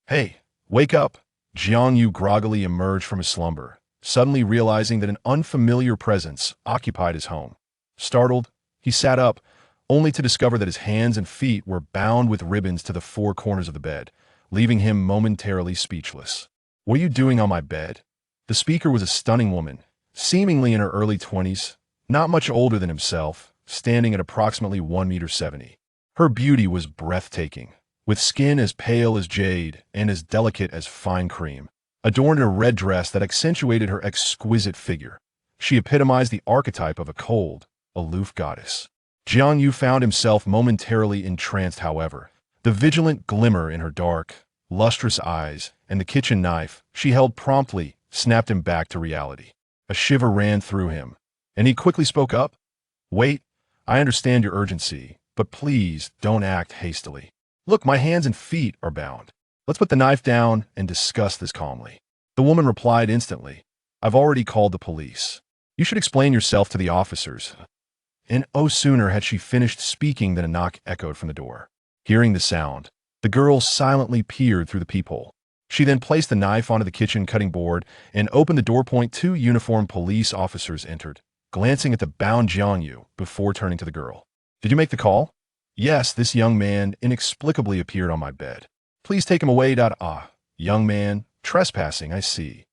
Hey, wake up! Jiang Yu groggily emerged from his slumber, suddenly realizing that an unfamiliar presence occupied his home. Startled, he sat up, only to discover that his hands and feet were bound with ribbons to the four corners of the bed, leaving him momentarily speechless. "What are you doing on my bed?" The speaker was a stunning woman, seemingly in her early 20s, not much older than himself, standing at approximately 1 meter 70. Her beauty was breathtaking, with skin as pale as jade and as delicate as fine cream, adorned in a red dress that accentuated her exquisite figure. She epitomized the archetype of a cold, aloof goddess. Jiang Yu found himself momentarily entranced, however. The vigilant glimmer in her dark, lustrous eyes and the kitchen knife she held promptly snapped him back to reality. A shiver ran through him, and he quickly spoke up. "Wait, I understand your urgency, but please don't act hastily. Look, my hands and feet are bound. Let's put the knife down and discuss this calmly." The woman replied instantly, "I've already called the police. You should explain yourself to the officers." And oh, sooner had she finished speaking than a knock echoed from the door. Hearing the sound, the girl silently peered through the peephole. She then placed the knife onto the kitchen cutting board and opened the door point. Two uniformed police officers entered, glancing at the bound Jiang Yu before turning to the girl. "Did you make the call?" "Yes, this young man inexplicably appeared on my bed. Please take him away." Young man, trespassing, I see.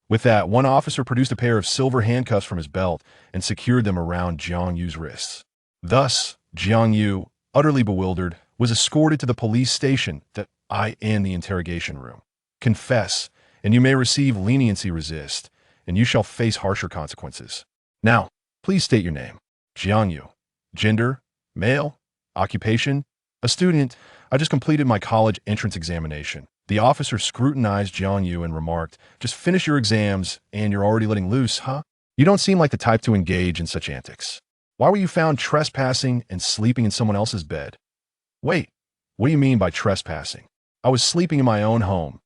With that, one officer produced a pair of silver handcuffs from his belt and secured them around Jiang Yu's wrists. Thus, Jiang Yu, utterly bewildered, was escorted to the police station and the interrogation room. "Confess, and you may receive leniency. Resist, and you shall face harsher consequences. Now, please state your name." "Jiang Yu." "Gender? Male? Occupation?" "A student. I just completed my college entrance examination." The officer scrutinized Jiang Yu and remarked, "Just finish your exams, and you're already letting loose, huh? You don't seem like the type to engage in such antics. Why were you found trespassing and sleeping in someone else's bed?" "Wait, what do you mean by trespassing?" "I was sleeping in my own home."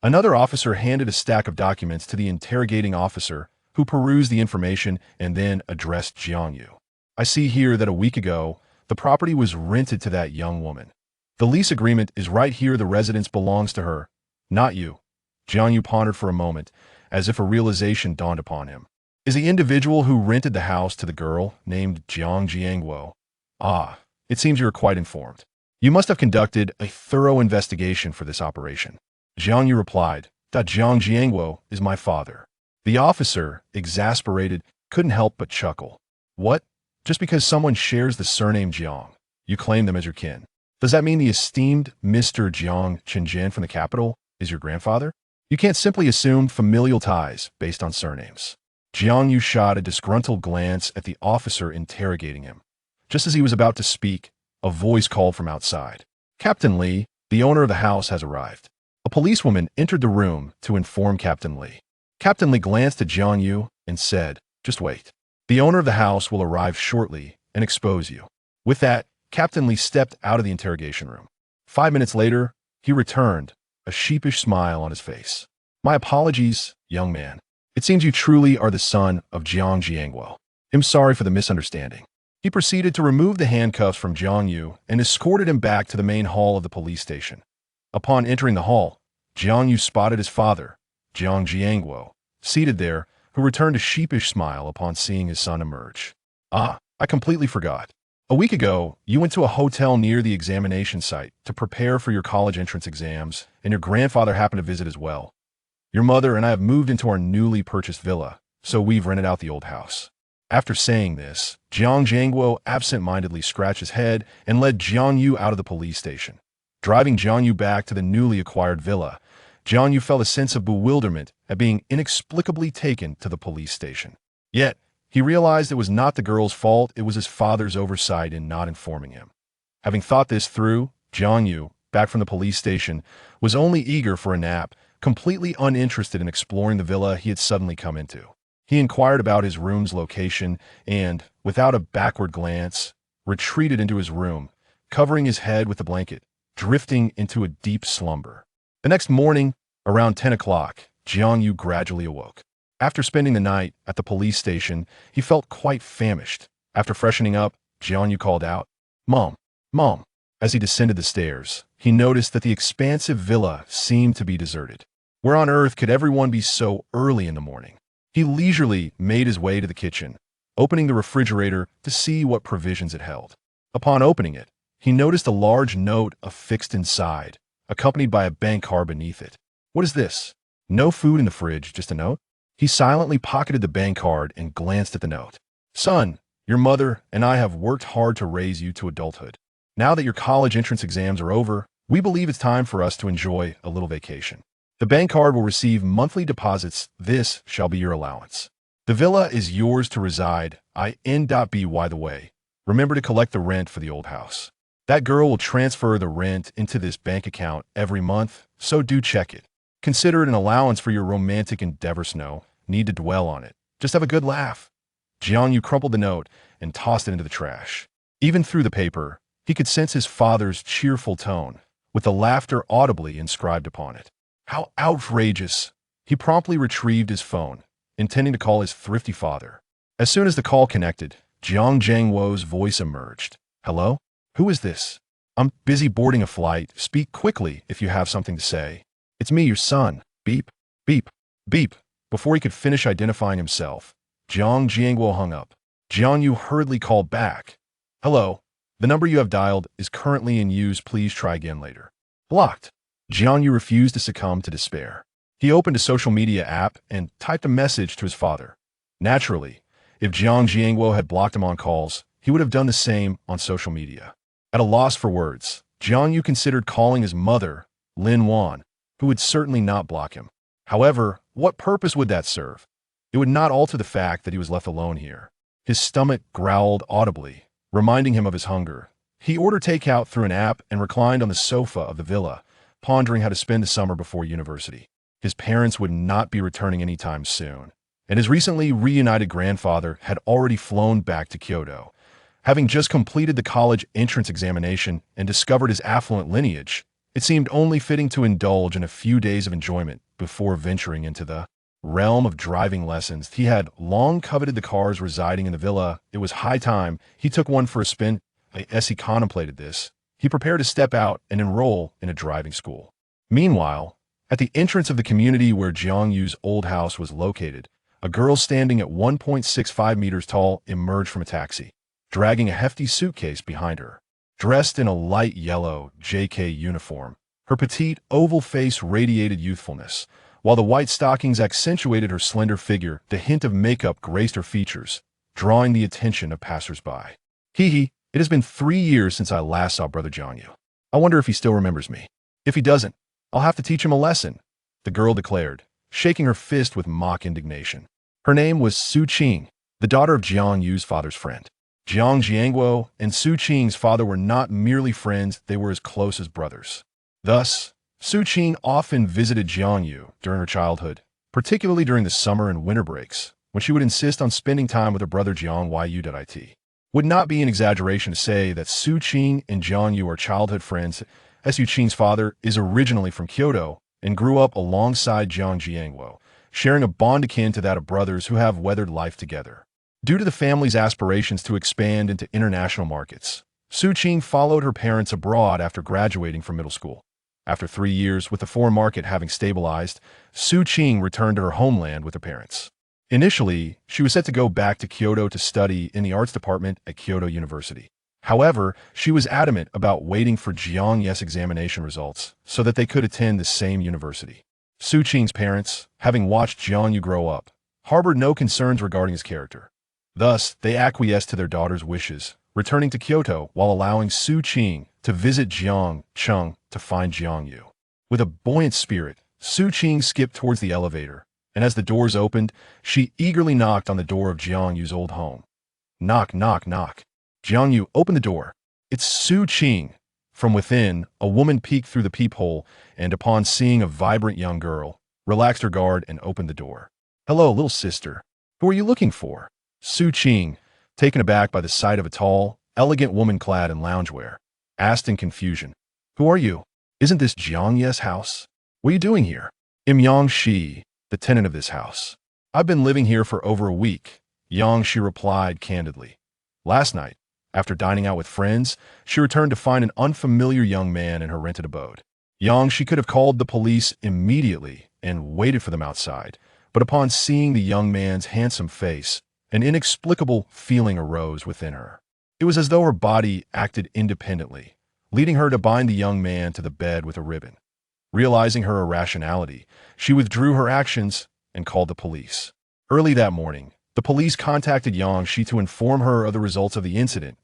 Another officer handed a stack of documents to the interrogating officer, who perused the information and then addressed Jiang Yu. "I see here that a week ago, the property was rented to that young woman. The lease agreement is right here. The residence belongs to her, not you." Jiang Yu pondered for a moment, as if a realization dawned upon him. "Is the individual who rented the house to the girl named Jiang Jiangguo?" "Ah, it seems you are quite informed. You must have conducted a thorough investigation for this operation." Jiang Yu replied, "Jiang Jiangguo is my father." The officer, exasperated, couldn't help but chuckle. "What? Just because someone shares the surname Jiang, you claim them as your kin? Does that mean the esteemed Mr. Jiang Qinjian from the capital is your grandfather? You can't simply assume familial ties based on surnames." Jiang Yu shot a disgruntled glance at the officer interrogating him. Just as he was about to speak, a voice called from outside. "Captain Li, the owner of the house, has arrived." A policewoman entered the room to inform Captain Li. Captain Li glanced at Jiang Yu and said, "Just wait. The owner of the house will arrive shortly and expose you." With that, Captain Li stepped out of the interrogation room. 5 minutes later, he returned, a sheepish smile on his face. "My apologies, young man. It seems you truly are the son of Jiang Jiangguo. I'm sorry for the misunderstanding." He proceeded to remove the handcuffs from Jiang Yu and escorted him back to the main hall of the police station. Upon entering the hall, Jiang Yu spotted his father, Jiang Jiangguo, seated there, who returned a sheepish smile upon seeing his son emerge. "Ah, I completely forgot. A week ago, you went to a hotel near the examination site to prepare for your college entrance exams, and your grandfather happened to visit as well. Your mother and I have moved into our newly purchased villa, so we've rented out the old house." After saying this, Jiang Jiangguo absent-mindedly scratched his head and led Jiang Yu out of the police station. Driving Jiang Yu back to the newly acquired villa, Jiang Yu felt a sense of bewilderment at being inexplicably taken to the police station. Yet, he realized it was not the girl's fault. It was his father's oversight in not informing him. Having thought this through, Jiang Yu, back from the police station, was only eager for a nap, completely uninterested in exploring the villa he had suddenly come into. He inquired about his room's location and, without a backward glance, retreated into his room, covering his head with the blanket, drifting into a deep slumber. The next morning, around 10 o'clock, Jiang Yu gradually awoke. After spending the night at the police station, he felt quite famished. After freshening up, Jiang Yu called out, Mom, As he descended the stairs, he noticed that the expansive villa seemed to be deserted. Where on earth could everyone be so early in the morning? He leisurely made his way to the kitchen, opening the refrigerator to see what provisions it held. Upon opening it, he noticed a large note affixed inside, accompanied by a bank card beneath it. What is this? No food in the fridge, just a note? He silently pocketed the bank card and glanced at the note. Son, your mother and I have worked hard to raise you to adulthood. Now that your college entrance exams are over, we believe it's time for us to enjoy a little vacation. The bank card will receive monthly deposits. This shall be your allowance. The villa is yours to reside. In.B. By the way, remember to collect the rent for the old house. That girl will transfer the rent into this bank account every month, so do check it. Consider it an allowance for your romantic endeavors. No need to dwell on it. Just have a good laugh. Jiangyu crumpled the note and tossed it into the trash. Even through the paper, he could sense his father's cheerful tone, with the laughter audibly inscribed upon it. How outrageous! He promptly retrieved his phone, intending to call his thrifty father. As soon as the call connected, Jiang Jiangwo's voice emerged. Hello? Who is this? I'm busy boarding a flight. Speak quickly if you have something to say. It's me, your son. Beep, beep, beep. Before he could finish identifying himself, Jiang Jiangwo hung up. Jiangyu hurriedly called back. Hello. The number you have dialed is currently in use. Please try again later. Blocked. Jiangyu refused to succumb to despair. He opened a social media app and typed a message to his father. Naturally, if Jiang Jiangwo had blocked him on calls, he would have done the same on social media. At a loss for words, Jiangyu considered calling his mother, Lin Wan, who would certainly not block him. However, what purpose would that serve? It would not alter the fact that he was left alone here. His stomach growled audibly, reminding him of his hunger. He ordered takeout through an app and reclined on the sofa of the villa, pondering how to spend the summer before university. His parents would not be returning anytime soon, and his recently reunited grandfather had already flown back to Kyoto. Having just completed the college entrance examination and discovered his affluent lineage, it seemed only fitting to indulge in a few days of enjoyment before venturing into the realm of driving lessons. He had long coveted the cars residing in the villa. It was high time he took one for a spin. As he contemplated this, he prepared to step out and enroll in a driving school. Meanwhile, at the entrance of the community where Jiangyu's old house was located, a girl standing at 1.65 meters tall emerged from a taxi, dragging a hefty suitcase behind her. Dressed in a light yellow JK uniform, her petite, oval face radiated youthfulness, while the white stockings accentuated her slender figure. The hint of makeup graced her features, drawing the attention of passers-by. Hee, it has been 3 years since I last saw Brother Jiangyu. I wonder if he still remembers me. If he doesn't, I'll have to teach him a lesson, the girl declared, shaking her fist with mock indignation. Her name was Su Qing, the daughter of Jiangyu's father's friend. Jiang Jiangwo and Su Qing's father were not merely friends, they were as close as brothers. Thus, Su Qing often visited Jiangyu during her childhood, particularly during the summer and winter breaks, when she would insist on spending time with her brother Jiangyu. Would not be an exaggeration to say that Su Qing and Jiangyu are childhood friends, as Su Qing's father is originally from Kyoto and grew up alongside Jiang Jiangwo, sharing a bond akin to that of brothers who have weathered life together. Due to the family's aspirations to expand into international markets, Su Qing followed her parents abroad after graduating from middle school. After 3 years with the foreign market having stabilized, Su Qing returned to her homeland with her parents. Initially, she was set to go back to Kyoto to study in the arts department at Kyoto University. However, she was adamant about waiting for Jiang's examination results so that they could attend the same university. Su Qing's parents, having watched Jiangyu grow up, harbored no concerns regarding his character. Thus, they acquiesced to their daughter's wishes, returning to Kyoto while allowing Su Qing to visit Jiang Cheng to find Jiangyu. With a buoyant spirit, Su Qing skipped towards the elevator, and as the doors opened, she eagerly knocked on the door of Jiangyu's old home. Knock, knock, knock. Jiangyu opened the door. It's Su Qing. From within, a woman peeked through the peephole and, upon seeing a vibrant young girl, relaxed her guard and opened the door. Hello, little sister. Who are you looking for? Su Qing, taken aback by the sight of a tall, elegant woman clad in loungewear, asked in confusion. Who are you? Isn't this Jiang's house? What are you doing here? I'm Yang Shi, the tenant of this house. I've been living here for over a week, Yang Shi replied candidly. Last night, After dining out with friends, she returned to find an unfamiliar young man in her rented abode. She could have called the police immediately and waited for them outside, but upon seeing the young man's handsome face, an inexplicable feeling arose within her. It was as though her body acted independently, leading her to bind the young man to the bed with a ribbon. Realizing her irrationality, she withdrew her actions and called the police. Early that morning, the police contacted Shi to inform her of the results of the incident.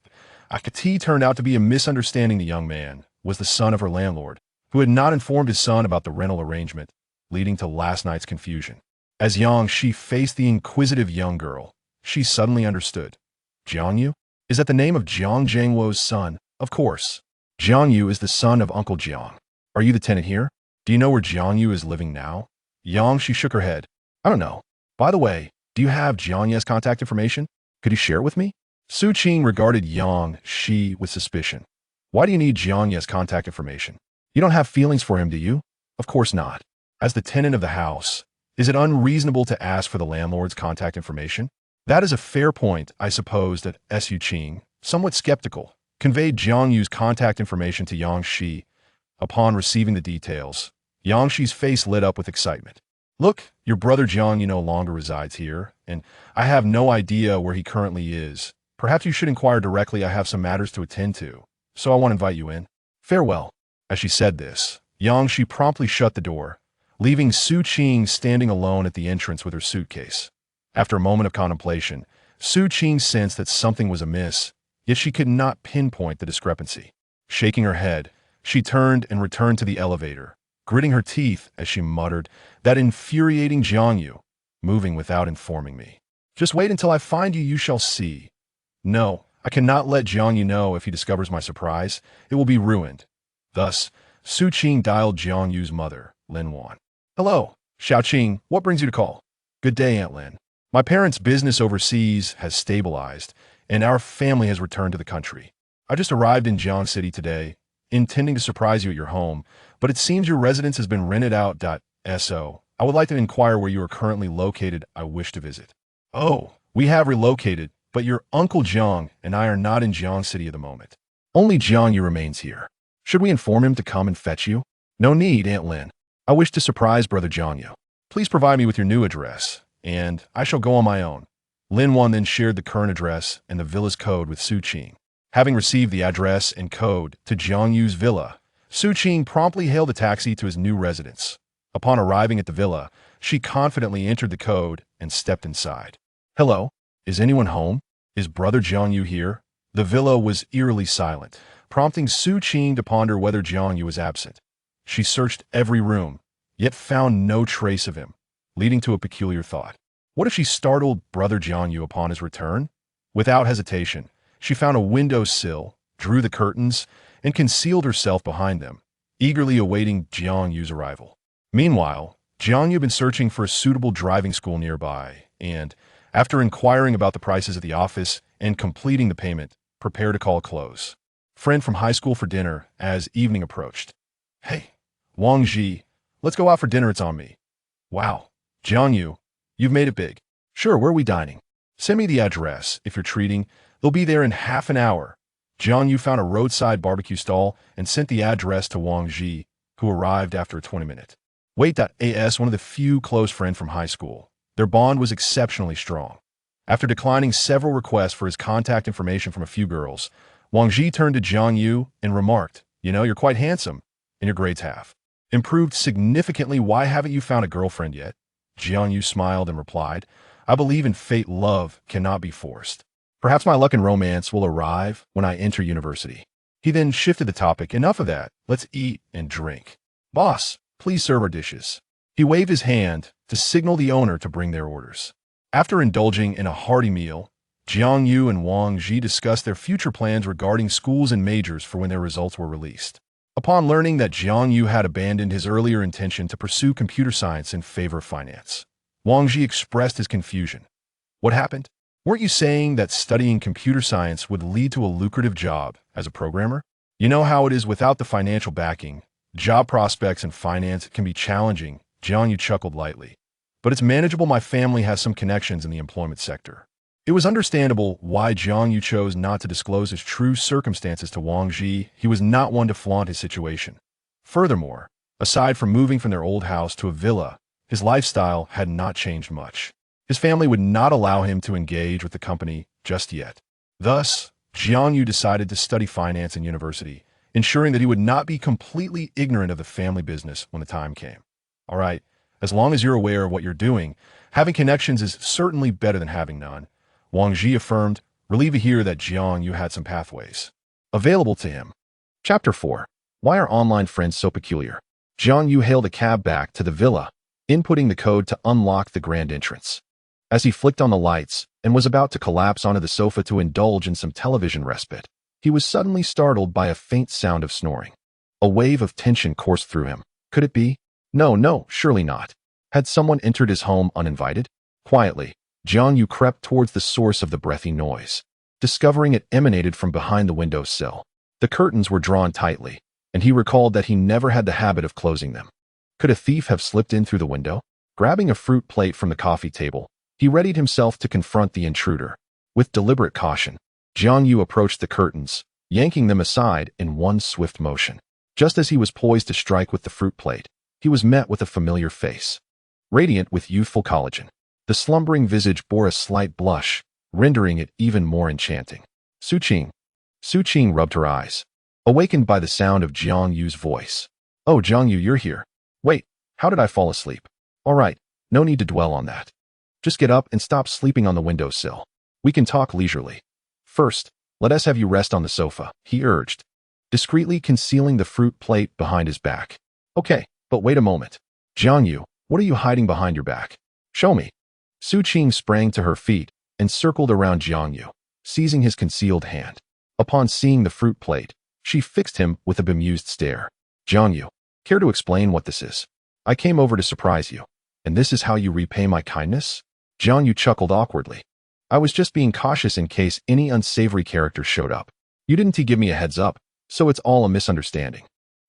Akati turned out to be a misunderstanding. The young man was the son of her landlord, who had not informed his son about the rental arrangement, leading to last night's confusion. As Shi faced the inquisitive young girl, she suddenly understood. Jiangyu? Is that the name of Jiang Zhangwo's son? Of course. Jiangyu is the son of Uncle Jiang. Are you the tenant here? Do you know where Jiangyu is living now? She shook her head. I don't know. By the way, do you have Jiangyu's contact information? Could you share it with me? Su Qing regarded Shi with suspicion. Why do you need Jiangyu's contact information? You don't have feelings for him, do you? Of course not. As the tenant of the house, is it unreasonable to ask for the landlord's contact information? That is a fair point, I suppose, that Su Qing, somewhat skeptical, conveyed Jiangyu's contact information to Shi. Upon receiving the details, Shi's face lit up with excitement. Look, your brother Jiangyu no longer resides here, and I have no idea where he currently is. Perhaps you should inquire directly. I have some matters to attend to, so I want to invite you in. Farewell. As she said this, Shi promptly shut the door, leaving Su Qing standing alone at the entrance with her suitcase. After a moment of contemplation, Su Qing sensed that something was amiss, yet she could not pinpoint the discrepancy. Shaking her head, she turned and returned to the elevator, gritting her teeth as she muttered, "That infuriating Jiangyu, moving without informing me. Just wait until I find you, you shall see. No, I cannot let Jiangyu know. If he discovers my surprise, it will be ruined." Thus, Su Qing dialed Jiangyu's mother, Lin Wan. "Hello, Xiaoqing, what brings you to call?" "Good day, Aunt Lin. My parents' business overseas has stabilized, and our family has returned to the country. I just arrived in Jiang City today, intending to surprise you at your home, but it seems your residence has been rented out. So, I would like to inquire where you are currently located. I wish to visit." "Oh, we have relocated, but your Uncle Jiang and I are not in Jiang City at the moment. Only Jiangyu remains here. Should we inform him to come and fetch you?" "No need, Aunt Lin. I wish to surprise Brother Jiangyu. Please provide me with your new address, and I shall go on my own." Lin Wan then shared the current address and the villa's code with Su Qing. Having received the address and code to Jiangyu's villa, Su Qing promptly hailed a taxi to his new residence. Upon arriving at the villa, she confidently entered the code and stepped inside. "Hello, is anyone home? Is Brother Jiangyu here?" The villa was eerily silent, prompting Su Qing to ponder whether Jiangyu was absent. She searched every room, yet found no trace of him, leading to a peculiar thought. What if she startled Brother Jiangyu upon his return? Without hesitation, she found a window sill, drew the curtains, and concealed herself behind them, eagerly awaiting Jiangyu's arrival. Meanwhile, Jiangyu had been searching for a suitable driving school nearby, and, after inquiring about the prices at the office and completing the payment, prepared to call a close. Friend from high school for dinner as evening approached. "Hey, Wang Ji, let's go out for dinner, it's on me." "Wow, Jiangyu, you've made it big." "Sure, where are we dining?" "Send me the address. If you're treating, they'll be there in half an hour." Jiangyu found a roadside barbecue stall and sent the address to Wang Ji, who arrived after a 20-minute wait. As one of the few close friends from high school, their bond was exceptionally strong. After declining several requests for his contact information from a few girls, Wang Ji turned to Jiangyu and remarked, "You know, you're quite handsome, and your grades have improved significantly. Why haven't you found a girlfriend yet?" Jiangyu smiled and replied, "I believe in fate. Love cannot be forced. Perhaps my luck and romance will arrive when I enter university." He then shifted the topic. "Enough of that. Let's eat and drink. Boss, please serve our dishes." He waved his hand to signal the owner to bring their orders. After indulging in a hearty meal, Jiangyu and Wang Ji discussed their future plans regarding schools and majors for when their results were released. Upon learning that Jiangyu had abandoned his earlier intention to pursue computer science in favor of finance, Wang Ji expressed his confusion. "What happened? Weren't you saying that studying computer science would lead to a lucrative job as a programmer? You know how it is without the financial backing. Job prospects in finance can be challenging." Jiangyu chuckled lightly. "But it's manageable. My family has some connections in the employment sector." It was understandable why Jiang Yu chose not to disclose his true circumstances to Wang Ji. He was not one to flaunt his situation. Furthermore, aside from moving from their old house to a villa, his lifestyle had not changed much. His family would not allow him to engage with the company just yet. Thus, Jiang Yu decided to study finance in university, ensuring that he would not be completely ignorant of the family business when the time came. All right, as long as you're aware of what you're doing, having connections is certainly better than having none. Wang Ji affirmed, relieved to hear that Jiang Yu had some pathways available to him. Chapter 4. Why are online friends so peculiar? Jiang Yu hailed a cab back to the villa, inputting the code to unlock the grand entrance. As he flicked on the lights and was about to collapse onto the sofa to indulge in some television respite, he was suddenly startled by a faint sound of snoring. A wave of tension coursed through him. Could it be? No, surely not. Had someone entered his home uninvited? Quietly, Jiang Yu crept towards the source of the breathy noise, discovering it emanated from behind the windowsill. The curtains were drawn tightly, and he recalled that he never had the habit of closing them. Could a thief have slipped in through the window? Grabbing a fruit plate from the coffee table, he readied himself to confront the intruder. With deliberate caution, Jiang Yu approached the curtains, yanking them aside in one swift motion. Just as he was poised to strike with the fruit plate, he was met with a familiar face. Radiant with youthful collagen, the slumbering visage bore a slight blush, rendering it even more enchanting. Su Qing. Su Qing rubbed her eyes, awakened by the sound of Jiang Yu's voice. Oh, Jiang Yu, you're here. Wait, how did I fall asleep? All right, no need to dwell on that. Just get up and stop sleeping on the windowsill. We can talk leisurely. First, let us have you rest on the sofa, he urged, discreetly concealing the fruit plate behind his back. Okay, but wait a moment. Jiang Yu, what are you hiding behind your back? Show me. Su Qing sprang to her feet and circled around Jiang Yu, seizing his concealed hand. Upon seeing the fruit plate, she fixed him with a bemused stare. Jiang Yu, care to explain what this is? I came over to surprise you, and this is how you repay my kindness? Jiang Yu chuckled awkwardly. I was just being cautious in case any unsavory character showed up. You didn't give me a heads up, so it's all a misunderstanding.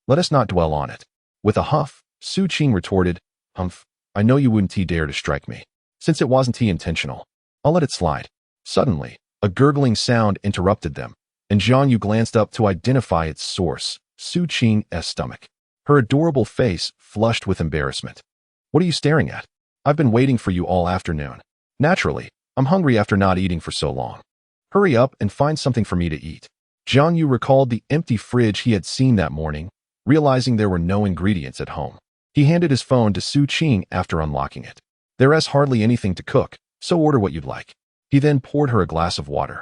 Let us not dwell on it. With a huff, Su Qing retorted, Humph, I know you wouldn't dare to strike me. Since it wasn't intentional, I'll let it slide. Suddenly, a gurgling sound interrupted them, and Jiang Yu glanced up to identify its source, Su Qing's stomach. Her adorable face flushed with embarrassment. What are you staring at? I've been waiting for you all afternoon. Naturally, I'm hungry after not eating for so long. Hurry up and find something for me to eat. Jiang Yu recalled the empty fridge he had seen that morning, realizing there were no ingredients at home. He handed his phone to Su Qing after unlocking it. There's hardly anything to cook, so order what you'd like. He then poured her a glass of water,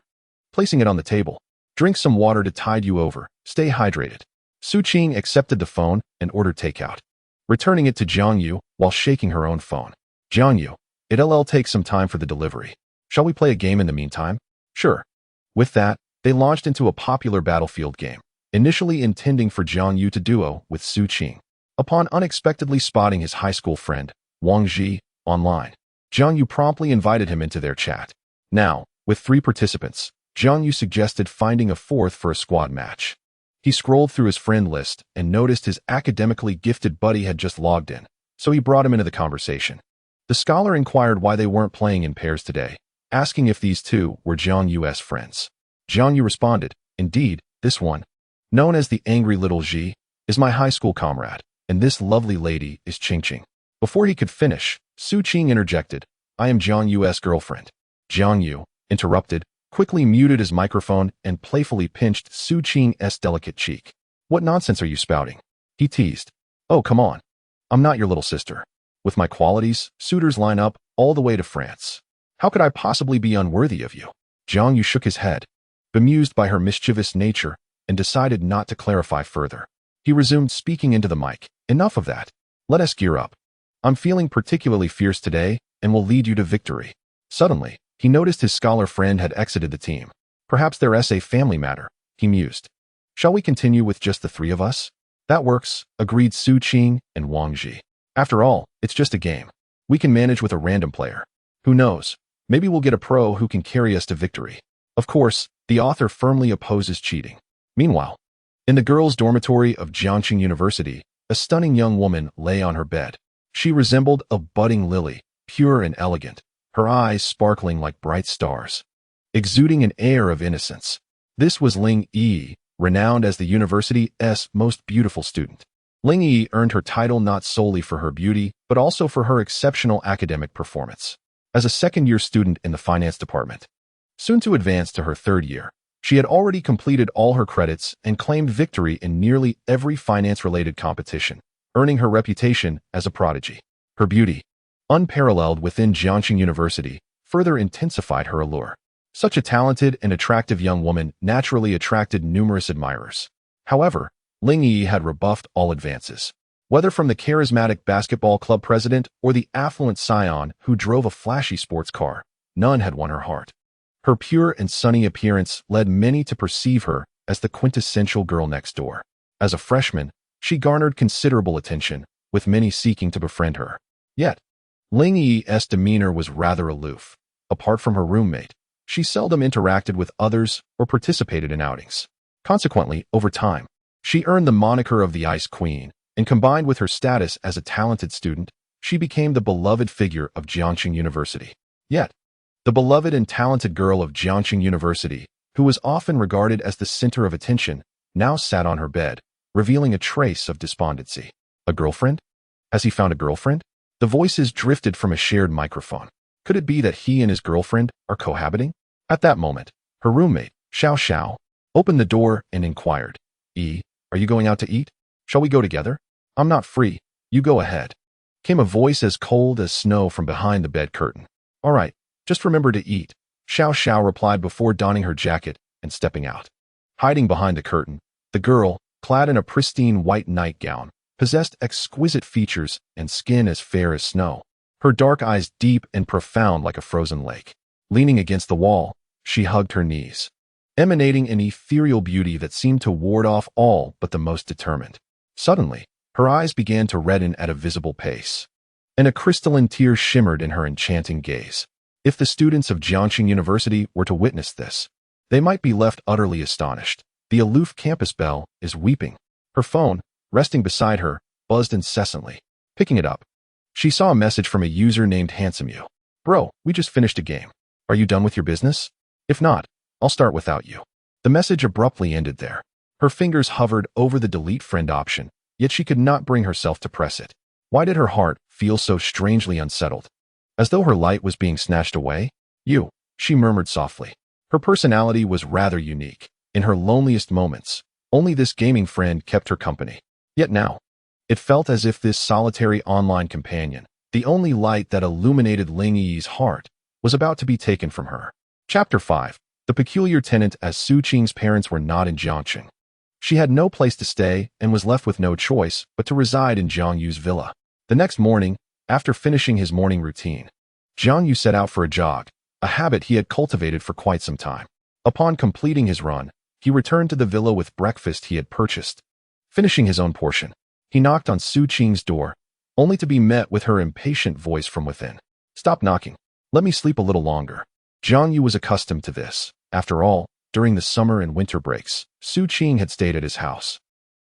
placing it on the table. Drink some water to tide you over. Stay hydrated. Su Qing accepted the phone and ordered takeout, returning it to Jiang Yu while shaking her own phone. Jiang Yu, it'll take some time for the delivery. Shall we play a game in the meantime? Sure. With that, they launched into a popular battlefield game, initially intending for Jiang Yu to duo with Su Qing. Upon unexpectedly spotting his high school friend, Wang Ji, online, Jiang Yu promptly invited him into their chat. Now, with 3 participants, Jiang Yu suggested finding a 4th for a squad match. He scrolled through his friend list and noticed his academically gifted buddy had just logged in, so he brought him into the conversation. The scholar inquired why they weren't playing in pairs today, asking if these two were Jiang Yu's friends. Jiang Yu responded, indeed, this one, known as the angry little Ji, is my high school comrade, and this lovely lady is Qing Qing. Before he could finish, Su Qing interjected, I am Jiang Yu's girlfriend. Jiang Yu, interrupted, quickly muted his microphone and playfully pinched Su Qing's delicate cheek. What nonsense are you spouting? He teased. Oh, come on. I'm not your little sister. With my qualities, suitors line up all the way to France. How could I possibly be unworthy of you? Jiang Yu shook his head, bemused by her mischievous nature, and decided not to clarify further. He resumed speaking into the mic. Enough of that. Let us gear up. I'm feeling particularly fierce today and will lead you to victory. Suddenly, he noticed his scholar friend had exited the team. Perhaps there's a family matter, he mused. Shall we continue with just the 3 of us? That works, agreed Su Qing and Wang Ji. After all, it's just a game. We can manage with a random player. Who knows? Maybe we'll get a pro who can carry us to victory. Of course, the author firmly opposes cheating. Meanwhile, in the girls' dormitory of Jiangqing University, a stunning young woman lay on her bed. She resembled a budding lily, pure and elegant, her eyes sparkling like bright stars. exuding an air of innocence. This was Ling Yi, renowned as the university's most beautiful student. Ling Yi earned her title not solely for her beauty, but also for her exceptional academic performance. As a second-year student in the finance department, soon to advance to her third year, she had already completed all her credits and claimed victory in nearly every finance-related competition, earning her reputation as a prodigy. Her beauty, unparalleled within Jiangxing University, further intensified her allure. Such a talented and attractive young woman naturally attracted numerous admirers. However, Ling Yi had rebuffed all advances. Whether from the charismatic basketball club president or the affluent scion who drove a flashy sports car, none had won her heart. Her pure and sunny appearance led many to perceive her as the quintessential girl next door. As a freshman, she garnered considerable attention, with many seeking to befriend her. Yet, Ling Yi's demeanor was rather aloof. Apart from her roommate, she seldom interacted with others or participated in outings. Consequently, over time, she earned the moniker of the Ice Queen, and combined with her status as a talented student, she became the beloved figure of Jiangxing University. Yet, the beloved and talented girl of Jiangxing University, who was often regarded as the center of attention, now sat on her bed, revealing a trace of despondency. A girlfriend? Has he found a girlfriend? The voices drifted from a shared microphone. Could it be that he and his girlfriend are cohabiting? At that moment, her roommate, Xiao Xiao, opened the door and inquired, "Are you going out to eat? Shall we go together?" "I'm not free. You go ahead," came a voice as cold as snow from behind the bed curtain. "All right, just remember to eat," Xiao Xiao replied before donning her jacket and stepping out. Hiding behind the curtain, the girl, clad in a pristine white nightgown, possessed exquisite features and skin as fair as snow, her dark eyes deep and profound like a frozen lake. Leaning against the wall, she hugged her knees, emanating an ethereal beauty that seemed to ward off all but the most determined. Suddenly, her eyes began to redden at a visible pace, and a crystalline tear shimmered in her enchanting gaze. If the students of Jiangxing University were to witness this, they might be left utterly astonished. The aloof campus Belle is weeping. Her phone, resting beside her, buzzed incessantly. Picking it up, she saw a message from a user named HandsomeU. "Bro, we just finished a game. Are you done with your business? If not, I'll start without you." The message abruptly ended there. Her fingers hovered over the delete friend option, yet she could not bring herself to press it. Why did her heart feel so strangely unsettled? As though her light was being snatched away? "You," she murmured softly. Her personality was rather unique. In her loneliest moments, only this gaming friend kept her company. Yet now, it felt as if this solitary online companion, the only light that illuminated Ling Yi's heart, was about to be taken from her. Chapter 5. The peculiar tenant. As Su Qing's parents were not in Jiangxing, she had no place to stay and was left with no choice but to reside in Zhang Yu's villa. The next morning, after finishing his morning routine, Zhang Yu set out for a jog, a habit he had cultivated for quite some time. Upon completing his run, he returned to the villa with breakfast he had purchased. Finishing his own portion, he knocked on Su Qing's door, only to be met with her impatient voice from within. "Stop knocking. Let me sleep a little longer." Zhang Yu was accustomed to this. After all, during the summer and winter breaks, Su Qing had stayed at his house,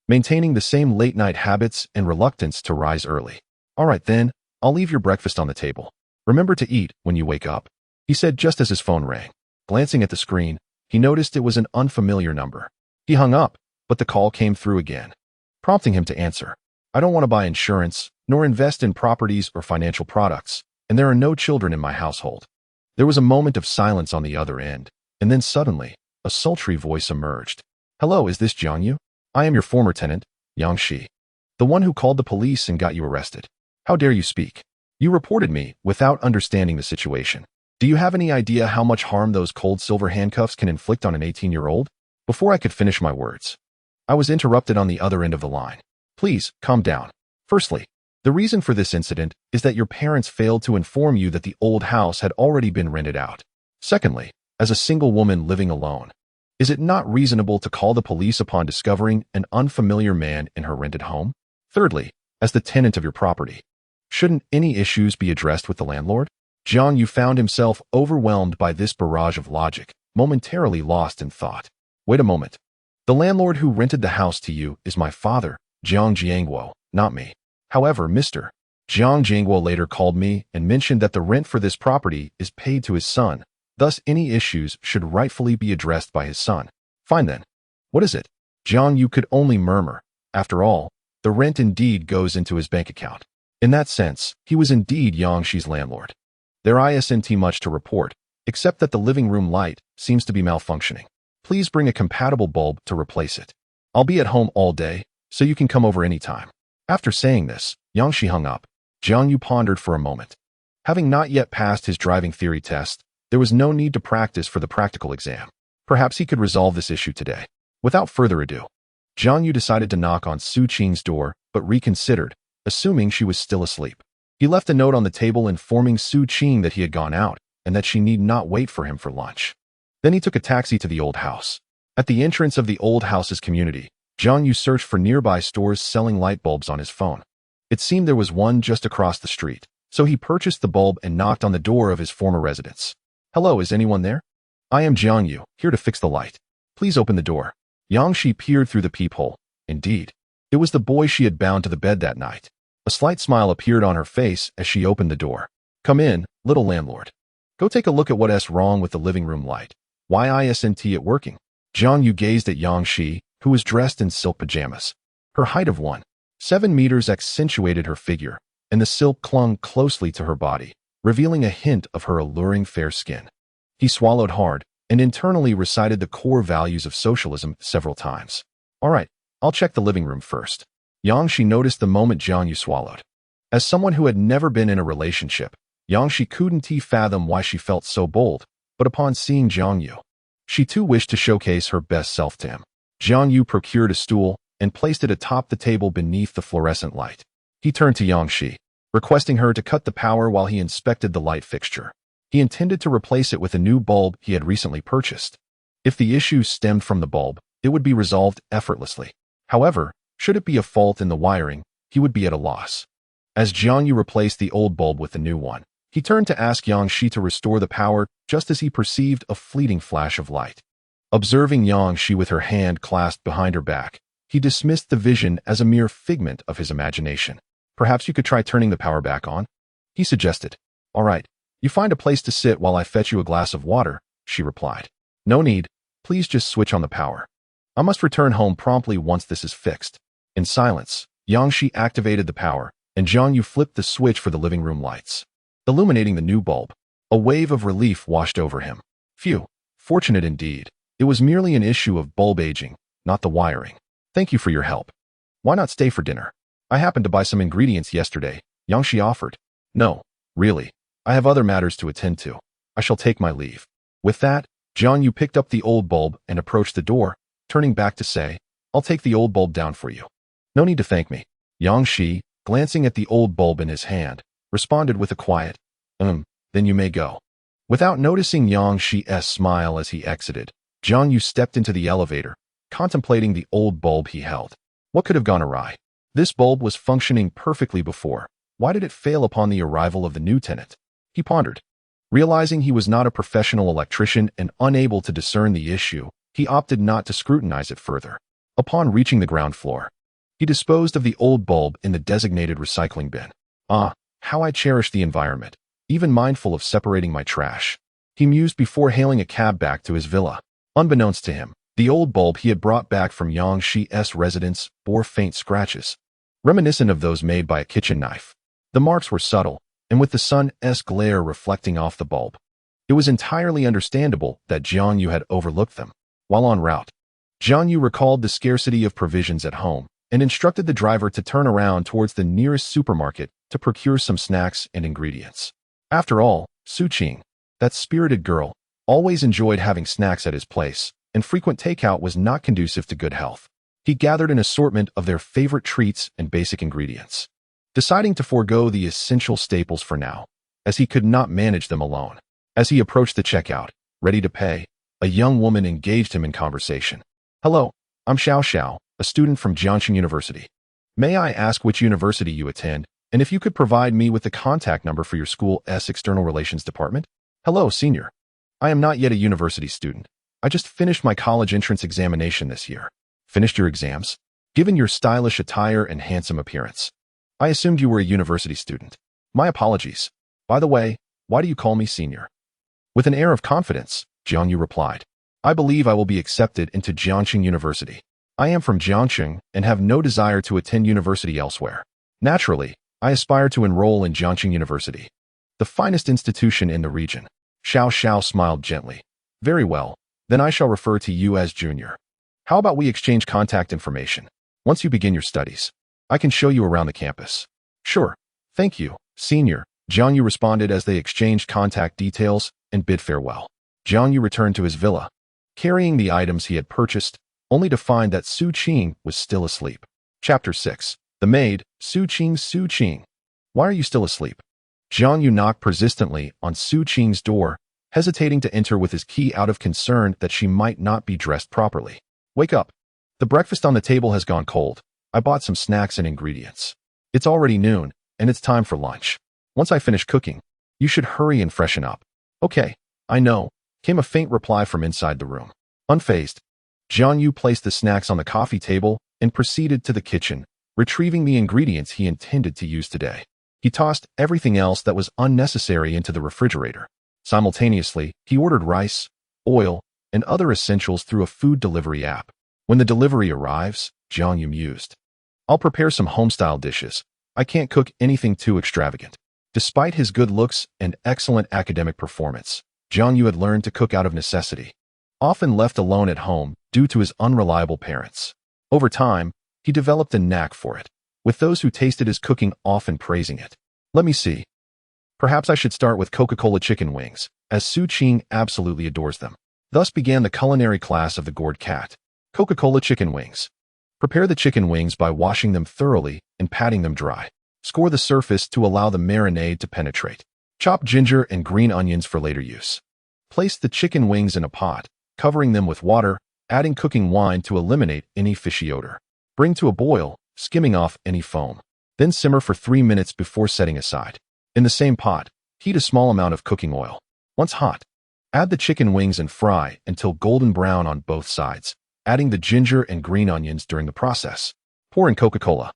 maintaining the same late-night habits and reluctance to rise early. "All right then, I'll leave your breakfast on the table. Remember to eat when you wake up," he said just as his phone rang. Glancing at the screen, he noticed it was an unfamiliar number. He hung up, but the call came through again, prompting him to answer. "I don't want to buy insurance, nor invest in properties or financial products, and there are no children in my household." There was a moment of silence on the other end, and then suddenly, a sultry voice emerged. "Hello, is this Zhang Yu? I am your former tenant, Yang Shi, the one who called the police and got you arrested. How dare you speak? You reported me without understanding the situation. Do you have any idea how much harm those cold silver handcuffs can inflict on an 18-year-old? Before I could finish my words, I was interrupted on the other end of the line. "Please, calm down. Firstly, the reason for this incident is that your parents failed to inform you that the old house had already been rented out. Secondly, as a single woman living alone, is it not reasonable to call the police upon discovering an unfamiliar man in her rented home? Thirdly, as the tenant of your property, shouldn't any issues be addressed with the landlord?" Zhang Yu found himself overwhelmed by this barrage of logic, momentarily lost in thought. "Wait a moment. The landlord who rented the house to you is my father, Jiang Jiangguo, not me. However, Mr. Jiang Jiangguo later called me and mentioned that the rent for this property is paid to his son, Thus, any issues should rightfully be addressed by his son. Fine then. What is it? Jiang Yu could only murmur. After all, the rent indeed goes into his bank account. In that sense, he was indeed Yang Shi's landlord. There isn't much to report, except that the living room light seems to be malfunctioning. Please bring a compatible bulb to replace it. I'll be at home all day, so you can come over anytime. After saying this, Yang Shi hung up. Jiang Yu pondered for a moment. Having not yet passed his driving theory test, there was no need to practice for the practical exam. Perhaps he could resolve this issue today. Without further ado, Jiang Yu decided to knock on Su Qing's door, but reconsidered, assuming she was still asleep. He left a note on the table informing Su Qing that he had gone out and that she need not wait for him for lunch. Then he took a taxi to the old house. At the entrance of the old house's community, Jiang Yu searched for nearby stores selling light bulbs on his phone. It seemed there was one just across the street, so he purchased the bulb and knocked on the door of his former residence. Hello, is anyone there? I am Jiang Yu, here to fix the light. Please open the door. Yang Shi peered through the peephole. Indeed, it was the boy she had bound to the bed that night. A slight smile appeared on her face as she opened the door. Come in, little landlord. Go take a look at what's wrong with the living room light. Why isn't it working? Jiang Yu gazed at Yang Shi, who was dressed in silk pajamas. Her height of 1.7 meters accentuated her figure, and the silk clung closely to her body, revealing a hint of her alluring fair skin. He swallowed hard and internally recited the core values of socialism several times. All right, I'll check the living room first. Yang Shi noticed the moment Jiang Yu swallowed. As someone who had never been in a relationship, Yang Shi couldn't fathom why she felt so bold, but upon seeing Jiang Yu, she too wished to showcase her best self to him. Jiang Yu procured a stool and placed it atop the table beneath the fluorescent light. He turned to Yang Shi, requesting her to cut the power while he inspected the light fixture. He intended to replace it with a new bulb he had recently purchased. If the issue stemmed from the bulb, it would be resolved effortlessly. However, should it be a fault in the wiring, he would be at a loss. As Jiang Yu replaced the old bulb with the new one, he turned to ask Yang Shi to restore the power just as he perceived a fleeting flash of light. Observing Yang Shi with her hand clasped behind her back, he dismissed the vision as a mere figment of his imagination. Perhaps you could try turning the power back on? He suggested. All right. You find a place to sit while I fetch you a glass of water, she replied. No need. Please just switch on the power. I must return home promptly once this is fixed. In silence, Yang Shi activated the power, and Jiang Yu flipped the switch for the living room lights, illuminating the new bulb. A wave of relief washed over him. Phew, fortunate indeed. It was merely an issue of bulb aging, not the wiring. Thank you for your help. Why not stay for dinner? I happened to buy some ingredients yesterday, Yang Shi offered. No, really. I have other matters to attend to. I shall take my leave. With that, Jiang Yu picked up the old bulb and approached the door, turning back to say, I'll take the old bulb down for you. No need to thank me. Yang Shi, glancing at the old bulb in his hand, responded with a quiet, then you may go. Without noticing Yang Shi's smile as he exited, Jiang Yu stepped into the elevator, contemplating the old bulb he held. What could have gone awry? This bulb was functioning perfectly before. Why did it fail upon the arrival of the new tenant? He pondered. Realizing he was not a professional electrician and unable to discern the issue, he opted not to scrutinize it further. Upon reaching the ground floor, he disposed of the old bulb in the designated recycling bin. Ah, how I cherish the environment, even mindful of separating my trash. He mused before hailing a cab back to his villa. Unbeknownst to him, the old bulb he had brought back from Yang Shi's residence bore faint scratches, reminiscent of those made by a kitchen knife. The marks were subtle, and with the sun's glare reflecting off the bulb, it was entirely understandable that Jiang Yu had overlooked them. While en route, Jiang Yu recalled the scarcity of provisions at home and instructed the driver to turn around towards the nearest supermarket to procure some snacks and ingredients. After all, Su Qing, that spirited girl, always enjoyed having snacks at his place, and frequent takeout was not conducive to good health. He gathered an assortment of their favorite treats and basic ingredients, deciding to forego the essential staples for now, as he could not manage them alone. As he approached the checkout, ready to pay, a young woman engaged him in conversation. Hello, I'm Xiao Xiao, a student from Jiangxing University. May I ask which university you attend, and if you could provide me with the contact number for your school's external relations department? Hello, senior. I am not yet a university student. I just finished my college entrance examination this year. Finished your exams? Given your stylish attire and handsome appearance, I assumed you were a university student. My apologies. By the way, why do you call me senior? With an air of confidence, Jiangyu replied, I believe I will be accepted into Jiangxing University. I am from Jiangxing and have no desire to attend university elsewhere. Naturally, I aspire to enroll in Jiangxing University, the finest institution in the region. Xiao Xiao smiled gently. Very well, then I shall refer to you as Junior. How about we exchange contact information? Once you begin your studies, I can show you around the campus. Sure, thank you, Senior, Jiangyu responded as they exchanged contact details and bid farewell. Jiangyu returned to his villa, carrying the items he had purchased, only to find that Su Qing was still asleep. Chapter 6. The maid, Su Qing. Su Qing, why are you still asleep? Jiangyu knocked persistently on Su Qing's door, hesitating to enter with his key out of concern that she might not be dressed properly. Wake up. The breakfast on the table has gone cold. I bought some snacks and ingredients. It's already noon, and it's time for lunch. Once I finish cooking, you should hurry and freshen up. Okay, I know, came a faint reply from inside the room. Unfazed, Jiangyu placed the snacks on the coffee table and proceeded to the kitchen, retrieving the ingredients he intended to use today. He tossed everything else that was unnecessary into the refrigerator. Simultaneously, he ordered rice, oil, and other essentials through a food delivery app. When the delivery arrives, Jiangyu mused, I'll prepare some home-style dishes. I can't cook anything too extravagant. Despite his good looks and excellent academic performance, Jiangyu had learned to cook out of necessity, often left alone at home due to his unreliable parents. Over time, he developed a knack for it, with those who tasted his cooking often praising it. Let me see. Perhaps I should start with Coca-Cola chicken wings, as Su Qing absolutely adores them. Thus began the culinary class of the Gourd Cat. Coca-Cola chicken wings. Prepare the chicken wings by washing them thoroughly and patting them dry. Score the surface to allow the marinade to penetrate. Chop ginger and green onions for later use. Place the chicken wings in a pot, covering them with water, adding cooking wine to eliminate any fishy odor. Bring to a boil, skimming off any foam. Then simmer for 3 minutes before setting aside. In the same pot, heat a small amount of cooking oil. Once hot, add the chicken wings and fry until golden brown on both sides, adding the ginger and green onions during the process. Pour in Coca-Cola,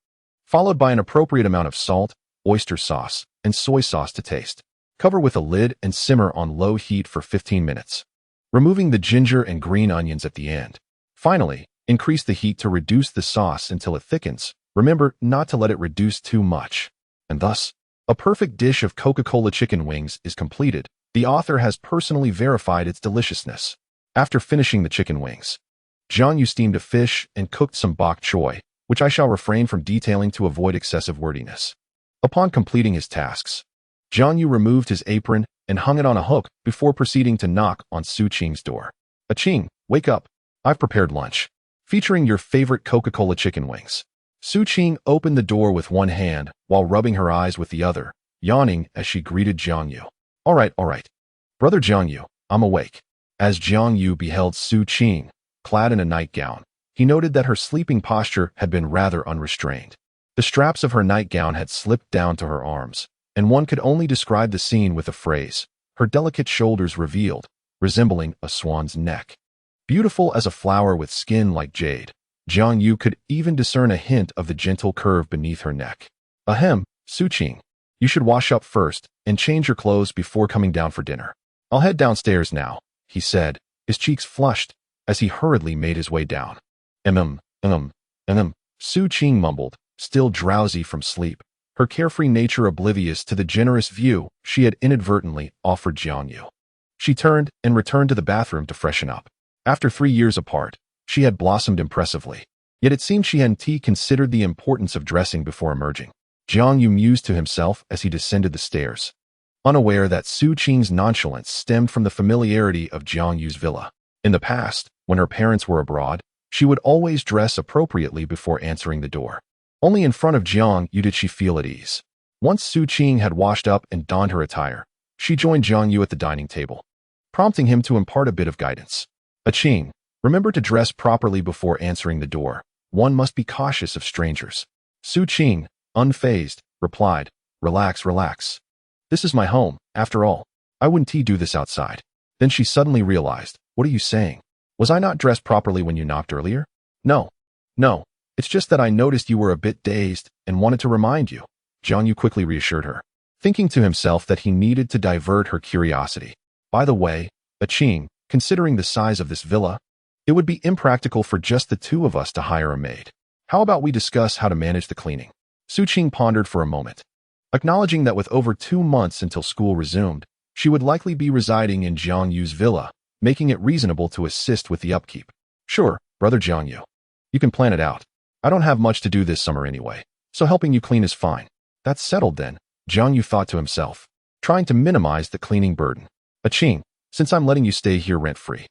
followed by an appropriate amount of salt, oyster sauce, and soy sauce to taste. Cover with a lid and simmer on low heat for 15 minutes, removing the ginger and green onions at the end. Finally, increase the heat to reduce the sauce until it thickens. Remember not to let it reduce too much. And thus, a perfect dish of Coca-Cola chicken wings is completed. The author has personally verified its deliciousness. After finishing the chicken wings, Jiangyu steamed a fish and cooked some bok choy, which I shall refrain from detailing to avoid excessive wordiness. Upon completing his tasks, Jiangyu removed his apron and hung it on a hook before proceeding to knock on Su Qing's door. Qing, wake up. I've prepared lunch, featuring your favorite Coca-Cola chicken wings. Su Qing opened the door with one hand while rubbing her eyes with the other, yawning as she greeted Jiangyu. All right. Brother Jiangyu, I'm awake. As Jiangyu beheld Su Qing, clad in a nightgown, he noted that her sleeping posture had been rather unrestrained. The straps of her nightgown had slipped down to her arms, and one could only describe the scene with a phrase, her delicate shoulders revealed, resembling a swan's neck. Beautiful as a flower with skin like jade, Jiangyu could even discern a hint of the gentle curve beneath her neck. Ahem, Su Qing, you should wash up first and change your clothes before coming down for dinner. I'll head downstairs now, he said, his cheeks flushed as he hurriedly made his way down. Su Qing mumbled, still drowsy from sleep, her carefree nature oblivious to the generous view she had inadvertently offered Jiangyu. She turned and returned to the bathroom to freshen up. After 3 years apart, she had blossomed impressively. Yet it seemed she hadn't considered the importance of dressing before emerging. Jiangyu mused to himself as he descended the stairs, unaware that Su Qing's nonchalance stemmed from the familiarity of Jiangyu's villa. In the past, when her parents were abroad, she would always dress appropriately before answering the door. Only in front of Jiangyu did she feel at ease. Once Su Qing had washed up and donned her attire, she joined Jiangyu at the dining table, prompting him to impart a bit of guidance. Qing, remember to dress properly before answering the door. One must be cautious of strangers. Su Qing, unfazed, replied, Relax. This is my home, after all. I wouldn't do this outside. Then she suddenly realized, what are you saying? Was I not dressed properly when you knocked earlier? No. It's just that I noticed you were a bit dazed and wanted to remind you. Jiangyu quickly reassured her, thinking to himself that he needed to divert her curiosity. By the way, Aching, considering the size of this villa, it would be impractical for just the two of us to hire a maid. How about we discuss how to manage the cleaning? Su Qing pondered for a moment, acknowledging that with over 2 months until school resumed, she would likely be residing in Jiang Yu's villa, making it reasonable to assist with the upkeep. Sure, brother Jiang Yu. You can plan it out. I don't have much to do this summer anyway, so helping you clean is fine. That's settled then, Jiang Yu thought to himself, trying to minimize the cleaning burden. Aching, since I'm letting you stay here rent-free,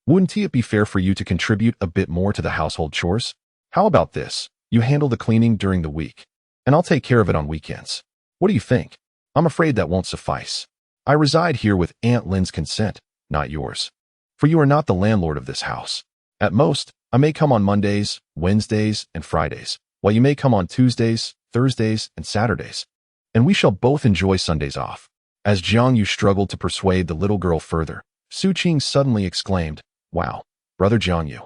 wouldn't it be fair for you to contribute a bit more to the household chores? How about this? You handle the cleaning during the week, and I'll take care of it on weekends. What do you think? I'm afraid that won't suffice. I reside here with Aunt Lynn's consent, not yours. For you are not the landlord of this house. At most, I may come on Mondays, Wednesdays, and Fridays, while you may come on Tuesdays, Thursdays, and Saturdays. And we shall both enjoy Sundays off. As Jiang Yu struggled to persuade the little girl further, Su Qing suddenly exclaimed, "Wow, brother Jiang Yu.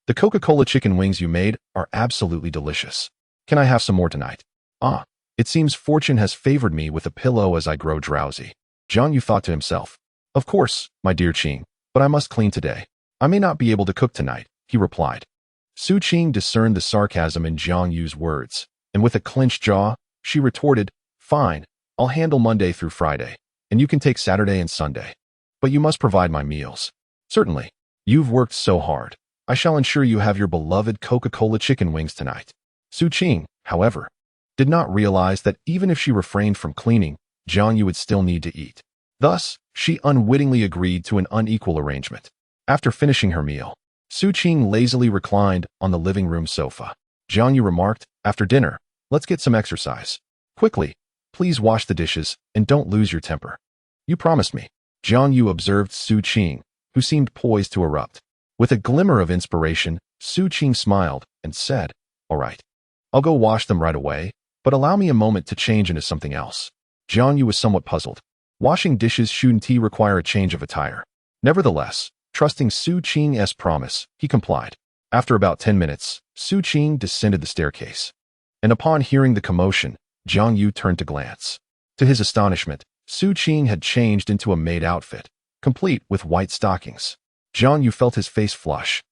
The Coca-Cola chicken wings you made are absolutely delicious. Can I have some more tonight?" Ah, it seems fortune has favored me with a pillow as I grow drowsy. Jiang Yu thought to himself. Of course, my dear Qing, but I must clean today. I may not be able to cook tonight, he replied. Su Qing discerned the sarcasm in Jiang Yu's words, and with a clenched jaw, she retorted, "Fine, I'll handle Monday through Friday, and you can take Saturday and Sunday. But you must provide my meals." "Certainly. You've worked so hard. I shall ensure you have your beloved Coca-Cola chicken wings tonight." Su Qing, however, did not realize that even if she refrained from cleaning, Jiang Yu would still need to eat. Thus, she unwittingly agreed to an unequal arrangement. After finishing her meal, Su Qing lazily reclined on the living room sofa. Jiang Yu remarked, "After dinner, let's get some exercise. Quickly, please wash the dishes and don't lose your temper." "You promised me." Jiang Yu observed Su Qing, who seemed poised to erupt. With a glimmer of inspiration, Su Qing smiled and said, "All right. I'll go wash them right away, but allow me a moment to change into something else." Jiang Yu was somewhat puzzled. Washing dishes shouldn't require a change of attire. Nevertheless, trusting Su Qing's promise, he complied. After about 10 minutes, Su Qing descended the staircase. And upon hearing the commotion, Jiang Yu turned to glance. To his astonishment, Su Qing had changed into a maid outfit, complete with white stockings. Jiang Yu felt his face flush.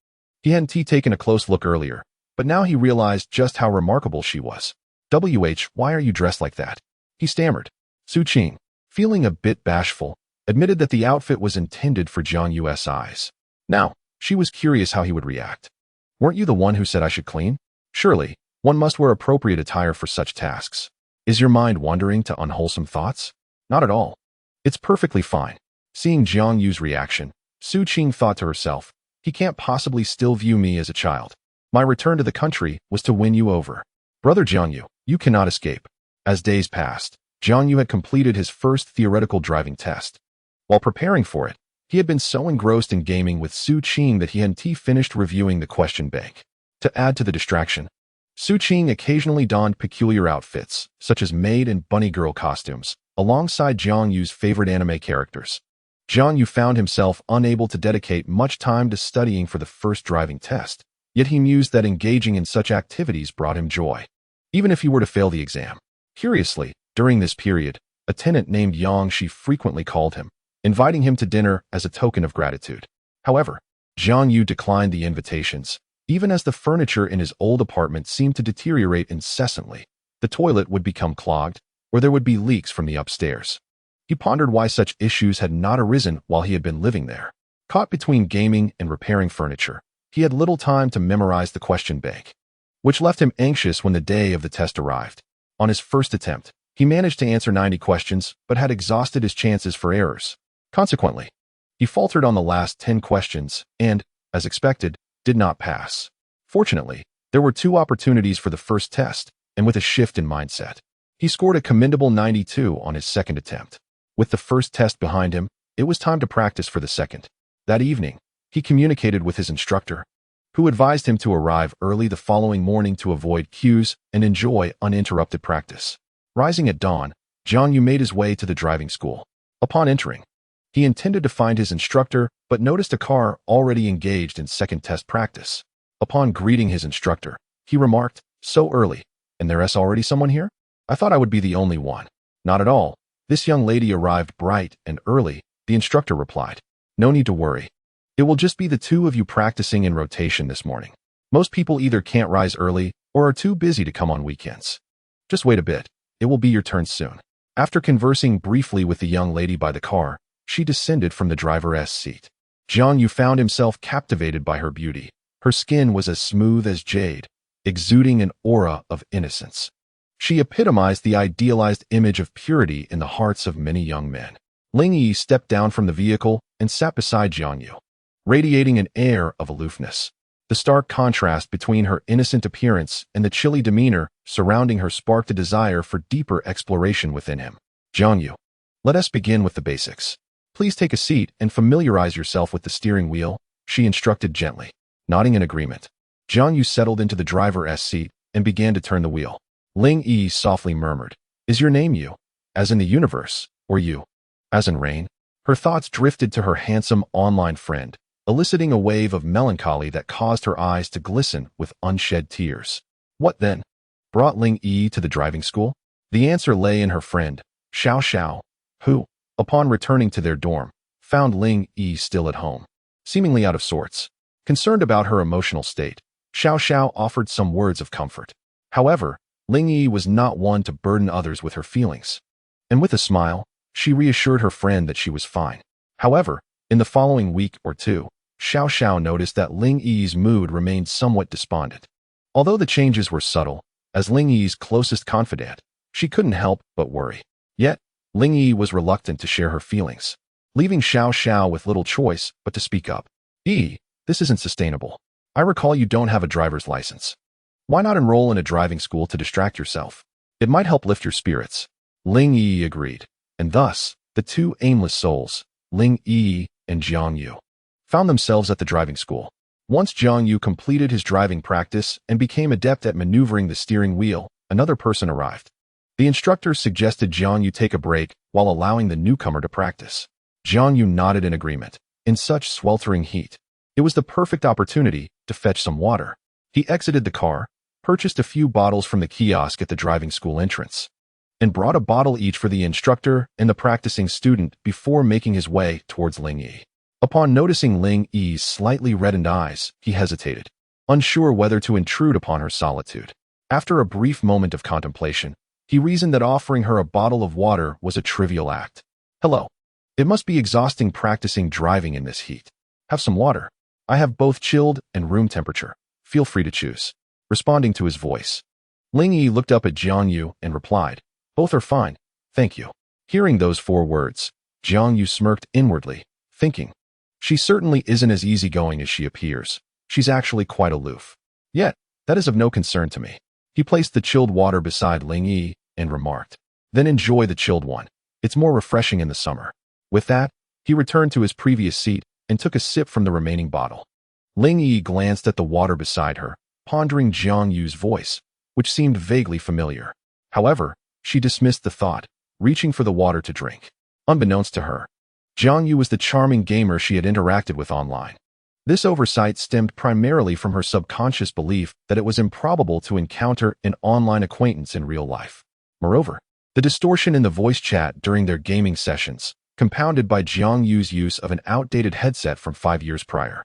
He hadn't taken a close look earlier, but now he realized just how remarkable she was. Why are you dressed like that?" he stammered. Su Qing, feeling a bit bashful, admitted that the outfit was intended for Jiang Yu's eyes. Now, she was curious how he would react. "Weren't you the one who said I should clean? Surely, one must wear appropriate attire for such tasks. Is your mind wandering to unwholesome thoughts?" "Not at all. It's perfectly fine." Seeing Jiang Yu's reaction, Su Qing thought to herself, "He can't possibly still view me as a child. My return to the country was to win you over. Brother Jiang Yu, you cannot escape." As days passed, Jiang Yu had completed his first theoretical driving test. While preparing for it, he had been so engrossed in gaming with Su Qing that he hadn't finished reviewing the question bank. To add to the distraction, Su Qing occasionally donned peculiar outfits, such as maid and bunny girl costumes, alongside Jiang Yu's favorite anime characters. Jiang Yu found himself unable to dedicate much time to studying for the first driving test, yet he mused that engaging in such activities brought him joy, even if he were to fail the exam. Curiously, during this period, a tenant named Yang Shi frequently called him, inviting him to dinner as a token of gratitude. However, Jiang Yu declined the invitations, even as the furniture in his old apartment seemed to deteriorate incessantly. The toilet would become clogged, or there would be leaks from the upstairs. He pondered why such issues had not arisen while he had been living there. Caught between gaming and repairing furniture, he had little time to memorize the question bank, which left him anxious when the day of the test arrived. On his first attempt, he managed to answer 90 questions, but had exhausted his chances for errors. Consequently, he faltered on the last 10 questions and, as expected, did not pass. Fortunately, there were 2 opportunities for the first test, and with a shift in mindset, he scored a commendable 92 on his second attempt. With the first test behind him, it was time to practice for the second. That evening, he communicated with his instructor, who advised him to arrive early the following morning to avoid queues and enjoy uninterrupted practice. Rising at dawn, Jiang Yu made his way to the driving school. Upon entering, he intended to find his instructor, but noticed a car already engaged in second test practice. Upon greeting his instructor, he remarked, "So early, and there's already someone here? I thought I would be the only one." "Not at all. This young lady arrived bright and early, the instructor replied. No need to worry. It will just be the two of you practicing in rotation this morning. Most people either can't rise early or are too busy to come on weekends. Just wait a bit. It will be your turn soon. After conversing briefly with the young lady by the car, she descended from the driver's seat. Jiang found himself captivated by her beauty. Her skin was as smooth as jade, exuding an aura of innocence. She epitomized the idealized image of purity in the hearts of many young men. Ling Yi stepped down from the vehicle and sat beside Jiang Yu, radiating an air of aloofness. The stark contrast between her innocent appearance and the chilly demeanor surrounding her sparked a desire for deeper exploration within him. Jiang Yu, let us begin with the basics. Please take a seat and familiarize yourself with the steering wheel, she instructed gently. Nodding in agreement, Jiang Yu settled into the driver's seat and began to turn the wheel. Ling Yi softly murmured, Is your name Yu, as in the universe, or Yu, as in rain? Her thoughts drifted to her handsome online friend, eliciting a wave of melancholy that caused her eyes to glisten with unshed tears. What then brought Ling Yi to the driving school? The answer lay in her friend, Xiao Xiao, who, upon returning to their dorm, found Ling Yi still at home, seemingly out of sorts. Concerned about her emotional state, Xiao Xiao offered some words of comfort. However, Ling Yi was not one to burden others with her feelings. And with a smile, she reassured her friend that she was fine. However, in the following week or two, Xiao Xiao noticed that Ling Yi's mood remained somewhat despondent. Although the changes were subtle, as Ling Yi's closest confidant, she couldn't help but worry. Yet, Ling Yi was reluctant to share her feelings, leaving Xiao Xiao with little choice but to speak up. This isn't sustainable. I recall you don't have a driver's license. Why not enroll in a driving school to distract yourself? It might help lift your spirits. Ling Yi agreed, and thus, the two aimless souls, Ling Yi and Jiang Yu, found themselves at the driving school. Once Jiang Yu completed his driving practice and became adept at maneuvering the steering wheel, another person arrived. The instructor suggested Jiang Yu take a break while allowing the newcomer to practice. Jiang Yu nodded in agreement. In such sweltering heat, it was the perfect opportunity to fetch some water. He exited the car, purchased a few bottles from the kiosk at the driving school entrance, and brought a bottle each for the instructor and the practicing student before making his way towards Ling Yi. Upon noticing Ling Yi's slightly reddened eyes, he hesitated, unsure whether to intrude upon her solitude. After a brief moment of contemplation, he reasoned that offering her a bottle of water was a trivial act. Hello. It must be exhausting practicing driving in this heat. Have some water. I have both chilled and room temperature. Feel free to choose. Responding to his voice, Ling Yi looked up at Jiang Yu and replied, Both are fine, thank you. Hearing those 4 words, Jiang Yu smirked inwardly, thinking, She certainly isn't as easygoing as she appears. She's actually quite aloof. Yet, that is of no concern to me. He placed the chilled water beside Ling Yi and remarked, Then enjoy the chilled one. It's more refreshing in the summer. With that, he returned to his previous seat and took a sip from the remaining bottle. Ling Yi glanced at the water beside her, pondering Jiang Yu's voice, which seemed vaguely familiar. However, she dismissed the thought, reaching for the water to drink. Unbeknownst to her, Jiang Yu was the charming gamer she had interacted with online. This oversight stemmed primarily from her subconscious belief that it was improbable to encounter an online acquaintance in real life. Moreover, the distortion in the voice chat during their gaming sessions, compounded by Jiang Yu's use of an outdated headset from 5 years prior,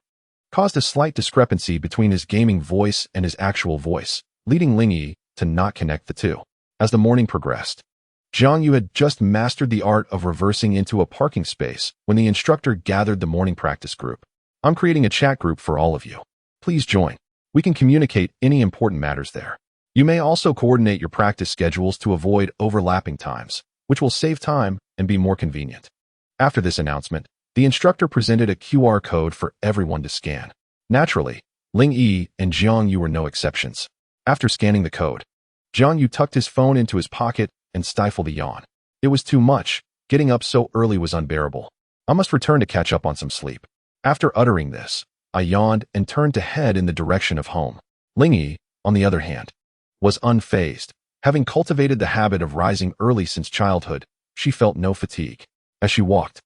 caused a slight discrepancy between his gaming voice and his actual voice, leading Ling Yi to not connect the two. As the morning progressed, Jiang Yu had just mastered the art of reversing into a parking space when the instructor gathered the morning practice group. I'm creating a chat group for all of you. Please join. We can communicate any important matters there. You may also coordinate your practice schedules to avoid overlapping times, which will save time and be more convenient. After this announcement, the instructor presented a QR code for everyone to scan. Naturally, Ling Yi and Jiang Yu were no exceptions. After scanning the code, Jiang Yu tucked his phone into his pocket and stifled a yawn. It was too much. Getting up so early was unbearable. I must return to catch up on some sleep. After uttering this, I yawned and turned to head in the direction of home. Ling Yi, on the other hand, was unfazed. Having cultivated the habit of rising early since childhood, she felt no fatigue. As she walked,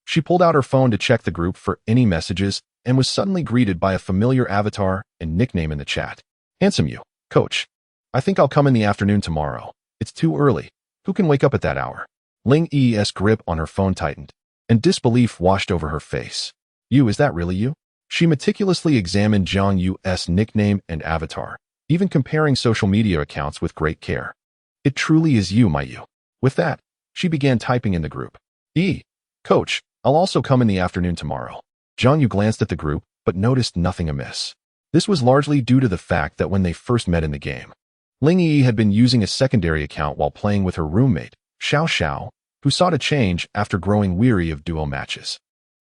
she pulled out her phone to check the group for any messages and was suddenly greeted by a familiar avatar and nickname in the chat. Handsome you, coach. I think I'll come in the afternoon tomorrow. It's too early. Who can wake up at that hour? Ling Yi's grip on her phone tightened. and disbelief washed over her face. You, is that really you? She meticulously examined Jiang Yu's nickname and avatar, even comparing social media accounts with great care. It truly is you, my you. With that, she began typing in the group. Coach, I'll also come in the afternoon tomorrow. Jiang Yu glanced at the group, but noticed nothing amiss. This was largely due to the fact that when they first met in the game, Ling Yi had been using a secondary account while playing with her roommate, Xiao Xiao, who sought a change after growing weary of duo matches.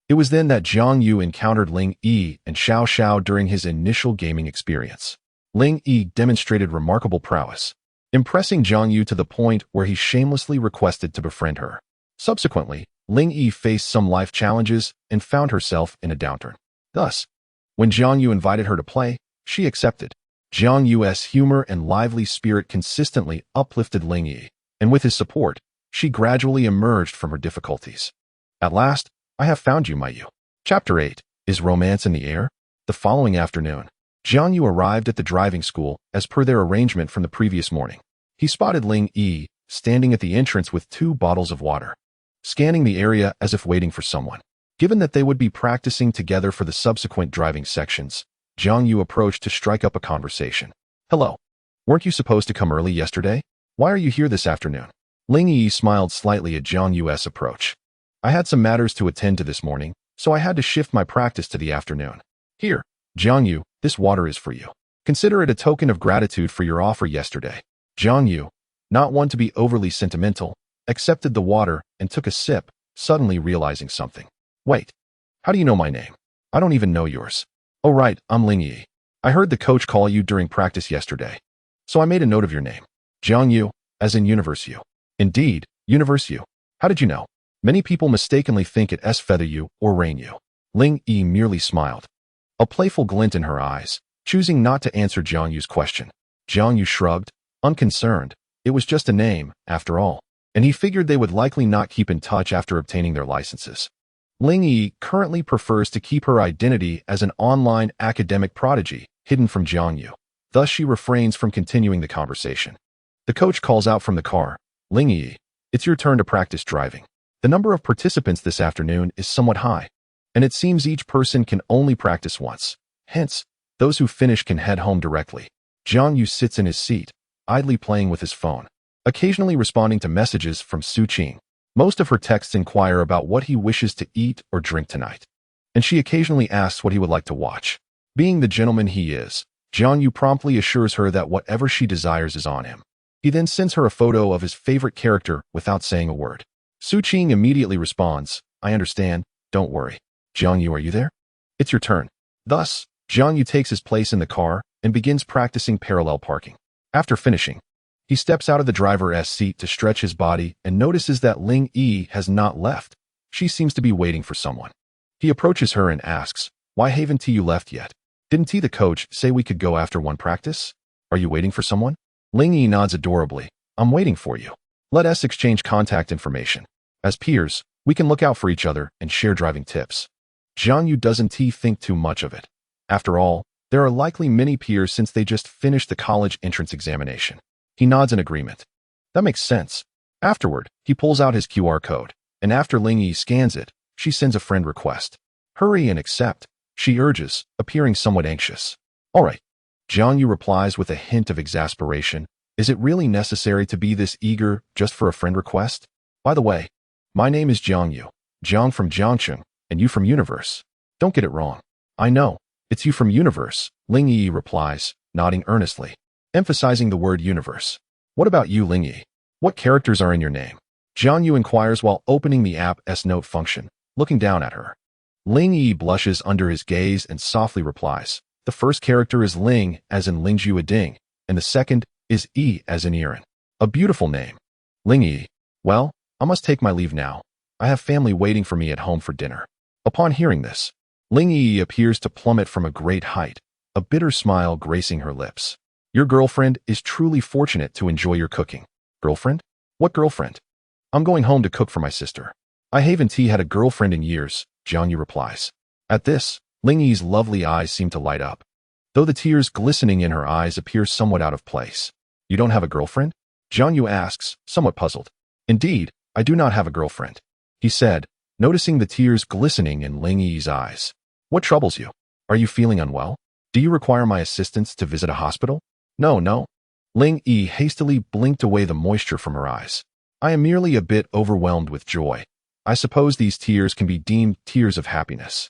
It was then that Jiang Yu encountered Ling Yi and Xiao Xiao during his initial gaming experience. Ling Yi demonstrated remarkable prowess, impressing Jiang Yu to the point where he shamelessly requested to befriend her. Subsequently, Ling Yi faced some life challenges and found herself in a downturn. Thus, when Jiang Yu invited her to play, she accepted. Jiang Yu's humor and lively spirit consistently uplifted Ling Yi, and with his support, she gradually emerged from her difficulties. At last, I have found you, my Yu. Chapter 8. Is romance in the air? The following afternoon, Jiang Yu arrived at the driving school as per their arrangement from the previous morning. He spotted Ling Yi standing at the entrance with 2 bottles of water, scanning the area as if waiting for someone. Given that they would be practicing together for the subsequent driving sections, Jiang Yu approached to strike up a conversation. Hello. Weren't you supposed to come early yesterday? Why are you here this afternoon? Ling Yi smiled slightly at Jiang Yu's approach. I had some matters to attend to this morning, so I had to shift my practice to the afternoon. Here, Jiang Yu, this water is for you. Consider it a token of gratitude for your offer yesterday. Jiang Yu, not one to be overly sentimental, accepted the water and took a sip, suddenly realizing something. Wait, how do you know my name? I don't even know yours. Oh right, I'm Ling Yi. I heard the coach call you during practice yesterday, so I made a note of your name. Jiang Yu, as in Universe Yu. Indeed, Universe Yu. How did you know? Many people mistakenly think it as Feather Yu or Rain Yu. Ling Yi merely smiled, a playful glint in her eyes, choosing not to answer Jiang Yu's question. Jiang Yu shrugged, unconcerned. It was just a name, after all, and he figured they would likely not keep in touch after obtaining their licenses. Ling Yi currently prefers to keep her identity as an online academic prodigy, hidden from Jiang Yu. Thus, she refrains from continuing the conversation. The coach calls out from the car, Ling Yi, it's your turn to practice driving. The number of participants this afternoon is somewhat high, and it seems each person can only practice once. Hence, those who finish can head home directly. Jiang Yu sits in his seat, idly playing with his phone, occasionally responding to messages from Su Qing. Most of her texts inquire about what he wishes to eat or drink tonight, and she occasionally asks what he would like to watch. Being the gentleman he is, Jiang Yu promptly assures her that whatever she desires is on him. He then sends her a photo of his favorite character without saying a word. Su Qing immediately responds, I understand, don't worry. Jiang Yu, are you there? It's your turn. Thus, Jiang Yu takes his place in the car and begins practicing parallel parking. After finishing, he steps out of the driver's seat to stretch his body and notices that Ling Yi has not left. She seems to be waiting for someone. He approaches her and asks, why haven't you left yet? Didn't the coach say we could go after one practice? Are you waiting for someone? Ling Yi nods adorably. I'm waiting for you. Let us exchange contact information. As peers, we can look out for each other and share driving tips. Jiang Yu doesn't think too much of it. After all, there are likely many peers since they just finished the college entrance examination. He nods in agreement. That makes sense. Afterward, he pulls out his QR code, and after Ling Yi scans it, she sends a friend request. Hurry and accept, she urges, appearing somewhat anxious. All right. Jiang Yu replies with a hint of exasperation. Is it really necessary to be this eager just for a friend request? By the way, my name is Jiang Yu, Jiang from Jiangcheng, and you from Universe. Don't get it wrong. I know, it's you from Universe, Ling Yi replies, nodding earnestly, emphasizing the word universe. What about you, Ling Yi? What characters are in your name? Jiang Yu inquires while opening the app's note function, looking down at her. Ling Yi blushes under his gaze and softly replies, the first character is Ling as in Lingzhu Ding, and the second is Yi as in Iran. A beautiful name. Ling Yi. Well, I must take my leave now. I have family waiting for me at home for dinner. Upon hearing this, Ling Yi appears to plummet from a great height, a bitter smile gracing her lips. Your girlfriend is truly fortunate to enjoy your cooking. Girlfriend? What girlfriend? I'm going home to cook for my sister. I haven't had a girlfriend in years, Jiang Yu replies. At this, Ling Yi's lovely eyes seem to light up, though the tears glistening in her eyes appear somewhat out of place. You don't have a girlfriend? Jiang Yu asks, somewhat puzzled. Indeed, I do not have a girlfriend, he said, noticing the tears glistening in Ling Yi's eyes. What troubles you? Are you feeling unwell? Do you require my assistance to visit a hospital? No, no. Ling Yi hastily blinked away the moisture from her eyes. I am merely a bit overwhelmed with joy. I suppose these tears can be deemed tears of happiness.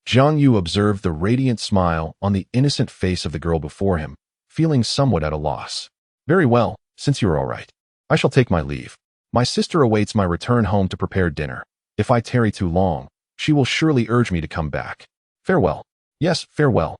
Jiang Yu observed the radiant smile on the innocent face of the girl before him, feeling somewhat at a loss. Very well, since you're all right. I shall take my leave. My sister awaits my return home to prepare dinner. If I tarry too long, she will surely urge me to come back. Farewell. Yes, farewell.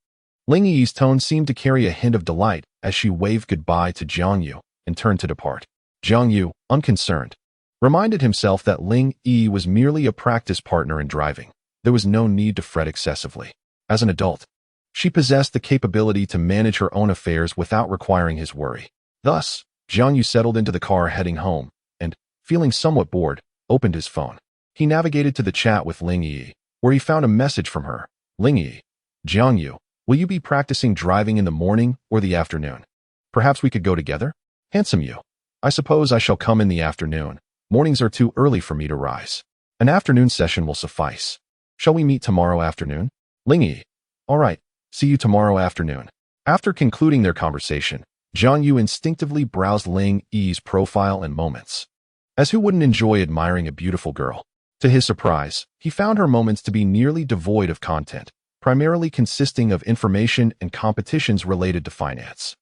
Ling Yi's tone seemed to carry a hint of delight as she waved goodbye to Jiang Yu and turned to depart. Jiang Yu, unconcerned, reminded himself that Ling Yi was merely a practice partner in driving. There was no need to fret excessively. As an adult, she possessed the capability to manage her own affairs without requiring his worry. Thus, Jiang Yu settled into the car heading home and, feeling somewhat bored, opened his phone. He navigated to the chat with Ling Yi, where he found a message from her. Ling Yi, Jiang Yu, will you be practicing driving in the morning or the afternoon? Perhaps we could go together? Handsome you. I suppose I shall come in the afternoon. Mornings are too early for me to rise. An afternoon session will suffice. Shall we meet tomorrow afternoon? Ling Yi. All right, see you tomorrow afternoon. After concluding their conversation, Jiang Yu instinctively browsed Ling Yi's profile and moments. As who wouldn't enjoy admiring a beautiful girl? To his surprise, he found her moments to be nearly devoid of content, primarily consisting of information and competitions related to finance.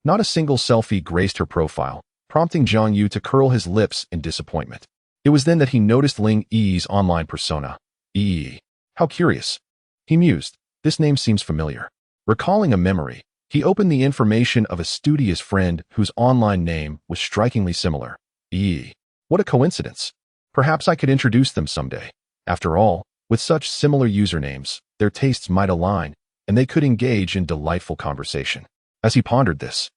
Not a single selfie graced her profile, prompting Jiang Yu to curl his lips in disappointment. It was then that he noticed Ling Yi's online persona. Yi. How curious. He mused. This name seems familiar. Recalling a memory, he opened the information of a studious friend whose online name was strikingly similar. Yi. What a coincidence. Perhaps I could introduce them someday. After all, with such similar usernames, their tastes might align, and they could engage in delightful conversation. As he pondered this,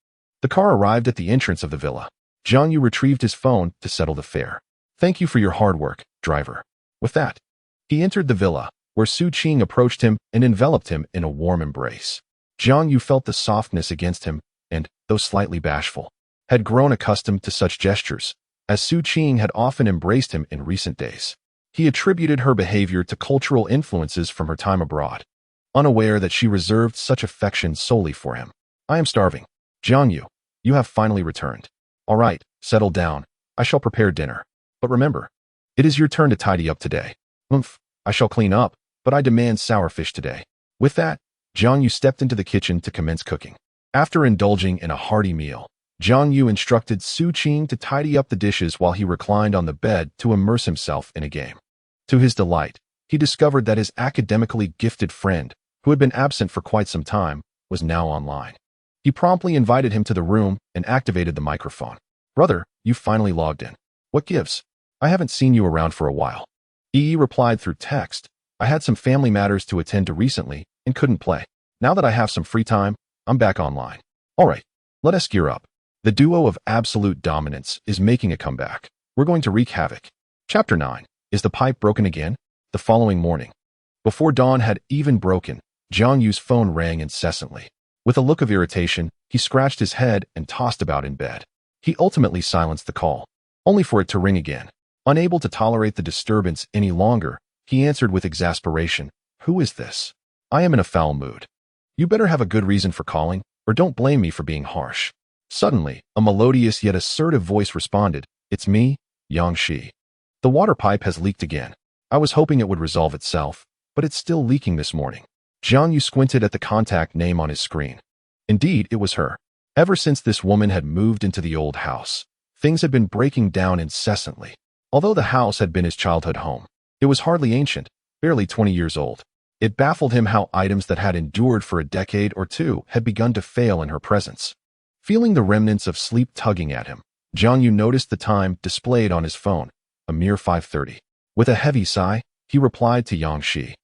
the car arrived at the entrance of the villa. Jiang Yu retrieved his phone to settle the fare. Thank you for your hard work, driver. With that, he entered the villa, where Su Qing approached him and enveloped him in a warm embrace. Jiang Yu felt the softness against him and, though slightly bashful, had grown accustomed to such gestures, as Su Qing had often embraced him in recent days. He attributed her behavior to cultural influences from her time abroad, unaware that she reserved such affection solely for him. I am starving. Jiang Yu, you have finally returned. All right, settle down. I shall prepare dinner. But remember, it is your turn to tidy up today. I shall clean up, but I demand sour fish today. With that, Jiang Yu stepped into the kitchen to commence cooking. After indulging in a hearty meal, Jiang Yu instructed Su Qing to tidy up the dishes while he reclined on the bed to immerse himself in a game. To his delight, he discovered that his academically gifted friend, who had been absent for quite some time, was now online. He promptly invited him to the room and activated the microphone. Brother, you finally logged in. What gives? I haven't seen you around for a while. Yi replied through text. I had some family matters to attend to recently and couldn't play. Now that I have some free time, I'm back online. All right, let us gear up. The duo of absolute dominance is making a comeback. We're going to wreak havoc. Chapter 9. Is the pipe broken again? The following morning, before dawn had even broken, Jiang Yu's phone rang incessantly. With a look of irritation, he scratched his head and tossed about in bed. He ultimately silenced the call, only for it to ring again. Unable to tolerate the disturbance any longer, he answered with exasperation, Who is this? I am in a foul mood. You better have a good reason for calling, or don't blame me for being harsh. Suddenly, a melodious yet assertive voice responded, It's me, Yang Shi. The water pipe has leaked again. I was hoping it would resolve itself, but it's still leaking this morning. Jiang Yu squinted at the contact name on his screen. Indeed, it was her. Ever since this woman had moved into the old house, things had been breaking down incessantly. Although the house had been his childhood home, it was hardly ancient, barely 20 years old. It baffled him how items that had endured for a decade or two had begun to fail in her presence. Feeling the remnants of sleep tugging at him, Jiang Yu noticed the time displayed on his phone, a mere 5:30. With a heavy sigh, he replied to Yang Shi,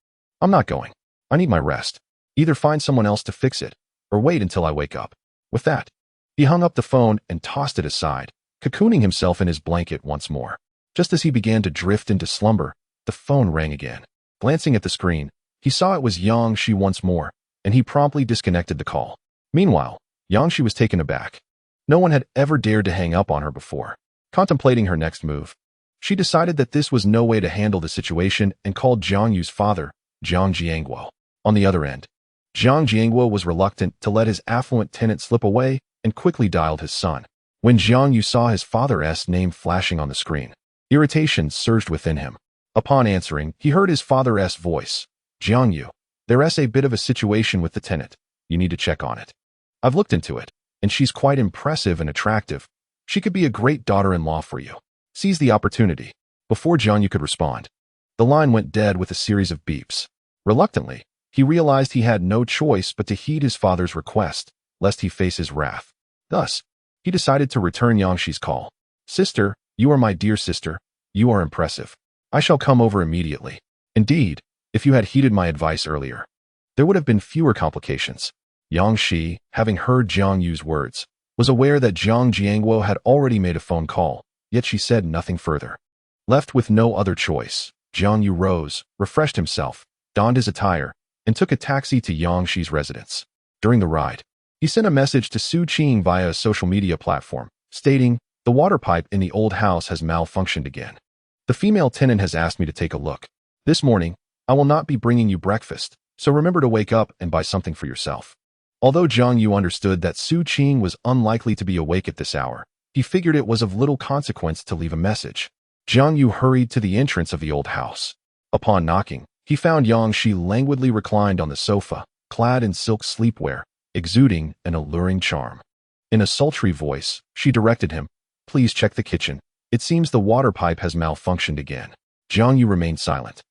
I'm not going. I need my rest. Either find someone else to fix it, or wait until I wake up. With that, he hung up the phone and tossed it aside, cocooning himself in his blanket once more. Just as he began to drift into slumber, the phone rang again. Glancing at the screen, he saw it was Yang Shi once more, and he promptly disconnected the call. Meanwhile, Yang Shi was taken aback. No one had ever dared to hang up on her before. Contemplating her next move, She decided that this was no way to handle the situation and called Jiang Yu's father, Jiang Jiangguo. On the other end, Jiang Jiangguo was reluctant to let his affluent tenant slip away and quickly dialed his son. When Jiang Yu saw his father's name flashing on the screen, irritation surged within him. Upon answering, he heard his father's voice. Jiang Yu, there's a bit of a situation with the tenant. You need to check on it. I've looked into it, and she's quite impressive and attractive. She could be a great daughter-in-law for you. Seize the opportunity. Before Jiang Yu could respond, the line went dead with a series of beeps. Reluctantly, he realized he had no choice but to heed his father's request, lest he face his wrath. Thus, he decided to return Yangshi's call. Sister, you are my dear sister. You are impressive. I shall come over immediately. Indeed, if you had heeded my advice earlier, there would have been fewer complications. Yangshi, having heard Jiang Yu's words, was aware that Jiang Jiangguo had already made a phone call, yet she said nothing further. Left with no other choice, Jiang Yu rose, refreshed himself, donned his attire, and took a taxi to Yangshi's residence. During the ride, he sent a message to Su Qing via a social media platform, stating, the water pipe in the old house has malfunctioned again. The female tenant has asked me to take a look. This morning, I will not be bringing you breakfast, so remember to wake up and buy something for yourself. Although Jiang Yu understood that Su Qing was unlikely to be awake at this hour, he figured it was of little consequence to leave a message. Jiang Yu hurried to the entrance of the old house. Upon knocking, he found Yangshi languidly reclined on the sofa, clad in silk sleepwear, exuding an alluring charm. In a sultry voice, she directed him, please check the kitchen. It seems the water pipe has malfunctioned again. Jiang Yu remained silent,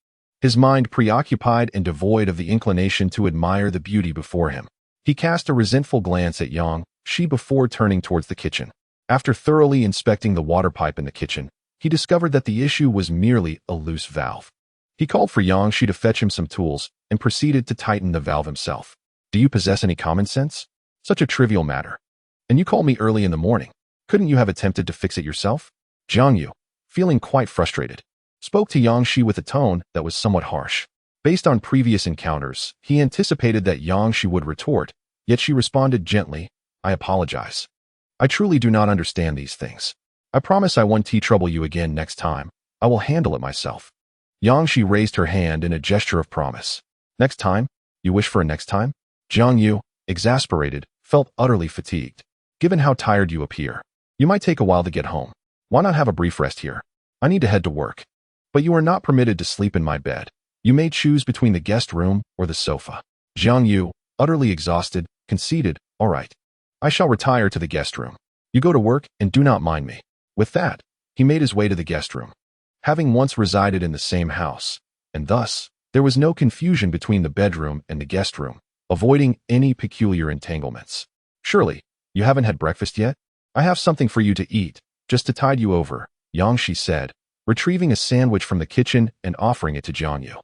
his mind preoccupied and devoid of the inclination to admire the beauty before him. He cast a resentful glance at Yangshi before turning towards the kitchen. After thoroughly inspecting the water pipe in the kitchen, he discovered that the issue was merely a loose valve. He called for Yangshi to fetch him some tools and proceeded to tighten the valve himself. Do you possess any common sense? Such a trivial matter. And you called me early in the morning. Couldn't you have attempted to fix it yourself? Jiang Yu, feeling quite frustrated, spoke to Yangshi with a tone that was somewhat harsh. Based on previous encounters, he anticipated that Yangshi would retort, yet she responded gently, I apologize. I truly do not understand these things. I promise I won't trouble you again next time. I will handle it myself. Yangshi raised her hand in a gesture of promise. Next time? You wish for a next time? Jiang Yu, exasperated, felt utterly fatigued. Given how tired you appear, you might take a while to get home. Why not have a brief rest here? I need to head to work. But you are not permitted to sleep in my bed. You may choose between the guest room or the sofa. Jiang Yu, utterly exhausted, conceded, all right. I shall retire to the guest room. You go to work and do not mind me. With that, he made his way to the guest room. Having once resided in the same house, and thus, there was no confusion between the bedroom and the guest room, avoiding any peculiar entanglements. Surely, you haven't had breakfast yet? I have something for you to eat, just to tide you over, Yangshi said, retrieving a sandwich from the kitchen and offering it to Jiang Yu.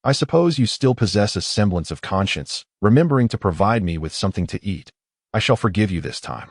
I suppose you still possess a semblance of conscience, remembering to provide me with something to eat. I shall forgive you this time.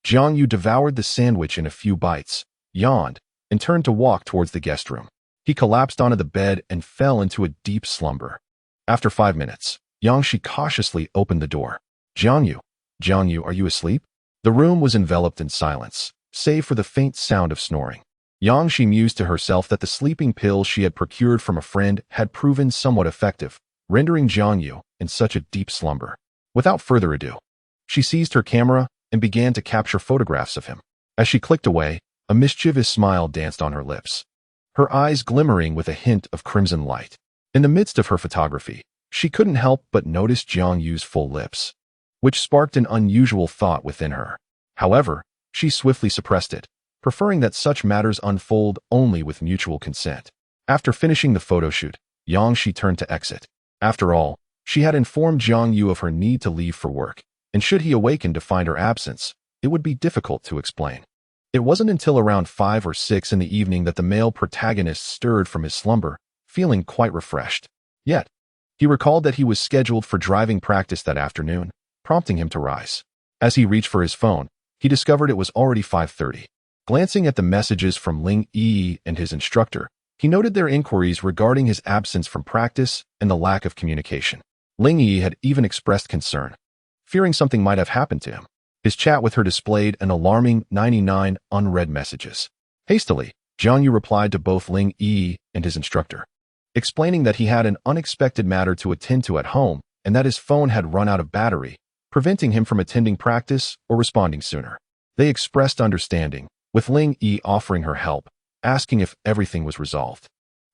Jiang Yu devoured the sandwich in a few bites, yawned, and turned to walk towards the guest room. He collapsed onto the bed and fell into a deep slumber. After 5 minutes, Yangshi cautiously opened the door. Jiang Yu, are you asleep? The room was enveloped in silence, save for the faint sound of snoring. Yangshi mused to herself that the sleeping pill she had procured from a friend had proven somewhat effective, rendering Jiang Yu in such a deep slumber. Without further ado, she seized her camera and began to capture photographs of him. As she clicked away, a mischievous smile danced on her lips, her eyes glimmering with a hint of crimson light. In the midst of her photography, she couldn't help but notice Jiang Yu's full lips, which sparked an unusual thought within her. However, she swiftly suppressed it, preferring that such matters unfold only with mutual consent. After finishing the photo shoot, Yangshi turned to exit. After all, she had informed Jiang Yu of her need to leave for work, and should he awaken to find her absence, it would be difficult to explain. It wasn't until around 5 or 6 in the evening that the male protagonist stirred from his slumber, feeling quite refreshed. Yet, he recalled that he was scheduled for driving practice that afternoon, prompting him to rise. As he reached for his phone, he discovered it was already 5:30. Glancing at the messages from Ling Yi and his instructor, he noted their inquiries regarding his absence from practice and the lack of communication. Ling Yi had even expressed concern, fearing something might have happened to him. His chat with her displayed an alarming 99 unread messages. Hastily, Jiang Yu replied to both Ling Yi and his instructor, explaining that he had an unexpected matter to attend to at home and that his phone had run out of battery, preventing him from attending practice or responding sooner. They expressed understanding, with Ling Yi offering her help, asking if everything was resolved.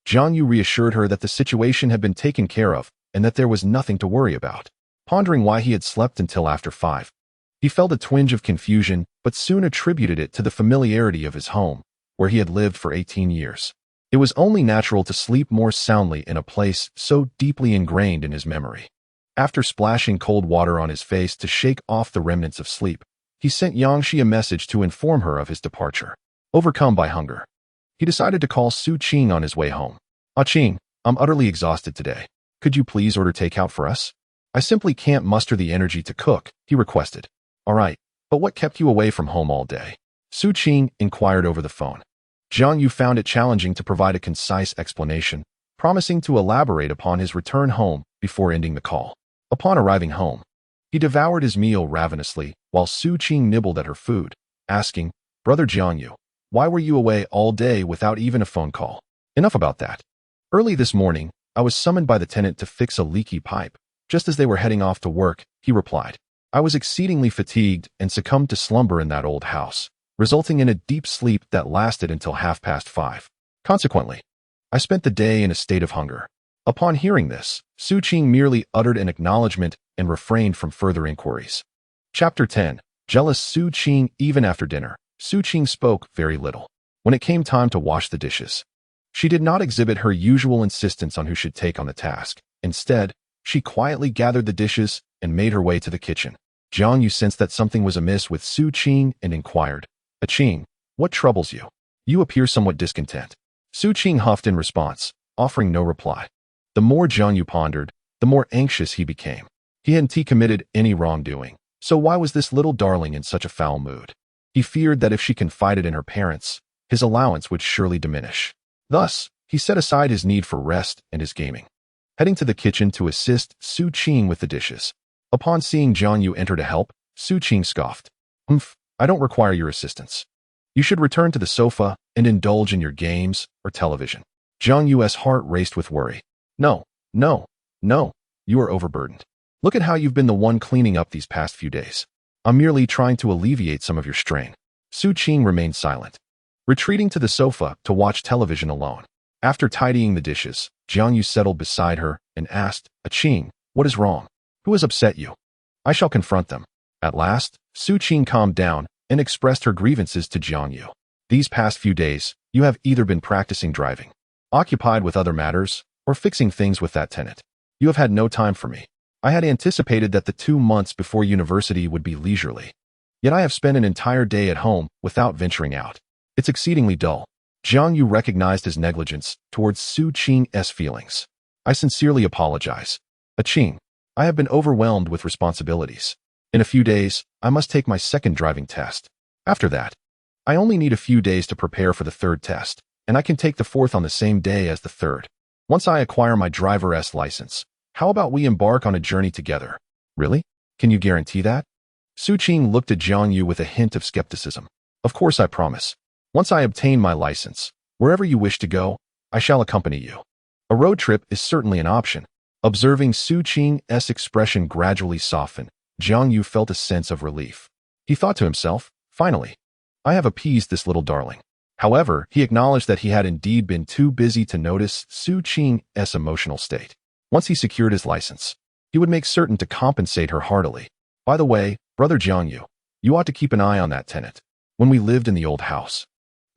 Jiang Yu reassured her that the situation had been taken care of and that there was nothing to worry about. Pondering why he had slept until after 5, he felt a twinge of confusion but soon attributed it to the familiarity of his home, where he had lived for 18 years. It was only natural to sleep more soundly in a place so deeply ingrained in his memory. After splashing cold water on his face to shake off the remnants of sleep, he sent Yangshi a message to inform her of his departure. Overcome by hunger, he decided to call Su Qing on his way home. "Ah Qing, I'm utterly exhausted today. Could you please order takeout for us? I simply can't muster the energy to cook," he requested. "All right, but what kept you away from home all day?" Su Qing inquired over the phone. Jiang Yu found it challenging to provide a concise explanation, promising to elaborate upon his return home before ending the call. Upon arriving home, he devoured his meal ravenously while Su Qing nibbled at her food, asking, "Brother Jiang Yu, why were you away all day without even a phone call?" "Enough about that. Early this morning, I was summoned by the tenant to fix a leaky pipe, just as they were heading off to work," he replied. "I was exceedingly fatigued and succumbed to slumber in that old house, resulting in a deep sleep that lasted until 5:30. Consequently, I spent the day in a state of hunger." Upon hearing this, Su Qing merely uttered an acknowledgement and refrained from further inquiries. Chapter 10. Jealous Su Qing. Even after dinner, Su Qing spoke very little. When it came time to wash the dishes, she did not exhibit her usual insistence on who should take on the task. Instead, she quietly gathered the dishes and made her way to the kitchen. Jiang Yu sensed that something was amiss with Su Qing and inquired, "Qing, what troubles you? You appear somewhat discontent." Su Qing huffed in response, offering no reply. The more Jiang Yu pondered, the more anxious he became. He hadn't committed any wrongdoing, so why was this little darling in such a foul mood? He feared that if she confided in her parents, his allowance would surely diminish. Thus, he set aside his need for rest and his gaming, heading to the kitchen to assist Su Qing with the dishes. Upon seeing Jiang Yu enter to help, Su Qing scoffed. I don't require your assistance. You should return to the sofa and indulge in your games or television." Jiang Yu's heart raced with worry. No, you are overburdened. Look at how you've been the one cleaning up these past few days. I'm merely trying to alleviate some of your strain." Su Qing remained silent, retreating to the sofa to watch television alone. After tidying the dishes, Jiang Yu settled beside her and asked, "Qing, what is wrong? Who has upset you? I shall confront them." At last, Su Qing calmed down and expressed her grievances to Jiang Yu. "These past few days, you have either been practicing driving, occupied with other matters, or fixing things with that tenant. You have had no time for me. I had anticipated that the 2 months before university would be leisurely. Yet I have spent an entire day at home without venturing out. It's exceedingly dull." Jiang Yu recognized his negligence towards Su Qing's feelings. "I sincerely apologize. Qing, I have been overwhelmed with responsibilities. In a few days, I must take my second driving test. After that, I only need a few days to prepare for the third test, and I can take the fourth on the same day as the third. Once I acquire my driver's license, how about we embark on a journey together?" "Really? Can you guarantee that?" Su Qing looked at Jiang Yu with a hint of skepticism. "Of course I promise. Once I obtain my license, wherever you wish to go, I shall accompany you. A road trip is certainly an option." Observing Su Qing's expression gradually soften, Jiang Yu felt a sense of relief. He thought to himself, "Finally, I have appeased this little darling." However, he acknowledged that he had indeed been too busy to notice Su Qing's emotional state. Once he secured his license, he would make certain to compensate her heartily. "By the way, Brother Jiang Yu, you ought to keep an eye on that tenant. When we lived in the old house,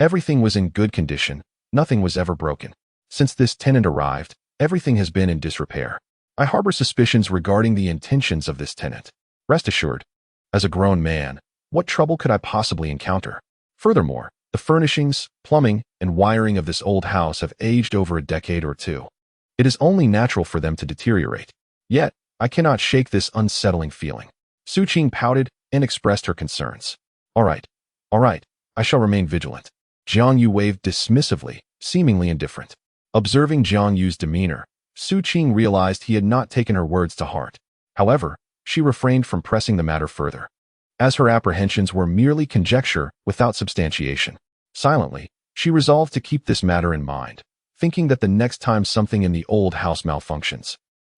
everything was in good condition, nothing was ever broken. Since this tenant arrived, everything has been in disrepair. I harbor suspicions regarding the intentions of this tenant. Rest assured, as a grown man, what trouble could I possibly encounter? Furthermore, the furnishings, plumbing, and wiring of this old house have aged over a decade or two. It is only natural for them to deteriorate. Yet, I cannot shake this unsettling feeling." Su Qing pouted and expressed her concerns. All right, I shall remain vigilant." Jiang Yu waved dismissively, seemingly indifferent. Observing Jiang Yu's demeanor, Su Qing realized he had not taken her words to heart. However, she refrained from pressing the matter further, as her apprehensions were merely conjecture without substantiation. Silently, She resolved to keep this matter in mind, thinking that the next time something in the old house malfunctions,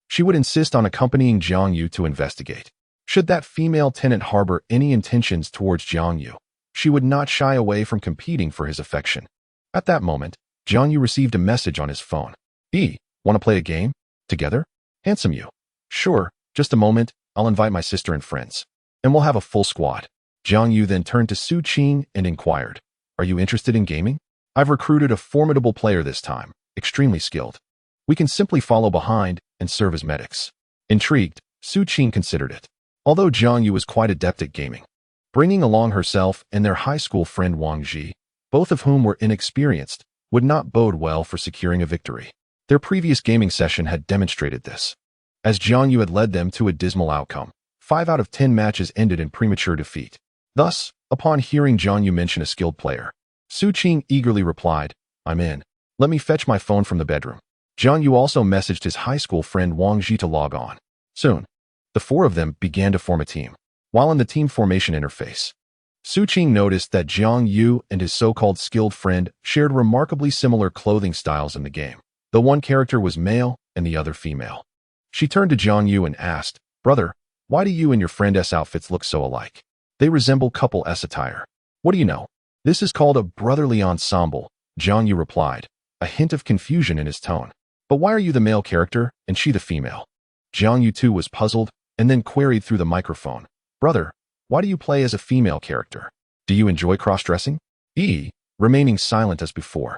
she would insist on accompanying Jiang Yu to investigate. Should that female tenant harbor any intentions towards Jiang Yu, she would not shy away from competing for his affection. At that moment, Jiang Yu received a message on his phone. Want to play a game? Together? Handsome you. Sure, just a moment, I'll invite my sister and friends. And we'll have a full squad. Jiang Yu then turned to Su Qing and inquired, are you interested in gaming? I've recruited a formidable player this time, extremely skilled. We can simply follow behind and serve as medics. Intrigued, Su Qing considered it. Although Jiang Yu was quite adept at gaming, bringing along herself and their high school friend Wang Ji, both of whom were inexperienced, would not bode well for securing a victory. Their previous gaming session had demonstrated this. As Jiang Yu had led them to a dismal outcome, 5 out of 10 matches ended in premature defeat. Thus, upon hearing Jiang Yu mention a skilled player, Su Qing eagerly replied, I'm in. Let me fetch my phone from the bedroom. Jiang Yu also messaged his high school friend Wang Ji to log on. Soon, the four of them began to form a team. While in the team formation interface, Su Qing noticed that Jiang Yu and his so-called skilled friend shared remarkably similar clothing styles in the game, though one character was male and the other female. She turned to Jiang Yu and asked, Brother, why do you and your friend S outfits look so alike? They resemble couple S attire. What do you know? This is called a brotherly ensemble, Jiang Yu replied, a hint of confusion in his tone. But why are you the male character and she the female? Jiang Yu too was puzzled and then queried through the microphone, Brother, why do you play as a female character? Do you enjoy cross-dressing? Remaining silent as before.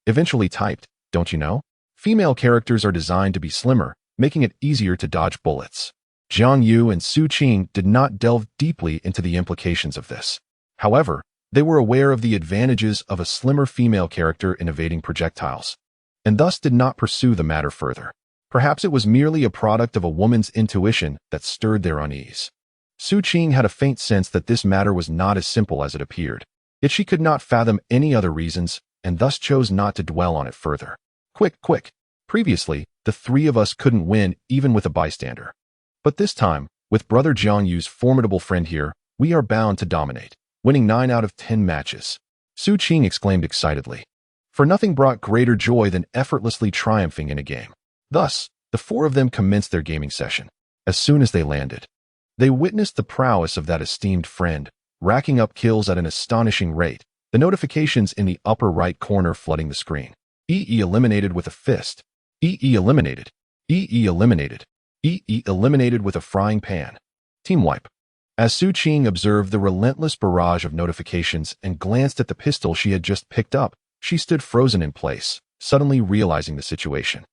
Eventually typed, don't you know? Female characters are designed to be slimmer, making it easier to dodge bullets. Jiang Yu and Su Qing did not delve deeply into the implications of this. However, they were aware of the advantages of a slimmer female character in evading projectiles, and thus did not pursue the matter further. Perhaps it was merely a product of a woman's intuition that stirred their unease. Su Qing had a faint sense that this matter was not as simple as it appeared, yet she could not fathom any other reasons and thus chose not to dwell on it further. Quick. Previously, the three of us couldn't win even with a bystander. But this time, with brother Jiang Yu's formidable friend here, we are bound to dominate, winning 9 out of 10 matches. Su Qing exclaimed excitedly. For nothing brought greater joy than effortlessly triumphing in a game. Thus, the four of them commenced their gaming session. As soon as they landed, they witnessed the prowess of that esteemed friend, racking up kills at an astonishing rate, the notifications in the upper right corner flooding the screen. Eliminated with a fist. Eliminated. Eliminated. Eliminated with a frying pan. Team wipe. As Su Qing observed the relentless barrage of notifications and glanced at the pistol she had just picked up, she stood frozen in place, suddenly realizing the situation.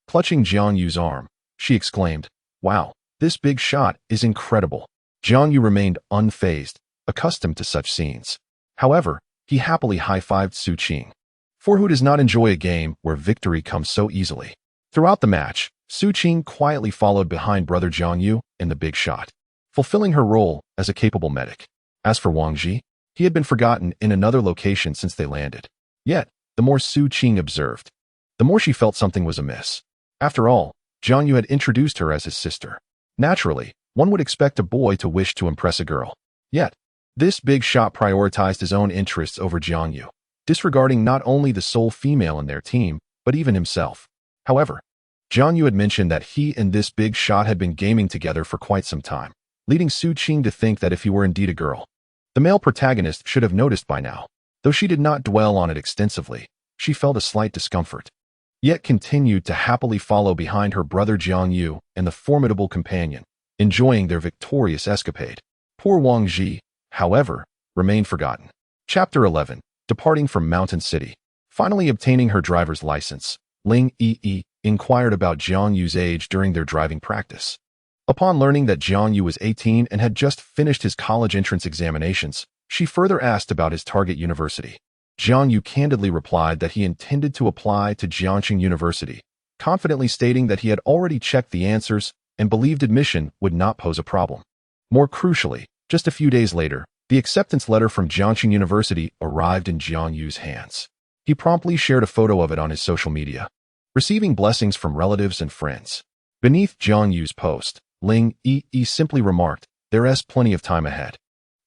Clutching Jiang Yu's arm, she exclaimed, Wow, this big shot is incredible. Jiang Yu remained unfazed, accustomed to such scenes. However, he happily high-fived Su Qing. For who does not enjoy a game where victory comes so easily? Throughout the match, Su Qing quietly followed behind brother Jiang Yu in the big shot, fulfilling her role as a capable medic. As for Wang Ji, he had been forgotten in another location since they landed. Yet, the more Su Qing observed, the more she felt something was amiss. After all, Jiang Yu had introduced her as his sister. Naturally, one would expect a boy to wish to impress a girl. Yet, this big shot prioritized his own interests over Jiang Yu, disregarding not only the sole female in their team, but even himself. However, Jiang Yu had mentioned that he and this big shot had been gaming together for quite some time, leading Su Qing to think that if he were indeed a girl, the male protagonist should have noticed by now. Though she did not dwell on it extensively, she felt a slight discomfort, yet continued to happily follow behind her brother Jiang Yu and the formidable companion, enjoying their victorious escapade. Poor Wang Ji, however, remained forgotten. Chapter 11. Departing from Mountain City. Finally obtaining her driver's license, Ling Yi inquired about Jiang Yu's age during their driving practice. Upon learning that Jiang Yu was 18 and had just finished his college entrance examinations, she further asked about his target university. Jiang Yu candidly replied that he intended to apply to Jiangxing University, confidently stating that he had already checked the answers and believed admission would not pose a problem. More crucially, just a few days later, the acceptance letter from Jiangxing University arrived in Jiang Yu's hands. He promptly shared a photo of it on his social media, receiving blessings from relatives and friends. Beneath Jiang Yu's post, Ling Yi simply remarked, "There's plenty of time ahead."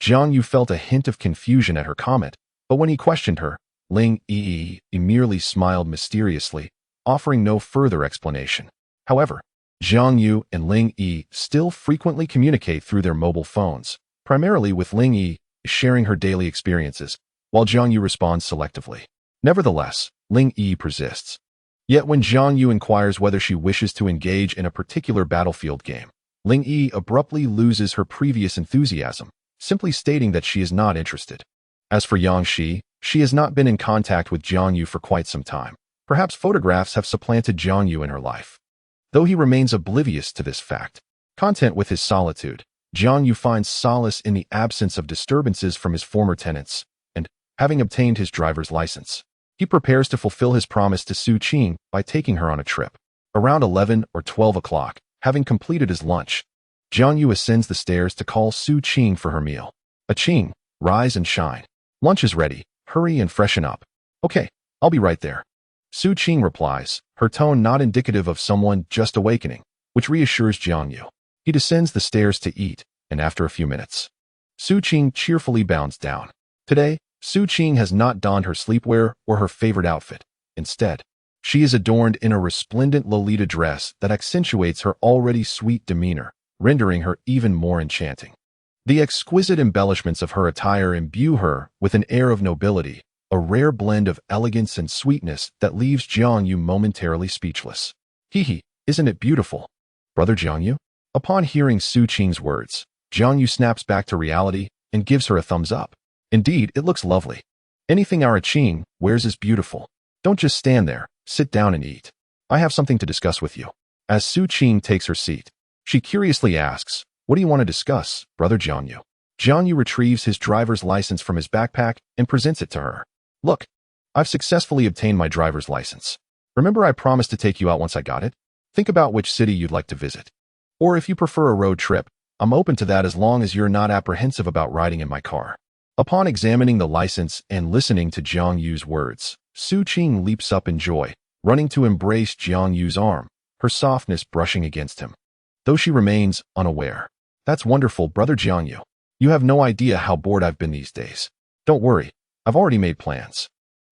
Jiang Yu felt a hint of confusion at her comment, but when he questioned her, Ling Yi merely smiled mysteriously, offering no further explanation. However, Jiang Yu and Ling Yi still frequently communicate through their mobile phones, primarily with Ling Yi sharing her daily experiences, while Jiang Yu responds selectively. Nevertheless, Ling Yi persists. Yet when Jiang Yu inquires whether she wishes to engage in a particular battlefield game, Ling Yi abruptly loses her previous enthusiasm, simply stating that she is not interested. As for Yang Shi, she has not been in contact with Jiang Yu for quite some time. Perhaps photographs have supplanted Jiang Yu in her life. Though he remains oblivious to this fact, content with his solitude, Jiang Yu finds solace in the absence of disturbances from his former tenants, and, having obtained his driver's license, he prepares to fulfill his promise to Su Qing by taking her on a trip. Around 11 or 12 o'clock, having completed his lunch, Jiang Yu ascends the stairs to call Su Qing for her meal. Qing, rise and shine. Lunch is ready. Hurry and freshen up. Okay, I'll be right there. Su Qing replies, her tone not indicative of someone just awakening, which reassures Jiang Yu. He descends the stairs to eat, and after a few minutes, Su Qing cheerfully bounds down. Today, Su Qing has not donned her sleepwear or her favorite outfit. Instead, she is adorned in a resplendent Lolita dress that accentuates her already sweet demeanor, rendering her even more enchanting. The exquisite embellishments of her attire imbue her with an air of nobility, a rare blend of elegance and sweetness that leaves Jiang Yu momentarily speechless. Hee, isn't it beautiful? Brother Jiang Yu? Upon hearing Su Qing's words, Jiang Yu snaps back to reality and gives her a thumbs up. Indeed, it looks lovely. Anything our Qing wears is beautiful. Don't just stand there, sit down and eat. I have something to discuss with you. As Su Qing takes her seat, she curiously asks, what do you want to discuss, Brother Jiang Yu? Jiang Yu retrieves his driver's license from his backpack and presents it to her. Look, I've successfully obtained my driver's license. Remember I promised to take you out once I got it? Think about which city you'd like to visit. Or if you prefer a road trip, I'm open to that as long as you're not apprehensive about riding in my car. Upon examining the license and listening to Jiang Yu's words, Su Qing leaps up in joy, running to embrace Jiang Yu's arm, her softness brushing against him. Though she remains unaware. That's wonderful, Brother Jiang Yu. You have no idea how bored I've been these days. Don't worry, I've already made plans.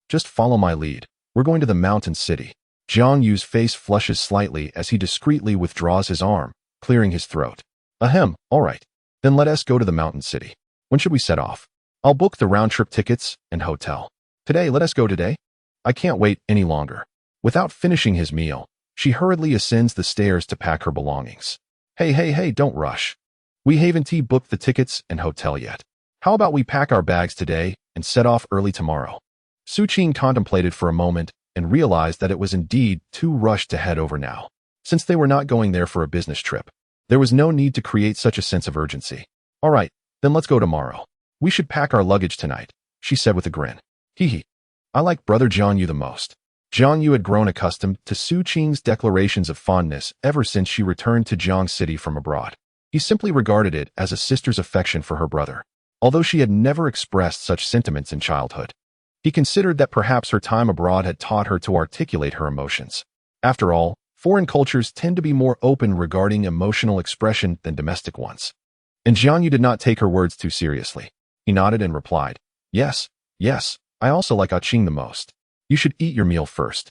Just follow my lead. We're going to the mountain city. Jiang Yu's face flushes slightly as he discreetly withdraws his arm, clearing his throat. Ahem, all right. Then let us go to the mountain city. When should we set off? I'll book the round-trip tickets and hotel. Today, let us go today? I can't wait any longer. Without finishing his meal, she hurriedly ascends the stairs to pack her belongings. Hey, don't rush. We haven't booked the tickets and hotel yet. How about we pack our bags today and set off early tomorrow? Su Qing contemplated for a moment and realized that it was indeed too rushed to head over now. Since they were not going there for a business trip, there was no need to create such a sense of urgency. All right, then let's go tomorrow. We should pack our luggage tonight, she said with a grin. Hee. I like Brother Jiang Yu the most. Jiang Yu had grown accustomed to Su Qing's declarations of fondness ever since she returned to Jiang City from abroad. He simply regarded it as a sister's affection for her brother, although she had never expressed such sentiments in childhood. He considered that perhaps her time abroad had taught her to articulate her emotions. After all, foreign cultures tend to be more open regarding emotional expression than domestic ones. And Jiang Yu did not take her words too seriously. He nodded and replied, Yes, I also like Qing the most. You should eat your meal first.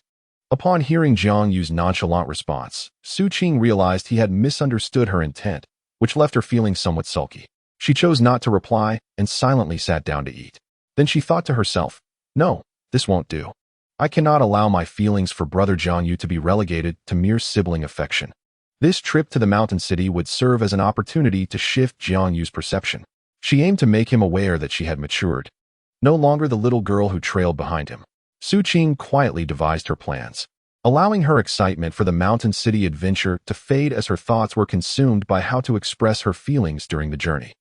Upon hearing Jiang Yu's nonchalant response, Su Qing realized he had misunderstood her intent, which left her feeling somewhat sulky. She chose not to reply and silently sat down to eat. Then she thought to herself, no, this won't do. I cannot allow my feelings for Brother Jiang Yu to be relegated to mere sibling affection. This trip to the mountain city would serve as an opportunity to shift Jiang Yu's perception. She aimed to make him aware that she had matured, no longer the little girl who trailed behind him. Su Qing quietly devised her plans, allowing her excitement for the mountain city adventure to fade as her thoughts were consumed by how to express her feelings during the journey.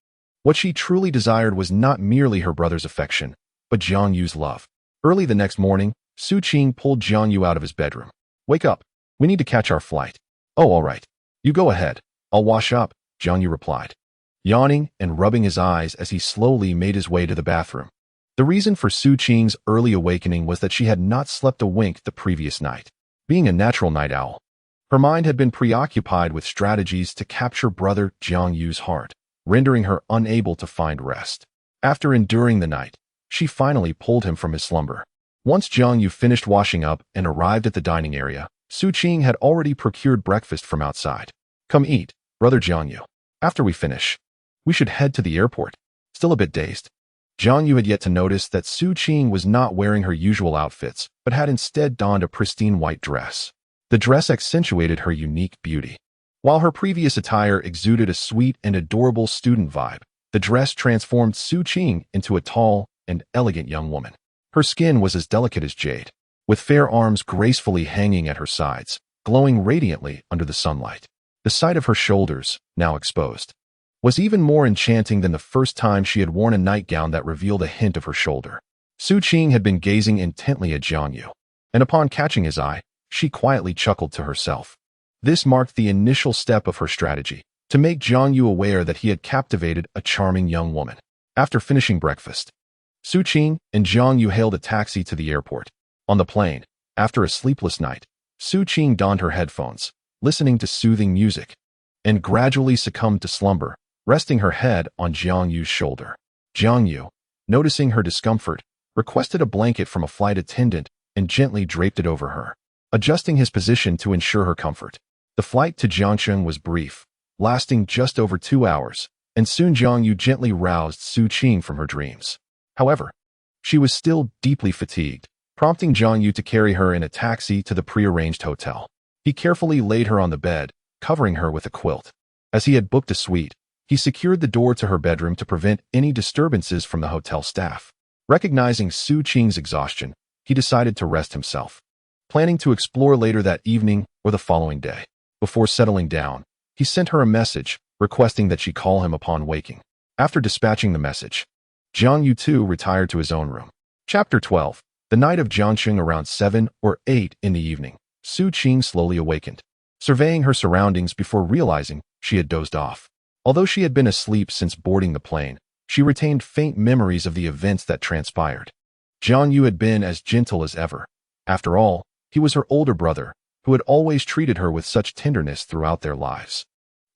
What she truly desired was not merely her brother's affection, but Jiang Yu's love. Early the next morning, Su Qing pulled Jiang Yu out of his bedroom. Wake up. We need to catch our flight. Oh, all right. You go ahead. I'll wash up, Jiang Yu replied, yawning and rubbing his eyes as he slowly made his way to the bathroom. The reason for Su Qing's early awakening was that she had not slept a wink the previous night. Being a natural night owl, her mind had been preoccupied with strategies to capture Brother Jiang Yu's heart, rendering her unable to find rest. After enduring the night, she finally pulled him from his slumber. Once Jiang Yu finished washing up and arrived at the dining area, Su Qing had already procured breakfast from outside. Come eat, brother Jiang Yu. After we finish, we should head to the airport. Still a bit dazed, Jiang Yu had yet to notice that Su Qing was not wearing her usual outfits, but had instead donned a pristine white dress. The dress accentuated her unique beauty. While her previous attire exuded a sweet and adorable student vibe, the dress transformed Su Qing into a tall and elegant young woman. Her skin was as delicate as jade, with fair arms gracefully hanging at her sides, glowing radiantly under the sunlight. The sight of her shoulders, now exposed, was even more enchanting than the first time she had worn a nightgown that revealed a hint of her shoulder. Su Qing had been gazing intently at Jiang Yu, and upon catching his eye, she quietly chuckled to herself. This marked the initial step of her strategy, to make Jiang Yu aware that he had captivated a charming young woman. After finishing breakfast, Su Qing and Jiang Yu hailed a taxi to the airport. On the plane, after a sleepless night, Su Qing donned her headphones, listening to soothing music, and gradually succumbed to slumber, resting her head on Jiang Yu's shoulder. Jiang Yu, noticing her discomfort, requested a blanket from a flight attendant and gently draped it over her, adjusting his position to ensure her comfort. The flight to Jiangcheng was brief, lasting just over 2 hours, and soon Jiang Yu gently roused Su Qing from her dreams. However, she was still deeply fatigued, prompting Jiang Yu to carry her in a taxi to the prearranged hotel. He carefully laid her on the bed, covering her with a quilt. As he had booked a suite, he secured the door to her bedroom to prevent any disturbances from the hotel staff. Recognizing Su Qing's exhaustion, he decided to rest himself, planning to explore later that evening or the following day. Before settling down, he sent her a message, requesting that she call him upon waking. After dispatching the message, Jiang Yu too retired to his own room. Chapter 12. The night of Jiangcheng around 7 or 8 in the evening, Su Qing slowly awakened, surveying her surroundings before realizing she had dozed off. Although she had been asleep since boarding the plane, she retained faint memories of the events that transpired. Jiang Yu had been as gentle as ever. After all, he was her older brother, who had always treated her with such tenderness throughout their lives.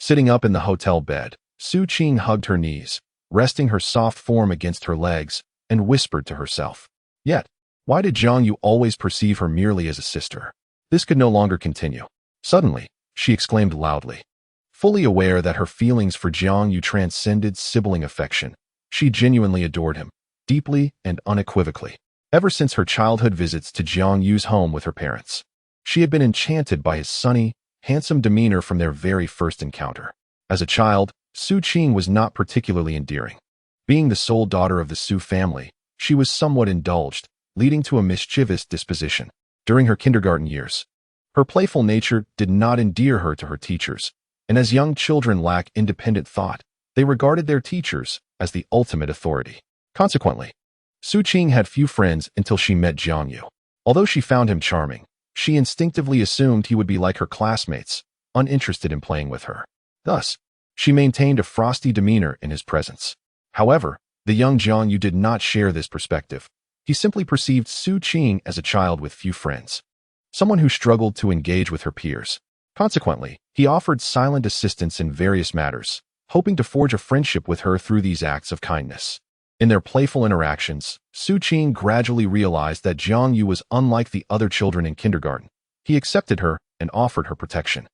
Sitting up in the hotel bed, Su Qing hugged her knees, resting her soft form against her legs, and whispered to herself. Yet, why did Jiang Yu always perceive her merely as a sister? This could no longer continue. Suddenly, she exclaimed loudly. Fully aware that her feelings for Jiang Yu transcended sibling affection, she genuinely adored him, deeply and unequivocally. Ever since her childhood visits to Jiang Yu's home with her parents, she had been enchanted by his sunny, handsome demeanor from their very first encounter. As a child, Su Qing was not particularly endearing. Being the sole daughter of the Su family, she was somewhat indulged, leading to a mischievous disposition. During her kindergarten years, her playful nature did not endear her to her teachers, and as young children lack independent thought, they regarded their teachers as the ultimate authority. Consequently, Su Qing had few friends until she met Jiang Yu. Although she found him charming, she instinctively assumed he would be like her classmates, uninterested in playing with her. Thus, she maintained a frosty demeanor in his presence. However, the young Jiang Yu did not share this perspective. He simply perceived Su Qing as a child with few friends, someone who struggled to engage with her peers. Consequently, he offered silent assistance in various matters, hoping to forge a friendship with her through these acts of kindness. In their playful interactions, Su Qing gradually realized that Jiang Yu was unlike the other children in kindergarten. He accepted her and offered her protection.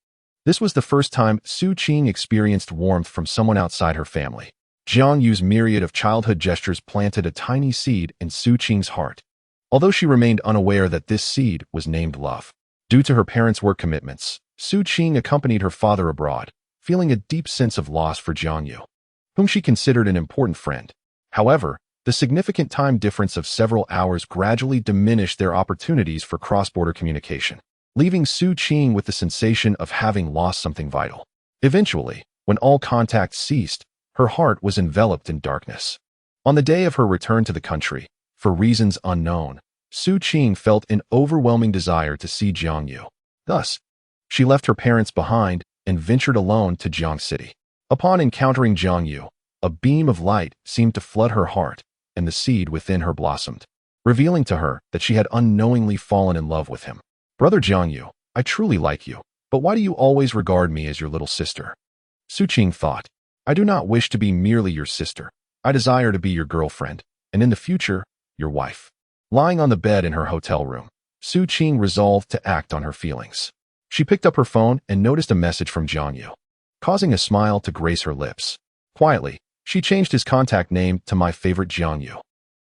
This was the first time Su Qing experienced warmth from someone outside her family. Jiang Yu's myriad of childhood gestures planted a tiny seed in Su Qing's heart, although she remained unaware that this seed was named love. Due to her parents' work commitments, Su Qing accompanied her father abroad, feeling a deep sense of loss for Jiang Yu, whom she considered an important friend. However, the significant time difference of several hours gradually diminished their opportunities for cross-border communication, leaving Su Qing with the sensation of having lost something vital. Eventually, when all contact ceased, her heart was enveloped in darkness. On the day of her return to the country, for reasons unknown, Su Qing felt an overwhelming desire to see Jiang Yu. Thus, she left her parents behind and ventured alone to Jiang City. Upon encountering Jiang Yu, a beam of light seemed to flood her heart, and the seed within her blossomed, revealing to her that she had unknowingly fallen in love with him. Brother Jiang Yu, I truly like you, but why do you always regard me as your little sister? Su Qing thought. I do not wish to be merely your sister. I desire to be your girlfriend, and in the future, your wife. Lying on the bed in her hotel room, Su Qing resolved to act on her feelings. She picked up her phone and noticed a message from Jiangyu, causing a smile to grace her lips. Quietly, she changed his contact name to My Favorite Jiangyu.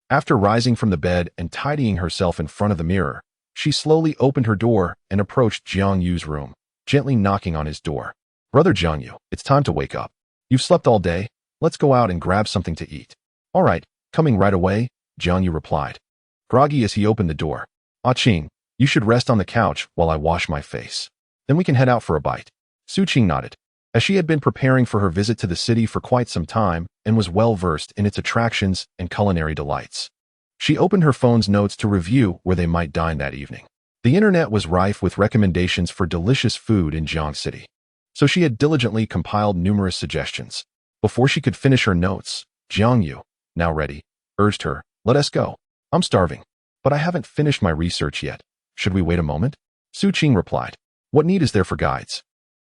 After rising from the bed and tidying herself in front of the mirror, she slowly opened her door and approached Jiangyu's room, gently knocking on his door. Brother Jiangyu, it's time to wake up. You've slept all day. Let's go out and grab something to eat. All right, coming right away, Jiangyu replied, groggy as he opened the door. Ah Qing, you should rest on the couch while I wash my face. Then we can head out for a bite. Su Qing nodded, as she had been preparing for her visit to the city for quite some time and was well versed in its attractions and culinary delights. She opened her phone's notes to review where they might dine that evening. The internet was rife with recommendations for delicious food in Jiang City, so she had diligently compiled numerous suggestions. Before she could finish her notes, Jiangyu, now ready, urged her, let us go. I'm starving, but I haven't finished my research yet. Should we wait a moment? Su Qing replied, what need is there for guides?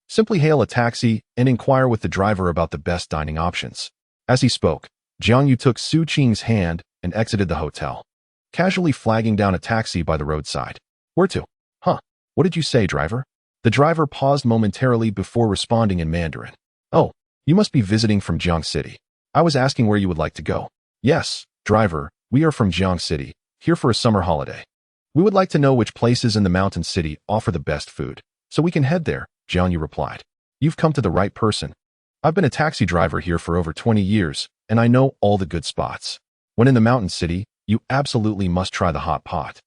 Simply hail a taxi and inquire with the driver about the best dining options. As he spoke, Jiangyu took Su Qing's hand and exited the hotel, casually flagging down a taxi by the roadside. Where to? Huh? What did you say, driver? The driver paused momentarily before responding in Mandarin. Oh, you must be visiting from Jiang City. I was asking where you would like to go. Yes, driver, we are from Jiang City, here for a summer holiday. We would like to know which places in the mountain city offer the best food, so we can head there, Jiangyu replied. You've come to the right person. I've been a taxi driver here for over 20 years, and I know all the good spots. When in the mountain city, you absolutely must try the hot pot.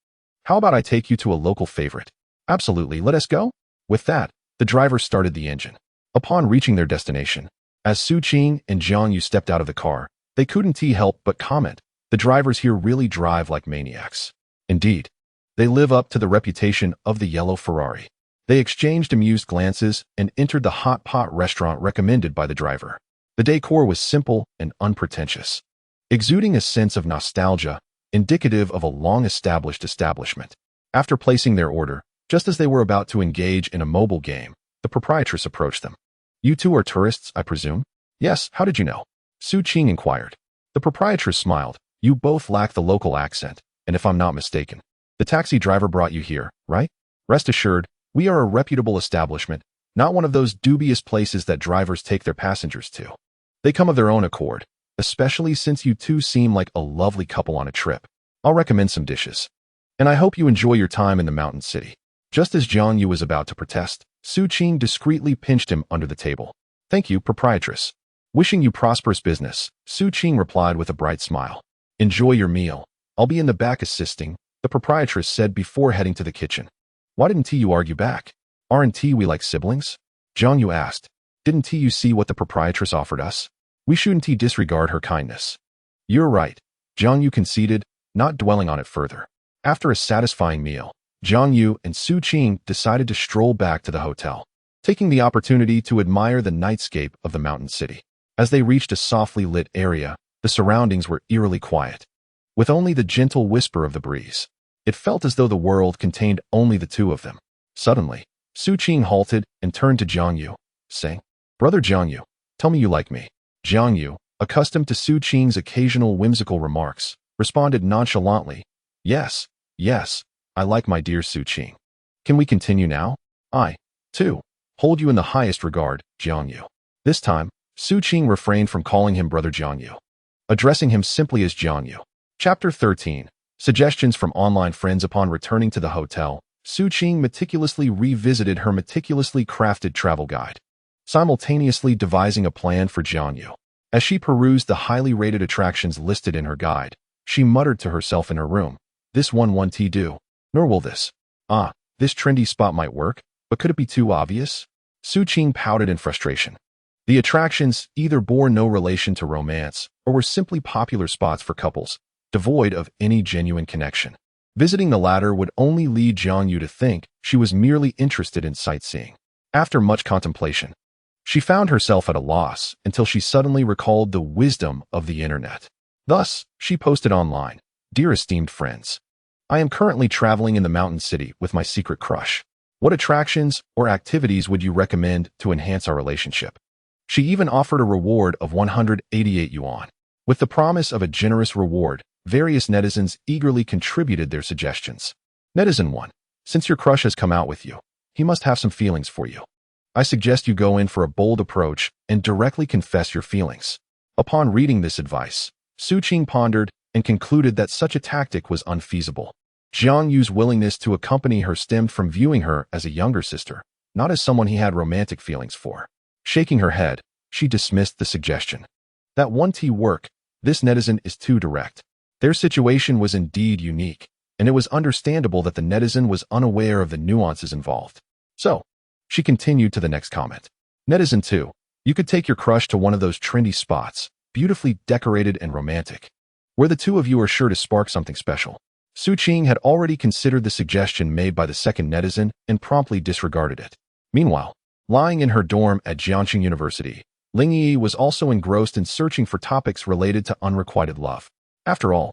How about I take you to a local favorite? Absolutely, let us go? With that, the driver started the engine. Upon reaching their destination, as Su Qing and Jiangyu stepped out of the car, they couldn't help but comment, the drivers here really drive like maniacs. Indeed, they live up to the reputation of the yellow Ferrari. They exchanged amused glances and entered the hot pot restaurant recommended by the driver. The decor was simple and unpretentious, exuding a sense of nostalgia, indicative of a long-established establishment. After placing their order, just as they were about to engage in a mobile game, the proprietress approached them. You two are tourists, I presume? Yes, how did you know? Su Qing inquired. The proprietress smiled. You both lack the local accent, and if I'm not mistaken, the taxi driver brought you here, right? Rest assured, we are a reputable establishment, not one of those dubious places that drivers take their passengers to. They come of their own accord, especially since you two seem like a lovely couple on a trip. I'll recommend some dishes. And I hope you enjoy your time in the mountain city. Just as Jiangyu was about to protest, Su Qing discreetly pinched him under the table. Thank you, proprietress. Wishing you prosperous business, Su Qing replied with a bright smile. Enjoy your meal. I'll be in the back assisting, the proprietress said before heading to the kitchen. Why didn't you argue back? Aren't we like siblings? Jiangyu asked. Didn't you see what the proprietress offered us? We shouldn't disregard her kindness. You're right, Jiangyu conceded, not dwelling on it further. After a satisfying meal, Jiangyu and Su Qing decided to stroll back to the hotel, taking the opportunity to admire the nightscape of the mountain city. As they reached a softly lit area, the surroundings were eerily quiet, with only the gentle whisper of the breeze. It felt as though the world contained only the two of them. Suddenly, Su Qing halted and turned to Jiangyu, saying, Brother Jiangyu, tell me you like me. Jiangyu, accustomed to Su Qing's occasional whimsical remarks, responded nonchalantly, Yes, I like my dear Su Qing. Can we continue now? I, too, hold you in the highest regard, Jiangyu. This time, Su Qing refrained from calling him Brother Jiangyu, addressing him simply as Jiangyu. Chapter 13. Suggestions from online friends. Upon returning to the hotel, Su Qing meticulously revisited her meticulously crafted travel guide, simultaneously devising a plan for Jiangyu. As she perused the highly rated attractions listed in her guide, she muttered to herself in her room, This one won't do, nor will this. This trendy spot might work, but could it be too obvious? Su Qing pouted in frustration. The attractions either bore no relation to romance or were simply popular spots for couples, devoid of any genuine connection. Visiting the latter would only lead Jiangyu to think she was merely interested in sightseeing. After much contemplation, she found herself at a loss until she suddenly recalled the wisdom of the internet. Thus, she posted online, Dear esteemed friends, I am currently traveling in the mountain city with my secret crush. What attractions or activities would you recommend to enhance our relationship? She even offered a reward of 188 yuan. With the promise of a generous reward, various netizens eagerly contributed their suggestions. Netizen 1. Since your crush has come out with you, he must have some feelings for you. I suggest you go in for a bold approach and directly confess your feelings. Upon reading this advice, Su Qing pondered and concluded that such a tactic was unfeasible. Jiang Yu's willingness to accompany her stemmed from viewing her as a younger sister, not as someone he had romantic feelings for. Shaking her head, she dismissed the suggestion. That won't work. This netizen is too direct. Their situation was indeed unique, and it was understandable that the netizen was unaware of the nuances involved. So, she continued to the next comment. Netizen 2, you could take your crush to one of those trendy spots, beautifully decorated and romantic, where the two of you are sure to spark something special. Su Qing had already considered the suggestion made by the second netizen and promptly disregarded it. Meanwhile, lying in her dorm at Jiangxing University, Ling Yi was also engrossed in searching for topics related to unrequited love. After all,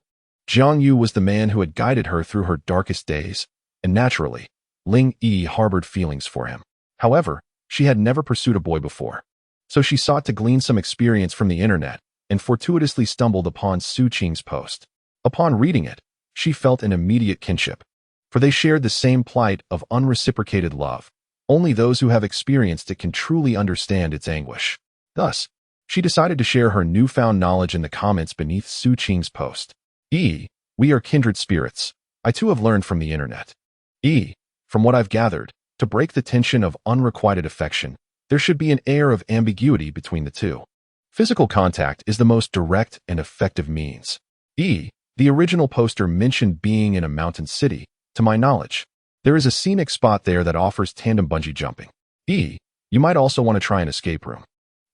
Jiang Yu was the man who had guided her through her darkest days, and naturally, Ling Yi harbored feelings for him. However, she had never pursued a boy before. So she sought to glean some experience from the internet and fortuitously stumbled upon Su Qing's post. Upon reading it, she felt an immediate kinship, for they shared the same plight of unreciprocated love. Only those who have experienced it can truly understand its anguish. Thus, she decided to share her newfound knowledge in the comments beneath Su Qing's post. We are kindred spirits. I too have learned from the internet. From what I've gathered, to break the tension of unrequited affection, there should be an air of ambiguity between the two. Physical contact is the most direct and effective means. The original poster mentioned being in a mountain city. To my knowledge, there is a scenic spot there that offers tandem bungee jumping. You might also want to try an escape room.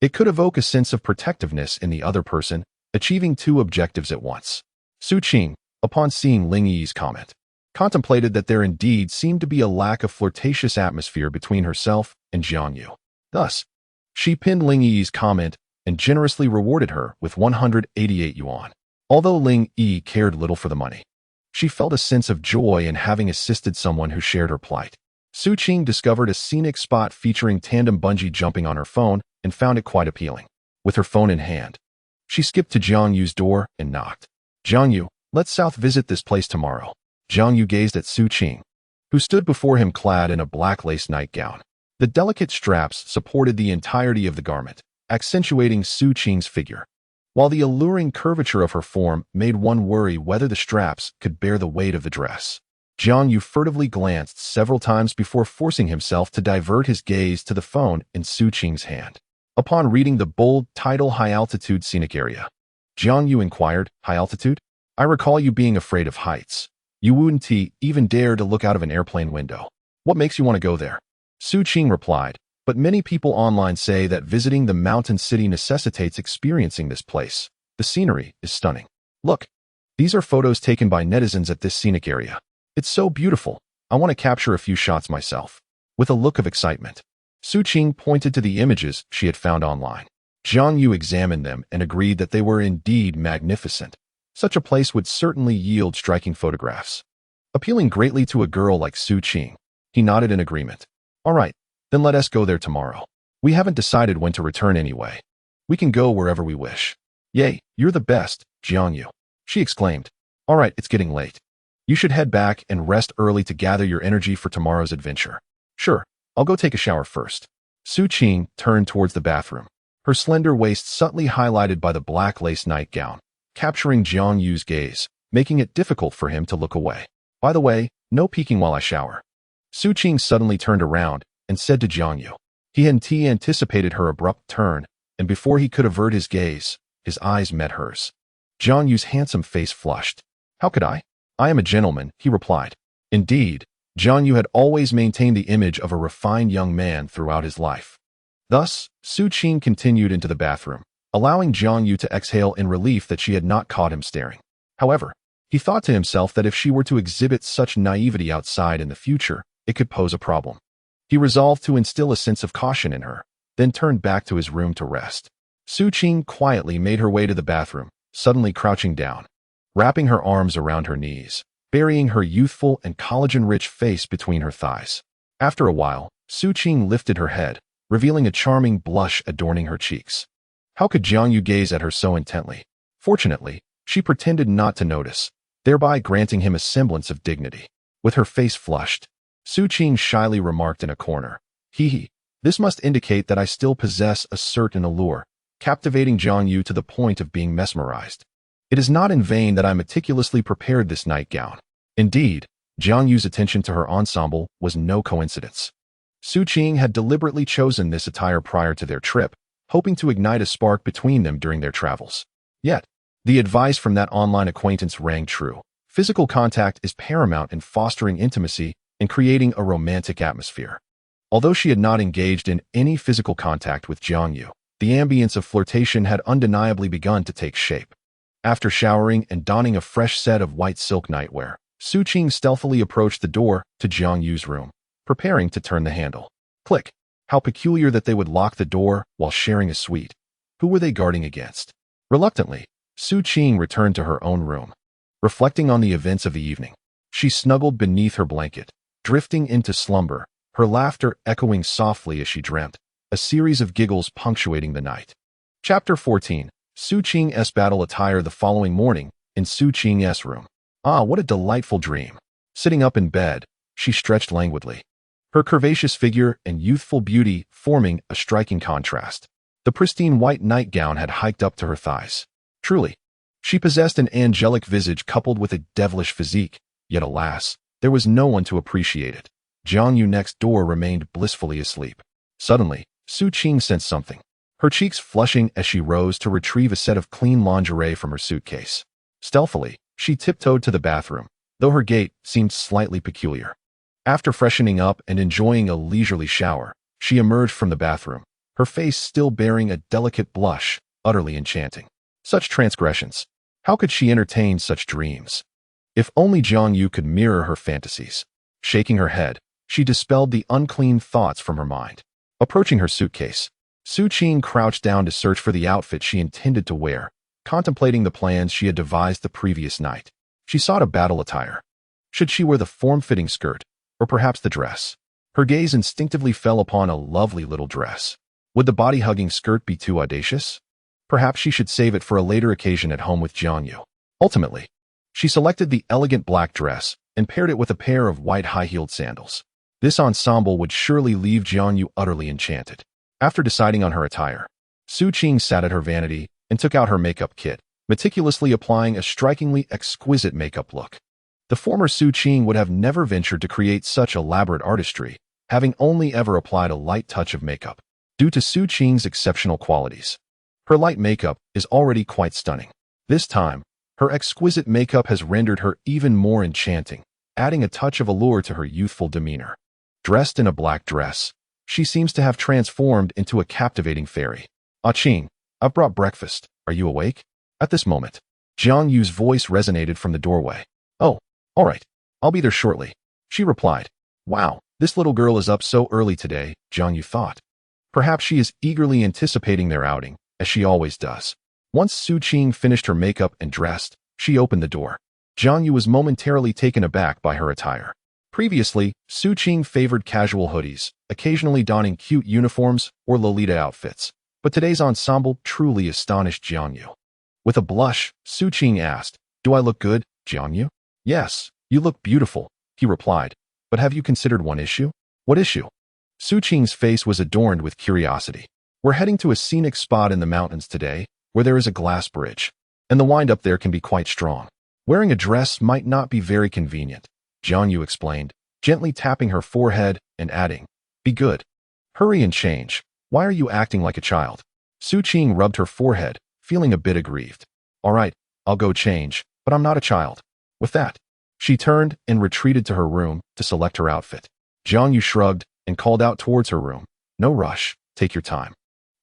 It could evoke a sense of protectiveness in the other person, achieving two objectives at once. Su Qing, upon seeing Ling Yi's comment, contemplated that there indeed seemed to be a lack of flirtatious atmosphere between herself and Jiang Yu. Thus, she pinned Ling Yi's comment and generously rewarded her with 188 yuan. Although Ling Yi cared little for the money, she felt a sense of joy in having assisted someone who shared her plight. Su Qing discovered a scenic spot featuring tandem bungee jumping on her phone and found it quite appealing. With her phone in hand, she skipped to Jiang Yu's door and knocked. Jiang Yu, let's south visit this place tomorrow. Jiang Yu gazed at Su Qing, who stood before him clad in a black lace nightgown. The delicate straps supported the entirety of the garment, accentuating Su Qing's figure, while the alluring curvature of her form made one worry whether the straps could bear the weight of the dress. Jiang Yu furtively glanced several times before forcing himself to divert his gaze to the phone in Su Qing's hand. Upon reading the bold title High-Altitude Scenic Area, Jiang Yu inquired, High altitude? I recall you being afraid of heights. You wouldn't even dare to look out of an airplane window. What makes you want to go there? Su Qing replied, but many people online say that visiting the mountain city necessitates experiencing this place. The scenery is stunning. Look, these are photos taken by netizens at this scenic area. It's so beautiful. I want to capture a few shots myself. With a look of excitement, Su Qing pointed to the images she had found online. Jiang Yu examined them and agreed that they were indeed magnificent. Such a place would certainly yield striking photographs. Appealing greatly to a girl like Su Qing, he nodded in agreement. All right, then let us go there tomorrow. We haven't decided when to return anyway. We can go wherever we wish. Yay, you're the best, Jiang Yu, she exclaimed. All right, it's getting late. You should head back and rest early to gather your energy for tomorrow's adventure. Sure, I'll go take a shower first. Su Qing turned towards the bathroom, her slender waist subtly highlighted by the black lace nightgown, capturing Jiang Yu's gaze, making it difficult for him to look away. By the way, no peeking while I shower. Su Qing suddenly turned around and said to Jiang Yu. He hadn't anticipated her abrupt turn, and before he could avert his gaze, his eyes met hers. Jiang Yu's handsome face flushed. How could I? I am a gentleman, he replied. Indeed, Jiang Yu had always maintained the image of a refined young man throughout his life. Thus, Su Qing continued into the bathroom, allowing Jiang Yu to exhale in relief that she had not caught him staring. However, he thought to himself that if she were to exhibit such naivety outside in the future, it could pose a problem. He resolved to instill a sense of caution in her, then turned back to his room to rest. Su Qing quietly made her way to the bathroom, suddenly crouching down, wrapping her arms around her knees, burying her youthful and collagen-rich face between her thighs. After a while, Su Qing lifted her head, revealing a charming blush adorning her cheeks. How could Jiang Yu gaze at her so intently? Fortunately, She pretended not to notice, thereby granting him a semblance of dignity. With her face flushed, Su Qing shyly remarked in a corner, "Hee, this must indicate that I still possess a certain allure, captivating Jiang Yu to the point of being mesmerized. It is not in vain that I meticulously prepared this nightgown." Indeed, Jiang Yu's attention to her ensemble was no coincidence. Su Qing had deliberately chosen this attire prior to their trip, hoping to ignite a spark between them during their travels. Yet, the advice from that online acquaintance rang true. Physical contact is paramount in fostering intimacy and creating a romantic atmosphere. Although she had not engaged in any physical contact with Jiang Yu, the ambience of flirtation had undeniably begun to take shape. After showering and donning a fresh set of white silk nightwear, Su Qing stealthily approached the door to Jiang Yu's room, preparing to turn the handle. Click. How peculiar that they would lock the door while sharing a suite. Who were they guarding against? Reluctantly, Su Qing returned to her own room. Reflecting on the events of the evening, she snuggled beneath her blanket, drifting into slumber, her laughter echoing softly as she dreamt, a series of giggles punctuating the night. Chapter 14. Su Qing's battle attire. The following morning, in Su Qing's room. Ah, what a delightful dream. Sitting up in bed, she stretched languidly, her curvaceous figure and youthful beauty forming a striking contrast. The pristine white nightgown had hiked up to her thighs. Truly, she possessed an angelic visage coupled with a devilish physique, yet alas, there was no one to appreciate it. Jiang Yu next door remained blissfully asleep. Suddenly, Su Qing sensed something, her cheeks flushing as she rose to retrieve a set of clean lingerie from her suitcase. Stealthily, she tiptoed to the bathroom, though her gait seemed slightly peculiar. After freshening up and enjoying a leisurely shower, she emerged from the bathroom, her face still bearing a delicate blush, utterly enchanting. Such transgressions. How could she entertain such dreams? If only Jiang Yu could mirror her fantasies. Shaking her head, she dispelled the unclean thoughts from her mind. Approaching her suitcase, Su Qing crouched down to search for the outfit she intended to wear, contemplating the plans she had devised the previous night. She sought a battle attire. Should she wear the form-fitting skirt, or perhaps the dress? Her gaze instinctively fell upon a lovely little dress. Would the body-hugging skirt be too audacious? Perhaps she should save it for a later occasion at home with Jiang Yu. Ultimately, she selected the elegant black dress and paired it with a pair of white high-heeled sandals. This ensemble would surely leave Jiang Yu utterly enchanted. After deciding on her attire, Su Qing sat at her vanity and took out her makeup kit, meticulously applying a strikingly exquisite makeup look. The former Su Qing would have never ventured to create such elaborate artistry, having only ever applied a light touch of makeup. Due to Su Qing's exceptional qualities, her light makeup is already quite stunning. This time, her exquisite makeup has rendered her even more enchanting, adding a touch of allure to her youthful demeanor. Dressed in a black dress, she seems to have transformed into a captivating fairy. "Ah Qing, I've brought breakfast. Are you awake?" At this moment, Jiang Yu's voice resonated from the doorway. "Oh, all right. I'll be there shortly," she replied. Wow, this little girl is up so early today, Jiang Yu thought. Perhaps she is eagerly anticipating their outing, as she always does. Once Su Qing finished her makeup and dressed, she opened the door. Jiang Yu was momentarily taken aback by her attire. Previously, Su Qing favored casual hoodies, occasionally donning cute uniforms or Lolita outfits. But today's ensemble truly astonished Jiang Yu. With a blush, Su Qing asked, "Do I look good, Jiang Yu?" "Yes, you look beautiful," he replied. "But have you considered one issue?" "What issue?" Su Qing's face was adorned with curiosity. "We're heading to a scenic spot in the mountains today, where there is a glass bridge, and the wind up there can be quite strong. Wearing a dress might not be very convenient," Jiang Yu explained, gently tapping her forehead and adding, "Be good. Hurry and change. Why are you acting like a child?" Su Qing rubbed her forehead, feeling a bit aggrieved. "All right, I'll go change, but I'm not a child." With that, she turned and retreated to her room to select her outfit. Jiang Yu shrugged and called out towards her room, "No rush, take your time.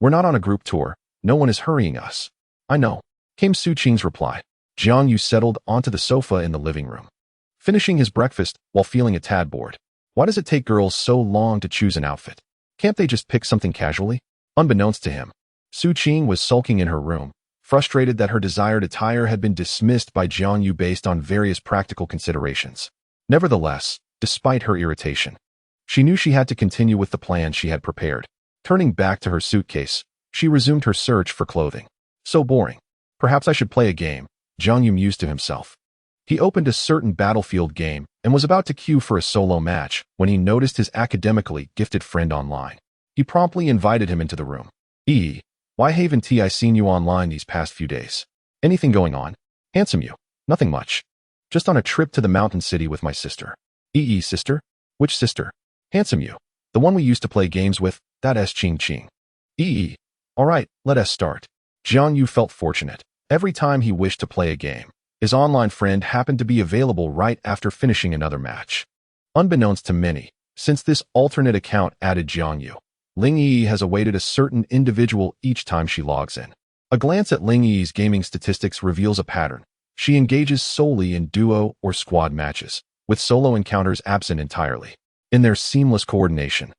We're not on a group tour, no one is hurrying us." "I know," came Su Qing's reply. Jiang Yu settled onto the sofa in the living room, finishing his breakfast while feeling a tad bored. Why does it take girls so long to choose an outfit? Can't they just pick something casually? Unbeknownst to him, Su Qing was sulking in her room, frustrated that her desired attire had been dismissed by Jiang Yu based on various practical considerations. Nevertheless, despite her irritation, she knew she had to continue with the plan she had prepared. Turning back to her suitcase, she resumed her search for clothing. "So boring. Perhaps I should play a game," Jiang Yu mused to himself. He opened a certain battlefield game and was about to queue for a solo match when he noticed his academically gifted friend online. He promptly invited him into the room. Why haven't I seen you online these past few days? Anything going on? Handsome you. Nothing much. Just on a trip to the mountain city with my sister. Sister? Which sister? Handsome you. The one we used to play games with, that S Ching Ching. Alright, let us start. Jiang Yu felt fortunate. Every time he wished to play a game, his online friend happened to be available right after finishing another match. Unbeknownst to many, since this alternate account added Jiang Yu, Ling Yi has awaited a certain individual each time she logs in. A glance at Ling Yi's gaming statistics reveals a pattern. She engages solely in duo or squad matches, with solo encounters absent entirely. In their seamless coordination,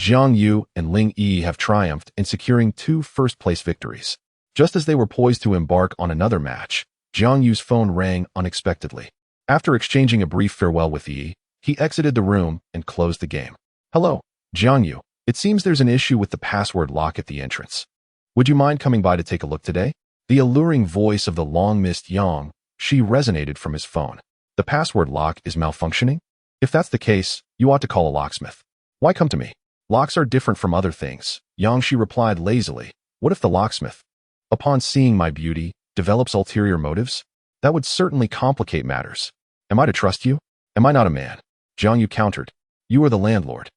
Jiang Yu and Ling Yi have triumphed in securing 2 first-place victories. Just as they were poised to embark on another match, Jiang Yu's phone rang unexpectedly. After exchanging a brief farewell with Yi, he exited the room and closed the game. Hello, Jiang Yu. It seems there's an issue with the password lock at the entrance. Would you mind coming by to take a look today? The alluring voice of the long-missed Yang Shi resonated from his phone. The password lock is malfunctioning? If that's the case, you ought to call a locksmith. Why come to me? Locks are different from other things, Yang Shi replied lazily. What if the locksmith, upon seeing my beauty, develops ulterior motives? That would certainly complicate matters. Am I to trust you? Am I not a man? Jiang Yu countered. You are the landlord.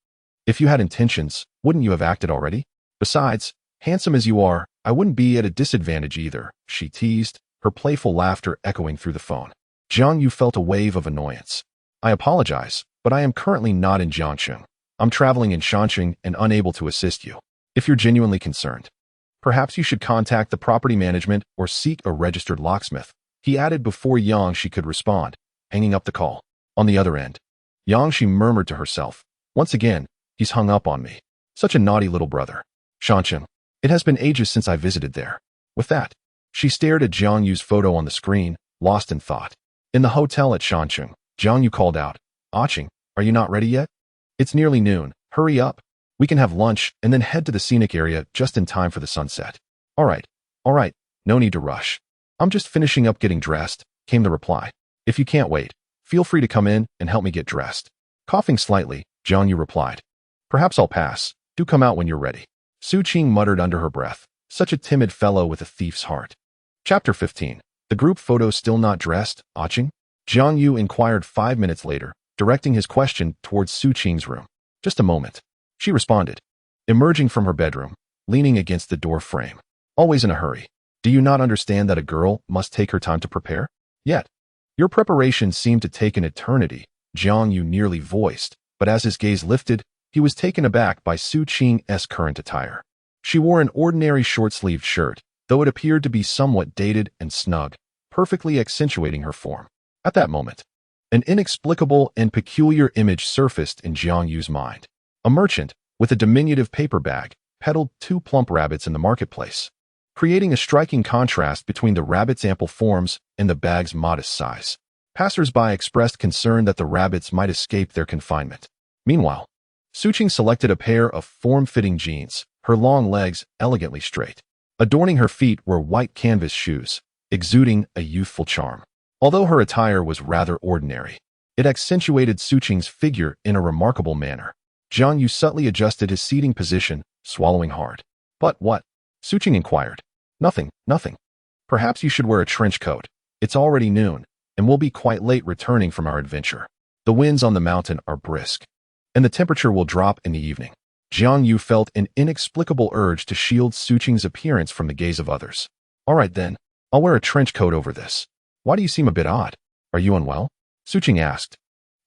If you had intentions, wouldn't you have acted already? Besides, handsome as you are, I wouldn't be at a disadvantage either, she teased, her playful laughter echoing through the phone. Jiang Yu felt a wave of annoyance. I apologize, but I am currently not in Jiangcheng. I'm traveling in Shanxing and unable to assist you. If you're genuinely concerned, perhaps you should contact the property management or seek a registered locksmith, he added before Yang Shi could respond, hanging up the call. On the other end, Yang Shi murmured to herself, once again, he's hung up on me. Such a naughty little brother. Shanxing. It has been ages since I visited there. With that, she stared at Jiang Yu's photo on the screen, lost in thought. In the hotel at Shanxing, Jiang Yu called out, Aching, are you not ready yet? It's nearly noon. Hurry up. We can have lunch and then head to the scenic area just in time for the sunset. All right. No need to rush. I'm just finishing up getting dressed, came the reply. If you can't wait, feel free to come in and help me get dressed. Coughing slightly, Jiang Yu replied. Perhaps I'll pass. Do come out when you're ready. Su Qing muttered under her breath. Such a timid fellow with a thief's heart. Chapter 15. The group photo still not dressed, Aching? Jiang Yu inquired 5 minutes later, directing his question towards Su Qing's room. Just a moment. She responded, emerging from her bedroom, leaning against the door frame. Always in a hurry. Do you not understand that a girl must take her time to prepare? Yet, your preparation seemed to take an eternity, Jiang Yu nearly voiced, but as his gaze lifted, he was taken aback by Su Qing's current attire. She wore an ordinary short-sleeved shirt, though it appeared to be somewhat dated and snug, perfectly accentuating her form. At that moment, an inexplicable and peculiar image surfaced in Jiang Yu's mind. A merchant, with a diminutive paper bag, peddled 2 plump rabbits in the marketplace, creating a striking contrast between the rabbits' ample forms and the bag's modest size. Passers-by expressed concern that the rabbits might escape their confinement. Meanwhile, Su Qing selected a pair of form-fitting jeans, her long legs elegantly straight. Adorning her feet were white canvas shoes, exuding a youthful charm. Although her attire was rather ordinary, it accentuated Su Qing's figure in a remarkable manner. Jiang Yu subtly adjusted his seating position, swallowing hard. But what? Su Qing inquired. Nothing. Perhaps you should wear a trench coat. It's already noon, and we'll be quite late returning from our adventure. The winds on the mountain are brisk, and the temperature will drop in the evening. Jiang Yu felt an inexplicable urge to shield Su Qing's appearance from the gaze of others. All right then, I'll wear a trench coat over this. Why do you seem a bit odd? Are you unwell? Su Qing asked,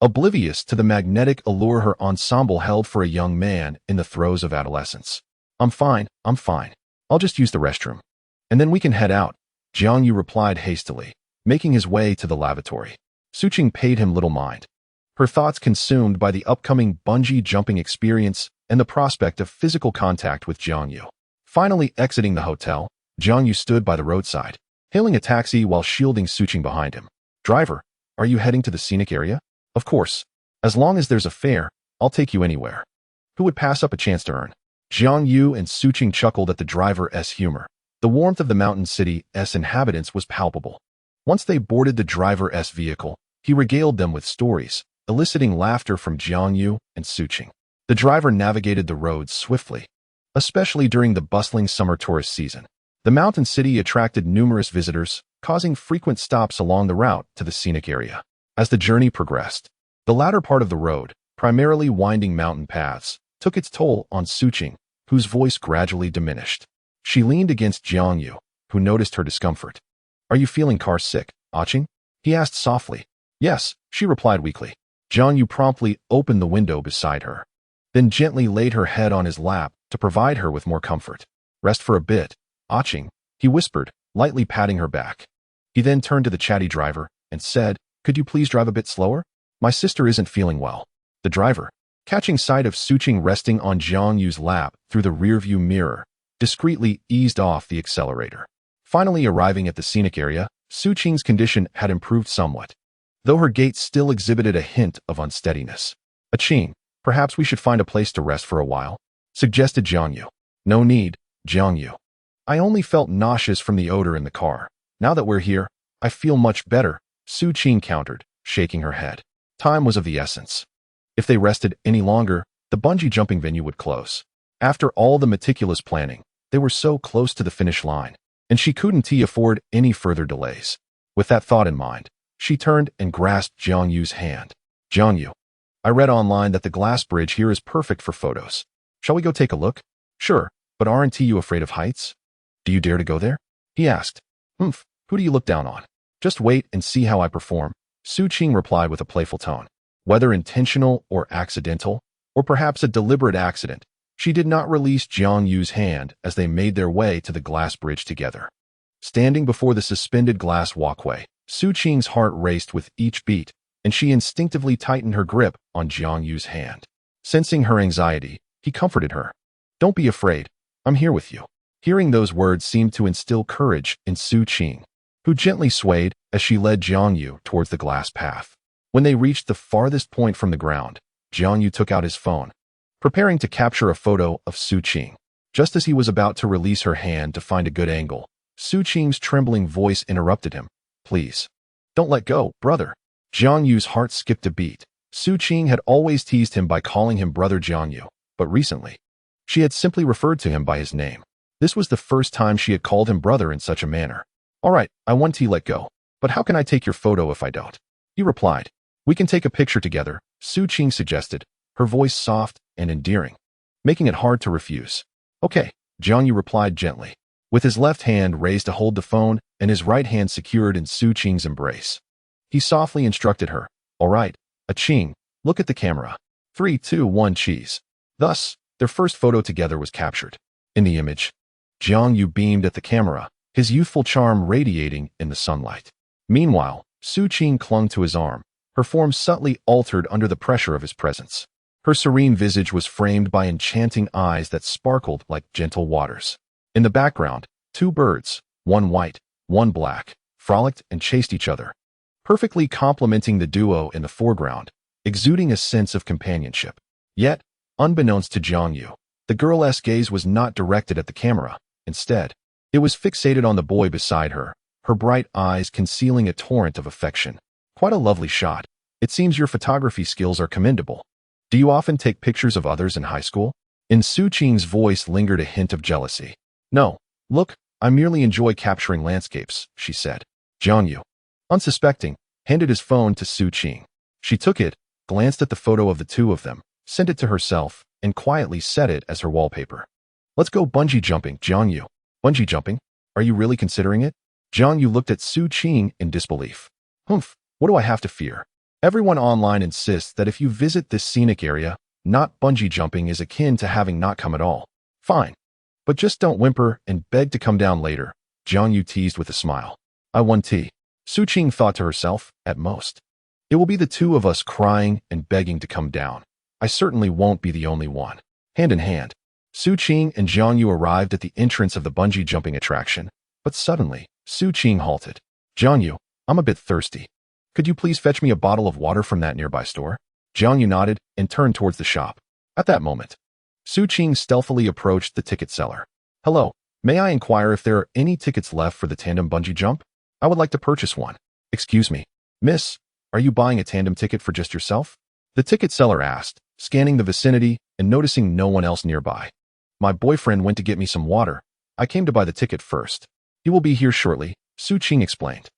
oblivious to the magnetic allure her ensemble held for a young man in the throes of adolescence. I'm fine. I'll just use the restroom. And then we can head out, Jiang Yu replied hastily, making his way to the lavatory. Su Qing paid him little mind, her thoughts consumed by the upcoming bungee jumping experience and the prospect of physical contact with Jiang Yu. Finally exiting the hotel, Jiang Yu stood by the roadside, hailing a taxi while shielding Su Qing behind him. Driver, are you heading to the scenic area? Of course. As long as there's a fare, I'll take you anywhere. Who would pass up a chance to earn? Jiang Yu and Su Qing chuckled at the driver's humor. The warmth of the mountain city's inhabitants was palpable. Once they boarded the driver's vehicle, he regaled them with stories, eliciting laughter from Jiangyu and Suqing. The driver navigated the roads swiftly, especially during the bustling summer tourist season. The mountain city attracted numerous visitors, causing frequent stops along the route to the scenic area. As the journey progressed, the latter part of the road, primarily winding mountain paths, took its toll on Suqing, whose voice gradually diminished. She leaned against Jiangyu, who noticed her discomfort. "Are you feeling car sick, Aching?" he asked softly. "Yes," she replied weakly. Jiangyu promptly opened the window beside her, then gently laid her head on his lap to provide her with more comfort. "Rest for a bit, Aching," he whispered, lightly patting her back. He then turned to the chatty driver and said, "Could you please drive a bit slower? My sister isn't feeling well." The driver, catching sight of Suqing resting on Jiangyu's lap through the rearview mirror, discreetly eased off the accelerator. Finally arriving at the scenic area, Suqing's condition had improved somewhat, though her gait still exhibited a hint of unsteadiness. "Aching, perhaps we should find a place to rest for a while," suggested Jiangyu. "No need, Jiangyu. I only felt nauseous from the odor in the car. Now that we're here, I feel much better," Suqing countered, shaking her head. Time was of the essence. If they rested any longer, the bungee jumping venue would close. After all the meticulous planning, they were so close to the finish line, and she couldn't afford any further delays. With that thought in mind, she turned and grasped Jiangyu's hand. "Jiangyu, I read online that the glass bridge here is perfect for photos. Shall we go take a look?" "Sure, but aren't you afraid of heights?" "Do you dare to go there?" he asked. "Humph, who do you look down on? Just wait and see how I perform," Suqing replied with a playful tone. Whether intentional or accidental, or perhaps a deliberate accident, she did not release Jiangyu's hand as they made their way to the glass bridge together. Standing before the suspended glass walkway, Suqing's heart raced with each beat, and she instinctively tightened her grip on Jiangyu's hand. Sensing her anxiety, he comforted her. "Don't be afraid. I'm here with you." Hearing those words seemed to instill courage in Suqing, who gently swayed as she led Jiangyu towards the glass path. When they reached the farthest point from the ground, Jiangyu took out his phone, preparing to capture a photo of Suqing. Just as he was about to release her hand to find a good angle, Suqing's trembling voice interrupted him. "Please, don't let go, brother." Jiangyu's heart skipped a beat. Suqing had always teased him by calling him Brother Jiangyu, but recently, she had simply referred to him by his name. This was the first time she had called him brother in such a manner. "All right, I want to let go, but how can I take your photo if I don't?" he replied. "We can take a picture together," Suqing suggested, her voice soft and endearing, making it hard to refuse. "Okay," Jiangyu replied gently, with his left hand raised to hold the phone and his right hand secured in Suqing's embrace. He softly instructed her, "All right, Aching, look at the camera. 3, 2, 1, cheese." Thus, their first photo together was captured. In the image, Jiangyu beamed at the camera, his youthful charm radiating in the sunlight. Meanwhile, Suqing clung to his arm, her form subtly altered under the pressure of his presence. Her serene visage was framed by enchanting eyes that sparkled like gentle waters. In the background, two birds, one white, one black, frolicked and chased each other, perfectly complementing the duo in the foreground, exuding a sense of companionship. Yet, unbeknownst to Jiangyu, the girl's gaze was not directed at the camera. Instead, it was fixated on the boy beside her, her bright eyes concealing a torrent of affection. "Quite a lovely shot. It seems your photography skills are commendable. Do you often take pictures of others in high school?" In Suqing's voice lingered a hint of jealousy. "No, look, I merely enjoy capturing landscapes," she said. Jiangyu, unsuspecting, handed his phone to Suqing. She took it, glanced at the photo of the two of them, sent it to herself, and quietly set it as her wallpaper. "Let's go bungee jumping, Jiangyu." "Bungee jumping? Are you really considering it?" Jiangyu looked at Suqing in disbelief. "Humph, what do I have to fear? Everyone online insists that if you visit this scenic area, not bungee jumping is akin to having not come at all." "Fine. But just don't whimper and beg to come down later," Jiangyu teased with a smile. "I won tea." Suqing thought to herself, at most. "It will be the two of us crying and begging to come down. I certainly won't be the only one." Hand in hand, Suqing and Jiangyu arrived at the entrance of the bungee jumping attraction, but suddenly, Suqing halted. "Jiangyu, I'm a bit thirsty. Could you please fetch me a bottle of water from that nearby store?" Jiangyu nodded and turned towards the shop. At that moment, Suqing stealthily approached the ticket seller. "Hello, may I inquire if there are any tickets left for the tandem bungee jump?" I would like to purchase one. Excuse me, miss, are you buying a tandem ticket for just yourself? The ticket seller asked, scanning the vicinity and noticing no one else nearby. My boyfriend went to get me some water. I came to buy the ticket first. He will be here shortly, Su Qing explained.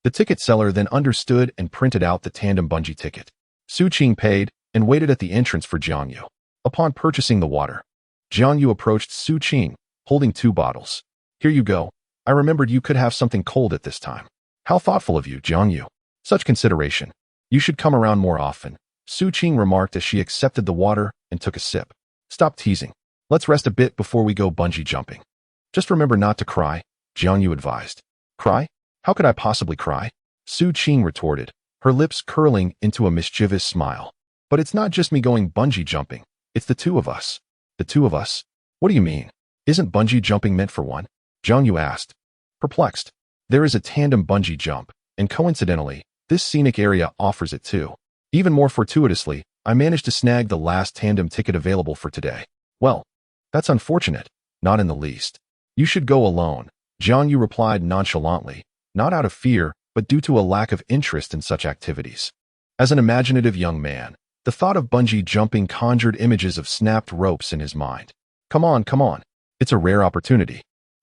The ticket seller then understood and printed out the tandem bungee ticket. Su Qing paid and waited at the entrance for Jiangyu. Upon purchasing the water, Jiangyu approached Su Qing, holding 2 bottles. Here you go. I remembered you could have something cold at this time. How thoughtful of you, Jiangyu. Such consideration. You should come around more often, Su Qing remarked as she accepted the water and took a sip. Stop teasing. Let's rest a bit before we go bungee jumping. Just remember not to cry, Jiangyu advised. Cry? How could I possibly cry? Su Qing retorted, her lips curling into a mischievous smile. But it's not just me going bungee jumping. It's the 2 of us. The 2 of us? What do you mean? Isn't bungee jumping meant for one? Jiangyu asked. Perplexed. There is a tandem bungee jump, and coincidentally, this scenic area offers it too. Even more fortuitously, I managed to snag the last tandem ticket available for today. Well, that's unfortunate. Not in the least. You should go alone, Jiangyu replied nonchalantly, not out of fear, but due to a lack of interest in such activities. As an imaginative young man, the thought of bungee jumping conjured images of snapped ropes in his mind. Come on, come on. It's a rare opportunity.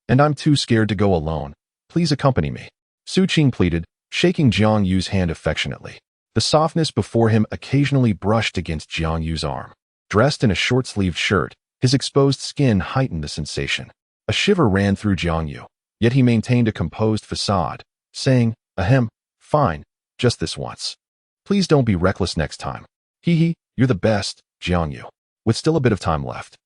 And I'm too scared to go alone. Please accompany me. Su Qing pleaded, shaking Jiangyu's hand affectionately. The softness before him occasionally brushed against Jiangyu's arm. Dressed in a short-sleeved shirt, his exposed skin heightened the sensation. A shiver ran through Jiangyu, yet he maintained a composed facade, saying, Ahem, fine, just this once. Please don't be reckless next time. Hee, you're the best, Jiangyu. With still a bit of time left.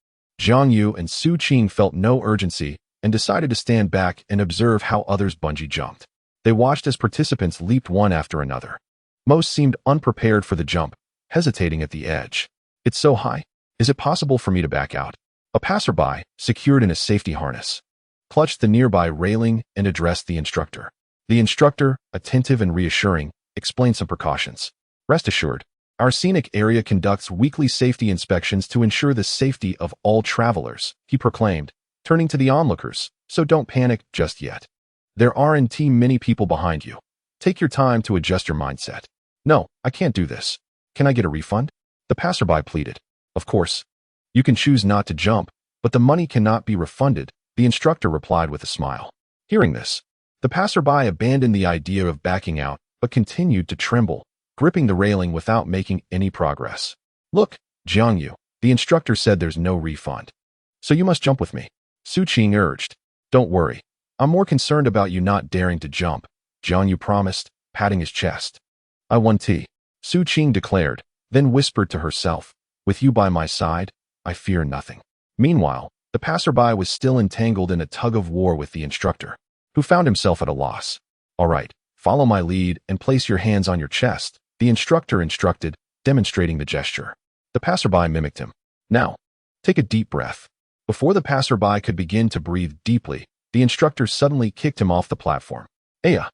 Jiangyu and Su Qing felt no urgency and decided to stand back and observe how others bungee jumped. They watched as participants leaped one after another. Most seemed unprepared for the jump, hesitating at the edge. It's so high. Is it possible for me to back out? A passerby, secured in a safety harness, clutched the nearby railing and addressed the instructor. The instructor, attentive and reassuring, explained some precautions. Rest assured, our scenic area conducts weekly safety inspections to ensure the safety of all travelers, he proclaimed, turning to the onlookers, so don't panic just yet. There aren't many people behind you. Take your time to adjust your mindset. No, I can't do this. Can I get a refund? The passerby pleaded. Of course. You can choose not to jump, but the money cannot be refunded, the instructor replied with a smile. Hearing this, the passerby abandoned the idea of backing out, but continued to tremble, gripping the railing without making any progress. Look, Jiangyu, the instructor said there's no refund. So you must jump with me, Su Qing urged. Don't worry. I'm more concerned about you not daring to jump, Jiangyu promised, patting his chest. I won tea, Su Qing declared, then whispered to herself, with you by my side, I fear nothing. Meanwhile, the passerby was still entangled in a tug-of-war with the instructor, who found himself at a loss. All right, follow my lead and place your hands on your chest, the instructor instructed, demonstrating the gesture. The passerby mimicked him. Now, take a deep breath. Before the passerby could begin to breathe deeply, the instructor suddenly kicked him off the platform. Aya!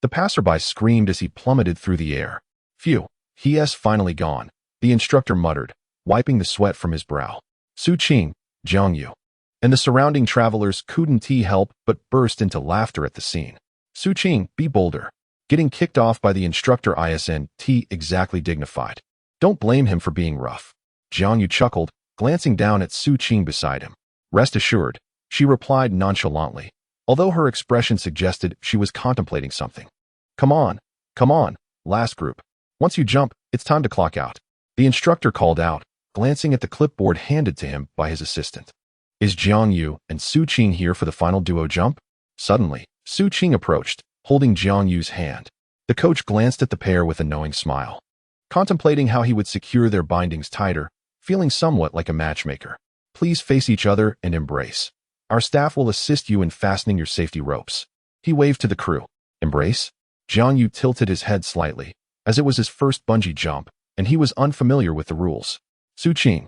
The passerby screamed as he plummeted through the air. Phew, he's finally gone, the instructor muttered, wiping the sweat from his brow. Su Qing, Jiangyu, and the surrounding travelers couldn't help but burst into laughter at the scene. Su Qing, be bolder. Getting kicked off by the instructor isn't exactly dignified. Don't blame him for being rough. Jiangyu chuckled, glancing down at Su Qing beside him. Rest assured, she replied nonchalantly, although her expression suggested she was contemplating something. Come on, last group. Once you jump, it's time to clock out. The instructor called out, glancing at the clipboard handed to him by his assistant. Is Jiangyu and Su Qing here for the final duo jump? Suddenly, Su Qing approached, holding Jiangyu's hand. The coach glanced at the pair with a knowing smile, contemplating how he would secure their bindings tighter, feeling somewhat like a matchmaker. Please face each other and embrace. Our staff will assist you in fastening your safety ropes. He waved to the crew. Embrace? Jiangyu tilted his head slightly, as it was his first bungee jump, and he was unfamiliar with the rules. Su Qing,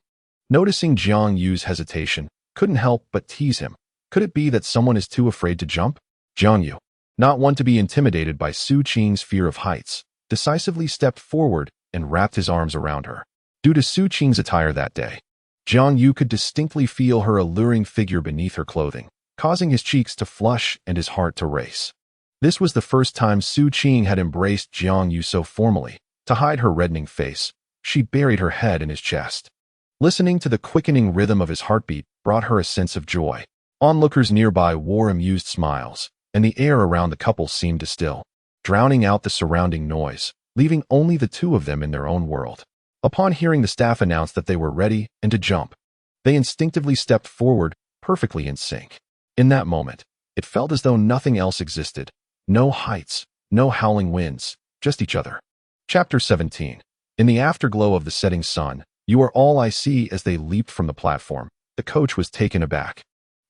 noticing Jiangyu's hesitation, couldn't help but tease him. Could it be that someone is too afraid to jump? Jiangyu, not one to be intimidated by Su Qing's fear of heights, decisively stepped forward and wrapped his arms around her. Due to Su Qing's attire that day, Jiangyu could distinctly feel her alluring figure beneath her clothing, causing his cheeks to flush and his heart to race. This was the first time Su Qing had embraced Jiang Yu so formally. To hide her reddening face, she buried her head in his chest. Listening to the quickening rhythm of his heartbeat brought her a sense of joy. Onlookers nearby wore amused smiles, and the air around the couple seemed to still, drowning out the surrounding noise, leaving only the two of them in their own world. Upon hearing the staff announce that they were ready and to jump, they instinctively stepped forward, perfectly in sync. In that moment, it felt as though nothing else existed. No heights, no howling winds, just each other. Chapter 17. In the afterglow of the setting sun, "You are all I see." As they leaped from the platform, the coach was taken aback.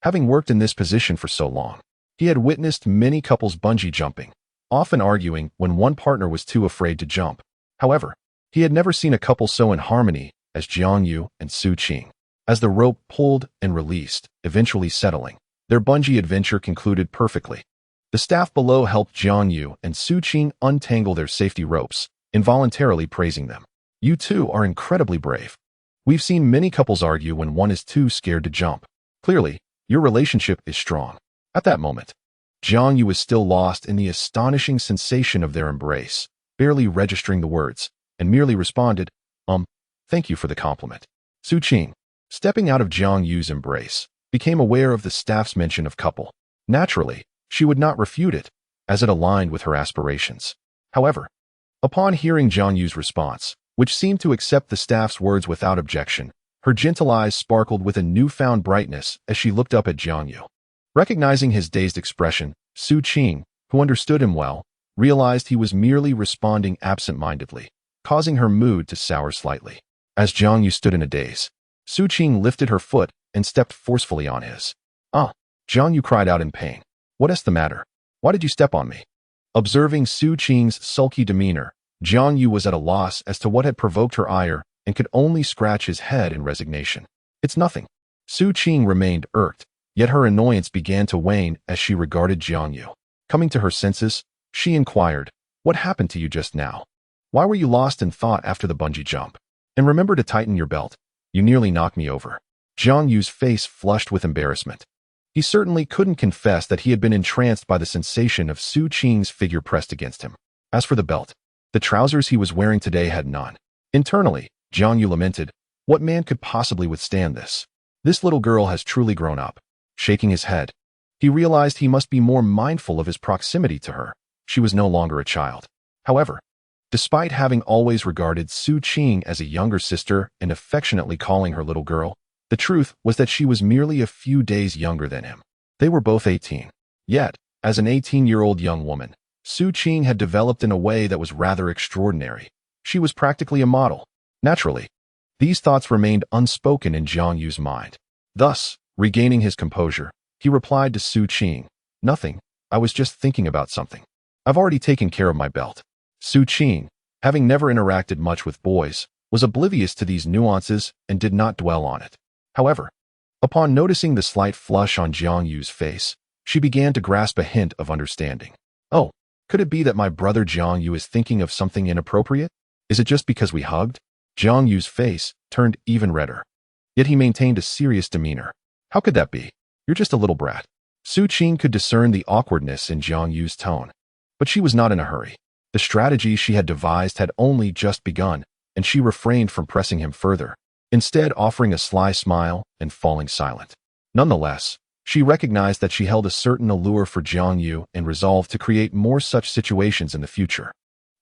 Having worked in this position for so long, he had witnessed many couples bungee jumping, often arguing when one partner was too afraid to jump. However, he had never seen a couple so in harmony as Jiang Yu and Su Qing. As the rope pulled and released, eventually settling, their bungee adventure concluded perfectly. The staff below helped Jiang Yu and Su Qing untangle their safety ropes, involuntarily praising them. "You two are incredibly brave. We've seen many couples argue when one is too scared to jump. Clearly, your relationship is strong." At that moment, Jiang Yu was still lost in the astonishing sensation of their embrace, barely registering the words, and merely responded, "Thank you for the compliment." Su Qing, stepping out of Jiang Yu's embrace, became aware of the staff's mention of couple. Naturally, she would not refute it, as it aligned with her aspirations. However, upon hearing Jiang Yu's response, which seemed to accept the staff's words without objection, her gentle eyes sparkled with a newfound brightness as she looked up at Jiang Yu. Recognizing his dazed expression, Su Qing, who understood him well, realized he was merely responding absent-mindedly, causing her mood to sour slightly. As Jiang Yu stood in a daze, Su Qing lifted her foot and stepped forcefully on his. "Ah!" Jiang Yu cried out in pain. "What's the matter? Why did you step on me?" Observing Su Qing's sulky demeanor, Jiang Yu was at a loss as to what had provoked her ire and could only scratch his head in resignation. "It's nothing." Su Qing remained irked, yet her annoyance began to wane as she regarded Jiang Yu. Coming to her senses, she inquired, "What happened to you just now? Why were you lost in thought after the bungee jump? And remember to tighten your belt. You nearly knocked me over." Jiang Yu's face flushed with embarrassment. He certainly couldn't confess that he had been entranced by the sensation of Su Qing's figure pressed against him. As for the belt, the trousers he was wearing today had none. Internally, Jiang Yu lamented, what man could possibly withstand this? This little girl has truly grown up. Shaking his head, he realized he must be more mindful of his proximity to her. She was no longer a child. However, despite having always regarded Su Qing as a younger sister and affectionately calling her little girl, the truth was that she was merely a few days younger than him. They were both 18. Yet, as an 18-year-old young woman, Su Qing had developed in a way that was rather extraordinary. She was practically a model. Naturally, these thoughts remained unspoken in Jiang Yu's mind. Thus, regaining his composure, he replied to Su Qing, "Nothing, I was just thinking about something. I've already taken care of my belt." Su Qing, having never interacted much with boys, was oblivious to these nuances and did not dwell on it. However, upon noticing the slight flush on Jiang Yu's face, she began to grasp a hint of understanding. "Oh, could it be that my brother Jiang Yu is thinking of something inappropriate? Is it just because we hugged?" Jiang Yu's face turned even redder. Yet he maintained a serious demeanor. "How could that be? You're just a little brat." Su Qing could discern the awkwardness in Jiang Yu's tone, but she was not in a hurry. The strategy she had devised had only just begun, and she refrained from pressing him further, instead offering a sly smile and falling silent. Nonetheless, she recognized that she held a certain allure for Jiang Yu and resolved to create more such situations in the future.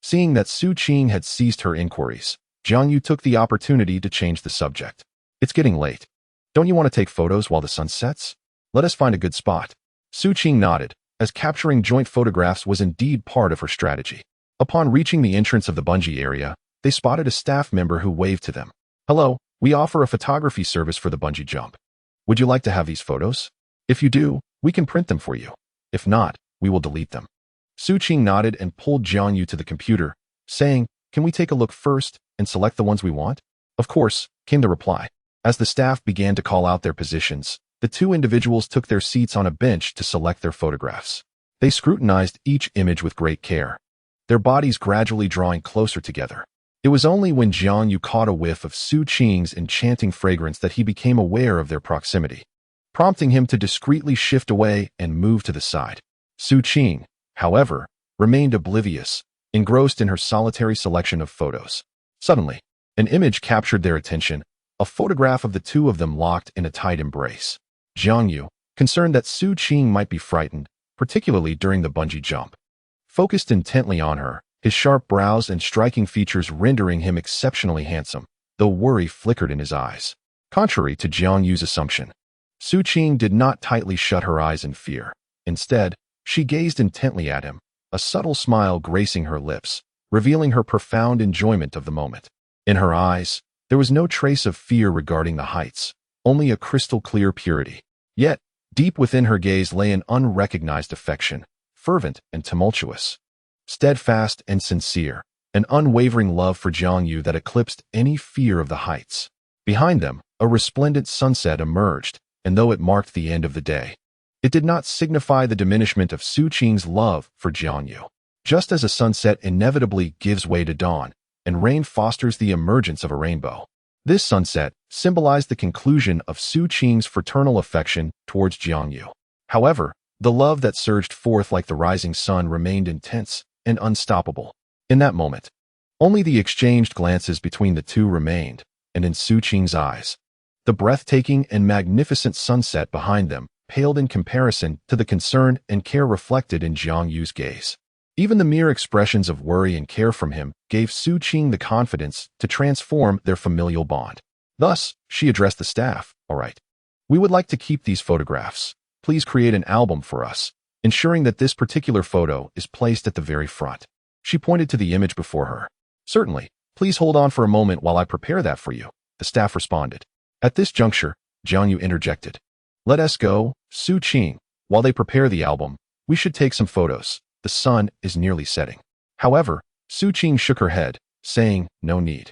Seeing that Su Qing had ceased her inquiries, Jiang Yu took the opportunity to change the subject. "It's getting late. Don't you want to take photos while the sun sets? Let us find a good spot." Su Qing nodded, as capturing joint photographs was indeed part of her strategy. Upon reaching the entrance of the bungee area, they spotted a staff member who waved to them. "Hello, we offer a photography service for the bungee jump. Would you like to have these photos? If you do, we can print them for you. If not, we will delete them." Su Qing nodded and pulled Jiang Yu to the computer, saying, "Can we take a look first and select the ones we want?" "Of course," came the reply. As the staff began to call out their positions, the two individuals took their seats on a bench to select their photographs. They scrutinized each image with great care, their bodies gradually drawing closer together. It was only when Jiang Yu caught a whiff of Su Qing's enchanting fragrance that he became aware of their proximity, prompting him to discreetly shift away and move to the side. Su Qing, however, remained oblivious, engrossed in her solitary selection of photos. Suddenly, an image captured their attention, a photograph of the two of them locked in a tight embrace. Jiangyu, concerned that Su Qing might be frightened, particularly during the bungee jump, focused intently on her, his sharp brows and striking features rendering him exceptionally handsome, though worry flickered in his eyes. Contrary to Jiangyu's assumption, Su Qing did not tightly shut her eyes in fear. Instead, she gazed intently at him, a subtle smile gracing her lips, revealing her profound enjoyment of the moment. In her eyes, there was no trace of fear regarding the heights, only a crystal-clear purity. Yet, deep within her gaze lay an unrecognized affection, fervent and tumultuous, steadfast and sincere, an unwavering love for Jiangyu that eclipsed any fear of the heights. Behind them, a resplendent sunset emerged, and though it marked the end of the day, it did not signify the diminishment of Su Qing's love for Jiangyu. Just as a sunset inevitably gives way to dawn, and rain fosters the emergence of a rainbow, this sunset symbolized the conclusion of Su Qing's fraternal affection towards Jiangyu. However, the love that surged forth like the rising sun remained intense and unstoppable. In that moment, only the exchanged glances between the two remained, and in Su Qing's eyes, the breathtaking and magnificent sunset behind them paled in comparison to the concern and care reflected in Jiangyu's gaze. Even the mere expressions of worry and care from him gave Su Qing the confidence to transform their familial bond. Thus, she addressed the staff. "All right. We would like to keep these photographs. Please create an album for us, ensuring that this particular photo is placed at the very front." She pointed to the image before her. "Certainly. Please hold on for a moment while I prepare that for you," the staff responded. At this juncture, Jiangyu interjected. "Let us go, Su Qing. While they prepare the album, we should take some photos. The sun is nearly setting." However, Su Qing shook her head, saying, "No need.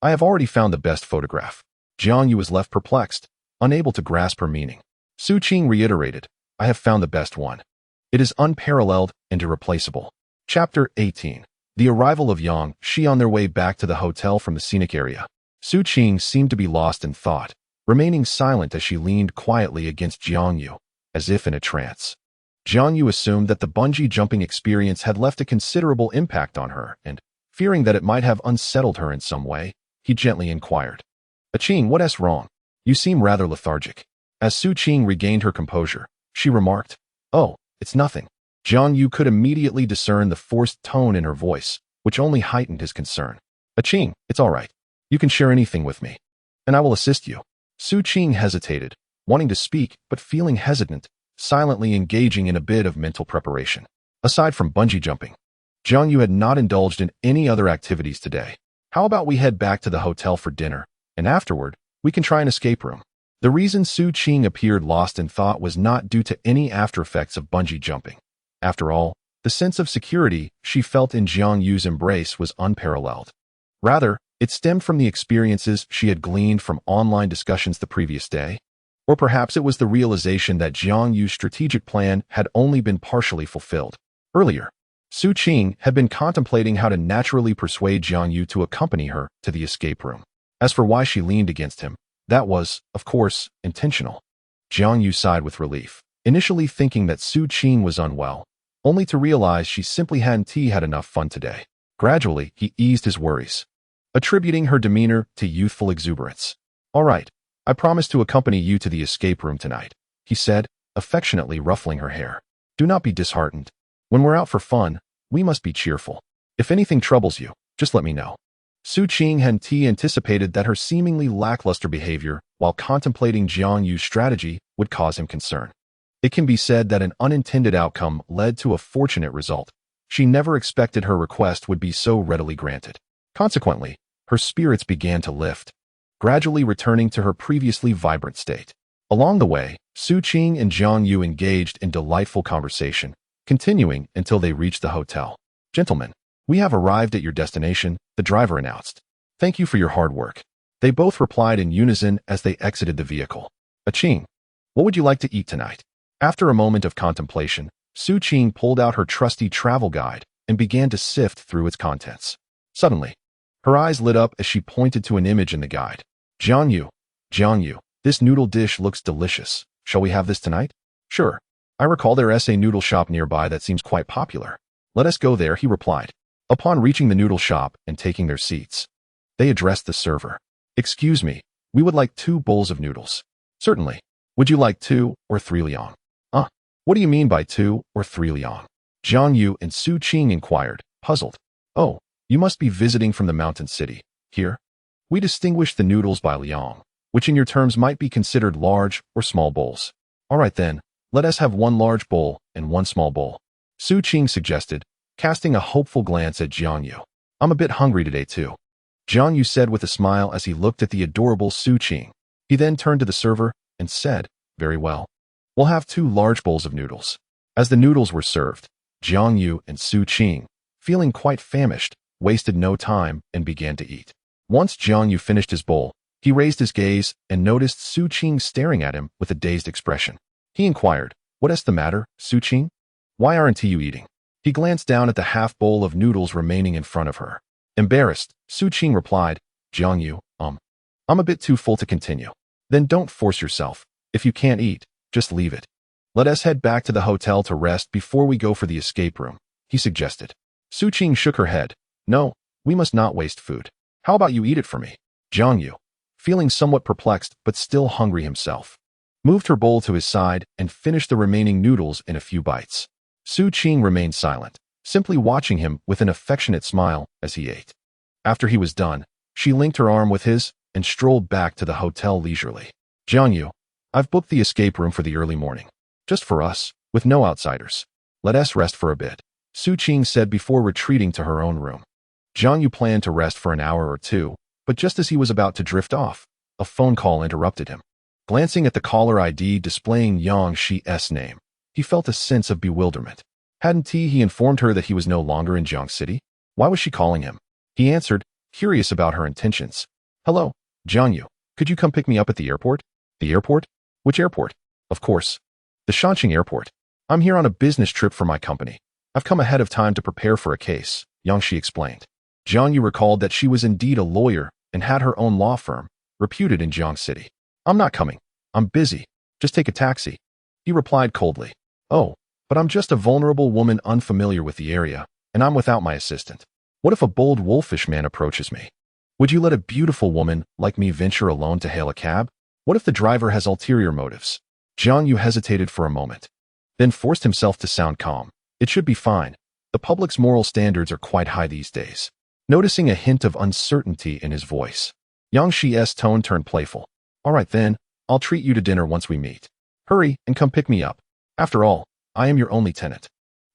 I have already found the best photograph." Jiangyu was left perplexed, unable to grasp her meaning. Su Qing reiterated, "I have found the best one. It is unparalleled and irreplaceable." Chapter 18. The arrival of Yang Shi. On their way back to the hotel from the scenic area, Su Qing seemed to be lost in thought, remaining silent as she leaned quietly against Jiangyu, as if in a trance. Jiangyu assumed that the bungee jumping experience had left a considerable impact on her, and, fearing that it might have unsettled her in some way, he gently inquired, "Qing, what's wrong? You seem rather lethargic." As Su Qing regained her composure, she remarked, "Oh, it's nothing." Jiangyu could immediately discern the forced tone in her voice, which only heightened his concern. "Qing, it's all right. You can share anything with me, and I will assist you." Su Qing hesitated, wanting to speak but feeling hesitant, silently engaging in a bit of mental preparation. Aside from bungee jumping, Jiangyu had not indulged in any other activities today. "How about we head back to the hotel for dinner, and afterward, we can try an escape room?" The reason Su Qing appeared lost in thought was not due to any after-effects of bungee jumping. After all, the sense of security she felt in Jiangyu's embrace was unparalleled. Rather, it stemmed from the experiences she had gleaned from online discussions the previous day. Or perhaps it was the realization that Jiangyu's strategic plan had only been partially fulfilled. Earlier, Su Qing had been contemplating how to naturally persuade Jiangyu to accompany her to the escape room. As for why she leaned against him, that was, of course, intentional. Jiangyu sighed with relief, initially thinking that Su Qing was unwell, only to realize she simply hadn't had enough fun today. Gradually, he eased his worries, attributing her demeanor to youthful exuberance. "All right, I promise to accompany you to the escape room tonight," he said, affectionately ruffling her hair. "Do not be disheartened. When we're out for fun, we must be cheerful. If anything troubles you, just let me know." Su Qing had anticipated that her seemingly lackluster behavior while contemplating Jiangyu's strategy would cause him concern. It can be said that an unintended outcome led to a fortunate result. She never expected her request would be so readily granted. Consequently, her spirits began to lift, gradually returning to her previously vibrant state. Along the way, Su Qing and Jiangyu engaged in delightful conversation, continuing until they reached the hotel. "Gentlemen, we have arrived at your destination," the driver announced. "Thank you for your hard work." They both replied in unison as they exited the vehicle. "Qing, what would you like to eat tonight?" After a moment of contemplation, Su Qing pulled out her trusty travel guide and began to sift through its contents. Suddenly, her eyes lit up as she pointed to an image in the guide. Jiangyu, this noodle dish looks delicious. Shall we have this tonight?" "Sure. I I recall there is a noodle shop nearby that seems quite popular. Let us go there, he replied. Upon reaching the noodle shop and taking their seats, they addressed the server. Excuse me, we would like 2 bowls of noodles. Certainly. Would you like 2 or 3 liang? What do you mean by 2 or 3 liang? Jiang Yu and Su Qing inquired, puzzled. Oh, you must be visiting from the mountain city. Here, we distinguish the noodles by liang, which in your terms might be considered large or small bowls. All right then, let us have 1 large bowl and 1 small bowl, Su Qing suggested, casting a hopeful glance at Jiang Yu. I'm a bit hungry today too, Jiang Yu said with a smile as he looked at the adorable Su Qing. He then turned to the server and said, very well. We'll have 2 large bowls of noodles. As the noodles were served, Jiang Yu and Su Qing, feeling quite famished, wasted no time and began to eat. Once Jiang Yu finished his bowl, he raised his gaze and noticed Su Qing staring at him with a dazed expression. He inquired, what is the matter, Su Qing? Why aren't you eating? He glanced down at the half bowl of noodles remaining in front of her. Embarrassed, Su Qing replied, Jiang Yu, I'm a bit too full to continue. Then don't force yourself. If you can't eat, just leave it. Let us head back to the hotel to rest before we go for the escape room, he suggested. Su Qing shook her head. No, we must not waste food. How about you eat it for me? Jiang Yu, feeling somewhat perplexed but still hungry himself, moved her bowl to his side and finished the remaining noodles in a few bites. Su Qing remained silent, simply watching him with an affectionate smile as he ate. After he was done, she linked her arm with his and strolled back to the hotel leisurely. Jiang Yu, I've booked the escape room for the early morning. Just for us, with no outsiders. Let us rest for a bit, Su Qing said before retreating to her own room. Jiang Yu planned to rest for an hour or 2, but just as he was about to drift off, a phone call interrupted him. Glancing at the caller ID displaying Yang Shi's name, he felt a sense of bewilderment. Hadn't he informed her that he was no longer in Jiang City? Why was she calling him? He answered, curious about her intentions. Hello, Jiang Yu, could you come pick me up at the airport? The airport? Which airport? Of course. The Shanqing airport. I'm here on a business trip for my company. I've come ahead of time to prepare for a case, Yang Shi explained. Jiang Yu recalled that she was indeed a lawyer and had her own law firm, reputed in Jiang City. I'm not coming. I'm busy. Just take a taxi. He replied coldly. Oh, but I'm just a vulnerable woman unfamiliar with the area, and I'm without my assistant. What if a bold wolfish man approaches me? Would you let a beautiful woman like me venture alone to hail a cab? What if the driver has ulterior motives? Jiang Yu hesitated for a moment, then forced himself to sound calm. It should be fine. The public's moral standards are quite high these days. Noticing a hint of uncertainty in his voice, Yang Shi's tone turned playful. All right then, I'll treat you to dinner once we meet. Hurry and come pick me up. After all, I am your only tenant.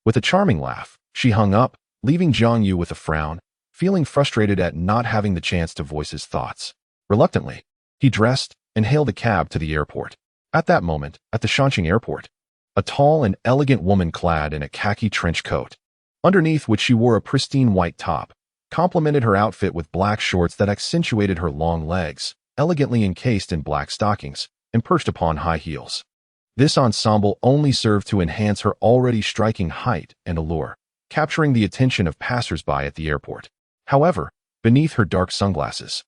With a charming laugh, she hung up, leaving Jiang Yu with a frown, feeling frustrated at not having the chance to voice his thoughts. Reluctantly, he dressed and hailed a cab to the airport. At that moment, at the Shanqing airport, a tall and elegant woman clad in a khaki trench coat, underneath which she wore a pristine white top, complemented her outfit with black shorts that accentuated her long legs, elegantly encased in black stockings, and perched upon high heels. This ensemble only served to enhance her already striking height and allure, capturing the attention of passers-by at the airport. However, beneath her dark sunglasses,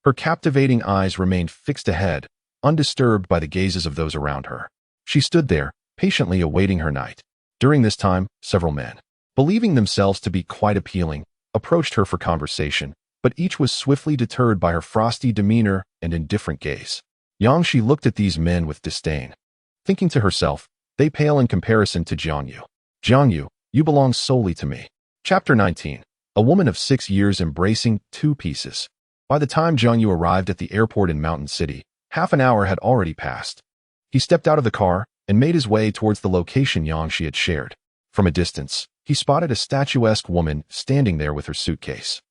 her captivating eyes remained fixed ahead, undisturbed by the gazes of those around her. She stood there, patiently awaiting her knight. During this time, several men, believing themselves to be quite appealing, approached her for conversation, but each was swiftly deterred by her frosty demeanor and indifferent gaze. Yang Shi looked at these men with disdain, thinking to herself, they pale in comparison to Jiang Yu. Jiang Yu, you belong solely to me. Chapter 19. A woman of 6 years embracing 2 pieces. By the time Jiang Yu arrived at the airport in Mountain City, half an hour had already passed. He stepped out of the car and made his way towards the location Yang Shi had shared. From a distance, he spotted a statuesque woman standing there with her suitcase.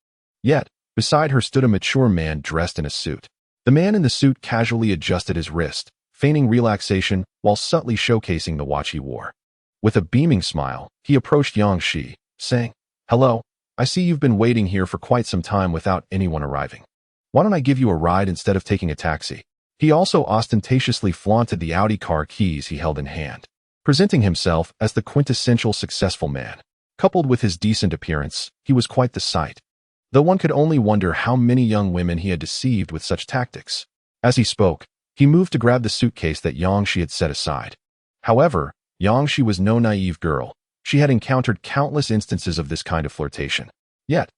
Yet, beside her stood a mature man dressed in a suit. The man in the suit casually adjusted his wrist, feigning relaxation while subtly showcasing the watch he wore. With a beaming smile, he approached Yang Shi, saying, Hello, I see you've been waiting here for quite some time without anyone arriving. Why don't I give you a ride instead of taking a taxi? He also ostentatiously flaunted the Audi car keys he held in hand, presenting himself as the quintessential successful man. Coupled with his decent appearance, he was quite the sight, though one could only wonder how many young women he had deceived with such tactics. As he spoke, he moved to grab the suitcase that Yang Shi had set aside. However, Yang Shi was no naive girl. She had encountered countless instances of this kind of flirtation. Yet,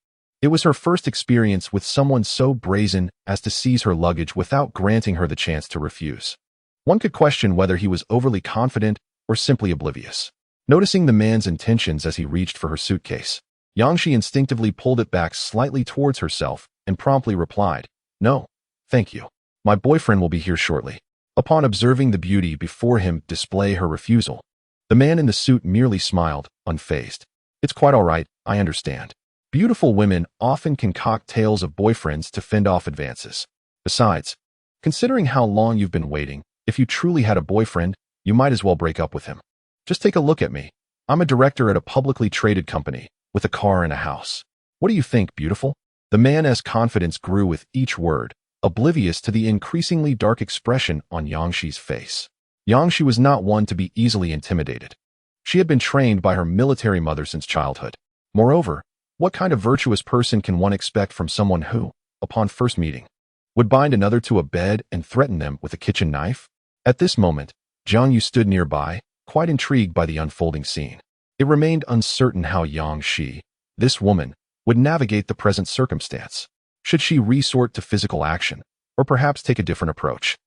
it was her first experience with someone so brazen as to seize her luggage without granting her the chance to refuse. One could question whether he was overly confident or simply oblivious. Noticing the man's intentions as he reached for her suitcase, Yang Shi instinctively pulled it back slightly towards herself and promptly replied, "No, thank you. My boyfriend will be here shortly." Upon observing the beauty before him display her refusal, the man in the suit merely smiled, unfazed. "It's quite all right, I understand. Beautiful women often concoct tales of boyfriends to fend off advances. Besides, considering how long you've been waiting, if you truly had a boyfriend, you might as well break up with him. Just take a look at me. I'm a director at a publicly traded company, with a car and a house. What do you think, beautiful?" The man's confidence grew with each word, oblivious to the increasingly dark expression on Yang Shi's face. Yang Shi was not one to be easily intimidated. She had been trained by her military mother since childhood. Moreover, what kind of virtuous person can one expect from someone who, upon first meeting, would bind another to a bed and threaten them with a kitchen knife? At this moment, Jiang Yu stood nearby, quite intrigued by the unfolding scene. It remained uncertain how Yang Shi, this woman, would navigate the present circumstance. Should she resort to physical action, or perhaps take a different approach?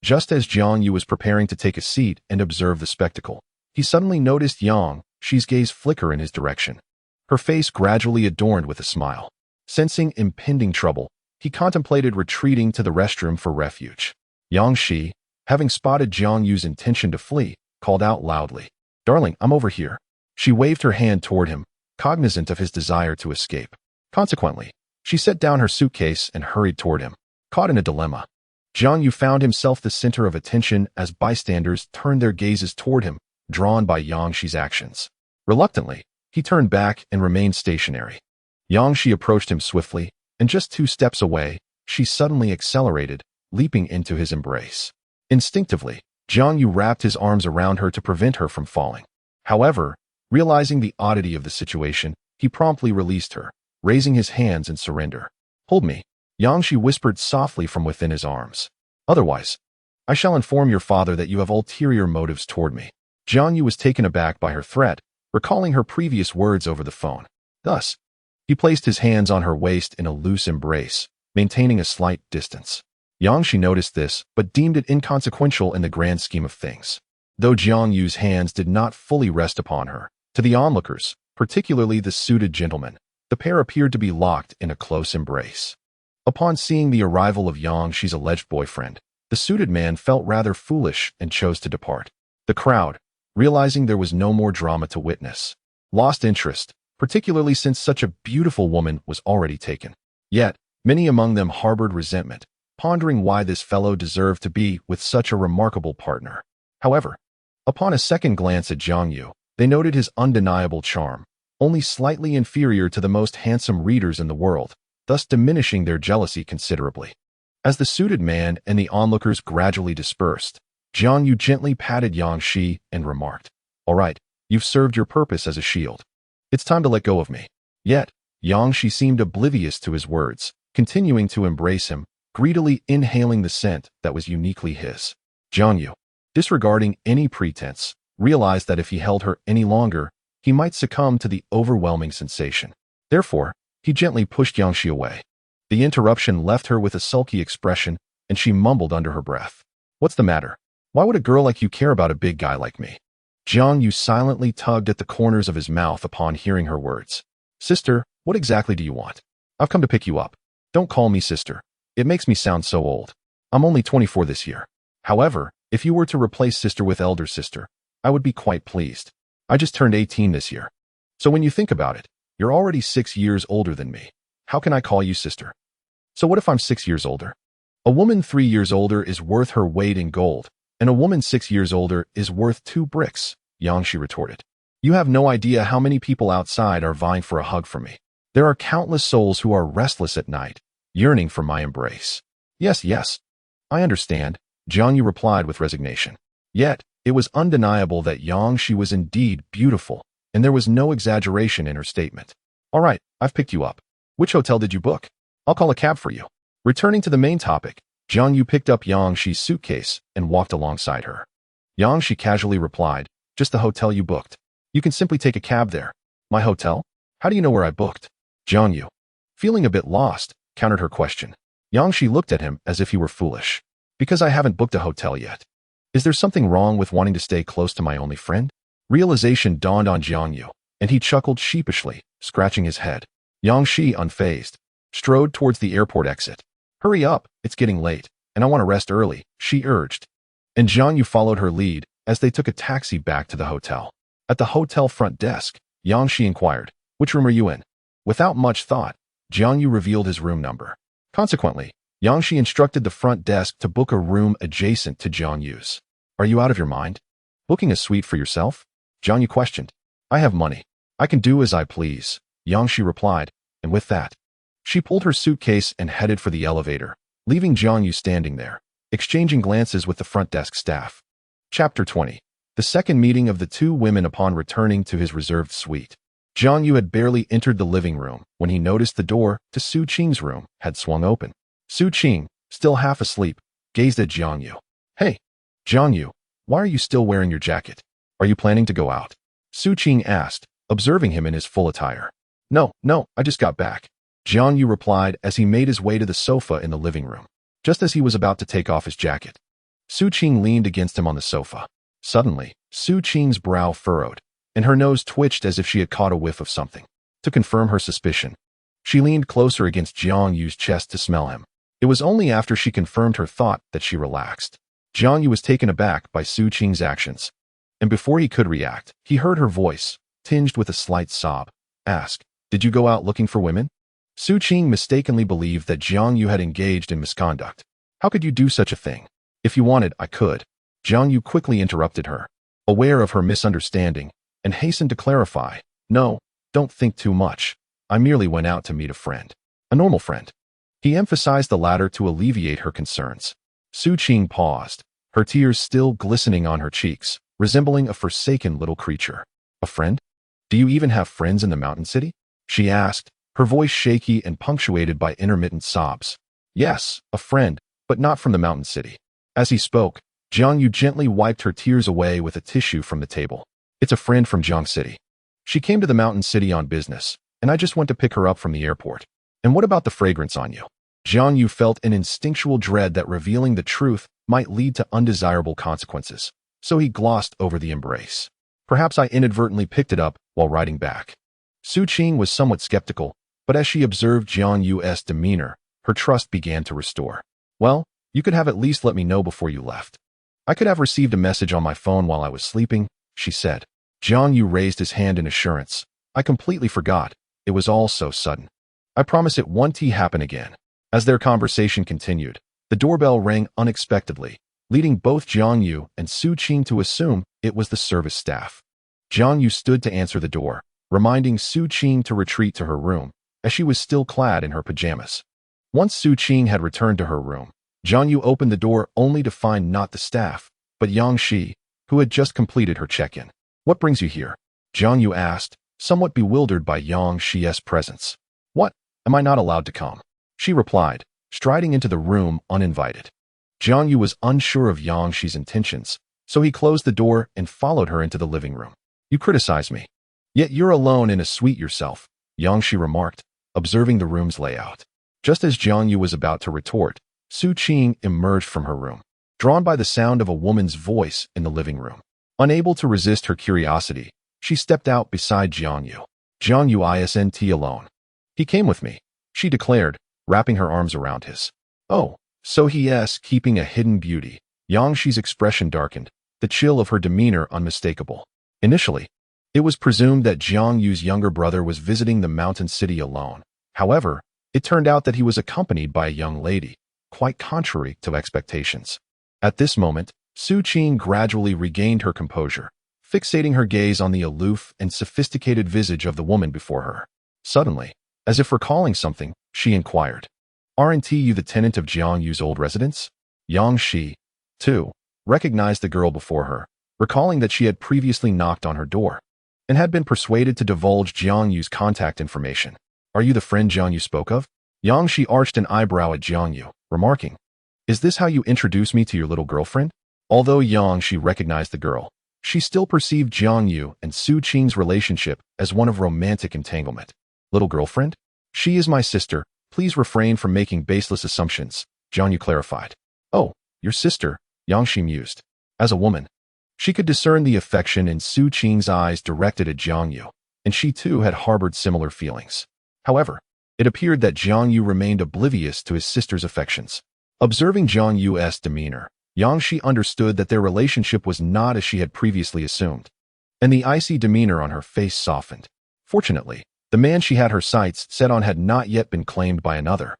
Just as Jiang Yu was preparing to take a seat and observe the spectacle, he suddenly noticed Yang Shi's gaze flicker in his direction. Her face gradually adorned with a smile. Sensing impending trouble, he contemplated retreating to the restroom for refuge. Yang Shi, having spotted Jiang Yu's intention to flee, called out loudly, "Darling, I'm over here." She waved her hand toward him, cognizant of his desire to escape. Consequently, she set down her suitcase and hurried toward him. Caught in a dilemma, Jiang Yu found himself the center of attention as bystanders turned their gazes toward him, drawn by Yang Shi's actions. Reluctantly, he turned back and remained stationary. Yang Shi approached him swiftly, and just 2 steps away, she suddenly accelerated, leaping into his embrace. Instinctively, Jiang Yu wrapped his arms around her to prevent her from falling. However, realizing the oddity of the situation, he promptly released her, raising his hands in surrender. "Hold me," Yang Shi whispered softly from within his arms. "Otherwise, I shall inform your father that you have ulterior motives toward me." Jiang Yu was taken aback by her threat, recalling her previous words over the phone. Thus, he placed his hands on her waist in a loose embrace, maintaining a slight distance. Yang Shi noticed this, but deemed it inconsequential in the grand scheme of things. Though Jiang Yu's hands did not fully rest upon her, to the onlookers, particularly the suited gentleman, the pair appeared to be locked in a close embrace. Upon seeing the arrival of Yang Shi's alleged boyfriend, the suited man felt rather foolish and chose to depart. The crowd, realizing there was no more drama to witness, lost interest, particularly since such a beautiful woman was already taken. Yet, many among them harbored resentment, pondering why this fellow deserved to be with such a remarkable partner. However, upon a second glance at Jiang Yu, they noted his undeniable charm, only slightly inferior to the most handsome readers in the world, thus diminishing their jealousy considerably. As the suited man and the onlookers gradually dispersed, Jiang Yu gently patted Yang Shi and remarked, "All right, you've served your purpose as a shield. It's time to let go of me." Yet, Yang Shi seemed oblivious to his words, continuing to embrace him, greedily inhaling the scent that was uniquely his. Jiang Yu, disregarding any pretense, realized that if he held her any longer, he might succumb to the overwhelming sensation. Therefore, he gently pushed Yang Shi away. The interruption left her with a sulky expression, and she mumbled under her breath, "What's the matter? Why would a girl like you care about a big guy like me?" Jiang Yu silently tugged at the corners of his mouth upon hearing her words. "Sister, what exactly do you want? I've come to pick you up. Don't call me sister. It makes me sound so old. I'm only 24 this year. However, if you were to replace sister with elder sister, I would be quite pleased. I just turned 18 this year. So when you think about it, you're already 6 years older than me. How can I call you sister? So what if I'm 6 years older? A woman 3 years older is worth her weight in gold, and a woman 6 years older is worth 2 bricks, Yang Shi retorted. You have no idea how many people outside are vying for a hug from me. There are countless souls who are restless at night, yearning for my embrace. Yes, I understand, Jiang Yu replied with resignation. Yet, it was undeniable that Yang Shi was indeed beautiful, and there was no exaggeration in her statement. All right, I've picked you up. Which hotel did you book? I'll call a cab for you. Returning to the main topic, Jiang Yu picked up Yang Shi's suitcase and walked alongside her. Yang Shi casually replied, Just the hotel you booked. You can simply take a cab there. My hotel? How do you know where I booked? Jiangyu, feeling a bit lost, countered her question. Yangshi looked at him as if he were foolish. Because I haven't booked a hotel yet. Is there something wrong with wanting to stay close to my only friend? Realization dawned on Jiangyu, and he chuckled sheepishly, scratching his head. Yangshi, unfazed, strode towards the airport exit. Hurry up, it's getting late, and I want to rest early, she urged. And Jiangyu followed her lead as they took a taxi back to the hotel. At the hotel front desk, Yangshi inquired, which room are you in? Without much thought, Jiangyu revealed his room number. Consequently, Yangshi instructed the front desk to book a room adjacent to Jiangyu's. Are you out of your mind? Booking a suite for yourself? Jiangyu questioned. I have money. I can do as I please, Yangshi replied, and with that, she pulled her suitcase and headed for the elevator, leaving Jiangyu standing there, exchanging glances with the front desk staff. Chapter 20. The second meeting of the two women upon returning to his reserved suite. Jiangyu had barely entered the living room when he noticed the door to Su Qing's room had swung open. Su Qing, still half asleep, gazed at Jiangyu. Hey, Jiangyu, why are you still wearing your jacket? Are you planning to go out? Su Qing asked, observing him in his full attire. No, I just got back. Jiangyu replied as he made his way to the sofa in the living room. Just as he was about to take off his jacket, Su Qing leaned against him on the sofa. Suddenly, Su Qing's brow furrowed, and her nose twitched as if she had caught a whiff of something. To confirm her suspicion, she leaned closer against Jiangyu's chest to smell him. It was only after she confirmed her thought that she relaxed. Jiangyu was taken aback by Su Qing's actions, and before he could react, he heard her voice, tinged with a slight sob, ask, Did you go out looking for women? Su Qing mistakenly believed that Jiangyu had engaged in misconduct. How could you do such a thing? If you wanted, I could. Jiangyu quickly interrupted her, aware of her misunderstanding, and hastened to clarify, No, don't think too much. I merely went out to meet a friend. A normal friend. He emphasized the latter to alleviate her concerns. Su Qing paused, her tears still glistening on her cheeks, resembling a forsaken little creature. A friend? Do you even have friends in the mountain city? She asked, her voice shaky and punctuated by intermittent sobs. Yes, a friend, but not from the mountain city. As he spoke, Jiangyu gently wiped her tears away with a tissue from the table. It's a friend from Jiang City. She came to the mountain city on business, and I just went to pick her up from the airport. And what about the fragrance on you? Jiangyu felt an instinctual dread that revealing the truth might lead to undesirable consequences, so he glossed over the embrace. Perhaps I inadvertently picked it up while riding back. Su Qing was somewhat skeptical, but as she observed Jiangyu's demeanor, her trust began to restore. Well, you could have at least let me know before you left. I could have received a message on my phone while I was sleeping, she said. Jiangyu raised his hand in assurance. I completely forgot. It was all so sudden. I promise it won't happen again. As their conversation continued, the doorbell rang unexpectedly, leading both Jiangyu and Su Qing to assume it was the service staff. Jiangyu stood to answer the door, reminding Su Qing to retreat to her room, as she was still clad in her pajamas. Once Su Qing had returned to her room, Jiangyu opened the door only to find not the staff, but Yang Shi, who had just completed her check-in. What brings you here? Jiangyu asked, somewhat bewildered by Yang Shi's presence. What? Am I not allowed to come? She replied, striding into the room uninvited. Jiangyu was unsure of Yang Shi's intentions, so he closed the door and followed her into the living room. You criticize me. Yet you're alone in a suite yourself, Yang Shi remarked, observing the room's layout. Just as Jiangyu was about to retort, Su Qing emerged from her room, drawn by the sound of a woman's voice in the living room. Unable to resist her curiosity, she stepped out beside Jiangyu. Jiangyu isn't alone. He came with me, she declared, wrapping her arms around his. Oh, so he is keeping a hidden beauty. Yang Shi's expression darkened, the chill of her demeanor unmistakable. Initially, it was presumed that Jiangyu's younger brother was visiting the mountain city alone. However, it turned out that he was accompanied by a young lady, quite contrary to expectations. At this moment, Su Qing gradually regained her composure, fixating her gaze on the aloof and sophisticated visage of the woman before her. Suddenly, as if recalling something, she inquired, Aren't you the tenant of Jiangyu's old residence? Yang Shi, too, recognized the girl before her, recalling that she had previously knocked on her door, and had been persuaded to divulge Jiangyu's contact information. Are you the friend Jiangyu spoke of? Yang Shi arched an eyebrow at Jiangyu, remarking, Is this how you introduce me to your little girlfriend? Although Yang Shi recognized the girl, She still perceived Jiang Yu and Su Qing's relationship as one of romantic entanglement. Little girlfriend? She is my sister. Please refrain from making baseless assumptions, Jiang Yu clarified. Oh, your sister, Yang Shi mused. As a woman, she could discern the affection in Su Qing's eyes directed at Jiang Yu, and she too had harbored similar feelings. However, it appeared that Jiang Yu remained oblivious to his sister's affections. Observing Jiang Yu's demeanor, Yang Shi understood that their relationship was not as she had previously assumed, and the icy demeanor on her face softened. Fortunately, the man she had her sights set on had not yet been claimed by another.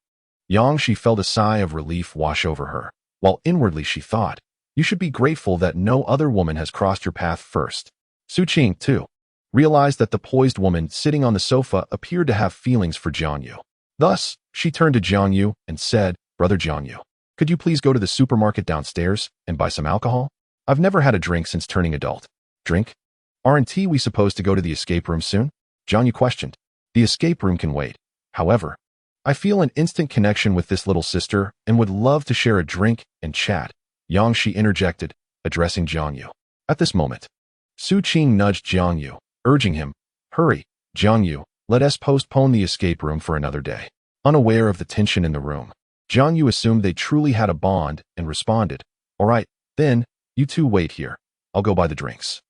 Yang Shi felt a sigh of relief wash over her, while inwardly she thought, you should be grateful that no other woman has crossed your path first. Su Qing, too, realized that the poised woman sitting on the sofa appeared to have feelings for Jiang Yu. Thus, she turned to Jiang Yu and said, Brother Jiang Yu, could you please go to the supermarket downstairs and buy some alcohol? I've never had a drink since turning adult. Drink? Aren't we supposed to go to the escape room soon? Jiang Yu questioned. The escape room can wait. However, I feel an instant connection with this little sister and would love to share a drink and chat, Yang Shi interjected, addressing Jiang Yu. At this moment, Su Qing nudged Jiang Yu, urging him, hurry, Jiang Yu, let us postpone the escape room for another day. Unaware of the tension in the room, Jiang Yu assumed they truly had a bond and responded, all right, then, you two wait here. I'll go buy the drinks.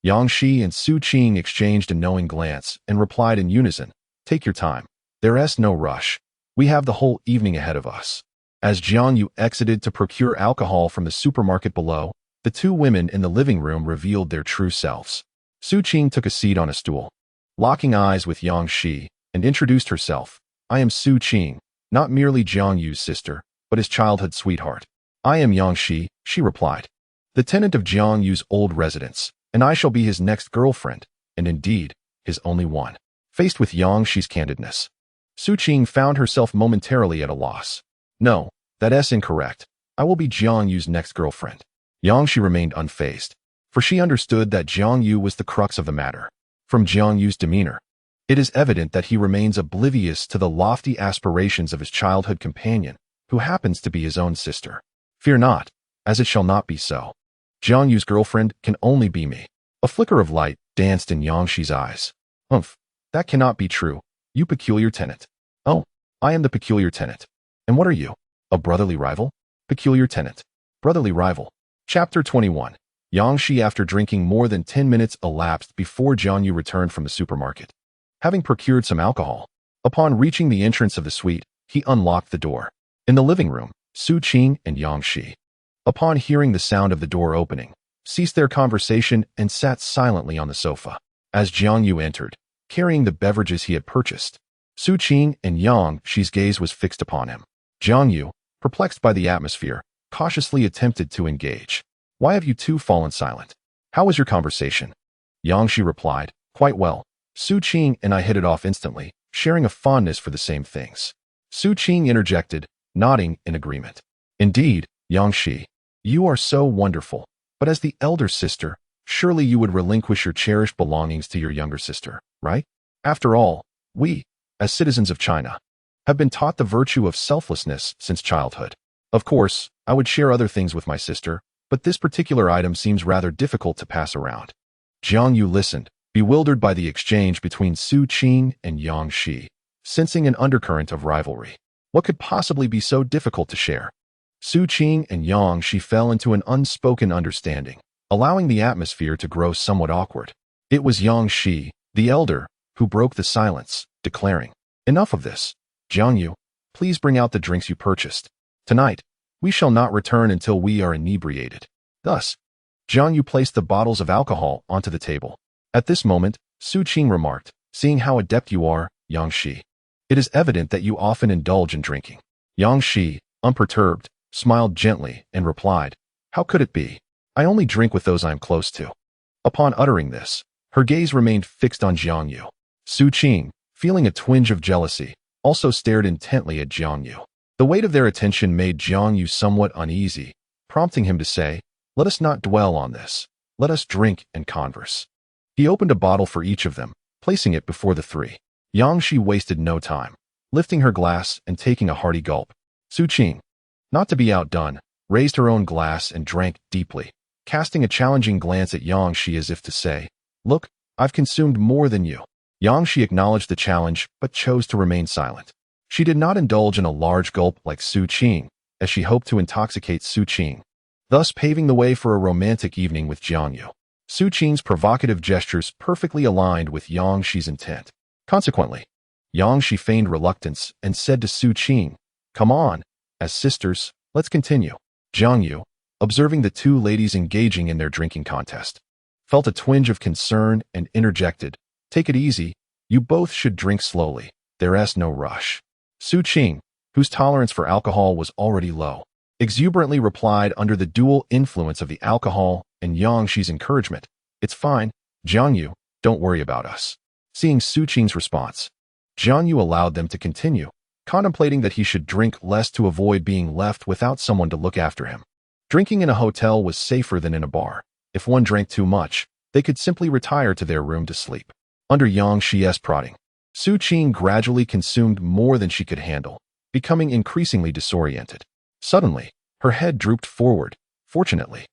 Yang Shi and Su Qing exchanged a knowing glance and replied in unison, take your time. There's no rush. We have the whole evening ahead of us. As Jiang Yu exited to procure alcohol from the supermarket below, the two women in the living room revealed their true selves. Su Qing took a seat on a stool, locking eyes with Yang Shi, and introduced herself. I am Su Qing, not merely Jiang Yu's sister, but his childhood sweetheart. I am Yang Shi, she replied, the tenant of Jiang Yu's old residence, and I shall be his next girlfriend, and indeed, his only one. Faced with Yang Shi's candidness, Su Qing found herself momentarily at a loss. No, that's incorrect. I will be Jiang Yu's next girlfriend. Yang Shi remained unfazed, for she understood that Jiang Yu was the crux of the matter. From Jiang Yu's demeanor, it is evident that he remains oblivious to the lofty aspirations of his childhood companion, who happens to be his own sister. Fear not, as it shall not be so. Jiang Yu's girlfriend can only be me. A flicker of light danced in Yang Shi's eyes. Humph, that cannot be true, you peculiar tenant. Oh, I am the peculiar tenant. And what are you? A brotherly rival? Peculiar tenant. Brotherly rival. Chapter 21. Yang Shi, after drinking more than 10 minutes elapsed before Jiang Yu returned from the supermarket. Having procured some alcohol, upon reaching the entrance of the suite, he unlocked the door. In the living room, Su Qing and Yang Shi, upon hearing the sound of the door opening, ceased their conversation and sat silently on the sofa. As Jiang Yu entered, carrying the beverages he had purchased, Su Qing and Yang Shi's gaze was fixed upon him. Jiang Yu, perplexed by the atmosphere, cautiously attempted to engage. Why have you two fallen silent? How was your conversation? Yang Shi replied, quite well. Su Qing and I hit it off instantly, sharing a fondness for the same things. Su Qing interjected, nodding in agreement. Indeed, Yang Shi, you are so wonderful, but as the elder sister, surely you would relinquish your cherished belongings to your younger sister, right? After all, we, as citizens of China, have been taught the virtue of selflessness since childhood. Of course, I would share other things with my sister, but this particular item seems rather difficult to pass around. Jiang Yu listened, bewildered by the exchange between Su Qing and Yang Shi, sensing an undercurrent of rivalry. What could possibly be so difficult to share? Su Qing and Yang Shi fell into an unspoken understanding, allowing the atmosphere to grow somewhat awkward. It was Yang Shi, the elder, who broke the silence, declaring, enough of this. Jiang Yu, please bring out the drinks you purchased. Tonight, we shall not return until we are inebriated. Thus, Jiang Yu placed the bottles of alcohol onto the table. At this moment, Su Qing remarked, seeing how adept you are, Yang Shi. It is evident that you often indulge in drinking. Yang Shi, unperturbed, smiled gently and replied, how could it be? I only drink with those I am close to. Upon uttering this, her gaze remained fixed on Jiang Yu. Su Qing, feeling a twinge of jealousy, also stared intently at Jiang Yu. The weight of their attention made Jiang Yu somewhat uneasy, prompting him to say, let us not dwell on this. Let us drink and converse. He opened a bottle for each of them, placing it before the three. Yang Shi wasted no time, lifting her glass and taking a hearty gulp. Su Qing, not to be outdone, raised her own glass and drank deeply, casting a challenging glance at Yang Shi as if to say, "Look, I've consumed more than you." Yang Shi acknowledged the challenge, but chose to remain silent. She did not indulge in a large gulp like Su Qing, as she hoped to intoxicate Su Qing, thus paving the way for a romantic evening with Jiang Yu. Su Qing's provocative gestures perfectly aligned with Yang Shi's intent. Consequently, Yang Shi feigned reluctance and said to Su Qing, "Come on, as sisters, let's continue." Jiang Yu, observing the two ladies engaging in their drinking contest, felt a twinge of concern and interjected, "Take it easy, you both should drink slowly, there's no rush." Su Qing, whose tolerance for alcohol was already low, exuberantly replied under the dual influence of the alcohol and Yang Shi's encouragement, "It's fine, Jiang Yu, don't worry about us." Seeing Su Qing's response, Jiang Yu allowed them to continue, contemplating that he should drink less to avoid being left without someone to look after him. Drinking in a hotel was safer than in a bar. If one drank too much, they could simply retire to their room to sleep. Under Yang Shi's prodding, Su Qing gradually consumed more than she could handle, becoming increasingly disoriented. Suddenly, her head drooped forward. Fortunately,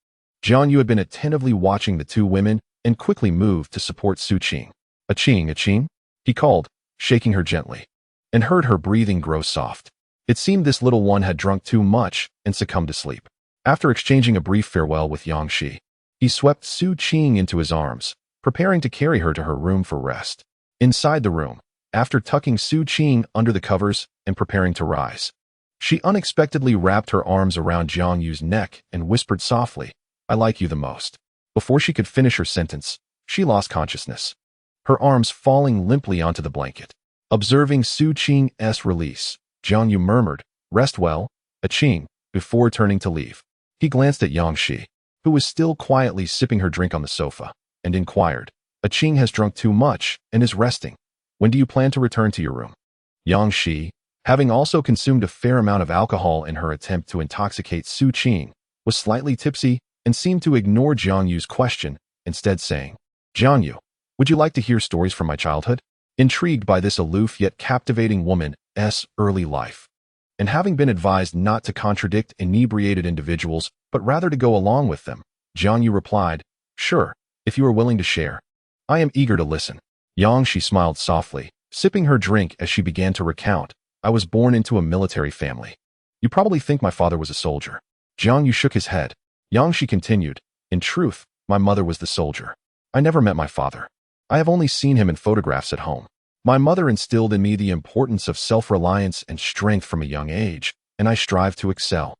Jiang Yu had been attentively watching the two women and quickly moved to support Su Qing. "A Qing," he called, shaking her gently, and heard her breathing grow soft. It seemed this little one had drunk too much and succumbed to sleep. After exchanging a brief farewell with Yang Shi, he swept Su Qing into his arms, preparing to carry her to her room for rest. Inside the room, after tucking Su Qing under the covers and preparing to rise, she unexpectedly wrapped her arms around Jiang Yu's neck and whispered softly, "I like you the most." Before she could finish her sentence, she lost consciousness, her arms falling limply onto the blanket. Observing Su Qing's release, Jiang Yu murmured, "Rest well, a Qing," before turning to leave. He glanced at Yang Shi, who was still quietly sipping her drink on the sofa, and inquired, "A Qing has drunk too much and is resting. When do you plan to return to your room?" Yang Shi, having also consumed a fair amount of alcohol in her attempt to intoxicate Su Qing, was slightly tipsy and seemed to ignore Jiang Yu's question, instead saying, "Jiang Yu, would you like to hear stories from my childhood?" Intrigued by this aloof yet captivating woman's early life, and having been advised not to contradict inebriated individuals but rather to go along with them, Jiang Yu replied, "Sure, if you are willing to share. I am eager to listen." Yang Shi smiled softly, sipping her drink as she began to recount, "I was born into a military family. You probably think my father was a soldier." Jiang Yu shook his head. Yang Shi continued, "In truth, my mother was the soldier. I never met my father. I have only seen him in photographs at home. My mother instilled in me the importance of self-reliance and strength from a young age, and I strive to excel,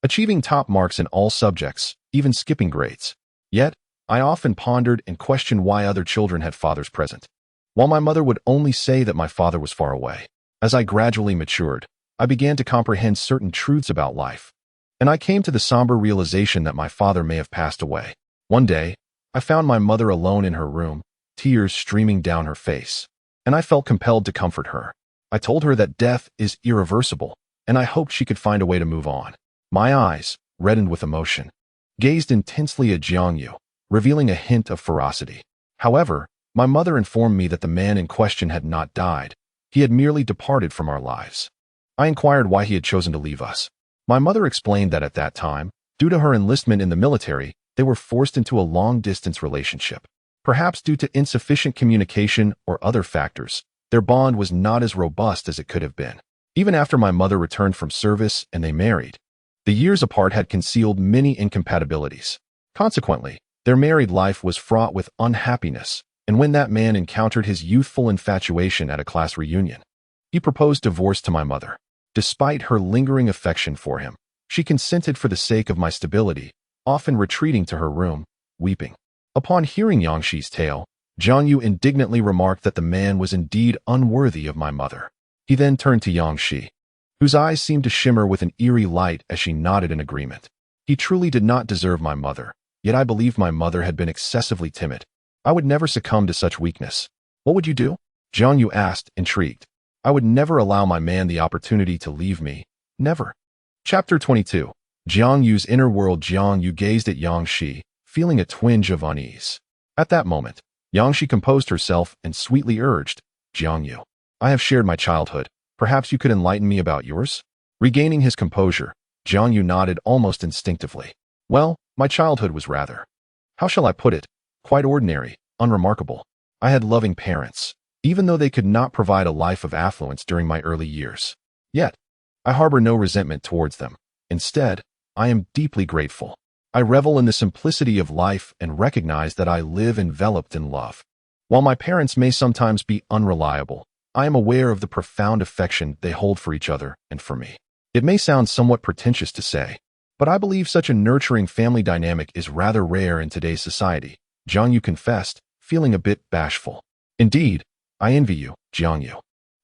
achieving top marks in all subjects, even skipping grades. Yet, I often pondered and questioned why other children had fathers present, while my mother would only say that my father was far away. As I gradually matured, I began to comprehend certain truths about life, and I came to the somber realization that my father may have passed away. One day, I found my mother alone in her room, tears streaming down her face, and I felt compelled to comfort her. I told her that death is irreversible, and I hoped she could find a way to move on. My eyes, reddened with emotion, gazed intensely at Jiang Yu, revealing a hint of ferocity. However, my mother informed me that the man in question had not died. He had merely departed from our lives. I inquired why he had chosen to leave us. My mother explained that at that time, due to her enlistment in the military, they were forced into a long-distance relationship. Perhaps due to insufficient communication or other factors, their bond was not as robust as it could have been. Even after my mother returned from service and they married, the years apart had concealed many incompatibilities. Consequently, their married life was fraught with unhappiness, and when that man encountered his youthful infatuation at a class reunion, he proposed divorce to my mother. Despite her lingering affection for him, she consented for the sake of my stability, often retreating to her room, weeping. Upon hearing Yang Shi's tale, Jiang Yu indignantly remarked that the man was indeed unworthy of my mother. He then turned to Yang Shi, whose eyes seemed to shimmer with an eerie light as she nodded in agreement. He truly did not deserve my mother, yet I believed my mother had been excessively timid. I would never succumb to such weakness. "What would you do?" Jiang Yu asked, intrigued. "I would never allow my man the opportunity to leave me. Never." Chapter 22. Jiang Yu's inner world. Jiang Yu gazed at Yang Shi, feeling a twinge of unease. At that moment, Yang Shi composed herself and sweetly urged, "Jiang Yu, I have shared my childhood. Perhaps you could enlighten me about yours?" Regaining his composure, Jiang Yu nodded almost instinctively. "Well, My childhood was rather, how shall I put it, quite ordinary, unremarkable. I had loving parents, even though they could not provide a life of affluence during my early years. Yet, I harbor no resentment towards them. Instead, I am deeply grateful. I revel in the simplicity of life and recognize that I live enveloped in love. While my parents may sometimes be unreliable, I am aware of the profound affection they hold for each other and for me. It may sound somewhat pretentious to say, but I believe such a nurturing family dynamic is rather rare in today's society, Jiangyu confessed, feeling a bit bashful. Indeed, I envy you, Jiangyu.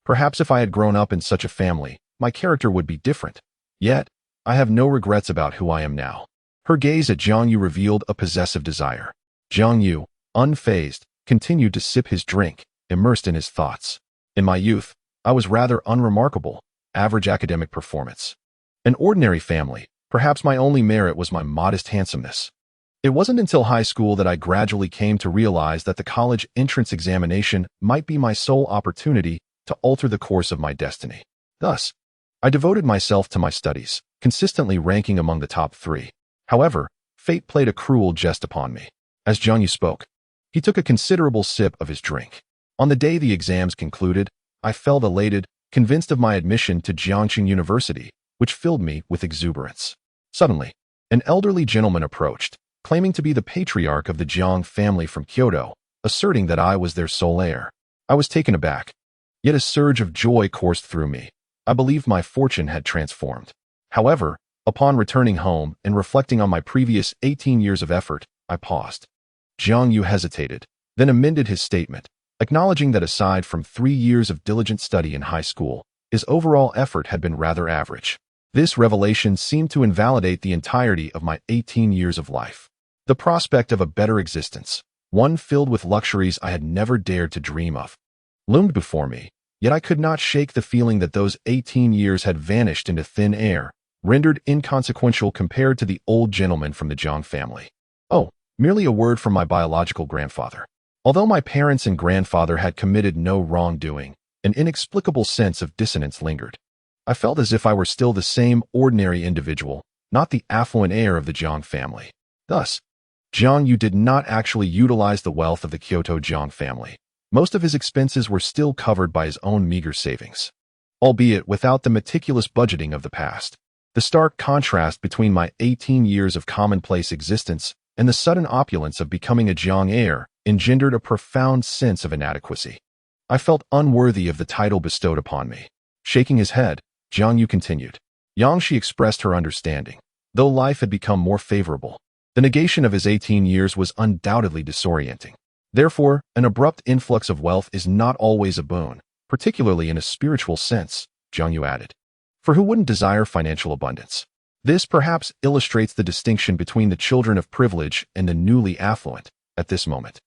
Perhaps if I had grown up in such a family, my character would be different. Yet, I have no regrets about who I am now. Her gaze at Jiangyu revealed a possessive desire. Jiangyu, unfazed, continued to sip his drink, immersed in his thoughts. In my youth, I was rather unremarkable, average academic performance. An ordinary family, perhaps my only merit was my modest handsomeness. It wasn't until high school that I gradually came to realize that the college entrance examination might be my sole opportunity to alter the course of my destiny. Thus, I devoted myself to my studies, consistently ranking among the top 3. However, fate played a cruel jest upon me. As Jiangyu spoke, he took a considerable sip of his drink. On the day the exams concluded, I felt elated, convinced of my admission to Jiangxing University, which filled me with exuberance. Suddenly, an elderly gentleman approached, claiming to be the patriarch of the Jiang family from Kyoto, asserting that I was their sole heir. I was taken aback, yet a surge of joy coursed through me. I believed my fortune had transformed. However, upon returning home and reflecting on my previous 18 years of effort, I paused. Jiangyu hesitated, then amended his statement, acknowledging that aside from 3 years of diligent study in high school, his overall effort had been rather average. This revelation seemed to invalidate the entirety of my 18 years of life. The prospect of a better existence, one filled with luxuries I had never dared to dream of, loomed before me, yet I could not shake the feeling that those 18 years had vanished into thin air, rendered inconsequential compared to the old gentleman from the Jiang family. Oh, merely a word from my biological grandfather. Although my parents and grandfather had committed no wrongdoing, an inexplicable sense of dissonance lingered. I felt as if I were still the same ordinary individual, not the affluent heir of the Jiang family. Thus, Jiangyu did not actually utilize the wealth of the Kyoto Jiang family. Most of his expenses were still covered by his own meager savings, albeit without the meticulous budgeting of the past. The stark contrast between my 18 years of commonplace existence and the sudden opulence of becoming a Jiang heir engendered a profound sense of inadequacy. I felt unworthy of the title bestowed upon me. Shaking his head, Jiangyu continued. Yangshi expressed her understanding. Though life had become more favorable, the negation of his 18 years was undoubtedly disorienting. Therefore, an abrupt influx of wealth is not always a boon, particularly in a spiritual sense, Jiangyu added. For who wouldn't desire financial abundance? This perhaps illustrates the distinction between the children of privilege and the newly affluent. At this moment,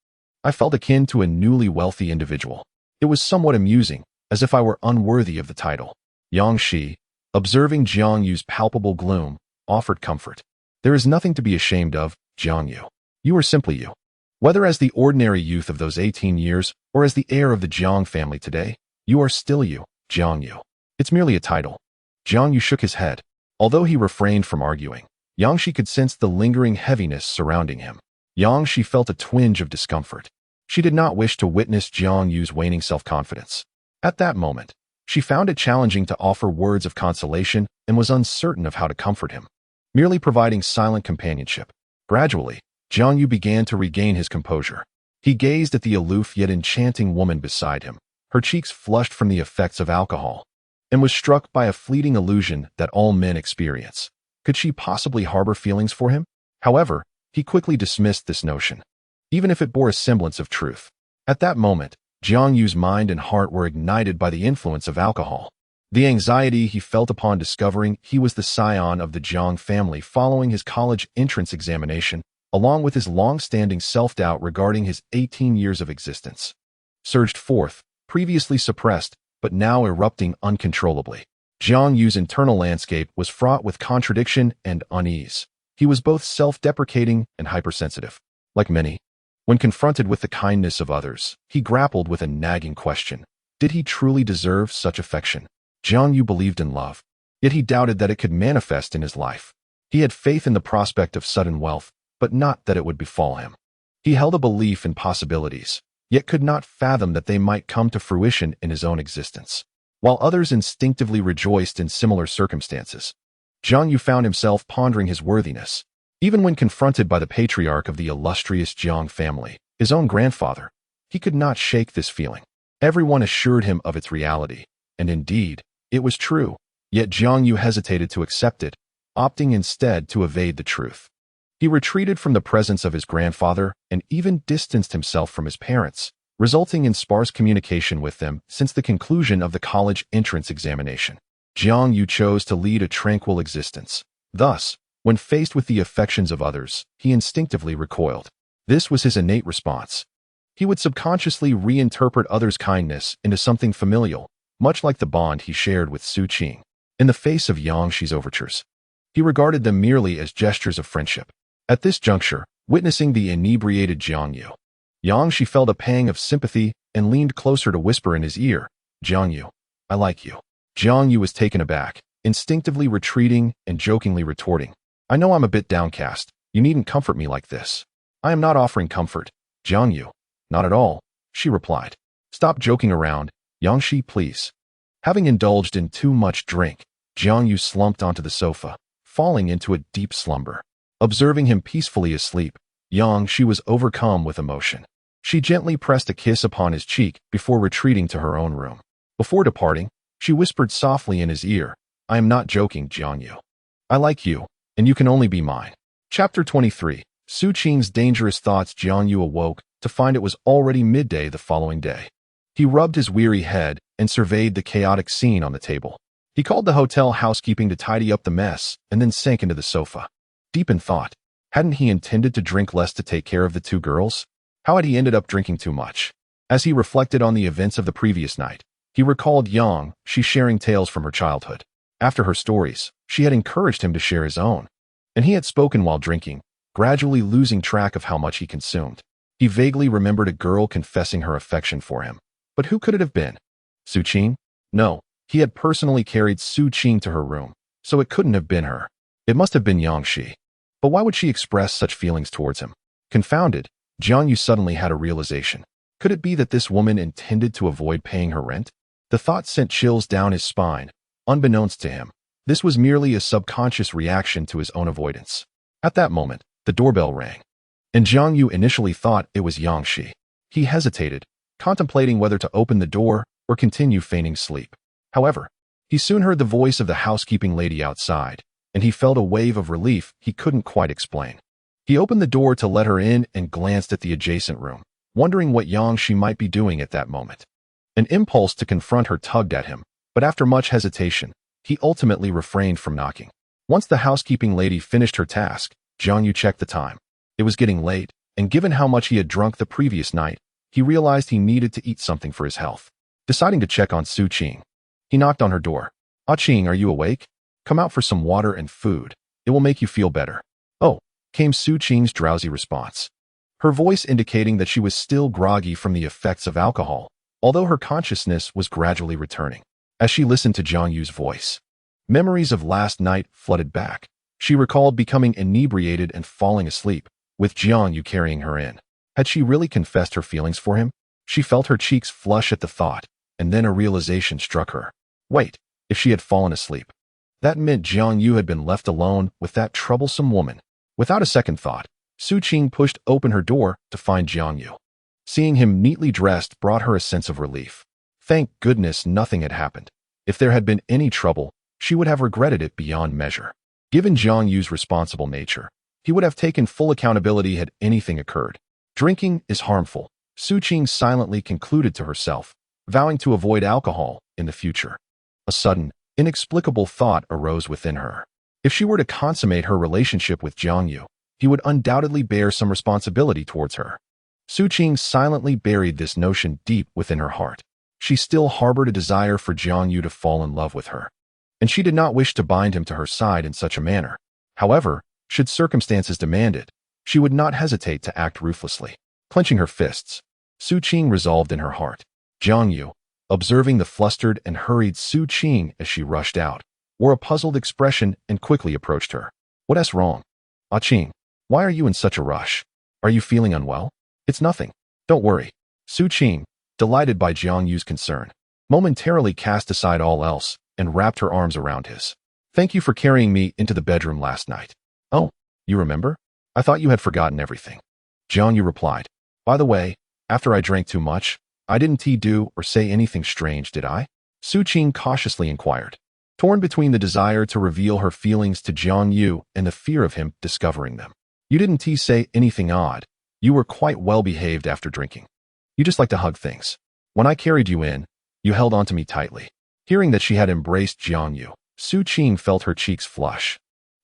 I felt akin to a newly wealthy individual. It was somewhat amusing, as if I were unworthy of the title. Yang Shi, observing Jiangyu's palpable gloom, offered comfort. There is nothing to be ashamed of, Jiangyu. You are simply you. Whether as the ordinary youth of those 18 years or as the heir of the Jiang family today, you are still you, Jiangyu. It's merely a title. Jiangyu shook his head. Although he refrained from arguing, Yangshi could sense the lingering heaviness surrounding him. Yangshi felt a twinge of discomfort. She did not wish to witness Jiangyu's waning self-confidence. At that moment, she found it challenging to offer words of consolation and was uncertain of how to comfort him, merely providing silent companionship. Gradually, Jiangyu began to regain his composure. He gazed at the aloof yet enchanting woman beside him, her cheeks flushed from the effects of alcohol, and was struck by a fleeting illusion that all men experience. Could she possibly harbor feelings for him? However, he quickly dismissed this notion, even if it bore a semblance of truth. At that moment, Jiangyu's mind and heart were ignited by the influence of alcohol. The anxiety he felt upon discovering he was the scion of the Jiang family following his college entrance examination, along with his long-standing self-doubt regarding his 18 years of existence, surged forth, previously suppressed, but now erupting uncontrollably. Jiangyu's internal landscape was fraught with contradiction and unease. He was both self-deprecating and hypersensitive. Like many, when confronted with the kindness of others, he grappled with a nagging question. Did he truly deserve such affection? Jiangyu believed in love, yet he doubted that it could manifest in his life. He had faith in the prospect of sudden wealth, but not that it would befall him. He held a belief in possibilities, yet could not fathom that they might come to fruition in his own existence. While others instinctively rejoiced in similar circumstances, Jiang Yu found himself pondering his worthiness. Even when confronted by the patriarch of the illustrious Jiang family, his own grandfather, he could not shake this feeling. Everyone assured him of its reality, and indeed, it was true. Yet Jiang Yu hesitated to accept it, opting instead to evade the truth. He retreated from the presence of his grandfather and even distanced himself from his parents, resulting in sparse communication with them since the conclusion of the college entrance examination. Jiang Yu chose to lead a tranquil existence. Thus, when faced with the affections of others, he instinctively recoiled. This was his innate response. He would subconsciously reinterpret others' kindness into something familial, much like the bond he shared with Su Qing. In the face of Yang Shi's overtures, he regarded them merely as gestures of friendship. At this juncture, witnessing the inebriated Yang Shi felt a pang of sympathy and leaned closer to whisper in his ear, "Jiang Yu, I like you." Jiang Yu was taken aback, instinctively retreating and jokingly retorting, "I know I'm a bit downcast. You needn't comfort me like this." "I am not offering comfort, Jiang Yu." "Not at all," she replied. "Stop joking around, Yang Shi, please." Having indulged in too much drink, Jiang Yu slumped onto the sofa, falling into a deep slumber. Observing him peacefully asleep, Yang Shi was overcome with emotion. She gently pressed a kiss upon his cheek before retreating to her own room. Before departing, she whispered softly in his ear, "I am not joking, Jiang Yu. I like you, and you can only be mine." Chapter 23. Su Qing's dangerous thoughts. Jiang Yu awoke to find it was already midday the following day. He rubbed his weary head and surveyed the chaotic scene on the table. He called the hotel housekeeping to tidy up the mess and then sank into the sofa. Deep in thought, hadn't he intended to drink less to take care of the two girls? How had he ended up drinking too much? As he reflected on the events of the previous night, he recalled Yang Shi sharing tales from her childhood. After her stories, she had encouraged him to share his own, and he had spoken while drinking, gradually losing track of how much he consumed. He vaguely remembered a girl confessing her affection for him. But who could it have been? Su Qing? No, he had personally carried Su Qing to her room, so it couldn't have been her. It must have been Yang Shi. But why would she express such feelings towards him? Confounded, Jiang Yu suddenly had a realization. Could it be that this woman intended to avoid paying her rent? The thought sent chills down his spine. Unbeknownst to him, this was merely a subconscious reaction to his own avoidance. At that moment, the doorbell rang, and Jiang Yu initially thought it was Yang Shi. He hesitated, contemplating whether to open the door or continue feigning sleep. However, he soon heard the voice of the housekeeping lady outside, and he felt a wave of relief he couldn't quite explain. He opened the door to let her in and glanced at the adjacent room, wondering what Yang Shi might be doing at that moment. An impulse to confront her tugged at him, but after much hesitation, he ultimately refrained from knocking. Once the housekeeping lady finished her task, Jiang Yu checked the time. It was getting late, and given how much he had drunk the previous night, he realized he needed to eat something for his health. Deciding to check on Su Qing, he knocked on her door. "Ah Qing, are you awake? Come out for some water and food. It will make you feel better." "Oh," came Su Qing's drowsy response, her voice indicating that she was still groggy from the effects of alcohol, although her consciousness was gradually returning. As she listened to Jiang Yu's voice, memories of last night flooded back. She recalled becoming inebriated and falling asleep, with Jiang Yu carrying her in. Had she really confessed her feelings for him? She felt her cheeks flush at the thought, and then a realization struck her. Wait, if she had fallen asleep, that meant Jiang Yu had been left alone with that troublesome woman. Without a second thought, Su Qing pushed open her door to find Jiang Yu. Seeing him neatly dressed brought her a sense of relief. Thank goodness nothing had happened. If there had been any trouble, she would have regretted it beyond measure. Given Jiang Yu's responsible nature, he would have taken full accountability had anything occurred. Drinking is harmful, Su Qing silently concluded to herself, vowing to avoid alcohol in the future. A sudden, inexplicable thought arose within her. If she were to consummate her relationship with Jiang Yu, he would undoubtedly bear some responsibility towards her. Su Qing silently buried this notion deep within her heart. She still harbored a desire for Jiang Yu to fall in love with her, and she did not wish to bind him to her side in such a manner. However, should circumstances demand it, she would not hesitate to act ruthlessly. Clenching her fists, Su Qing resolved in her heart. Jiang Yu, observing the flustered and hurried Su Qing as she rushed out, wore a puzzled expression and quickly approached her. What's wrong? Ah Ching, why are you in such a rush? Are you feeling unwell? It's nothing. Don't worry. Su Qing, delighted by Jiang Yu's concern, momentarily cast aside all else and wrapped her arms around his. Thank you for carrying me into the bedroom last night. Oh, you remember? I thought you had forgotten everything. Jiang Yu replied. By the way, after I drank too much, I didn't do or say anything strange, did I? Su Qing cautiously inquired, torn between the desire to reveal her feelings to Jiang Yu and the fear of him discovering them. You didn't say anything odd. You were quite well behaved after drinking. You just like to hug things. When I carried you in, you held onto me tightly. Hearing that she had embraced Jiang Yu, Su Qing felt her cheeks flush.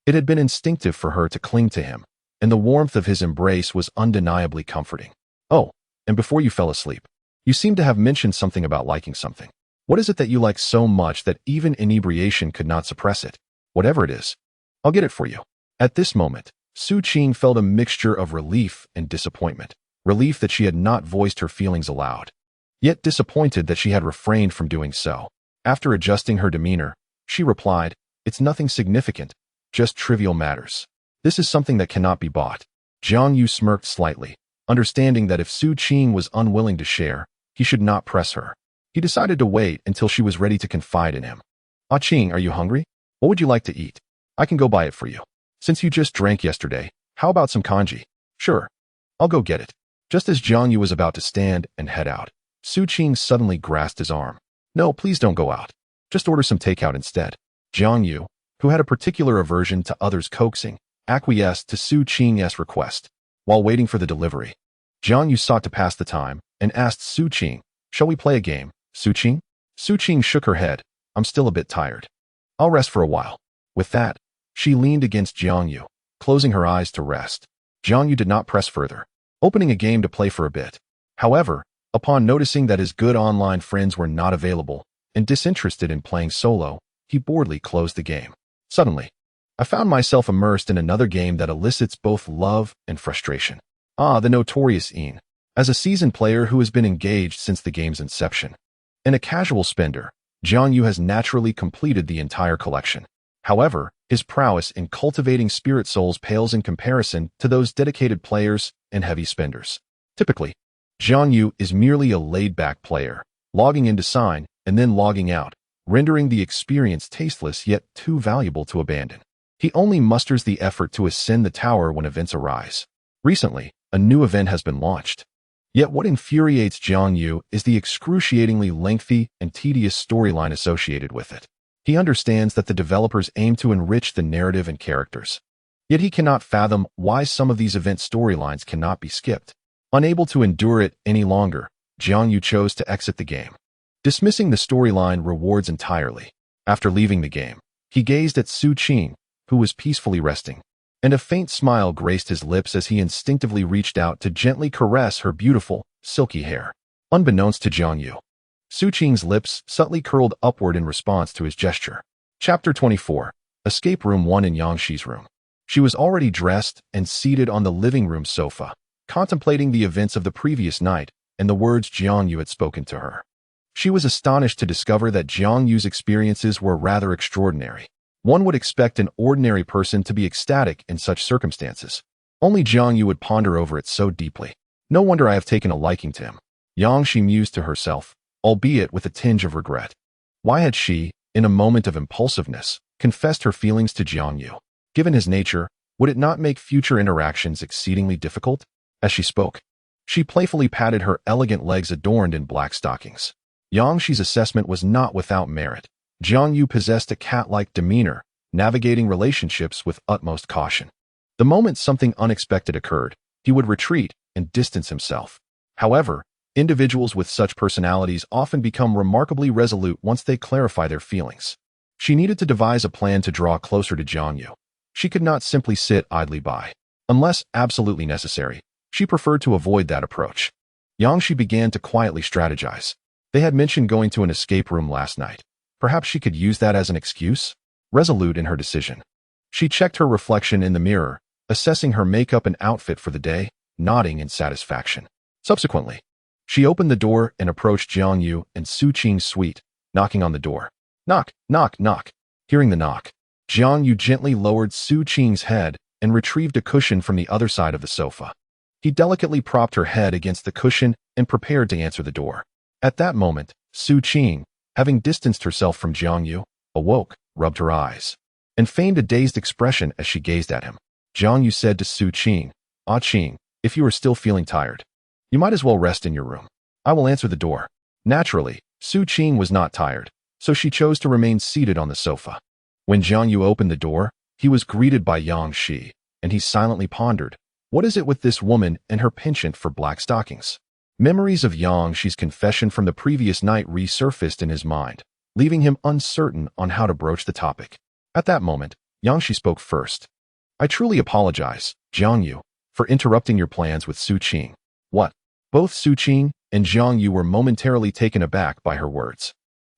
It had been instinctive for her to cling to him, and the warmth of his embrace was undeniably comforting. Oh, and before you fell asleep, you seemed to have mentioned something about liking something. What is it that you like so much that even inebriation could not suppress it? Whatever it is, I'll get it for you. At this moment, Su Qing felt a mixture of relief and disappointment. Relief that she had not voiced her feelings aloud, yet disappointed that she had refrained from doing so. After adjusting her demeanor, she replied, It's nothing significant, just trivial matters. This is something that cannot be bought. Jiang Yu smirked slightly, understanding that if Su Qing was unwilling to share, he should not press her. He decided to wait until she was ready to confide in him. Ah Qing, are you hungry? What would you like to eat? I can go buy it for you. Since you just drank yesterday, how about some kanji? Sure. I'll go get it. Just as Jiang Yu was about to stand and head out, Su Qing suddenly grasped his arm. No, please don't go out. Just order some takeout instead. Jiang Yu, who had a particular aversion to others coaxing, acquiesced to Su Qing's request. While waiting for the delivery, Jiang Yu sought to pass the time and asked Su Qing, Shall we play a game, Su Qing? Su Qing shook her head. I'm still a bit tired. I'll rest for a while. With that, she leaned against Jiang Yu, closing her eyes to rest. Jiang Yu did not press further, opening a game to play for a bit. However, upon noticing that his good online friends were not available and disinterested in playing solo, he boredly closed the game. Suddenly, I found myself immersed in another game that elicits both love and frustration. Ah, the notorious Een. As a seasoned player who has been engaged since the game's inception, and a casual spender, Jiang Yu has naturally completed the entire collection. However, his prowess in cultivating spirit souls pales in comparison to those dedicated players and heavy spenders. Typically, Jiang Yu is merely a laid-back player, logging in to sign and then logging out, rendering the experience tasteless yet too valuable to abandon. He only musters the effort to ascend the tower when events arise. Recently, a new event has been launched. Yet what infuriates Jiang Yu is the excruciatingly lengthy and tedious storyline associated with it. He understands that the developers aim to enrich the narrative and characters. Yet he cannot fathom why some of these event storylines cannot be skipped. Unable to endure it any longer, Jiang Yu chose to exit the game, dismissing the storyline rewards entirely. After leaving the game, he gazed at Su Qing, who was peacefully resting, and a faint smile graced his lips as he instinctively reached out to gently caress her beautiful, silky hair. Unbeknownst to Jiang Yu, Su Qing's lips subtly curled upward in response to his gesture. Chapter 24. Escape Room 1 in Yangshi's room. She was already dressed and seated on the living room sofa, contemplating the events of the previous night and the words Jiang Yu had spoken to her. She was astonished to discover that Jiang Yu's experiences were rather extraordinary. One would expect an ordinary person to be ecstatic in such circumstances. Only Jiang Yu would ponder over it so deeply. No wonder I have taken a liking to him. Yangshi mused to herself, albeit with a tinge of regret. Why had she, in a moment of impulsiveness, confessed her feelings to Jiang Yu? Given his nature, would it not make future interactions exceedingly difficult? As she spoke, she playfully patted her elegant legs adorned in black stockings. Yangshi's assessment was not without merit. Jiang Yu possessed a cat-like demeanor, navigating relationships with utmost caution. The moment something unexpected occurred, he would retreat and distance himself. However, individuals with such personalities often become remarkably resolute once they clarify their feelings. She needed to devise a plan to draw closer to Jiang Yu. She could not simply sit idly by. Unless absolutely necessary, she preferred to avoid that approach. Yangshi began to quietly strategize. They had mentioned going to an escape room last night. Perhaps she could use that as an excuse? Resolute in her decision, she checked her reflection in the mirror, assessing her makeup and outfit for the day, nodding in satisfaction. Subsequently, she opened the door and approached Jiang Yu and Su Qing's suite, knocking on the door. Knock, knock, knock. Hearing the knock, Jiang Yu gently lowered Su Qing's head and retrieved a cushion from the other side of the sofa. He delicately propped her head against the cushion and prepared to answer the door. At that moment, Su Qing, having distanced herself from Jiang Yu, awoke, rubbed her eyes, and feigned a dazed expression as she gazed at him. Jiang Yu said to Su Qing, "Ah Qing, if you are still feeling tired, you might as well rest in your room. I will answer the door." Naturally, Su Qing was not tired, so she chose to remain seated on the sofa. When Jiang Yu opened the door, he was greeted by Yang Shi, and he silently pondered, what is it with this woman and her penchant for black stockings? Memories of Yang Shi's confession from the previous night resurfaced in his mind, leaving him uncertain on how to broach the topic. At that moment, Yang Shi spoke first. "I truly apologize, Jiang Yu, for interrupting your plans with Su Qing." What? Both Su Qing and Jiang Yu were momentarily taken aback by her words.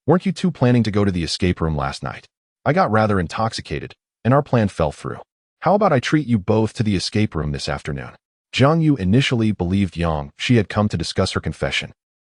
"Weren't you two planning to go to the escape room last night? I got rather intoxicated, and our plan fell through. How about I treat you both to the escape room this afternoon?" Jiang Yu initially believed Yang Shi had come to discuss her confession,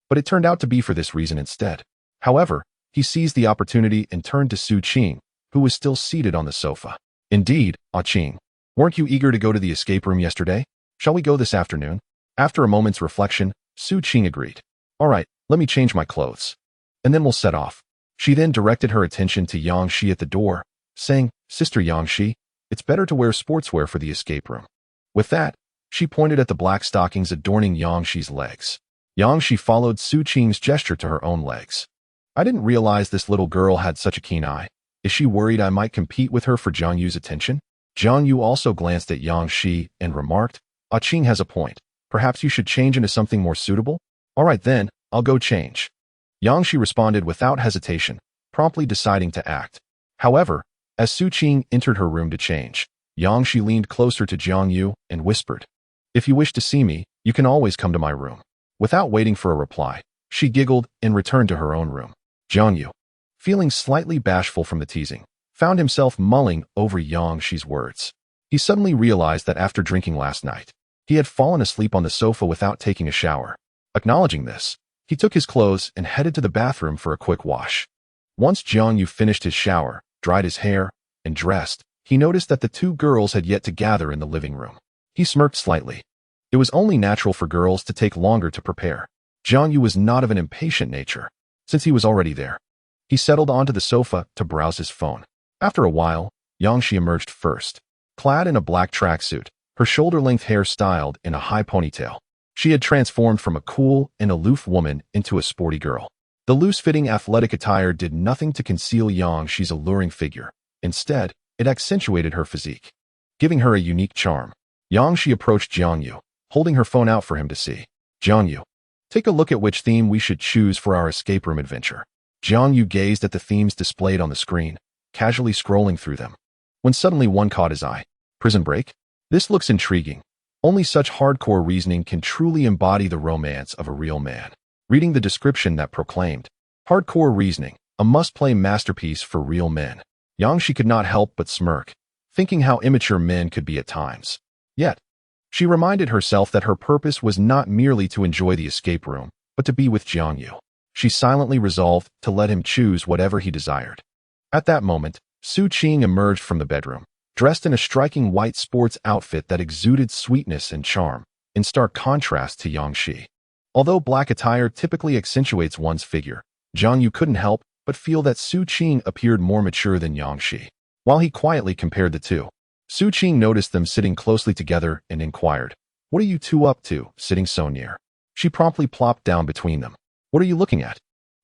but it turned out to be for this reason instead. However, he seized the opportunity and turned to Su Qing, who was still seated on the sofa. "Indeed, Ah Qing. Weren't you eager to go to the escape room yesterday? Shall we go this afternoon?" After a moment's reflection, Su Qing agreed. "All right, let me change my clothes, and then we'll set off." She then directed her attention to Yang Shi at the door, saying, "Sister Yang Shi, it's better to wear sportswear for the escape room." With that, she pointed at the black stockings adorning Yang Shi's legs. Yang Shi followed Su Qing's gesture to her own legs. "I didn't realize this little girl had such a keen eye. Is she worried I might compete with her for Jiang Yu's attention?" Jiang Yu also glanced at Yang Shi and remarked, "Ah Qing has a point. Perhaps you should change into something more suitable?" "All right then, I'll go change." Yang Shi responded without hesitation, promptly deciding to act. However, as Su Qing entered her room to change, Yang Shi leaned closer to Jiang Yu and whispered, "If you wish to see me, you can always come to my room." Without waiting for a reply, she giggled and returned to her own room. Jiang Yu, feeling slightly bashful from the teasing, found himself mulling over Yang Shi's words. He suddenly realized that after drinking last night, he had fallen asleep on the sofa without taking a shower. Acknowledging this, he took his clothes and headed to the bathroom for a quick wash. Once Jiang Yu finished his shower, dried his hair, and dressed, he noticed that the two girls had yet to gather in the living room. He smirked slightly. It was only natural for girls to take longer to prepare. Jiang Yu was not of an impatient nature, since he was already there. He settled onto the sofa to browse his phone. After a while, Yang Shi emerged first. Clad in a black tracksuit, her shoulder-length hair styled in a high ponytail, she had transformed from a cool and aloof woman into a sporty girl. The loose-fitting athletic attire did nothing to conceal Yang Shi's alluring figure. Instead, it accentuated her physique, giving her a unique charm. Yang Shi approached Jiang Yu, holding her phone out for him to see. "Jiang Yu, take a look at which theme we should choose for our escape room adventure." Jiang Yu gazed at the themes displayed on the screen, casually scrolling through them, when suddenly one caught his eye. "Prison Break? This looks intriguing. Only such hardcore reasoning can truly embody the romance of a real man." Reading the description that proclaimed, "Hardcore reasoning, a must-play masterpiece for real men," Yang Shi could not help but smirk, thinking how immature men could be at times. Yet, she reminded herself that her purpose was not merely to enjoy the escape room, but to be with Jiang Yu. She silently resolved to let him choose whatever he desired. At that moment, Su Qing emerged from the bedroom, dressed in a striking white sports outfit that exuded sweetness and charm, in stark contrast to Yang Shi. Although black attire typically accentuates one's figure, Jiang Yu couldn't help but feel that Su Qing appeared more mature than Yang Shi. While he quietly compared the two, Su Qing noticed them sitting closely together and inquired, "What are you two up to, sitting so near?" She promptly plopped down between them. "What are you looking at?"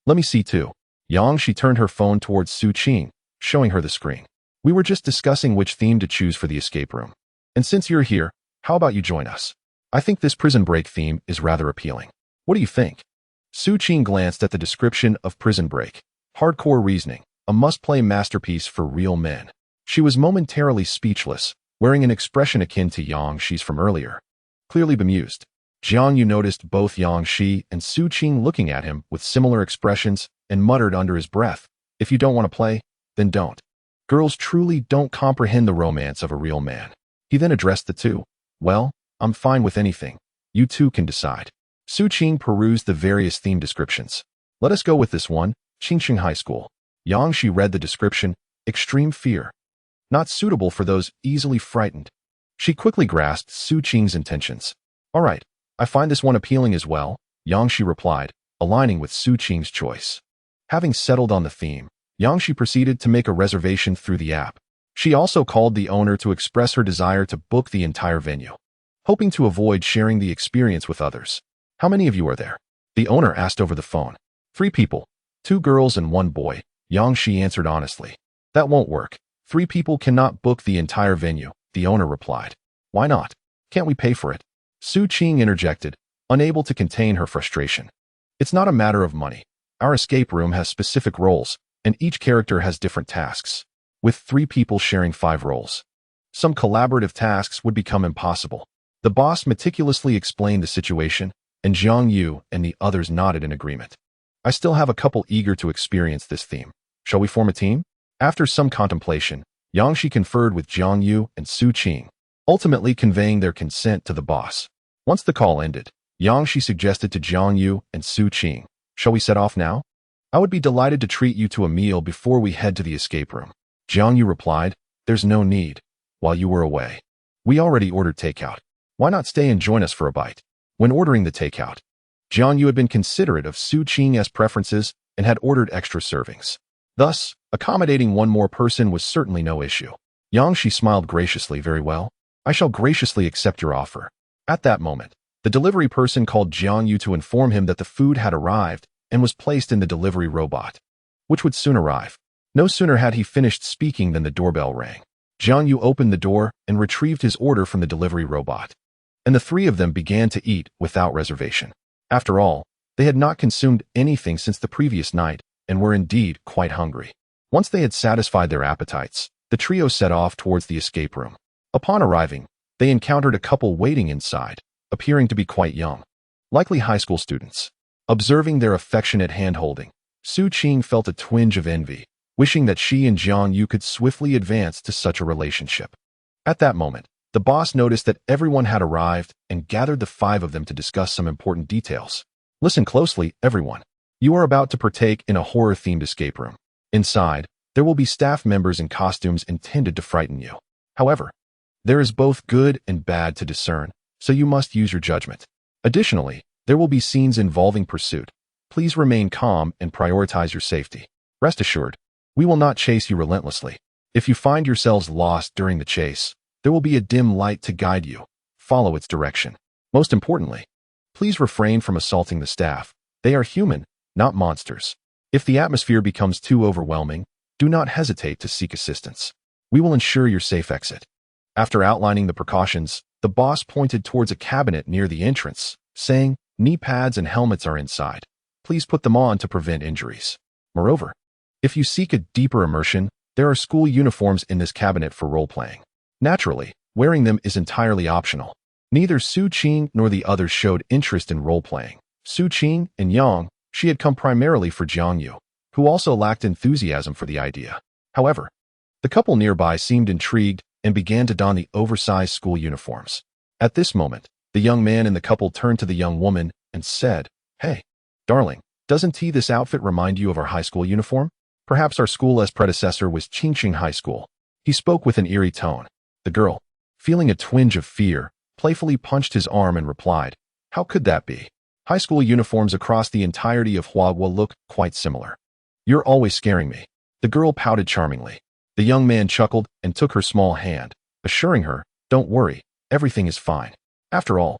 "Let me see too." Yang Shi turned her phone towards Su Qing, showing her the screen. "We were just discussing which theme to choose for the escape room. And since you're here, how about you join us? I think this Prison Break theme is rather appealing. What do you think?" Su Qing glanced at the description of Prison Break. Hardcore reasoning, a must-play masterpiece for real men. She was momentarily speechless, wearing an expression akin to Yang Shi's from earlier. Clearly bemused, Jiang Yu noticed both Yang Shi and Su Qing looking at him with similar expressions and muttered under his breath, "If you don't want to play, then don't. Girls truly don't comprehend the romance of a real man." He then addressed the two. "Well, I'm fine with anything. You two can decide." Su Qing perused the various theme descriptions. "Let us go with this one, Qingxing High School." Yang Shi read the description, "Extreme Fear." not suitable for those easily frightened. She quickly grasped Su Qing's intentions. All right, I find this one appealing as well, Yangshi replied, aligning with Su Qing's choice. Having settled on the theme, Yangshi proceeded to make a reservation through the app. She also called the owner to express her desire to book the entire venue, hoping to avoid sharing the experience with others. How many of you are there? The owner asked over the phone. 3 people, 2 girls and 1 boy, Yangshi answered honestly. That won't work. 3 people cannot book the entire venue, the owner replied. Why not? Can't we pay for it? Su Qing interjected, unable to contain her frustration. It's not a matter of money. Our escape room has specific roles, and each character has different tasks, with 3 people sharing 5 roles. Some collaborative tasks would become impossible. The boss meticulously explained the situation, and Jiang Yu and the others nodded in agreement. I still have a couple eager to experience this theme. Shall we form a team? After some contemplation, Yangshi conferred with Jiang Yu and Su Qing, ultimately conveying their consent to the boss. Once the call ended, Yangshi suggested to Jiang Yu and Su Qing, shall we set off now? I would be delighted to treat you to a meal before we head to the escape room. Jiang Yu replied, there's no need. While you were away, we already ordered takeout. Why not stay and join us for a bite? When ordering the takeout, Jiang Yu had been considerate of Su Qing's preferences and had ordered extra servings. Thus, accommodating 1 more person was certainly no issue. Yangshi smiled graciously. Very well. I shall graciously accept your offer. At that moment, the delivery person called Jiang Yu to inform him that the food had arrived and was placed in the delivery robot, which would soon arrive. No sooner had he finished speaking than the doorbell rang. Jiang Yu opened the door and retrieved his order from the delivery robot, and the 3 of them began to eat without reservation. After all, they had not consumed anything since the previous night and were indeed quite hungry. Once they had satisfied their appetites, the trio set off towards the escape room. Upon arriving, they encountered a couple waiting inside, appearing to be quite young, likely high school students. Observing their affectionate hand-holding, Su Qing felt a twinge of envy, wishing that she and Jiang Yu could swiftly advance to such a relationship. At that moment, the boss noticed that everyone had arrived and gathered the 5 of them to discuss some important details. Listen closely, everyone. You are about to partake in a horror-themed escape room. Inside, there will be staff members in costumes intended to frighten you. However, there is both good and bad to discern, so you must use your judgment. Additionally, there will be scenes involving pursuit. Please remain calm and prioritize your safety. Rest assured, we will not chase you relentlessly. If you find yourselves lost during the chase, there will be a dim light to guide you. Follow its direction. Most importantly, please refrain from assaulting the staff. They are human, not monsters. If the atmosphere becomes too overwhelming, do not hesitate to seek assistance. We will ensure your safe exit. After outlining the precautions, the boss pointed towards a cabinet near the entrance, saying, knee pads and helmets are inside. Please put them on to prevent injuries. Moreover, if you seek a deeper immersion, there are school uniforms in this cabinet for role-playing. Naturally, wearing them is entirely optional. Neither Su Qing nor the others showed interest in role-playing. Su Qing and Yang, she had come primarily for Jiang Yu, who also lacked enthusiasm for the idea. However, the couple nearby seemed intrigued and began to don the oversized school uniforms. At this moment, the young man in the couple turned to the young woman and said, Hey, darling, doesn't this outfit remind you of our high school uniform? Perhaps our school's predecessor was Qingqing High School. He spoke with an eerie tone. The girl, feeling a twinge of fear, playfully punched his arm and replied, How could that be? High school uniforms across the entirety of Huagua look quite similar. You're always scaring me. The girl pouted charmingly. The young man chuckled and took her small hand, assuring her, Don't worry, everything is fine. After all,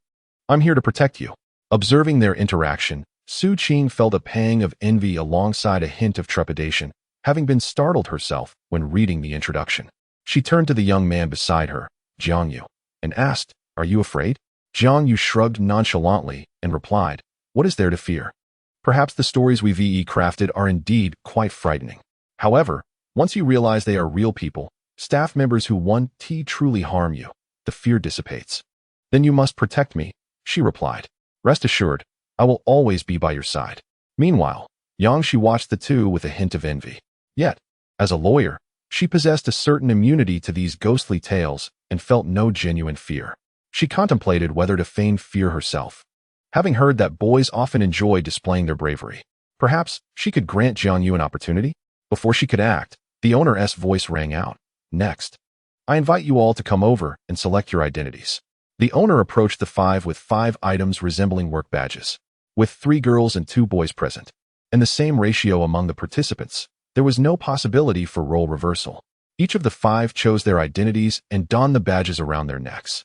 I'm here to protect you. Observing their interaction, Su Qing felt a pang of envy alongside a hint of trepidation, having been startled herself when reading the introduction. She turned to the young man beside her, Jiang Yu, and asked, Are you afraid? Jiang Yu shrugged nonchalantly and replied, What is there to fear? Perhaps the stories we've crafted are indeed quite frightening. However, once you realize they are real people, staff members who want to truly harm you, the fear dissipates. Then you must protect me, she replied. Rest assured, I will always be by your side. Meanwhile, Yangshi watched the two with a hint of envy. Yet, as a lawyer, she possessed a certain immunity to these ghostly tales and felt no genuine fear. She contemplated whether to feign fear herself. Having heard that boys often enjoy displaying their bravery, perhaps she could grant Jiang Yu an opportunity? Before she could act, the owner's voice rang out. Next. I invite you all to come over and select your identities. The owner approached the five with 5 items resembling work badges. With 3 girls and 2 boys present, and the same ratio among the participants, there was no possibility for role reversal. Each of the 5 chose their identities and donned the badges around their necks.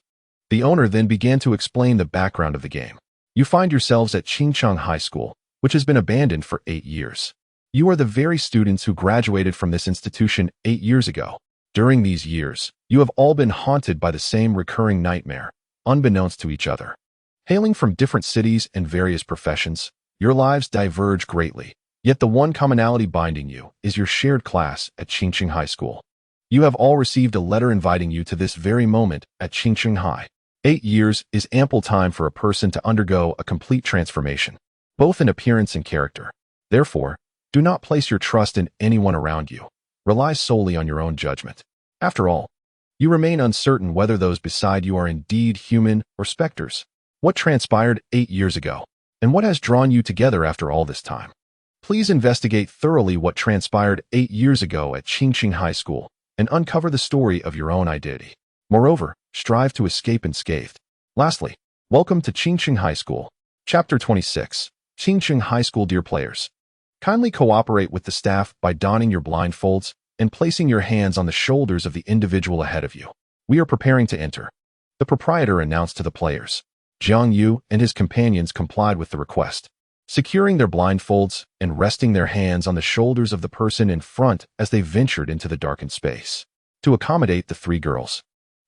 The owner then began to explain the background of the game. You find yourselves at Qingcheng High School, which has been abandoned for 8 years. You are the very students who graduated from this institution 8 years ago. During these years, you have all been haunted by the same recurring nightmare, unbeknownst to each other. Hailing from different cities and various professions, your lives diverge greatly, yet the one commonality binding you is your shared class at Qingcheng High School. You have all received a letter inviting you to this very moment at Qingcheng High. 8 years is ample time for a person to undergo a complete transformation, both in appearance and character. Therefore, do not place your trust in anyone around you. Rely solely on your own judgment. After all, you remain uncertain whether those beside you are indeed human or specters. What transpired 8 years ago, and what has drawn you together after all this time? Please investigate thoroughly what transpired 8 years ago at Qingcheng High School and uncover the story of your own identity. Moreover, strive to escape unscathed. Lastly, welcome to Qingcheng High School. Chapter 26. Qingcheng High School. Dear players, kindly cooperate with the staff by donning your blindfolds and placing your hands on the shoulders of the individual ahead of you. We are preparing to enter, the proprietor announced to the players. Jiang Yu and his companions complied with the request, securing their blindfolds and resting their hands on the shoulders of the person in front as they ventured into the darkened space. To accommodate the 3 girls,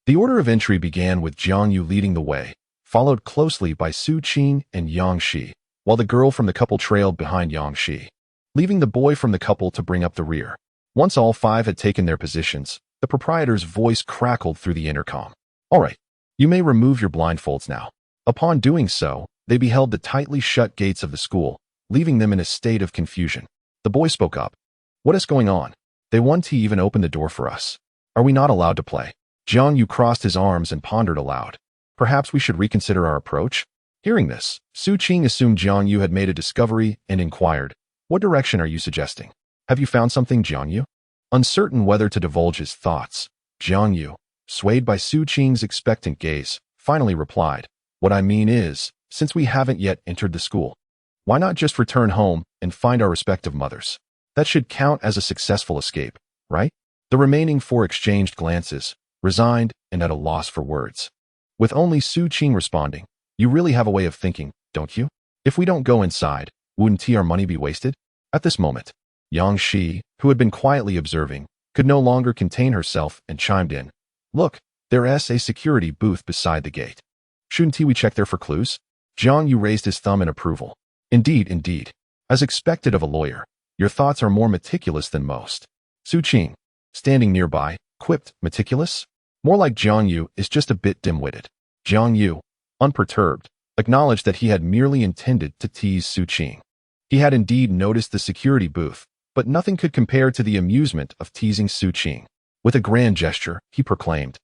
the order of entry began with Jiang Yu leading the way, followed closely by Su Qing and Yang Shi, while the girl from the couple trailed behind Yang Shi, leaving the boy from the couple to bring up the rear. Once all 5 had taken their positions, the proprietor's voice crackled through the intercom. All right, you may remove your blindfolds now. Upon doing so, they beheld the tightly shut gates of the school, leaving them in a state of confusion. The boy spoke up. What is going on? They want to even open the door for us. Are we not allowed to play? Jiang Yu crossed his arms and pondered aloud. Perhaps we should reconsider our approach? Hearing this, Su Qing assumed Jiang Yu had made a discovery and inquired, what direction are you suggesting? Have you found something, Jiang Yu? Uncertain whether to divulge his thoughts, Jiang Yu, swayed by Su Qing's expectant gaze, finally replied, what I mean is, since we haven't yet entered the school, why not just return home and find our respective mothers? That should count as a successful escape, right? The remaining 4 exchanged glances, resigned and at a loss for words. With only Su Qing responding, you really have a way of thinking, don't you? If we don't go inside, wouldn't our money be wasted? At this moment, Yang Shi, who had been quietly observing, could no longer contain herself and chimed in. Look, there's a security booth beside the gate. Shouldn't we check there for clues? Jiang Yu raised his thumb in approval. Indeed. As expected of a lawyer, your thoughts are more meticulous than most. Su Qing, standing nearby, quipped, meticulous? More like Jiang Yu is just a bit dim-witted. Jiang Yu, unperturbed, acknowledged that he had merely intended to tease Su Qing. He had indeed noticed the security booth, but nothing could compare to the amusement of teasing Su Qing. With a grand gesture, he proclaimed,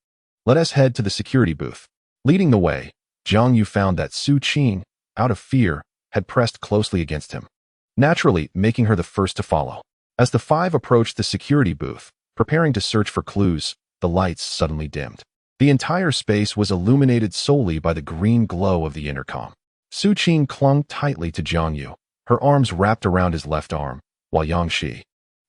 let us head to the security booth. Leading the way, Jiang Yu found that Su Qing, out of fear, had pressed closely against him, naturally making her the first to follow. As the 5 approached the security booth, preparing to search for clues, the lights suddenly dimmed. The entire space was illuminated solely by the green glow of the intercom. Su Qing clung tightly to Jiang Yu, her arms wrapped around his left arm, while Yang Shi,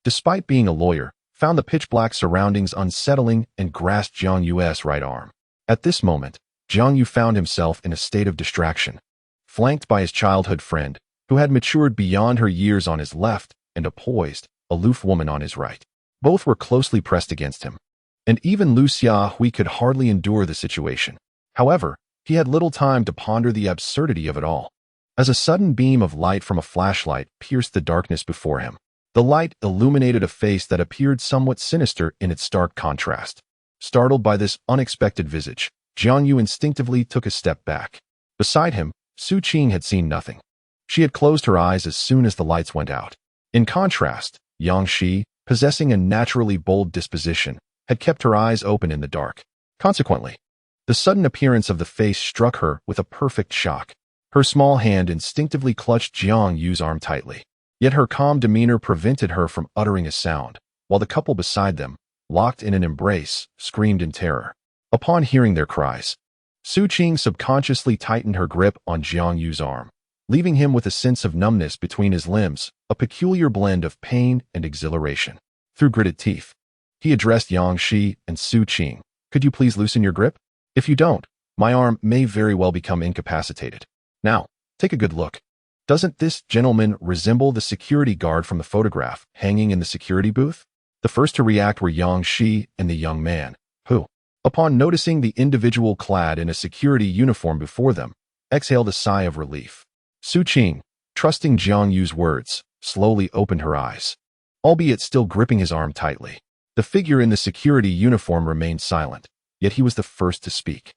despite being a lawyer, found the pitch-black surroundings unsettling and grasped Jiang Yu's right arm. At this moment, Jiang Yu found himself in a state of distraction, flanked by his childhood friend, who had matured beyond her years on his left, and a poised, aloof woman on his right. Both were closely pressed against him, and even Lu Xiahui could hardly endure the situation. However, he had little time to ponder the absurdity of it all. As a sudden beam of light from a flashlight pierced the darkness before him, the light illuminated a face that appeared somewhat sinister in its stark contrast. Startled by this unexpected visage, Jiang Yu instinctively took a step back. Beside him, Su Qing had seen nothing. She had closed her eyes as soon as the lights went out. In contrast, Yang Shi, possessing a naturally bold disposition, had kept her eyes open in the dark. Consequently, the sudden appearance of the face struck her with a perfect shock. Her small hand instinctively clutched Jiang Yu's arm tightly. Yet her calm demeanor prevented her from uttering a sound, while the couple beside them, locked in an embrace, screamed in terror. Upon hearing their cries, Su Qing subconsciously tightened her grip on Jiang Yu's arm, leaving him with a sense of numbness between his limbs, a peculiar blend of pain and exhilaration. Through gritted teeth, he addressed Yang Shi and Su Qing. Could you please loosen your grip? If you don't, my arm may very well become incapacitated. Now, take a good look. Doesn't this gentleman resemble the security guard from the photograph hanging in the security booth? The first to react were Yang Shi and the young man, who, upon noticing the individual clad in a security uniform before them, exhaled a sigh of relief. Su Qing, trusting Jiang Yu's words, slowly opened her eyes, albeit still gripping his arm tightly. The figure in the security uniform remained silent, yet he was the first to speak,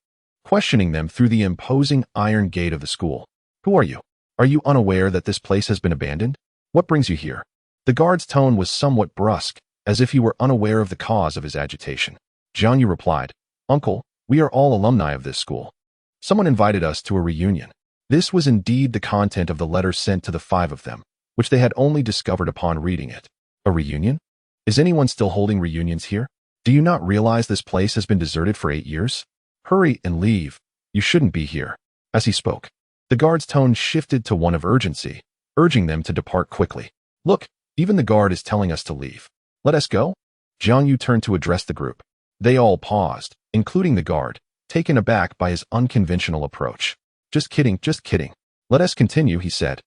questioning them through the imposing iron gate of the school. Who are you? Are you unaware that this place has been abandoned? What brings you here? The guard's tone was somewhat brusque, as if he were unaware of the cause of his agitation. Jiang Yu replied, Uncle, we are all alumni of this school. Someone invited us to a reunion. This was indeed the content of the letter sent to the 5 of them, which they had only discovered upon reading it. A reunion? Is anyone still holding reunions here? Do you not realize this place has been deserted for 8 years? Hurry and leave. You shouldn't be here. As he spoke, the guard's tone shifted to one of urgency, urging them to depart quickly. Look, even the guard is telling us to leave. Let us go? Jiang Yu turned to address the group. They all paused, including the guard, taken aback by his unconventional approach. Just kidding, just kidding. Let us continue, he said,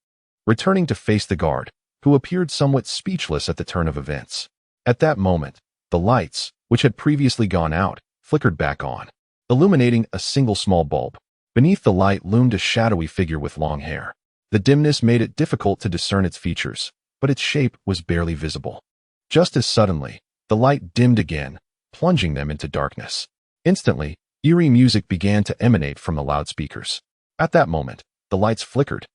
returning to face the guard, who appeared somewhat speechless at the turn of events. At that moment, the lights, which had previously gone out, flickered back on, illuminating a single small bulb. Beneath the light loomed a shadowy figure with long hair. The dimness made it difficult to discern its features, but its shape was barely visible. Just as suddenly, the light dimmed again, plunging them into darkness. Instantly, eerie music began to emanate from the loudspeakers. At that moment, the lights flickered,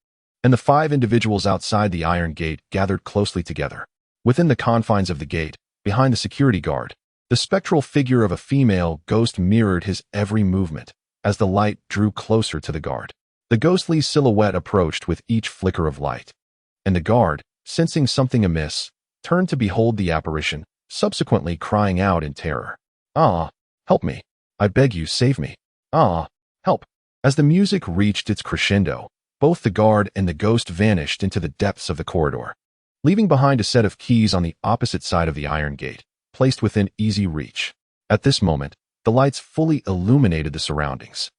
and the 5 individuals outside the iron gate gathered closely together. Within the confines of the gate, behind the security guard, the spectral figure of a female ghost mirrored his every movement as the light drew closer to the guard. The ghostly silhouette approached with each flicker of light, and the guard, sensing something amiss, turned to behold the apparition, subsequently crying out in terror. Ah, help me. I beg you, save me. Ah, help. As the music reached its crescendo, both the guard and the ghost vanished into the depths of the corridor, leaving behind a set of keys on the opposite side of the iron gate, placed within easy reach. At this moment, the lights fully illuminated the surroundings.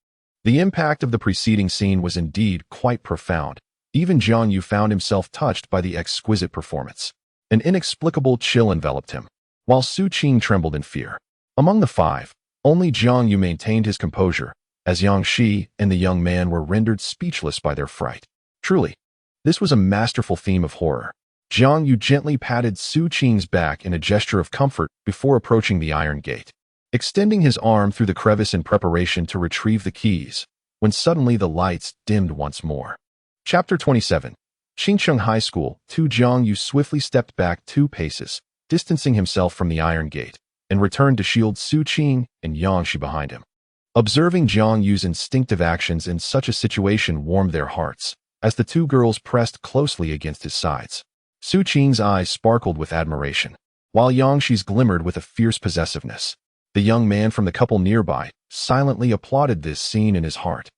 The impact of the preceding scene was indeed quite profound. Even Jiang Yu found himself touched by the exquisite performance. An inexplicable chill enveloped him, while Su Qing trembled in fear. Among the 5, only Jiang Yu maintained his composure, as Yang Shi and the young man were rendered speechless by their fright. Truly, this was a masterful theme of horror. Jiang Yu gently patted Su Qing's back in a gesture of comfort before approaching the iron gate, extending his arm through the crevice in preparation to retrieve the keys, when suddenly the lights dimmed once more. Chapter 27. Xincheng High School. Jiang Yu swiftly stepped back 2 paces, distancing himself from the iron gate, and returned to shield Su Qing and Yang Shi behind him. Observing Jiang Yu's instinctive actions in such a situation warmed their hearts, as the 2 girls pressed closely against his sides. Su Qing's eyes sparkled with admiration, while Yang Shi's glimmered with a fierce possessiveness. The young man from the couple nearby silently applauded this scene in his heart.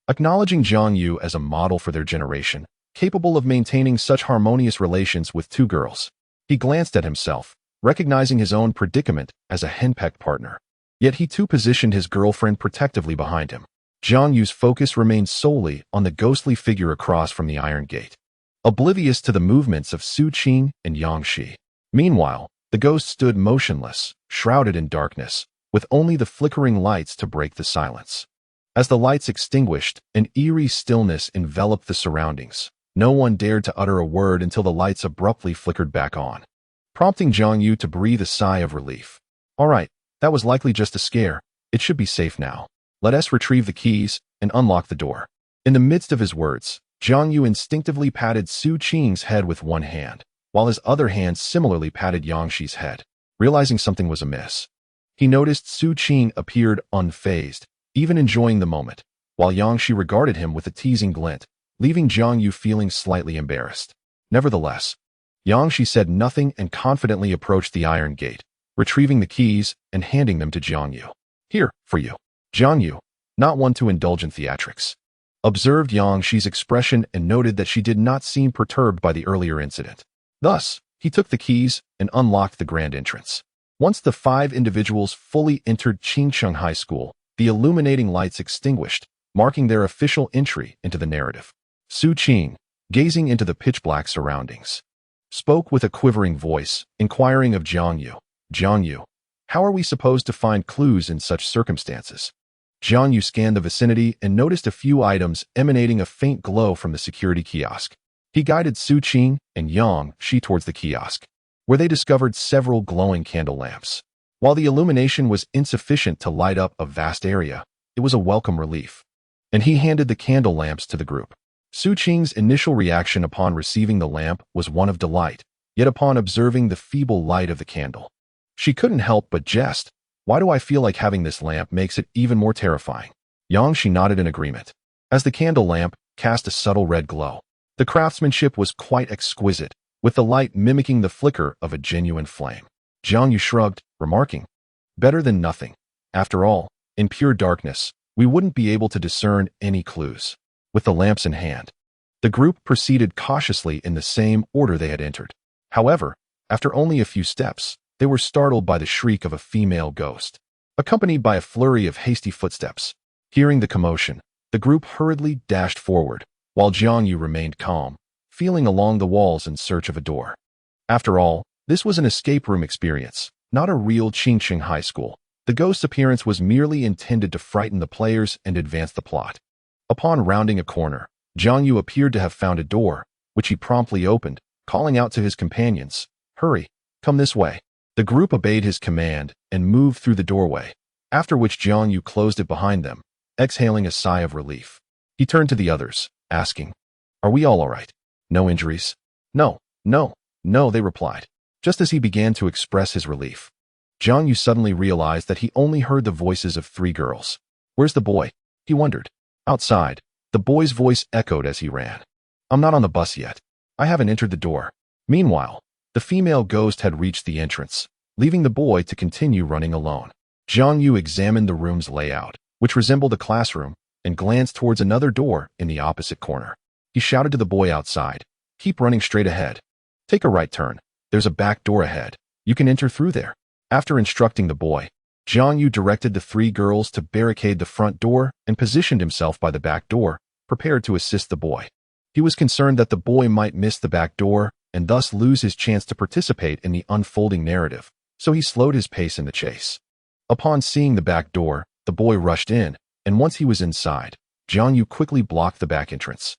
Acknowledging Jiang Yu as a model for their generation, capable of maintaining such harmonious relations with 2 girls, he glanced at himself, recognizing his own predicament as a henpecked partner. Yet he too positioned his girlfriend protectively behind him. Jiang Yu's focus remained solely on the ghostly figure across from the iron gate, oblivious to the movements of Su Qing and Yang Shi. Meanwhile, the ghost stood motionless, shrouded in darkness, with only the flickering lights to break the silence. As the lights extinguished, an eerie stillness enveloped the surroundings. No one dared to utter a word until the lights abruptly flickered back on, prompting Jiang Yu to breathe a sigh of relief. All right, that was likely just a scare. It should be safe now. Let us retrieve the keys and unlock the door. In the midst of his words, Jiang Yu instinctively patted Su Qing's head with one hand, while his other hand similarly patted Yang Shi's head. Realizing something was amiss, he noticed Su Qing appeared unfazed, even enjoying the moment, while Yang Shi regarded him with a teasing glint, leaving Jiang Yu feeling slightly embarrassed. Nevertheless, Yang Shi said nothing and confidently approached the iron gate, retrieving the keys and handing them to Jiangyu. "Here, for you." Jiangyu, not one to indulge in theatrics, observed Yang Shi's expression and noted that she did not seem perturbed by the earlier incident. Thus, he took the keys and unlocked the grand entrance. Once the 5 individuals fully entered Qingcheng High School, the illuminating lights extinguished, marking their official entry into the narrative. Su Qing, gazing into the pitch-black surroundings, spoke with a quivering voice, inquiring of Jiangyu. "Jiangyu, how are we supposed to find clues in such circumstances?" Jiangyu scanned the vicinity and noticed a few items emanating a faint glow from the security kiosk. He guided Su Qing and Yang Shi towards the kiosk, where they discovered several glowing candle lamps. While the illumination was insufficient to light up a vast area, it was a welcome relief, and he handed the candle lamps to the group. Su Qing's initial reaction upon receiving the lamp was one of delight, yet upon observing the feeble light of the candle, she couldn't help but jest. "Why do I feel like having this lamp makes it even more terrifying?" Yang Shi nodded in agreement, as the candle lamp cast a subtle red glow. The craftsmanship was quite exquisite, with the light mimicking the flicker of a genuine flame. Jiangyu shrugged, remarking, "Better than nothing. After all, in pure darkness, we wouldn't be able to discern any clues." With the lamps in hand, the group proceeded cautiously in the same order they had entered. However, after only a few steps, they were startled by the shriek of a female ghost, accompanied by a flurry of hasty footsteps. Hearing the commotion, the group hurriedly dashed forward, while Jiangyu remained calm, feeling along the walls in search of a door. After all, this was an escape room experience, not a real Qingcheng High School. The ghost's appearance was merely intended to frighten the players and advance the plot. Upon rounding a corner, Jiangyu appeared to have found a door, which he promptly opened, calling out to his companions, "Hurry, come this way." The group obeyed his command and moved through the doorway, after which Jiangyu closed it behind them, exhaling a sigh of relief. He turned to the others, asking, "Are we all right? No injuries?" No, they replied. Just as he began to express his relief, Jiangyu suddenly realized that he only heard the voices of 3 girls. "Where's the boy?" he wondered. Outside, the boy's voice echoed as he ran. "I'm not on the bus yet. I haven't entered the door." Meanwhile, the female ghost had reached the entrance, leaving the boy to continue running alone. Jiangyu examined the room's layout, which resembled a classroom, and glanced towards another door in the opposite corner. He shouted to the boy outside, "Keep running straight ahead. Take a right turn. There's a back door ahead. You can enter through there." After instructing the boy, Jiangyu directed the 3 girls to barricade the front door and positioned himself by the back door, prepared to assist the boy. He was concerned that the boy might miss the back door and thus lose his chance to participate in the unfolding narrative, so he slowed his pace in the chase. Upon seeing the back door, the boy rushed in, and once he was inside, Jiangyu quickly blocked the back entrance,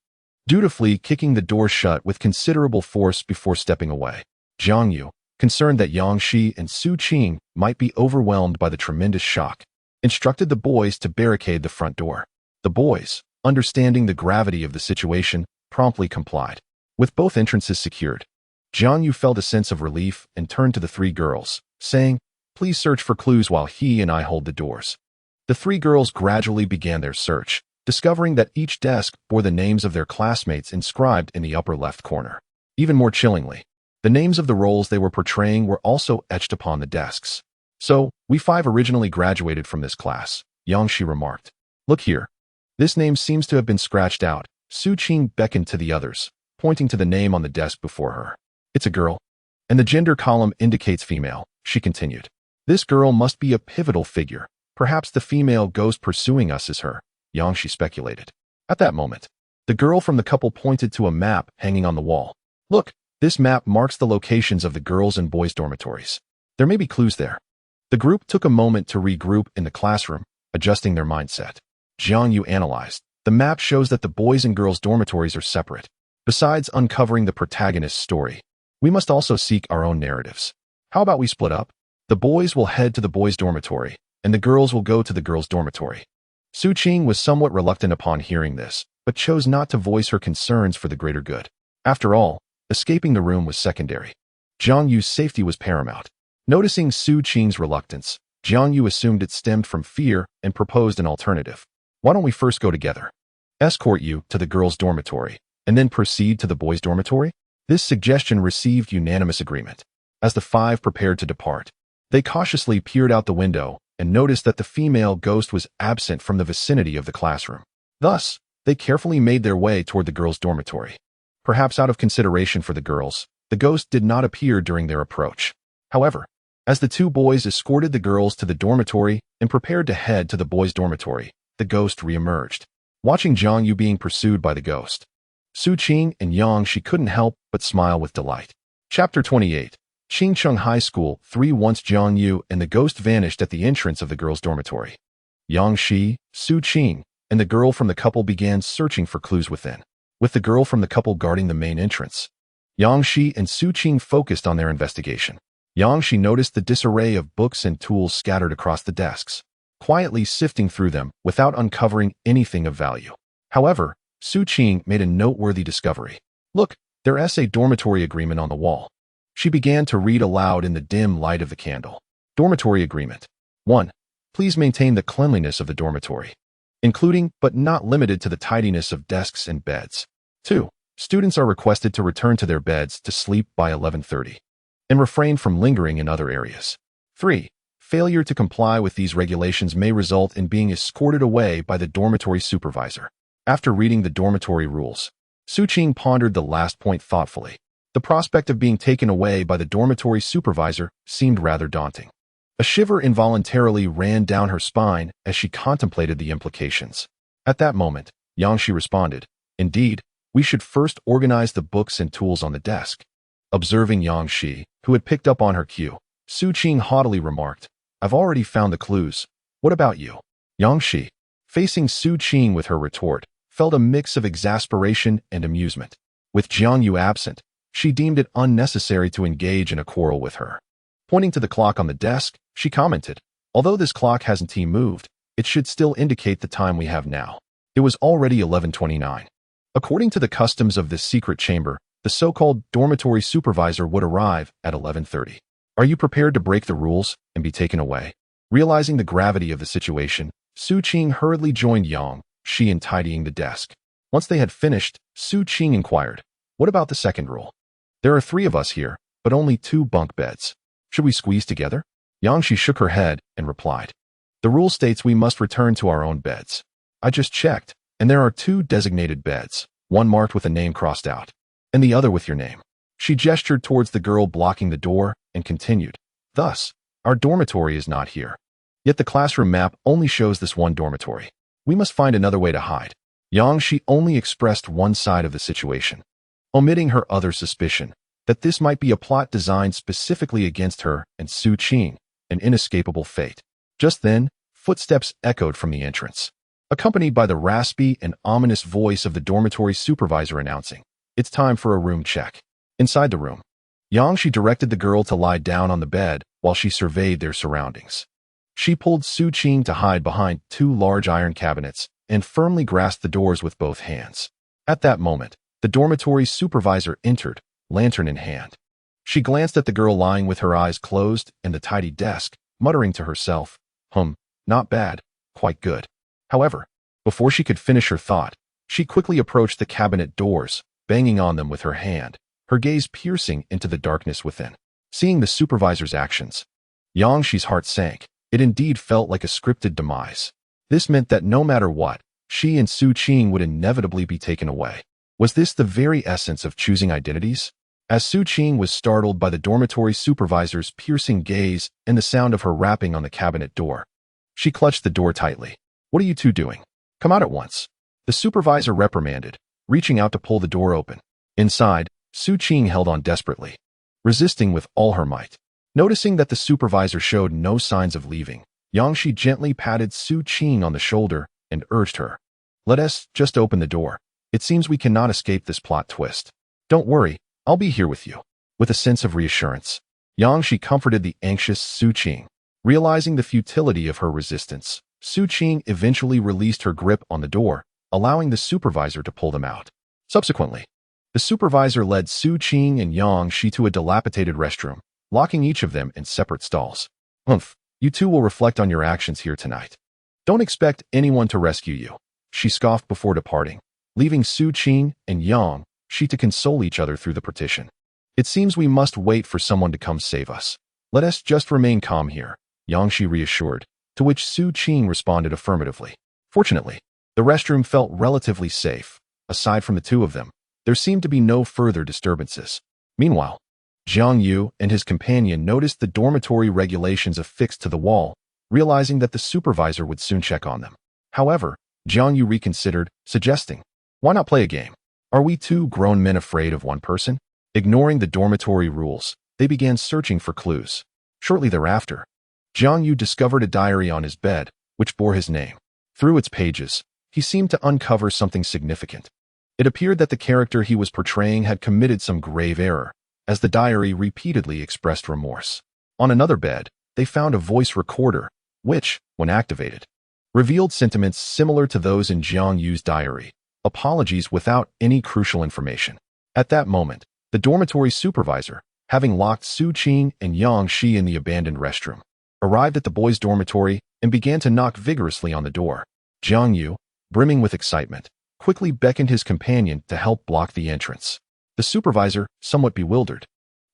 dutifully kicking the door shut with considerable force before stepping away. Jiangyu, concerned that Yang Shi and Su Qing might be overwhelmed by the tremendous shock, instructed the boys to barricade the front door. The boys, understanding the gravity of the situation, promptly complied. With both entrances secured, Jiangyu felt a sense of relief and turned to the 3 girls, saying, "Please search for clues while he and I hold the doors." The 3 girls gradually began their search, discovering that each desk bore the names of their classmates inscribed in the upper left corner. Even more chillingly, the names of the roles they were portraying were also etched upon the desks. "So, we 5 originally graduated from this class," Yang Shi remarked. "Look here. This name seems to have been scratched out." Su Qing beckoned to the others, pointing to the name on the desk before her. "It's a girl, and the gender column indicates female," she continued. "This girl must be a pivotal figure. Perhaps the female ghost pursuing us is her," Yang Shi speculated. At that moment, the girl from the couple pointed to a map hanging on the wall. "Look, this map marks the locations of the girls' and boys' dormitories. There may be clues there." The group took a moment to regroup in the classroom, adjusting their mindset. Jiangyu analyzed. The map shows that the boys' and girls' dormitories are separate. Besides uncovering the protagonist's story, we must also seek our own narratives. How about we split up? The boys will head to the boys' dormitory, and the girls will go to the girls' dormitory. Su Qing was somewhat reluctant upon hearing this, but chose not to voice her concerns for the greater good. After all, escaping the room was secondary. Jiangyu's safety was paramount. Noticing Su Qing's reluctance, Jiangyu assumed it stemmed from fear and proposed an alternative. "Why don't we first go together? Escort you to the girls' dormitory, and then proceed to the boys' dormitory?" This suggestion received unanimous agreement. As the 5 prepared to depart, They cautiously peered out the window and noticed that the female ghost was absent from the vicinity of the classroom. Thus, they carefully made their way toward the girls' dormitory. Perhaps out of consideration for the girls, the ghost did not appear during their approach. However, as the two boys escorted the girls to the dormitory and prepared to head to the boys' dormitory, the ghost reemerged. Watching Jiang Yu being pursued by the ghost, Su Qing and Yang Shi couldn't help but smile with delight. Chapter 28. Qingcheng High School 3. Once Jiang Yu and the ghost vanished at the entrance of the girls' dormitory, Yang Shi, Su Qing, and the girl from the couple began searching for clues within, with the girl from the couple guarding the main entrance. Yang Shi and Su Qing focused on their investigation. Yang Shi noticed the disarray of books and tools scattered across the desks, quietly sifting through them without uncovering anything of value. However, Su Qing made a noteworthy discovery. Look, their essay dormitory agreement on the wall. She began to read aloud in the dim light of the candle. Dormitory agreement. 1. Please maintain the cleanliness of the dormitory, including but not limited to the tidiness of desks and beds. 2. Students are requested to return to their beds to sleep by 11:30 and refrain from lingering in other areas. 3. Failure to comply with these regulations may result in being escorted away by the dormitory supervisor. After reading the dormitory rules, Su Qing pondered the last point thoughtfully. The prospect of being taken away by the dormitory supervisor seemed rather daunting. A shiver involuntarily ran down her spine as she contemplated the implications. At that moment, Yang Shi responded, "Indeed, we should first organize the books and tools on the desk." Observing Yang Shi, who had picked up on her cue, Su Qing haughtily remarked, "I've already found the clues. What about you?" Yang Shi, facing Su Qing with her retort, felt a mix of exasperation and amusement. With Jiang Yu absent, she deemed it unnecessary to engage in a quarrel with her. Pointing to the clock on the desk, she commented, "Although this clock hasn't moved, it should still indicate the time we have now." It was already 11:29. According to the customs of this secret chamber, the so-called dormitory supervisor would arrive at 11:30. Are you prepared to break the rules and be taken away? Realizing the gravity of the situation, Su Qing hurriedly joined Yang Shi in tidying the desk. Once they had finished, Su Qing inquired, "What about the second rule? There are 3 of us here, but only 2 bunk beds. Should we squeeze together?" Yang Shi shook her head and replied, "The rule states we must return to our own beds. I just checked, and there are 2 designated beds, one marked with a name crossed out, and the other with your name." She gestured towards the girl blocking the door and continued, "Thus, our dormitory is not here. Yet the classroom map only shows this one dormitory. We must find another way to hide." Yang Shi only expressed one side of the situation, omitting her other suspicion that this might be a plot designed specifically against her and Su Qing, an inescapable fate. Just then, footsteps echoed from the entrance, accompanied by the raspy and ominous voice of the dormitory supervisor announcing, "It's time for a room check." Inside the room, Yang Shi directed the girl to lie down on the bed while she surveyed their surroundings. She pulled Su Qing to hide behind 2 large iron cabinets and firmly grasped the doors with both hands. At that moment, the dormitory supervisor entered, lantern in hand. She glanced at the girl lying with her eyes closed and the tidy desk, muttering to herself, "Not bad, quite good." However, before she could finish her thought, she quickly approached the cabinet doors, banging on them with her hand, her gaze piercing into the darkness within. Seeing the supervisor's actions, Yang Shi's heart sank. It indeed felt like a scripted demise. This meant that no matter what, she and Su Qing would inevitably be taken away. Was this the very essence of choosing identities? As Su Qing was startled by the dormitory supervisor's piercing gaze and the sound of her rapping on the cabinet door, she clutched the door tightly. "What are you 2 doing? Come out at once." The supervisor reprimanded, reaching out to pull the door open. Inside, Su Qing held on desperately, resisting with all her might. Noticing that the supervisor showed no signs of leaving, Yang Shi gently patted Su Qing on the shoulder and urged her, "Let us just open the door. It seems we cannot escape this plot twist. Don't worry, I'll be here with you." With a sense of reassurance, Yang Shi comforted the anxious Su Qing. Realizing the futility of her resistance, Su Qing eventually released her grip on the door, allowing the supervisor to pull them out. Subsequently, the supervisor led Su Qing and Yang Shi to a dilapidated restroom, locking each of them in separate stalls. You 2 will reflect on your actions here tonight. Don't expect anyone to rescue you," she scoffed before departing, leaving Su Qing and Yang Shi to console each other through the partition. "It seems we must wait for someone to come save us." Let us just remain calm here, Yangshi reassured, to which Su Qing responded affirmatively. Fortunately, the restroom felt relatively safe. Aside from the two of them, there seemed to be no further disturbances. Meanwhile, Jiang Yu and his companion noticed the dormitory regulations affixed to the wall, realizing that the supervisor would soon check on them. However, Jiang Yu reconsidered, suggesting, "Why not play a game? Are we two grown men afraid of one person?" Ignoring the dormitory rules, they began searching for clues. Shortly thereafter, Jiang Yu discovered a diary on his bed, which bore his name. Through its pages, he seemed to uncover something significant. It appeared that the character he was portraying had committed some grave error, as the diary repeatedly expressed remorse. On another bed, they found a voice recorder, which, when activated, revealed sentiments similar to those in Jiang Yu's diary, apologies without any crucial information. At that moment, the dormitory supervisor, having locked Su Qing and Yang Shi in the abandoned restroom, arrived at the boys' dormitory and began to knock vigorously on the door. Jiang Yu, brimming with excitement, quickly beckoned his companion to help block the entrance. The supervisor, somewhat bewildered,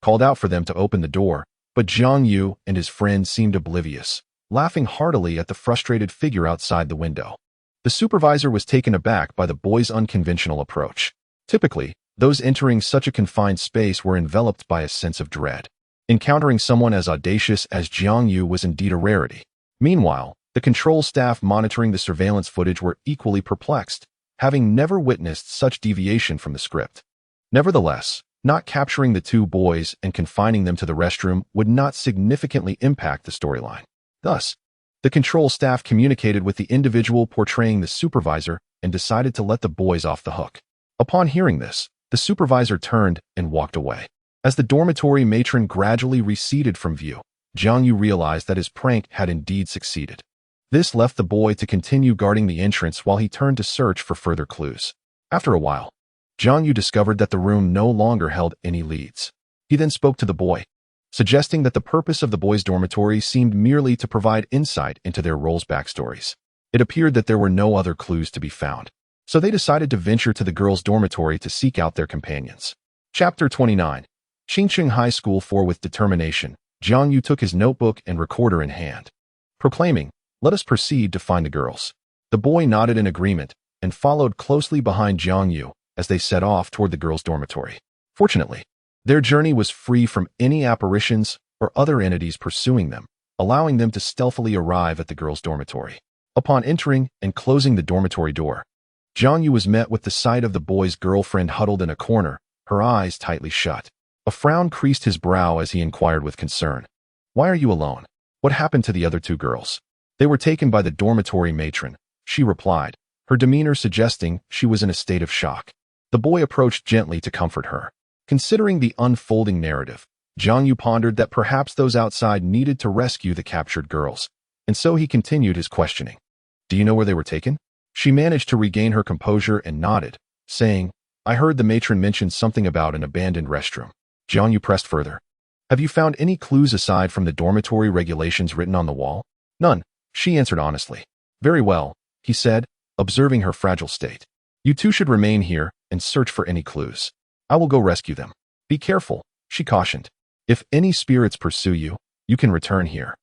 called out for them to open the door, but Jiang Yu and his friend seemed oblivious, laughing heartily at the frustrated figure outside the window. The supervisor was taken aback by the boys' unconventional approach. Typically, those entering such a confined space were enveloped by a sense of dread. Encountering someone as audacious as Jiang Yu was indeed a rarity. Meanwhile, the control staff monitoring the surveillance footage were equally perplexed, having never witnessed such deviation from the script. Nevertheless, not capturing the two boys and confining them to the restroom would not significantly impact the storyline. Thus, the control staff communicated with the individual portraying the supervisor and decided to let the boys off the hook. Upon hearing this, the supervisor turned and walked away. As the dormitory matron gradually receded from view, Jiang Yu realized that his prank had indeed succeeded. This left the boy to continue guarding the entrance while he turned to search for further clues. After a while, Jiang Yu discovered that the room no longer held any leads. He then spoke to the boy, suggesting that the purpose of the boys' dormitory seemed merely to provide insight into their roles' backstories. It appeared that there were no other clues to be found, so they decided to venture to the girls' dormitory to seek out their companions. Chapter 29. Qingcheng High School 4. With determination, Jiang Yu took his notebook and recorder in hand, proclaiming, "Let us proceed to find the girls." The boy nodded in agreement and followed closely behind Jiang Yu as they set off toward the girls' dormitory. Fortunately, their journey was free from any apparitions or other entities pursuing them, allowing them to stealthily arrive at the girls' dormitory. Upon entering and closing the dormitory door, Jiang Yu was met with the sight of the boy's girlfriend huddled in a corner, her eyes tightly shut. A frown creased his brow as he inquired with concern, "Why are you alone? What happened to the other two girls?" "They were taken by the dormitory matron," she replied, her demeanor suggesting she was in a state of shock. The boy approached gently to comfort her. Considering the unfolding narrative, Jiang Yu pondered that perhaps those outside needed to rescue the captured girls, and so he continued his questioning. "Do you know where they were taken?" She managed to regain her composure and nodded, saying, "I heard the matron mention something about an abandoned restroom." Jiang Yu pressed further. "Have you found any clues aside from the dormitory regulations written on the wall?" "None," she answered honestly. "Very well," he said, observing her fragile state. "You two should remain here and search for any clues. I will go rescue them. Be careful," she cautioned. "If any spirits pursue you, you can return here.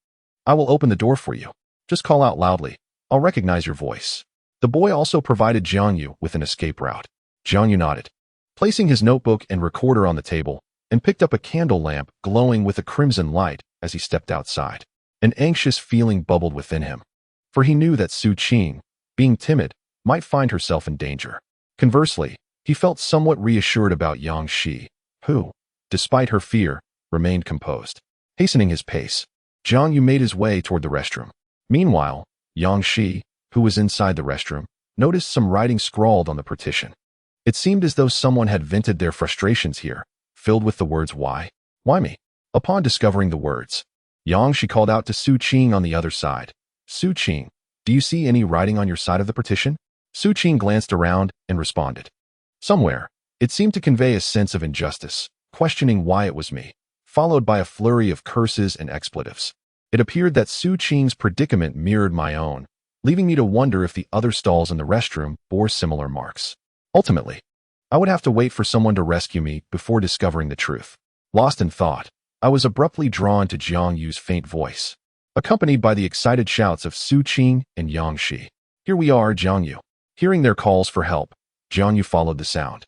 I will open the door for you. Just call out loudly. I'll recognize your voice." The boy also provided Jiang Yu with an escape route. Jiang Yu nodded, placing his notebook and recorder on the table, and picked up a candle lamp glowing with a crimson light as he stepped outside. An anxious feeling bubbled within him, for he knew that Su Qing, being timid, might find herself in danger. Conversely, he felt somewhat reassured about Yang Shi, who, despite her fear, remained composed. Hastening his pace, Jiang Yu made his way toward the restroom. Meanwhile, Yang Shi, who was inside the restroom, noticed some writing scrawled on the partition. It seemed as though someone had vented their frustrations here, filled with the words, "Why? Why me?" Upon discovering the words, Yang Shi called out to Su Qing on the other side. "Su Qing, do you see any writing on your side of the partition?" Su Qing glanced around and responded, "Somewhere." It seemed to convey a sense of injustice, questioning why it was me, followed by a flurry of curses and expletives. It appeared that Su Qing's predicament mirrored my own, leaving me to wonder if the other stalls in the restroom bore similar marks. Ultimately, I would have to wait for someone to rescue me before discovering the truth. Lost in thought, I was abruptly drawn to Jiang Yu's faint voice, accompanied by the excited shouts of Su Qing and Yang Shi. Here we are, Jiang Yu. Hearing their calls for help, Jiang Yu followed the sound,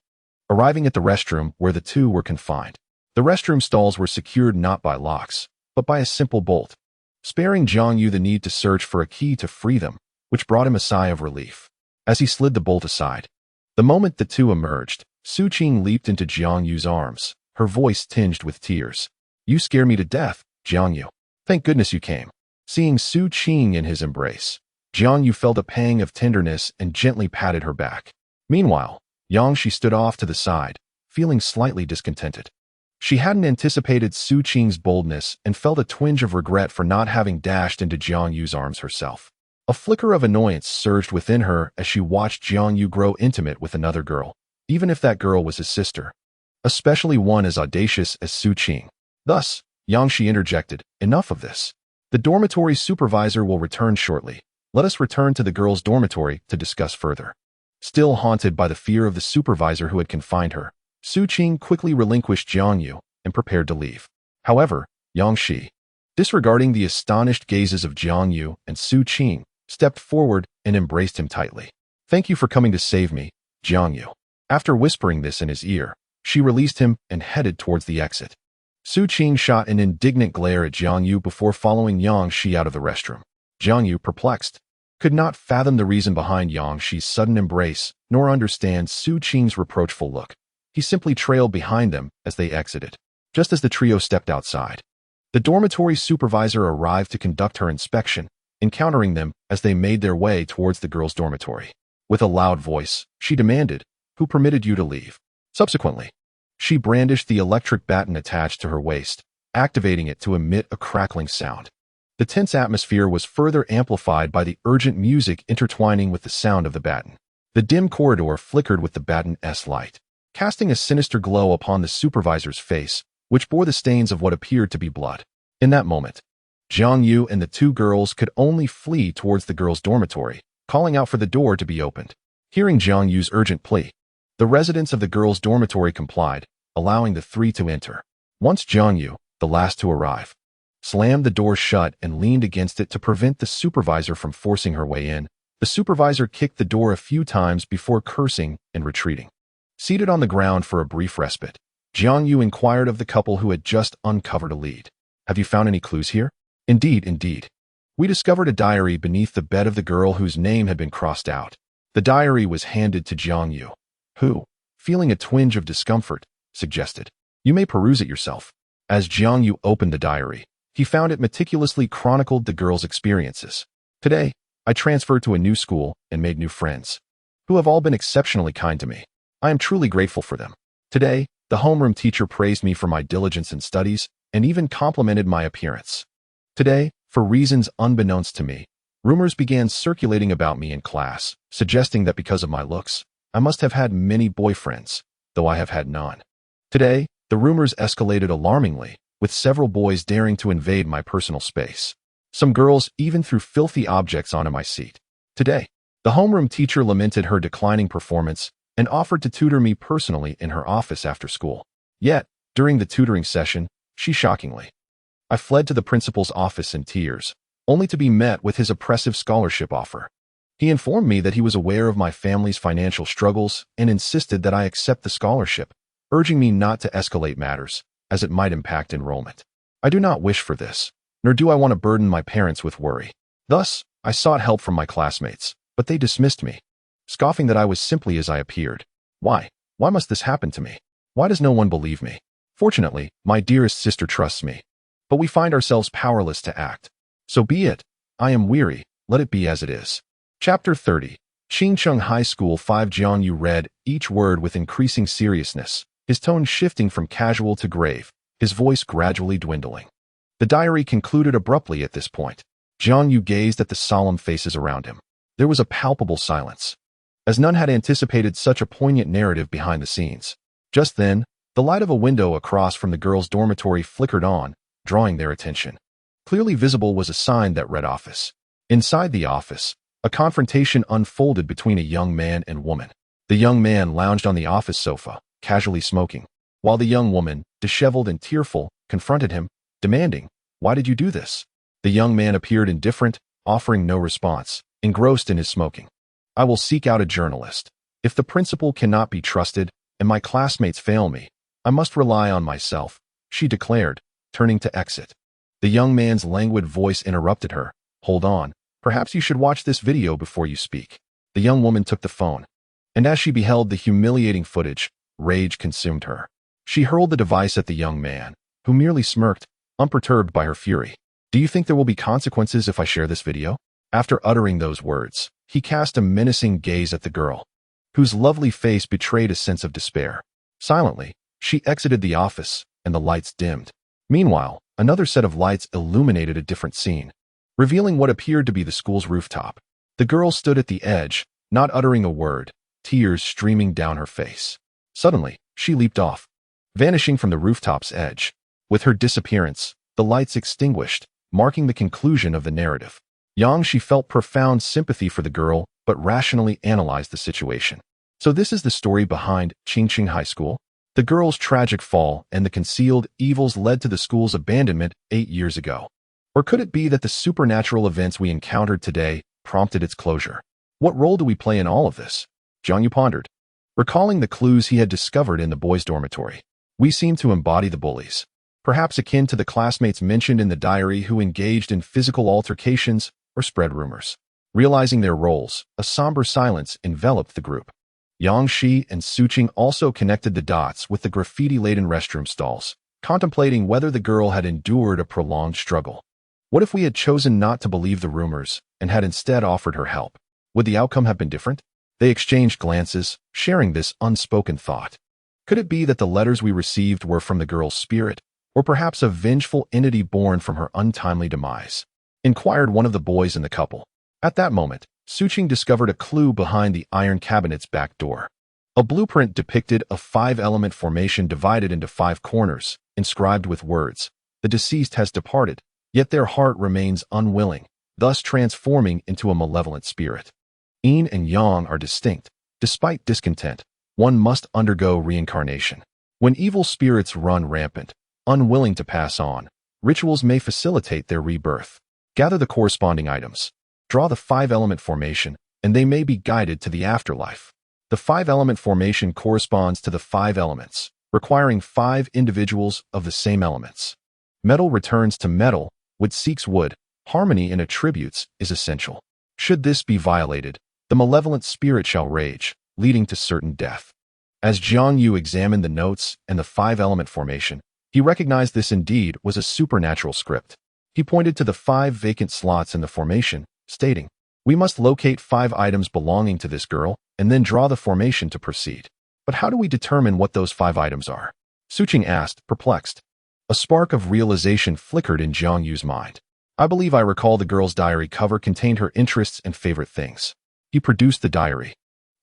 arriving at the restroom where the two were confined. The restroom stalls were secured not by locks, but by a simple bolt, sparing Jiang Yu the need to search for a key to free them, which brought him a sigh of relief as he slid the bolt aside. The moment the two emerged, Su Qing leaped into Jiang Yu's arms, her voice tinged with tears. You scare me to death, Jiang Yu. Thank goodness you came. Seeing Su Qing in his embrace, Jiang Yu felt a pang of tenderness and gently patted her back. Meanwhile, Yang Shi stood off to the side, feeling slightly discontented. She hadn't anticipated Su Qing's boldness and felt a twinge of regret for not having dashed into Jiang Yu's arms herself. A flicker of annoyance surged within her as she watched Jiang Yu grow intimate with another girl, even if that girl was his sister, especially one as audacious as Su Qing. Thus, Yang Shi interjected, enough of this. The dormitory supervisor will return shortly. Let us return to the girls' dormitory to discuss further. Still haunted by the fear of the supervisor who had confined her, Su Qing quickly relinquished Jiang Yu and prepared to leave. However, Yang Shi, disregarding the astonished gazes of Jiang Yu and Su Qing, stepped forward and embraced him tightly. Thank you for coming to save me, Jiang Yu. After whispering this in his ear, she released him and headed towards the exit. Su Qing shot an indignant glare at Jiang Yu before following Yang Shi out of the restroom. Jiang Yu, perplexed, could not fathom the reason behind Yang Shi's sudden embrace, nor understand Su Qing's reproachful look. He simply trailed behind them as they exited. Just as the trio stepped outside, the dormitory supervisor arrived to conduct her inspection, encountering them as they made their way towards the girls' dormitory. With a loud voice, she demanded, "Who permitted you to leave?" Subsequently, she brandished the electric baton attached to her waist, activating it to emit a crackling sound. The tense atmosphere was further amplified by the urgent music intertwining with the sound of the baton. The dim corridor flickered with the baton's light, casting a sinister glow upon the supervisor's face, which bore the stains of what appeared to be blood. In that moment, Jiang Yu and the two girls could only flee towards the girls' dormitory, calling out for the door to be opened. Hearing Jiang Yu's urgent plea, the residents of the girls' dormitory complied, allowing the three to enter. Once Jiang Yu, the last to arrive, slammed the door shut and leaned against it to prevent the supervisor from forcing her way in, the supervisor kicked the door a few times before cursing and retreating. Seated on the ground for a brief respite, Jiang Yu inquired of the couple who had just uncovered a lead. Have you found any clues here? Indeed. We discovered a diary beneath the bed of the girl whose name had been crossed out. The diary was handed to Jiang Yu, who, feeling a twinge of discomfort, suggested, "You may peruse it yourself." As Jiang Yu opened the diary, he found it meticulously chronicled the girl's experiences. Today, I transferred to a new school and made new friends, who have all been exceptionally kind to me. I am truly grateful for them. Today, the homeroom teacher praised me for my diligence in studies and even complimented my appearance. Today, for reasons unbeknownst to me, rumors began circulating about me in class, suggesting that because of my looks, I must have had many boyfriends, though I have had none. Today, the rumors escalated alarmingly, with several boys daring to invade my personal space. Some girls even threw filthy objects onto my seat. Today, the homeroom teacher lamented her declining performance and offered to tutor me personally in her office after school. Yet, during the tutoring session, she shockingly, I fled to the principal's office in tears, only to be met with his oppressive scholarship offer. He informed me that he was aware of my family's financial struggles and insisted that I accept the scholarship, urging me not to escalate matters, as it might impact enrollment. I do not wish for this, nor do I want to burden my parents with worry. Thus, I sought help from my classmates, but they dismissed me, scoffing that I was simply as I appeared. Why? Why must this happen to me? Why does no one believe me? Fortunately, my dearest sister trusts me, but we find ourselves powerless to act. So be it. I am weary. Let it be as it is. Chapter 30. Qingcheng High School 5. Jiang Yu read each word with increasing seriousness, his tone shifting from casual to grave, his voice gradually dwindling. The diary concluded abruptly at this point. Jiang Yu gazed at the solemn faces around him. There was a palpable silence, as none had anticipated such a poignant narrative behind the scenes. Just then, the light of a window across from the girls' dormitory flickered on, drawing their attention. Clearly visible was a sign that read office. Inside the office, a confrontation unfolded between a young man and woman. The young man lounged on the office sofa, casually smoking, while the young woman, disheveled and tearful, confronted him, demanding, "Why did you do this?" The young man appeared indifferent, offering no response, engrossed in his smoking. "I will seek out a journalist. If the principal cannot be trusted and my classmates fail me, I must rely on myself," she declared, turning to exit. The young man's languid voice interrupted her. "Hold on. Perhaps you should watch this video before you speak." The young woman took the phone, and as she beheld the humiliating footage, rage consumed her. She hurled the device at the young man, who merely smirked, unperturbed by her fury. "Do you think there will be consequences if I share this video?" After uttering those words, he cast a menacing gaze at the girl, whose lovely face betrayed a sense of despair. Silently, she exited the office, and the lights dimmed. Meanwhile, another set of lights illuminated a different scene, revealing what appeared to be the school's rooftop. The girl stood at the edge, not uttering a word, tears streaming down her face. Suddenly, she leaped off, vanishing from the rooftop's edge. With her disappearance, the lights extinguished, marking the conclusion of the narrative. She felt profound sympathy for the girl, but rationally analyzed the situation. So this is the story behind Qingqing High School? The girl's tragic fall and the concealed evils led to the school's abandonment 8 years ago. Or could it be that the supernatural events we encountered today prompted its closure? What role do we play in all of this? Jiang Yu pondered, recalling the clues he had discovered in the boys' dormitory. We seem to embody the bullies, perhaps akin to the classmates mentioned in the diary who engaged in physical altercations or spread rumors. Realizing their roles, a somber silence enveloped the group. Yang Shi and Su Qing also connected the dots with the graffiti-laden restroom stalls, contemplating whether the girl had endured a prolonged struggle. What if we had chosen not to believe the rumors and had instead offered her help? Would the outcome have been different? They exchanged glances, sharing this unspoken thought. Could it be that the letters we received were from the girl's spirit, or perhaps a vengeful entity born from her untimely demise? Inquired one of the boys in the couple. At that moment, Su Qing discovered a clue behind the iron cabinet's back door. A blueprint depicted a 5-element formation divided into 5 corners, inscribed with words, "The deceased has departed, yet their heart remains unwilling," thus transforming into a malevolent spirit. Yin and Yang are distinct. Despite discontent, one must undergo reincarnation. When evil spirits run rampant, unwilling to pass on, rituals may facilitate their rebirth. Gather the corresponding items. Draw the 5-element formation, and they may be guided to the afterlife. The 5-element formation corresponds to the 5 elements, requiring 5 individuals of the same elements. Metal returns to metal, wood seeks wood. Harmony in attributes is essential. Should this be violated, the malevolent spirit shall rage, leading to certain death. As Jiang Yu examined the notes and the 5-element formation, he recognized this indeed was a supernatural script. He pointed to the 5 vacant slots in the formation, stating, "We must locate 5 items belonging to this girl and then draw the formation to proceed." But how do we determine what those 5 items are? Su Qing asked, perplexed. A spark of realization flickered in Jiang Yu's mind. "I believe I recall the girl's diary cover contained her interests and favorite things." He produced the diary,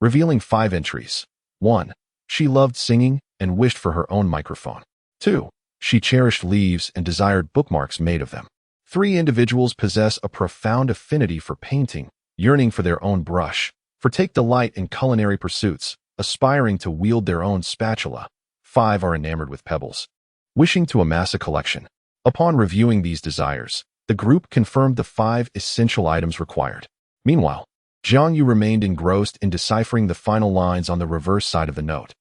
revealing 5 entries. 1. She loved singing and wished for her own microphone. 2. She cherished leaves and desired bookmarks made of them. 3 individuals possess a profound affinity for painting, yearning for their own brush. 4 take delight in culinary pursuits, aspiring to wield their own spatula. 5 are enamored with pebbles, wishing to amass a collection. Upon reviewing these desires, the group confirmed the 5 essential items required. Meanwhile, Jiang Yu remained engrossed in deciphering the final lines on the reverse side of the note,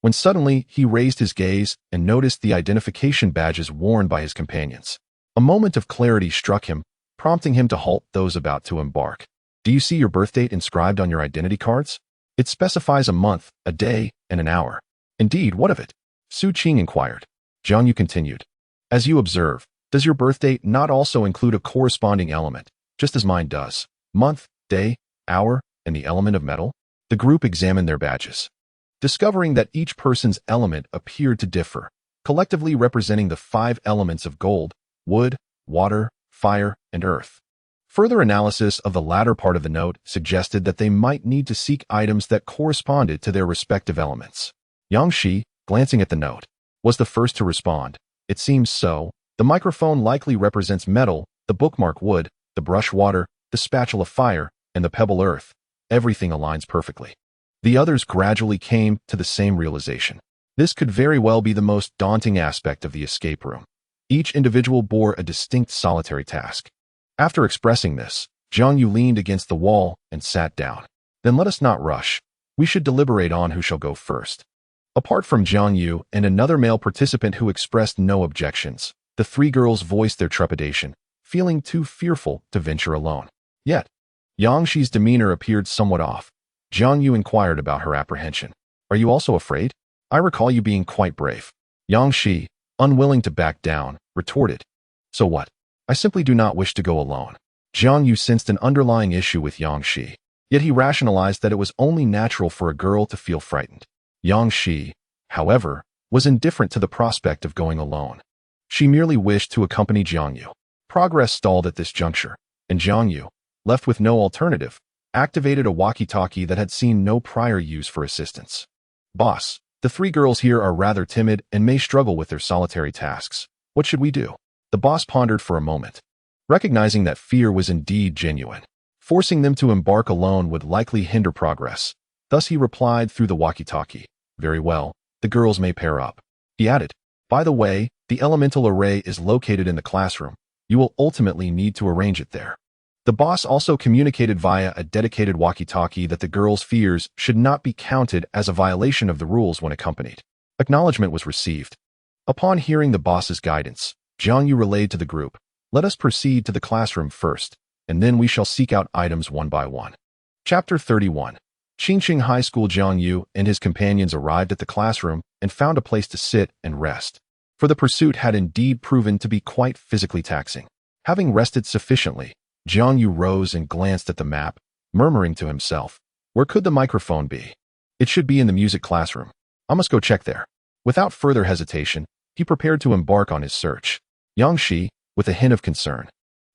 when suddenly he raised his gaze and noticed the identification badges worn by his companions. A moment of clarity struck him, prompting him to halt those about to embark. "Do you see your birth date inscribed on your identity cards? It specifies a month, a day, and an hour." "Indeed, what of it?" Su Qing inquired. Jiang Yu continued, "As you observe, does your birth date not also include a corresponding element, just as mine does? Month, day, hour, and the element of metal?" The group examined their badges, discovering that each person's element appeared to differ, collectively representing the 5 elements of gold, wood, water, fire, and earth. Further analysis of the latter part of the note suggested that they might need to seek items that corresponded to their respective elements. Yang Shi, glancing at the note, was the first to respond. "It seems so. The microphone likely represents metal, the bookmark wood, the brush water, the spatula fire, and the pebble earth. Everything aligns perfectly." The others gradually came to the same realization. This could very well be the most daunting aspect of the escape room. Each individual bore a distinct solitary task. After expressing this, Jiangyu leaned against the wall and sat down. Then let us not rush. We should deliberate on who shall go first. Apart from Jiangyu and another male participant who expressed no objections, the three girls voiced their trepidation, feeling too fearful to venture alone. Yet, Yangxi's demeanor appeared somewhat off. Jiangyu inquired about her apprehension. Are you also afraid? I recall you being quite brave. Yangxi, unwilling to back down, retorted. So what? I simply do not wish to go alone. Jiangyu sensed an underlying issue with Yangxi, yet he rationalized that it was only natural for a girl to feel frightened. Yangxi, however, was indifferent to the prospect of going alone. She merely wished to accompany Jiangyu. Progress stalled at this juncture, and Jiangyu, left with no alternative, activated a walkie-talkie that had seen no prior use for assistance. Boss, the three girls here are rather timid and may struggle with their solitary tasks. What should we do? The boss pondered for a moment, recognizing that fear was indeed genuine. Forcing them to embark alone would likely hinder progress. Thus he replied through the walkie-talkie. Very well, the girls may pair up. He added, by the way, the elemental array is located in the classroom. You will ultimately need to arrange it there. The boss also communicated via a dedicated walkie-talkie that the girls' fears should not be counted as a violation of the rules when accompanied. Acknowledgement was received. Upon hearing the boss's guidance, Jiangyu relayed to the group, let us proceed to the classroom first, and then we shall seek out items one by one. Chapter 31. Qingqing High School. Jiangyu and his companions arrived at the classroom and found a place to sit and rest, for the pursuit had indeed proven to be quite physically taxing. Having rested sufficiently, Jiangyu rose and glanced at the map, murmuring to himself, where could the microphone be? It should be in the music classroom. I must go check there. Without further hesitation, he prepared to embark on his search. Yangxi, with a hint of concern,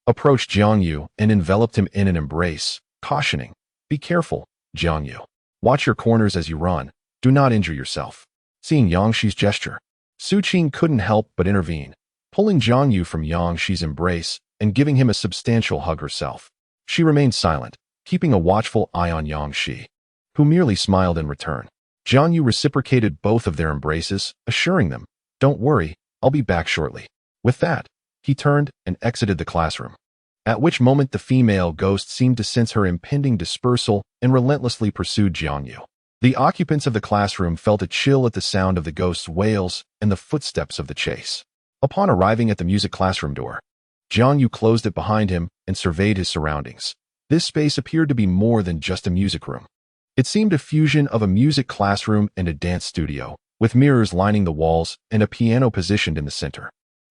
approached Jiangyu and enveloped him in an embrace, cautioning, be careful, Jiangyu. Watch your corners as you run. Do not injure yourself. Seeing Yangxi's gesture, Su Qing couldn't help but intervene, pulling Jiangyu from Yangxi's embrace and giving him a substantial hug herself. She remained silent, keeping a watchful eye on Yangxi, who merely smiled in return. Jiangyu reciprocated both of their embraces, assuring them, don't worry, I'll be back shortly. With that, he turned and exited the classroom. At which moment the female ghost seemed to sense her impending dispersal and relentlessly pursued Jiangyu. The occupants of the classroom felt a chill at the sound of the ghost's wails and the footsteps of the chase. Upon arriving at the music classroom door, Jiangyu closed it behind him and surveyed his surroundings. This space appeared to be more than just a music room. It seemed a fusion of a music classroom and a dance studio, with mirrors lining the walls and a piano positioned in the center.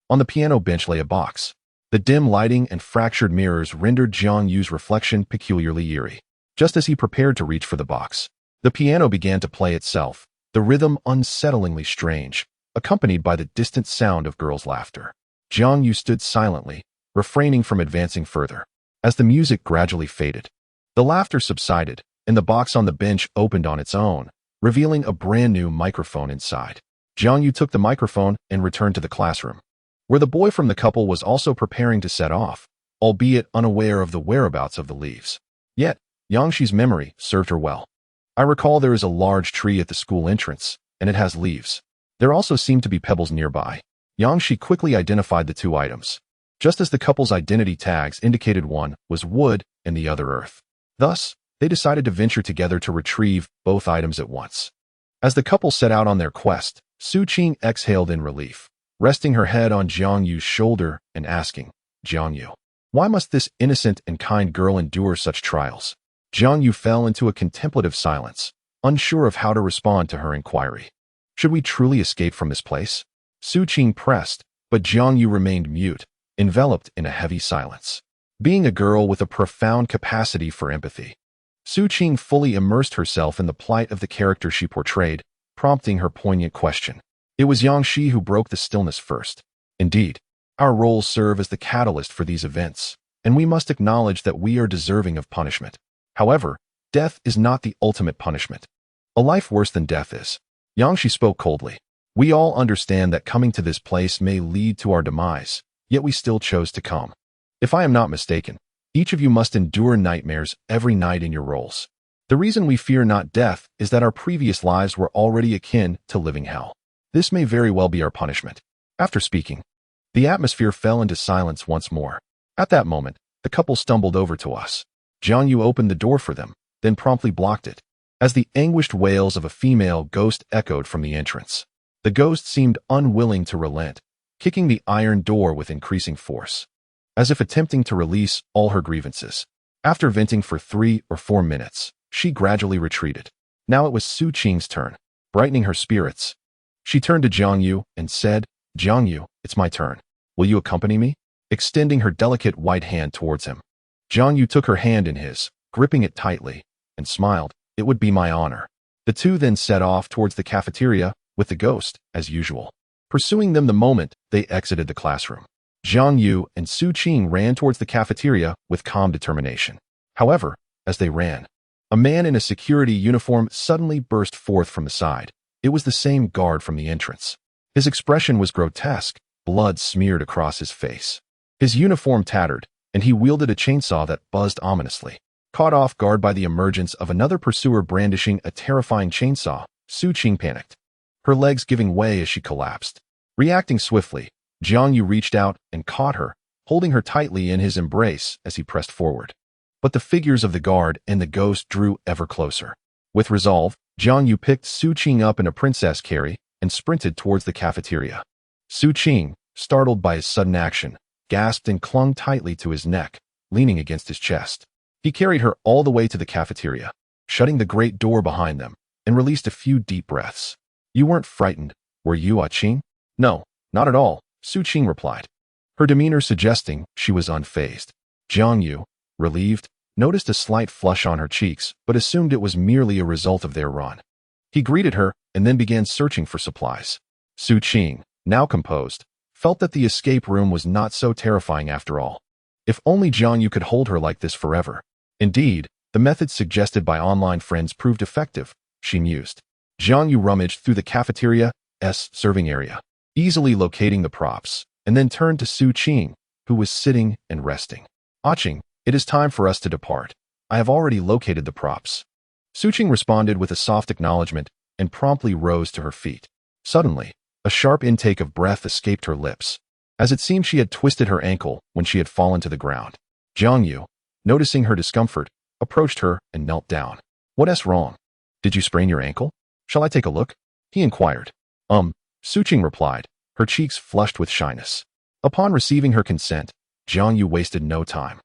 On the piano bench lay a box. The dim lighting and fractured mirrors rendered Jiangyu's reflection peculiarly eerie. Just as he prepared to reach for the box, the piano began to play itself, the rhythm unsettlingly strange, accompanied by the distant sound of girls' laughter. Jiangyu stood silently, refraining from advancing further. As the music gradually faded, the laughter subsided, and the box on the bench opened on its own, revealing a brand new microphone inside. Jiangyu took the microphone and returned to the classroom, where the boy from the couple was also preparing to set off, albeit unaware of the whereabouts of the leaves. Yet, Yangxi's memory served her well. I recall there is a large tree at the school entrance, and it has leaves. There also seem to be pebbles nearby. Yangxi quickly identified the two items, just as the couple's identity tags indicated one was wood and the other earth. Thus, they decided to venture together to retrieve both items at once. As the couple set out on their quest, Su Qing exhaled in relief, resting her head on Jiangyu's shoulder and asking, Jiangyu, why must this innocent and kind girl endure such trials? Jiangyu fell into a contemplative silence, unsure of how to respond to her inquiry. Should we truly escape from this place? Su Qing pressed, but Jiangyu remained mute, enveloped in a heavy silence. Being a girl with a profound capacity for empathy, Su Qing fully immersed herself in the plight of the character she portrayed, prompting her poignant question. It was Yangxi who broke the stillness first. Indeed, our roles serve as the catalyst for these events, and we must acknowledge that we are deserving of punishment. However, death is not the ultimate punishment. A life worse than death is. Yangxi spoke coldly. We all understand that coming to this place may lead to our demise, yet we still chose to come. If I am not mistaken, each of you must endure nightmares every night in your roles. The reason we fear not death is that our previous lives were already akin to living hell. This may very well be our punishment. After speaking, the atmosphere fell into silence once more. At that moment, the couple stumbled over to us. Jiangyu opened the door for them, then promptly blocked it, as the anguished wails of a female ghost echoed from the entrance. The ghost seemed unwilling to relent, kicking the iron door with increasing force, as if attempting to release all her grievances. After venting for 3 or 4 minutes, she gradually retreated. Now it was Su Qing's turn. Brightening her spirits, she turned to Jiangyu and said, "Jiangyu, it's my turn. Will you accompany me?" Extending her delicate white hand towards him. Jiangyu took her hand in his, gripping it tightly, and smiled. "It would be my honor." The two then set off towards the cafeteria, with the ghost, as usual, pursuing them the moment they exited the classroom. Jiangyu and Su Qing ran towards the cafeteria with calm determination. However, as they ran, a man in a security uniform suddenly burst forth from the side. It was the same guard from the entrance. His expression was grotesque, blood smeared across his face. His uniform tattered, and he wielded a chainsaw that buzzed ominously. Caught off guard by the emergence of another pursuer brandishing a terrifying chainsaw, Su Qing panicked, her legs giving way as she collapsed. Reacting swiftly, Jiangyu reached out and caught her, holding her tightly in his embrace as he pressed forward. But the figures of the guard and the ghost drew ever closer. With resolve, Jiangyu picked Su Qing up in a princess carry and sprinted towards the cafeteria. Su Qing, startled by his sudden action, gasped and clung tightly to his neck, leaning against his chest. He carried her all the way to the cafeteria, shutting the great door behind them, and released a few deep breaths. "You weren't frightened, were you, Qing?" "No, not at all," Su Qing replied, her demeanor suggesting she was unfazed. Jiangyu, relieved, noticed a slight flush on her cheeks, but assumed it was merely a result of their run. He greeted her and then began searching for supplies. Su Qing, now composed, felt that the escape room was not so terrifying after all. If only Jiangyu could hold her like this forever. Indeed, the methods suggested by online friends proved effective, she mused. Jiangyu rummaged through the cafeteria's serving area, easily locating the props, and then turned to Su Qing, who was sitting and resting. "Qing, it is time for us to depart. I have already located the props." Su Qing responded with a soft acknowledgement and promptly rose to her feet. Suddenly, a sharp intake of breath escaped her lips, as it seemed she had twisted her ankle when she had fallen to the ground. Jiangyu, noticing her discomfort, approached her and knelt down. "What's wrong? Did you sprain your ankle? Shall I take a look?" he inquired. Su Qing replied, her cheeks flushed with shyness. Upon receiving her consent, Jiangyu wasted no time,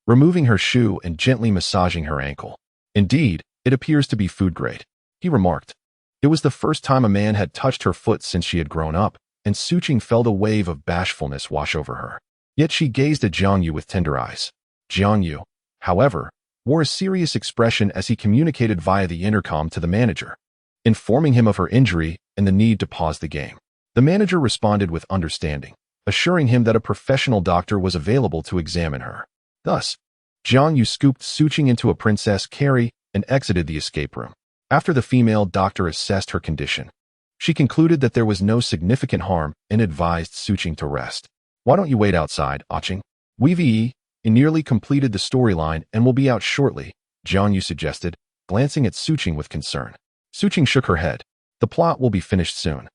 removing her shoe and gently massaging her ankle. "Indeed, it appears to be food grade," he remarked. It was the first time a man had touched her foot since she had grown up, and Su Qing felt a wave of bashfulness wash over her. Yet she gazed at Jiangyu with tender eyes. Jiangyu, however, wore a serious expression as he communicated via the intercom to the manager, informing him of her injury and the need to pause the game. The manager responded with understanding, assuring him that a professional doctor was available to examine her. Thus, Jiangyu scooped Su Qing into a princess carry and exited the escape room. After the female doctor assessed her condition, she concluded that there was no significant harm and advised Su Qing to rest. "Why don't you wait outside, Qing? We've nearly completed the storyline and will be out shortly," Jiangyu suggested, glancing at Su Qing with concern. Su Qing shook her head. "The plot will be finished soon.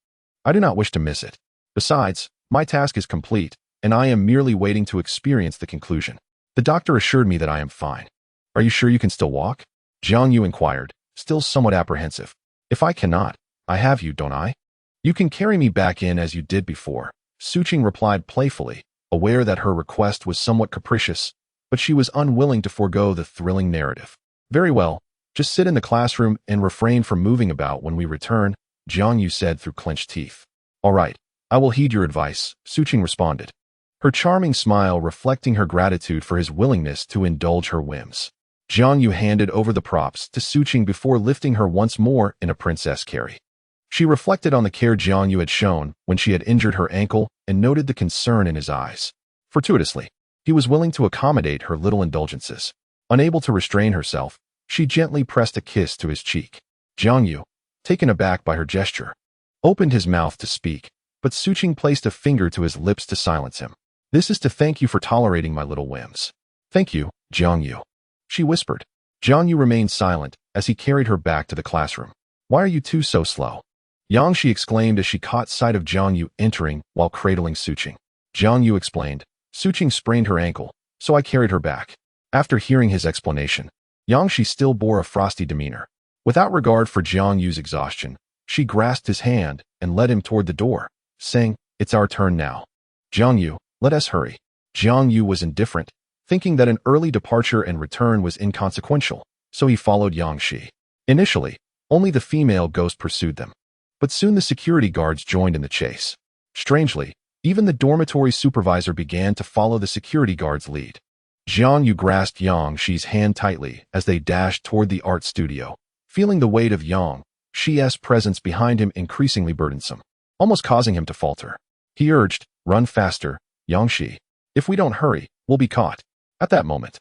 I do not wish to miss it. Besides, my task is complete, and I am merely waiting to experience the conclusion." The doctor assured me that I am fine. "Are you sure you can still walk?" Jiangyu inquired, still somewhat apprehensive. "If I cannot, I have you, don't I? You can carry me back in as you did before," Su Qing replied playfully, aware that her request was somewhat capricious, but she was unwilling to forego the thrilling narrative. "Very well, just sit in the classroom and refrain from moving about when we return," Jiangyu said through clenched teeth. "All right, I will heed your advice," Su Qing responded, her charming smile reflecting her gratitude for his willingness to indulge her whims. Jiangyu handed over the props to Su Qing before lifting her once more in a princess carry. She reflected on the care Jiangyu had shown when she had injured her ankle and noted the concern in his eyes. Fortuitously, he was willing to accommodate her little indulgences. Unable to restrain herself, she gently pressed a kiss to his cheek. Jiangyu, taken aback by her gesture, opened his mouth to speak, but Su Qing placed a finger to his lips to silence him. "This is to thank you for tolerating my little whims." "Thank you, Jiangyu," she whispered. Jiangyu remained silent as he carried her back to the classroom. "Why are you two so slow? Yang Shi exclaimed as she caught sight of Jiang Yu entering while cradling Su Qing. Jiang Yu explained, Su Qing sprained her ankle, so I carried her back. After hearing his explanation, Yang Shi still bore a frosty demeanor. Without regard for Jiang Yu's exhaustion, she grasped his hand and led him toward the door, saying, It's our turn now. Jiang Yu, let us hurry. Jiang Yu was indifferent, thinking that an early departure and return was inconsequential, so he followed Yang Shi. Initially, only the female ghost pursued them. But soon the security guards joined in the chase. Strangely, even the dormitory supervisor began to follow the security guard's lead. Jiang Yu grasped Yang Shi's hand tightly as they dashed toward the art studio, feeling the weight of Yang Shi's presence behind him increasingly burdensome, almost causing him to falter. He urged, Run faster, Yang Shi. If we don't hurry, we'll be caught. At that moment,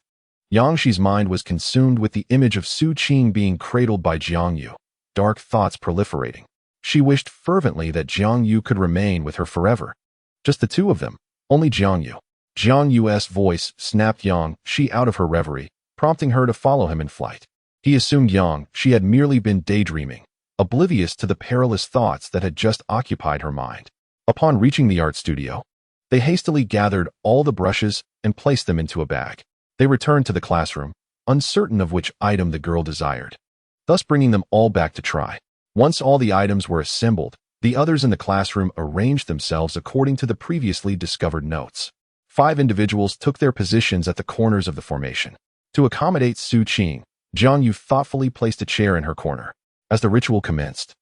Yang Shi's mind was consumed with the image of Su Qing being cradled by Jiang Yu, dark thoughts proliferating. She wished fervently that Jiang Yu could remain with her forever. Just the two of them, only Jiang Yu. Jiang Yu's voice snapped Yang Shi out of her reverie, prompting her to follow him in flight. He assumed Yang Shi had merely been daydreaming, oblivious to the perilous thoughts that had just occupied her mind. Upon reaching the art studio, they hastily gathered all the brushes and placed them into a bag. They returned to the classroom, uncertain of which item the girl desired, thus bringing them all back to try. Once all the items were assembled, the others in the classroom arranged themselves according to the previously discovered notes. 5 individuals took their positions at the corners of the formation. To accommodate Su Qing, Jiang Yu thoughtfully placed a chair in her corner. As the ritual commenced,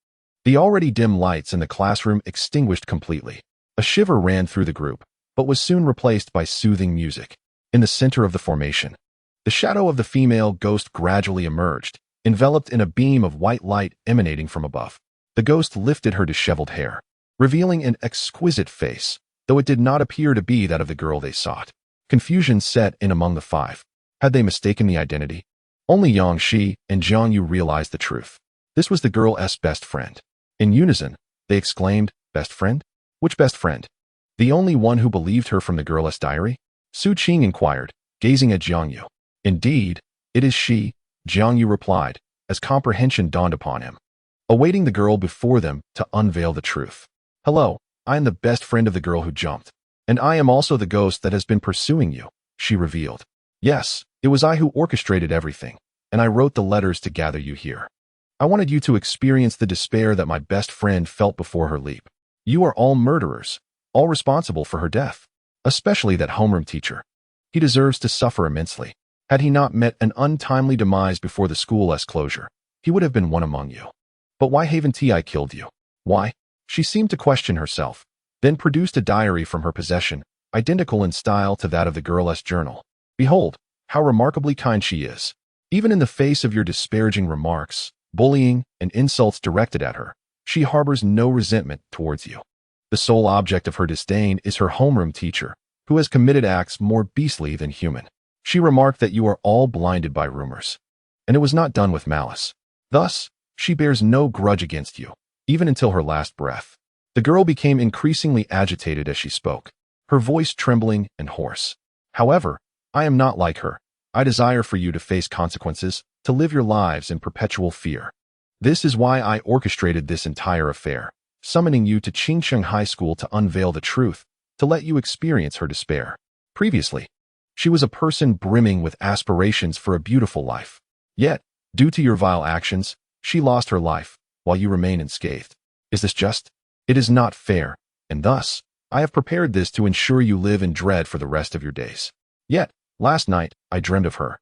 the already dim lights in the classroom extinguished completely. A shiver ran through the group, but was soon replaced by soothing music. In the center of the formation, the shadow of the female ghost gradually emerged, enveloped in a beam of white light emanating from above. The ghost lifted her disheveled hair, revealing an exquisite face, though it did not appear to be that of the girl they sought. Confusion set in among the 5. Had they mistaken the identity? Only Yang Shi and Jiang Yu realized the truth. This was the girl's best friend. In unison, they exclaimed, Best friend? Which best friend? The only one who believed her from the girl's diary? Su Qing inquired, gazing at Jiang Yu. Indeed, it is she, Jiang Yu replied, as comprehension dawned upon him, awaiting the girl before them to unveil the truth. Hello, I am the best friend of the girl who jumped. And I am also the ghost that has been pursuing you, she revealed. Yes, it was I who orchestrated everything, and I wrote the letters to gather you here. I wanted you to experience the despair that my best friend felt before her leap. You are all murderers, all responsible for her death, especially that homeroom teacher. He deserves to suffer immensely. Had he not met an untimely demise before the school's closure, he would have been one among you. But why haven't I killed you? Why? She seemed to question herself, then produced a diary from her possession, identical in style to that of the girl's journal. Behold, how remarkably kind she is. Even in the face of your disparaging remarks, bullying, and insults directed at her, she harbors no resentment towards you. The sole object of her disdain is her homeroom teacher, who has committed acts more beastly than human. She remarked that you are all blinded by rumors, and it was not done with malice. Thus, she bears no grudge against you, even until her last breath. The girl became increasingly agitated as she spoke, her voice trembling and hoarse. However, I am not like her. I desire for you to face consequences, to live your lives in perpetual fear. This is why I orchestrated this entire affair, summoning you to Qingsheng High School to unveil the truth, to let you experience her despair. Previously, she was a person brimming with aspirations for a beautiful life. Yet, due to your vile actions, she lost her life, while you remain unscathed. Is this just? It is not fair, and thus, I have prepared this to ensure you live in dread for the rest of your days. Yet, last night, I dreamed of her,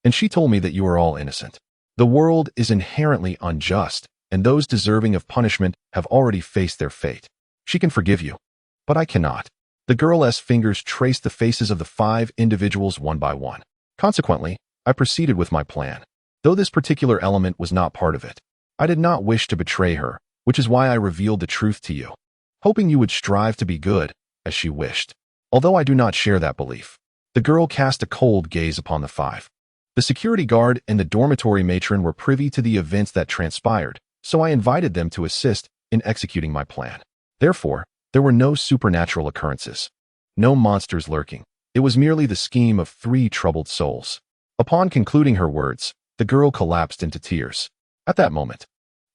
and she told me that you are all innocent. The world is inherently unjust, and those deserving of punishment have already faced their fate. She can forgive you, but I cannot. The girl's fingers traced the faces of the 5 individuals one by one. Consequently, I proceeded with my plan. Though this particular element was not part of it, I did not wish to betray her, which is why I revealed the truth to you, hoping you would strive to be good, as she wished. Although I do not share that belief. The girl cast a cold gaze upon the 5. The security guard and the dormitory matron were privy to the events that transpired, so I invited them to assist in executing my plan. Therefore, there were no supernatural occurrences, no monsters lurking. It was merely the scheme of 3 troubled souls. Upon concluding her words, the girl collapsed into tears. At that moment,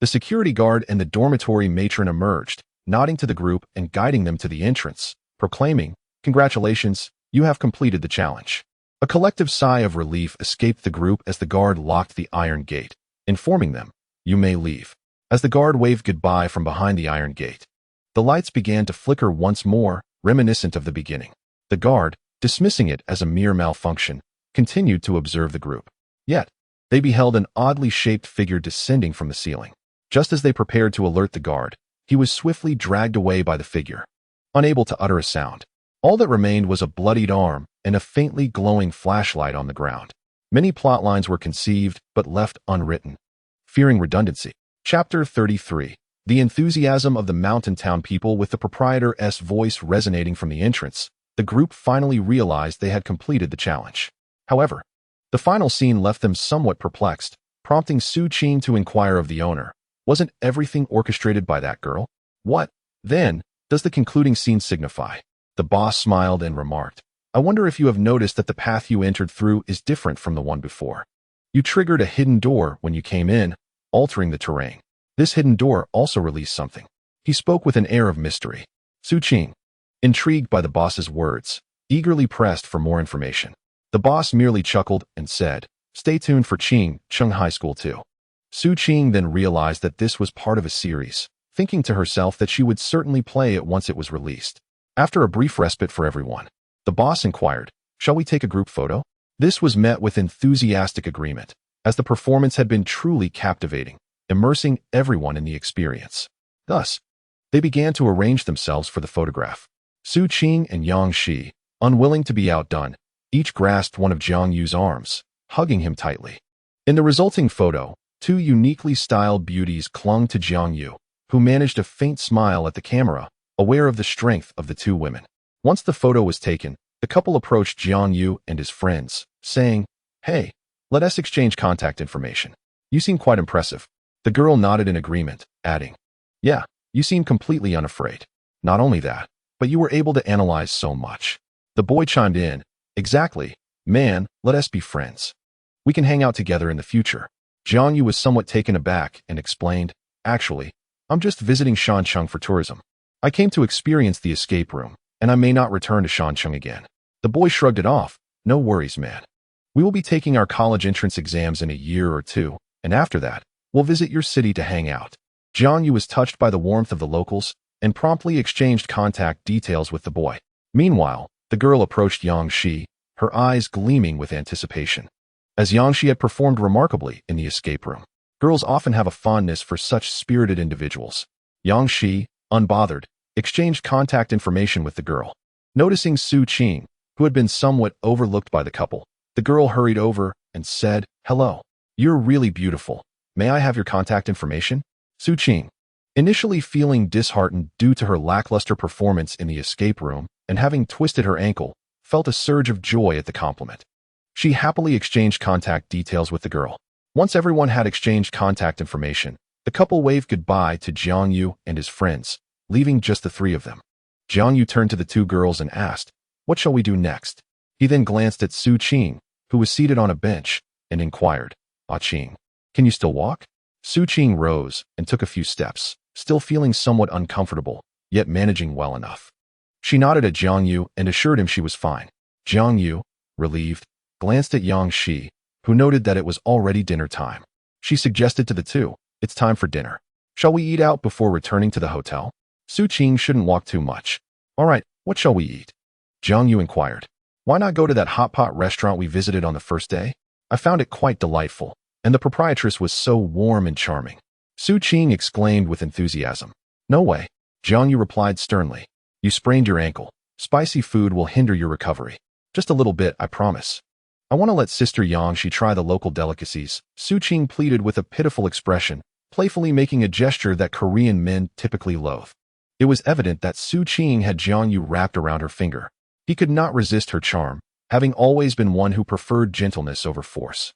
The security guard and the dormitory matron emerged, nodding to the group and guiding them to the entrance, proclaiming, "Congratulations, you have completed the challenge." A collective sigh of relief escaped the group as the guard locked the iron gate, informing them, "You may leave." As the guard waved goodbye from behind the iron gate, the lights began to flicker once more, reminiscent of the beginning. The guard, dismissing it as a mere malfunction, continued to observe the group. Yet, they beheld an oddly shaped figure descending from the ceiling. Just as they prepared to alert the guard, he was swiftly dragged away by the figure, unable to utter a sound. All that remained was a bloodied arm and a faintly glowing flashlight on the ground. Many plot lines were conceived but left unwritten, fearing redundancy. Chapter 33. The enthusiasm of the mountain town people with the proprietor's voice resonating from the entrance, the group finally realized they had completed the challenge. However, the final scene left them somewhat perplexed, prompting Su Qing to inquire of the owner, "Wasn't everything orchestrated by that girl? What, then, does the concluding scene signify?" The boss smiled and remarked, "I wonder if you have noticed that the path you entered through is different from the one before. You triggered a hidden door when you came in, altering the terrain. This hidden door also released something." He spoke with an air of mystery. Su Qing, intrigued by the boss's words, eagerly pressed for more information. The boss merely chuckled and said, "Stay tuned for Qing High School 2. Su Qing then realized that this was part of a series, thinking to herself that she would certainly play it once it was released. After a brief respite for everyone, the boss inquired, "Shall we take a group photo?" This was met with enthusiastic agreement, as the performance had been truly captivating, immersing everyone in the experience. Thus, they began to arrange themselves for the photograph. Su Qing and Yang Shi, unwilling to be outdone, each grasped one of Jiang Yu's arms, hugging him tightly. In the resulting photo, two uniquely styled beauties clung to Jiang Yu, who managed a faint smile at the camera, aware of the strength of the two women. Once the photo was taken, the couple approached Jiang Yu and his friends, saying, "Hey, let us exchange contact information. You seem quite impressive." The girl nodded in agreement, adding, "Yeah, you seem completely unafraid. Not only that, but you were able to analyze so much." The boy chimed in, "Exactly, man, let us be friends. We can hang out together in the future." Jiang Yu was somewhat taken aback and explained, "Actually, I'm just visiting Shancheng for tourism. I came to experience the escape room, and I may not return to Shancheng again." The boy shrugged it off, "No worries, man. We will be taking our college entrance exams in a year or two, and after that, we'll visit your city to hang out." Jiang Yu was touched by the warmth of the locals and promptly exchanged contact details with the boy. Meanwhile, the girl approached Yang Shi, her eyes gleaming with anticipation. As Yang Shi had performed remarkably in the escape room, girls often have a fondness for such spirited individuals. Yang Shi, unbothered, exchanged contact information with the girl. Noticing Su Qing, who had been somewhat overlooked by the couple, the girl hurried over and said, "Hello. You're really beautiful. May I have your contact information?" Su Qing, initially feeling disheartened due to her lackluster performance in the escape room and having twisted her ankle, felt a surge of joy at the compliment. She happily exchanged contact details with the girl. Once everyone had exchanged contact information, the couple waved goodbye to Jiang Yu and his friends, leaving just the three of them. Jiang Yu turned to the two girls and asked, "What shall we do next?" He then glanced at Su Qing, who was seated on a bench, and inquired, "Ah Qing, can you still walk?" Su Qing rose and took a few steps, still feeling somewhat uncomfortable, yet managing well enough. She nodded at Jiang Yu and assured him she was fine. Jiang Yu, relieved, glanced at Yang Shi, who noted that it was already dinner time. She suggested to the two, "It's time for dinner. Shall we eat out before returning to the hotel?" Su Qing shouldn't walk too much. "All right, what shall we eat?" Jiang Yu inquired. "Why not go to that hot pot restaurant we visited on the first day? I found it quite delightful, and the proprietress was so warm and charming." Su Qing exclaimed with enthusiasm. "No way," Jiang Yu replied sternly. "You sprained your ankle. Spicy food will hinder your recovery. Just a little bit, I promise." "I want to let Sister Yang Shi try the local delicacies," Su Qing pleaded with a pitiful expression, playfully making a gesture that Korean men typically loathe. It was evident that Su Qing had Jiang Yu wrapped around her finger. He could not resist her charm, having always been one who preferred gentleness over force.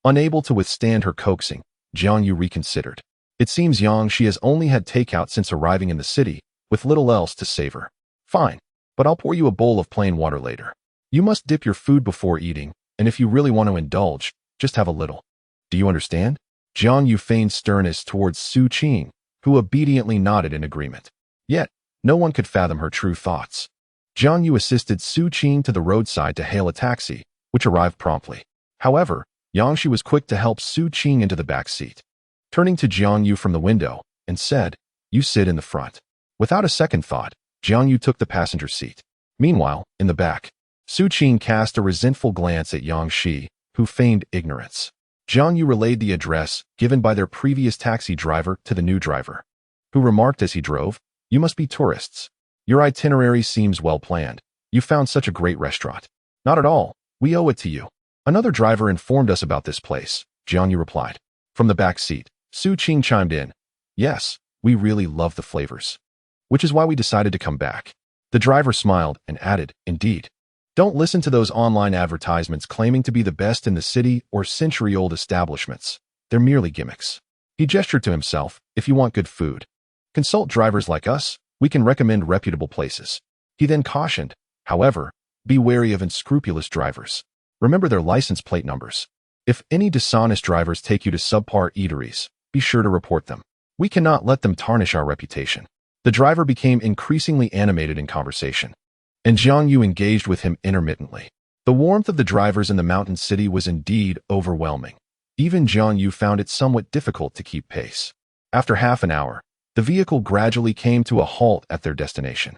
Unable to withstand her coaxing, Jiang Yu reconsidered. It seems Yang Shi has only had takeout since arriving in the city, with little else to savor. "Fine, but I'll pour you a bowl of plain water later. You must dip your food before eating, and if you really want to indulge, just have a little. Do you understand?" Jiang Yu feigned sternness towards Su Qing, who obediently nodded in agreement. Yet, no one could fathom her true thoughts. Jiang Yu assisted Su Qing to the roadside to hail a taxi, which arrived promptly. However, Yang Shi was quick to help Su Qing into the back seat. Turning to Jiang Yu from the window, and said, "You sit in the front." Without a second thought, Jiang Yu took the passenger seat. Meanwhile, in the back, Su Qing cast a resentful glance at Yang Shi, who feigned ignorance. Jiang Yu relayed the address given by their previous taxi driver to the new driver, who remarked as he drove, "You must be tourists. Your itinerary seems well planned. You found such a great restaurant." "Not at all. We owe it to you. Another driver informed us about this place," Jiang Yu replied. From the back seat, Su Qing chimed in, "Yes, we really love the flavors. Which is why we decided to come back." The driver smiled and added, "Indeed. Don't listen to those online advertisements claiming to be the best in the city or century-old establishments. They're merely gimmicks." He gestured to himself, "If you want good food, consult drivers like us. We can recommend reputable places." He then cautioned, "However, be wary of unscrupulous drivers. Remember their license plate numbers. If any dishonest drivers take you to subpar eateries, be sure to report them. We cannot let them tarnish our reputation." The driver became increasingly animated in conversation, and Jiang Yu engaged with him intermittently. The warmth of the drivers in the mountain city was indeed overwhelming. Even Jiang Yu found it somewhat difficult to keep pace. After half an hour, the vehicle gradually came to a halt at their destination.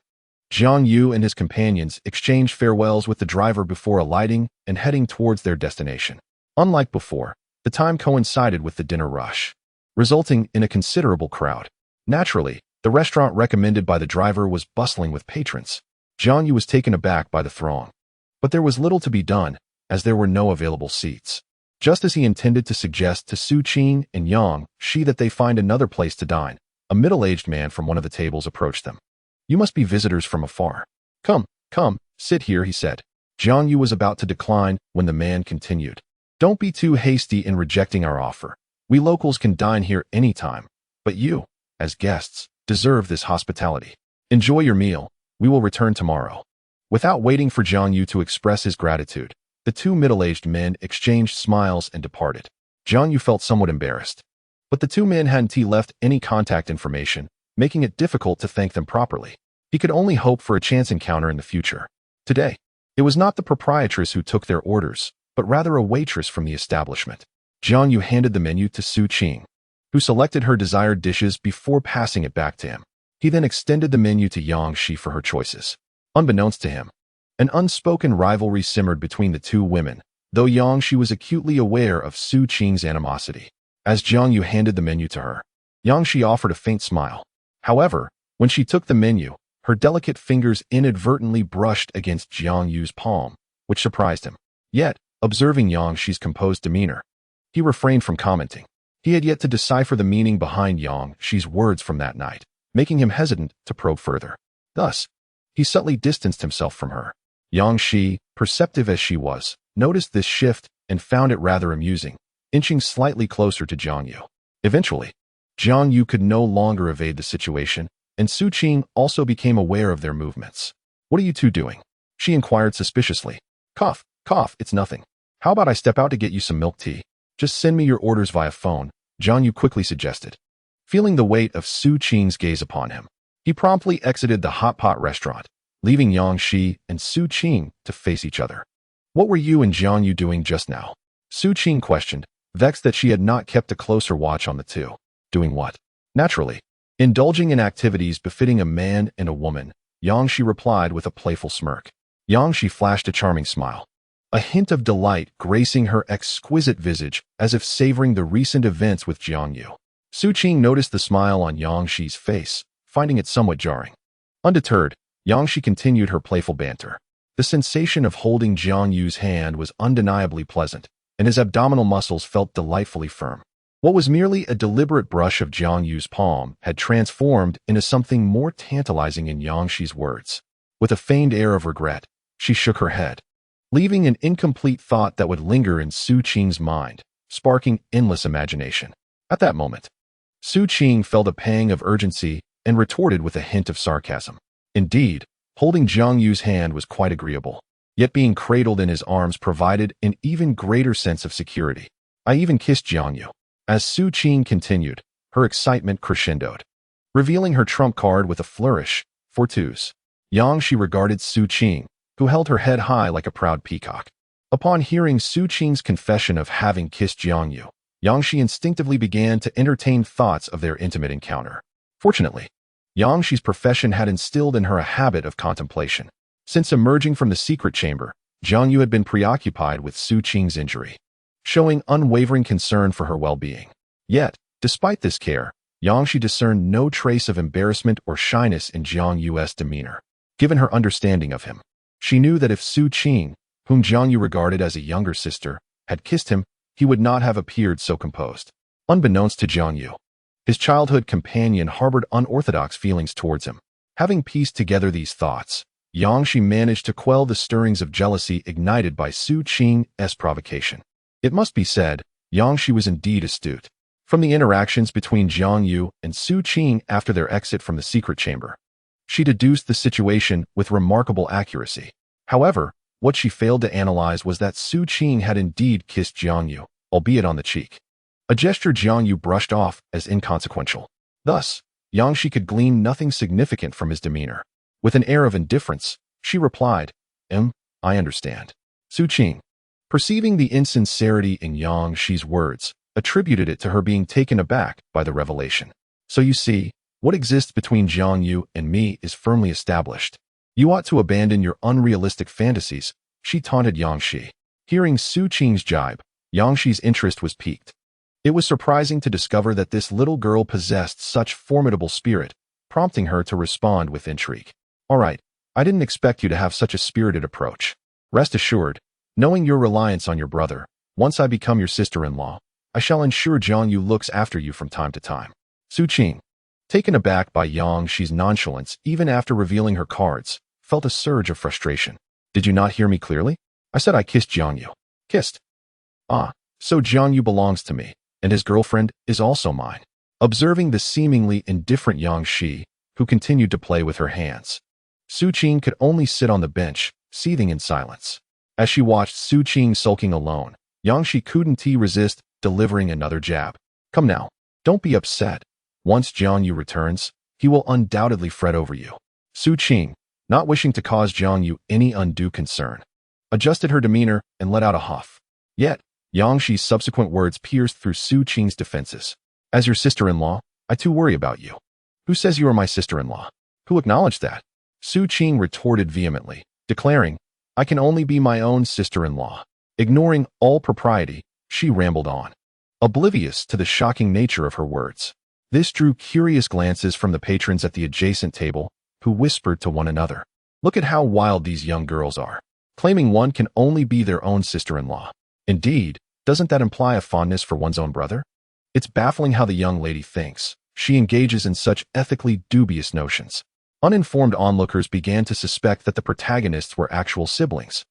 Jiang Yu and his companions exchanged farewells with the driver before alighting and heading towards their destination. Unlike before, the time coincided with the dinner rush, resulting in a considerable crowd. Naturally, the restaurant recommended by the driver was bustling with patrons. Jiang Yu was taken aback by the throng. But there was little to be done, as there were no available seats. Just as he intended to suggest to Su Qing and Yang Shi that they find another place to dine, a middle-aged man from one of the tables approached them. "You must be visitors from afar. Come, sit here," he said. Jiang Yu was about to decline when the man continued, "Don't be too hasty in rejecting our offer. We locals can dine here anytime, but you, as guests, deserve this hospitality. Enjoy your meal. We will return tomorrow." Without waiting for Jiang Yu to express his gratitude, the two middle-aged men exchanged smiles and departed. Jiang Yu felt somewhat embarrassed, but the two men hadn't left any contact information, making it difficult to thank them properly. He could only hope for a chance encounter in the future. Today, it was not the proprietress who took their orders, but rather a waitress from the establishment. Jiang Yu handed the menu to Su Qing, who selected her desired dishes before passing it back to him. He then extended the menu to Yang Shi for her choices. Unbeknownst to him, an unspoken rivalry simmered between the two women, though Yang Shi was acutely aware of Su Qing's animosity. As Jiang Yu handed the menu to her, Yang Shi offered a faint smile. However, when she took the menu, her delicate fingers inadvertently brushed against Jiang Yu's palm, which surprised him. Yet, observing Yang Shi's composed demeanor, he refrained from commenting. He had yet to decipher the meaning behind Yang Shi's words from that night, making him hesitant to probe further. Thus, he subtly distanced himself from her. Yang Shi, perceptive as she was, noticed this shift and found it rather amusing, inching slightly closer to Jiang Yu. Eventually, Jiang Yu could no longer evade the situation, and Su Qing also became aware of their movements. "What are you two doing?" she inquired suspiciously. Cough, it's nothing. How about I step out to get you some milk tea? Just send me your orders via phone," Jiang Yu quickly suggested. Feeling the weight of Su Qing's gaze upon him, he promptly exited the hot pot restaurant, leaving Yang Shi and Su Qing to face each other. "What were you and Jiang Yu doing just now?" Su Qing questioned, vexed that she had not kept a closer watch on the two. "Doing what?" "Naturally, indulging in activities befitting a man and a woman," Yang Shi replied with a playful smirk. Yang Shi flashed a charming smile, a hint of delight gracing her exquisite visage as if savoring the recent events with Jiang Yu. Su Qing noticed the smile on Yang Shi's face, finding it somewhat jarring. Undeterred, Yang Shi continued her playful banter. The sensation of holding Jiang Yu's hand was undeniably pleasant, and his abdominal muscles felt delightfully firm. What was merely a deliberate brush of Jiang Yu's palm had transformed into something more tantalizing in Yang Shi's words. With a feigned air of regret, she shook her head, leaving an incomplete thought that would linger in Su Qing's mind, sparking endless imagination. At that moment, Su Qing felt a pang of urgency and retorted with a hint of sarcasm. Indeed, holding Jiang Yu's hand was quite agreeable, yet being cradled in his arms provided an even greater sense of security. "I even kissed Jiang Yu," As Su Qing continued, her excitement crescendoed. Revealing her trump card with a flourish, for twos. She regarded Su Qing, who held her head high like a proud peacock. Upon hearing Su Qing's confession of having kissed Jiangyu, Shi instinctively began to entertain thoughts of their intimate encounter. Fortunately, Shi's profession had instilled in her a habit of contemplation. Since emerging from the secret chamber, Jiangyu had been preoccupied with Su Qing's injury, showing unwavering concern for her well-being. Yet, despite this care, Shi discerned no trace of embarrassment or shyness in Jiangyu's demeanor. Given her understanding of him, she knew that if Su Qing, whom Jiangyu regarded as a younger sister, had kissed him, he would not have appeared so composed. Unbeknownst to Jiangyu, his childhood companion harbored unorthodox feelings towards him. Having pieced together these thoughts, Shi managed to quell the stirrings of jealousy ignited by Su Qing's provocation. It must be said, Shi was indeed astute. From the interactions between Jiangyu and Su Qing after their exit from the secret chamber, she deduced the situation with remarkable accuracy. However, what she failed to analyze was that Su Qing had indeed kissed Jiangyu, albeit on the cheek. A gesture Jiangyu brushed off as inconsequential. Thus, Shi could glean nothing significant from his demeanor. With an air of indifference, she replied, I understand. Su Qing, perceiving the insincerity in Shi's words, attributed it to her being taken aback by the revelation. So you see, what exists between Jiangyu and me is firmly established. You ought to abandon your unrealistic fantasies, she taunted Shi. Hearing Su Qing's jibe, Shi's interest was piqued. It was surprising to discover that this little girl possessed such formidable spirit, prompting her to respond with intrigue. All right, I didn't expect you to have such a spirited approach. Rest assured, knowing your reliance on your brother, once I become your sister-in-law, I shall ensure Jiangyu looks after you from time to time. Su Qing, taken aback by Shi's nonchalance even after revealing her cards, felt a surge of frustration. Did you not hear me clearly? I said I kissed Jiangyu. Kissed? Ah, so Jiangyu belongs to me, and his girlfriend is also mine. Observing the seemingly indifferent Shi, who continued to play with her hands, Su Qing could only sit on the bench, seething in silence. As she watched Su Qing sulking alone, Shi couldn't resist delivering another jab. Come now, don't be upset. Once Jiangyu returns, he will undoubtedly fret over you. Su Qing, not wishing to cause Jiangyu any undue concern, adjusted her demeanor and let out a huff. Yet, Shi's subsequent words pierced through Su Qing's defenses. As your sister-in-law, I too worry about you. Who says you are my sister-in-law? Who acknowledged that? Su Qing retorted vehemently, declaring, I can only be my own sister-in-law. Ignoring all propriety, she rambled on, oblivious to the shocking nature of her words. This drew curious glances from the patrons at the adjacent table, who whispered to one another. Look at how wild these young girls are, claiming one can only be their own sister-in-law. Indeed, doesn't that imply a fondness for one's own brother? It's baffling how the young lady thinks. She engages in such ethically dubious notions. Uninformed onlookers began to suspect that the protagonists were actual siblings.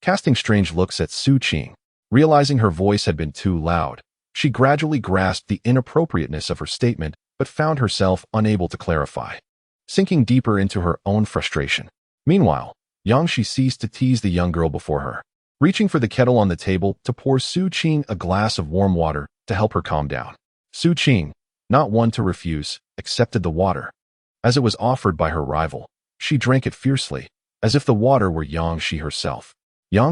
Casting strange looks at Su Qing, realizing her voice had been too loud, she gradually grasped the inappropriateness of her statement but found herself unable to clarify, sinking deeper into her own frustration. Meanwhile, Shi ceased to tease the young girl before her, reaching for the kettle on the table to pour Su Qing a glass of warm water to help her calm down. Su Qing, not one to refuse, accepted the water. As it was offered by her rival, she drank it fiercely, as if the water were Shi herself.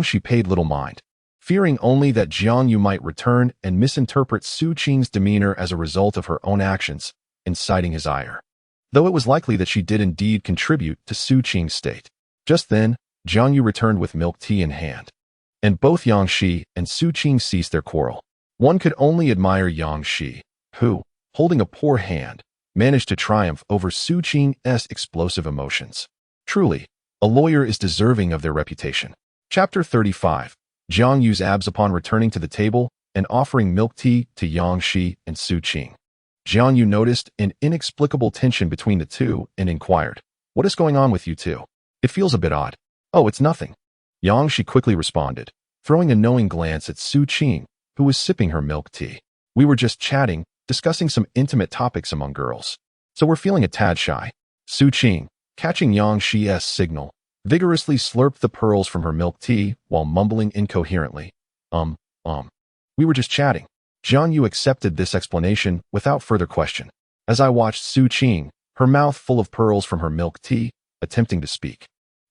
Shi paid little mind, fearing only that Jiangyu might return and misinterpret Su Qing's demeanor as a result of her own actions, inciting his ire. Though it was likely that she did indeed contribute to Su Qing's state. Just then, Jiangyu returned with milk tea in hand, and both Shi and Su Qing ceased their quarrel. One could only admire Shi, who, holding a poor hand, managed to triumph over Su Qing's explosive emotions. Truly, a lawyer is deserving of their reputation. Chapter 35. Jiangyu's abs upon returning to the table and offering milk tea to Shi and Su Qing. Jiangyu noticed an inexplicable tension between the two and inquired, What is going on with you two? It feels a bit odd. Oh, it's nothing. Shi quickly responded, throwing a knowing glance at Su Qing, who was sipping her milk tea. We were just chatting, discussing some intimate topics among girls. So we're feeling a tad shy. Su Qing, catching Shi's signal, vigorously slurped the pearls from her milk tea while mumbling incoherently. We were just chatting. Jiang Yu accepted this explanation without further question. As I watched Su Qing, her mouth full of pearls from her milk tea, attempting to speak,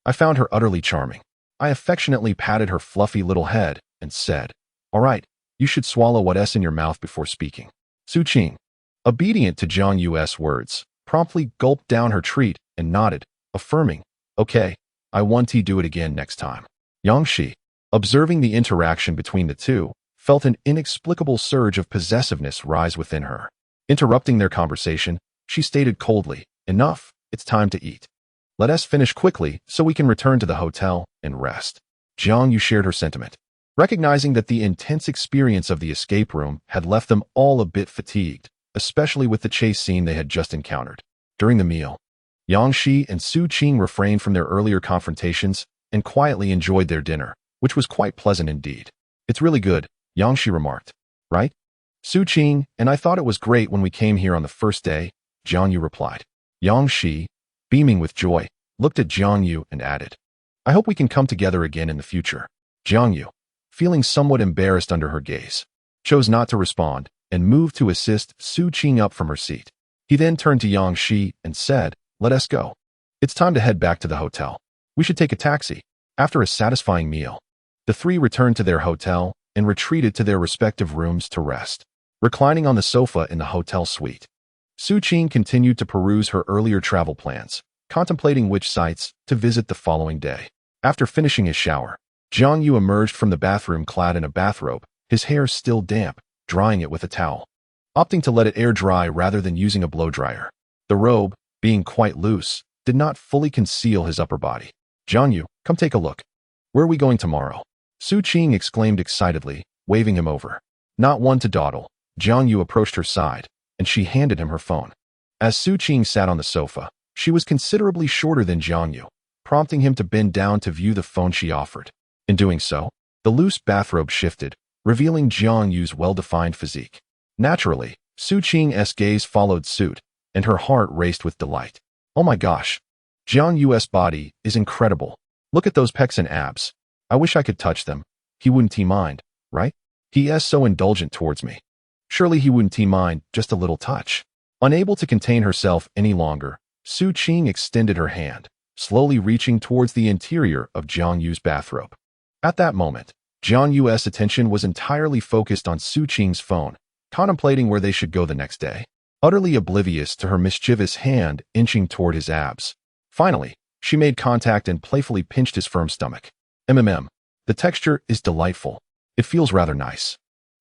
I found her utterly charming. I affectionately patted her fluffy little head and said, "All right, you should swallow what's in your mouth before speaking." Su Qing, obedient to Jiang Yu's words, promptly gulped down her treat and nodded, affirming, "Okay, I want to do it again next time." Yang Shi, observing the interaction between the two, felt an inexplicable surge of possessiveness rise within her. Interrupting their conversation, she stated coldly, "Enough, it's time to eat. Let us finish quickly so we can return to the hotel and rest." Jiang Yu shared her sentiment, recognizing that the intense experience of the escape room had left them all a bit fatigued, especially with the chase scene they had just encountered. During the meal, Yang Shi and Su Qing refrained from their earlier confrontations and quietly enjoyed their dinner, which was quite pleasant indeed. "It's really good," Yang Shi remarked. "Right?" Su Qing, "And I thought it was great when we came here on the first day," Jiang Yu replied. Yang Shi, beaming with joy, looked at Jiang Yu and added, "I hope we can come together again in the future." Jiang Yu, feeling somewhat embarrassed under her gaze, chose not to respond and moved to assist Su Qing up from her seat. He then turned to Yang Shi and said, "Let us go. It's time to head back to the hotel. We should take a taxi." After a satisfying meal, the three returned to their hotel and retreated to their respective rooms to rest. Reclining on the sofa in the hotel suite, Su Qing continued to peruse her earlier travel plans, contemplating which sites to visit the following day. After finishing his shower, Jiang Yu emerged from the bathroom clad in a bathrobe, his hair still damp, drying it with a towel, opting to let it air dry rather than using a blow dryer. The robe, being quite loose, did not fully conceal his upper body. "Jiang Yu, come take a look. Where are we going tomorrow?" Su Qing exclaimed excitedly, waving him over. Not one to dawdle, Jiang Yu approached her side, and she handed him her phone. As Su Qing sat on the sofa, she was considerably shorter than Jiang Yu, prompting him to bend down to view the phone she offered. In doing so, the loose bathrobe shifted, revealing Jiang Yu's well-defined physique. Naturally, Su Qing's gaze followed suit, and her heart raced with delight. "Oh my gosh, Jiang Yu's body is incredible. Look at those pecs and abs. I wish I could touch them. He wouldn't mind, right? He is so indulgent towards me. Surely he wouldn't mind just a little touch." Unable to contain herself any longer, Su Qing extended her hand, slowly reaching towards the interior of Jiang Yu's bathrobe. At that moment, Jiang Yu's attention was entirely focused on Su Qing's phone, contemplating where they should go the next day, utterly oblivious to her mischievous hand inching toward his abs. Finally, she made contact and playfully pinched his firm stomach. The texture is delightful. It feels rather nice."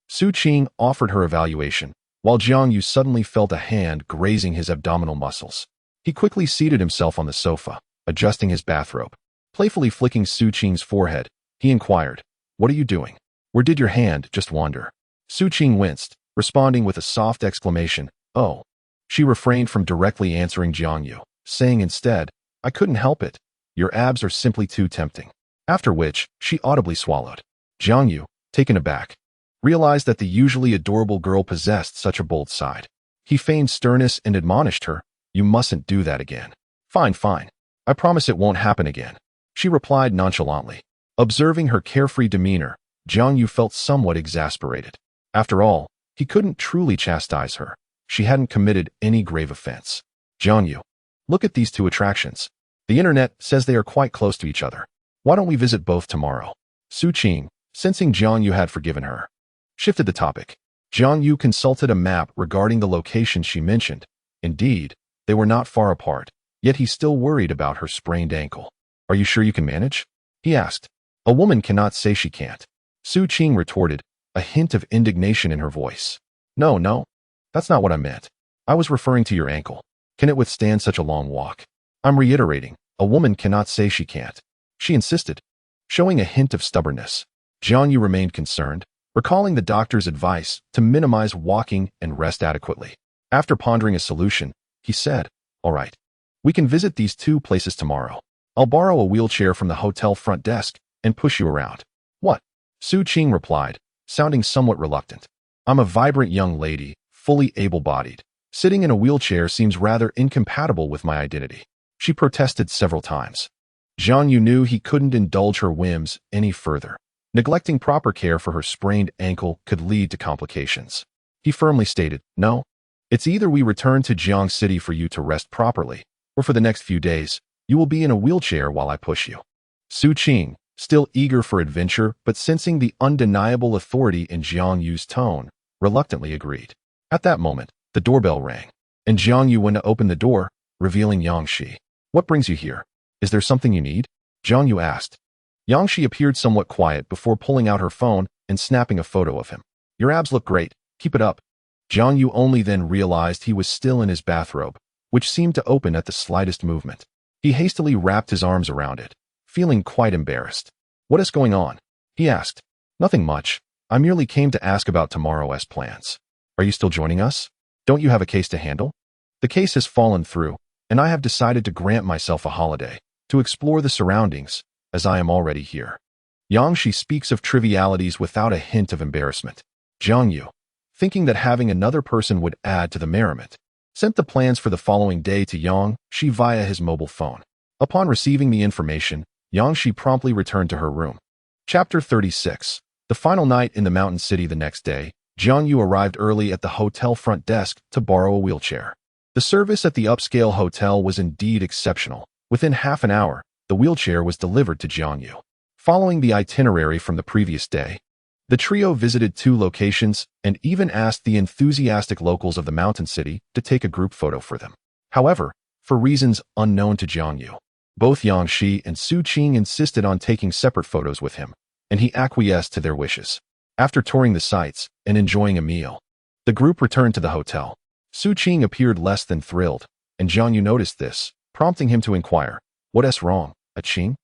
Su Qing offered her evaluation, while Jiang Yu suddenly felt a hand grazing his abdominal muscles. He quickly seated himself on the sofa, adjusting his bathrobe. Playfully flicking Su Qing's forehead, he inquired, "What are you doing? Where did your hand just wander?" Su Qing winced, responding with a soft exclamation, "Oh." She refrained from directly answering Jiang Yu, saying instead, "I couldn't help it. Your abs are simply too tempting." After which, she audibly swallowed. Jiang Yu, taken aback, realized that the usually adorable girl possessed such a bold side. He feigned sternness and admonished her, "You mustn't do that again." Fine. I promise it won't happen again," she replied nonchalantly. Observing her carefree demeanor, Jiang Yu felt somewhat exasperated. After all, he couldn't truly chastise her. She hadn't committed any grave offense. "Jiang Yu, look at these two attractions. The internet says they are quite close to each other. Why don't we visit both tomorrow?" Su Qing, sensing Jiang Yu had forgiven her, shifted the topic. Jiang Yu consulted a map regarding the location she mentioned. Indeed, they were not far apart, yet he still worried about her sprained ankle. "Are you sure you can manage?" he asked. "A woman cannot say she can't," Su Qing retorted, a hint of indignation in her voice. No, that's not what I meant. I was referring to your ankle. Can it withstand such a long walk?" "I'm reiterating, a woman cannot say she can't," she insisted, showing a hint of stubbornness. Jiang Yu remained concerned, recalling the doctor's advice to minimize walking and rest adequately. After pondering a solution, he said, "All right, we can visit these two places tomorrow. I'll borrow a wheelchair from the hotel front desk and push you around." "What?" Su Qing replied, sounding somewhat reluctant. "I'm a vibrant young lady, fully able-bodied. Sitting in a wheelchair seems rather incompatible with my identity," she protested several times. Jiang Yu knew he couldn't indulge her whims any further. Neglecting proper care for her sprained ankle could lead to complications. He firmly stated, "No. It's either we return to Jiang City for you to rest properly, or for the next few days, you will be in a wheelchair while I push you." Su Qing, still eager for adventure but sensing the undeniable authority in Jiang Yu's tone, reluctantly agreed. At that moment, the doorbell rang, and Jiang Yu went to open the door, revealing Yang Shi. "What brings you here? Is there something you need?" Jiang Yu asked. Yang Shi appeared somewhat quiet before pulling out her phone and snapping a photo of him. "Your abs look great. Keep it up." Jiang Yu only then realized he was still in his bathrobe, which seemed to open at the slightest movement. He hastily wrapped his arms around it, feeling quite embarrassed. "What is going on?" he asked. "Nothing much. I merely came to ask about tomorrow's plans. Are you still joining us? Don't you have a case to handle?" "The case has fallen through, and I have decided to grant myself a holiday, to explore the surroundings, as I am already here." Yang Shi speaks of trivialities without a hint of embarrassment. Jiang Yu, thinking that having another person would add to the merriment, sent the plans for the following day to Yang Shi via his mobile phone. Upon receiving the information, Yang Shi promptly returned to her room. Chapter 36. The final night in the mountain city. The next day, Jiang Yu arrived early at the hotel front desk to borrow a wheelchair. The service at the upscale hotel was indeed exceptional. Within half an hour, the wheelchair was delivered to Jiang Yu. Following the itinerary from the previous day, the trio visited 2 locations and even asked the enthusiastic locals of the mountain city to take a group photo for them. However, for reasons unknown to Jiang Yu, both Yang Shi and Su Qing insisted on taking separate photos with him, and he acquiesced to their wishes. After touring the sights and enjoying a meal, the group returned to the hotel. Su Qing appeared less than thrilled, and Jiang Yu noticed this, prompting him to inquire, "What's wrong, Qing?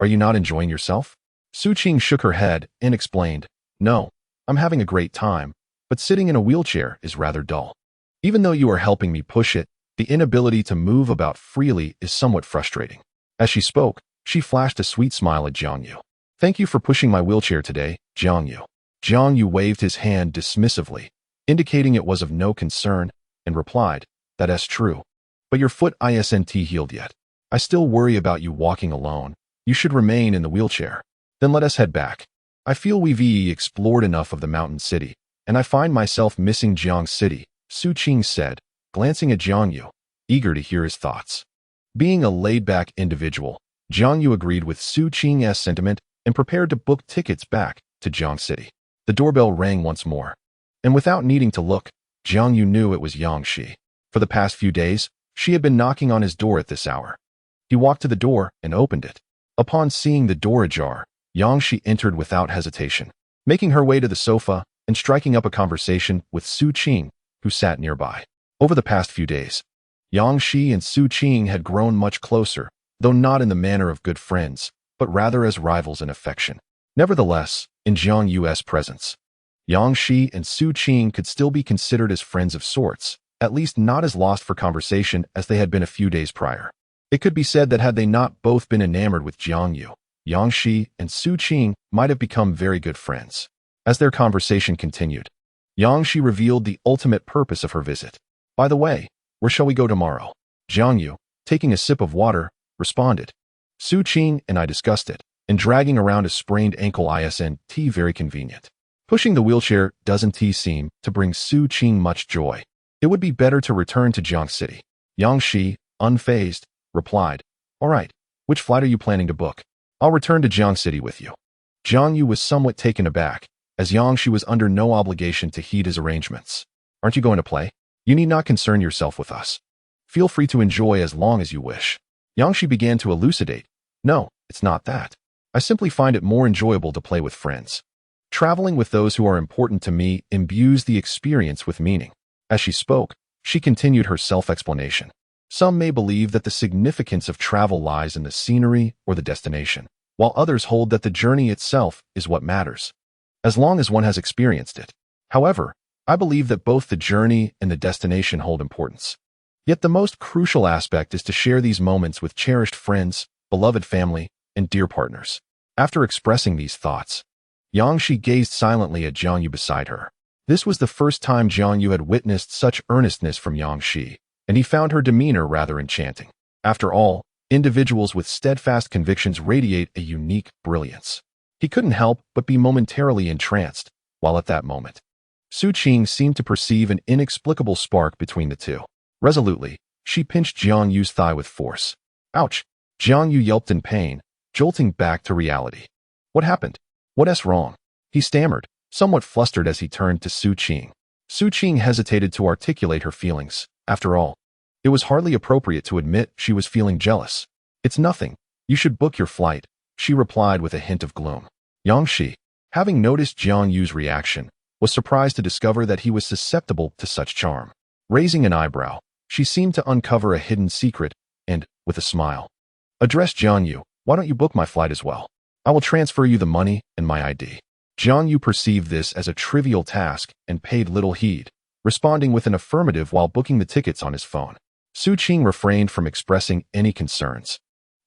Are you not enjoying yourself?" Su Qing shook her head and explained, "No, I'm having a great time, but sitting in a wheelchair is rather dull. Even though you are helping me push it, the inability to move about freely is somewhat frustrating." As she spoke, she flashed a sweet smile at Jiang Yu. "Thank you for pushing my wheelchair today, Jiang Yu." Jiang Yu waved his hand dismissively, indicating it was of no concern, and replied, "That's true. But your foot isn't healed yet. I still worry about you walking alone. You should remain in the wheelchair. Then let us head back. I feel we've explored enough of the mountain city, and I find myself missing Jiang City," Su Qing said, glancing at Jiang Yu, eager to hear his thoughts. Being a laid-back individual, Jiang Yu agreed with Su Qing's sentiment and prepared to book tickets back to Jiang City. The doorbell rang once more, and without needing to look, Jiang Yu knew it was Yang Shi. For the past few days, she had been knocking on his door at this hour. He walked to the door and opened it. Upon seeing the door ajar, Yang Shi entered without hesitation, making her way to the sofa and striking up a conversation with Su Qing, who sat nearby. Over the past few days, Yang Shi and Su Qing had grown much closer, though not in the manner of good friends, but rather as rivals in affection. Nevertheless, in Jiang Yu's presence, Yang Shi and Su Qing could still be considered as friends of sorts, at least not as lost for conversation as they had been a few days prior. It could be said that had they not both been enamored with Jiang Yu, Yang Shi and Su Qing might have become very good friends. As their conversation continued, Yang Shi revealed the ultimate purpose of her visit. "By the way, where shall we go tomorrow?" Jiang Yu, taking a sip of water, responded. "Su Qing and I discussed it, and dragging around a sprained ankle isn't very convenient. Pushing the wheelchair doesn't seem to bring Su Qing much joy. It would be better to return to Jiang City." Yang Shi, unfazed, replied, "All right, which flight are you planning to book? I'll return to Jiang City with you." Jiang Yu was somewhat taken aback, as Yang Shi was under no obligation to heed his arrangements. "Aren't you going to play? You need not concern yourself with us. Feel free to enjoy as long as you wish." Yang Shi began to elucidate. "No, it's not that. I simply find it more enjoyable to play with friends. Traveling with those who are important to me imbues the experience with meaning." As she spoke, she continued her self-explanation. Some may believe that the significance of travel lies in the scenery or the destination, while others hold that the journey itself is what matters, as long as one has experienced it. However, I believe that both the journey and the destination hold importance. Yet the most crucial aspect is to share these moments with cherished friends, beloved family, and dear partners. After expressing these thoughts, Yang Shi gazed silently at Jiang Yu beside her. This was the first time Jiang Yu had witnessed such earnestness from Yang Shi, and he found her demeanor rather enchanting. After all, individuals with steadfast convictions radiate a unique brilliance. He couldn't help but be momentarily entranced, while at that moment, Su Qing seemed to perceive an inexplicable spark between the two. Resolutely, she pinched Jiang Yu's thigh with force. Ouch! Jiang Yu yelped in pain, jolting back to reality. What happened? What's wrong? He stammered, somewhat flustered as he turned to Su Qing. Su Qing hesitated to articulate her feelings. After all, it was hardly appropriate to admit she was feeling jealous. It's nothing. You should book your flight, she replied with a hint of gloom. Yang Shi, having noticed Jiang Yu's reaction, was surprised to discover that he was susceptible to such charm. Raising an eyebrow, she seemed to uncover a hidden secret and, with a smile, addressed Jiang Yu, "Why don't you book my flight as well? I will transfer you the money and my ID." Jiang Yu perceived this as a trivial task and paid little heed, responding with an affirmative while booking the tickets on his phone. Su Qing refrained from expressing any concerns.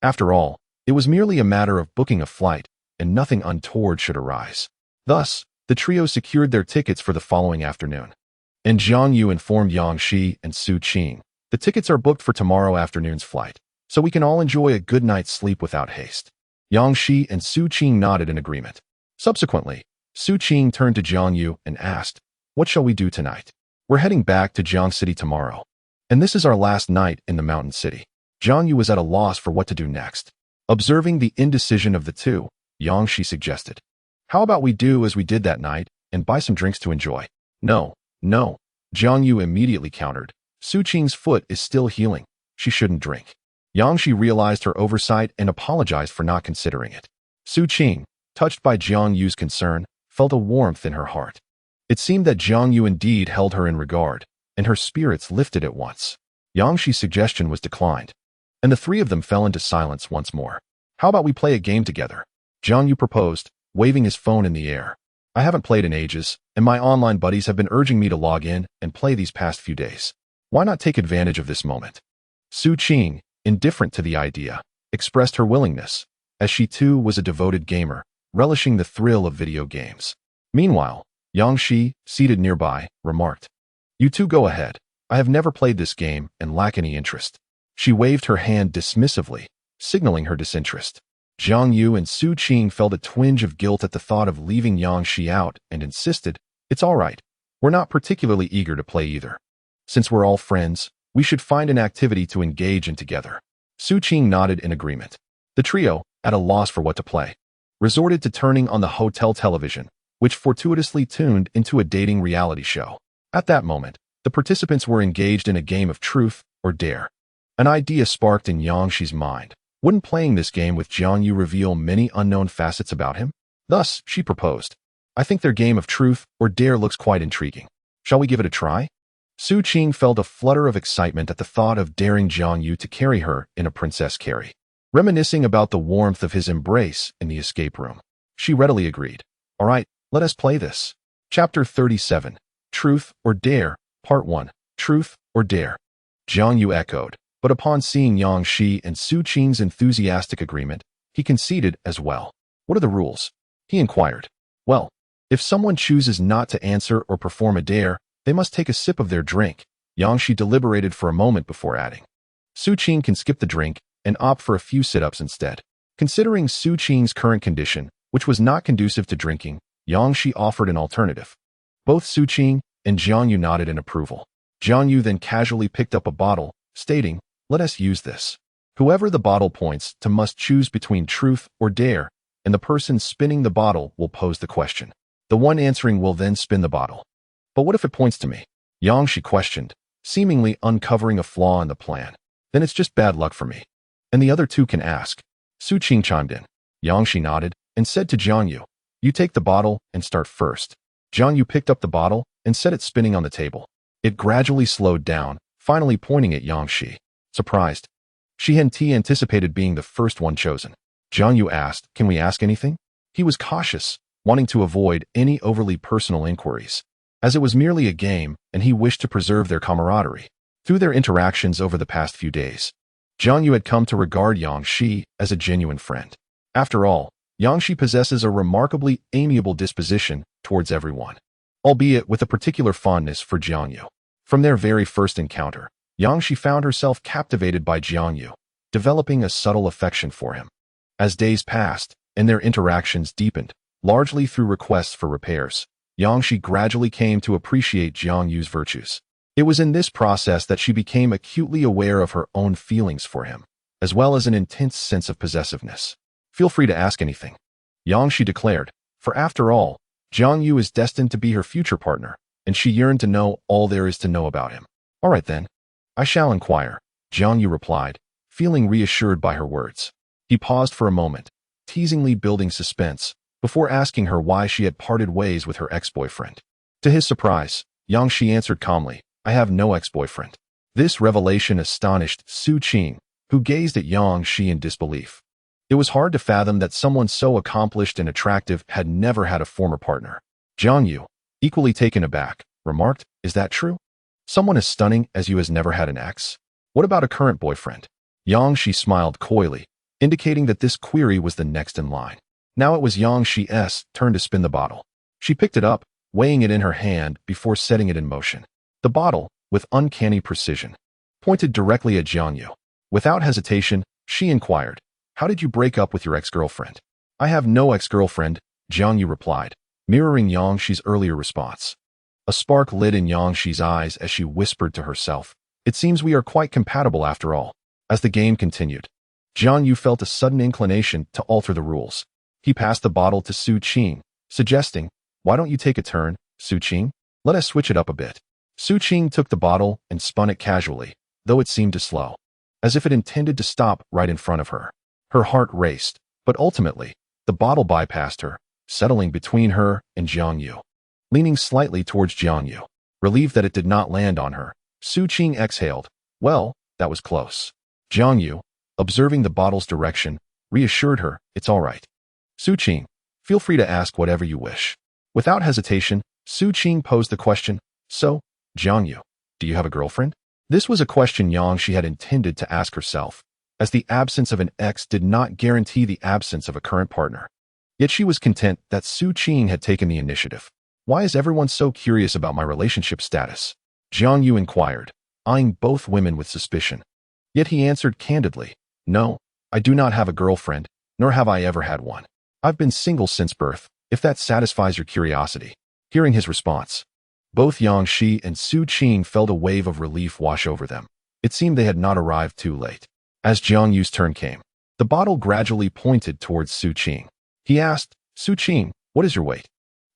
After all, it was merely a matter of booking a flight, and nothing untoward should arise. Thus, the trio secured their tickets for the following afternoon. And Jiang Yu informed Yang Shi and Su Qing, "The tickets are booked for tomorrow afternoon's flight, so we can all enjoy a good night's sleep without haste." Yang Shi and Su Qing nodded in agreement. Subsequently, Su Qing turned to Jiang Yu and asked, "What shall we do tonight? We're heading back to Jiang City tomorrow, and this is our last night in the mountain city." Jiang Yu was at a loss for what to do next. Observing the indecision of the two, Yang Shi suggested, "How about we do as we did that night and buy some drinks to enjoy?" No, Jiang Yu immediately countered. Su Qing's foot is still healing. She shouldn't drink. Yang Shi realized her oversight and apologized for not considering it. Su Qing, touched by Jiang Yu's concern, felt a warmth in her heart. It seemed that Jiang Yu indeed held her in regard, and her spirits lifted at once. Yang Shi's suggestion was declined, and the three of them fell into silence once more. "How about we play a game together?" Jiang Yu proposed, waving his phone in the air. "I haven't played in ages, and my online buddies have been urging me to log in and play these past few days. Why not take advantage of this moment?" Su Qing, indifferent to the idea, expressed her willingness, as she too was a devoted gamer, relishing the thrill of video games. Meanwhile, Yang Shi, seated nearby, remarked, "You two go ahead. I have never played this game and lack any interest." She waved her hand dismissively, signaling her disinterest. Jiang Yu and Su Qing felt a twinge of guilt at the thought of leaving Yang Shi out and insisted, "It's all right. We're not particularly eager to play either. Since we're all friends, we should find an activity to engage in together." Su Qing nodded in agreement. The trio, at a loss for what to play, resorted to turning on the hotel television, which fortuitously tuned into a dating reality show. At that moment, the participants were engaged in a game of truth or dare. An idea sparked in Yang Shi's mind. Wouldn't playing this game with Jiang Yu reveal many unknown facets about him? Thus, she proposed, "I think their game of truth or dare looks quite intriguing. Shall we give it a try?" Su Qing felt a flutter of excitement at the thought of daring Jiang Yu to carry her in a princess carry. Reminiscing about the warmth of his embrace in the escape room, she readily agreed. "All right, let us play this." Chapter 37, Truth or Dare, Part 1, Truth or Dare. Jiang Yu echoed, but upon seeing Yang Shi and Su Qing's enthusiastic agreement, he conceded as well. "What are the rules?" he inquired. "Well, if someone chooses not to answer or perform a dare, they must take a sip of their drink." Yang Shi deliberated for a moment before adding, "Su Qing can skip the drink and opt for a few sit-ups instead." Considering Su Qing's current condition, which was not conducive to drinking, Yang Shi offered an alternative. Both Su Qing and Jiang Yu nodded in approval. Jiang Yu then casually picked up a bottle, stating, "Let us use this. Whoever the bottle points to must choose between truth or dare, and the person spinning the bottle will pose the question. The one answering will then spin the bottle." "But what if it points to me?" Yang Shi questioned, seemingly uncovering a flaw in the plan. "Then it's just bad luck for me. And the other two can ask." Su Qing chimed in. Yang Shi nodded and said to Jiang Yu, "You take the bottle and start first." Jiang Yu picked up the bottle and set it spinning on the table. It gradually slowed down, finally pointing at Yang Shi. Surprised, she hadn't anticipated being the first one chosen. Jiang Yu asked, "Can we ask anything?" He was cautious, wanting to avoid any overly personal inquiries, as it was merely a game and he wished to preserve their camaraderie. Through their interactions over the past few days, Jiang Yu had come to regard Yang Shi as a genuine friend. After all, Yang Shi possesses a remarkably amiable disposition towards everyone, albeit with a particular fondness for Jiang Yu. From their very first encounter, Yang Shi found herself captivated by Jiang Yu, developing a subtle affection for him. As days passed, and their interactions deepened, largely through requests for repairs. Yangshi gradually came to appreciate Jiang Yu's virtues. It was in this process that she became acutely aware of her own feelings for him, as well as an intense sense of possessiveness. "Feel free to ask anything," Yangshi declared, for after all, Jiang Yu is destined to be her future partner, and she yearned to know all there is to know about him. "All right then. I shall inquire," Jiang Yu replied, feeling reassured by her words. He paused for a moment, teasingly building suspense, before asking her why she had parted ways with her ex-boyfriend. To his surprise, Yangshi answered calmly, "I have no ex-boyfriend." This revelation astonished Su Qing, who gazed at Yangshi in disbelief. It was hard to fathom that someone so accomplished and attractive had never had a former partner. Jiang Yu, equally taken aback, remarked, "Is that true? Someone as stunning as you has never had an ex? What about a current boyfriend?" Yangshi smiled coyly, indicating that this query was the next in line. Now it was Yangshi's turn to spin the bottle. She picked it up, weighing it in her hand before setting it in motion. The bottle, with uncanny precision, pointed directly at Jiang Yu. Without hesitation, she inquired, "How did you break up with your ex-girlfriend?" "I have no ex-girlfriend," Jiang Yu replied, mirroring Yangshi's earlier response. A spark lit in Yangshi's eyes as she whispered to herself, "It seems we are quite compatible after all." As the game continued, Jiang Yu felt a sudden inclination to alter the rules. He passed the bottle to Su Qing, suggesting, "Why don't you take a turn, Su Qing? Let us switch it up a bit." Su Qing took the bottle and spun it casually, though it seemed to slow, as if it intended to stop right in front of her. Her heart raced, but ultimately, the bottle bypassed her, settling between her and Jiang Yu. Leaning slightly towards Jiang Yu, relieved that it did not land on her, Su Qing exhaled, "Well, that was close." Jiang Yu, observing the bottle's direction, reassured her, "It's all right. Su Qing, feel free to ask whatever you wish." Without hesitation, Su Qing posed the question, "So, Jiang Yu, do you have a girlfriend?" This was a question Yangshi had intended to ask herself, as the absence of an ex did not guarantee the absence of a current partner. Yet she was content that Su Qing had taken the initiative. "Why is everyone so curious about my relationship status?" Jiang Yu inquired, eyeing both women with suspicion. Yet he answered candidly, "No, I do not have a girlfriend, nor have I ever had one. I've been single since birth, if that satisfies your curiosity." Hearing his response, both Yangshi and Su Qing felt a wave of relief wash over them. It seemed they had not arrived too late. As Jiang Yu's turn came, the bottle gradually pointed towards Su Qing. He asked, "Su Qing, what is your weight?"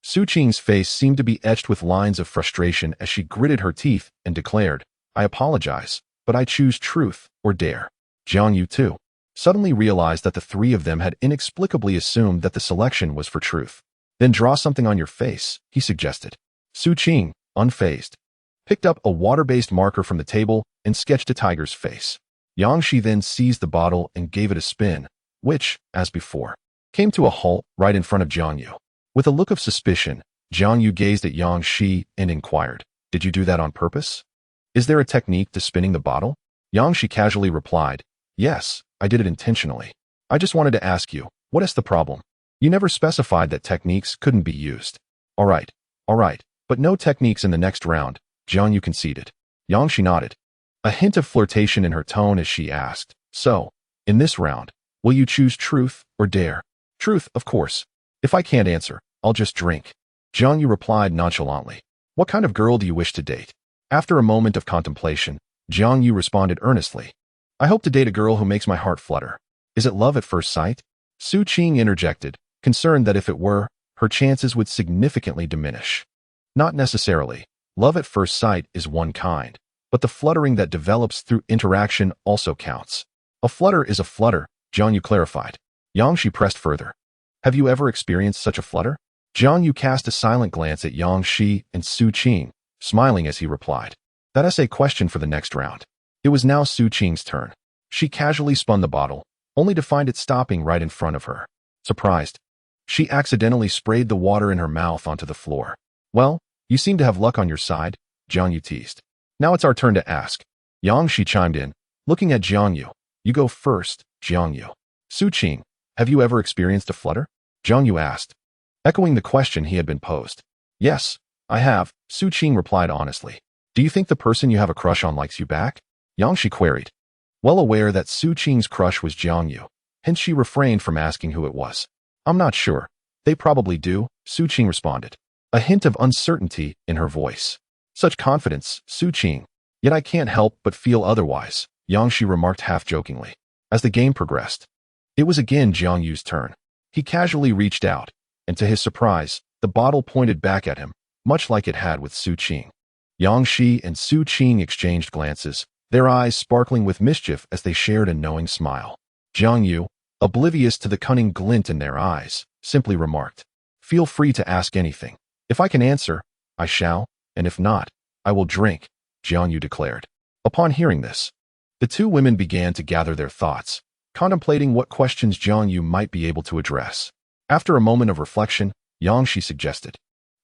Su Qing's face seemed to be etched with lines of frustration as she gritted her teeth and declared, "I apologize, but I choose truth or dare." Jiang Yu, too, suddenly realized that the three of them had inexplicably assumed that the selection was for truth. "Then draw something on your face," he suggested. Su Qing, unfazed, picked up a water-based marker from the table and sketched a tiger's face. Yangshi then seized the bottle and gave it a spin, which, as before, came to a halt right in front of Jiang Yu. With a look of suspicion, Jiang Yu gazed at Yangshi and inquired, "Did you do that on purpose? Is there a technique to spinning the bottle?" Yangshi casually replied, "Yes, I did it intentionally. I just wanted to ask you, what is the problem? You never specified that techniques couldn't be used." All right, but no techniques in the next round," Jiang Yu conceded. Yangshi nodded, a hint of flirtation in her tone as she asked, "So, in this round, will you choose truth or dare?" "Truth, of course. If I can't answer, I'll just drink." Jiang Yu replied nonchalantly. "What kind of girl do you wish to date?" After a moment of contemplation, Jiang Yu responded earnestly, "I hope to date a girl who makes my heart flutter." "Is it love at first sight?" Su Qing interjected, concerned that if it were, her chances would significantly diminish. "Not necessarily. Love at first sight is one kind, but the fluttering that develops through interaction also counts." "A flutter is a flutter," Jiang Yu clarified. Yangshi pressed further. "Have you ever experienced such a flutter?" Jiang Yu cast a silent glance at Yangshi and Su Qing, smiling as he replied, "That is a question for the next round." It was now Su Qing's turn. She casually spun the bottle, only to find it stopping right in front of her. Surprised, she accidentally sprayed the water in her mouth onto the floor. "Well, you seem to have luck on your side," Jiang Yu teased. "Now it's our turn to ask." Yangshi chimed in, looking at Jiang Yu. "You go first, Jiang Yu." "Su Qing, have you ever experienced a flutter?" Jiang Yu asked, echoing the question he had been posed. "Yes, I have," Su Qing replied honestly. "Do you think the person you have a crush on likes you back?" Yangshi queried, well aware that Su Qing's crush was Jiang Yu, hence she refrained from asking who it was. I'm not sure. They probably do, Su Qing responded, a hint of uncertainty in her voice. Such confidence, Su Qing. Yet I can't help but feel otherwise, Yang Shi remarked half-jokingly. As the game progressed, it was again Jiang Yu's turn. He casually reached out, and to his surprise, the bottle pointed back at him, much like it had with Su Qing. Yang Shi and Su Qing exchanged glances, their eyes sparkling with mischief as they shared a knowing smile. Jiang Yu, oblivious to the cunning glint in their eyes, simply remarked, "Feel free to ask anything. If I can answer, I shall, and if not, I will drink," Jiang Yu declared. Upon hearing this, the two women began to gather their thoughts, contemplating what questions Jiang Yu might be able to address. After a moment of reflection, Yang Shi suggested,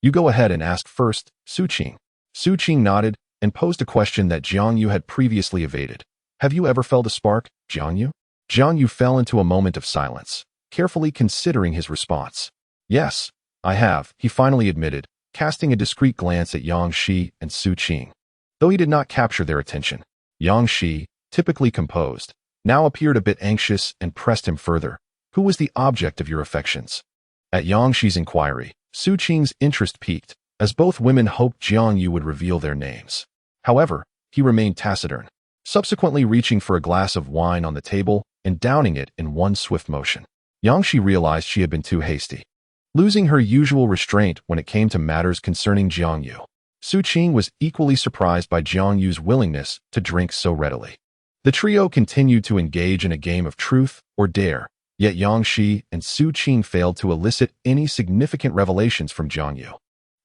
"You go ahead and ask first, Su Qing." Su Qing nodded and posed a question that Jiang Yu had previously evaded. "Have you ever felt a spark, Jiang Yu?" Jiang Yu fell into a moment of silence, carefully considering his response. "Yes, I have," he finally admitted, casting a discreet glance at Yang Shi and Su Qing. Though he did not capture their attention, Yang Shi, typically composed, now appeared a bit anxious and pressed him further. "Who was the object of your affections?" At Yang Shi's inquiry, Su Qing's interest peaked, as both women hoped Jiang Yu would reveal their names. However, he remained taciturn, subsequently reaching for a glass of wine on the table and downing it in one swift motion. Yang Shi realized she had been too hasty, losing her usual restraint when it came to matters concerning Jiang Yu. Su Qing was equally surprised by Jiang Yu's willingness to drink so readily. The trio continued to engage in a game of truth or dare, yet Yang Shi and Su Qing failed to elicit any significant revelations from Jiang Yu.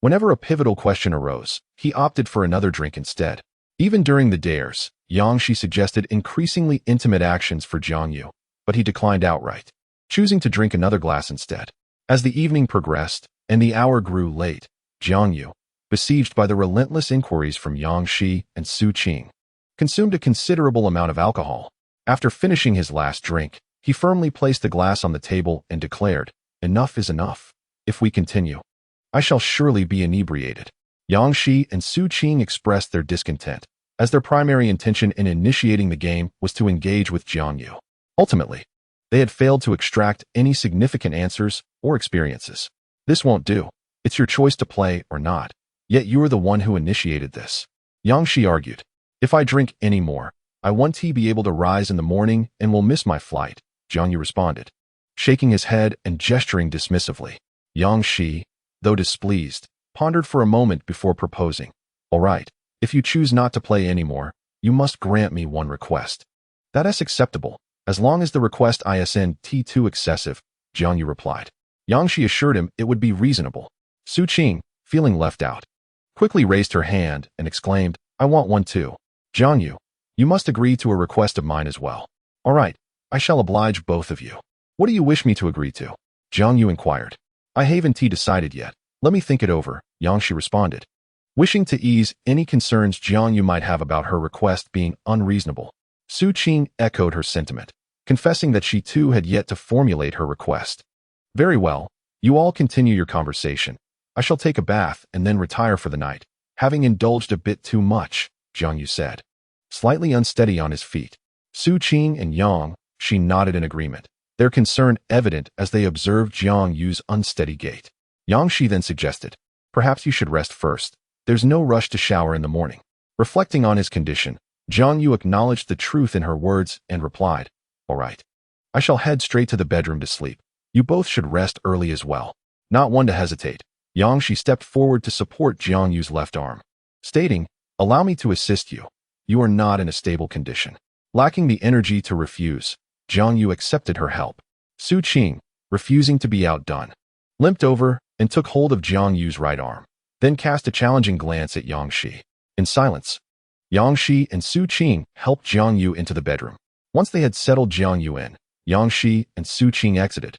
Whenever a pivotal question arose, he opted for another drink instead. Even during the dares, Yang Shi suggested increasingly intimate actions for Jiang Yu, but he declined outright, choosing to drink another glass instead. As the evening progressed and the hour grew late, Jiang Yu, besieged by the relentless inquiries from Yang Shi and Su Qing, consumed a considerable amount of alcohol. After finishing his last drink, he firmly placed the glass on the table and declared, "Enough is enough. If we continue, I shall surely be inebriated." Yang Shi and Su Qing expressed their discontent, as their primary intention in initiating the game was to engage with Jiang Yu. Ultimately, they had failed to extract any significant answers or experiences. "This won't do. It's your choice to play or not. Yet you're the one who initiated this," Yang Shi argued. "If I drink any more, I won't be able to rise in the morning and will miss my flight," Jiang Yu responded, shaking his head and gesturing dismissively. Yang Shi, though displeased, pondered for a moment before proposing, "All right, if you choose not to play anymore, you must grant me one request." "That is acceptable, as long as the request isn't too excessive," Jiang Yu replied. Yang Shi assured him it would be reasonable. Su Qing, feeling left out, quickly raised her hand and exclaimed, "I want one too." "Jiang Yu, you must agree to a request of mine as well." "All right, I shall oblige both of you." "What do you wish me to agree to?" Jiang Yu inquired. "I haven't decided yet. Let me think it over," Yang Shi responded, wishing to ease any concerns Jiang Yu might have about her request being unreasonable. Su Qing echoed her sentiment, confessing that she too had yet to formulate her request. "Very well, you all continue your conversation. I shall take a bath and then retire for the night, having indulged a bit too much," Jiang Yu said, slightly unsteady on his feet. Su Qing and Yang Shi nodded in agreement, their concern evident as they observed Jiang Yu's unsteady gait. Yang Shi then suggested, "Perhaps you should rest first. There's no rush to shower in the morning." Reflecting on his condition, Jiang Yu acknowledged the truth in her words and replied, "All right. I shall head straight to the bedroom to sleep. You both should rest early as well." Not one to hesitate, Yang Shi stepped forward to support Jiang Yu's left arm, stating, "Allow me to assist you. You are not in a stable condition." Lacking the energy to refuse, Jiang Yu accepted her help. Su Qing, refusing to be outdone, limped over and took hold of Jiang Yu's right arm, then cast a challenging glance at Yang Shi. In silence, Yang Shi and Su Qing helped Jiang Yu into the bedroom. Once they had settled Jiang Yu in, Yang Shi and Su Qing exited,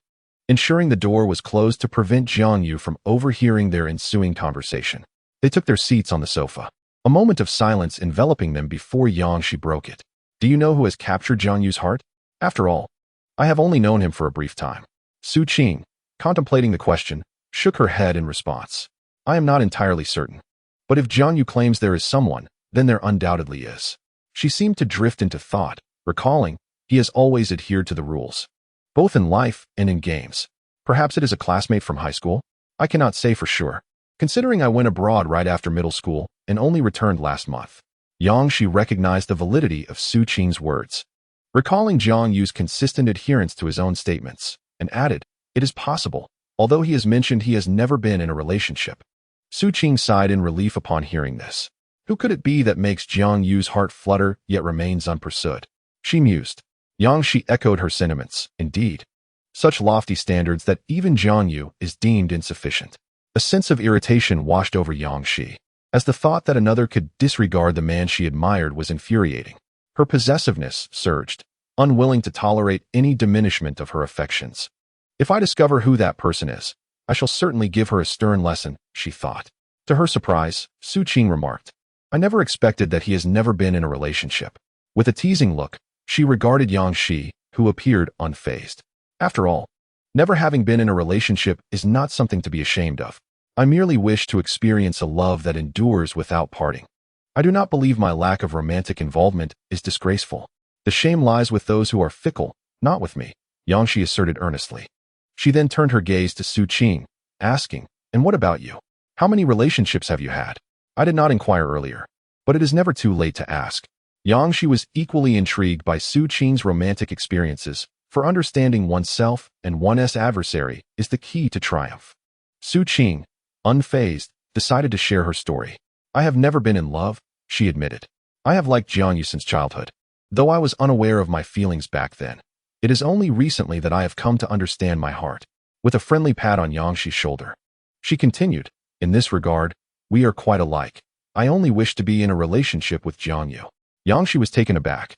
ensuring the door was closed to prevent Jiang Yu from overhearing their ensuing conversation. They took their seats on the sofa, a moment of silence enveloping them before Yang Shi broke it. "Do you know who has captured Jiang Yu's heart? After all, I have only known him for a brief time." Su Qing, contemplating the question, shook her head in response. "I am not entirely certain. But if Jiang Yu claims there is someone, then there undoubtedly is." She seemed to drift into thought, recalling, "He has always adhered to the rules, both in life and in games." Perhaps it is a classmate from high school? I cannot say for sure, considering I went abroad right after middle school and only returned last month. Yang Shi recognized the validity of Su Qing's words, recalling Jiang Yu's consistent adherence to his own statements, and added, "It is possible, although he has mentioned he has never been in a relationship." Su Qing sighed in relief upon hearing this. Who could it be that makes Jiang Yu's heart flutter yet remains unpursued? She mused. Yang Shi echoed her sentiments. Indeed, such lofty standards that even Jiang Yu is deemed insufficient. A sense of irritation washed over Yang Shi, as the thought that another could disregard the man she admired was infuriating. Her possessiveness surged, unwilling to tolerate any diminishment of her affections. If I discover who that person is, I shall certainly give her a stern lesson, she thought. To her surprise, Su Qing remarked, "I never expected that he has never been in a relationship." With a teasing look, she regarded Yang Shi, who appeared unfazed. After all, never having been in a relationship is not something to be ashamed of. I merely wish to experience a love that endures without parting. I do not believe my lack of romantic involvement is disgraceful. The shame lies with those who are fickle, not with me, Yang Shi asserted earnestly. She then turned her gaze to Su Qing, asking, "And what about you? How many relationships have you had?" I did not inquire earlier, but it is never too late to ask. Yang Shi was equally intrigued by Su Qing's romantic experiences, for understanding oneself and one's adversary is the key to triumph. Su Qing, unfazed, decided to share her story. "I have never been in love," she admitted. "I have liked Jiang Yu since childhood, though I was unaware of my feelings back then. It is only recently that I have come to understand my heart." With a friendly pat on Yang Shi's shoulder, she continued, "In this regard, we are quite alike. I only wish to be in a relationship with Jiang Yu." Yang Shi was taken aback,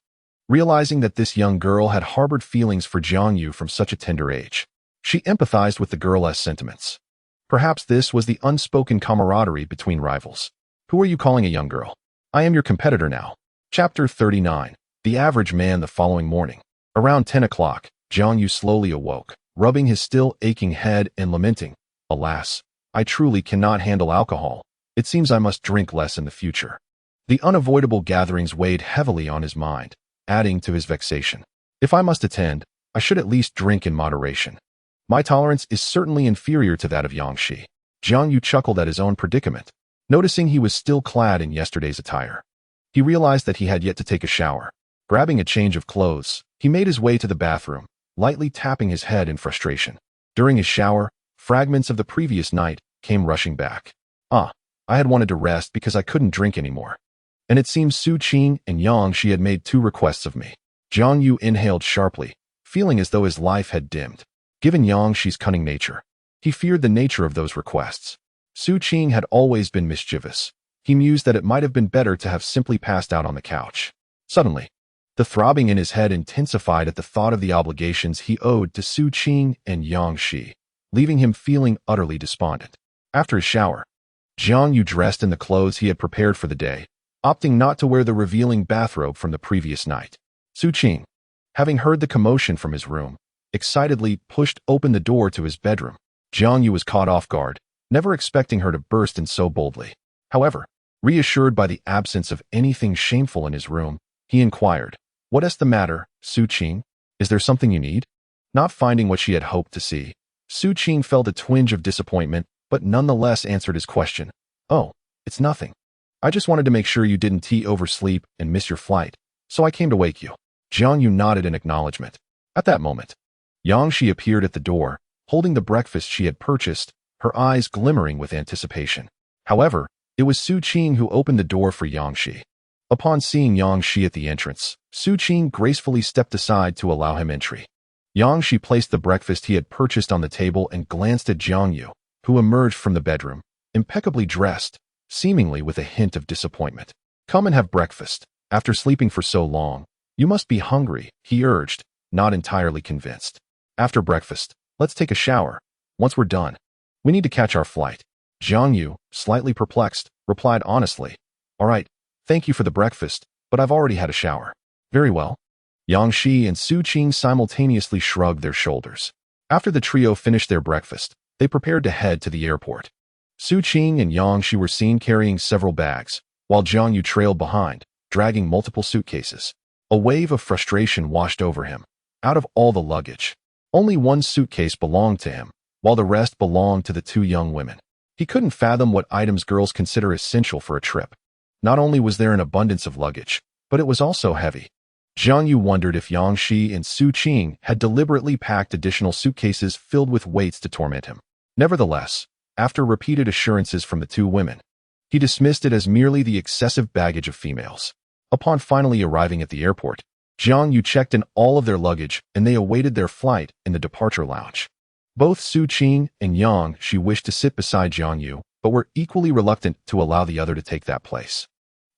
realizing that this young girl had harbored feelings for Jiang Yu from such a tender age. She empathized with the girl's sentiments. Perhaps this was the unspoken camaraderie between rivals. "Who are you calling a young girl? I am your competitor now." Chapter 39. The average man the following morning. Around 10 o'clock, Jiang Yu slowly awoke, rubbing his still aching head and lamenting, "Alas, I truly cannot handle alcohol. It seems I must drink less in the future." The unavoidable gatherings weighed heavily on his mind, adding to his vexation. "If I must attend, I should at least drink in moderation. My tolerance is certainly inferior to that of Yang Shi." Jiang Yu chuckled at his own predicament, noticing he was still clad in yesterday's attire. He realized that he had yet to take a shower. Grabbing a change of clothes, he made his way to the bathroom, lightly tapping his head in frustration. During his shower, fragments of the previous night came rushing back. I had wanted to rest because I couldn't drink anymore. And it seems Su Qing and Yang Shi had made 2 requests of me. Jiang Yu inhaled sharply, feeling as though his life had dimmed. Given Yang Shi's cunning nature, he feared the nature of those requests. Su Qing had always been mischievous. He mused that it might have been better to have simply passed out on the couch. Suddenly, the throbbing in his head intensified at the thought of the obligations he owed to Su Qing and Yang Shi, leaving him feeling utterly despondent. After his shower, Jiang Yu dressed in the clothes he had prepared for the day, opting not to wear the revealing bathrobe from the previous night. Su Qing, having heard the commotion from his room, excitedly pushed open the door to his bedroom. Jiang Yu was caught off guard, never expecting her to burst in so boldly. However, reassured by the absence of anything shameful in his room, he inquired, "What is the matter, Su Qing? Is there something you need?" Not finding what she had hoped to see, Su Qing felt a twinge of disappointment, but nonetheless answered his question. "Oh, it's nothing. I just wanted to make sure you didn't oversleep and miss your flight, so I came to wake you." Jiang Yu nodded in acknowledgement. At that moment, Yang Shi appeared at the door, holding the breakfast she had purchased, her eyes glimmering with anticipation. However, it was Su Qing who opened the door for Yang Shi. Upon seeing Yang Shi at the entrance, Su Qing gracefully stepped aside to allow him entry. Yang Shi placed the breakfast he had purchased on the table and glanced at Jiang Yu, who emerged from the bedroom, impeccably dressed, seemingly with a hint of disappointment. "Come and have breakfast. After sleeping for so long, you must be hungry," he urged, not entirely convinced. "After breakfast, let's take a shower. Once we're done, we need to catch our flight." Jiang Yu, slightly perplexed, replied honestly, "All right, thank you for the breakfast, but I've already had a shower." "Very well." Yang Shi and Su Qing simultaneously shrugged their shoulders. After the trio finished their breakfast, they prepared to head to the airport. Su Qing and Yang Shi were seen carrying several bags, while Jiang Yu trailed behind, dragging multiple suitcases. A wave of frustration washed over him. Out of all the luggage, Only one suitcase belonged to him, while the rest belonged to the two young women. He couldn't fathom what items girls consider essential for a trip. Not only was there an abundance of luggage, but it was also heavy. Jiang Yu wondered if Yang Shi and Su Qing had deliberately packed additional suitcases filled with weights to torment him. Nevertheless, after repeated assurances from the two women, he dismissed it as merely the excessive baggage of females. Upon finally arriving at the airport, Jiang Yu checked in all of their luggage and they awaited their flight in the departure lounge. Both Su Qing and Yang Shi wished to sit beside Jiang Yu, but were equally reluctant to allow the other to take that place,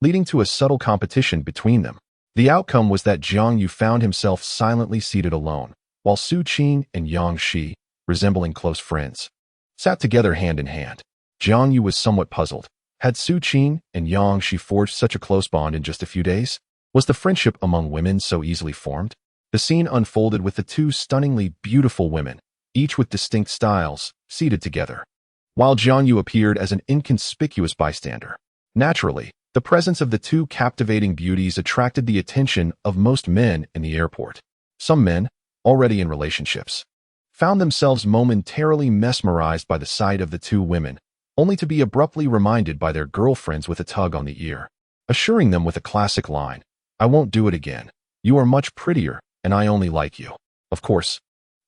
leading to a subtle competition between them. The outcome was that Jiang Yu found himself silently seated alone, while Su Qing and Yang Shi, resembling close friends, sat together hand in hand. Jiang Yu was somewhat puzzled. Had Su Qing and Yang Shi forged such a close bond in just a few days? Was the friendship among women so easily formed? The scene unfolded with the two stunningly beautiful women, each with distinct styles, seated together, while Jiang Yu appeared as an inconspicuous bystander. Naturally, the presence of the two captivating beauties attracted the attention of most men in the airport. Some men, already in relationships, found themselves momentarily mesmerized by the sight of the two women, only to be abruptly reminded by their girlfriends with a tug on the ear, assuring them with a classic line, "I won't do it again. You are much prettier, and I only like you." Of course,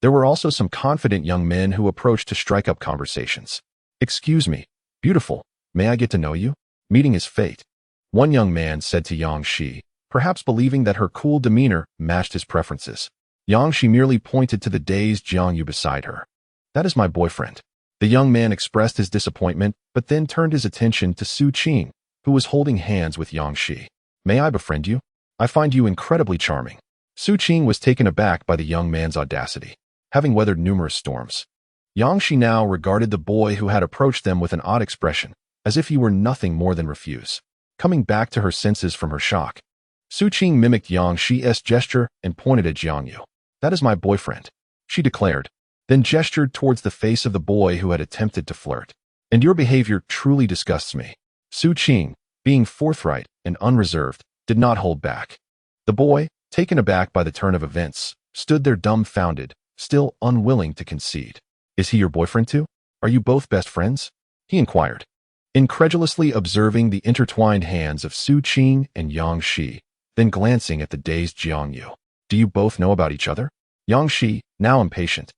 there were also some confident young men who approached to strike up conversations. "Excuse me, beautiful, may I get to know you?" Meeting his fate, one young man said to Yang Shi, perhaps believing that her cool demeanor matched his preferences. Yang Shi merely pointed to the dazed Jiang Yu beside her. "That is my boyfriend." The young man expressed his disappointment, but then turned his attention to Su Qing, who was holding hands with Yang Shi. "May I befriend you? I find you incredibly charming." Su Qing was taken aback by the young man's audacity. Having weathered numerous storms, Yang Shi now regarded the boy who had approached them with an odd expression, as if he were nothing more than refuse. Coming back to her senses from her shock, Su Qing mimicked Yang Shi's gesture and pointed at Jiang Yu. "That is my boyfriend," she declared, then gestured towards the face of the boy who had attempted to flirt. "And your behavior truly disgusts me." Su Qing, being forthright and unreserved, did not hold back. The boy, taken aback by the turn of events, stood there dumbfounded, still unwilling to concede. "Is he your boyfriend too? Are you both best friends?" he inquired, incredulously observing the intertwined hands of Su Qing and Yang Shi, then glancing at the dazed Jiang Yu. "Do you both know about each other?" Yang Shi, now impatient,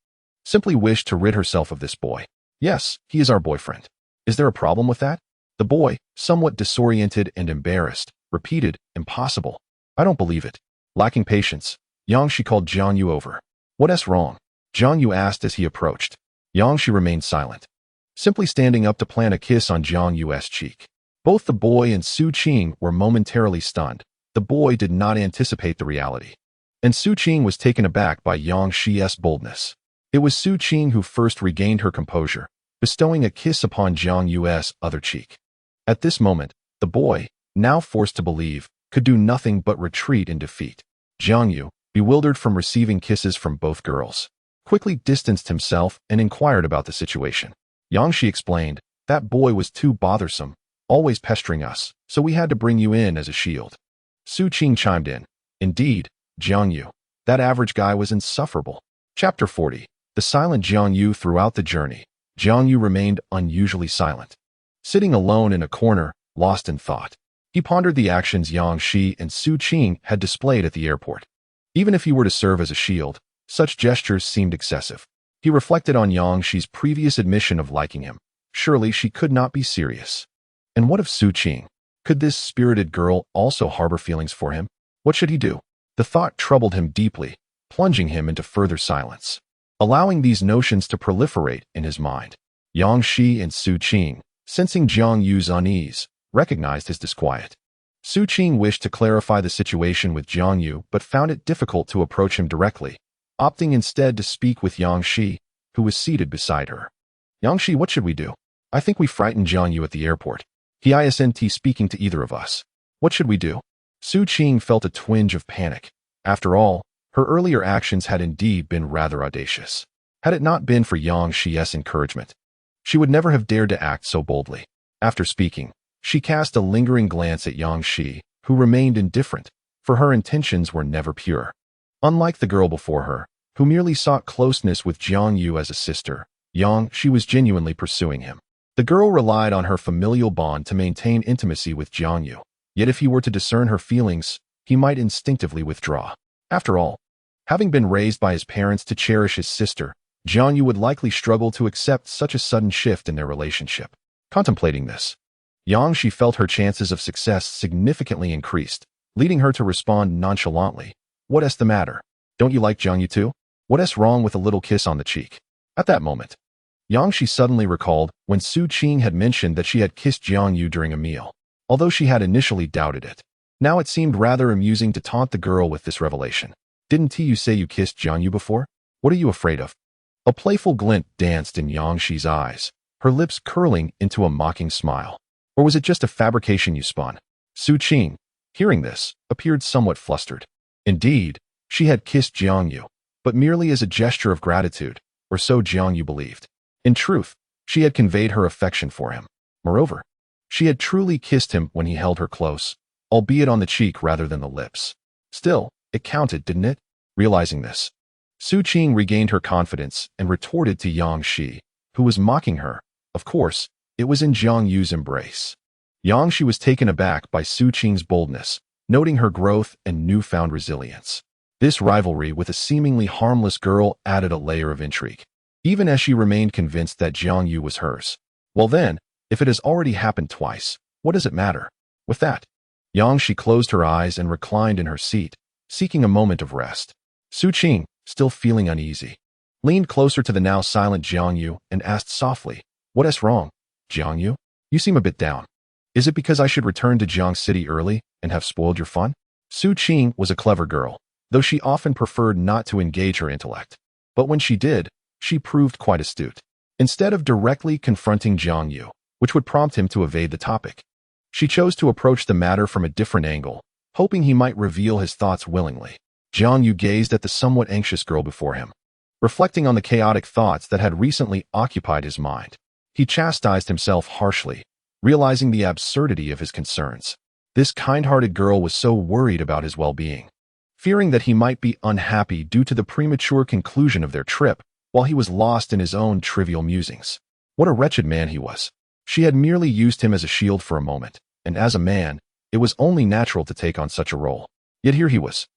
simply wished to rid herself of this boy. "Yes, he is our boyfriend. Is there a problem with that?" The boy, somewhat disoriented and embarrassed, repeated, "Impossible. I don't believe it." Lacking patience, Yang Shi called Jiang Yu over. "What's wrong?" Jiang Yu asked as he approached. Yang Shi remained silent, simply standing up to plant a kiss on Jiang Yu's cheek. Both the boy and Su Qing were momentarily stunned. The boy did not anticipate the reality, and Su Qing was taken aback by Yang Shi's boldness. It was Su Qing who first regained her composure, bestowing a kiss upon Jiang Yu's other cheek. At this moment, the boy, now forced to believe, could do nothing but retreat in defeat. Jiang Yu, bewildered from receiving kisses from both girls, quickly distanced himself and inquired about the situation. Yang Shi explained, "That boy was too bothersome, always pestering us, so we had to bring you in as a shield." Su Qing chimed in, "Indeed, Jiang Yu, that average guy was insufferable." Chapter 40. The silent Jiang Yu. Throughout the journey, Jiang Yu remained unusually silent. Sitting alone in a corner, lost in thought, he pondered the actions Yang Shi and Su Qing had displayed at the airport. Even if he were to serve as a shield, such gestures seemed excessive. He reflected on Yang Shi's previous admission of liking him. Surely she could not be serious. And what of Su Qing? Could this spirited girl also harbor feelings for him? What should he do? The thought troubled him deeply, plunging him into further silence, allowing these notions to proliferate in his mind. Yang Shi and Su Qing, sensing Jiang Yu's unease, recognized his disquiet. Su Qing wished to clarify the situation with Jiang Yu but found it difficult to approach him directly, opting instead to speak with Yang Shi, who was seated beside her. "Yang Shi, what should we do? I think we frightened Jiang Yu at the airport. He isn't speaking to either of us. What should we do?" Su Qing felt a twinge of panic. After all, her earlier actions had indeed been rather audacious. Had it not been for Yang Shi's encouragement, she would never have dared to act so boldly. After speaking, she cast a lingering glance at Yang Shi, who remained indifferent, for her intentions were never pure. Unlike the girl before her, who merely sought closeness with Jiang Yu as a sister. She was genuinely pursuing him. The girl relied on her familial bond to maintain intimacy with Jiang Yu. Yet if he were to discern her feelings, he might instinctively withdraw. After all, having been raised by his parents to cherish his sister, Jiang Yu would likely struggle to accept such a sudden shift in their relationship. Contemplating this, she felt her chances of success significantly increased, leading her to respond nonchalantly. "What's the matter? Don't you like Jiang Yu too? What's wrong with a little kiss on the cheek?" At that moment, she suddenly recalled when Su Qing had mentioned that she had kissed Jiang Yu during a meal. Although she had initially doubted it, now it seemed rather amusing to taunt the girl with this revelation. "Didn't you say you kissed Jiang Yu before? What are you afraid of?" A playful glint danced in Yangxi's eyes, her lips curling into a mocking smile. "Or was it just a fabrication you spun?" Su Qing, hearing this, appeared somewhat flustered. Indeed, she had kissed Jiang Yu, but merely as a gesture of gratitude, or so Jiang Yu believed. In truth, she had conveyed her affection for him. Moreover, she had truly kissed him when he held her close, albeit on the cheek rather than the lips. Still, it counted, didn't it? Realizing this, Su Qing regained her confidence and retorted to Yangxi, who was mocking her. Of course, it was in Jiang Yu's embrace. Yangxi was taken aback by Su Qing's boldness, noting her growth and newfound resilience. This rivalry with a seemingly harmless girl added a layer of intrigue, even as she remained convinced that Jiang Yu was hers. Well then, if it has already happened twice, what does it matter? With that, Yangxi closed her eyes and reclined in her seat, seeking a moment of rest. Su Qing, still feeling uneasy, leaned closer to the now silent Jiang Yu and asked softly, "What's wrong, Jiang Yu? You seem a bit down. Is it because I should return to Jiang City early and have spoiled your fun?" Su Qing was a clever girl, though she often preferred not to engage her intellect. But when she did, she proved quite astute. Instead of directly confronting Jiang Yu, which would prompt him to evade the topic, she chose to approach the matter from a different angle, hoping he might reveal his thoughts willingly. Jiang Yu gazed at the somewhat anxious girl before him, reflecting on the chaotic thoughts that had recently occupied his mind. He chastised himself harshly, realizing the absurdity of his concerns. This kind-hearted girl was so worried about his well-being, fearing that he might be unhappy due to the premature conclusion of their trip, while he was lost in his own trivial musings. What a wretched man he was. She had merely used him as a shield for a moment, and as a man, it was only natural to take on such a role. Yet here he was,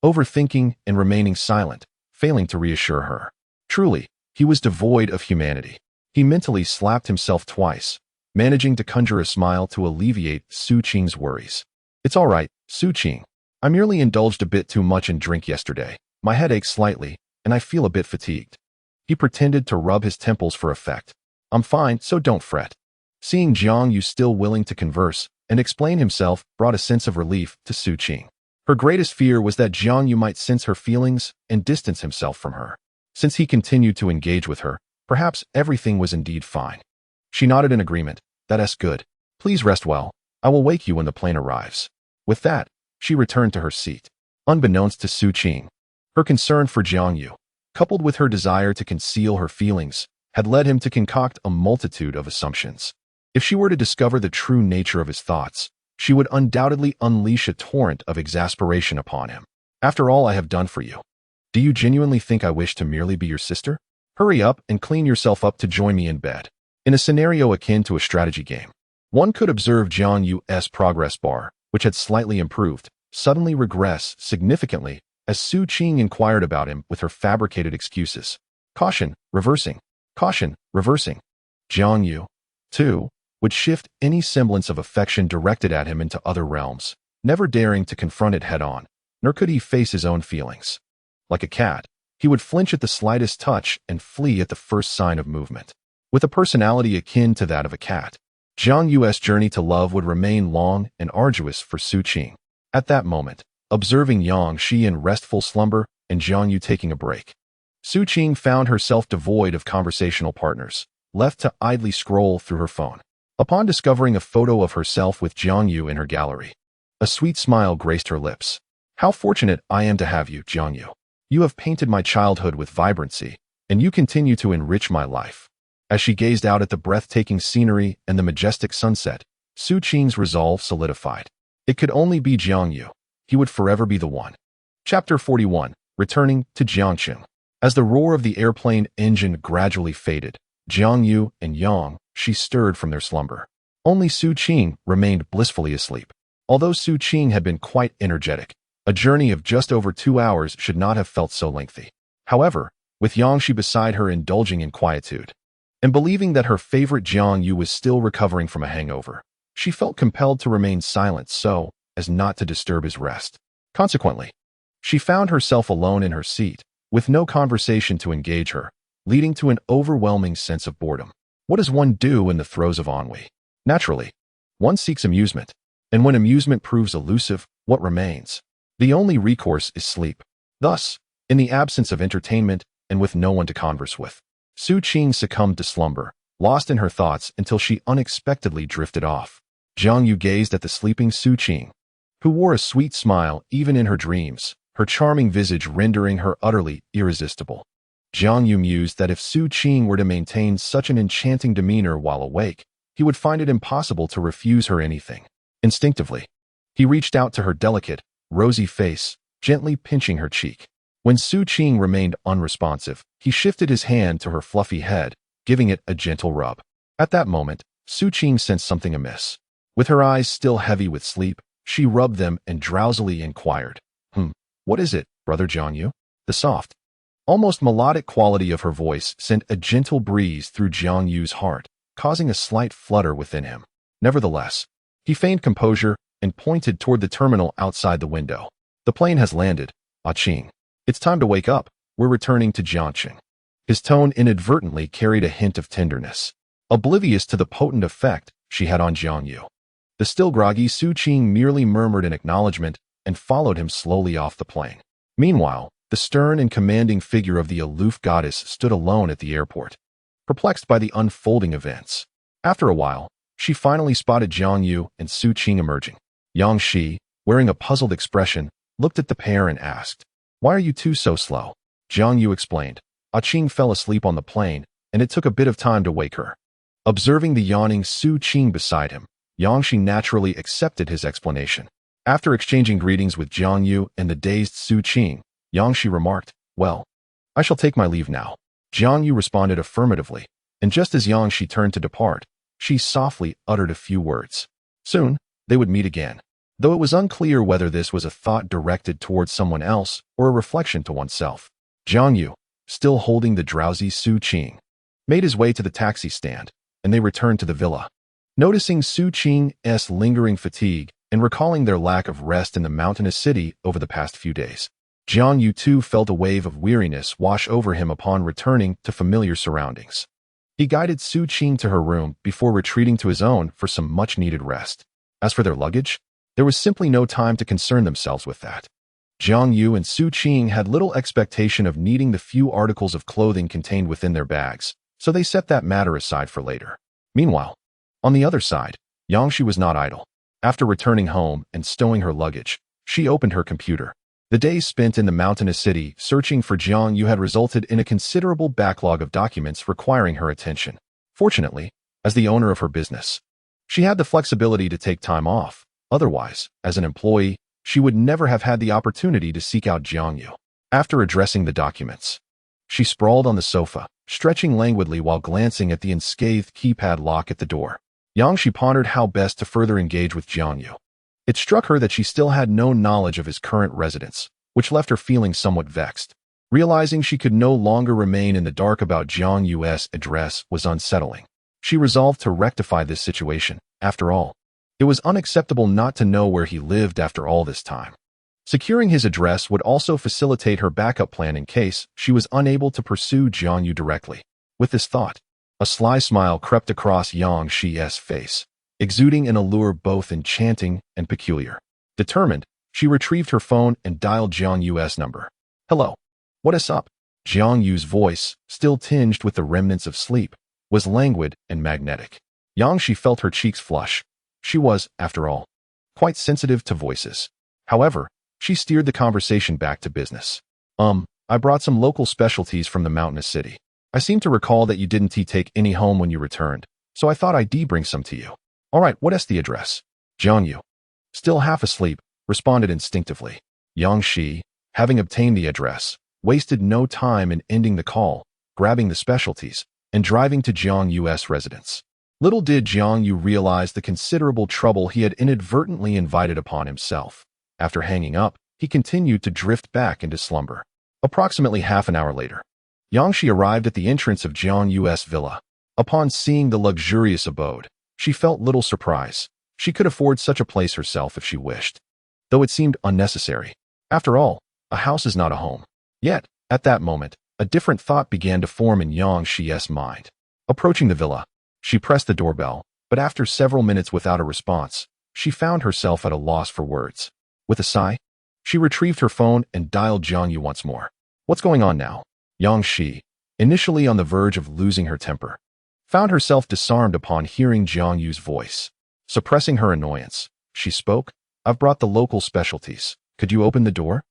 overthinking and remaining silent, failing to reassure her. Truly, he was devoid of humanity. He mentally slapped himself twice, managing to conjure a smile to alleviate Su Qing's worries. "It's all right, Su Qing. I merely indulged a bit too much in drink yesterday. My head aches slightly, and I feel a bit fatigued." He pretended to rub his temples for effect. "I'm fine, so don't fret." Seeing Jiang Yu still willing to converse and explain himself brought a sense of relief to Su Qing. Her greatest fear was that Jiang Yu might sense her feelings and distance himself from her. Since he continued to engage with her, perhaps everything was indeed fine. She nodded in agreement. "That's good. Please rest well. I will wake you when the plane arrives." With that, she returned to her seat. Unbeknownst to Su Qing, her concern for Jiang Yu, coupled with her desire to conceal her feelings, had led him to concoct a multitude of assumptions. If she were to discover the true nature of his thoughts, she would undoubtedly unleash a torrent of exasperation upon him. "After all I have done for you, do you genuinely think I wish to merely be your sister? Hurry up and clean yourself up to join me in bed." In a scenario akin to a strategy game, one could observe Jiang Yu's progress bar, which had slightly improved, suddenly regress significantly as Su Qing inquired about him with her fabricated excuses. Caution, reversing. Caution, reversing. Jiang Yu, too, would shift any semblance of affection directed at him into other realms, never daring to confront it head-on, nor could he face his own feelings. Like a cat, he would flinch at the slightest touch and flee at the first sign of movement. With a personality akin to that of a cat, Jiang Yu's journey to love would remain long and arduous for Su Qing. At that moment, observing Yangxi in restful slumber and Jiang Yu taking a break, Su Qing found herself devoid of conversational partners, left to idly scroll through her phone. Upon discovering a photo of herself with Jiang Yu in her gallery, a sweet smile graced her lips. "How fortunate I am to have you, Jiang Yu. You have painted my childhood with vibrancy, and you continue to enrich my life." As she gazed out at the breathtaking scenery and the majestic sunset, Su Qing's resolve solidified. It could only be Jiang Yu. He would forever be the one. Chapter 41. Returning to Jiangcheng. As the roar of the airplane engine gradually faded, Jiang Yu and Yang Shi stirred from their slumber. Only Su Qing remained blissfully asleep. Although Su Qing had been quite energetic, a journey of just over 2 hours should not have felt so lengthy. However, with Yang Shi beside her indulging in quietude, and believing that her favorite Jiang Yu was still recovering from a hangover, she felt compelled to remain silent so as not to disturb his rest. Consequently, she found herself alone in her seat, with no conversation to engage her, leading to an overwhelming sense of boredom. What does one do in the throes of ennui? Naturally, one seeks amusement, and when amusement proves elusive, what remains? The only recourse is sleep. Thus, in the absence of entertainment and with no one to converse with, Su Qing succumbed to slumber, lost in her thoughts until she unexpectedly drifted off. Jiang Yu gazed at the sleeping Su Qing, who wore a sweet smile even in her dreams, her charming visage rendering her utterly irresistible. Jiang Yu mused that if Su Qing were to maintain such an enchanting demeanor while awake, he would find it impossible to refuse her anything. Instinctively, he reached out to her delicate, rosy face, gently pinching her cheek. When Su Qing remained unresponsive, he shifted his hand to her fluffy head, giving it a gentle rub. At that moment, Su Qing sensed something amiss. With her eyes still heavy with sleep, she rubbed them and drowsily inquired, "What is it, Brother Jiang Yu?" The soft, almost melodic quality of her voice sent a gentle breeze through Jiang Yu's heart, causing a slight flutter within him. Nevertheless, he feigned composure and pointed toward the terminal outside the window. "The plane has landed, Qing. It's time to wake up. We're returning to Jiangqing." His tone inadvertently carried a hint of tenderness, oblivious to the potent effect she had on Jiang Yu. The still groggy Su Qing merely murmured an acknowledgement and followed him slowly off the plane. Meanwhile, the stern and commanding figure of the aloof goddess stood alone at the airport, perplexed by the unfolding events. After a while, she finally spotted Jiang Yu and Su Qing emerging. Yang Shi, wearing a puzzled expression, looked at the pair and asked, "Why are you two so slow?" Jiang Yu explained, "Qing fell asleep on the plane, and it took a bit of time to wake her." Observing the yawning Su Qing beside him, Yang Shi naturally accepted his explanation. After exchanging greetings with Jiang Yu and the dazed Su Qing, Yang Shi remarked, "Well, I shall take my leave now." Jiang Yu responded affirmatively, and just as Yang Shi turned to depart, she softly uttered a few words. Soon, they would meet again, though it was unclear whether this was a thought directed towards someone else or a reflection to oneself. Jiang Yu, still holding the drowsy Su Qing, made his way to the taxi stand, and they returned to the villa. Noticing Su Qing's lingering fatigue and recalling their lack of rest in the mountainous city over the past few days, Jiang Yu too felt a wave of weariness wash over him upon returning to familiar surroundings. He guided Su Qing to her room before retreating to his own for some much-needed rest. As for their luggage, there was simply no time to concern themselves with that. Jiang Yu and Su Qing had little expectation of needing the few articles of clothing contained within their bags, so they set that matter aside for later. Meanwhile, on the other side, Yang Shi was not idle. After returning home and stowing her luggage, she opened her computer. The days spent in the mountainous city searching for Jiang Yu had resulted in a considerable backlog of documents requiring her attention. Fortunately, as the owner of her business, she had the flexibility to take time off. Otherwise, as an employee, she would never have had the opportunity to seek out Jiang Yu. After addressing the documents, she sprawled on the sofa, stretching languidly while glancing at the unscathed keypad lock at the door. Yang Shi pondered how best to further engage with Jiang Yu. It struck her that she still had no knowledge of his current residence, which left her feeling somewhat vexed. Realizing she could no longer remain in the dark about Jiang Yu's address was unsettling. She resolved to rectify this situation. After all, it was unacceptable not to know where he lived after all this time. Securing his address would also facilitate her backup plan in case she was unable to pursue Jiang Yu directly. With this thought, a sly smile crept across Yang Shi's face, exuding an allure both enchanting and peculiar. Determined, she retrieved her phone and dialed Jiang Yu's number. "Hello. What is up?" Jiang Yu's voice, still tinged with the remnants of sleep, was languid and magnetic. Yang Shi felt her cheeks flush. She was, after all, quite sensitive to voices. However, she steered the conversation back to business. I brought some local specialties from the mountainous city. I seem to recall that you didn't take any home when you returned, so I thought I'd bring some to you." "All right, what is the address?" Jiang Yu, still half asleep, responded instinctively. Yang Shi, having obtained the address, wasted no time in ending the call, grabbing the specialties, and driving to Jiang Yu's residence. Little did Jiang Yu realize the considerable trouble he had inadvertently invited upon himself. After hanging up, he continued to drift back into slumber. Approximately half an hour later, Yang Shi arrived at the entrance of Jiang Yu's villa. Upon seeing the luxurious abode, she felt little surprise. She could afford such a place herself if she wished, though it seemed unnecessary. After all, a house is not a home. Yet, at that moment, a different thought began to form in Yang Shi's mind. Approaching the villa, she pressed the doorbell, but after several minutes without a response, she found herself at a loss for words. With a sigh, she retrieved her phone and dialed Jiang Yu once more. What's going on now? Yang Shi, initially on the verge of losing her temper, found herself disarmed upon hearing Jiang Yu's voice. Suppressing her annoyance, she spoke, I've brought the local specialties. Could you open the door?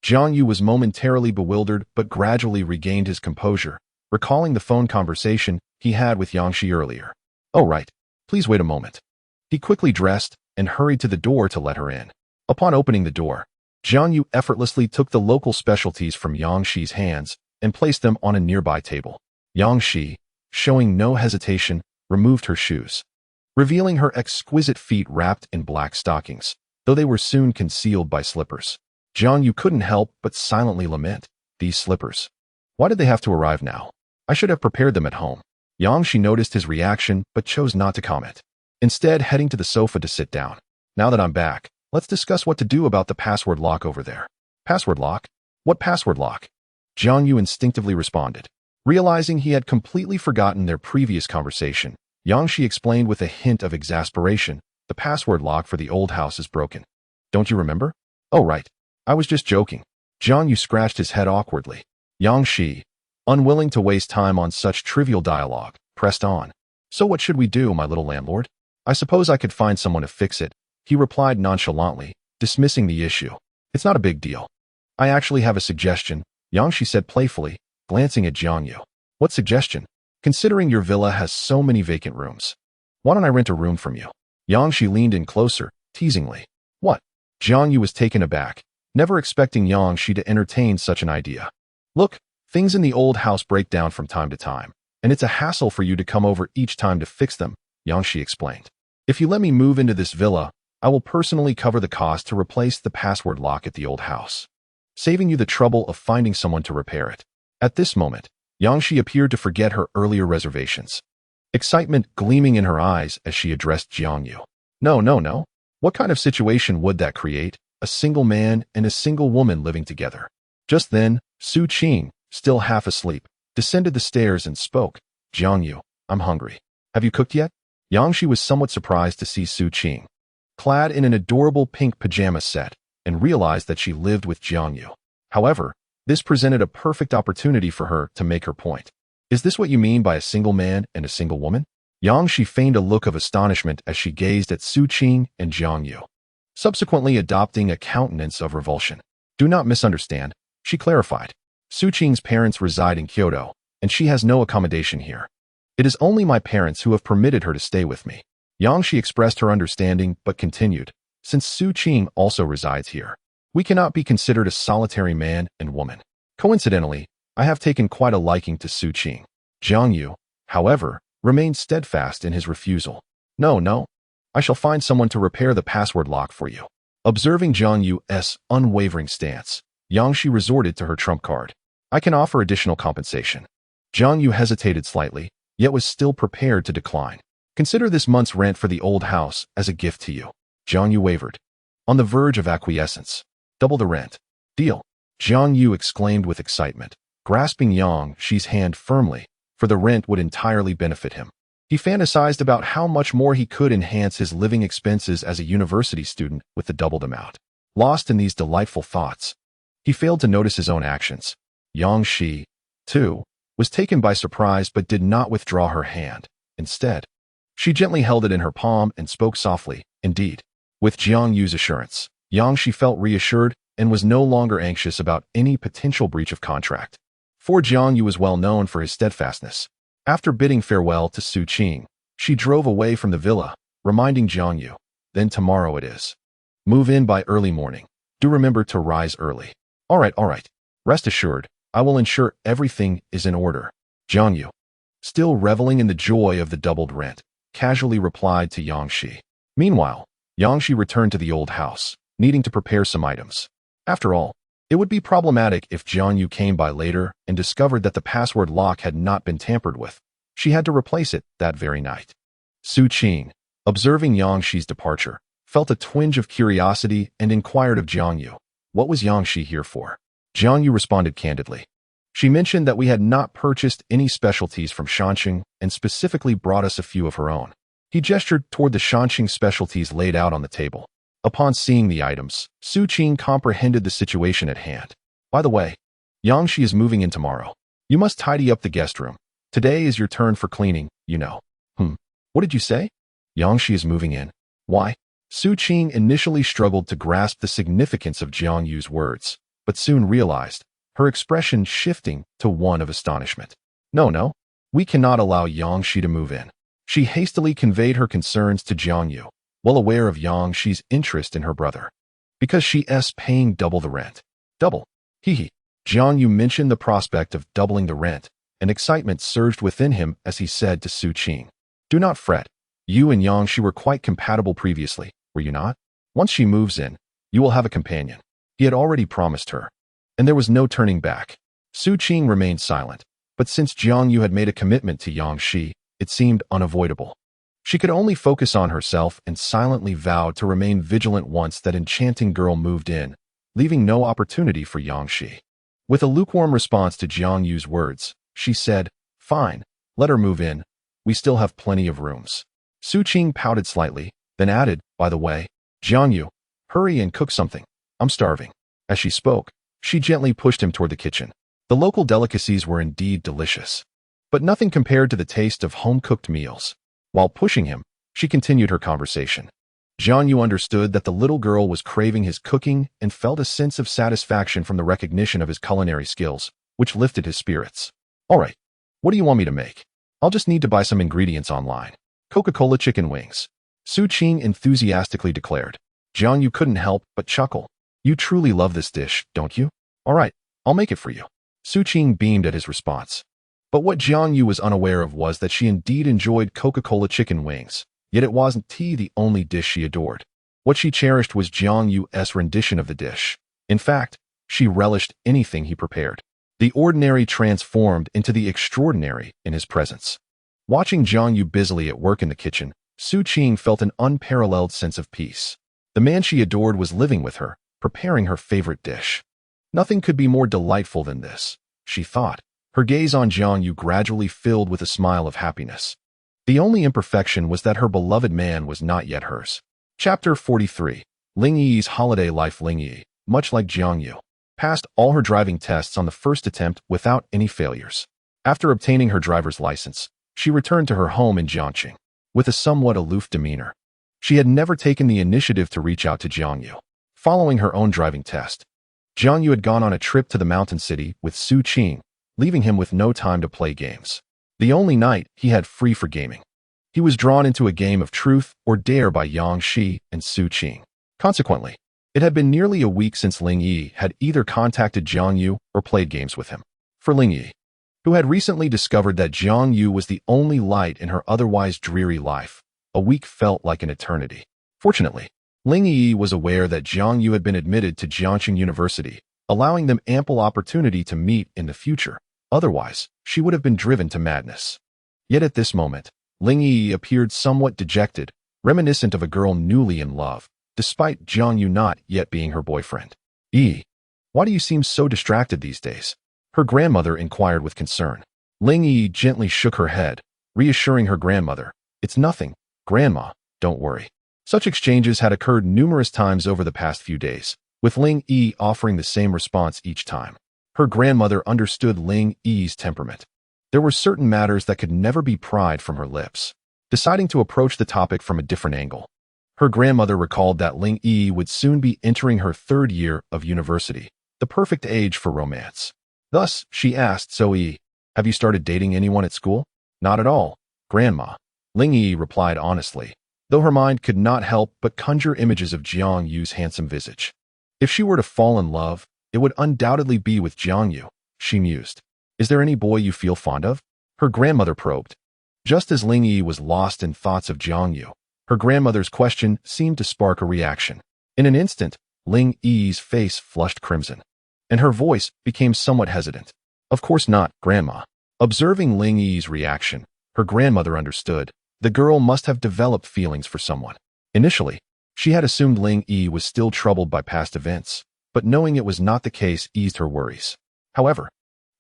Jiang Yu was momentarily bewildered but gradually regained his composure, recalling the phone conversation he had with Yang Shi earlier. Oh right, please wait a moment. He quickly dressed and hurried to the door to let her in. Upon opening the door, Jiang Yu effortlessly took the local specialties from Yang Shi's hands and placed them on a nearby table. Yang Shi, showing no hesitation, removed her shoes, revealing her exquisite feet wrapped in black stockings, though they were soon concealed by slippers. Jiang Yu couldn't help but silently lament, these slippers. Why did they have to arrive now? I should have prepared them at home. Yang Shi noticed his reaction but chose not to comment, instead heading to the sofa to sit down. Now that I'm back, let's discuss what to do about the password lock over there. Password lock? What password lock? Jiang Yu instinctively responded. Realizing he had completely forgotten their previous conversation, Yang Shi explained with a hint of exasperation, the password lock for the old house is broken. Don't you remember? Oh right, I was just joking. Jiang Yu scratched his head awkwardly. Yang Shi, unwilling to waste time on such trivial dialogue, pressed on. So what should we do, my little landlord? I suppose I could find someone to fix it, he replied nonchalantly, dismissing the issue. It's not a big deal. I actually have a suggestion, Yang Shi said playfully, glancing at Jiang Yu. What suggestion? Considering your villa has so many vacant rooms, why don't I rent a room from you? Yang Shi leaned in closer, teasingly. What? Jiang Yu was taken aback, never expecting Yang Shi to entertain such an idea. Look, things in the old house break down from time to time, and it's a hassle for you to come over each time to fix them, Yang Shi explained. If you let me move into this villa, I will personally cover the cost to replace the password lock at the old house, saving you the trouble of finding someone to repair it. At this moment, Yang Shi appeared to forget her earlier reservations, excitement gleaming in her eyes as she addressed Jiang Yu. No. What kind of situation would that create? A single man and a single woman living together. Just then, Su Qing, still half asleep, descended the stairs and spoke. Jiang Yu, I'm hungry. Have you cooked yet? Yang Shi was somewhat surprised to see Su Qing, clad in an adorable pink pajama set, and realized that she lived with Jiang Yu. However, this presented a perfect opportunity for her to make her point. Is this what you mean by a single man and a single woman? Yang Shi feigned a look of astonishment as she gazed at Su Qing and Jiang Yu, subsequently adopting a countenance of revulsion. Do not misunderstand, she clarified. Su Qing's parents reside in Kyoto, and she has no accommodation here. It is only my parents who have permitted her to stay with me. Yang Shi expressed her understanding but continued, since Su Qing also resides here, we cannot be considered a solitary man and woman. Coincidentally, I have taken quite a liking to Su Qing. Jiang Yu, however, remained steadfast in his refusal. No, I shall find someone to repair the password lock for you. Observing Jiang Yu's unwavering stance, Yang Shi resorted to her trump card. I can offer additional compensation. Jiang Yu hesitated slightly, yet was still prepared to decline. Consider this month's rent for the old house as a gift to you. Jiang Yu wavered, on the verge of acquiescence. Double the rent. Deal. Jiang Yu exclaimed with excitement, grasping Yang Shi's hand firmly, for the rent would entirely benefit him. He fantasized about how much more he could enhance his living expenses as a university student with the doubled amount. Lost in these delightful thoughts, he failed to notice his own actions. Yang Shi, too, was taken by surprise but did not withdraw her hand. Instead, she gently held it in her palm and spoke softly, indeed. With Jiang Yu's assurance, Yang Shi felt reassured and was no longer anxious about any potential breach of contract. For Jiang Yu was well known for his steadfastness. After bidding farewell to Su Qing, she drove away from the villa, reminding Jiang Yu, then tomorrow it is. Move in by early morning. Do remember to rise early. All right. Rest assured, I will ensure everything is in order. Jiangyu, still reveling in the joy of the doubled rent, casually replied to Yangshi. Meanwhile, Yangshi returned to the old house, needing to prepare some items. After all, it would be problematic if Jiangyu came by later and discovered that the password lock had not been tampered with. She had to replace it that very night. Su Qing, observing Yangshi's departure, felt a twinge of curiosity and inquired of Jiangyu, what was Yangshi here for? Jiangyu responded candidly. She mentioned that we had not purchased any specialties from Shanxing and specifically brought us a few of her own. He gestured toward the Shanxing specialties laid out on the table. Upon seeing the items, Su Qing comprehended the situation at hand. By the way, Yangshi is moving in tomorrow. You must tidy up the guest room. Today is your turn for cleaning, you know. What did you say? Yangshi is moving in. Why? Su Qing initially struggled to grasp the significance of Jiangyu's words, but soon realized, her expression shifting to one of astonishment. No, we cannot allow Yangshi to move in. She hastily conveyed her concerns to Jiangyu, well aware of Yangshi's interest in her brother. Because she's paying double the rent. Double? Jiangyu mentioned the prospect of doubling the rent, and excitement surged within him as he said to Su Qing. Do not fret. You and Yangshi were quite compatible previously, were you not? Once she moves in, you will have a companion. He had already promised her. And there was no turning back. Su Qing remained silent, but since Jiangyu had made a commitment to Yangshi, it seemed unavoidable. She could only focus on herself and silently vowed to remain vigilant once that enchanting girl moved in, leaving no opportunity for Yangshi. With a lukewarm response to Jiangyu's words, she said, Fine, let her move in. We still have plenty of rooms. Su Qing pouted slightly, then added, By the way, Jiangyu, hurry and cook something. I'm starving. As she spoke, she gently pushed him toward the kitchen. The local delicacies were indeed delicious, but nothing compared to the taste of home-cooked meals. While pushing him, she continued her conversation. Jiangyu understood that the little girl was craving his cooking and felt a sense of satisfaction from the recognition of his culinary skills, which lifted his spirits. All right, what do you want me to make? I'll just need to buy some ingredients online. Coca-Cola chicken wings. Su Qing enthusiastically declared. Jiangyu couldn't help but chuckle. You truly love this dish, don't you? All right, I'll make it for you. Su Qing beamed at his response. But what Jiangyu was unaware of was that she indeed enjoyed Coca-Cola chicken wings, yet it wasn't the only dish she adored. What she cherished was Jiangyu's rendition of the dish. In fact, she relished anything he prepared. The ordinary transformed into the extraordinary in his presence. Watching Jiangyu busily at work in the kitchen, Su Qing felt an unparalleled sense of peace. The man she adored was living with her, preparing her favorite dish. Nothing could be more delightful than this, she thought, her gaze on Jiangyu gradually filled with a smile of happiness. The only imperfection was that her beloved man was not yet hers. Chapter 43. Ling Yi's holiday life. Ling Yi, much like Jiangyu, passed all her driving tests on the first attempt without any failures. After obtaining her driver's license, she returned to her home in Jiangxing with a somewhat aloof demeanor. She had never taken the initiative to reach out to Jiangyu. Following her own driving test, Jiangyu had gone on a trip to the mountain city with Su Qing, leaving him with no time to play games. The only night he had free for gaming. He was drawn into a game of truth or dare by Yangshi and Su Qing. Consequently, it had been nearly a week since Ling Yi had either contacted Jiangyu or played games with him. For Ling Yi, who had recently discovered that Jiangyu was the only light in her otherwise dreary life, a week felt like an eternity. Fortunately, Ling Yi was aware that Jiangyu had been admitted to Jiangxing University, allowing them ample opportunity to meet in the future. Otherwise, she would have been driven to madness. Yet at this moment, Ling Yi appeared somewhat dejected, reminiscent of a girl newly in love, despite Jiangyu not yet being her boyfriend. Yi, why do you seem so distracted these days? Her grandmother inquired with concern. Ling Yi gently shook her head, reassuring her grandmother, It's nothing, Grandma, don't worry. Such exchanges had occurred numerous times over the past few days, with Ling Yi offering the same response each time. Her grandmother understood Ling Yi's temperament. There were certain matters that could never be pried from her lips. Deciding to approach the topic from a different angle, her grandmother recalled that Ling Yi would soon be entering her third year of university, the perfect age for romance. Thus, she asked, So Yi, have you started dating anyone at school? Not at all, Grandma, Ling Yi replied honestly, though her mind could not help but conjure images of Jiangyu's handsome visage. If she were to fall in love, It would undoubtedly be with Jiangyu, she mused. Is there any boy you feel fond of? Her grandmother probed. Just as Ling Yi was lost in thoughts of Jiangyu, her grandmother's question seemed to spark a reaction. In an instant, Ling Yi's face flushed crimson, and her voice became somewhat hesitant. Of course not, Grandma. Observing Ling Yi's reaction, her grandmother understood. The girl must have developed feelings for someone. Initially, she had assumed Ling Yi was still troubled by past events, but knowing it was not the case eased her worries. However,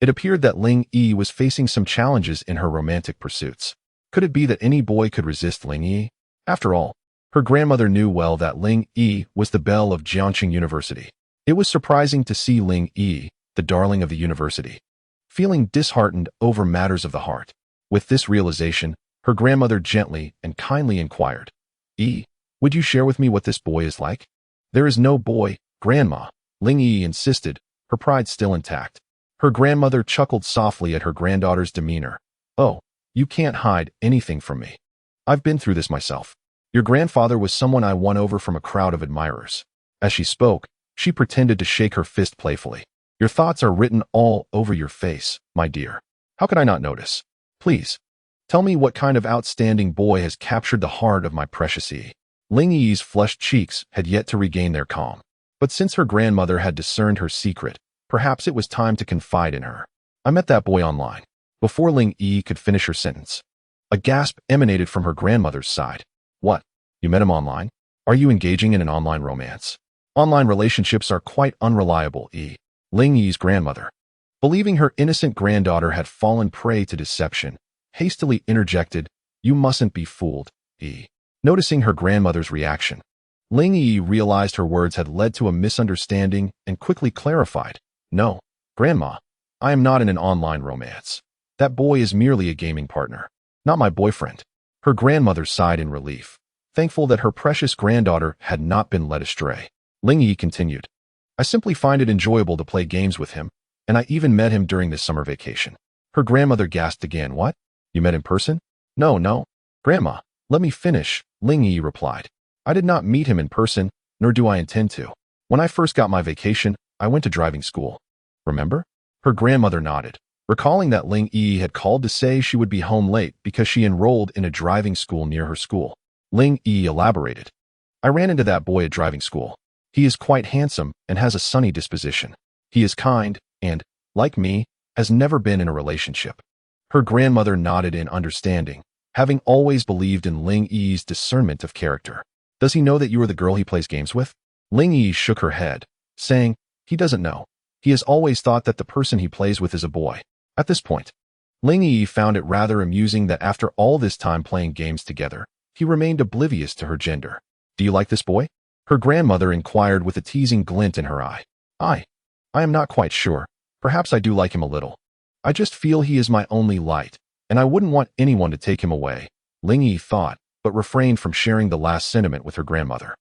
it appeared that Ling Yi was facing some challenges in her romantic pursuits. Could it be that any boy could resist Ling Yi? After all, her grandmother knew well that Ling Yi was the belle of Jiangxing University. It was surprising to see Ling Yi, the darling of the university, feeling disheartened over matters of the heart. With this realization, her grandmother gently and kindly inquired, "Yi, would you share with me what this boy is like?" "There is no boy, Grandma," Ling Yi insisted, her pride still intact. Her grandmother chuckled softly at her granddaughter's demeanor. "Oh, you can't hide anything from me. I've been through this myself. Your grandfather was someone I won over from a crowd of admirers." As she spoke, she pretended to shake her fist playfully. "Your thoughts are written all over your face, my dear. How could I not notice? Please, tell me what kind of outstanding boy has captured the heart of my precious Yi." Ling Yi's flushed cheeks had yet to regain their calm. But since her grandmother had discerned her secret, perhaps it was time to confide in her. "I met that boy online." Before Ling Yi could finish her sentence, a gasp emanated from her grandmother's side. "What? You met him online? Are you engaging in an online romance?" "Online relationships are quite unreliable, Yi," Ling Yi's grandmother, believing her innocent granddaughter had fallen prey to deception, hastily interjected, "You mustn't be fooled, Yi." Noticing her grandmother's reaction, Ling Yi realized her words had led to a misunderstanding and quickly clarified, "No, Grandma, I am not in an online romance. That boy is merely a gaming partner, not my boyfriend." Her grandmother sighed in relief, thankful that her precious granddaughter had not been led astray. Ling Yi continued, "I simply find it enjoyable to play games with him, and I even met him during this summer vacation." Her grandmother gasped again. "What? You met in person?" No, Grandma, let me finish," Ling Yi replied. "I did not meet him in person, nor do I intend to. When I first got my vacation, I went to driving school. Remember?" Her grandmother nodded, recalling that Ling Yi had called to say she would be home late because she enrolled in a driving school near her school. Ling Yi elaborated, "I ran into that boy at driving school. He is quite handsome and has a sunny disposition. He is kind and, like me, has never been in a relationship." Her grandmother nodded in understanding, having always believed in Ling Yi's discernment of character. "Does he know that you are the girl he plays games with?" Ling Yi shook her head, saying, "He doesn't know. He has always thought that the person he plays with is a boy." At this point, Ling Yi found it rather amusing that after all this time playing games together, he remained oblivious to her gender. "Do you like this boy?" Her grandmother inquired with a teasing glint in her eye. I am not quite sure. Perhaps I do like him a little. I just feel he is my only light, and I wouldn't want anyone to take him away," Ling Yi thought, but refrained from sharing the last sentiment with her grandmother.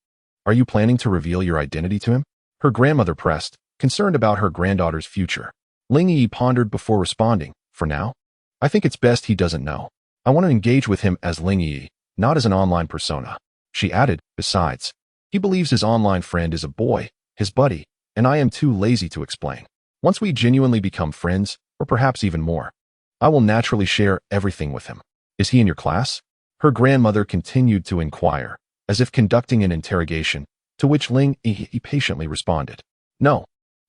"Are you planning to reveal your identity to him?" Her grandmother pressed, concerned about her granddaughter's future. Ling Yi pondered before responding, "For now, I think it's best he doesn't know. I want to engage with him as Ling Yi, not as an online persona." She added, "Besides, he believes his online friend is a boy, his buddy, and I am too lazy to explain. Once we genuinely become friends, or perhaps even more, I will naturally share everything with him." "Is he in your class?" Her grandmother continued to inquire, as if conducting an interrogation, to which Ling Yi patiently responded, "No.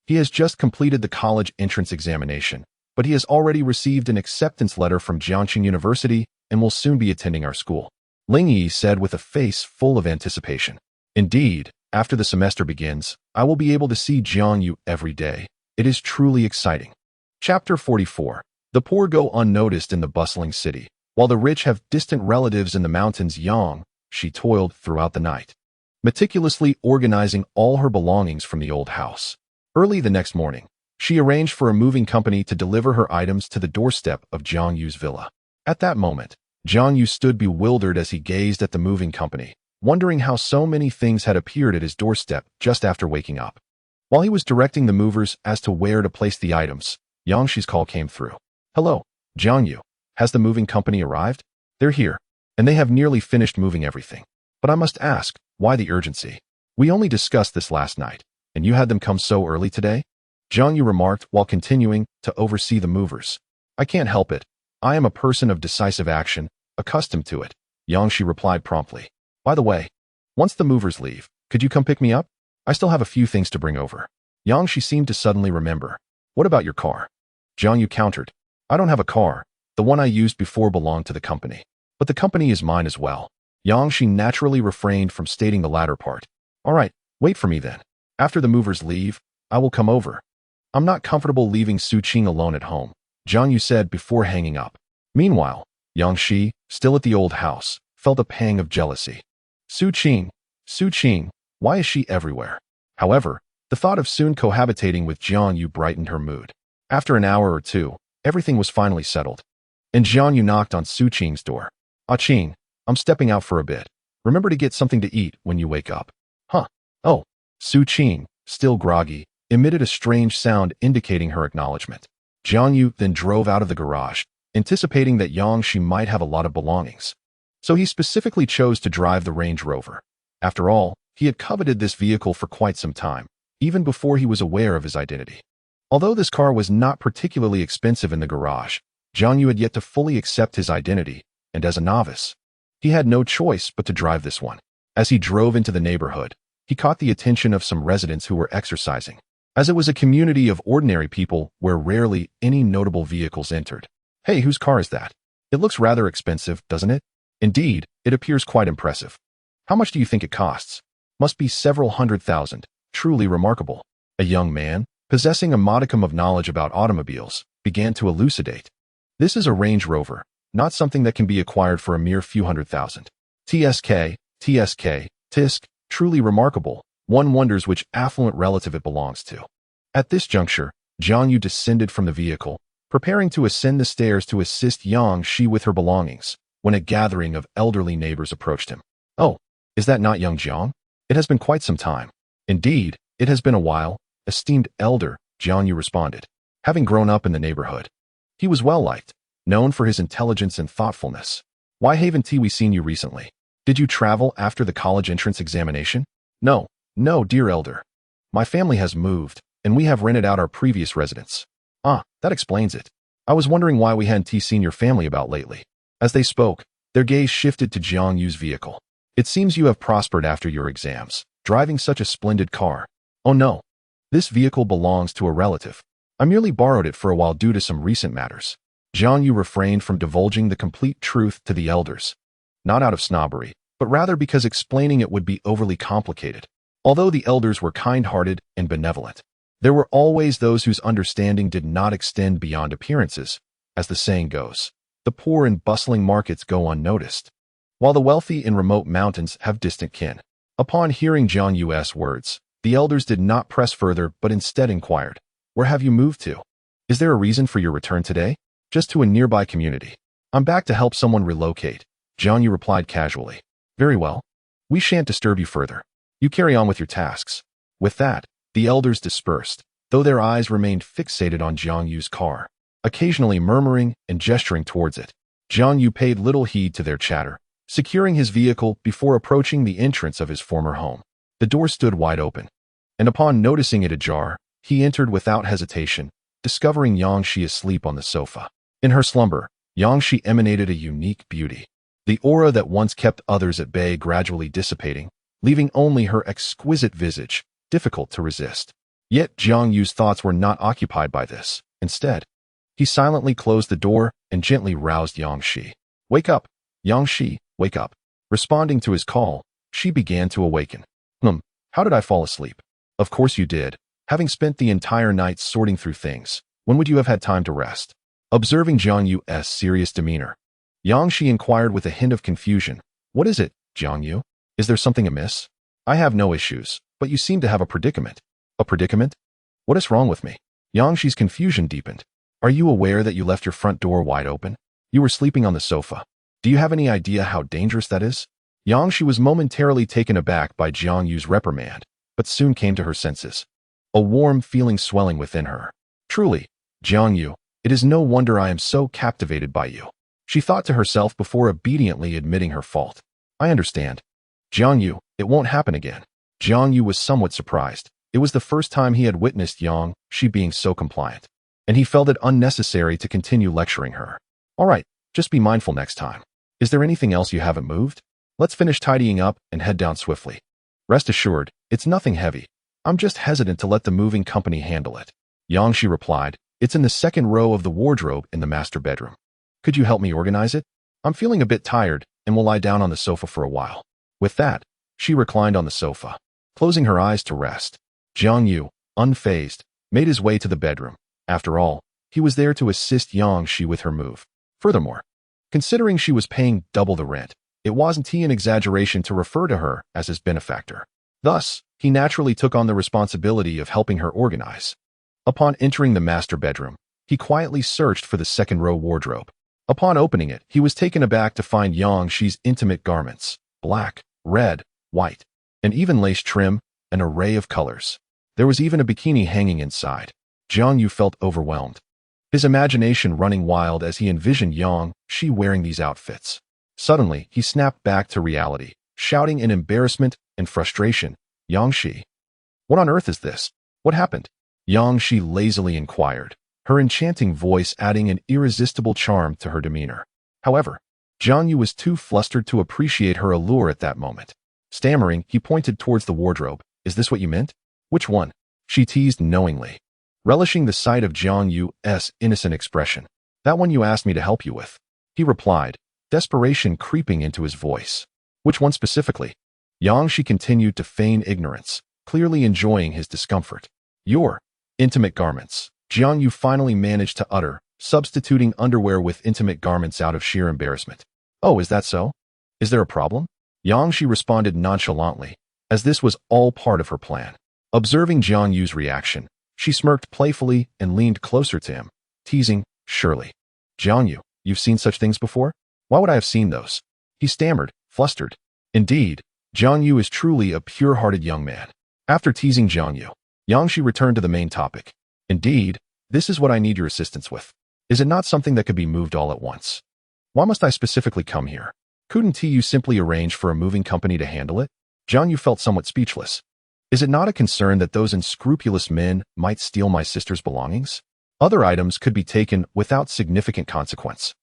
He has just completed the college entrance examination, but he has already received an acceptance letter from Jiangxing University and will soon be attending our school," Ling Yi said with a face full of anticipation. "Indeed, after the semester begins, I will be able to see Jiangyu every day. It is truly exciting." Chapter 44. The poor go unnoticed in the bustling city, while the rich have distant relatives in the mountains. She toiled throughout the night, meticulously organizing all her belongings from the old house. Early the next morning, she arranged for a moving company to deliver her items to the doorstep of Jiangyu's villa. At that moment, Jiangyu stood bewildered as he gazed at the moving company, wondering how so many things had appeared at his doorstep just after waking up. While he was directing the movers as to where to place the items, Yangxi's call came through. "Hello, Jiangyu. Has the moving company arrived?" "They're here, and they have nearly finished moving everything. But I must ask, why the urgency? We only discussed this last night, and you had them come so early today?" Jiang Yu remarked while continuing to oversee the movers. I can't help it. I am a person of decisive action, accustomed to it, Yang Shi replied promptly. By the way, once the movers leave, could you come pick me up? I still have a few things to bring over. Yang Shi seemed to suddenly remember. What about your car? Jiang Yu countered. I don't have a car. The one I used before belonged to the company. But the company is mine as well. Yang Shi naturally refrained from stating the latter part. All right, wait for me then. After the movers leave, I will come over. I'm not comfortable leaving Su Qing alone at home, Jiang Yu said before hanging up. Meanwhile, Yang Shi, still at the old house, felt a pang of jealousy. Su Qing, why is she everywhere? However, the thought of soon cohabitating with Jiang Yu brightened her mood. After an hour or two, everything was finally settled. And Jiang Yu knocked on Su Qing's door. Ah Qing, I'm stepping out for a bit. Remember to get something to eat when you wake up. Huh. Oh. Su Qing, still groggy, emitted a strange sound indicating her acknowledgement. Jiang Yu then drove out of the garage, anticipating that Yang Shi might have a lot of belongings. So he specifically chose to drive the Range Rover. After all, he had coveted this vehicle for quite some time, even before he was aware of his identity. Although this car was not particularly expensive in the garage, Jiang Yu had yet to fully accept his identity, and as a novice, he had no choice but to drive this one. As he drove into the neighborhood, he caught the attention of some residents who were exercising, as it was a community of ordinary people where rarely any notable vehicles entered. Hey, whose car is that? It looks rather expensive, doesn't it? Indeed, it appears quite impressive. How much do you think it costs? Must be several $100,000. Truly remarkable. A young man, possessing a modicum of knowledge about automobiles, began to elucidate. This is a Range Rover, not something that can be acquired for a mere few $100,000. Tisk, truly remarkable. One wonders which affluent relative it belongs to. At this juncture, Jiang Yu descended from the vehicle, preparing to ascend the stairs to assist Yang Shi with her belongings, when a gathering of elderly neighbors approached him. Oh, is that not young Jiang? It has been quite some time. Indeed, it has been a while, esteemed elder, Jiang Yu responded. Having grown up in the neighborhood, he was well liked, known for his intelligence and thoughtfulness. Why haven't we seen you recently? Did you travel after the college entrance examination? No, dear elder. My family has moved, and we have rented out our previous residence. Ah, that explains it. I was wondering why we hadn't seen your family about lately. As they spoke, their gaze shifted to Jiang Yu's vehicle. It seems you have prospered after your exams, driving such a splendid car. Oh no. This vehicle belongs to a relative. I merely borrowed it for a while due to some recent matters. Jiang Yu refrained from divulging the complete truth to the elders. Not out of snobbery, but rather because explaining it would be overly complicated. Although the elders were kind-hearted and benevolent, there were always those whose understanding did not extend beyond appearances. As the saying goes, the poor in bustling markets go unnoticed, while the wealthy in remote mountains have distant kin. Upon hearing Jiang Yu's words, the elders did not press further but instead inquired, Where have you moved to? Is there a reason for your return today? Just to a nearby community. I'm back to help someone relocate, Jiang Yu replied casually. Very well. We shan't disturb you further. You carry on with your tasks. With that, the elders dispersed, though their eyes remained fixated on Jiang Yu's car, occasionally murmuring and gesturing towards it. Jiang Yu paid little heed to their chatter, securing his vehicle before approaching the entrance of his former home. The door stood wide open, and upon noticing it ajar, he entered without hesitation, discovering Yang Shi asleep on the sofa. In her slumber, Yang Shi emanated a unique beauty. The aura that once kept others at bay gradually dissipating, leaving only her exquisite visage, difficult to resist. Yet Jiang Yu's thoughts were not occupied by this. Instead, he silently closed the door and gently roused Yang Shi. Wake up, Yang Shi, wake up. Responding to his call, she began to awaken. How did I fall asleep? Of course you did. Having spent the entire night sorting through things, when would you have had time to rest? Observing Jiang Yu's serious demeanor, Yang Shi inquired with a hint of confusion. What is it, Jiang Yu? Is there something amiss? I have no issues, but you seem to have a predicament. A predicament? What is wrong with me? Yang Shi's confusion deepened. Are you aware that you left your front door wide open? You were sleeping on the sofa. Do you have any idea how dangerous that is? Yang Shi was momentarily taken aback by Jiang Yu's reprimand, but soon came to her senses. A warm feeling swelling within her. Truly, Jiang Yu, it is no wonder I am so captivated by you. She thought to herself before obediently admitting her fault. I understand. Jiang Yu, it won't happen again. Jiang Yu was somewhat surprised, It was the first time he had witnessed Yang Shi being so compliant, and he felt it unnecessary to continue lecturing her. All right, just be mindful next time. Is there anything else you haven't moved? Let's finish tidying up and head down swiftly. Rest assured, it's nothing heavy. I'm just hesitant to let the moving company handle it. Yang Shi replied, it's in the second row of the wardrobe in the master bedroom. Could you help me organize it? I'm feeling a bit tired and will lie down on the sofa for a while. With that, she reclined on the sofa, closing her eyes to rest. Jiang Yu, unfazed, made his way to the bedroom. After all, he was there to assist Yang Shi with her move. Furthermore, considering she was paying double the rent, it wasn't an exaggeration to refer to her as his benefactor. Thus, he naturally took on the responsibility of helping her organize. Upon entering the master bedroom, he quietly searched for the second row wardrobe. Upon opening it, he was taken aback to find Yang Shi's intimate garments, black, red, white, and even lace trim, an array of colors. There was even a bikini hanging inside. Jiang Yu felt overwhelmed, his imagination running wild as he envisioned Yang Shi wearing these outfits. Suddenly, he snapped back to reality, shouting in embarrassment and frustration, Yang Shi, what on earth is this? What happened? Yang Shi lazily inquired, her enchanting voice adding an irresistible charm to her demeanor. However, Jiang Yu was too flustered to appreciate her allure at that moment. Stammering, he pointed towards the wardrobe. Is this what you meant? Which one? She teased knowingly, relishing the sight of Jiang Yu's innocent expression. That one you asked me to help you with, he replied, desperation creeping into his voice. Which one specifically? Yang Shi continued to feign ignorance, clearly enjoying his discomfort. Your intimate garments, Jiang Yu finally managed to utter, substituting underwear with intimate garments out of sheer embarrassment. Oh, is that so? Is there a problem? Yang Shi responded nonchalantly, as this was all part of her plan. Observing Jiang Yu's reaction, she smirked playfully and leaned closer to him, teasing, surely. Jiang Yu, you've seen such things before? Why would I have seen those? He stammered, flustered. Indeed, Jiang Yu is truly a pure-hearted young man. After teasing Jiang Yu, Yang Shi returned to the main topic. Indeed, this is what I need your assistance with. Is it not something that could be moved all at once? Why must I specifically come here? Couldn't you simply arrange for a moving company to handle it? Jiang Yu felt somewhat speechless. Is it not a concern that those unscrupulous men might steal my sister's belongings? Other items could be taken without significant consequence,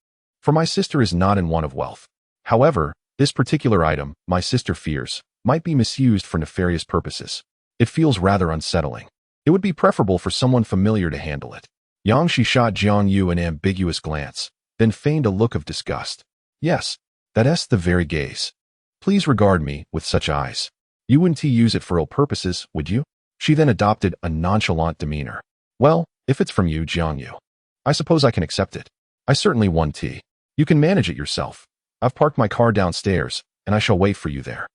for my sister is not in want of wealth. However, this particular item, my sister fears, might be misused for nefarious purposes. It feels rather unsettling. It would be preferable for someone familiar to handle it. Yang Shi shot Jiang Yu an ambiguous glance, then feigned a look of disgust. Yes, that's the very gaze. Please regard me with such eyes. You wouldn't use it for ill purposes, would you? She then adopted a nonchalant demeanor. Well, if it's from you, Jiang Yu, I suppose I can accept it. I certainly won tea. You can manage it yourself. I've parked my car downstairs, and I shall wait for you there.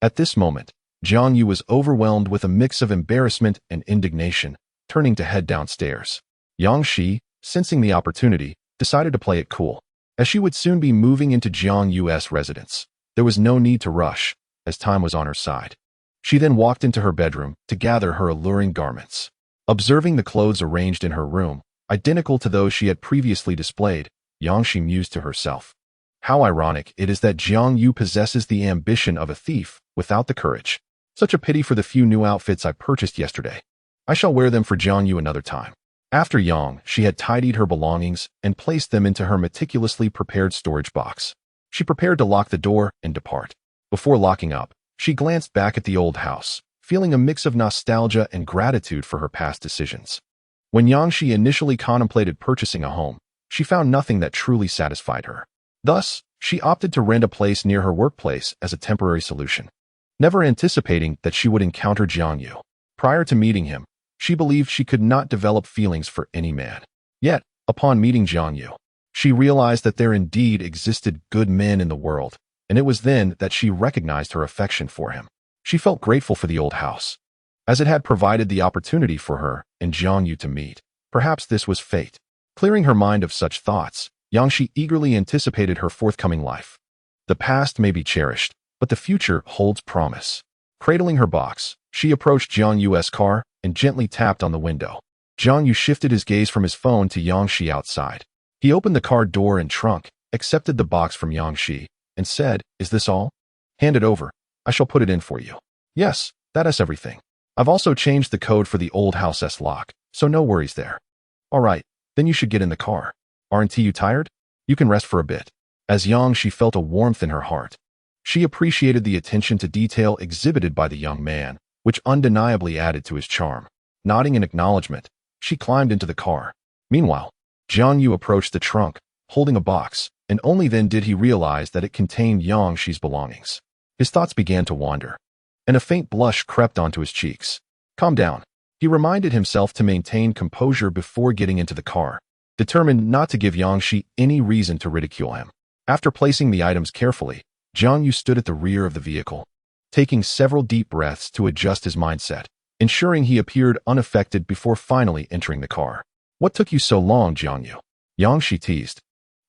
At this moment, Jiang Yu was overwhelmed with a mix of embarrassment and indignation, turning to head downstairs. Yang Shi, sensing the opportunity, decided to play it cool. As she would soon be moving into Jiang Yu's residence, there was no need to rush, as time was on her side. She then walked into her bedroom to gather her alluring garments. Observing the clothes arranged in her room, identical to those she had previously displayed, Yang Shi mused to herself. How ironic it is that Jiang Yu possesses the ambition of a thief without the courage. Such a pity for the few new outfits I purchased yesterday. I shall wear them for Jiang Yu another time. After Yang, she had tidied her belongings and placed them into her meticulously prepared storage box. She prepared to lock the door and depart. Before locking up, she glanced back at the old house, feeling a mix of nostalgia and gratitude for her past decisions. When Yang Shi initially contemplated purchasing a home, she found nothing that truly satisfied her. Thus, she opted to rent a place near her workplace as a temporary solution, never anticipating that she would encounter Jiang Yu. Prior to meeting him, she believed she could not develop feelings for any man. Yet, upon meeting Jiang Yu, she realized that there indeed existed good men in the world, and it was then that she recognized her affection for him. She felt grateful for the old house, as it had provided the opportunity for her and Jiang Yu to meet. Perhaps this was fate. Clearing her mind of such thoughts, Yang Shi eagerly anticipated her forthcoming life. The past may be cherished, but the future holds promise. Cradling her box, she approached Jiang Yu's car and gently tapped on the window. Jiang Yu shifted his gaze from his phone to Yang Shi outside. He opened the car door and trunk, accepted the box from Yang Shi, and said, "Is this all? Hand it over. I shall put it in for you." "Yes, that is everything. I've also changed the code for the old house's lock, so no worries there. All right, then you should get in the car. Aren't you tired? You can rest for a bit. As Yang, she felt a warmth in her heart. She appreciated the attention to detail exhibited by the young man, which undeniably added to his charm. Nodding in acknowledgement, she climbed into the car. Meanwhile, Jiang Yu approached the trunk, holding a box, and only then did he realize that it contained Yang Shi's belongings. His thoughts began to wander, and a faint blush crept onto his cheeks. Calm down. He reminded himself to maintain composure before getting into the car, determined not to give Yang Shi any reason to ridicule him. After placing the items carefully, Jiang Yu stood at the rear of the vehicle, taking several deep breaths to adjust his mindset, ensuring he appeared unaffected before finally entering the car. What took you so long, Jiang Yu? Yang Shi teased,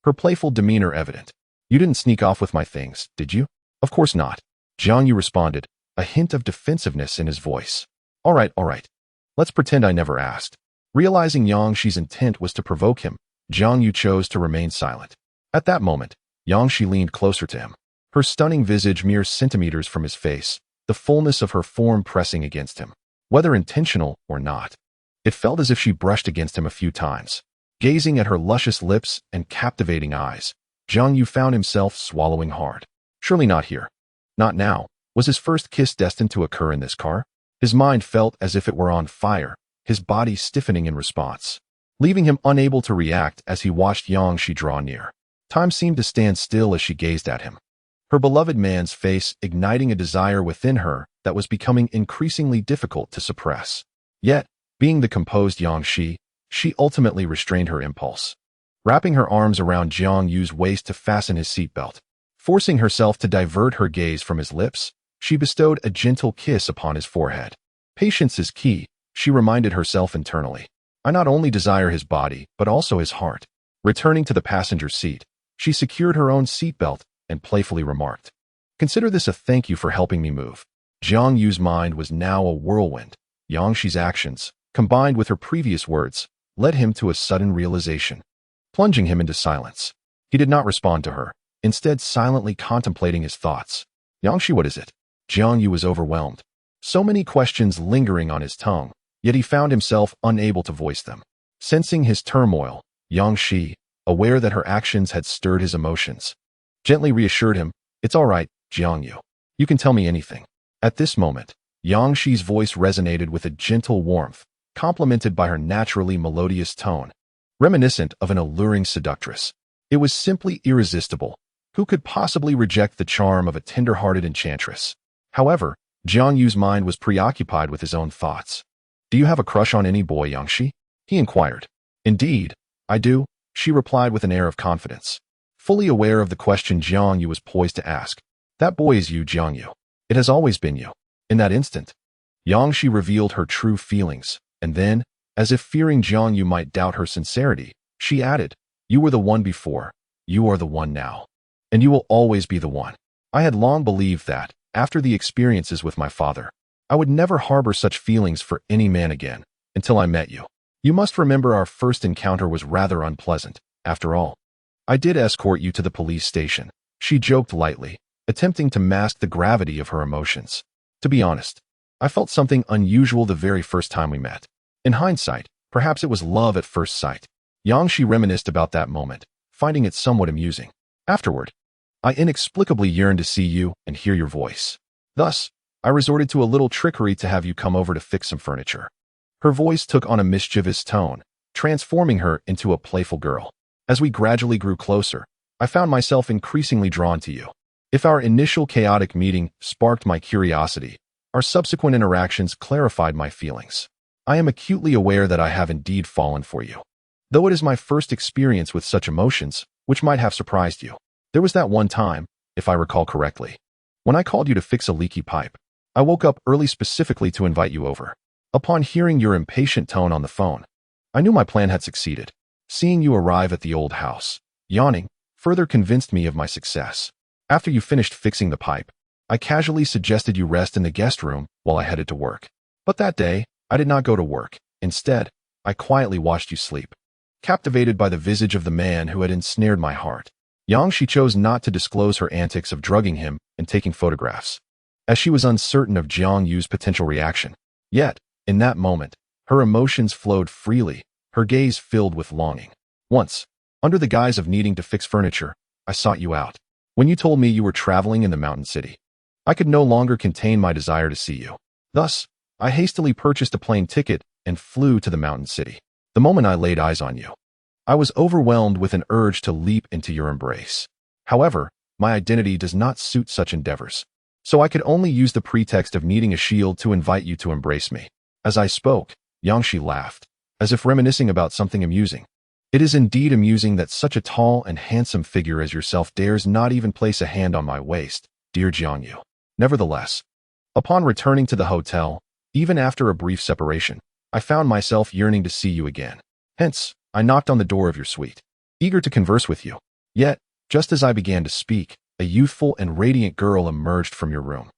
her playful demeanor evident. You didn't sneak off with my things, did you? Of course not. Jiang Yu responded, a hint of defensiveness in his voice. All right. Let's pretend I never asked. Realizing Yang Shi's intent was to provoke him, Jiang Yu chose to remain silent. At that moment, Yang Shi leaned closer to him, her stunning visage mere centimeters from his face, the fullness of her form pressing against him. Whether intentional or not, it felt as if she brushed against him a few times. Gazing at her luscious lips and captivating eyes, Jiang Yu found himself swallowing hard. Surely not here. Not now. Was his first kiss destined to occur in this car? His mind felt as if it were on fire, his body stiffening in response, leaving him unable to react as he watched Yang Shi draw near. Time seemed to stand still as she gazed at him, her beloved man's face igniting a desire within her that was becoming increasingly difficult to suppress. Yet, being the composed Yang Shi, she ultimately restrained her impulse. Wrapping her arms around Jiang Yu's waist to fasten his seatbelt, forcing herself to divert her gaze from his lips, she bestowed a gentle kiss upon his forehead. Patience is key, she reminded herself internally. I not only desire his body, but also his heart. Returning to the passenger seat, she secured her own seatbelt and playfully remarked, consider this a thank you for helping me move. Jiang Yu's mind was now a whirlwind. Yang Shi's actions, combined with her previous words, led him to a sudden realization, plunging him into silence. He did not respond to her, instead silently contemplating his thoughts. Yang Shi, what is it? Jiang Yu was overwhelmed. So many questions lingering on his tongue, yet he found himself unable to voice them. Sensing his turmoil, Yang Shi, aware that her actions had stirred his emotions, gently reassured him, it's all right, Jiang Yu. You can tell me anything. At this moment, Yang Shi's voice resonated with a gentle warmth, complemented by her naturally melodious tone, reminiscent of an alluring seductress. It was simply irresistible. Who could possibly reject the charm of a tender-hearted enchantress? However, Jiang Yu's mind was preoccupied with his own thoughts. Do you have a crush on any boy, Yang Shi? He inquired. Indeed, I do, she replied with an air of confidence, fully aware of the question Jiang Yu was poised to ask. That boy is you, Jiang Yu. It has always been you. In that instant, Yang Shi revealed her true feelings, and then, as if fearing Jiang Yu might doubt her sincerity, she added, you were the one before, you are the one now, and you will always be the one. I had long believed that, after the experiences with my father, I would never harbor such feelings for any man again, until I met you. You must remember our first encounter was rather unpleasant, after all. I did escort you to the police station, she joked lightly, attempting to mask the gravity of her emotions. To be honest, I felt something unusual the very first time we met. In hindsight, perhaps it was love at first sight. Yang Shi reminisced about that moment, finding it somewhat amusing. Afterward, I inexplicably yearned to see you and hear your voice. Thus, I resorted to a little trickery to have you come over to fix some furniture. Her voice took on a mischievous tone, transforming her into a playful girl. As we gradually grew closer, I found myself increasingly drawn to you. If our initial chaotic meeting sparked my curiosity, our subsequent interactions clarified my feelings. I am acutely aware that I have indeed fallen for you. Though it is my first experience with such emotions, which might have surprised you. There was that one time, if I recall correctly, when I called you to fix a leaky pipe. I woke up early specifically to invite you over. Upon hearing your impatient tone on the phone, I knew my plan had succeeded. Seeing you arrive at the old house, yawning, further convinced me of my success. After you finished fixing the pipe, I casually suggested you rest in the guest room while I headed to work. But that day, I did not go to work. Instead, I quietly watched you sleep, captivated by the visage of the man who had ensnared my heart. Yang Shi chose not to disclose her antics of drugging him and taking photographs, as she was uncertain of Jiang Yu's potential reaction. Yet, in that moment, her emotions flowed freely, her gaze filled with longing. Once, under the guise of needing to fix furniture, I sought you out. When you told me you were traveling in the mountain city, I could no longer contain my desire to see you. Thus, I hastily purchased a plane ticket and flew to the mountain city. The moment I laid eyes on you, I was overwhelmed with an urge to leap into your embrace. However, my identity does not suit such endeavors, so I could only use the pretext of needing a shield to invite you to embrace me. As I spoke, Yangshi laughed, as if reminiscing about something amusing. It is indeed amusing that such a tall and handsome figure as yourself dares not even place a hand on my waist, dear Jiangyu. Nevertheless, upon returning to the hotel, even after a brief separation, I found myself yearning to see you again. Hence, I knocked on the door of your suite, eager to converse with you. Yet, just as I began to speak, a youthful and radiant girl emerged from your room.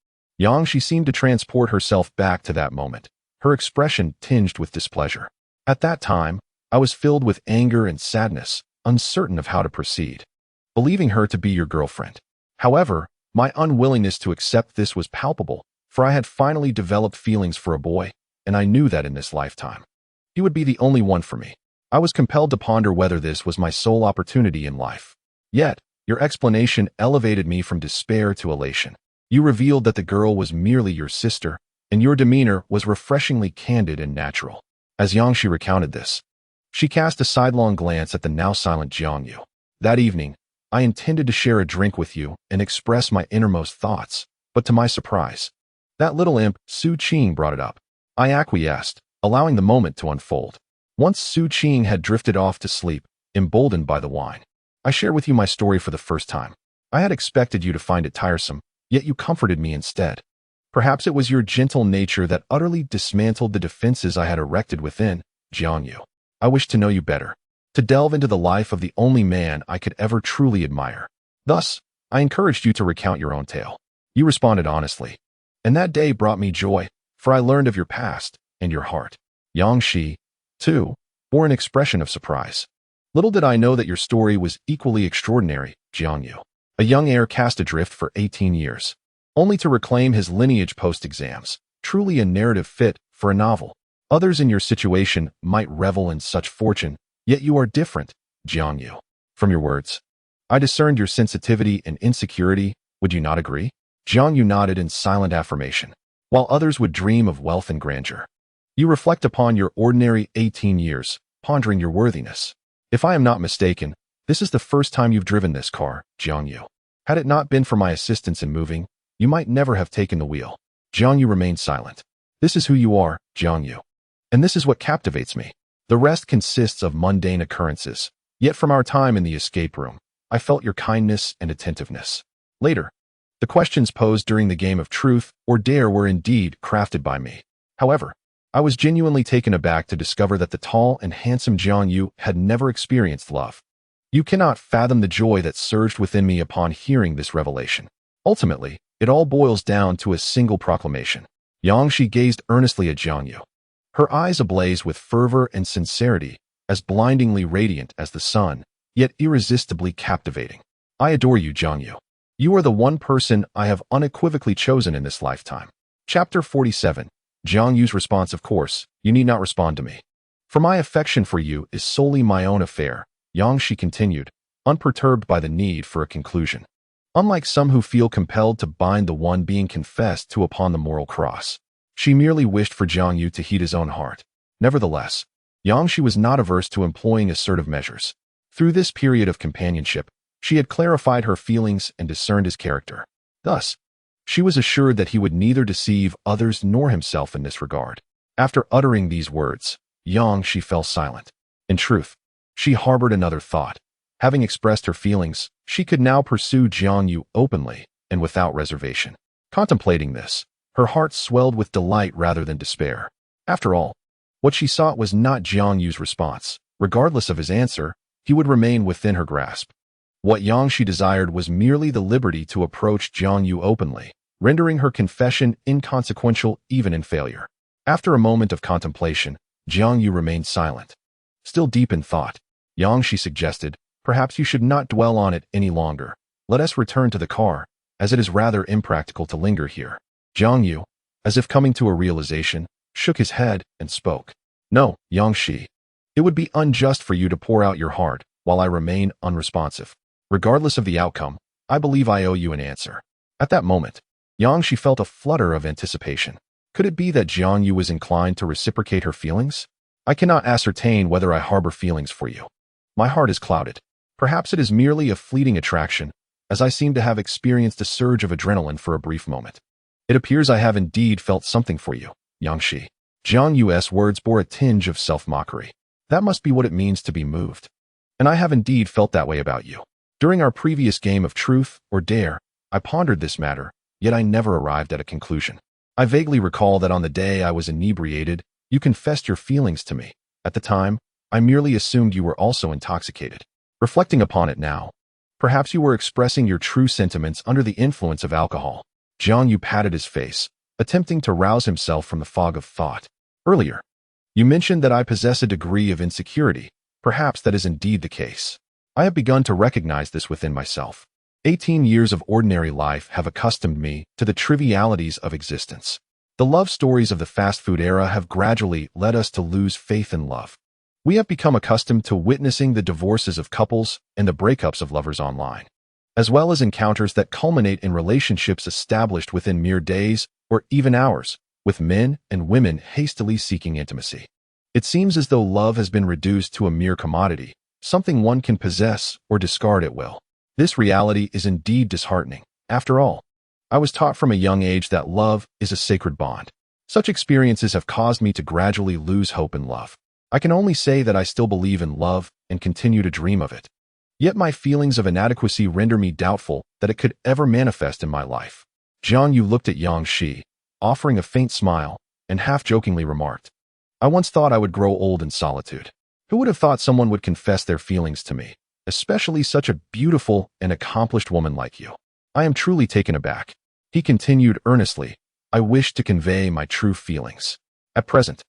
She seemed to transport herself back to that moment, her expression tinged with displeasure. At that time, I was filled with anger and sadness, uncertain of how to proceed, believing her to be your girlfriend. However, my unwillingness to accept this was palpable, for I had finally developed feelings for a boy, and I knew that in this lifetime, he would be the only one for me. I was compelled to ponder whether this was my sole opportunity in life. Yet, your explanation elevated me from despair to elation. You revealed that the girl was merely your sister, and your demeanor was refreshingly candid and natural. As Yangshi recounted this, she cast a sidelong glance at the now silent Jiangyu. That evening, I intended to share a drink with you and express my innermost thoughts, but to my surprise, that little imp, Su Qing, brought it up. I acquiesced, allowing the moment to unfold. Once Su Qing had drifted off to sleep, emboldened by the wine, I shared with you my story for the first time. I had expected you to find it tiresome, yet you comforted me instead. Perhaps it was your gentle nature that utterly dismantled the defenses I had erected within, Jiangyu. I wished to know you better, to delve into the life of the only man I could ever truly admire. Thus, I encouraged you to recount your own tale. You responded honestly, and that day brought me joy, for I learned of your past and your heart. Yangshi, too, bore an expression of surprise. Little did I know that your story was equally extraordinary, Jiangyu. A young heir cast adrift for 18 years, only to reclaim his lineage post-exams, truly a narrative fit for a novel. Others in your situation might revel in such fortune, yet you are different, Jiangyu. From your words, I discerned your sensitivity and insecurity, would you not agree? Jiangyu nodded in silent affirmation. While others would dream of wealth and grandeur, you reflect upon your ordinary 18 years, pondering your worthiness. If I am not mistaken, this is the first time you've driven this car, Jiangyu. Had it not been for my assistance in moving, you might never have taken the wheel. Jiangyu remained silent. This is who you are, Jiangyu. And this is what captivates me. The rest consists of mundane occurrences. Yet from our time in the escape room, I felt your kindness and attentiveness. Later, the questions posed during the game of truth or dare were indeed crafted by me. However, I was genuinely taken aback to discover that the tall and handsome Jiangyu had never experienced love. You cannot fathom the joy that surged within me upon hearing this revelation. Ultimately, it all boils down to a single proclamation. Yangshi gazed earnestly at Jiangyu, her eyes ablaze with fervor and sincerity, as blindingly radiant as the sun, yet irresistibly captivating. I adore you, Jiangyu. You are the one person I have unequivocally chosen in this lifetime. Chapter 47. Jiangyu's response. Of course, you need not respond to me, for my affection for you is solely my own affair, Yangshi continued, unperturbed by the need for a conclusion. Unlike some who feel compelled to bind the one being confessed to upon the moral cross, she merely wished for Jiangyu to heed his own heart. Nevertheless, Yangshi was not averse to employing assertive measures. Through this period of companionship, she had clarified her feelings and discerned his character. Thus, she was assured that he would neither deceive others nor himself in this regard. After uttering these words, Yangshi fell silent. In truth, she harbored another thought. Having expressed her feelings, she could now pursue Jiangyu openly and without reservation. Contemplating this, her heart swelled with delight rather than despair. After all, what she sought was not Jiangyu's response. Regardless of his answer, he would remain within her grasp. What Yangshi desired was merely the liberty to approach Jiangyu openly, rendering her confession inconsequential even in failure. After a moment of contemplation, Jiangyu remained silent. Still deep in thought, Yangshi suggested, perhaps you should not dwell on it any longer. Let us return to the car, as it is rather impractical to linger here. Jiangyu, as if coming to a realization, shook his head, and spoke. No, Yangshi. It would be unjust for you to pour out your heart while I remain unresponsive. Regardless of the outcome, I believe I owe you an answer. At that moment, Yangshi felt a flutter of anticipation. Could it be that Jiang Yu was inclined to reciprocate her feelings? I cannot ascertain whether I harbor feelings for you. My heart is clouded. Perhaps it is merely a fleeting attraction, as I seem to have experienced a surge of adrenaline for a brief moment. It appears I have indeed felt something for you, Yangshi. Jiang Yu's words bore a tinge of self-mockery. That must be what it means to be moved. And I have indeed felt that way about you. During our previous game of truth or dare, I pondered this matter, yet I never arrived at a conclusion. I vaguely recall that on the day I was inebriated, you confessed your feelings to me. At the time, I merely assumed you were also intoxicated. Reflecting upon it now, perhaps you were expressing your true sentiments under the influence of alcohol. Jiang Yu patted his face, attempting to rouse himself from the fog of thought. Earlier, you mentioned that I possess a degree of insecurity. Perhaps that is indeed the case. I have begun to recognize this within myself. 18 years of ordinary life have accustomed me to the trivialities of existence. The love stories of the fast food era have gradually led us to lose faith in love. We have become accustomed to witnessing the divorces of couples and the breakups of lovers online, as well as encounters that culminate in relationships established within mere days or even hours, with men and women hastily seeking intimacy. It seems as though love has been reduced to a mere commodity, something one can possess or discard at will. This reality is indeed disheartening. After all, I was taught from a young age that love is a sacred bond. Such experiences have caused me to gradually lose hope in love. I can only say that I still believe in love and continue to dream of it. Yet my feelings of inadequacy render me doubtful that it could ever manifest in my life. Jiang Yu looked at Yang Shi, offering a faint smile, and half-jokingly remarked, I once thought I would grow old in solitude. Who would have thought someone would confess their feelings to me, especially such a beautiful and accomplished woman like you? I am truly taken aback. He continued earnestly, I wish to convey my true feelings. At present,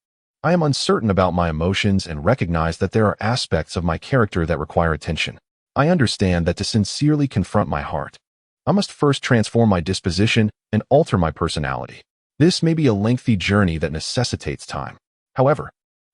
I am uncertain about my emotions and recognize that there are aspects of my character that require attention. I understand that to sincerely confront my heart, I must first transform my disposition and alter my personality. This may be a lengthy journey that necessitates time. However,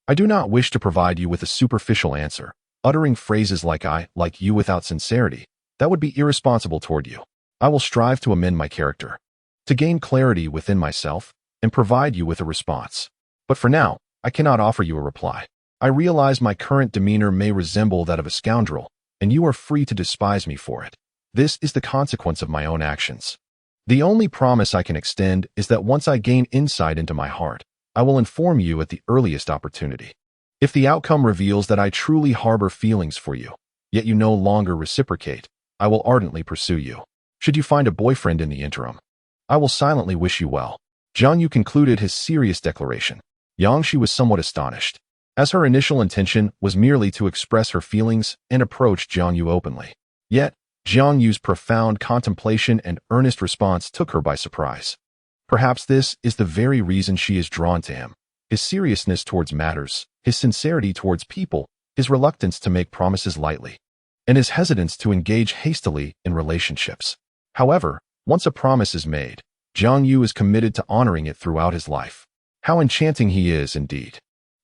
I do not wish to provide you with a superficial answer, uttering phrases like I like you without sincerity. That would be irresponsible toward you. I will strive to amend my character, to gain clarity within myself, and provide you with a response. But for now, I cannot offer you a reply. I realize my current demeanor may resemble that of a scoundrel, and you are free to despise me for it. This is the consequence of my own actions. The only promise I can extend is that once I gain insight into my heart, I will inform you at the earliest opportunity. If the outcome reveals that I truly harbor feelings for you, yet you no longer reciprocate, I will ardently pursue you. Should you find a boyfriend in the interim, I will silently wish you well. Jiang Yu concluded his serious declaration. Yang Shi was somewhat astonished, as her initial intention was merely to express her feelings and approach Jiang Yu openly. Yet, Jiang Yu's profound contemplation and earnest response took her by surprise. Perhaps this is the very reason she is drawn to him. His seriousness towards matters, his sincerity towards people, his reluctance to make promises lightly, and his hesitance to engage hastily in relationships. However, once a promise is made, Jiang Yu is committed to honoring it throughout his life. How enchanting he is, indeed.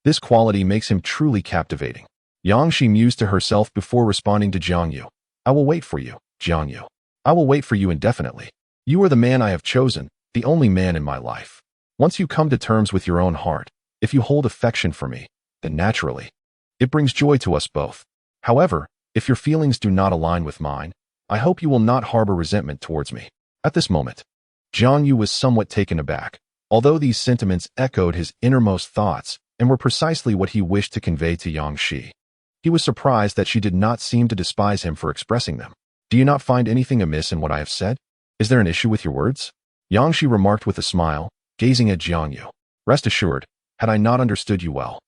This quality makes him truly captivating. Yang Shi mused to herself before responding to Jiang Yu. I will wait for you, Jiang Yu. I will wait for you indefinitely. You are the man I have chosen, the only man in my life. Once you come to terms with your own heart, if you hold affection for me, then naturally, it brings joy to us both. However, if your feelings do not align with mine, I hope you will not harbor resentment towards me. At this moment, Jiang Yu was somewhat taken aback, although these sentiments echoed his innermost thoughts and were precisely what he wished to convey to Yang Shi. He was surprised that she did not seem to despise him for expressing them. Do you not find anything amiss in what I have said? Is there an issue with your words? Yang Shi remarked with a smile, gazing at Jiang Yu. Rest assured, had I not understood you well,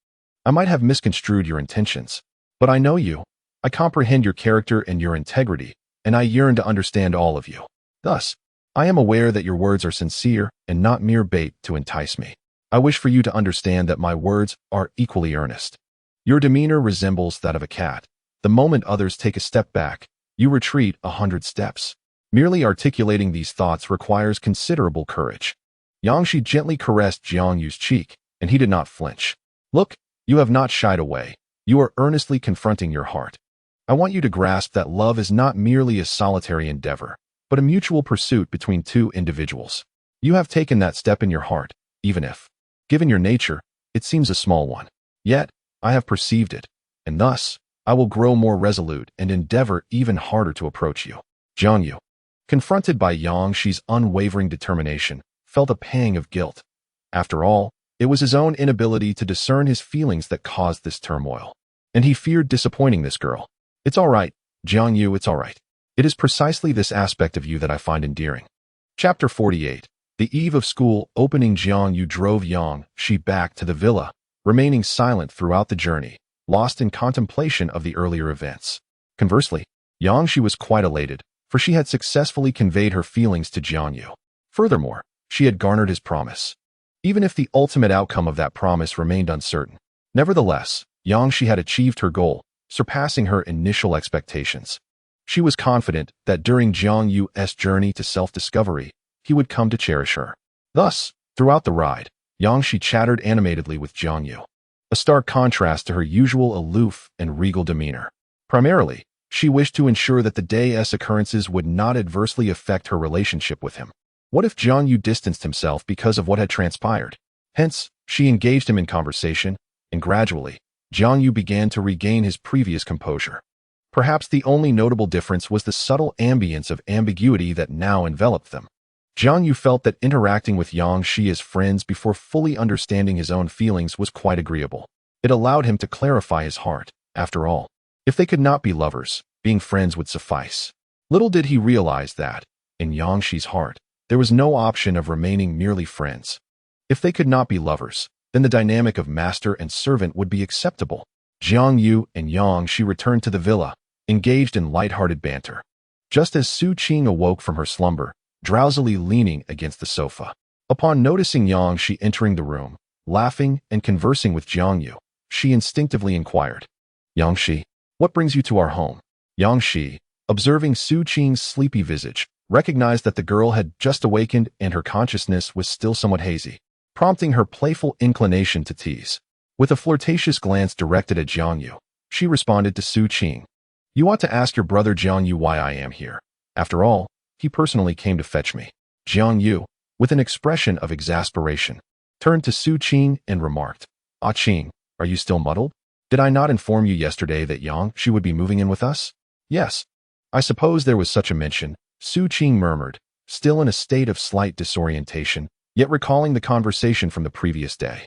I might have misconstrued your intentions. But I know you. I comprehend your character and your integrity, and I yearn to understand all of you. Thus, I am aware that your words are sincere and not mere bait to entice me. I wish for you to understand that my words are equally earnest. Your demeanor resembles that of a cat. The moment others take a step back, you retreat 100 steps. Merely articulating these thoughts requires considerable courage. Yang Shi gently caressed Jiang Yu's cheek, and he did not flinch. Look, you have not shied away. You are earnestly confronting your heart. I want you to grasp that love is not merely a solitary endeavor, but a mutual pursuit between two individuals. You have taken that step in your heart, even if, given your nature, it seems a small one. Yet, I have perceived it, and thus, I will grow more resolute and endeavor even harder to approach you. Jiangyu, confronted by Yang Shi's unwavering determination, felt a pang of guilt. After all, it was his own inability to discern his feelings that caused this turmoil. And he feared disappointing this girl. It's all right, Jiangyu, it's all right. It is precisely this aspect of you that I find endearing. Chapter 48. The eve of school opening, Jiangyu drove Yang Shi back to the villa, remaining silent throughout the journey, lost in contemplation of the earlier events. Conversely, Yang Shi was quite elated, for she had successfully conveyed her feelings to Jiangyu. Furthermore, she had garnered his promise. Even if the ultimate outcome of that promise remained uncertain. Nevertheless, Yang Shi had achieved her goal, surpassing her initial expectations. She was confident that during Jiang Yu's journey to self-discovery, he would come to cherish her. Thus, throughout the ride, Yang Shi chattered animatedly with Jiang Yu, a stark contrast to her usual aloof and regal demeanor. Primarily, she wished to ensure that the day's occurrences would not adversely affect her relationship with him. What if Jiang Yu distanced himself because of what had transpired? Hence, she engaged him in conversation, and gradually, Jiang Yu began to regain his previous composure. Perhaps the only notable difference was the subtle ambience of ambiguity that now enveloped them. Jiang Yu felt that interacting with Yang Shi as friends before fully understanding his own feelings was quite agreeable. It allowed him to clarify his heart. After all, if they could not be lovers, being friends would suffice. Little did he realize that, in Yang Shi's heart, there was no option of remaining merely friends. If they could not be lovers, then the dynamic of master and servant would be acceptable. Jiang Yu and Yang Shi returned to the villa, engaged in light-hearted banter. Just as Su Qing awoke from her slumber, drowsily leaning against the sofa. Upon noticing Yang Shi entering the room, laughing and conversing with Jiang Yu, she instinctively inquired, Yang Shi, what brings you to our home? Yang Shi, observing Su Qing's sleepy visage, recognized that the girl had just awakened and her consciousness was still somewhat hazy, prompting her playful inclination to tease. With a flirtatious glance directed at Jiang Yu, she responded to Su Qing, You ought to ask your brother Jiang Yu why I am here. After all, he personally came to fetch me. Jiang Yu, with an expression of exasperation, turned to Su Qing and remarked, Ah Qing, are you still muddled? Did I not inform you yesterday that Yang Shi would be moving in with us? Yes. I suppose there was such a mention, Su Qing murmured, still in a state of slight disorientation, yet recalling the conversation from the previous day.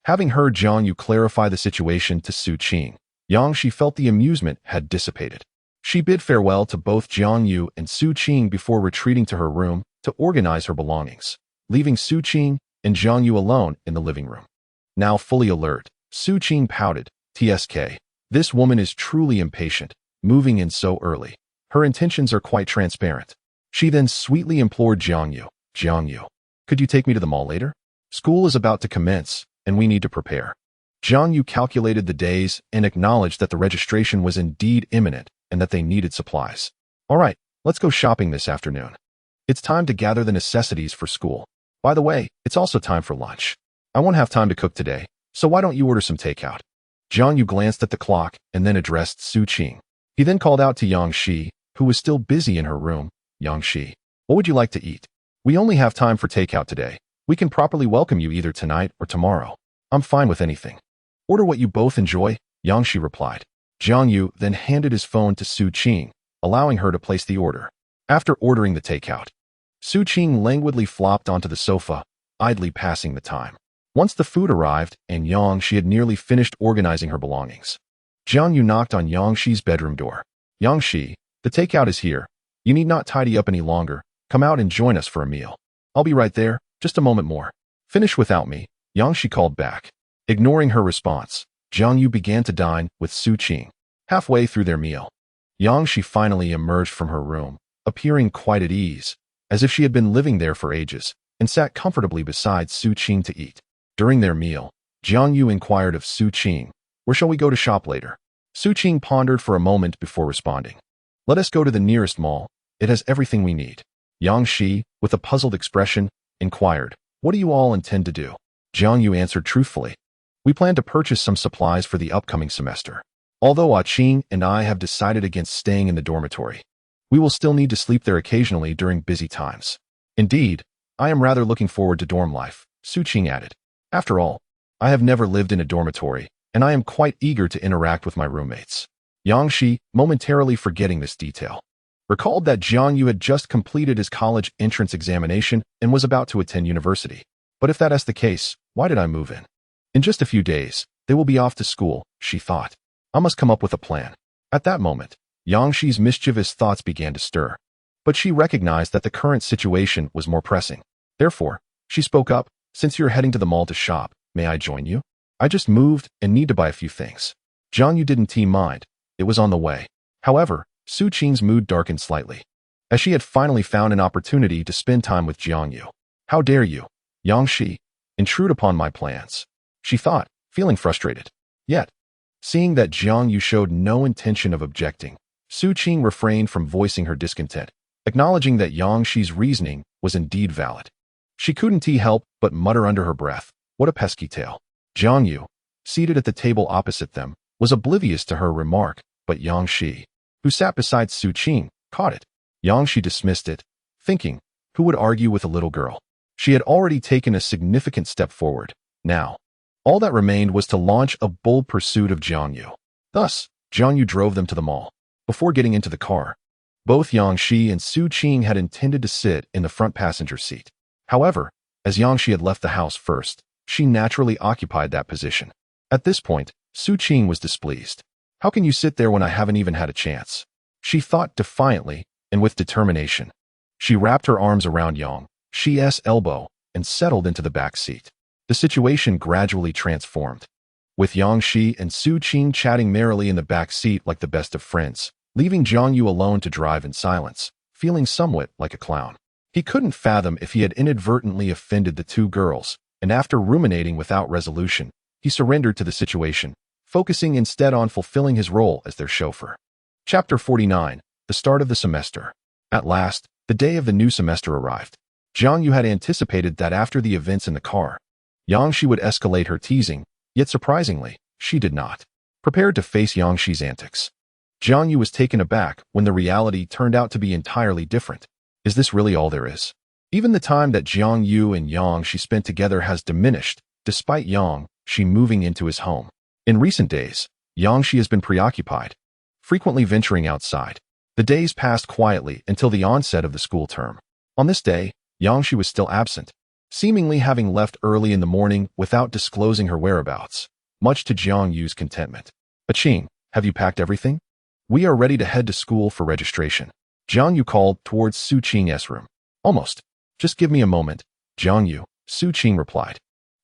Having heard Jiang Yu clarify the situation to Su Qing, Yang Shi felt the amusement had dissipated. She bid farewell to both Jiang Yu and Su Qing before retreating to her room to organize her belongings, leaving Su Qing and Jiang Yu alone in the living room. Now fully alert, Su Qing pouted, TSK, this woman is truly impatient, moving in so early. Her intentions are quite transparent. She then sweetly implored Jiang Yu, could you take me to the mall later? School is about to commence, and we need to prepare. Jiang Yu calculated the days and acknowledged that the registration was indeed imminent and that they needed supplies. All right, let's go shopping this afternoon. It's time to gather the necessities for school. By the way, it's also time for lunch. I won't have time to cook today, so why don't you order some takeout? Jiang Yu glanced at the clock and then addressed Su Qing. He then called out to Yang Shi, who was still busy in her room. Yang Shi, what would you like to eat? We only have time for takeout today. We can properly welcome you either tonight or tomorrow. I'm fine with anything. Order what you both enjoy, Yang Shi replied. Jiang Yu then handed his phone to Su Qing, allowing her to place the order. After ordering the takeout, Su Qing languidly flopped onto the sofa, idly passing the time. Once the food arrived and Yang Shi had nearly finished organizing her belongings, Jiang Yu knocked on Yang Shi's bedroom door. Yang Shi, the takeout is here. You need not tidy up any longer. Come out and join us for a meal. I'll be right there, just a moment more. Finish without me, Yang Shi called back. Ignoring her response, Jiang Yu began to dine with Su Qing. Halfway through their meal, Yang Shi finally emerged from her room, appearing quite at ease, as if she had been living there for ages, and sat comfortably beside Su Qing to eat. During their meal, Jiang Yu inquired of Su Qing, where shall we go to shop later? Su Qing pondered for a moment before responding. Let us go to the nearest mall. It has everything we need. Yang Shi, with a puzzled expression, inquired, what do you all intend to do? Jiang Yu answered truthfully. We plan to purchase some supplies for the upcoming semester. Although Qing and I have decided against staying in the dormitory, we will still need to sleep there occasionally during busy times. Indeed, I am rather looking forward to dorm life, Su Qing added. After all, I have never lived in a dormitory, and I am quite eager to interact with my roommates. Yang Shi, momentarily forgetting this detail, recalled that Jiang Yu had just completed his college entrance examination and was about to attend university. But if that is the case, why did I move in? In just a few days, they will be off to school, she thought. I must come up with a plan. At that moment, Yang Shi's mischievous thoughts began to stir. But she recognized that the current situation was more pressing. Therefore, she spoke up, since you're heading to the mall to shop, may I join you? I just moved and need to buy a few things. Jiang Yu didn't mind. It was on the way. However, Su Qing's mood darkened slightly, as she had finally found an opportunity to spend time with Jiang Yu. How dare you, Yang Shi, intrude upon my plans? She thought, feeling frustrated. Yet, seeing that Jiang Yu showed no intention of objecting, Su Qing refrained from voicing her discontent, acknowledging that Yang Shi's reasoning was indeed valid. She couldn't help but mutter under her breath, what a pesky tale. Jiang Yu, seated at the table opposite them, was oblivious to her remark, but Yang Shi, who sat beside Su Qing, caught it. Yang Shi dismissed it, thinking, who would argue with a little girl? She had already taken a significant step forward. Now, all that remained was to launch a bold pursuit of Jiang Yu. Thus, Jiang Yu drove them to the mall. Before getting into the car, both Yang Shi and Su Qing had intended to sit in the front passenger seat. However, as Yang Shi had left the house first, she naturally occupied that position. At this point, Su Qing was displeased. How can you sit there when I haven't even had a chance? She thought defiantly and with determination. She wrapped her arms around Yang Shi's elbow and settled into the back seat. The situation gradually transformed, with Yang Shi and Su Qing chatting merrily in the back seat like the best of friends, leaving Jiang Yu alone to drive in silence, feeling somewhat like a clown. He couldn't fathom if he had inadvertently offended the two girls, and after ruminating without resolution, he surrendered to the situation, focusing instead on fulfilling his role as their chauffeur. Chapter 49, the start of the semester. At last, the day of the new semester arrived. Jiang Yu had anticipated that after the events in the car, Yang Shi would escalate her teasing, yet surprisingly, she did not. Prepared to face Yang Shi's antics, Jiang Yu was taken aback when the reality turned out to be entirely different. Is this really all there is? Even the time that Jiang Yu and Yang Shi spent together has diminished, despite Yang Shi moving into his home. In recent days, Yang Shi has been preoccupied, frequently venturing outside. The days passed quietly until the onset of the school term. On this day, Yang Shi was still absent, seemingly having left early in the morning without disclosing her whereabouts, much to Jiang Yu's contentment. Qing, have you packed everything? We are ready to head to school for registration. Jiang Yu called towards Su Qing's room. Almost. Just give me a moment, Jiang Yu, Su Qing replied.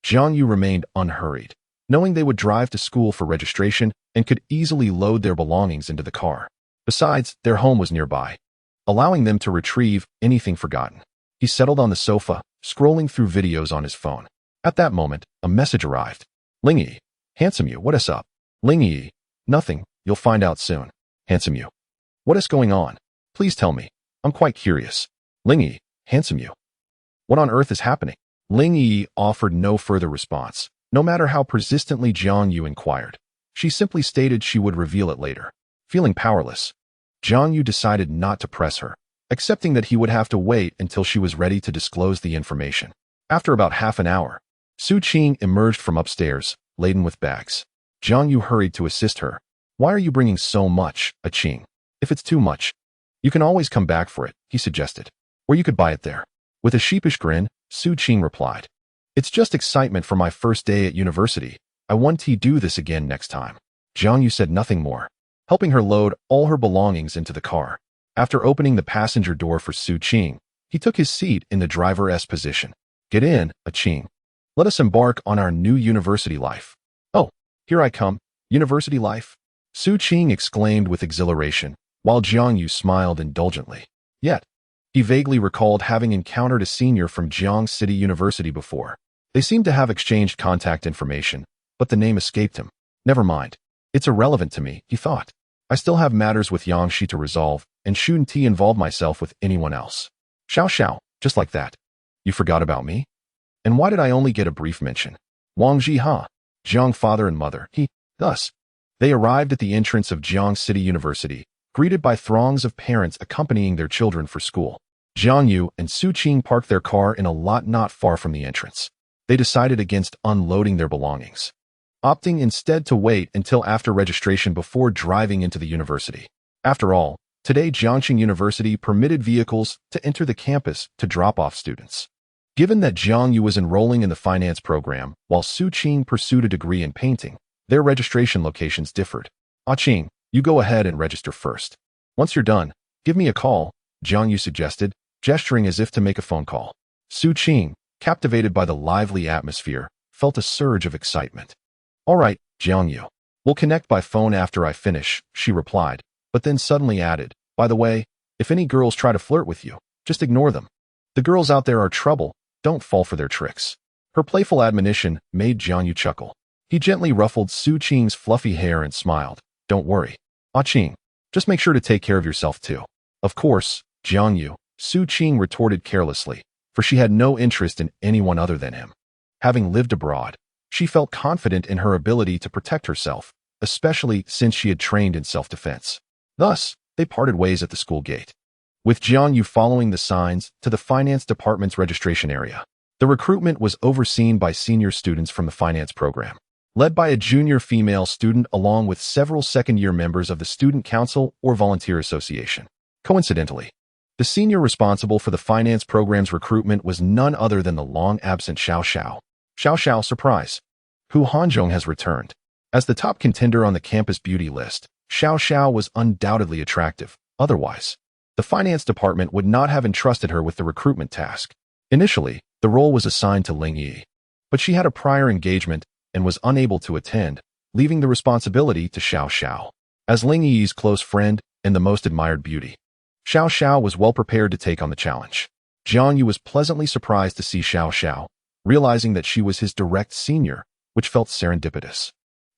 Jiang Yu remained unhurried, knowing they would drive to school for registration and could easily load their belongings into the car. Besides, their home was nearby, allowing them to retrieve anything forgotten. He settled on the sofa, scrolling through videos on his phone. At that moment, a message arrived. Ling Yi, handsome you, what is up? Ling Yi, nothing, you'll find out soon. Handsome you. What is going on? Please tell me. I'm quite curious. Ling Yi, handsome you. What on earth is happening? Ling Yi offered no further response, no matter how persistently Jiang Yu inquired. She simply stated she would reveal it later. Feeling powerless, Jiang Yu decided not to press her, accepting that he would have to wait until she was ready to disclose the information. After about half an hour, Su Qing emerged from upstairs, laden with bags. Jiang Yu hurried to assist her. Why are you bringing so much, Qing? If it's too much, you can always come back for it, he suggested. Or you could buy it there. With a sheepish grin, Su Qing replied. It's just excitement for my first day at university. I want to do this again next time. Jiang Yu said nothing more, helping her load all her belongings into the car. After opening the passenger door for Su Qing, he took his seat in the driver's position. Get in, Qing. Let us embark on our new university life. Oh, here I come. University life? Su Qing exclaimed with exhilaration, while Jiang Yu smiled indulgently. Yet, he vaguely recalled having encountered a senior from Jiang City University before. They seemed to have exchanged contact information, but the name escaped him. Never mind. It's irrelevant to me, he thought. I still have matters with Yang Shi to resolve, and shouldn't involve myself with anyone else. Xiao, just like that. You forgot about me? And why did I only get a brief mention? Wang Jiha, Jiang father and mother, thus. They arrived at the entrance of Jiang City University, greeted by throngs of parents accompanying their children for school. Jiang Yu and Su Qing parked their car in a lot not far from the entrance. They decided against unloading their belongings, opting instead to wait until after registration before driving into the university. After all, today Jiangxing University permitted vehicles to enter the campus to drop off students. Given that Jiang Yu was enrolling in the finance program, while Su Qing pursued a degree in painting, their registration locations differed. Qing, you go ahead and register first. Once you're done, give me a call, Jiang Yu suggested, gesturing as if to make a phone call. Su Qing, captivated by the lively atmosphere, felt a surge of excitement. All right, Jiang Yu. We'll connect by phone after I finish, she replied, but then suddenly added, by the way, if any girls try to flirt with you, just ignore them. The girls out there are trouble, don't fall for their tricks. Her playful admonition made Jiang Yu chuckle. He gently ruffled Su Qing's fluffy hair and smiled. Don't worry. Qing, just make sure to take care of yourself too. Of course, Jiang Yu, Su Qing retorted carelessly, for she had no interest in anyone other than him. Having lived abroad, she felt confident in her ability to protect herself, especially since she had trained in self-defense. Thus, they parted ways at the school gate, with Jiang Yu following the signs to the finance department's registration area. The recruitment was overseen by senior students from the finance program, led by a junior female student along with several second-year members of the student council or volunteer association. Coincidentally, the senior responsible for the finance program's recruitment was none other than the long-absent Xiao Xiao. Xiao Xiao, surprise! Hu Hanzhong has returned. As the top contender on the campus beauty list, Xiao Xiao was undoubtedly attractive. Otherwise, the finance department would not have entrusted her with the recruitment task. Initially, the role was assigned to Ling Yi, but she had a prior engagement and was unable to attend, leaving the responsibility to Xiao Xiao. As Ling Yi's close friend and the most admired beauty, Xiao Xiao was well prepared to take on the challenge. Jiang Yu was pleasantly surprised to see Xiao Xiao, realizing that she was his direct senior, which felt serendipitous.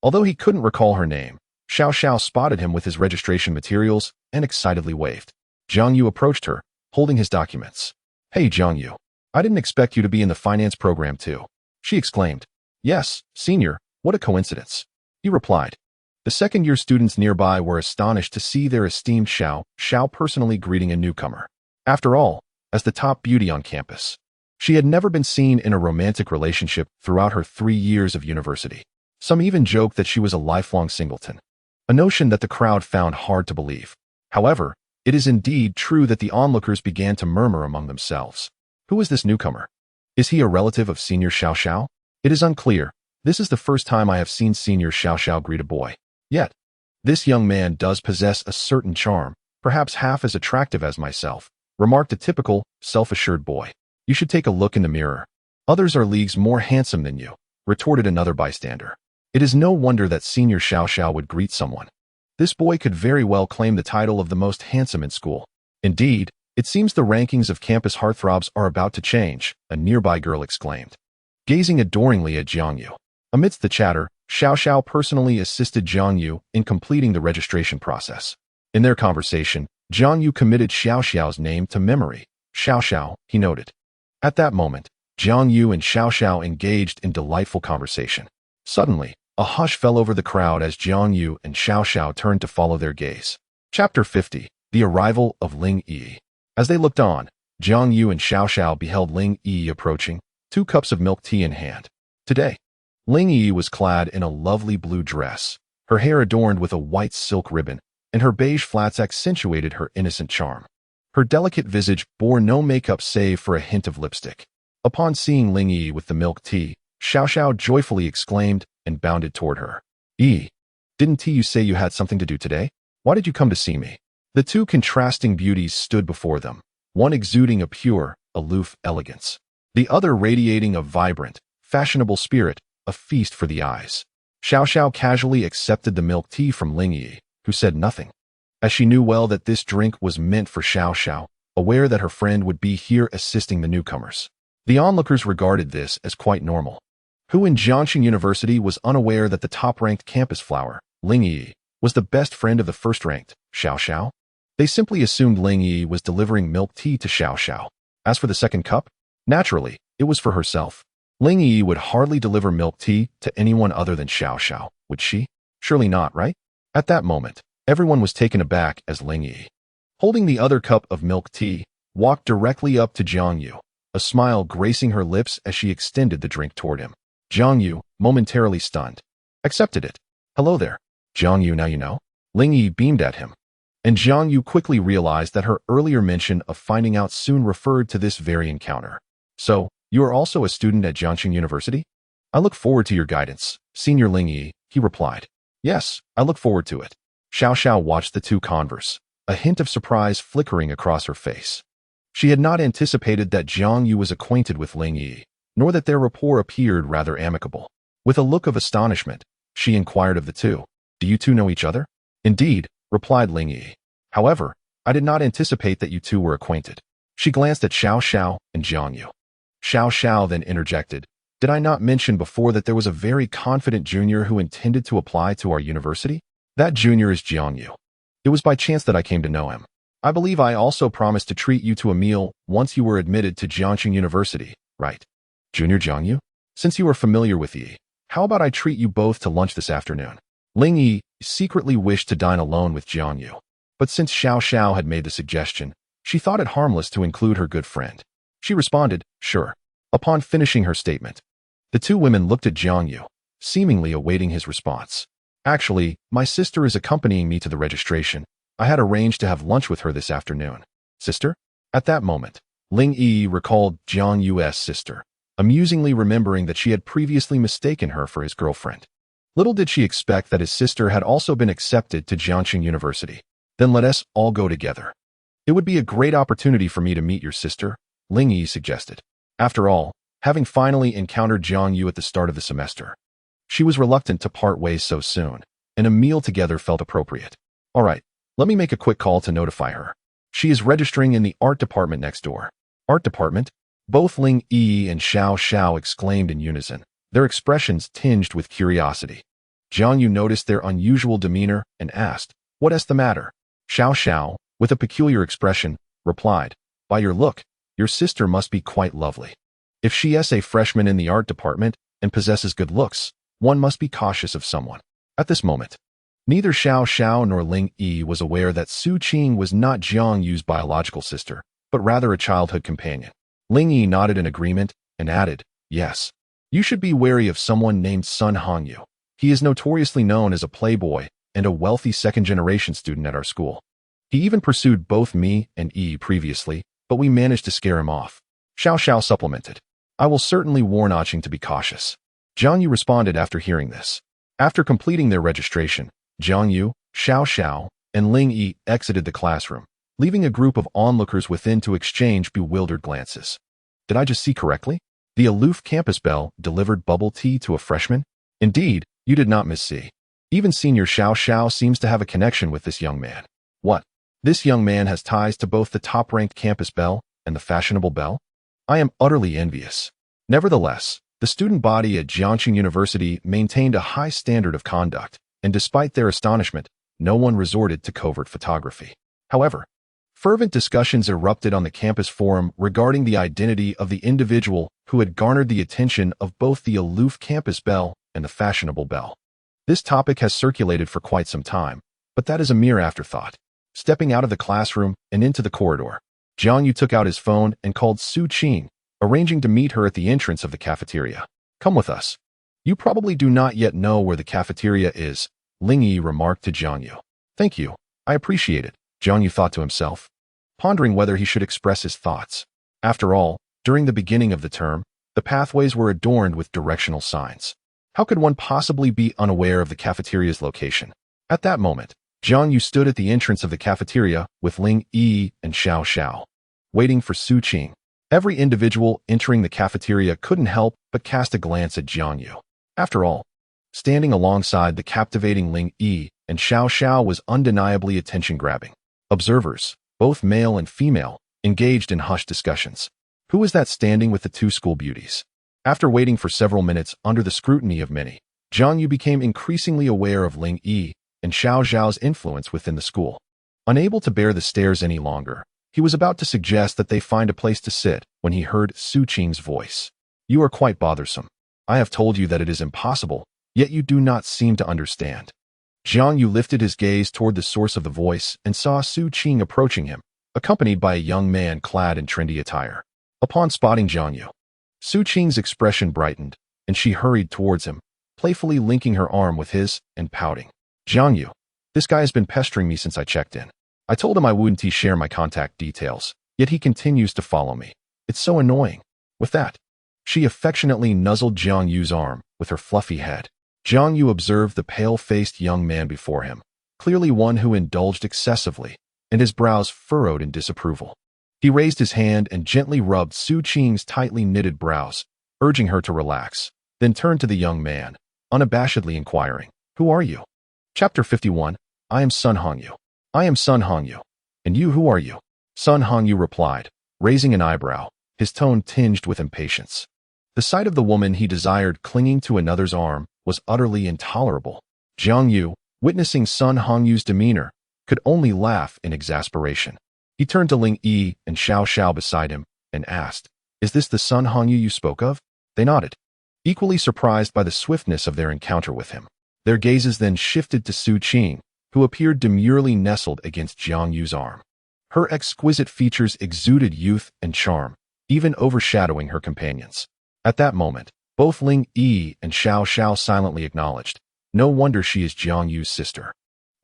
Although he couldn't recall her name, Xiao Xiao spotted him with his registration materials and excitedly waved. Jiang Yu approached her, holding his documents. Hey Jiang Yu, I didn't expect you to be in the finance program too, she exclaimed. Yes, senior, what a coincidence, he replied. The second-year students nearby were astonished to see their esteemed Xiao Xiao personally greeting a newcomer. After all, as the top beauty on campus, she had never been seen in a romantic relationship throughout her 3 years of university. Some even joked that she was a lifelong singleton, a notion that the crowd found hard to believe. However, it is indeed true that the onlookers began to murmur among themselves. Who is this newcomer? Is he a relative of Senior Xiao Xiao? It is unclear. This is the first time I have seen Senior Xiao Xiao greet a boy. Yet, this young man does possess a certain charm, perhaps half as attractive as myself, remarked a typical, self-assured boy. You should take a look in the mirror. Others are leagues more handsome than you, retorted another bystander. It is no wonder that Senior Xiao Xiao would greet someone. This boy could very well claim the title of the most handsome in school. Indeed, it seems the rankings of campus heartthrobs are about to change, a nearby girl exclaimed, gazing adoringly at Jiang Yu. Amidst the chatter, Xiao Xiao personally assisted Jiang Yu in completing the registration process. In their conversation, Jiang Yu committed Xiao Xiao's name to memory. Xiao Xiao, he noted. At that moment, Jiang Yu and Xiao Xiao engaged in delightful conversation. Suddenly, a hush fell over the crowd as Jiang Yu and Xiao Xiao turned to follow their gaze. Chapter 50. The Arrival of Ling Yi. As they looked on, Jiang Yu and Xiao Xiao beheld Ling Yi approaching, 2 cups of milk tea in hand. Today, Ling Yi was clad in a lovely blue dress, her hair adorned with a white silk ribbon, and her beige flats accentuated her innocent charm. Her delicate visage bore no makeup save for a hint of lipstick. Upon seeing Ling Yi with the milk tea, Xiao Xiao joyfully exclaimed and bounded toward her. Yi, didn't you say you had something to do today? Why did you come to see me? The 2 contrasting beauties stood before them, one exuding a pure, aloof elegance, the other radiating a vibrant, fashionable spirit, a feast for the eyes. Xiao Xiao casually accepted the milk tea from Ling Yi, who said nothing, as she knew well that this drink was meant for Xiao Xiao, aware that her friend would be here assisting the newcomers. The onlookers regarded this as quite normal. Who in Jiangxing University was unaware that the top-ranked campus flower, Ling Yi, was the best friend of the first-ranked, Xiao Xiao? They simply assumed Ling Yi was delivering milk tea to Xiao Xiao. As for the second cup, naturally, it was for herself. Ling Yi would hardly deliver milk tea to anyone other than Xiao Xiao, would she? Surely not, right? At that moment, everyone was taken aback as Ling Yi, holding the other cup of milk tea, walked directly up to Jiang Yu, a smile gracing her lips as she extended the drink toward him. Jiang Yu, momentarily stunned, accepted it. Hello there. Jiang Yu, now you know? Ling Yi beamed at him, and Jiang Yu quickly realized that her earlier mention of finding out soon referred to this very encounter. So, you are also a student at Jiangxing University? I look forward to your guidance, Senior Ling Yi, he replied. Yes, I look forward to it. Xiao Xiao watched the two converse, a hint of surprise flickering across her face. She had not anticipated that Jiang Yu was acquainted with Ling Yi, nor that their rapport appeared rather amicable. With a look of astonishment, she inquired of the two, Do you two know each other? Indeed, replied Ling Yi. However, I did not anticipate that you two were acquainted. She glanced at Xiao Xiao and Jiang Yu. Xiao Xiao then interjected, Did I not mention before that there was a very confident junior who intended to apply to our university? That junior is Jiang Yu. It was by chance that I came to know him. I believe I also promised to treat you to a meal once you were admitted to Jiangxing University, right? Junior Jiang Yu? Since you are familiar with Yi, how about I treat you both to lunch this afternoon? Ling Yi secretly wished to dine alone with Jiang Yu, but since Xiao Xiao had made the suggestion, she thought it harmless to include her good friend. She responded, Sure. Upon finishing her statement, the two women looked at Jiang Yu, seemingly awaiting his response. Actually, my sister is accompanying me to the registration. I had arranged to have lunch with her this afternoon. Sister? At that moment, Ling Yi recalled Jiang Yu's sister, amusingly remembering that she had previously mistaken her for his girlfriend. Little did she expect that his sister had also been accepted to Jiangxing University. Then let us all go together. It would be a great opportunity for me to meet your sister, Ling Yi suggested. After all, having finally encountered Jiang Yu at the start of the semester, she was reluctant to part ways so soon, and a meal together felt appropriate. All right, let me make a quick call to notify her. She is registering in the art department next door. Art department? Both Ling Yi and Xiao Xiao exclaimed in unison, their expressions tinged with curiosity. Jiang Yu noticed their unusual demeanor and asked, What is the matter? Xiao Xiao, with a peculiar expression, replied, By your look, your sister must be quite lovely. If she is a freshman in the art department and possesses good looks, one must be cautious of someone. At this moment, neither Xiao Xiao nor Ling Yi was aware that Su Qing was not Jiang Yu's biological sister, but rather a childhood companion. Ling Yi nodded in agreement and added, Yes, you should be wary of someone named Sun Hongyu. He is notoriously known as a playboy and a wealthy second-generation student at our school. He even pursued both me and Yi previously, but we managed to scare him off. Xiao Xiao supplemented, I will certainly warn Qing to be cautious. Jiang Yu responded after hearing this. After completing their registration, Jiang Yu, Xiao Xiao, and Ling Yi exited the classroom, leaving a group of onlookers within to exchange bewildered glances. Did I just see correctly? The aloof campus Belle delivered bubble tea to a freshman? Indeed, you did not missee. Even Senior Xiao Xiao seems to have a connection with this young man. What? This young man has ties to both the top-ranked campus Belle and the fashionable Belle? I am utterly envious. Nevertheless, the student body at Jiangxing University maintained a high standard of conduct, and despite their astonishment, no one resorted to covert photography. However, fervent discussions erupted on the campus forum regarding the identity of the individual who had garnered the attention of both the aloof campus Belle and the fashionable Belle. This topic has circulated for quite some time, but that is a mere afterthought. Stepping out of the classroom and into the corridor, Jiang Yu took out his phone and called Su Qing, arranging to meet her at the entrance of the cafeteria. Come with us. You probably do not yet know where the cafeteria is, Ling Yi remarked to Jiang Yu. Thank you. I appreciate it, Jiang Yu thought to himself, pondering whether he should express his thoughts. After all, during the beginning of the term, the pathways were adorned with directional signs. How could one possibly be unaware of the cafeteria's location? At that moment, Jiang Yu stood at the entrance of the cafeteria with Ling Yi and Xiao Xiao, waiting for Su Qing. Every individual entering the cafeteria couldn't help but cast a glance at Jiang Yu. After all, standing alongside the captivating Ling Yi and Xiao Xiao was undeniably attention-grabbing. Observers, both male and female, engaged in hushed discussions. Who is that standing with the two school beauties? After waiting for several minutes under the scrutiny of many, Jiang Yu became increasingly aware of Ling Yi and Xiao Xiao's influence within the school. Unable to bear the stares any longer, he was about to suggest that they find a place to sit when he heard Su Qing's voice. You are quite bothersome. I have told you that it is impossible, yet you do not seem to understand. Jiang Yu lifted his gaze toward the source of the voice and saw Su Qing approaching him, accompanied by a young man clad in trendy attire. Upon spotting Jiang Yu, Su Qing's expression brightened, and she hurried towards him, playfully linking her arm with his and pouting. Jiang Yu, this guy has been pestering me since I checked in. I told him I wouldn't share my contact details, yet he continues to follow me. It's so annoying. With that, she affectionately nuzzled Jiang Yu's arm with her fluffy head. Jiang Yu observed the pale-faced young man before him, clearly one who indulged excessively, and his brows furrowed in disapproval. He raised his hand and gently rubbed Su Qing's tightly knitted brows, urging her to relax, then turned to the young man, unabashedly inquiring, "Who are you?" Chapter 51. I am Sun Hongyu. I am Sun Hongyu. And you, who are you? Sun Hongyu replied, raising an eyebrow, his tone tinged with impatience. The sight of the woman he desired clinging to another's arm was utterly intolerable. Jiang Yu, witnessing Sun Hongyu's demeanor, could only laugh in exasperation. He turned to Ling Yi and Xiao Xiao beside him and asked, "Is this the Sun Hongyu you spoke of?" They nodded, equally surprised by the swiftness of their encounter with him. Their gazes then shifted to Su Qing, who appeared demurely nestled against Jiang Yu's arm. Her exquisite features exuded youth and charm, even overshadowing her companions. At that moment, both Ling Yi and Xiao Xiao silently acknowledged, no wonder she is Jiang Yu's sister.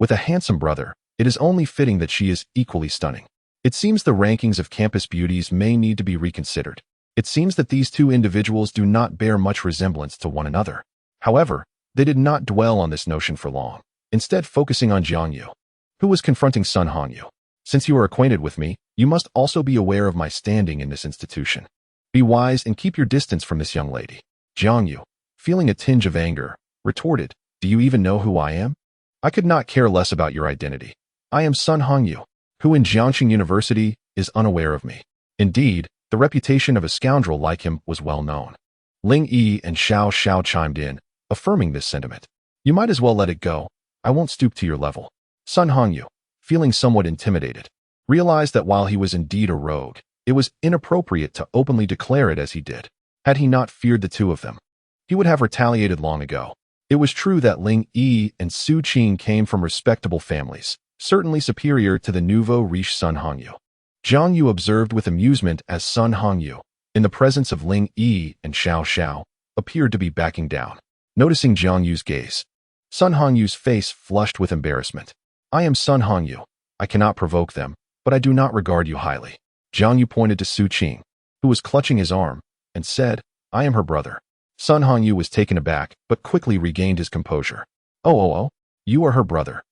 With a handsome brother, it is only fitting that she is equally stunning. It seems the rankings of campus beauties may need to be reconsidered. It seems that these two individuals do not bear much resemblance to one another. However, they did not dwell on this notion for long, instead focusing on Jiang Yu, who was confronting Sun Hongyu. Since you are acquainted with me, you must also be aware of my standing in this institution. Be wise and keep your distance from this young lady. Jiang Yu, feeling a tinge of anger, retorted, "Do you even know who I am? I could not care less about your identity. I am Sun Hongyu, who in Jiangxing University is unaware of me." Indeed, the reputation of a scoundrel like him was well known. Ling Yi and Xiao Xiao chimed in, affirming this sentiment. "You might as well let it go. I won't stoop to your level." Sun Hongyu, feeling somewhat intimidated, realized that while he was indeed a rogue, it was inappropriate to openly declare it as he did. Had he not feared the two of them, he would have retaliated long ago. It was true that Ling Yi and Su Qing came from respectable families, certainly superior to the nouveau riche Sun Hongyu. Jiang Yu observed with amusement as Sun Hongyu, in the presence of Ling Yi and Xiao Xiao, appeared to be backing down. Noticing Jiang Yu's gaze, Sun Hongyu's face flushed with embarrassment. "I am Sun Hongyu. I cannot provoke them, but I do not regard you highly." Jiang Yu pointed to Su Qing, who was clutching his arm, and said, "I am her brother." Sun Hongyu was taken aback, but quickly regained his composure. Oh, you are her brother.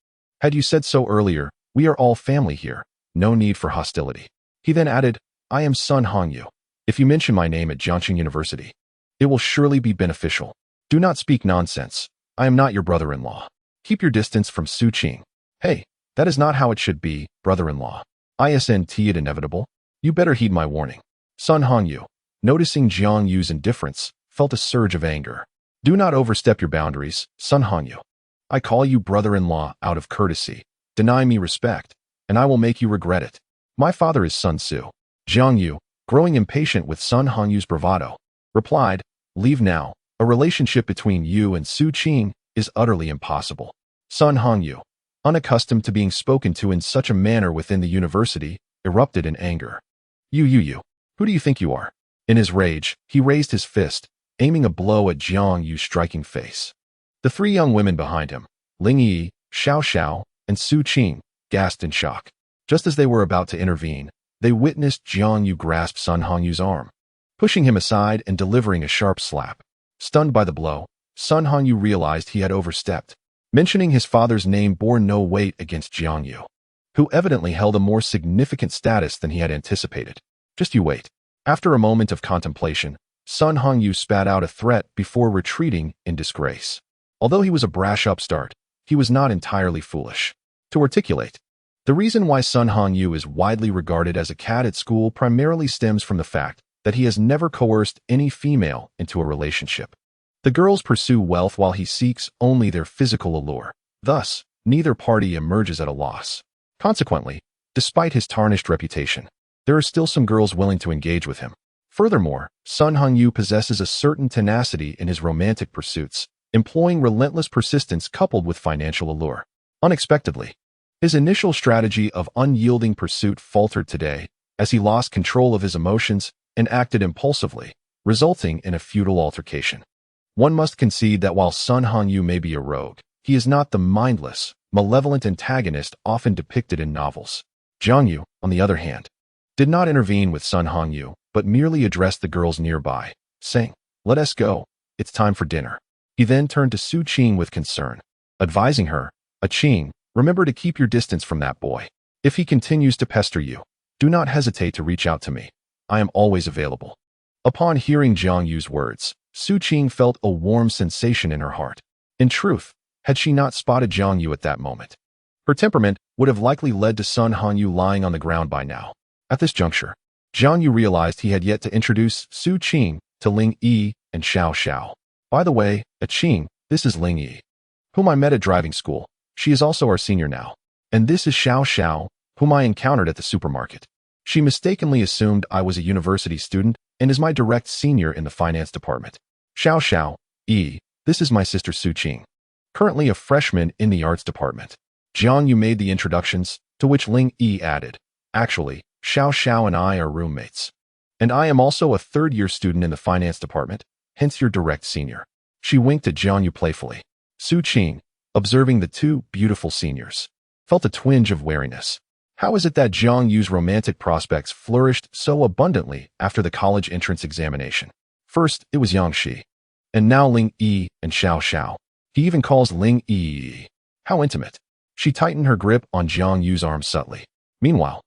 Had you said so earlier, we are all family here. No need for hostility." He then added, "I am Sun Hongyu. If you mention my name at Jiangxing University, it will surely be beneficial. Do not speak nonsense. I am not your brother-in-law. Keep your distance from Su Qing." "Hey, that is not how it should be, brother-in-law. Isn't it inevitable? You better heed my warning." Sun Hongyu, noticing Jiang Yu's indifference, felt a surge of anger. "Do not overstep your boundaries, Sun Hongyu. I call you brother-in-law out of courtesy. Deny me respect, and I will make you regret it. My father is Sun Tzu." Jiang Yu, growing impatient with Sun Hongyu's bravado, replied, "Leave now. A relationship between you and Su Qing is utterly impossible." Sun Hongyu, unaccustomed to being spoken to in such a manner within the university, erupted in anger. You, who do you think you are?" In his rage, he raised his fist, aiming a blow at Jiang Yu's striking face. The three young women behind him, Ling Yi, Xiao Xiao, and Su Qing, gasped in shock. Just as they were about to intervene, they witnessed Jiang Yu grasp Sun Hongyu's arm, pushing him aside and delivering a sharp slap. Stunned by the blow, Sun Hongyu realized he had overstepped. Mentioning his father's name bore no weight against Jiang Yu, who evidently held a more significant status than he had anticipated. "Just you wait." After a moment of contemplation, Sun Hongyu spat out a threat before retreating in disgrace. Although he was a brash upstart, he was not entirely foolish. To articulate, the reason why Sun Hongyu is widely regarded as a cad at school primarily stems from the fact that he has never coerced any female into a relationship. The girls pursue wealth while he seeks only their physical allure. Thus, neither party emerges at a loss. Consequently, despite his tarnished reputation, there are still some girls willing to engage with him. Furthermore, Sun Hongyu possesses a certain tenacity in his romantic pursuits, employing relentless persistence coupled with financial allure. Unexpectedly, his initial strategy of unyielding pursuit faltered today as he lost control of his emotions and acted impulsively, resulting in a futile altercation. One must concede that while Sun Hongyu may be a rogue, he is not the mindless, malevolent antagonist often depicted in novels. Jiang Yu, on the other hand, did not intervene with Sun Hongyu, but merely addressed the girls nearby, saying, "Let us go. It's time for dinner." He then turned to Su Qing with concern, advising her, "Qing, remember to keep your distance from that boy. If he continues to pester you, do not hesitate to reach out to me. I am always available." Upon hearing Jiang Yu's words, Su Qing felt a warm sensation in her heart. In truth, had she not spotted Jiang Yu at that moment, her temperament would have likely led to Sun Hongyu lying on the ground by now. At this juncture, Jiang Yu realized he had yet to introduce Su Qing to Ling Yi and Xiao Xiao. "By the way, Qing, this is Ling Yi, whom I met at driving school. She is also our senior now. And this is Xiao Xiao, whom I encountered at the supermarket. She mistakenly assumed I was a university student and is my direct senior in the finance department. Xiao Xiao, this is my sister Su Qing, currently a freshman in the arts department." Jiang Yu made the introductions, to which Ling Yi added, "Actually, Xiao Xiao and I are roommates. And I am also a third-year student in the finance department, hence your direct senior." She winked at Jiang Yu playfully. Su Qing, observing the two beautiful seniors, felt a twinge of wariness. How is it that Jiang Yu's romantic prospects flourished so abundantly after the college entrance examination? First, it was Yang Shi, and now Ling Yi and Xiao Xiao. He even calls Ling Yi. How intimate. She tightened her grip on Jiang Yu's arm subtly. Meanwhile,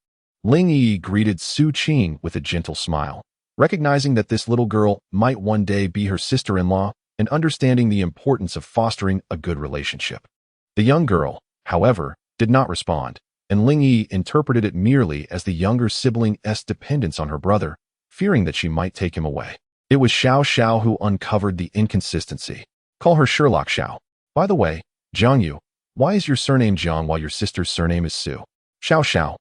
Ling Yi greeted Su Qing with a gentle smile, recognizing that this little girl might one day be her sister-in-law and understanding the importance of fostering a good relationship. The young girl, however, did not respond, and Ling Yi interpreted it merely as the younger sibling's dependence on her brother, fearing that she might take him away. It was Xiao Xiao who uncovered the inconsistency. "Call her Sherlock Xiao. By the way, Jiang Yu, why is your surname Jiang while your sister's surname is Su?" Xiao Xiao,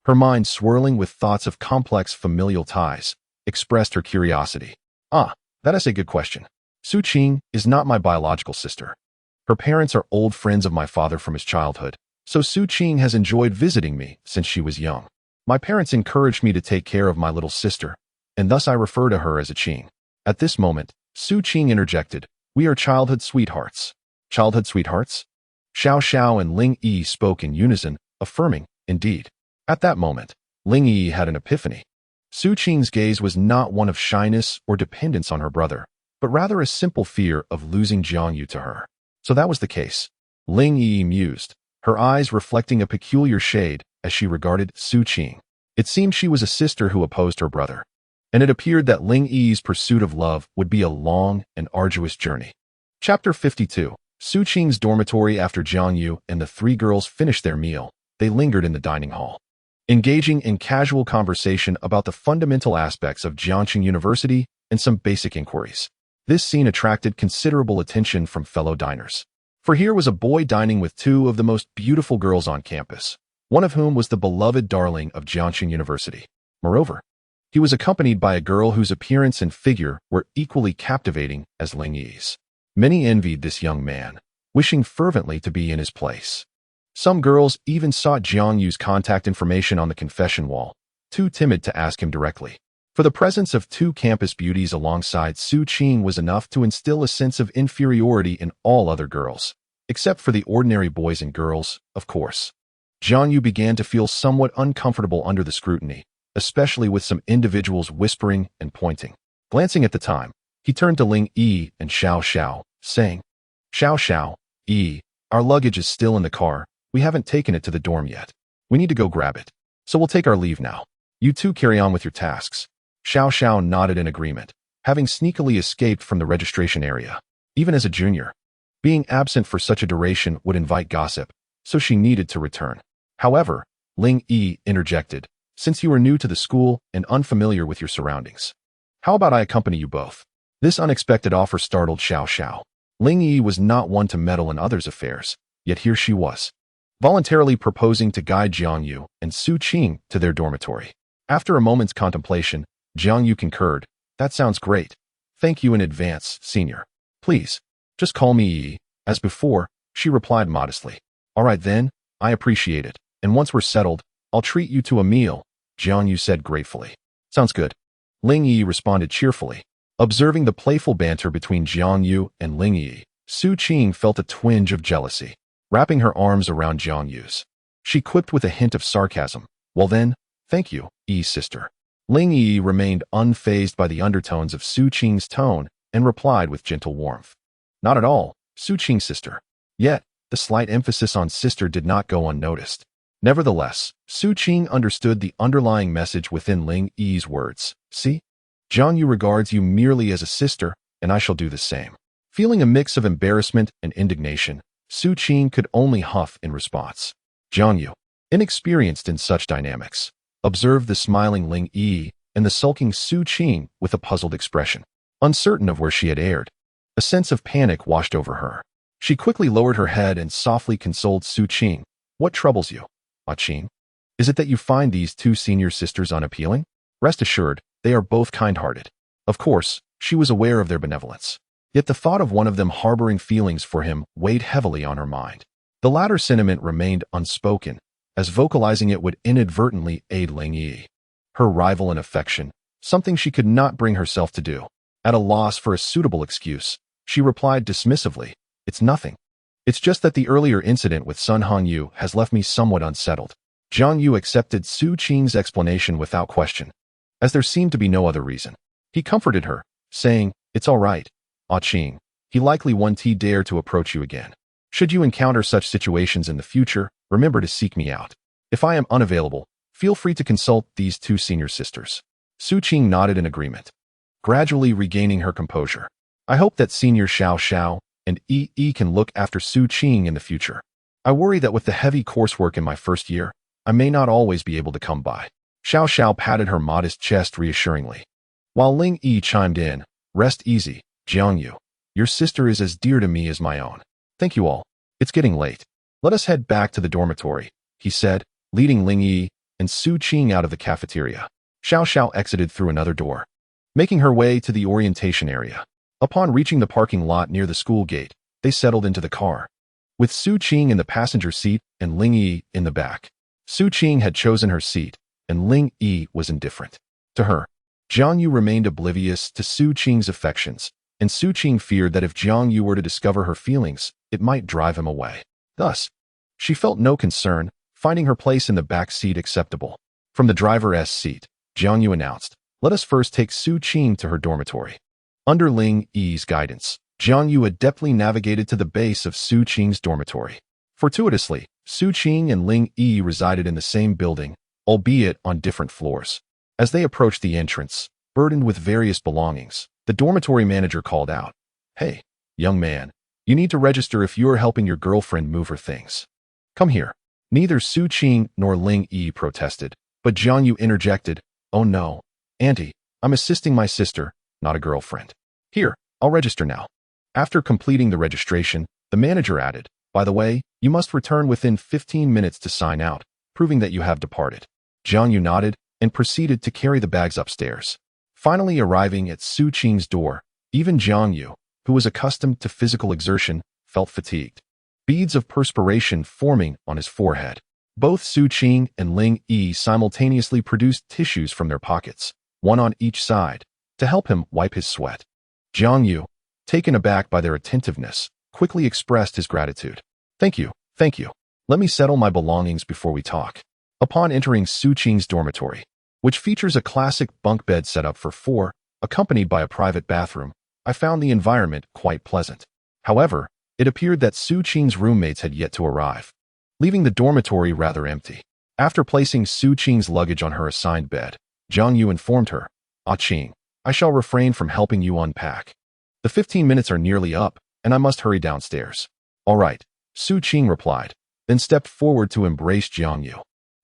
her mind swirling with thoughts of complex familial ties, expressed her curiosity. That is a good question. Su Qing is not my biological sister. Her parents are old friends of my father from his childhood, so Su Qing has enjoyed visiting me since she was young. My parents encouraged me to take care of my little sister, and thus I refer to her as a Qing. At this moment, Su Qing interjected, "We are childhood sweethearts." "Childhood sweethearts?" Xiao Xiao and Ling Yi spoke in unison, affirming, "Indeed." At that moment, Ling Yi had an epiphany. Su Qing's gaze was not one of shyness or dependence on her brother, but rather a simple fear of losing Jiang Yu to her. So that was the case. Ling Yi mused, her eyes reflecting a peculiar shade as she regarded Su Qing. It seemed she was a sister who opposed her brother, and it appeared that Ling Yi's pursuit of love would be a long and arduous journey. Chapter 52. Su Qing's dormitory. After Jiang Yu and the three girls finished their meal, they lingered in the dining hall, engaging in casual conversation about the fundamental aspects of Jiangqing University and some basic inquiries. This scene attracted considerable attention from fellow diners. For here was a boy dining with two of the most beautiful girls on campus, one of whom was the beloved darling of Jiangqing University. Moreover, he was accompanied by a girl whose appearance and figure were equally captivating as Ling Yi's. Many envied this young man, wishing fervently to be in his place. Some girls even sought Jiang Yu's contact information on the confession wall, too timid to ask him directly. For the presence of two campus beauties alongside Su Qing was enough to instill a sense of inferiority in all other girls, except for the ordinary boys and girls, of course. Jiang Yu began to feel somewhat uncomfortable under the scrutiny, especially with some individuals whispering and pointing. Glancing at the time, he turned to Ling Yi and Xiao Xiao, saying, "Xiao Xiao, our luggage is still in the car. We haven't taken it to the dorm yet. We need to go grab it. So we'll take our leave now. You two carry on with your tasks." Xiao Xiao nodded in agreement, having sneakily escaped from the registration area. Even as a junior, being absent for such a duration would invite gossip, so she needed to return. However, Ling Yi interjected, "Since you are new to the school and unfamiliar with your surroundings, how about I accompany you both?" This unexpected offer startled Xiao Xiao. Ling Yi was not one to meddle in others' affairs, yet here she was, voluntarily proposing to guide Jiang Yu and Su Qing to their dormitory. After a moment's contemplation, Jiang Yu concurred, That sounds great. Thank you in advance, senior. Please, just call me Yi. As before, she replied modestly. All right then, I appreciate it. And once we're settled, I'll treat you to a meal, Jiangyu said gratefully. Sounds good. Ling Yi responded cheerfully. Observing the playful banter between Jiangyu and Ling Yi, Su Qing felt a twinge of jealousy. Wrapping her arms around Jiangyu's, she quipped with a hint of sarcasm. Well then, thank you, Yi's sister. Ling Yi remained unfazed by the undertones of Su Qing's tone and replied with gentle warmth. Not at all, Su Qing's sister. Yet, the slight emphasis on sister did not go unnoticed. Nevertheless, Su Qing understood the underlying message within Ling Yi's words. See? Jiangyu regards you merely as a sister, and I shall do the same. Feeling a mix of embarrassment and indignation, Su Qing could only huff in response. Jiangyu, inexperienced in such dynamics, observed the smiling Ling Yi and the sulking Su Qing with a puzzled expression. Uncertain of where she had erred, a sense of panic washed over her. She quickly lowered her head and softly consoled Su Qing. What troubles you, Qing? Is it that you find these two senior sisters unappealing? Rest assured, they are both kind-hearted. Of course, she was aware of their benevolence. Yet the thought of one of them harboring feelings for him weighed heavily on her mind. The latter sentiment remained unspoken, as vocalizing it would inadvertently aid Ling Yi. Her rival in affection, something she could not bring herself to do. At a loss for a suitable excuse, she replied dismissively, It's nothing. It's just that the earlier incident with Sun Hongyu has left me somewhat unsettled. Jiangyu accepted Su Qing's explanation without question, as there seemed to be no other reason. He comforted her, saying, It's all right, Qing. He likely won't dare to approach you again. Should you encounter such situations in the future, remember to seek me out. If I am unavailable, feel free to consult these two senior sisters. Su Qing nodded in agreement, gradually regaining her composure. I hope that Senior Xiao Xiao and Yi can look after Su Qing in the future. I worry that with the heavy coursework in my first year, I may not always be able to come by. Xiao Xiao patted her modest chest reassuringly. While Ling Yi chimed in, Rest easy, Jiangyu. Your sister is as dear to me as my own. Thank you all. It's getting late. Let us head back to the dormitory, he said, leading Ling Yi and Su Qing out of the cafeteria. Xiao Xiao exited through another door, making her way to the orientation area. Upon reaching the parking lot near the school gate, they settled into the car, with Su Qing in the passenger seat and Ling Yi in the back. Su Qing had chosen her seat, and Ling Yi was indifferent. To her, Jiangyu remained oblivious to Su Qing's affections, and Su Qing feared that if Jiangyu were to discover her feelings, it might drive him away. Thus, she felt no concern, finding her place in the back seat acceptable. From the driver's seat, Jiangyu announced, Let us first take Su Qing to her dormitory. Under Ling Yi's guidance, Jiangyu adeptly navigated to the base of Su Qing's dormitory. Fortuitously, Su Qing and Ling Yi resided in the same building, albeit on different floors. As they approached the entrance, burdened with various belongings, the dormitory manager called out, Hey, young man, you need to register if you are helping your girlfriend move her things. Come here. Neither Su Qing nor Ling Yi protested, but Jiangyu interjected, Oh no, auntie, I'm assisting my sister, not a girlfriend. Here, I'll register now. After completing the registration, the manager added, By the way, you must return within 15 minutes to sign out, proving that you have departed. Jiangyu nodded and proceeded to carry the bags upstairs. Finally arriving at Su Qing's door, even Jiangyu, who was accustomed to physical exertion, felt fatigued. Beads of perspiration forming on his forehead. Both Su Qing and Ling Yi simultaneously produced tissues from their pockets, one on each side, to help him wipe his sweat. Jiangyu, taken aback by their attentiveness, quickly expressed his gratitude. Thank you. Let me settle my belongings before we talk. Upon entering Su Qing's dormitory, which features a classic bunk bed setup for four, accompanied by a private bathroom, I found the environment quite pleasant. However, it appeared that Su Qing's roommates had yet to arrive, leaving the dormitory rather empty. After placing Su Qing's luggage on her assigned bed, Jiangyu informed her, Qing, I shall refrain from helping you unpack. The 15 minutes are nearly up, and I must hurry downstairs. All right, Su Qing replied, then stepped forward to embrace Jiangyu.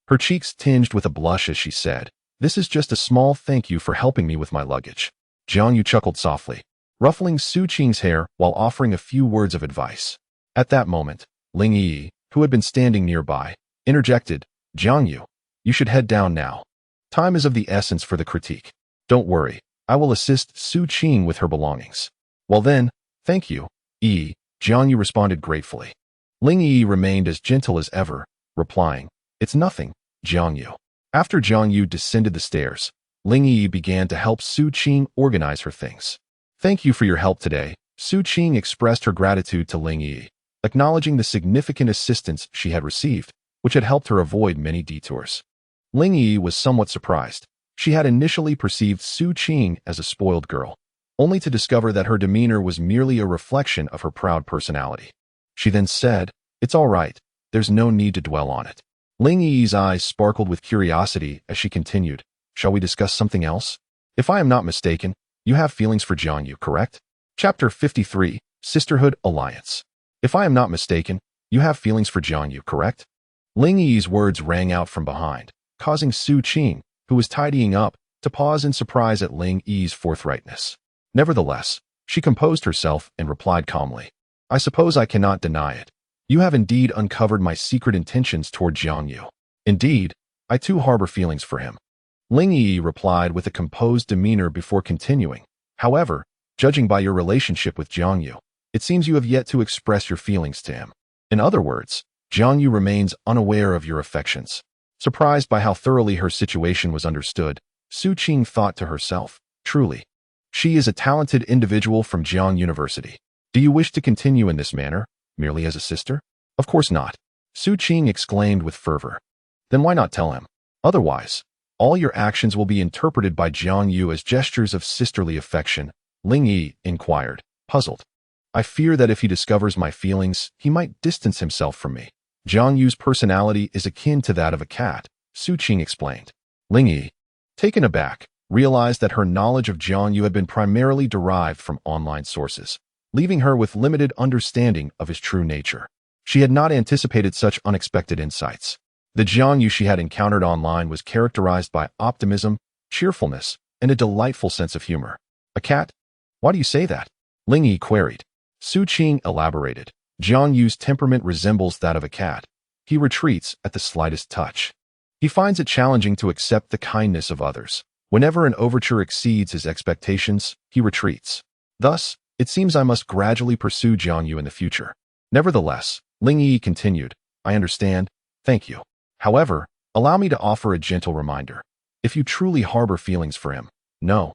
Her cheeks tinged with a blush as she said, This is just a small thank you for helping me with my luggage. Jiangyu chuckled softly, ruffling Su Qing's hair while offering a few words of advice. At that moment, Ling Yi, who had been standing nearby, interjected, Jiangyu, you should head down now. Time is of the essence for the critique. Don't worry, I will assist Su Qing with her belongings. Well then, thank you, Jiang Yu responded gratefully. Ling Yi remained as gentle as ever, replying, "It's nothing, Jiang Yu." After Jiang Yu descended the stairs, Ling Yi began to help Su Qing organize her things. "Thank you for your help today." Su Qing expressed her gratitude to Ling Yi, acknowledging the significant assistance she had received, which had helped her avoid many detours. Ling Yi was somewhat surprised. She had initially perceived Su Qing as a spoiled girl, only to discover that her demeanor was merely a reflection of her proud personality. She then said, "It's all right, there's no need to dwell on it." Ling Yi's eyes sparkled with curiosity as she continued, "Shall we discuss something else? If I am not mistaken, you have feelings for Jiang Yu, correct?" Chapter 53, Sisterhood Alliance. "If I am not mistaken, you have feelings for Jiang Yu, correct?" Ling Yi's words rang out from behind, causing Su Qing, who was tidying up, to pause in surprise at Ling Yi's forthrightness. Nevertheless, she composed herself and replied calmly, "I suppose I cannot deny it. You have indeed uncovered my secret intentions toward Jiang Yu. Indeed, I too harbor feelings for him." Ling Yi replied with a composed demeanor before continuing, "However, judging by your relationship with Jiang Yu, it seems you have yet to express your feelings to him. In other words, Jiang Yu remains unaware of your affections." Surprised by how thoroughly her situation was understood, Su Qing thought to herself, "Truly, she is a talented individual from Jiang University. Do you wish to continue in this manner, merely as a sister?" "Of course not," Su Qing exclaimed with fervor. "Then why not tell him? Otherwise, all your actions will be interpreted by Jiang Yu as gestures of sisterly affection," Ling Yi inquired, puzzled. "I fear that if he discovers my feelings, he might distance himself from me. Jiang Yu's personality is akin to that of a cat," Su Qing explained. Ling Yi, taken aback, realized that her knowledge of Jiang Yu had been primarily derived from online sources, leaving her with limited understanding of his true nature. She had not anticipated such unexpected insights. The Jiang Yu she had encountered online was characterized by optimism, cheerfulness, and a delightful sense of humor. "A cat? Why do you say that?" Ling Yi queried. Su Qing elaborated. "Jiang Yu's temperament resembles that of a cat. He retreats at the slightest touch. He finds it challenging to accept the kindness of others. Whenever an overture exceeds his expectations, he retreats. Thus, it seems I must gradually pursue Jiang Yu in the future." Nevertheless, Ling Yi continued, "I understand, thank you. However, allow me to offer a gentle reminder. If you truly harbor feelings for him, no,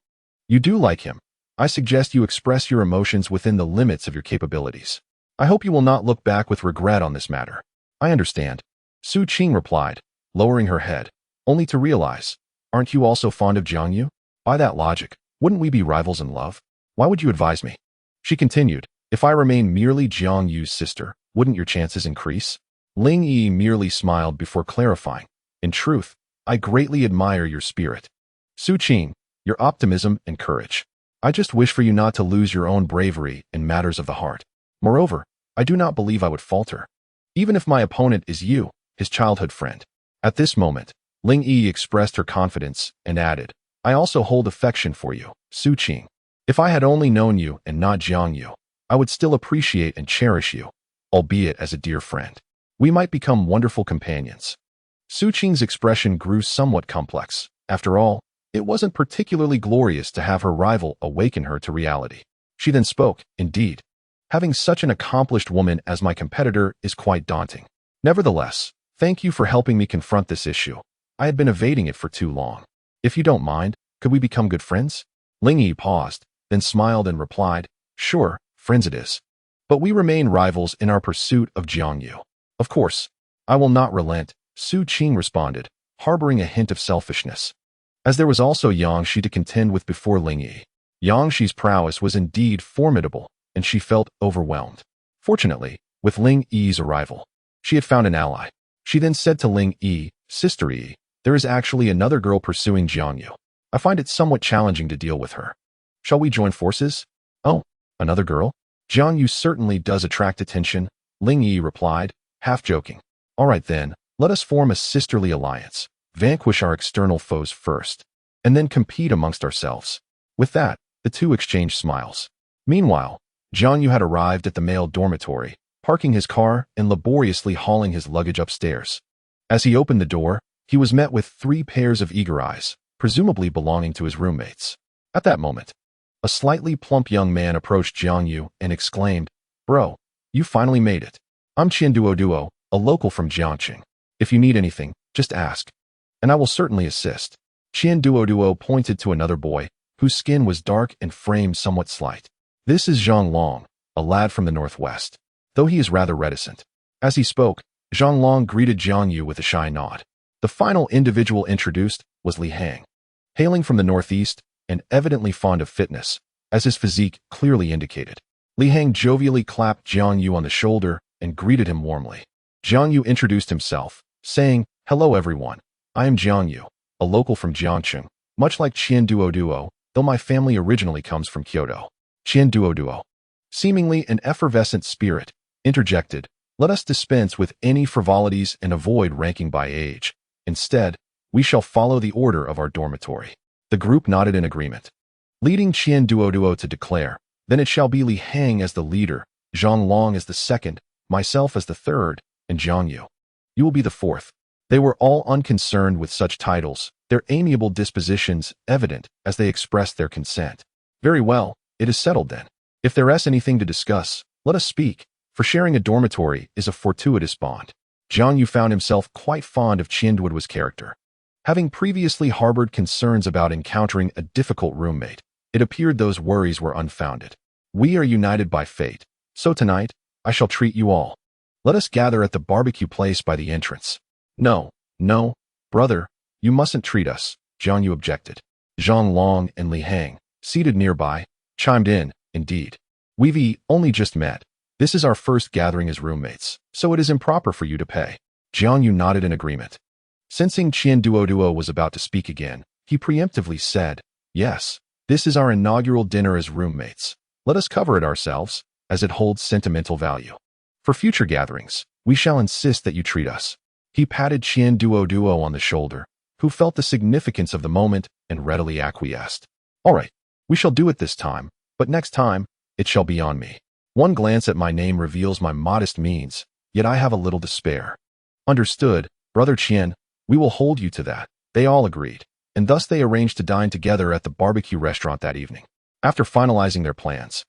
you do like him, I suggest you express your emotions within the limits of your capabilities. I hope you will not look back with regret on this matter." "I understand," Su Qing replied, lowering her head, only to realize, "Aren't you also fond of Jiang Yu? By that logic, wouldn't we be rivals in love? Why would you advise me?" She continued, "If I remain merely Jiang Yu's sister, wouldn't your chances increase?" Ling Yi merely smiled before clarifying, "In truth, I greatly admire your spirit, Su Qing, your optimism and courage. I just wish for you not to lose your own bravery in matters of the heart. Moreover, I do not believe I would falter, even if my opponent is you, his childhood friend." At this moment, Ling Yi expressed her confidence and added, "I also hold affection for you, Su Qing. If I had only known you and not Jiang Yu, I would still appreciate and cherish you, albeit as a dear friend. We might become wonderful companions." Su Qing's expression grew somewhat complex. After all, it wasn't particularly glorious to have her rival awaken her to reality. She then spoke, "Indeed, having such an accomplished woman as my competitor is quite daunting. Nevertheless, thank you for helping me confront this issue. I had been evading it for too long. If you don't mind, could we become good friends?" Ling Yi paused, then smiled and replied, "Sure, friends it is. But we remain rivals in our pursuit of Jiang Yu." "Of course, I will not relent," Su Qing responded, harboring a hint of selfishness, as there was also Yang Shi to contend with before Ling Yi. Yang Shi's prowess was indeed formidable, and she felt overwhelmed. Fortunately, with Ling Yi's arrival, she had found an ally. She then said to Ling Yi, "Sister Yi, there is actually another girl pursuing Jiang Yu. I find it somewhat challenging to deal with her. Shall we join forces?" "Oh, another girl? Jiang Yu certainly does attract attention," Ling Yi replied, half joking. "All right then, let us form a sisterly alliance, vanquish our external foes first, and then compete amongst ourselves." With that, the two exchanged smiles. Meanwhile, Jiang Yu had arrived at the male dormitory, parking his car and laboriously hauling his luggage upstairs. As he opened the door, he was met with 3 pairs of eager eyes, presumably belonging to his roommates. At that moment, a slightly plump young man approached Jiang Yu and exclaimed, "Bro, you finally made it. I'm Qian Duo, a local from Jiangqing. If you need anything, just ask, and I will certainly assist." Qian Duo pointed to another boy, whose skin was dark and frame somewhat slight. "This is Zhang Long, a lad from the northwest," though he is rather reticent. As he spoke, Zhang Long greeted Jiang Yu with a shy nod. The final individual introduced was Li Hang. Hailing from the northeast and evidently fond of fitness, as his physique clearly indicated, Li Hang jovially clapped Jiang Yu on the shoulder and greeted him warmly. Jiang Yu introduced himself, saying, "Hello everyone, I am Jiang Yu, a local from Jiangqing, much like Qian Duo, though my family originally comes from Kyoto." Qian Duo, seemingly an effervescent spirit, interjected, "Let us dispense with any frivolities and avoid ranking by age. Instead, we shall follow the order of our dormitory." The group nodded in agreement, leading Qian Duo to declare, "Then it shall be Li Hang as the leader, Zhang Long as the second, myself as the third, and Jiang Yu. You will be the fourth." They were all unconcerned with such titles, their amiable dispositions evident as they expressed their consent. "Very well, it is settled then. If there is anything to discuss, let us speak, for sharing a dormitory is a fortuitous bond." Jiang Yu found himself quite fond of Qian Duo's character. Having previously harbored concerns about encountering a difficult roommate, it appeared those worries were unfounded. "We are united by fate, so tonight, I shall treat you all. Let us gather at the barbecue place by the entrance." No, brother, you mustn't treat us," Jiang Yu objected. Zhang Long and Li Hang, seated nearby, chimed in, "Indeed. We've only just met. This is our first gathering as roommates, so it is improper for you to pay." Jiang Yu nodded in agreement. Sensing Qian Duo was about to speak again, he preemptively said, "Yes, this is our inaugural dinner as roommates. Let us cover it ourselves, as it holds sentimental value. For future gatherings, we shall insist that you treat us." He patted Qian Duo on the shoulder, who felt the significance of the moment and readily acquiesced. "All right, we shall do it this time, but next time, it shall be on me. One glance at my name reveals my modest means, yet I have a little to spare." "Understood, Brother Qian, we will hold you to that." They all agreed, and thus they arranged to dine together at the barbecue restaurant that evening. After finalizing their plans,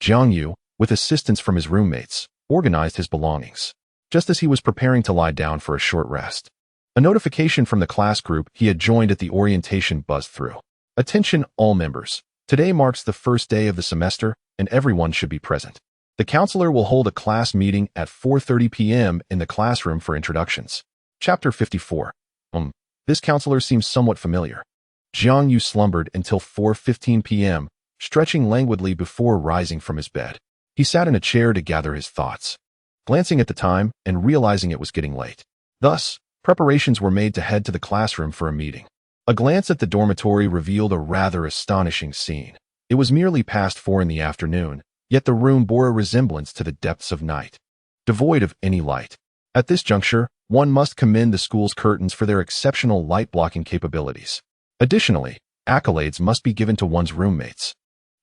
Jiang Yu, with assistance from his roommates, organized his belongings. Just as he was preparing to lie down for a short rest, a notification from the class group he had joined at the orientation buzzed through. "Attention all members. Today marks the first day of the semester, and everyone should be present. The counselor will hold a class meeting at 4:30 p.m. in the classroom for introductions." Chapter 54. This counselor seems somewhat familiar. Jiang Yu slumbered until 4:15 p.m., stretching languidly before rising from his bed. He sat in a chair to gather his thoughts, glancing at the time and realizing it was getting late. Thus, preparations were made to head to the classroom for a meeting. A glance at the dormitory revealed a rather astonishing scene. It was merely past 4 in the afternoon, yet the room bore a resemblance to the depths of night, devoid of any light. At this juncture, one must commend the school's curtains for their exceptional light-blocking capabilities. Additionally, accolades must be given to one's roommates,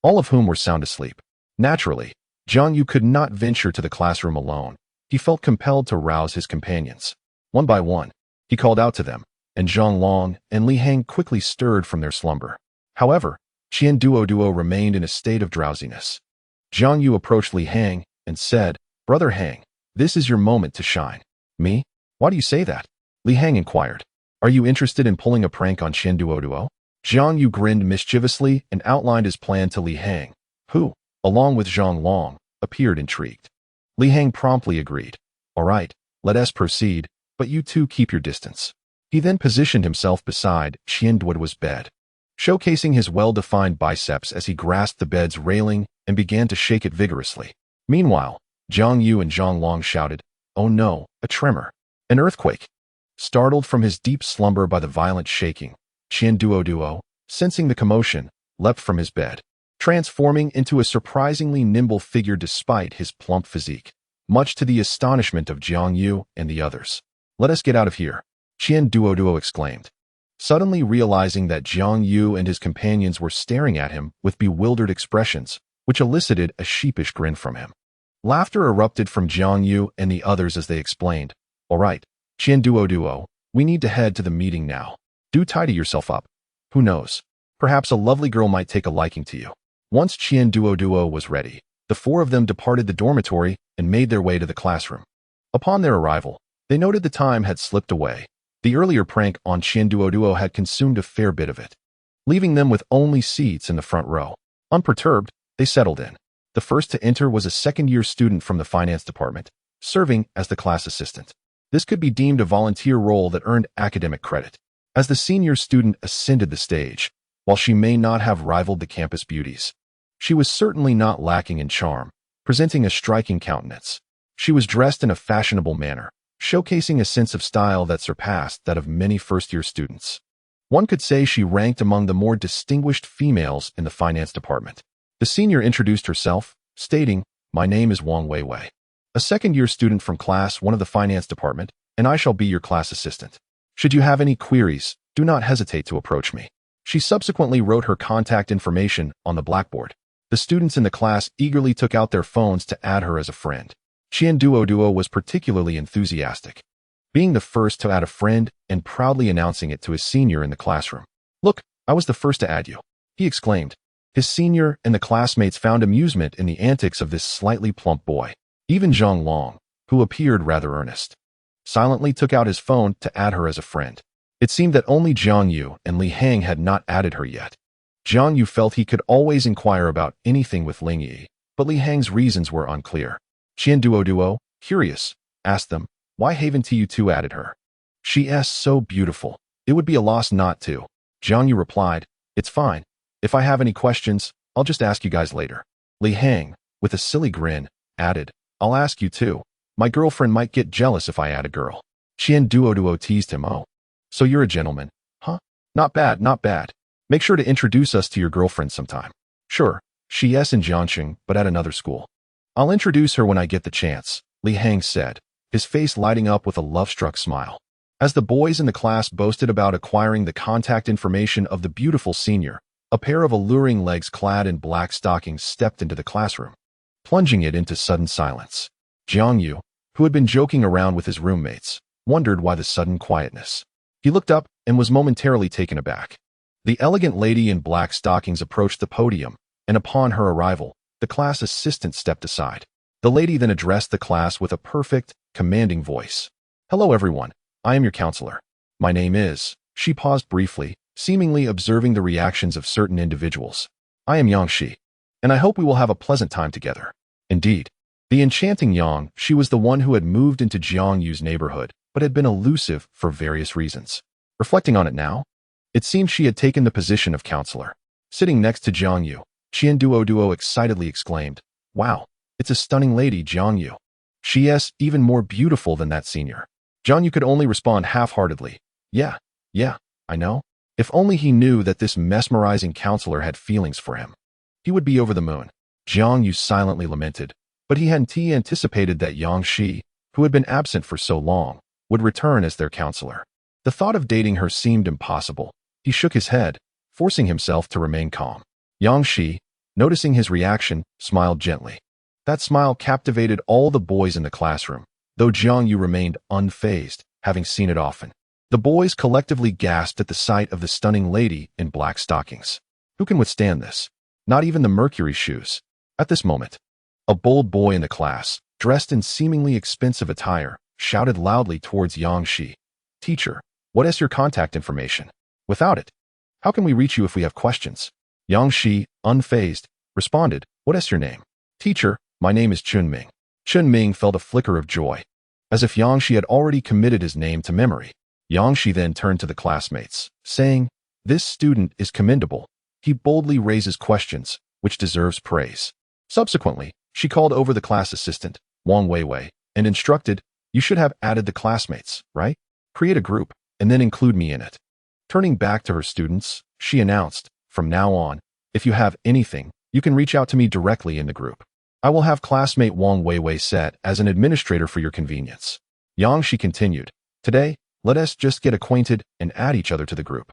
all of whom were sound asleep. Naturally, Jiang Yu could not venture to the classroom alone. He felt compelled to rouse his companions. One by one, he called out to them, and Zhang Long and Li Hang quickly stirred from their slumber. However, Qian Duo remained in a state of drowsiness. Jiang Yu approached Li Hang and said, "Brother Hang, this is your moment to shine." "Me? Why do you say that?" Li Hang inquired. "Are you interested in pulling a prank on Qian Duo?" Jiang Yu grinned mischievously and outlined his plan to Li Hang, who, along with Zhang Long, appeared intrigued. Li Hang promptly agreed. "All right, let us proceed, but you two keep your distance." He then positioned himself beside Qian Duo's bed, showcasing his well-defined biceps as he grasped the bed's railing and began to shake it vigorously. Meanwhile, Jiang Yu and Zhang Long shouted, "Oh no, a tremor! An earthquake!" Startled from his deep slumber by the violent shaking, Qian Duo, sensing the commotion, leapt from his bed, transforming into a surprisingly nimble figure despite his plump physique, much to the astonishment of Jiang Yu and the others. "Let us get out of here," Qian Duo exclaimed, suddenly realizing that Jiang Yu and his companions were staring at him with bewildered expressions, which elicited a sheepish grin from him. Laughter erupted from Jiang Yu and the others as they explained, "All right, Qian Duo, we need to head to the meeting now. Do tidy yourself up. Who knows? Perhaps a lovely girl might take a liking to you. Once Qian Duo was ready, the four of them departed the dormitory and made their way to the classroom. Upon their arrival, they noted the time had slipped away. The earlier prank on Qian Duo had consumed a fair bit of it, leaving them with only seats in the front row. Unperturbed, they settled in. The first to enter was a second-year student from the finance department, serving as the class assistant. This could be deemed a volunteer role that earned academic credit. As the senior student ascended the stage, while she may not have rivaled the campus beauties, she was certainly not lacking in charm, presenting a striking countenance. She was dressed in a fashionable manner, showcasing a sense of style that surpassed that of many first-year students. One could say she ranked among the more distinguished females in the finance department. The senior introduced herself, stating, "My name is Wang Weiwei, a second-year student from class 1 of the finance department, and I shall be your class assistant. Should you have any queries, do not hesitate to approach me." She subsequently wrote her contact information on the blackboard. The students in the class eagerly took out their phones to add her as a friend. Qian Duo was particularly enthusiastic, being the first to add a friend and proudly announcing it to his senior in the classroom. "Look, I was the first to add you," he exclaimed. His senior and the classmates found amusement in the antics of this slightly plump boy. Even Zhang Long, who appeared rather earnest, silently took out his phone to add her as a friend. It seemed that only Jiang Yu and Li Hang had not added her yet. Jiang Yu felt he could always inquire about anything with Ling Yi, but Li Hang's reasons were unclear. Qian Duo, curious, asked them, "Why haven't you two added her? She's so beautiful. It would be a loss not to." Jiang Yu replied, "It's fine. If I have any questions, I'll just ask you guys later." Li Hang, with a silly grin, added, "I'll ask you too. My girlfriend might get jealous if I add a girl." Qian Duo teased him, "Oh, so you're a gentleman, huh? Not bad, not bad. Make sure to introduce us to your girlfriend sometime." "Sure, she's in Jiangxing, but at another school. I'll introduce her when I get the chance," Li Hang said, his face lighting up with a love-struck smile. As the boys in the class boasted about acquiring the contact information of the beautiful senior, a pair of alluring legs clad in black stockings stepped into the classroom, plunging it into sudden silence. Jiang Yu, who had been joking around with his roommates, wondered why the sudden quietness. He looked up and was momentarily taken aback. The elegant lady in black stockings approached the podium, and upon her arrival, the class assistant stepped aside. The lady then addressed the class with a perfect, commanding voice. "Hello everyone, I am your counselor. My name is..." She paused briefly, seemingly observing the reactions of certain individuals. "I am Yang Shi, and I hope we will have a pleasant time together." Indeed, the enchanting Yang Shi was the one who had moved into Jiang Yu's neighborhood, but had been elusive for various reasons. Reflecting on it now, it seemed she had taken the position of counselor. Sitting next to Jiang Yu, Qian Duo excitedly exclaimed, "Wow, it's a stunning lady, Jiang Yu. She's even more beautiful than that senior." Jiang Yu could only respond half-heartedly, Yeah, I know. If only he knew that this mesmerizing counselor had feelings for him, he would be over the moon." Jiang Yu silently lamented, but he hadn't anticipated that Yang Shi, who had been absent for so long, would return as their counselor. The thought of dating her seemed impossible. He shook his head, forcing himself to remain calm. Yang Shi, noticing his reaction, smiled gently. That smile captivated all the boys in the classroom, though Jiang Yu remained unfazed, having seen it often. The boys collectively gasped at the sight of the stunning lady in black stockings. Who can withstand this? Not even the Mercury shoes. At this moment, a bold boy in the class, dressed in seemingly expensive attire, shouted loudly towards Yang Shi, "Teacher, what is your contact information? Without it, how can we reach you if we have questions?" Yang Shi, unfazed, responded, "What is your name?" "Teacher, my name is Chun Ming." Chun Ming felt a flicker of joy, as if Yang Shi had already committed his name to memory. Yang Shi then turned to the classmates, saying, "This student is commendable. He boldly raises questions, which deserves praise." Subsequently, she called over the class assistant, Wang Weiwei, and instructed, "You should have added the classmates, right? Create a group, and then include me in it." Turning back to her students, she announced, "From now on, if you have anything, you can reach out to me directly in the group. I will have classmate Wang Weiwei set as an administrator for your convenience." Yang Shi continued, "Today, let us just get acquainted and add each other to the group.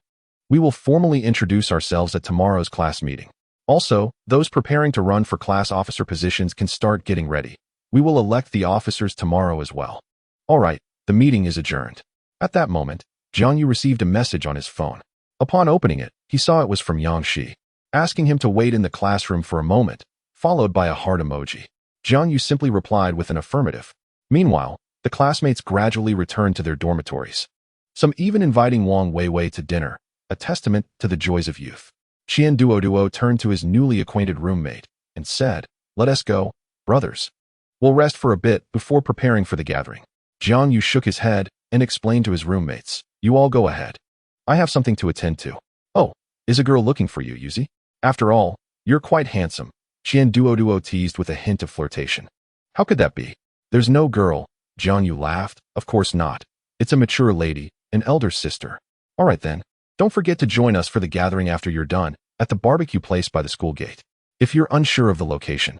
We will formally introduce ourselves at tomorrow's class meeting. Also, those preparing to run for class officer positions can start getting ready. We will elect the officers tomorrow as well. All right, the meeting is adjourned." At that moment, Jiang Yu received a message on his phone. Upon opening it, He saw it was from Yang Shi, asking him to wait in the classroom for a moment, followed by a heart emoji. Jiang Yu simply replied with an affirmative. Meanwhile, the classmates gradually returned to their dormitories. Some even inviting Wang Weiwei to dinner, a testament to the joys of youth. Qian Duo turned to his newly acquainted roommate and said, "Let us go, brothers. We'll rest for a bit before preparing for the gathering." Jiang Yu shook his head and explained to his roommates, "You all go ahead. I have something to attend to." "Oh, is a girl looking for you, Yuzi? After all, you're quite handsome," Qian Duo teased with a hint of flirtation. "How could that be? There's no girl," Jiang Yu laughed. "Of course not. It's a mature lady, an elder sister." "All right then. Don't forget to join us for the gathering after you're done, at the barbecue place by the school gate. If you're unsure of the location,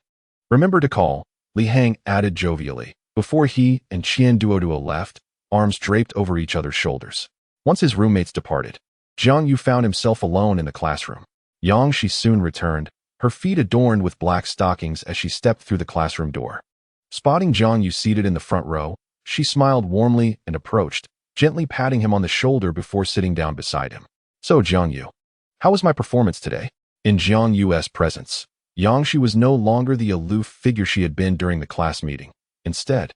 remember to call," Li Hang added jovially, before he and Qian Duo left, arms draped over each other's shoulders. Once his roommates departed, Jiang Yu found himself alone in the classroom. Yang Shi soon returned, her feet adorned with black stockings as she stepped through the classroom door. Spotting Jiang Yu seated in the front row, she smiled warmly and approached, gently patting him on the shoulder before sitting down beside him. "So, Jiang Yu, how was my performance today?" In Jiang Yu's presence, Yang Shi was no longer the aloof figure she had been during the class meeting. Instead,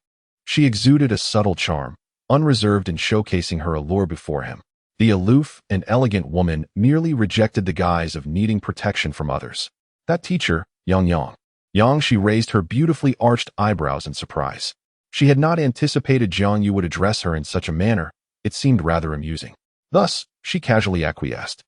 she exuded a subtle charm, unreserved in showcasing her allure before him. The aloof and elegant woman merely rejected the guise of needing protection from others. "That teacher, Yang." Yang Shi raised her beautifully arched eyebrows in surprise. She had not anticipated Jiang Yu would address her in such a manner. It seemed rather amusing. Thus, she casually acquiesced.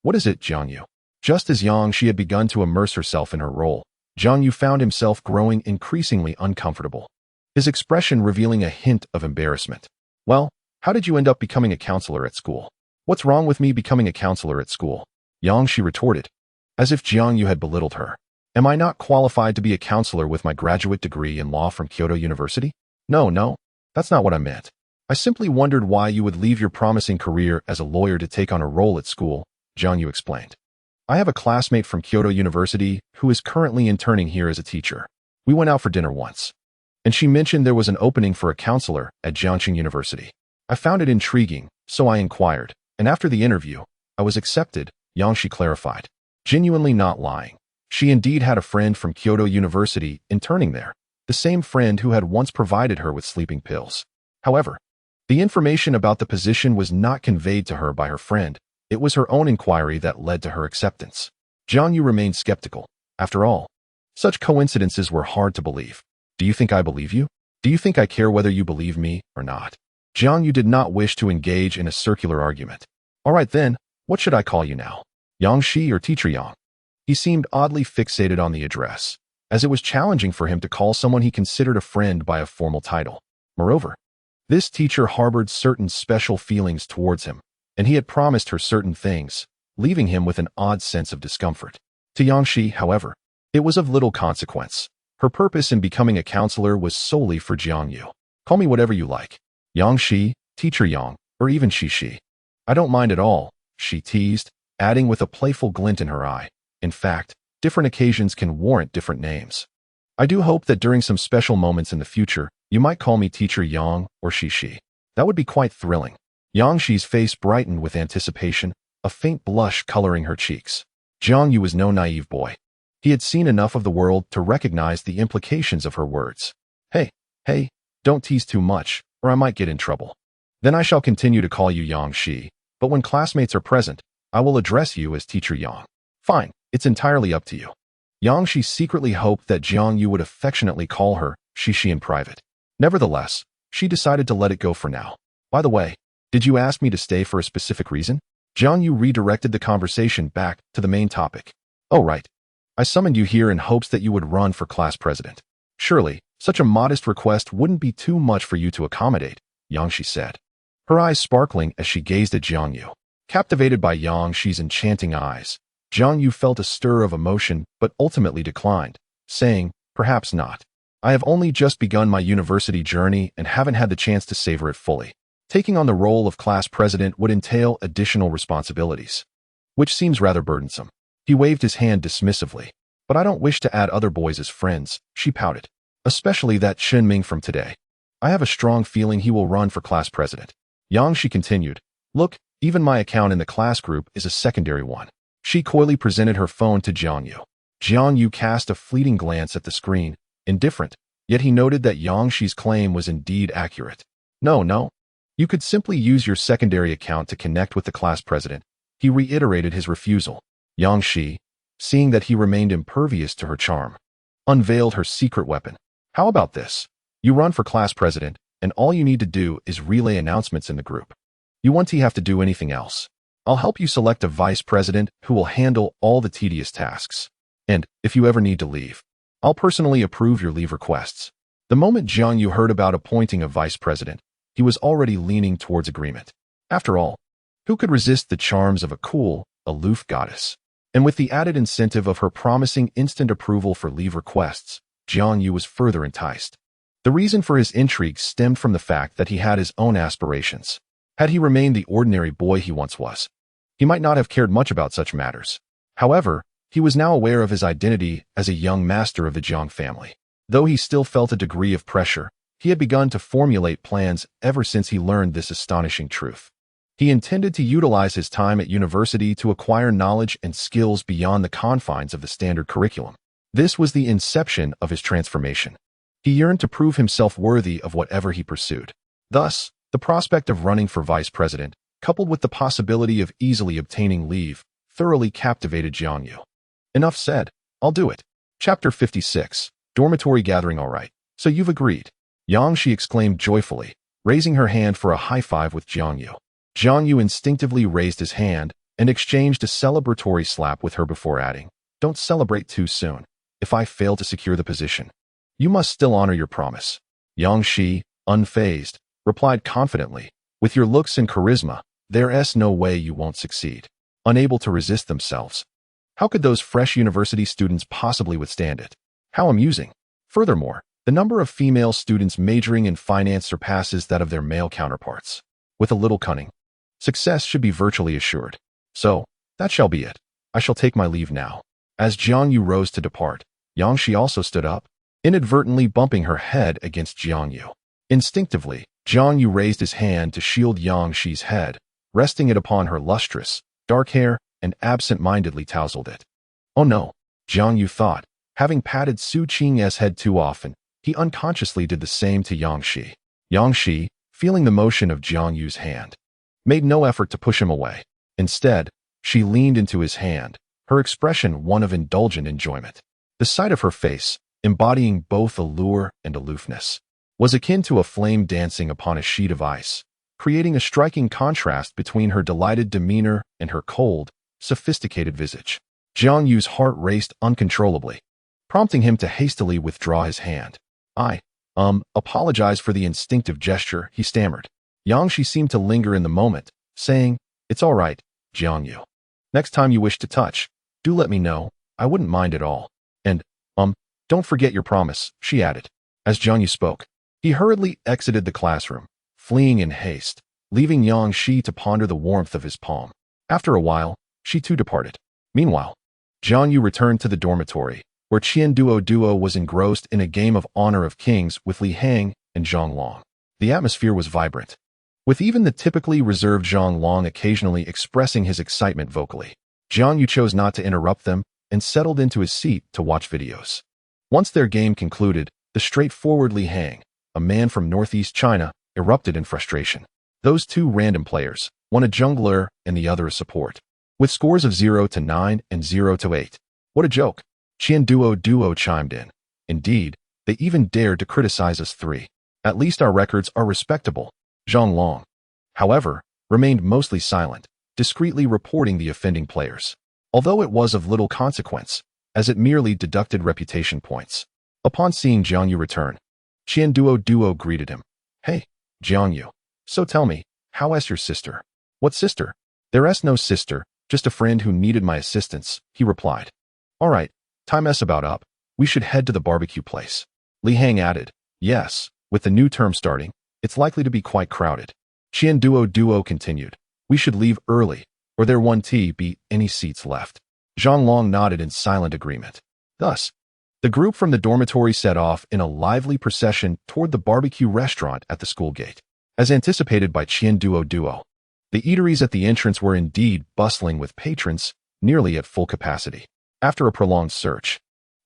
What is it, Jiang Yu?" Just as Yang Shi had begun to immerse herself in her role, Jiang Yu found himself growing increasingly uncomfortable, his expression revealing a hint of embarrassment. "Well, how did you end up becoming a counselor at school?" "What's wrong with me becoming a counselor at school?" Yang Shi retorted, as if Jiang Yu had belittled her. "Am I not qualified to be a counselor with my graduate degree in law from Kyoto University?" No, that's not what I meant. I simply wondered why you would leave your promising career as a lawyer to take on a role at school," Jiang Yu explained. "I have a classmate from Kyoto University who is currently interning here as a teacher. We went out for dinner once, and she mentioned there was an opening for a counselor at Jiangxing University. I found it intriguing, so I inquired, and after the interview, I was accepted," Yang Shi clarified, genuinely not lying. She indeed had a friend from Kyoto University interning there, the same friend who had once provided her with sleeping pills. However, the information about the position was not conveyed to her by her friend. It was her own inquiry that led to her acceptance. Jiang Yu remained skeptical. After all, such coincidences were hard to believe. "Do you think I believe you? Do you think I care whether you believe me or not?" Jiang Yu did not wish to engage in a circular argument. "All right then, what should I call you now? Yang Shi or Teacher Yang?" He seemed oddly fixated on the address, as it was challenging for him to call someone he considered a friend by a formal title. Moreover, this teacher harbored certain special feelings towards him, and he had promised her certain things, leaving him with an odd sense of discomfort. To Yang Shi, however, it was of little consequence. Her purpose in becoming a counselor was solely for Jiang Yu. "Call me whatever you like. Yang Shi, Teacher Yang, or even Shi. I don't mind at all," she teased, adding with a playful glint in her eye. "In fact, different occasions can warrant different names. I do hope that during some special moments in the future, you might call me Teacher Yang or Shi. That would be quite thrilling." Yang Shi's face brightened with anticipation, a faint blush coloring her cheeks. Jiang Yu was no naive boy. He had seen enough of the world to recognize the implications of her words. Hey, don't tease too much, or I might get in trouble. Then I shall continue to call you Yang Shi, but when classmates are present, I will address you as Teacher Yang." "Fine, it's entirely up to you." Yang Shi secretly hoped that Jiang Yu would affectionately call her Shi in private. Nevertheless, she decided to let it go for now. "By the way, did you ask me to stay for a specific reason?" Jiang Yu redirected the conversation back to the main topic. "Oh right. I summoned you here in hopes that you would run for class president. Surely, such a modest request wouldn't be too much for you to accommodate," Yang Shi said, her eyes sparkling as she gazed at Jiang Yu. Captivated by Yang Shi's enchanting eyes, Jiang Yu felt a stir of emotion but ultimately declined, saying, "Perhaps not. I have only just begun my university journey and haven't had the chance to savor it fully. Taking on the role of class president would entail additional responsibilities, which seems rather burdensome." He waved his hand dismissively. "But I don't wish to add other boys as friends," she pouted. "Especially that Shen Ming from today. I have a strong feeling he will run for class president." Yang Shi continued, "Look, Even my account in the class group is a secondary one. She coyly presented her phone to Jiangyu. Jiangyu cast a fleeting glance at the screen, indifferent, yet he noted that Yangshi's claim was indeed accurate. No. You could simply use your secondary account to connect with the class president. He reiterated his refusal. Yangshi, seeing that he remained impervious to her charm, unveiled her secret weapon. How about this? You run for class president, and all you need to do is relay announcements in the group. You won't have to do anything else. I'll help you select a vice president who will handle all the tedious tasks. And, if you ever need to leave, I'll personally approve your leave requests. The moment Jiangyu heard about appointing a vice president, he was already leaning towards agreement. After all, who could resist the charms of a cool, aloof goddess? And with the added incentive of her promising instant approval for leave requests, Jiangyu was further enticed. The reason for his intrigue stemmed from the fact that he had his own aspirations. Had he remained the ordinary boy he once was, he might not have cared much about such matters. However, he was now aware of his identity as a young master of the Jiang family. Though he still felt a degree of pressure, he had begun to formulate plans ever since he learned this astonishing truth. He intended to utilize his time at university to acquire knowledge and skills beyond the confines of the standard curriculum. This was the inception of his transformation. He yearned to prove himself worthy of whatever he pursued. Thus, the prospect of running for vice president, coupled with the possibility of easily obtaining leave, thoroughly captivated Jiangyu. Enough said. I'll do it. Chapter 56. Dormitory gathering. All right. So you've agreed. Yangshi exclaimed joyfully, raising her hand for a high five with Jiangyu. Jiangyu instinctively raised his hand and exchanged a celebratory slap with her before adding, "Don't celebrate too soon. If I fail to secure the position, you must still honor your promise." Yangshi, unfazed, replied confidently, "With your looks and charisma, there's no way you won't succeed." Unable to resist themselves, how could those fresh university students possibly withstand it? How amusing. Furthermore, the number of female students majoring in finance surpasses that of their male counterparts. With a little cunning, success should be virtually assured. So, that shall be it. I shall take my leave now. As Jiangyu rose to depart, Yangshi also stood up, inadvertently bumping her head against Jiangyu. Instinctively, Jiangyu raised his hand to shield Yangshi's head, resting it upon her lustrous, dark hair, and absent-mindedly tousled it. Oh no, Jiangyu thought. Having patted Su Qing's head too often, he unconsciously did the same to Yangshi. Yangshi, feeling the motion of Jiangyu's hand, made no effort to push him away. Instead, she leaned into his hand, her expression one of indulgent enjoyment. The sight of her face, embodying both allure and aloofness, was akin to a flame dancing upon a sheet of ice, creating a striking contrast between her delighted demeanor and her cold, sophisticated visage. Jiangyu's heart raced uncontrollably, prompting him to hastily withdraw his hand. "I apologize for the instinctive gesture," he stammered. Yangshi seemed to linger in the moment, saying, "It's all right, Jiangyu. Next time you wish to touch, do let me know. I wouldn't mind at all. And, don't forget your promise," she added. As Jiangyu spoke, he hurriedly exited the classroom, fleeing in haste, leaving Yangshi to ponder the warmth of his palm. After a while, she too departed. Meanwhile, Jiangyu returned to the dormitory, where Qian Duo was engrossed in a game of Honor of Kings with Li Hang and Zhang Long. The atmosphere was vibrant, with even the typically reserved Zhang Long occasionally expressing his excitement vocally. Jiangyu chose not to interrupt them and settled into his seat to watch videos. Once their game concluded, the straightforward Li Hang, a man from northeast China, erupted in frustration. Those two random players, one a jungler and the other a support, with scores of 0-9 and 0-8. What a joke. Qian Duo chimed in. Indeed, they even dared to criticize us three. At least our records are respectable. Zhang Long, however, remained mostly silent, discreetly reporting the offending players, although it was of little consequence, as it merely deducted reputation points. Upon seeing Jiangyu return, Qian Duo greeted him. "Hey, Jiangyu. So tell me, how is your sister?" "What sister?" "There's no sister, just a friend who needed my assistance," he replied. "All right, time's about up. We should head to the barbecue place." Li Hang added, "Yes, with the new term starting, it's likely to be quite crowded." Qian Duo continued, "We should leave early, or there won't be any seats left." Zhang Long nodded in silent agreement. Thus, the group from the dormitory set off in a lively procession toward the barbecue restaurant at the school gate. As anticipated by Qian Duo, The eateries at the entrance were indeed bustling with patrons, nearly at full capacity. After a prolonged search,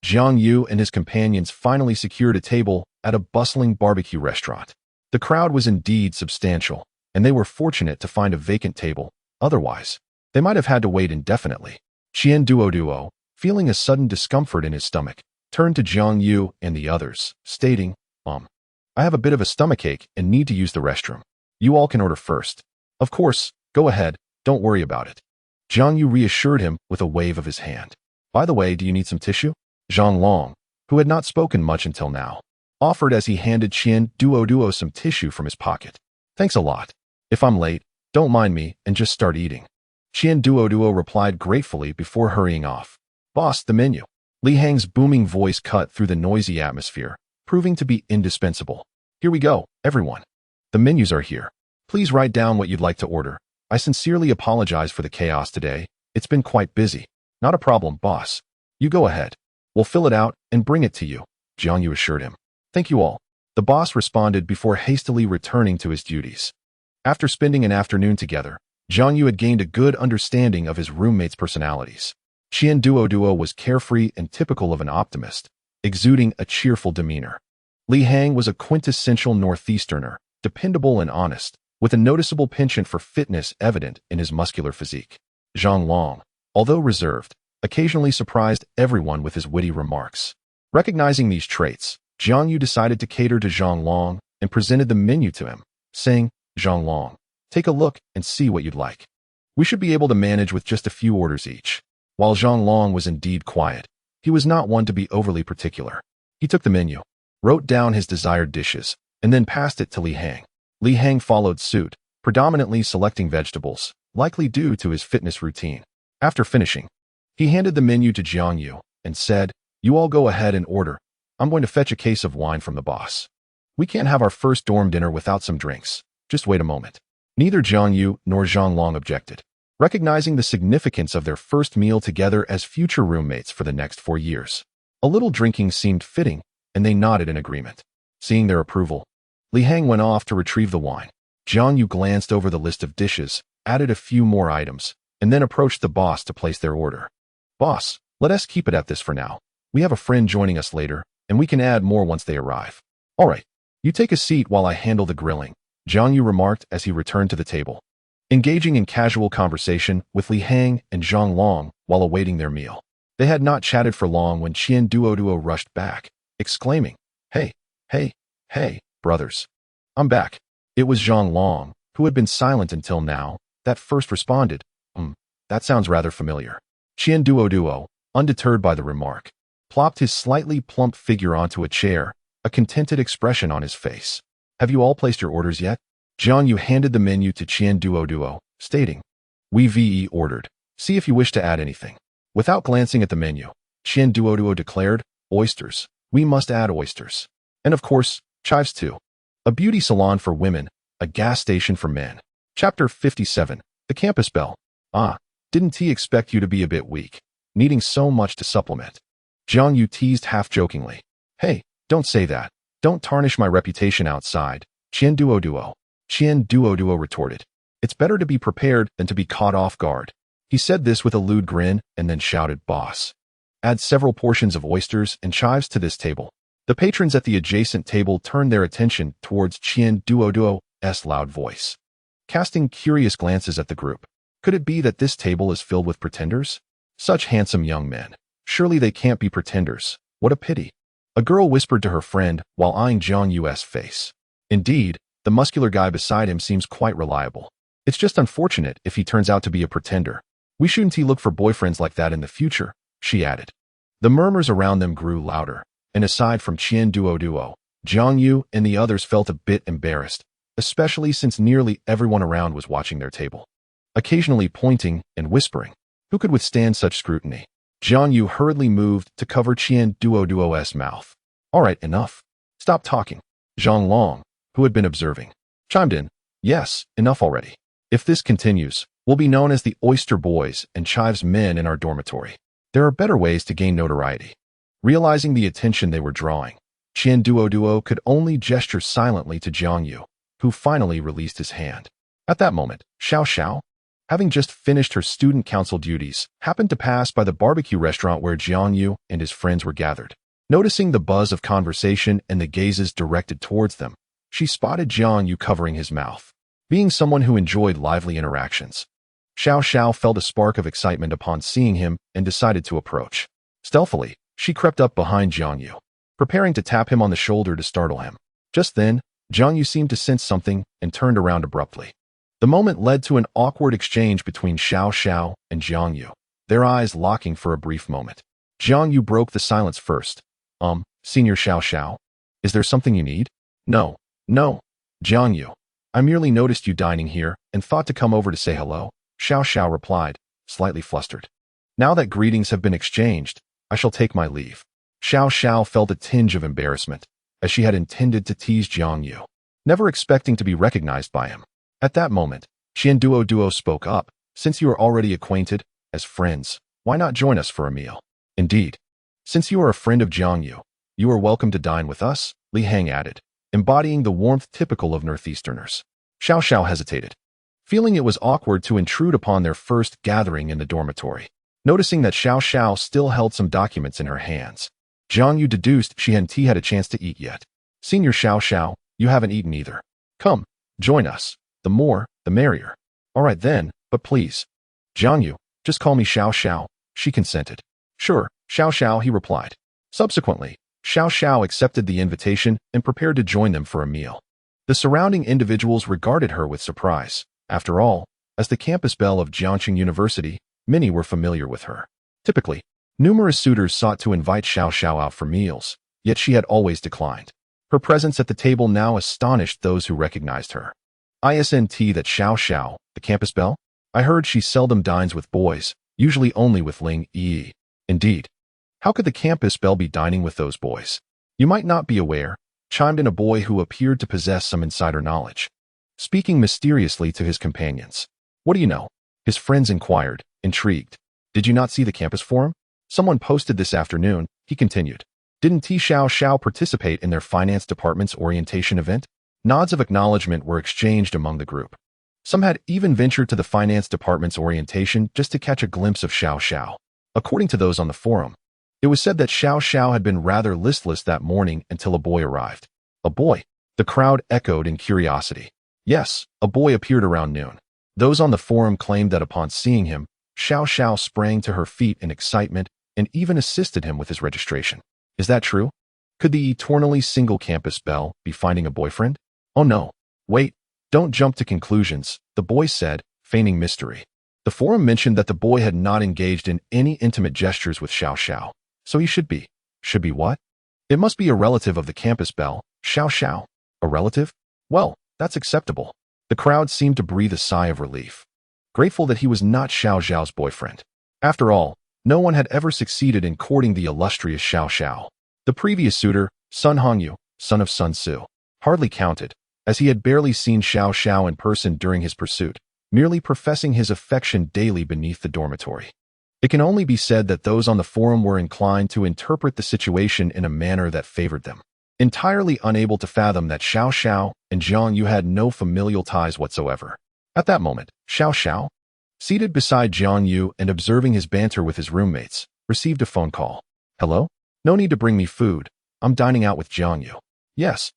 Jiang Yu and his companions finally secured a table at a bustling barbecue restaurant. The crowd was indeed substantial, and they were fortunate to find a vacant table. Otherwise, they might have had to wait indefinitely. Qian Duo, feeling a sudden discomfort in his stomach, turned to Jiang Yu and the others, stating, I have a bit of a stomachache and need to use the restroom. You all can order first. Of course, go ahead, don't worry about it. Jiang Yu reassured him with a wave of his hand. By the way, do you need some tissue? Zhang Long, who had not spoken much until now, offered as he handed Qian Duo some tissue from his pocket. Thanks a lot. If I'm late, don't mind me and just start eating. Qian Duo replied gratefully before hurrying off. Boss, the menu. Li Hang's booming voice cut through the noisy atmosphere, proving to be indispensable. Here we go, everyone. The menus are here. Please write down what you'd like to order. I sincerely apologize for the chaos today. It's been quite busy. Not a problem, boss. You go ahead. We'll fill it out and bring it to you, Jiang Yu assured him. Thank you all. The boss responded before hastily returning to his duties. After spending an afternoon together, Jiang Yu had gained a good understanding of his roommates' personalities. Qian Duo was carefree and typical of an optimist, exuding a cheerful demeanor. Li Hang was a quintessential Northeasterner, dependable and honest, with a noticeable penchant for fitness evident in his muscular physique. Zhang Long, although reserved, occasionally surprised everyone with his witty remarks. Recognizing these traits, Jiang Yu decided to cater to Zhang Long and presented the menu to him, saying, Zhang Long, take a look and see what you'd like. We should be able to manage with just a few orders each. While Zhang Long was indeed quiet, he was not one to be overly particular. He took the menu, wrote down his desired dishes, and then passed it to Li Hang. Li Hang followed suit, predominantly selecting vegetables, likely due to his fitness routine. After finishing, he handed the menu to Jiang Yu and said, You all go ahead and order. I'm going to fetch a case of wine from the boss. We can't have our first dorm dinner without some drinks. Just wait a moment. Neither Jiang Yu nor Zhang Long objected, recognizing the significance of their first meal together as future roommates for the next 4 years. A little drinking seemed fitting, and they nodded in agreement. Seeing their approval, Li Hang went off to retrieve the wine. Jiang Yu glanced over the list of dishes, added a few more items, and then approached the boss to place their order. Boss, let us keep it at this for now. We have a friend joining us later, and we can add more once they arrive. All right, you take a seat while I handle the grilling, Jiang Yu remarked as he returned to the table. Engaging in casual conversation with Li Hang and Zhang Long while awaiting their meal. They had not chatted for long when Qian Duo rushed back, exclaiming, Hey, brothers. I'm back. It was Zhang Long, who had been silent until now, that first responded. That sounds rather familiar. Qian Duo, undeterred by the remark, plopped his slightly plump figure onto a chair, a contented expression on his face. Have you all placed your orders yet? Jiang Yu handed the menu to Qian Duo, stating, We ordered. See if you wish to add anything. Without glancing at the menu, Qian Duo declared, Oysters. We must add oysters. And of course, chives too. A beauty salon for women, a gas station for men. Chapter 57, The Campus Belle. Didn't he expect you to be a bit weak, needing so much to supplement? Jiang Yu teased half-jokingly. Hey, don't say that. Don't tarnish my reputation outside, Qian Duo. Qian Duo retorted. It's better to be prepared than to be caught off guard. He said this with a lewd grin and then shouted, Boss. Add several portions of oysters and chives to this table. The patrons at the adjacent table turned their attention towards Qian Duo's loud voice, casting curious glances at the group. Could it be that this table is filled with pretenders? Such handsome young men. Surely they can't be pretenders. What a pity. A girl whispered to her friend while eyeing Jiang Yu's face. Indeed, the muscular guy beside him seems quite reliable. It's just unfortunate if he turns out to be a pretender. We shouldn't look for boyfriends like that in the future, she added. The murmurs around them grew louder, and aside from Qian Duo, Jiang Yu and the others felt a bit embarrassed, especially since nearly everyone around was watching their table, occasionally pointing and whispering. Who could withstand such scrutiny? Jiang Yu hurriedly moved to cover Qian Duo's mouth. All right, enough. Stop talking. Zhang Long, who had been observing, chimed in. Yes, enough already. If this continues, we'll be known as the Oyster Boys and Chives Men in our dormitory. There are better ways to gain notoriety. Realizing the attention they were drawing, Qian Duo could only gesture silently to Jiang Yu, who finally released his hand. At that moment, Xiao Xiao, having just finished her student council duties, happened to pass by the barbecue restaurant where Jiang Yu and his friends were gathered. Noticing the buzz of conversation and the gazes directed towards them, she spotted Jiang Yu covering his mouth. Being someone who enjoyed lively interactions, Xiao Xiao felt a spark of excitement upon seeing him and decided to approach. Stealthily, she crept up behind Jiang Yu, preparing to tap him on the shoulder to startle him. Just then, Jiang Yu seemed to sense something and turned around abruptly. The moment led to an awkward exchange between Xiao Xiao and Jiang Yu, their eyes locking for a brief moment. Jiang Yu broke the silence first. Senior Xiao Xiao, is there something you need? No. Jiang Yu, I merely noticed you dining here and thought to come over to say hello, Xiao Xiao replied, slightly flustered. Now that greetings have been exchanged, I shall take my leave. Xiao Xiao felt a tinge of embarrassment, as she had intended to tease Jiang Yu, never expecting to be recognized by him. At that moment, Qian Duo spoke up. Since you are already acquainted, as friends, why not join us for a meal? Indeed. Since you are a friend of Jiang Yu, you are welcome to dine with us, Li Hang added, embodying the warmth typical of Northeasterners. Xiao Xiao hesitated, feeling it was awkward to intrude upon their first gathering in the dormitory. Noticing that Xiao Xiao still held some documents in her hands, Jiang Yu deduced she hadn't had a chance to eat yet. Senior Xiao Xiao, you haven't eaten either. Come, join us. The more, the merrier. All right then, but please. Jiang Yu, just call me Xiao Xiao, she consented. Sure, Xiao Xiao, he replied. Subsequently, Xiao Xiao accepted the invitation and prepared to join them for a meal. The surrounding individuals regarded her with surprise. After all, as the campus belle of Jiangxing University, many were familiar with her. Typically, numerous suitors sought to invite Xiao Xiao out for meals, yet she had always declined. Her presence at the table now astonished those who recognized her. Isn't that Xiao Xiao, the campus belle? I heard she seldom dines with boys, usually only with Ling Yi. Indeed. How could the campus belle be dining with those boys? You might not be aware, chimed in a boy who appeared to possess some insider knowledge, speaking mysteriously to his companions. What do you know? His friends inquired, intrigued. Did you not see the campus forum? Someone posted this afternoon, he continued. Didn't Xiao Xiao participate in their finance department's orientation event? Nods of acknowledgement were exchanged among the group. Some had even ventured to the finance department's orientation just to catch a glimpse of Xiao Xiao. According to those on the forum, it was said that Xiao Xiao had been rather listless that morning until a boy arrived. A boy? The crowd echoed in curiosity. Yes, a boy appeared around noon. Those on the forum claimed that upon seeing him, Xiao Xiao sprang to her feet in excitement and even assisted him with his registration. Is that true? Could the eternally single campus belle be finding a boyfriend? Oh no. Wait, don't jump to conclusions, the boy said, feigning mystery. The forum mentioned that the boy had not engaged in any intimate gestures with Xiao Xiao, so he should be. Should be what? It must be a relative of the campus belle, Xiao Xiao. A relative? Well, that's acceptable. The crowd seemed to breathe a sigh of relief, grateful that he was not Xiao Xiao's boyfriend. After all, no one had ever succeeded in courting the illustrious Xiao Xiao. The previous suitor, Sun Hongyu, son of Sun Su, hardly counted, as he had barely seen Xiao Xiao in person during his pursuit, merely professing his affection daily beneath the dormitory. It can only be said that those on the forum were inclined to interpret the situation in a manner that favored them, entirely unable to fathom that Xiao Xiao and Jiang Yu had no familial ties whatsoever. At that moment, Xiao Xiao, seated beside Jiang Yu and observing his banter with his roommates, received a phone call. Hello? No need to bring me food. I'm dining out with Jiang Yu. Yes.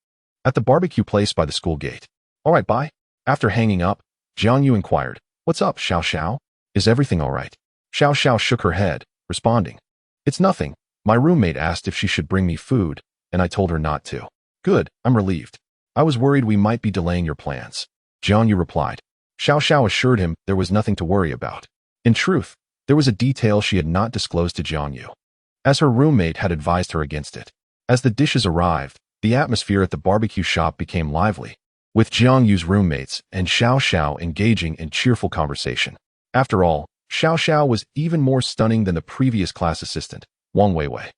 At the barbecue place by the school gate. All right, bye. After hanging up, Jiang Yu inquired, What's up, Xiao Xiao? Is everything all right? Xiao Xiao shook her head, responding, It's nothing. My roommate asked if she should bring me food, and I told her not to. Good, I'm relieved. I was worried we might be delaying your plans. Jiang Yu replied. Xiao Xiao assured him there was nothing to worry about. In truth, there was a detail she had not disclosed to Jiang Yu, as her roommate had advised her against it. As the dishes arrived, the atmosphere at the barbecue shop became lively, with Jiang Yu's roommates and Xiao Xiao engaging in cheerful conversation. After all, Xiao Xiao was even more stunning than the previous class assistant, Wang Weiwei.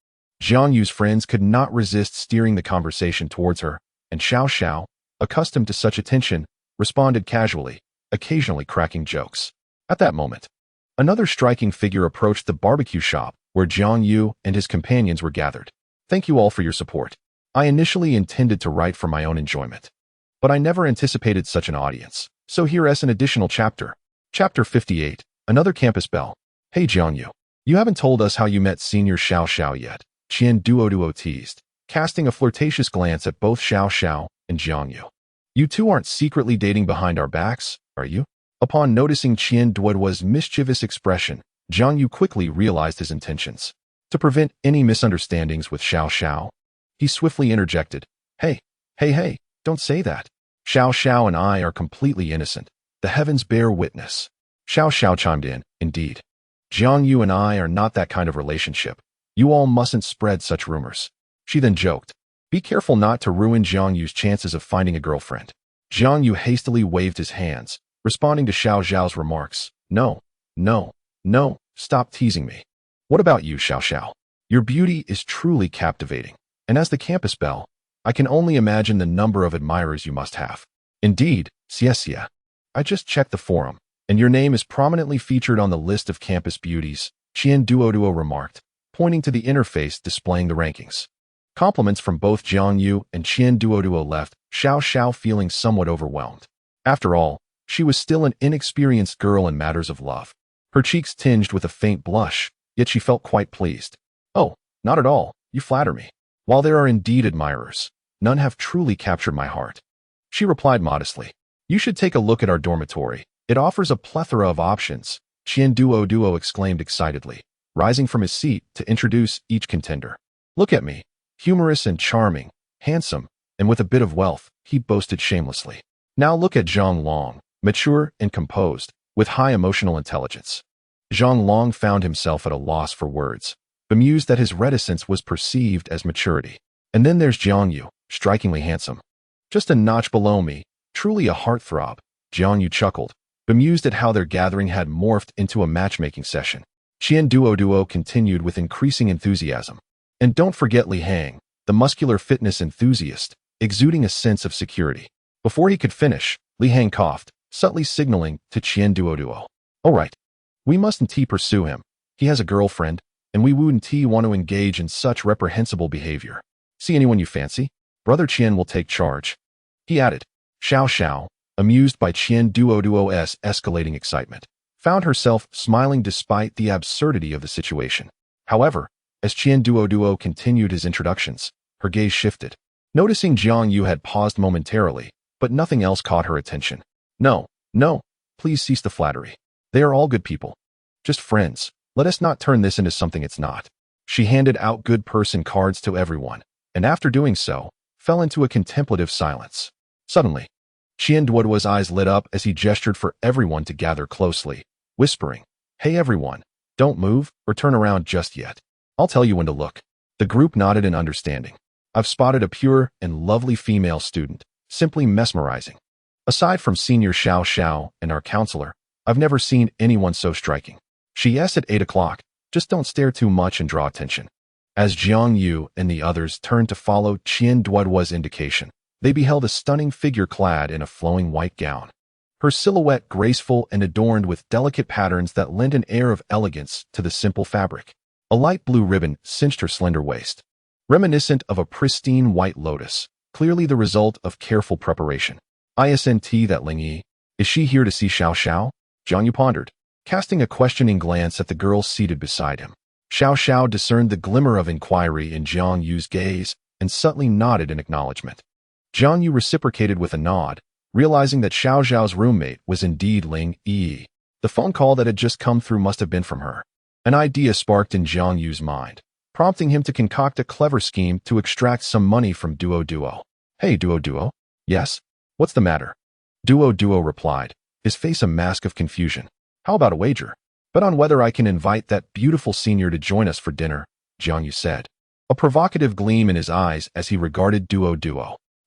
Jiang Yu's friends could not resist steering the conversation towards her, and Xiao Xiao, accustomed to such attention, responded casually, occasionally cracking jokes. At that moment, another striking figure approached the barbecue shop where Jiang Yu and his companions were gathered. Thank you all for your support. I initially intended to write for my own enjoyment, but I never anticipated such an audience, So here's an additional chapter. Chapter 58, Another Campus Belle. Hey Jiangyu, you haven't told us how you met Senior Xiao Xiao yet, Qian Duo teased, casting a flirtatious glance at both Xiao Xiao and Jiangyu. You two aren't secretly dating behind our backs, are you? Upon noticing Qian Duo's mischievous expression, Jiangyu quickly realized his intentions. To prevent any misunderstandings with Xiao Xiao, he swiftly interjected, Hey, don't say that. Xiao Xiao and I are completely innocent. The heavens bear witness. Xiao Xiao chimed in, indeed. Jiangyu and I are not that kind of relationship. You all mustn't spread such rumors. She then joked, be careful not to ruin Jiangyu's chances of finding a girlfriend. Jiangyu hastily waved his hands, responding to Xiao Xiao's remarks. No, stop teasing me. What about you, Xiao Xiao? Your beauty is truly captivating. And as the campus belle, I can only imagine the number of admirers you must have. Indeed, Xie. I just checked the forum, and your name is prominently featured on the list of campus beauties, Qian Duo remarked, pointing to the interface displaying the rankings. Compliments from both Jiangyu and Qian Duo left Xiao Xiao feeling somewhat overwhelmed. After all, she was still an inexperienced girl in matters of love. Her cheeks tinged with a faint blush, yet she felt quite pleased. Oh, not at all, you flatter me. While there are indeed admirers, none have truly captured my heart. She replied modestly. You should take a look at our dormitory. It offers a plethora of options, Qian Duo exclaimed excitedly, rising from his seat to introduce each contender. Look at me. Humorous and charming, handsome, and with a bit of wealth, he boasted shamelessly. Now look at Zhang Long, mature and composed, with high emotional intelligence. Zhang Long found himself at a loss for words, bemused that his reticence was perceived as maturity. And then there's Jiangyu, strikingly handsome. Just a notch below me, truly a heartthrob, Jiangyu chuckled, bemused at how their gathering had morphed into a matchmaking session. Qian Duo continued with increasing enthusiasm. And don't forget Li Hang, the muscular fitness enthusiast, exuding a sense of security. Before he could finish, Li Hang coughed, subtly signaling to Qian Duo. All right, we mustn't pursue him. He has a girlfriend, and we wouldn't want to engage in such reprehensible behavior. See anyone you fancy? Brother Qian will take charge. He added. Xiao Xiao, amused by Qian Duo's escalating excitement, found herself smiling despite the absurdity of the situation. However, as Qian Duo continued his introductions, her gaze shifted. Noticing Jiangyu had paused momentarily, but nothing else caught her attention. No, please cease the flattery. They are all good people. Just friends. Let us not turn this into something it's not. She handed out good person cards to everyone, and after doing so, fell into a contemplative silence. Suddenly, Qian Duo's eyes lit up as he gestured for everyone to gather closely, whispering, Hey everyone, don't move or turn around just yet. I'll tell you when to look. The group nodded in understanding. I've spotted a pure and lovely female student, simply mesmerizing. Aside from Senior Xiao Xiao and our counselor, I've never seen anyone so striking. She yes at 8 o'clock, just don't stare too much and draw attention. As Jiangyu and the others turned to follow Qian Duo's indication, they beheld a stunning figure clad in a flowing white gown. Her silhouette graceful and adorned with delicate patterns that lent an air of elegance to the simple fabric. A light blue ribbon cinched her slender waist, reminiscent of a pristine white lotus, clearly the result of careful preparation. Isn't that Ling Yi? Is she here to see Xiao Xiao? Jiangyu pondered, casting a questioning glance at the girl seated beside him. Xiao Xiao discerned the glimmer of inquiry in Jiangyu's gaze and subtly nodded in acknowledgement. Jiangyu reciprocated with a nod, realizing that Xiao Xiao's roommate was indeed Ling Yi. The phone call that had just come through must have been from her. An idea sparked in Jiangyu's mind, prompting him to concoct a clever scheme to extract some money from Duo. Hey Duo? Yes? What's the matter? Duo replied, his face a mask of confusion. How about a wager? Bet on whether I can invite that beautiful senior to join us for dinner, Jiangyu said, a provocative gleam in his eyes as he regarded Duo.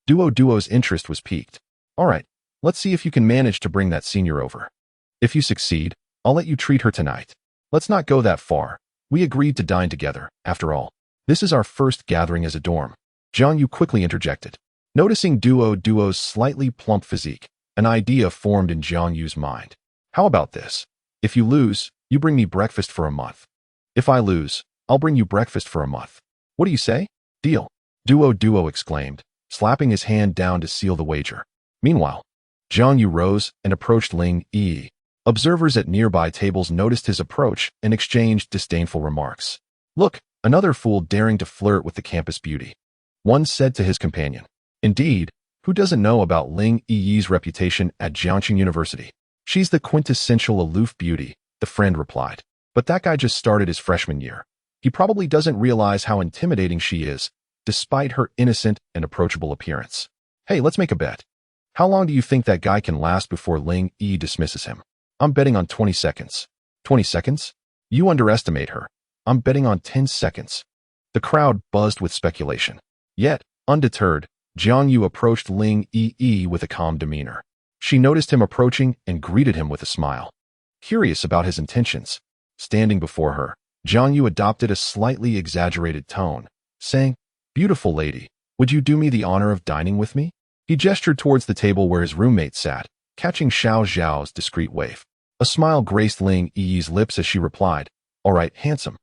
Duo's interest was piqued. All right, let's see if you can manage to bring that senior over. If you succeed, I'll let you treat her tonight. Let's not go that far. We agreed to dine together, after all. This is our first gathering as a dorm. Jiangyu quickly interjected. Noticing Duo's slightly plump physique, an idea formed in Jiangyu's mind. How about this? If you lose, you bring me breakfast for a month. If I lose, I'll bring you breakfast for a month. What do you say? Deal. Duo exclaimed, slapping his hand down to seal the wager. Meanwhile, Jiang Yu rose and approached Ling Yi. Observers at nearby tables noticed his approach and exchanged disdainful remarks. Look, another fool daring to flirt with the campus beauty. One said to his companion. Indeed, who doesn't know about Ling Yi's reputation at Jiangxing University? She's the quintessential aloof beauty, the friend replied. But that guy just started his freshman year. He probably doesn't realize how intimidating she is, despite her innocent and approachable appearance. Hey, let's make a bet. How long do you think that guy can last before Ling Yi dismisses him? I'm betting on 20 seconds. 20 seconds? You underestimate her. I'm betting on 10 seconds. The crowd buzzed with speculation. Yet, undeterred, Jiang Yu approached Ling Yi with a calm demeanor. She noticed him approaching and greeted him with a smile. Curious about his intentions, standing before her, Jiang Yu adopted a slightly exaggerated tone, saying, "Beautiful lady, would you do me the honor of dining with me?" He gestured towards the table where his roommate sat, catching Xiao Zhao's discreet wave. A smile graced Ling Yi's lips as she replied, "All right, handsome.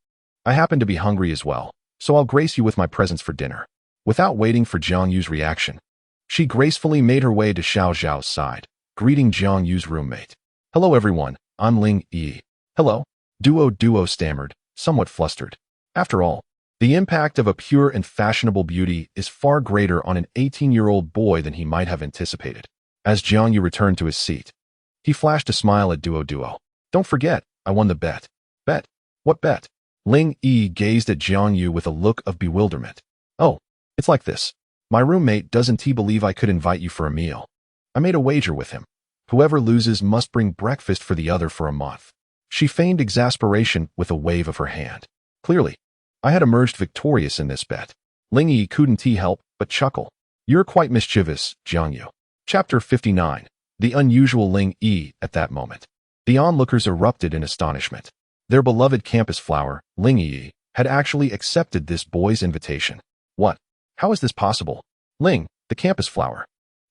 I happen to be hungry as well, so I'll grace you with my presence for dinner." Without waiting for Jiang Yu's reaction, she gracefully made her way to Xiao Zhao's side, greeting Jiang Yu's roommate. "Hello everyone, I'm Ling Yi." "Hello." Duo stammered, somewhat flustered. After all, the impact of a pure and fashionable beauty is far greater on an 18-year-old boy than he might have anticipated. As Jiang Yu returned to his seat, he flashed a smile at Duo. "Don't forget, I won the bet." "Bet? What bet?" Ling Yi gazed at Jiang Yu with a look of bewilderment. "Oh, it's like this. My roommate doesn't believe I could invite you for a meal. I made a wager with him. Whoever loses must bring breakfast for the other for a month." She feigned exasperation with a wave of her hand. Clearly, I had emerged victorious in this bet. Ling Yi couldn't help but chuckle. "You're quite mischievous, Jiang Yu." Chapter 59. The unusual Ling Yi at that moment. The onlookers erupted in astonishment. Their beloved campus flower, Ling Yi, had actually accepted this boy's invitation. What? How is this possible? Ling, the campus flower,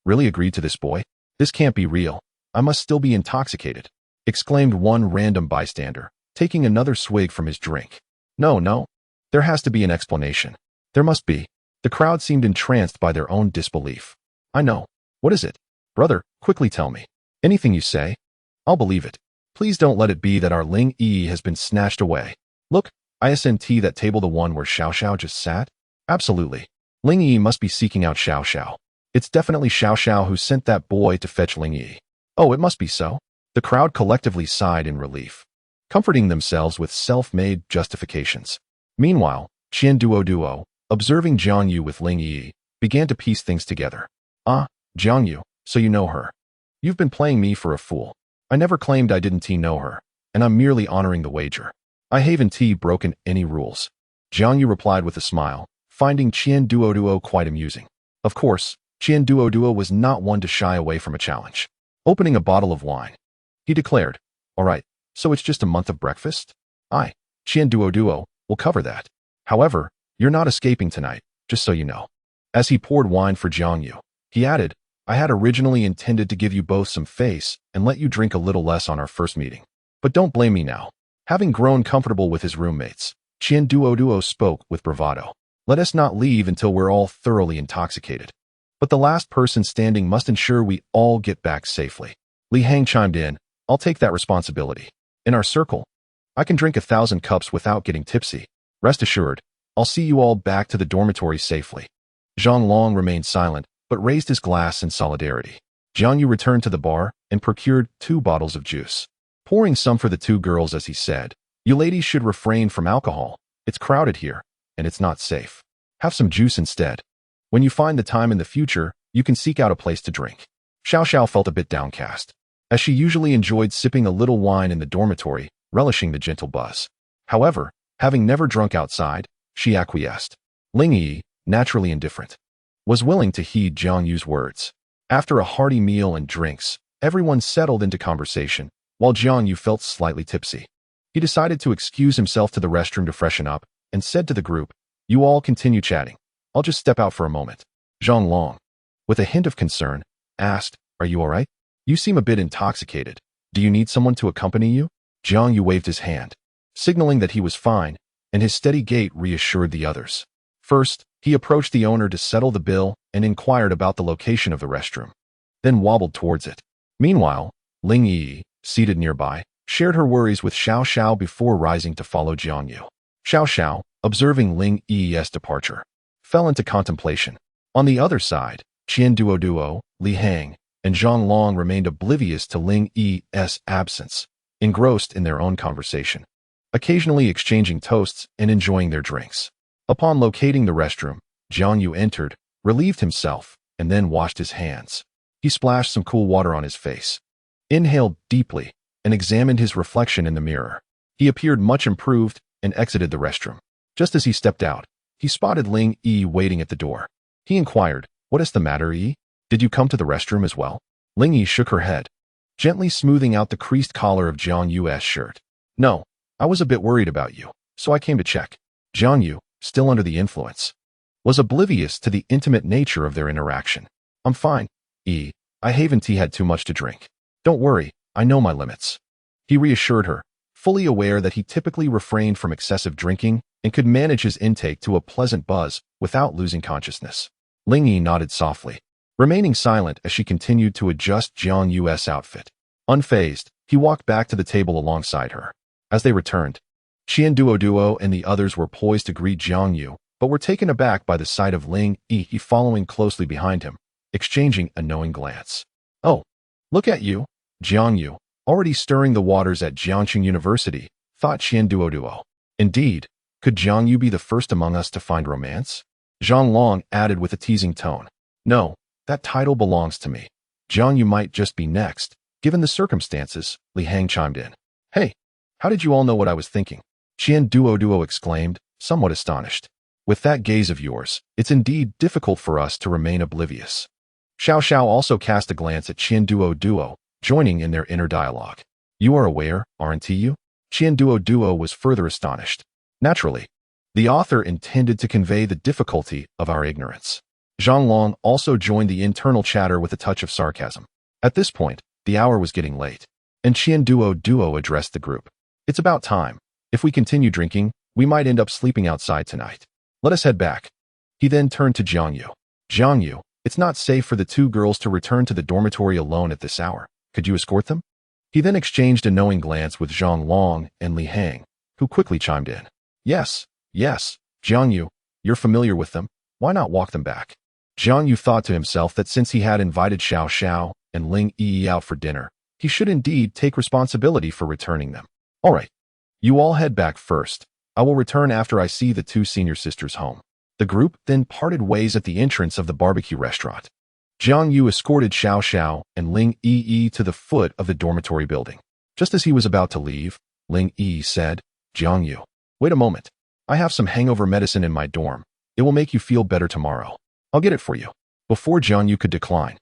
really agreed to this boy? This can't be real. I must still be intoxicated, exclaimed one random bystander, taking another swig from his drink. No. There has to be an explanation. There must be. The crowd seemed entranced by their own disbelief. I know. What is it? Brother, quickly tell me. Anything you say, I'll believe it. Please don't let it be that our Ling Yi has been snatched away. Look, ISNT, that table, the one where Xiao just sat? Absolutely. Ling Yi must be seeking out Xiao. It's definitely Xiao who sent that boy to fetch Ling Yi. Oh, it must be so. The crowd collectively sighed in relief, comforting themselves with self-made justifications. Meanwhile, Qian Duo, observing Jiang Yu with Ling Yi, began to piece things together. Ah, Jiang Yu, so you know her. You've been playing me for a fool. I never claimed I didn't know her, and I'm merely honoring the wager. I haven't broken any rules. Jiang Yu replied with a smile, finding Qian Duo quite amusing. Of course, Qian Duo was not one to shy away from a challenge. Opening a bottle of wine, he declared, "All right, so it's just a month of breakfast? Aye, Qian Duo, we'll cover that. However, you're not escaping tonight, just so you know." As he poured wine for Jiang Yu, he added, "I had originally intended to give you both some face and let you drink a little less on our first meeting. But don't blame me now." Having grown comfortable with his roommates, Qian Duo spoke with bravado. "Let us not leave until we're all thoroughly intoxicated. But the last person standing must ensure we all get back safely." Li Hang chimed in, "I'll take that responsibility. In our circle, I can drink 1,000 cups without getting tipsy. Rest assured, I'll see you all back to the dormitory safely." Zhang Long remained silent, but raised his glass in solidarity. Jiang Yu returned to the bar and procured 2 bottles of juice, pouring some for the 2 girls as he said, "You ladies should refrain from alcohol. It's crowded here, and it's not safe. Have some juice instead. When you find the time in the future, you can seek out a place to drink." Xiao felt a bit downcast, as she usually enjoyed sipping a little wine in the dormitory, relishing the gentle buzz. However, having never drunk outside, she acquiesced. Ling Yi, naturally indifferent, was willing to heed Jiang Yu's words. After a hearty meal and drinks, everyone settled into conversation, while Jiang Yu felt slightly tipsy. He decided to excuse himself to the restroom to freshen up, and said to the group, "You all continue chatting. I'll just step out for a moment." Zhang Long, with a hint of concern, asked, "Are you all right? You seem a bit intoxicated. Do you need someone to accompany you?" Jiang Yu waved his hand, signaling that he was fine, and his steady gait reassured the others. First, he approached the owner to settle the bill and inquired about the location of the restroom, then wobbled towards it. Meanwhile, Ling Yi, seated nearby, shared her worries with Xiao Xiao before rising to follow Jiangyu. Xiao Xiao, observing Ling Yi's departure, fell into contemplation. On the other side, Qian Duo, Li Hang, and Zhang Long remained oblivious to Ling Yi's absence, engrossed in their own conversation, occasionally exchanging toasts and enjoying their drinks. Upon locating the restroom, Jiangyu entered, relieved himself, and then washed his hands. He splashed some cool water on his face, inhaled deeply, and examined his reflection in the mirror. He appeared much improved and exited the restroom. Just as he stepped out, he spotted Ling Yi waiting at the door. He inquired, "What is the matter, Yi? Did you come to the restroom as well?" Ling Yi shook her head, gently smoothing out the creased collar of Jiang Yu's shirt. "No, I was a bit worried about you, so I came to check." Jiang Yu, still under the influence, was oblivious to the intimate nature of their interaction. "I'm fine, Yi. I haven't had too much to drink. Don't worry, I know my limits." He reassured her, fully aware that he typically refrained from excessive drinking and could manage his intake to a pleasant buzz without losing consciousness. Ling Yi nodded softly, remaining silent as she continued to adjust Jiang Yu's outfit. Unfazed, he walked back to the table alongside her. As they returned, Qian Duo and the others were poised to greet Jiang Yu, but were taken aback by the sight of Ling Yi following closely behind him, exchanging a knowing glance. "Oh, look at you, Jiang Yu, already stirring the waters at Jiangqing University," thought Qian Duo. "Indeed, could Jiang Yu be the first among us to find romance?" Zhang Long added with a teasing tone. "No, that title belongs to me. Jiang Yu might just be next, given the circumstances," Li Hang chimed in. "Hey, how did you all know what I was thinking?" Qian Duo exclaimed, somewhat astonished. "With that gaze of yours, it's indeed difficult for us to remain oblivious." Xiao Xiao also cast a glance at Qian Duo, joining in their inner dialogue. "You are aware, aren't you?" Qian Duo was further astonished. Naturally, the author intended to convey the difficulty of our ignorance. Zhang Long also joined the internal chatter with a touch of sarcasm. At this point, the hour was getting late, and Qian Duo addressed the group. "It's about time. If we continue drinking, we might end up sleeping outside tonight. Let us head back." He then turned to Jiang Yu. "Jiang Yu, it's not safe for the two girls to return to the dormitory alone at this hour. Could you escort them?" He then exchanged a knowing glance with Zhang Long and Li Hang, who quickly chimed in. Yes, Jiang Yu, you're familiar with them. Why not walk them back?" Jiang Yu thought to himself that since he had invited Xiao Xiao and Ling Yi out for dinner, he should indeed take responsibility for returning them. "All right, you all head back first. I will return after I see the two senior sisters home." The group then parted ways at the entrance of the barbecue restaurant. Jiang Yu escorted Xiao Xiao and Ling Yi to the foot of the dormitory building. Just as he was about to leave, Ling Yi said, "Jiang Yu, wait a moment. I have some hangover medicine in my dorm. It will make you feel better tomorrow. I'll get it for you." Before Jiang Yu could decline,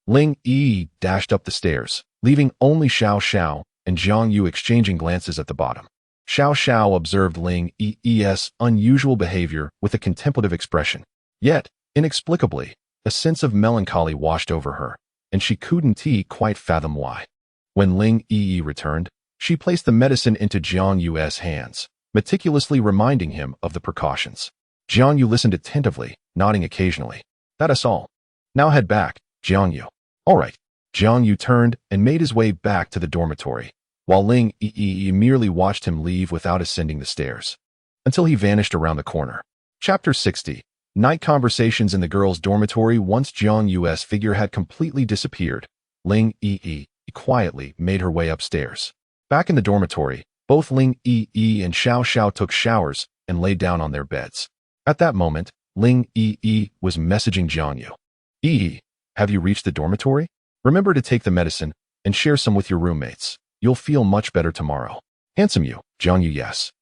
Ling Yi dashed up the stairs, leaving only Xiao Xiao and Jiang Yu exchanging glances at the bottom. Xiao Xiao observed Ling Yi's unusual behavior with a contemplative expression. Yet, inexplicably, a sense of melancholy washed over her, and she couldn't quite fathom why. When Ling Yi returned, she placed the medicine into Jiang Yu's hands, meticulously reminding him of the precautions. Jiang Yu listened attentively, nodding occasionally. "That's all. Now head back, Jiang Yu." "All right." Jiang Yu turned and made his way back to the dormitory, while Ling Yi merely watched him leave without ascending the stairs, until he vanished around the corner. Chapter 60. Night conversations in the girls' dormitory. Once Jiang Yu's figure had completely disappeared, Ling Yi quietly made her way upstairs. Back in the dormitory, both Ling Yi and Xiao Xiao took showers and lay down on their beds. At that moment, Ling Yi was messaging Jiang Yu. "Yi, have you reached the dormitory? Remember to take the medicine and share some with your roommates. You'll feel much better tomorrow." "Handsome you, Jiang Yu." "Yes.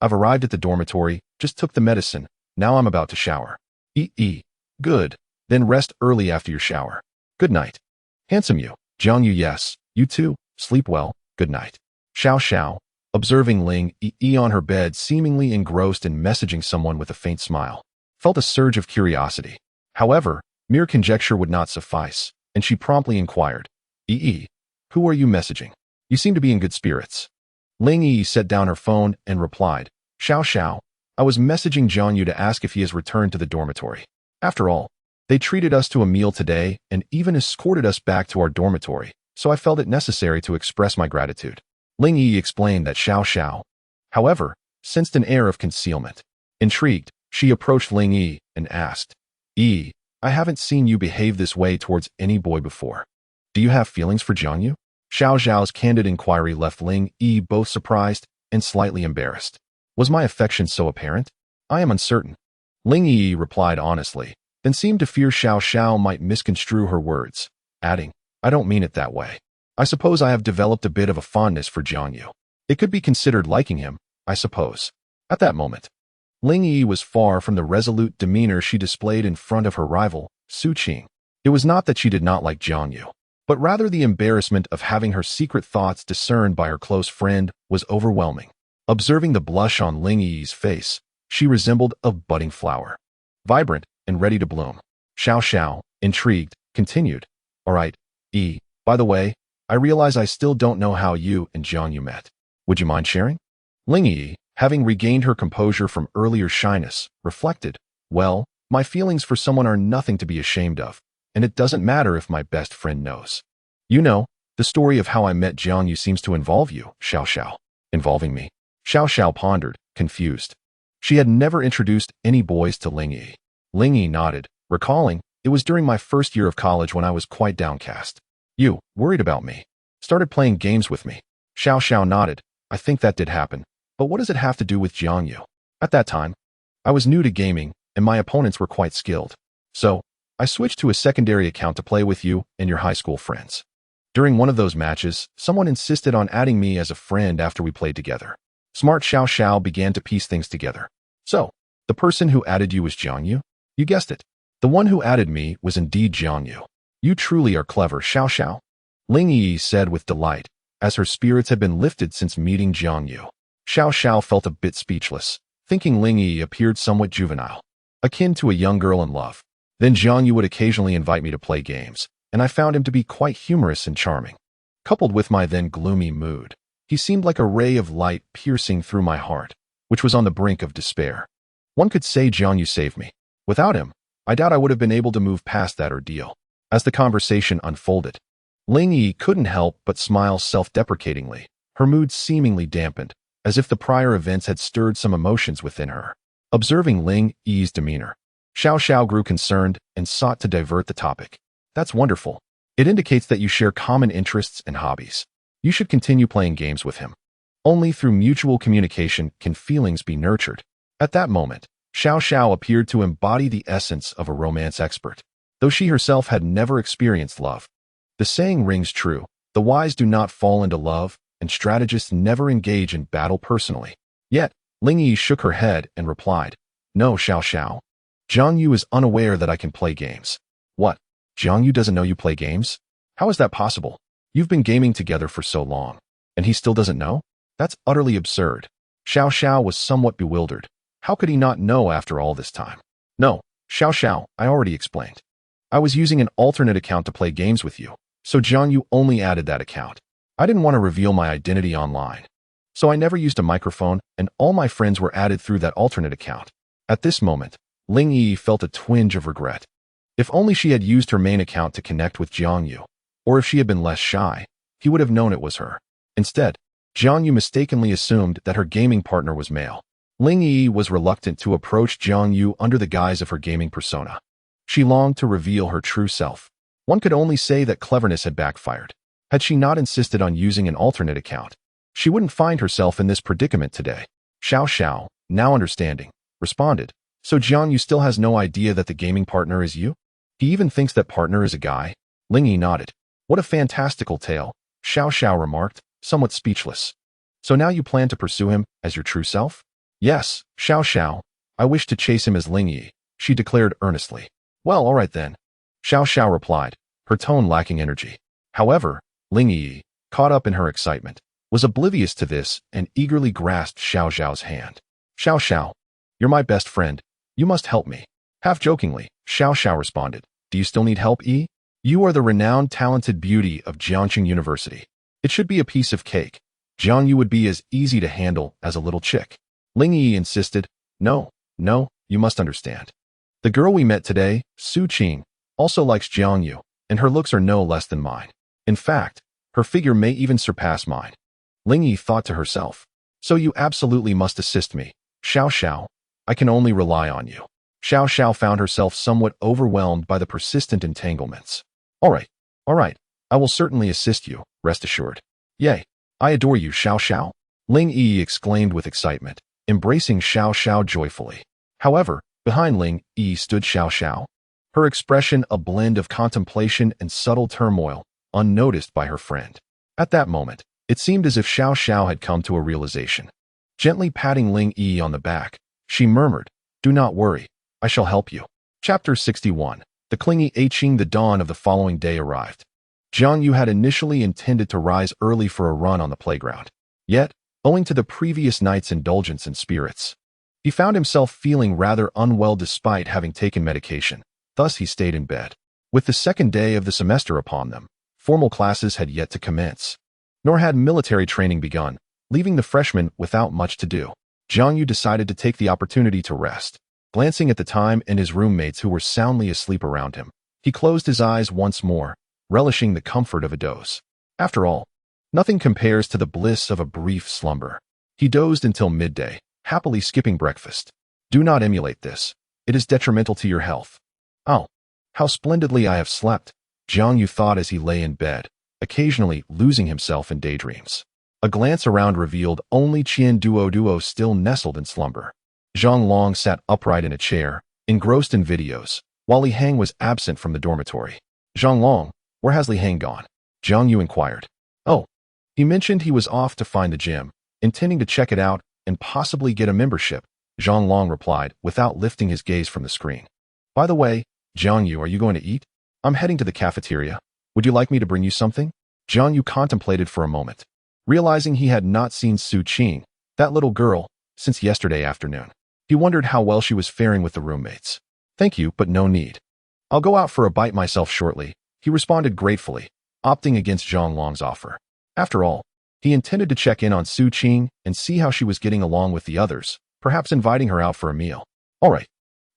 I've arrived at the dormitory, just took the medicine. Now I'm about to shower." "Yi, good. Then rest early after your shower. Good night." "Handsome you, Jiang Yu." "Yes. You too. Sleep well. Good night." Xiao Xiao, observing Ling Yi on her bed seemingly engrossed in messaging someone with a faint smile, felt a surge of curiosity. However, mere conjecture would not suffice, and she promptly inquired, "Yi, who are you messaging? You seem to be in good spirits." Ling Yi set down her phone and replied, "Xiao Xiao, I was messaging Jiang Yu to ask if he has returned to the dormitory. After all, they treated us to a meal today and even escorted us back to our dormitory, so I felt it necessary to express my gratitude. Ling Yi explained that Xiao Xiao, however, sensed an air of concealment. Intrigued, she approached Ling Yi and asked, "Yi, I haven't seen you behave this way towards any boy before. Do you have feelings for Jiangyu?" Xiao Xiao's candid inquiry left Ling Yi both surprised and slightly embarrassed. Was my affection so apparent? I am uncertain. Ling Yi replied honestly, then seemed to fear Xiao Xiao might misconstrue her words, adding, "I don't mean it that way. I suppose I have developed a bit of a fondness for Jiangyu. It could be considered liking him, I suppose." At that moment, Ling Yi was far from the resolute demeanor she displayed in front of her rival, Su Qing. It was not that she did not like Jiangyu, but rather the embarrassment of having her secret thoughts discerned by her close friend was overwhelming. Observing the blush on Ling Yi's face, she resembled a budding flower, vibrant and ready to bloom. Xiao Xiao, intrigued, continued, "All right, Yi, by the way, I realize I still don't know how you and Jiangyu met. Would you mind sharing?" Ling Yi, having regained her composure from earlier shyness, reflected, "Well, my feelings for someone are nothing to be ashamed of, and it doesn't matter if my best friend knows. You know, the story of how I met Jiangyu seems to involve you, Xiao Xiao." "Involving me?" Xiao Xiao pondered, confused. She had never introduced any boys to Ling Yi. Ling Yi nodded, recalling, "It was during my first year of college when I was quite downcast. You, worried about me, started playing games with me." Xiao Xiao nodded, "I think that did happen, but what does it have to do with Jiangyu? At that time, I was new to gaming, and my opponents were quite skilled. So, I switched to a secondary account to play with you and your high school friends. During one of those matches, someone insisted on adding me as a friend after we played together." Smart Xiao Xiao began to piece things together. "So, the person who added you was Jiangyu? You guessed it. The one who added me was indeed Jiangyu. You truly are clever, Xiao Xiao," Ling Yi said with delight, as her spirits had been lifted since meeting Jiangyu. Xiao Xiao felt a bit speechless, thinking Ling Yi appeared somewhat juvenile, akin to a young girl in love. Then Jiangyu would occasionally invite me to play games, and I found him to be quite humorous and charming. Coupled with my then gloomy mood, he seemed like a ray of light piercing through my heart, which was on the brink of despair. One could say Jiangyu saved me. Without him, I doubt I would have been able to move past that ordeal. As the conversation unfolded, Ling Yi couldn't help but smile self-deprecatingly, her mood seemingly dampened, as if the prior events had stirred some emotions within her. Observing Ling Yi's demeanor, Xiao Xiao grew concerned and sought to divert the topic. "That's wonderful. It indicates that you share common interests and hobbies. You should continue playing games with him. Only through mutual communication can feelings be nurtured." At that moment, Xiao Xiao appeared to embody the essence of a romance expert, though she herself had never experienced love. The saying rings true: the wise do not fall into love, and strategists never engage in battle personally. Yet, Ling Yi shook her head and replied, "No, Xiao Xiao. Jiangyu is unaware that I can play games." "What? Jiangyu doesn't know you play games? How is that possible? You've been gaming together for so long, and he still doesn't know? That's utterly absurd." Xiao Xiao was somewhat bewildered. How could he not know after all this time? "No, Xiao Xiao, I already explained. I was using an alternate account to play games with you, so Jiangyu only added that account. I didn't want to reveal my identity online, so I never used a microphone, and all my friends were added through that alternate account." At this moment, Ling Yi felt a twinge of regret. If only she had used her main account to connect with Jiangyu, or if she had been less shy, he would have known it was her. Instead, Jiangyu mistakenly assumed that her gaming partner was male. Ling Yi was reluctant to approach Jiangyu under the guise of her gaming persona. She longed to reveal her true self. One could only say that cleverness had backfired. Had she not insisted on using an alternate account, she wouldn't find herself in this predicament today. Xiao Xiao, now understanding, responded, "So Jiangyu still has no idea that the gaming partner is you? He even thinks that partner is a guy?" Ling Yi nodded. "What a fantastical tale," Xiao Xiao remarked, somewhat speechless. "So now you plan to pursue him as your true self?" "Yes, Xiao Xiao. I wish to chase him as Ling Yi," she declared earnestly. "Well, all right then," Xiao Xiao replied, her tone lacking energy. However, Ling Yi, caught up in her excitement, was oblivious to this and eagerly grasped Xiao Xiao's hand. "Xiao Xiao, you're my best friend. You must help me." Half jokingly, Xiao Xiao responded, "Do you still need help, Yi? You are the renowned talented beauty of Jiangqing University. It should be a piece of cake. Jiangyu would be as easy to handle as a little chick." Ling Yi insisted, No, you must understand. The girl we met today, Su Qing, also likes Jiangyu, and her looks are no less than mine. In fact, Her figure may even surpass mine. Ling Yi thought to herself. So you absolutely must assist me. Xiao Xiao, I can only rely on you. Xiao Xiao found herself somewhat overwhelmed by the persistent entanglements. All right, I will certainly assist you, rest assured. Yay, I adore you, Xiao Xiao. Ling Yi exclaimed with excitement, embracing Xiao Xiao joyfully. However, behind Ling Yi stood Xiao Xiao, her expression a blend of contemplation and subtle turmoil, unnoticed by her friend. At that moment, it seemed as if Xiao Xiao had come to a realization. Gently patting Ling Yi on the back, she murmured, "Do not worry, I shall help you." Chapter 61. The clingy Qing. The dawn of the following day arrived. Jiang Yu had initially intended to rise early for a run on the playground. Yet, owing to the previous night's indulgence in spirits, he found himself feeling rather unwell despite having taken medication. Thus he stayed in bed. With the second day of the semester upon them, formal classes had yet to commence, nor had military training begun, leaving the freshmen without much to do. Jiang Yu decided to take the opportunity to rest. Glancing at the time and his roommates who were soundly asleep around him, he closed his eyes once more, relishing the comfort of a doze. After all, nothing compares to the bliss of a brief slumber. He dozed until midday, happily skipping breakfast. Do not emulate this. It is detrimental to your health. Oh, how splendidly I have slept, Jiang Yu thought as he lay in bed, occasionally losing himself in daydreams. A glance around revealed only Qian Duo still nestled in slumber. Zhang Long sat upright in a chair, engrossed in videos, while Li Hang was absent from the dormitory. Zhang Long, where has Li Hang gone? Jiang Yu inquired. Oh, he mentioned he was off to find the gym, intending to check it out and possibly get a membership, Zhang Long replied without lifting his gaze from the screen. By the way, Jiang Yu, are you going to eat? I'm heading to the cafeteria. Would you like me to bring you something? Jiang Yu contemplated for a moment, realizing he had not seen Su Qing, that little girl, since yesterday afternoon. He wondered how well she was faring with the roommates. Thank you, but no need. I'll go out for a bite myself shortly, he responded gratefully, opting against Zhang Long's offer. After all, he intended to check in on Su Qing and see how she was getting along with the others, perhaps inviting her out for a meal. All right,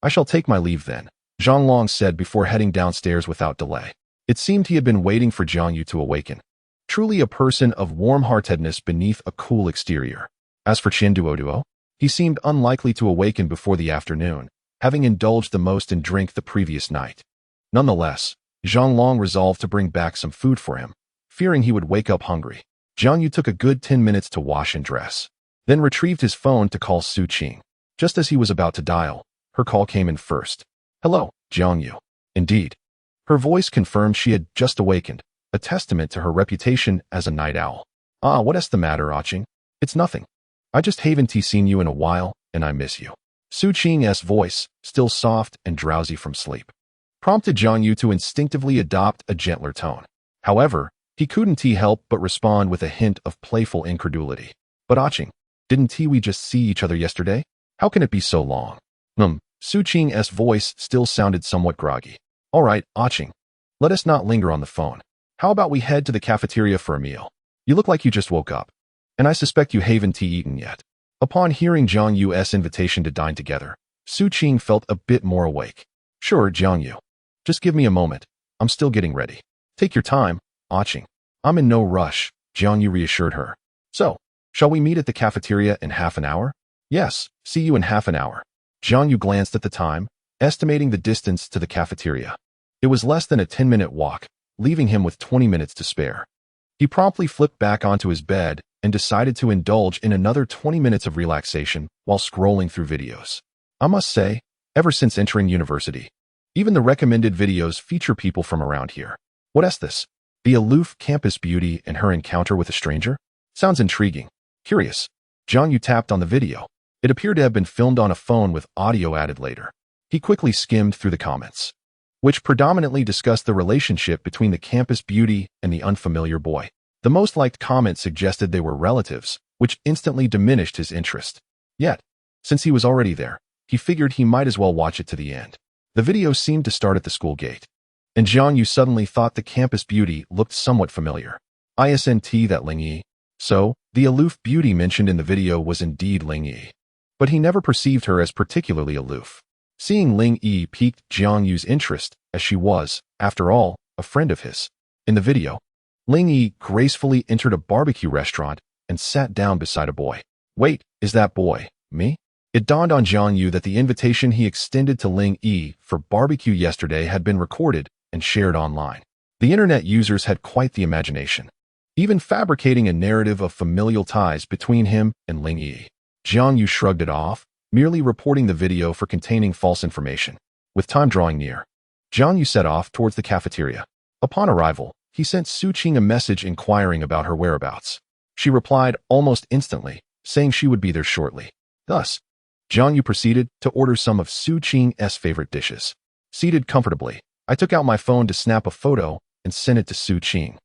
I shall take my leave then, Zhang Long said before heading downstairs without delay. It seemed he had been waiting for Jiang Yu to awaken. Truly a person of warm-heartedness beneath a cool exterior. As for Qian Duo, he seemed unlikely to awaken before the afternoon, having indulged the most in drink the previous night. Nonetheless, Zhang Long resolved to bring back some food for him, fearing he would wake up hungry. Jiang Yu took a good 10 minutes to wash and dress, then retrieved his phone to call Su Qing. Just as he was about to dial, her call came in first. Hello, Jiang Yu. Indeed. Her voice confirmed she had just awakened, a testament to her reputation as a night owl. Ah, what's the matter, Qing? It's nothing. I just haven't seen you in a while, and I miss you. Su Qing's voice, still soft and drowsy from sleep, prompted Jiang Yu to instinctively adopt a gentler tone. However, he couldn't help but respond with a hint of playful incredulity. But Qing, didn't we just see each other yesterday? How can it be so long? Su Qing's voice still sounded somewhat groggy. All right, Qing, let us not linger on the phone. How about we head to the cafeteria for a meal? You look like you just woke up, and I suspect you haven't eaten yet. Upon hearing Jiang Yu's invitation to dine together, Su Qing felt a bit more awake. Sure, Jiang Yu. Just give me a moment. I'm still getting ready. Take your time, Qing. I'm in no rush, Jiang Yu reassured her. So, shall we meet at the cafeteria in half an hour? Yes, see you in half an hour. Jiang Yu glanced at the time, estimating the distance to the cafeteria. It was less than a 10-minute walk, leaving him with 20 minutes to spare. He promptly flipped back onto his bed and decided to indulge in another 20 minutes of relaxation while scrolling through videos. I must say, ever since entering university, even the recommended videos feature people from around here. What's this? The aloof campus beauty and her encounter with a stranger? Sounds intriguing. Curious. Jiang Yu tapped on the video. It appeared to have been filmed on a phone with audio added later. He quickly skimmed through the comments, which predominantly discussed the relationship between the campus beauty and the unfamiliar boy. The most liked comment suggested they were relatives, which instantly diminished his interest. Yet, since he was already there, he figured he might as well watch it to the end. The video seemed to start at the school gate, and Jiang Yu suddenly thought the campus beauty looked somewhat familiar. Isn't that Ling Yi? So, the aloof beauty mentioned in the video was indeed Ling Yi. But he never perceived her as particularly aloof. Seeing Ling Yi piqued Jiang Yu's interest, as she was, after all, a friend of his. In the video, Ling Yi gracefully entered a barbecue restaurant and sat down beside a boy. Wait, is that boy me? It dawned on Jiang Yu that the invitation he extended to Ling Yi for barbecue yesterday had been recorded and shared online. The internet users had quite the imagination, even fabricating a narrative of familial ties between him and Ling Yi. Jiang Yu shrugged it off, merely reporting the video for containing false information. With time drawing near, Jiang Yu set off towards the cafeteria. Upon arrival, he sent Su Qing a message inquiring about her whereabouts. She replied almost instantly, saying she would be there shortly. Thus, Jiang Yu proceeded to order some of Su Qing's favorite dishes. Seated comfortably, I took out my phone to snap a photo and sent it to Su Qing,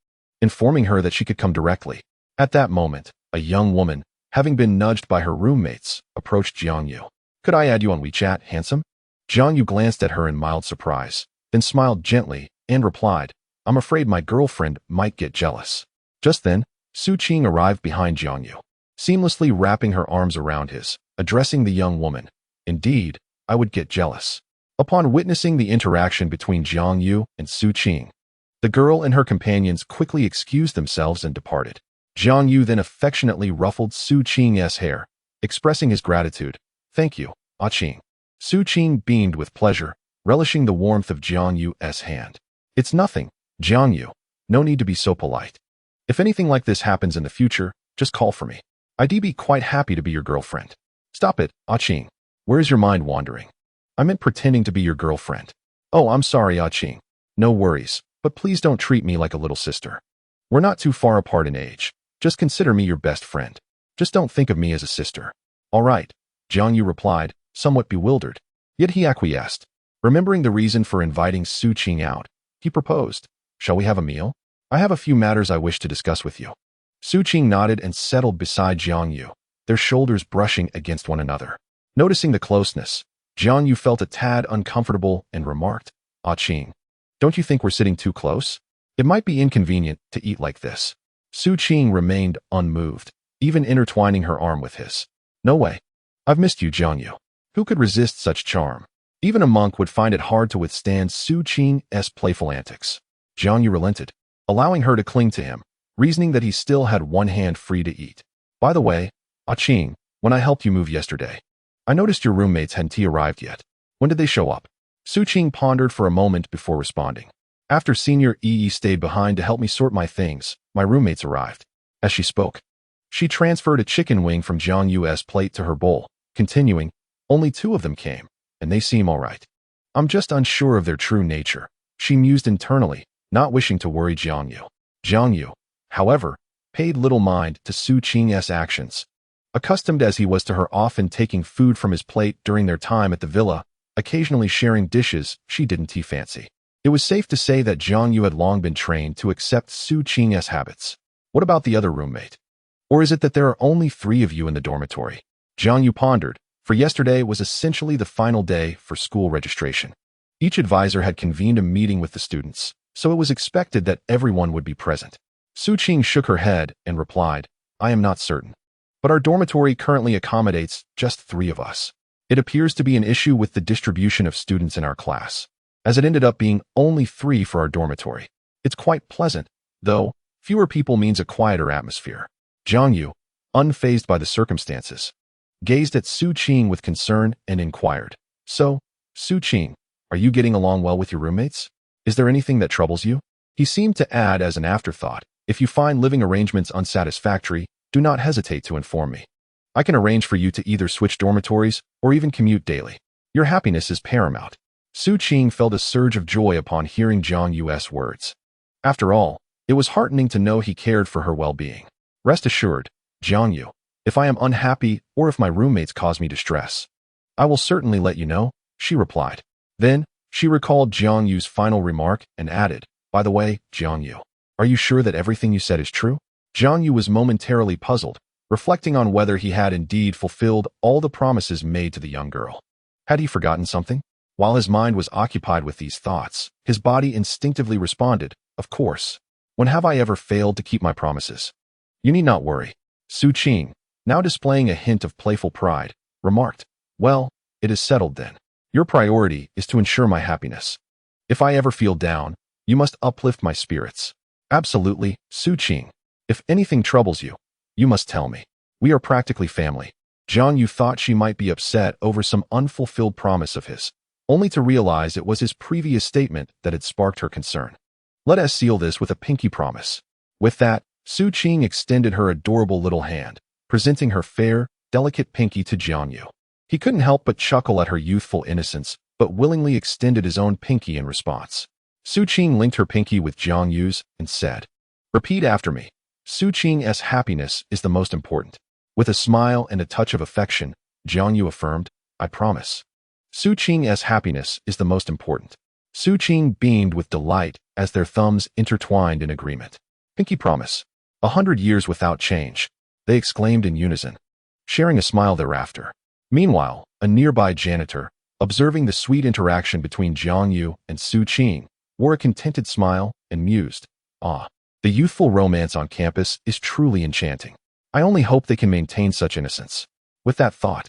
informing her that she could come directly. At that moment, a young woman, having been nudged by her roommates, approached Jiang Yu. Could I add you on WeChat, handsome? Jiang Yu glanced at her in mild surprise, then smiled gently and replied, I'm afraid my girlfriend might get jealous. Just then, Su Qing arrived behind Jiang Yu, seamlessly wrapping her arms around his, addressing the young woman. Indeed, I would get jealous. Upon witnessing the interaction between Jiang Yu and Su Qing, the girl and her companions quickly excused themselves and departed. Jiang Yu then affectionately ruffled Su Qing's hair, expressing his gratitude. Thank you, Ah Qing. Su Qing beamed with pleasure, relishing the warmth of Jiang Yu's hand. It's nothing, Jiang Yu. No need to be so polite. If anything like this happens in the future, just call for me. I'd be quite happy to be your girlfriend. Stop it, Ah Qing. Where is your mind wandering? I meant pretending to be your girlfriend. Oh, I'm sorry, Ah Qing. No worries, but please don't treat me like a little sister. We're not too far apart in age. Just consider me your best friend. Just don't think of me as a sister. All right, Jiang Yu replied, somewhat bewildered. Yet he acquiesced. Remembering the reason for inviting Su Qing out, he proposed, shall we have a meal? I have a few matters I wish to discuss with you. Su Qing nodded and settled beside Jiang Yu, their shoulders brushing against one another. Noticing the closeness, Jiang Yu felt a tad uncomfortable and remarked, Ah Qing, don't you think we're sitting too close? It might be inconvenient to eat like this. Su Qing remained unmoved, even intertwining her arm with his. No way. I've missed you, Jiang Yu. Who could resist such charm? Even a monk would find it hard to withstand Su Qing's playful antics. Jiang Yu relented, allowing her to cling to him, reasoning that he still had one hand free to eat. By the way, Ah Qing, when I helped you move yesterday, I noticed your roommates hadn't arrived yet. When did they show up? Su Qing pondered for a moment before responding. After Senior Yi stayed behind to help me sort my things, my roommates arrived. As she spoke, she transferred a chicken wing from Jiang Yu's plate to her bowl, continuing, only 2 of them came, and they seem all right. I'm just unsure of their true nature, she mused internally, not wishing to worry Jiang Yu. Jiang Yu, however, paid little mind to Su Qing's actions. Accustomed as he was to her often taking food from his plate during their time at the villa, occasionally sharing dishes she didn't fancy. It was safe to say that Jiang Yu had long been trained to accept Su Qing's habits. What about the other roommate? Or is it that there are only 3 of you in the dormitory? Jiang Yu pondered, for yesterday was essentially the final day for school registration. Each advisor had convened a meeting with the students, so it was expected that everyone would be present. Su Qing shook her head and replied, I am not certain. But our dormitory currently accommodates just 3 of us. It appears to be an issue with the distribution of students in our class, as it ended up being only 3 for our dormitory. It's quite pleasant, though fewer people means a quieter atmosphere. Jiang Yu, unfazed by the circumstances, gazed at Su Qing with concern and inquired, So, Su Qing, are you getting along well with your roommates? Is there anything that troubles you? He seemed to add as an afterthought, if you find living arrangements unsatisfactory, do not hesitate to inform me. I can arrange for you to either switch dormitories or even commute daily. Your happiness is paramount. Su Qing felt a surge of joy upon hearing Jiang Yu's words. After all, it was heartening to know he cared for her well-being. Rest assured, Jiang Yu, if I am unhappy or if my roommates cause me distress, I will certainly let you know, she replied. Then, she recalled Jiang Yu's final remark and added, by the way, Jiang Yu, are you sure that everything you said is true? Jiang Yu was momentarily puzzled, reflecting on whether he had indeed fulfilled all the promises made to the young girl. Had he forgotten something? While his mind was occupied with these thoughts, his body instinctively responded, of course. When have I ever failed to keep my promises? You need not worry. Su Qing, now displaying a hint of playful pride, remarked, well, it is settled then. Your priority is to ensure my happiness. If I ever feel down, you must uplift my spirits. Absolutely, Su Qing. If anything troubles you, you must tell me. We are practically family. Jiang Yu thought she might be upset over some unfulfilled promise of his, only to realize it was his previous statement that had sparked her concern. Let us seal this with a pinky promise. With that, Su Qing extended her adorable little hand, presenting her fair, delicate pinky to Jiang Yu. He couldn't help but chuckle at her youthful innocence, but willingly extended his own pinky in response. Su Qing linked her pinky with Jiang Yu's and said, "Repeat after me. Su Qing's happiness is the most important." With a smile and a touch of affection, Jiang Yu affirmed, "I promise." Su Qing's happiness is the most important. Su Qing beamed with delight as their thumbs intertwined in agreement. "Pinky promise. 100 years without change," they exclaimed in unison, sharing a smile thereafter. Meanwhile, a nearby janitor, observing the sweet interaction between Jiang Yu and Su Qing, wore a contented smile and mused, "Ah, the youthful romance on campus is truly enchanting. I only hope they can maintain such innocence." With that thought,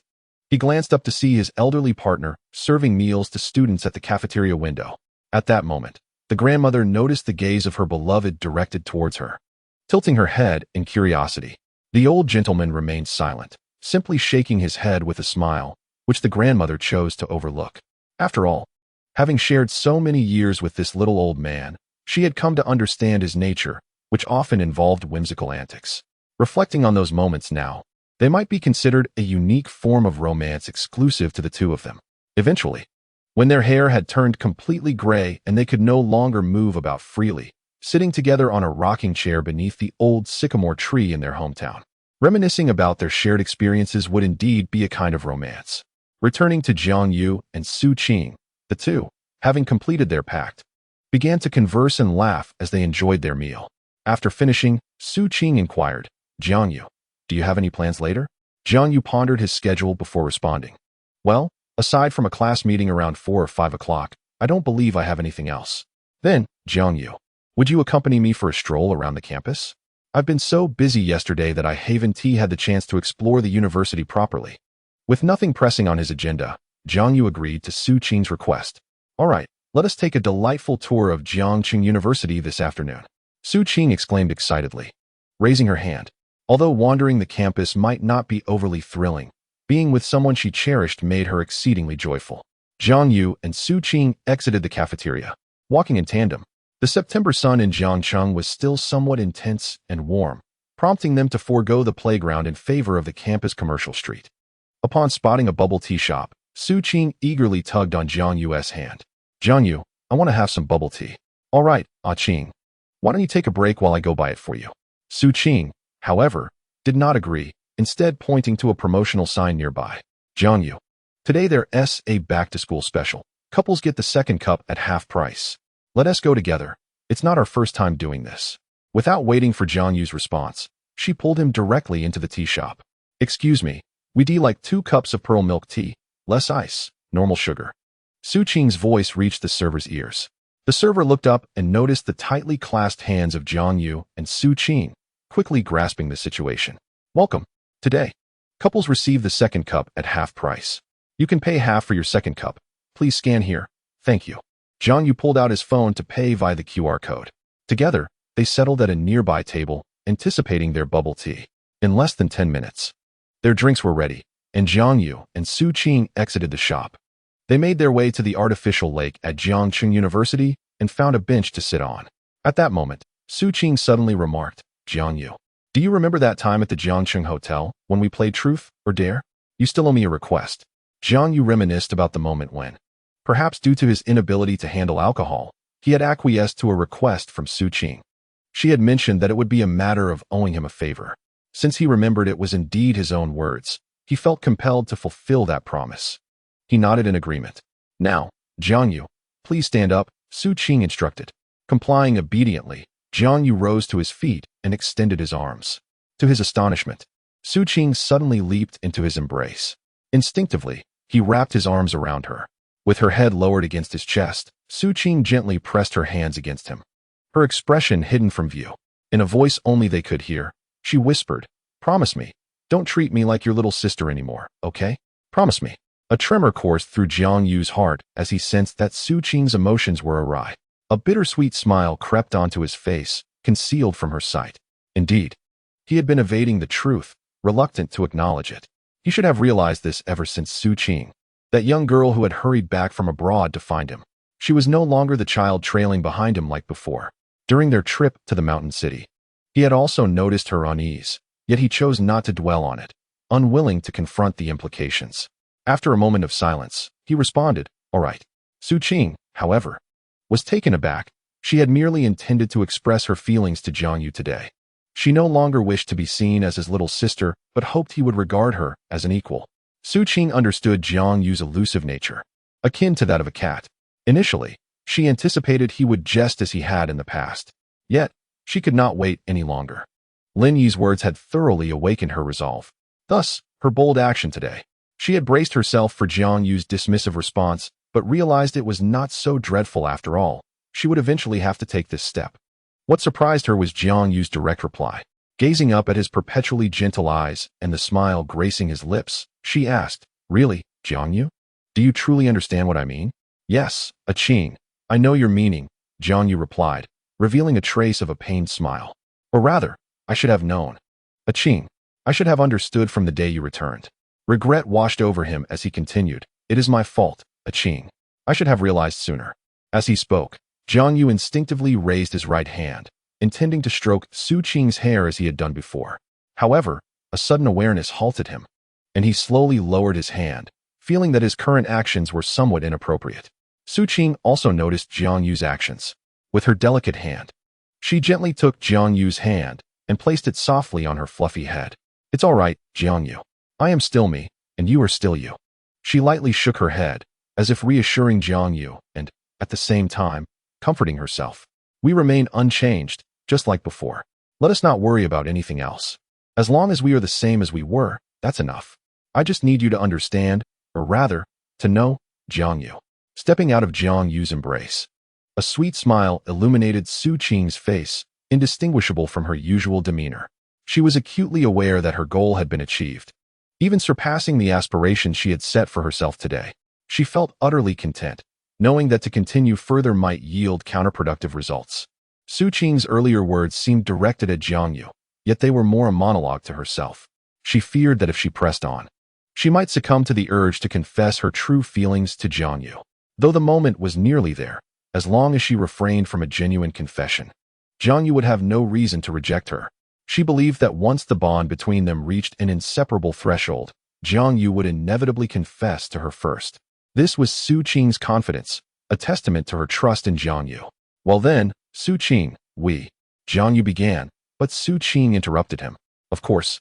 he glanced up to see his elderly partner serving meals to students at the cafeteria window. At that moment, the grandmother noticed the gaze of her beloved directed towards her. Tilting her head in curiosity, the old gentleman remained silent, simply shaking his head with a smile, which the grandmother chose to overlook. After all, having shared so many years with this little old man, she had come to understand his nature, which often involved whimsical antics. Reflecting on those moments now, they might be considered a unique form of romance exclusive to the two of them. Eventually, when their hair had turned completely gray and they could no longer move about freely, sitting together on a rocking chair beneath the old sycamore tree in their hometown, reminiscing about their shared experiences would indeed be a kind of romance. Returning to Jiang Yu and Su Qing, the two, having completed their pact, began to converse and laugh as they enjoyed their meal. After finishing, Su Qing inquired, "Jiang Yu, do you have any plans later?" Jiang Yu pondered his schedule before responding. "Well, aside from a class meeting around 4 or 5 o'clock, I don't believe I have anything else." "Then, Jiang Yu, would you accompany me for a stroll around the campus? I've been so busy yesterday that I haven't had the chance to explore the university properly." With nothing pressing on his agenda, Jiang Yu agreed to Su Qing's request. "All right, let us take a delightful tour of Jiangqing University this afternoon," Su Qing exclaimed excitedly, raising her hand. Although wandering the campus might not be overly thrilling, being with someone she cherished made her exceedingly joyful. Jiang Yu and Su Qing exited the cafeteria, walking in tandem. The September sun in Jiangcheng was still somewhat intense and warm, prompting them to forego the playground in favor of the campus commercial street. Upon spotting a bubble tea shop, Su Qing eagerly tugged on Jiang Yu's hand. "Jiang Yu, I want to have some bubble tea." "All right, Ah Qing. Why don't you take a break while I go buy it for you?" Su Qing, however, did not agree, instead pointing to a promotional sign nearby. "Jiang Yu, today there's a back-to-school special. Couples get the second cup at half price. Let us go together. It's not our first time doing this." Without waiting for Jiang Yu's response, she pulled him directly into the tea shop. "Excuse me, we'd like 2 cups of pearl milk tea, less ice, normal sugar." Su Qing's voice reached the server's ears. The server looked up and noticed the tightly clasped hands of Jiang Yu and Su Qing, quickly grasping the situation. "Welcome. Today, couples receive the second cup at half price. You can pay half for your second cup. Please scan here. Thank you." Jiang Yu pulled out his phone to pay via the QR code. Together, they settled at a nearby table, anticipating their bubble tea. In less than 10 minutes, their drinks were ready, and Jiang Yu and Su Qing exited the shop. They made their way to the artificial lake at Jiangqing University and found a bench to sit on. At that moment, Su Qing suddenly remarked, "Jiang Yu, do you remember that time at the Jiangqing Hotel when we played Truth or Dare? You still owe me a request." Jiang Yu reminisced about the moment when, perhaps due to his inability to handle alcohol, he had acquiesced to a request from Su Qing. She had mentioned that it would be a matter of owing him a favor. Since he remembered it was indeed his own words, he felt compelled to fulfill that promise. He nodded in agreement. "Now, Jiang Yu, please stand up," Su Qing instructed. Complying obediently, Jiang Yu rose to his feet and extended his arms. To his astonishment, Su Qing suddenly leaped into his embrace. Instinctively, he wrapped his arms around her. With her head lowered against his chest, Su Qing gently pressed her hands against him. Her expression hidden from view. In a voice only they could hear, she whispered, "Promise me, don't treat me like your little sister anymore, okay? Promise me." A tremor coursed through Jiang Yu's heart as he sensed that Su Qing's emotions were awry. A bittersweet smile crept onto his face, concealed from her sight. Indeed, he had been evading the truth, reluctant to acknowledge it. He should have realized this ever since Su Qing, that young girl who had hurried back from abroad to find him. She was no longer the child trailing behind him like before. During their trip to the mountain city, he had also noticed her unease, yet he chose not to dwell on it, unwilling to confront the implications. After a moment of silence, he responded, "All right." Su Qing, however, was taken aback. She had merely intended to express her feelings to Jiang Yu today. She no longer wished to be seen as his little sister, but hoped he would regard her as an equal. Su Qing understood Jiang Yu's elusive nature, akin to that of a cat. Initially, she anticipated he would jest as he had in the past. Yet, she could not wait any longer. Lin Yi's words had thoroughly awakened her resolve. Thus, her bold action today. She had braced herself for Jiang Yu's dismissive response, but realized it was not so dreadful after all. She would eventually have to take this step. What surprised her was Jiang Yu's direct reply. Gazing up at his perpetually gentle eyes and the smile gracing his lips, she asked, "Really, Jiang Yu? Do you truly understand what I mean?" "Yes, Qing. I know your meaning," Jiang Yu replied, revealing a trace of a pained smile. "Or rather, I should have known. Qing, I should have understood from the day you returned." Regret washed over him as he continued, "It is my fault, Qing. I should have realized sooner." As he spoke, Jiang Yu instinctively raised his right hand, intending to stroke Su Qing's hair as he had done before. However, a sudden awareness halted him, and he slowly lowered his hand, feeling that his current actions were somewhat inappropriate. Su Qing also noticed Jiang Yu's actions. With her delicate hand, she gently took Jiang Yu's hand and placed it softly on her fluffy head. "It's all right, Jiang Yu. I am still me, and you are still you." She lightly shook her head, as if reassuring Jiang Yu and, at the same time, comforting herself. "We remain unchanged, just like before. Let us not worry about anything else. As long as we are the same as we were, that's enough. I just need you to understand, or rather, to know, Jiang Yu." Stepping out of Jiang Yu's embrace, a sweet smile illuminated Su Qing's face, indistinguishable from her usual demeanor. She was acutely aware that her goal had been achieved, even surpassing the aspirations she had set for herself today. She felt utterly content, knowing that to continue further might yield counterproductive results. Su Qing's earlier words seemed directed at Jiang Yu, yet they were more a monologue to herself. She feared that if she pressed on, she might succumb to the urge to confess her true feelings to Jiang Yu. Though the moment was nearly there, as long as she refrained from a genuine confession, Jiang Yu would have no reason to reject her. She believed that once the bond between them reached an inseparable threshold, Jiang Yu would inevitably confess to her first. This was Su Qing's confidence, a testament to her trust in Jiang Yu. "Well then, Su Qing, Jiang Yu began, but Su Qing interrupted him. "Of course,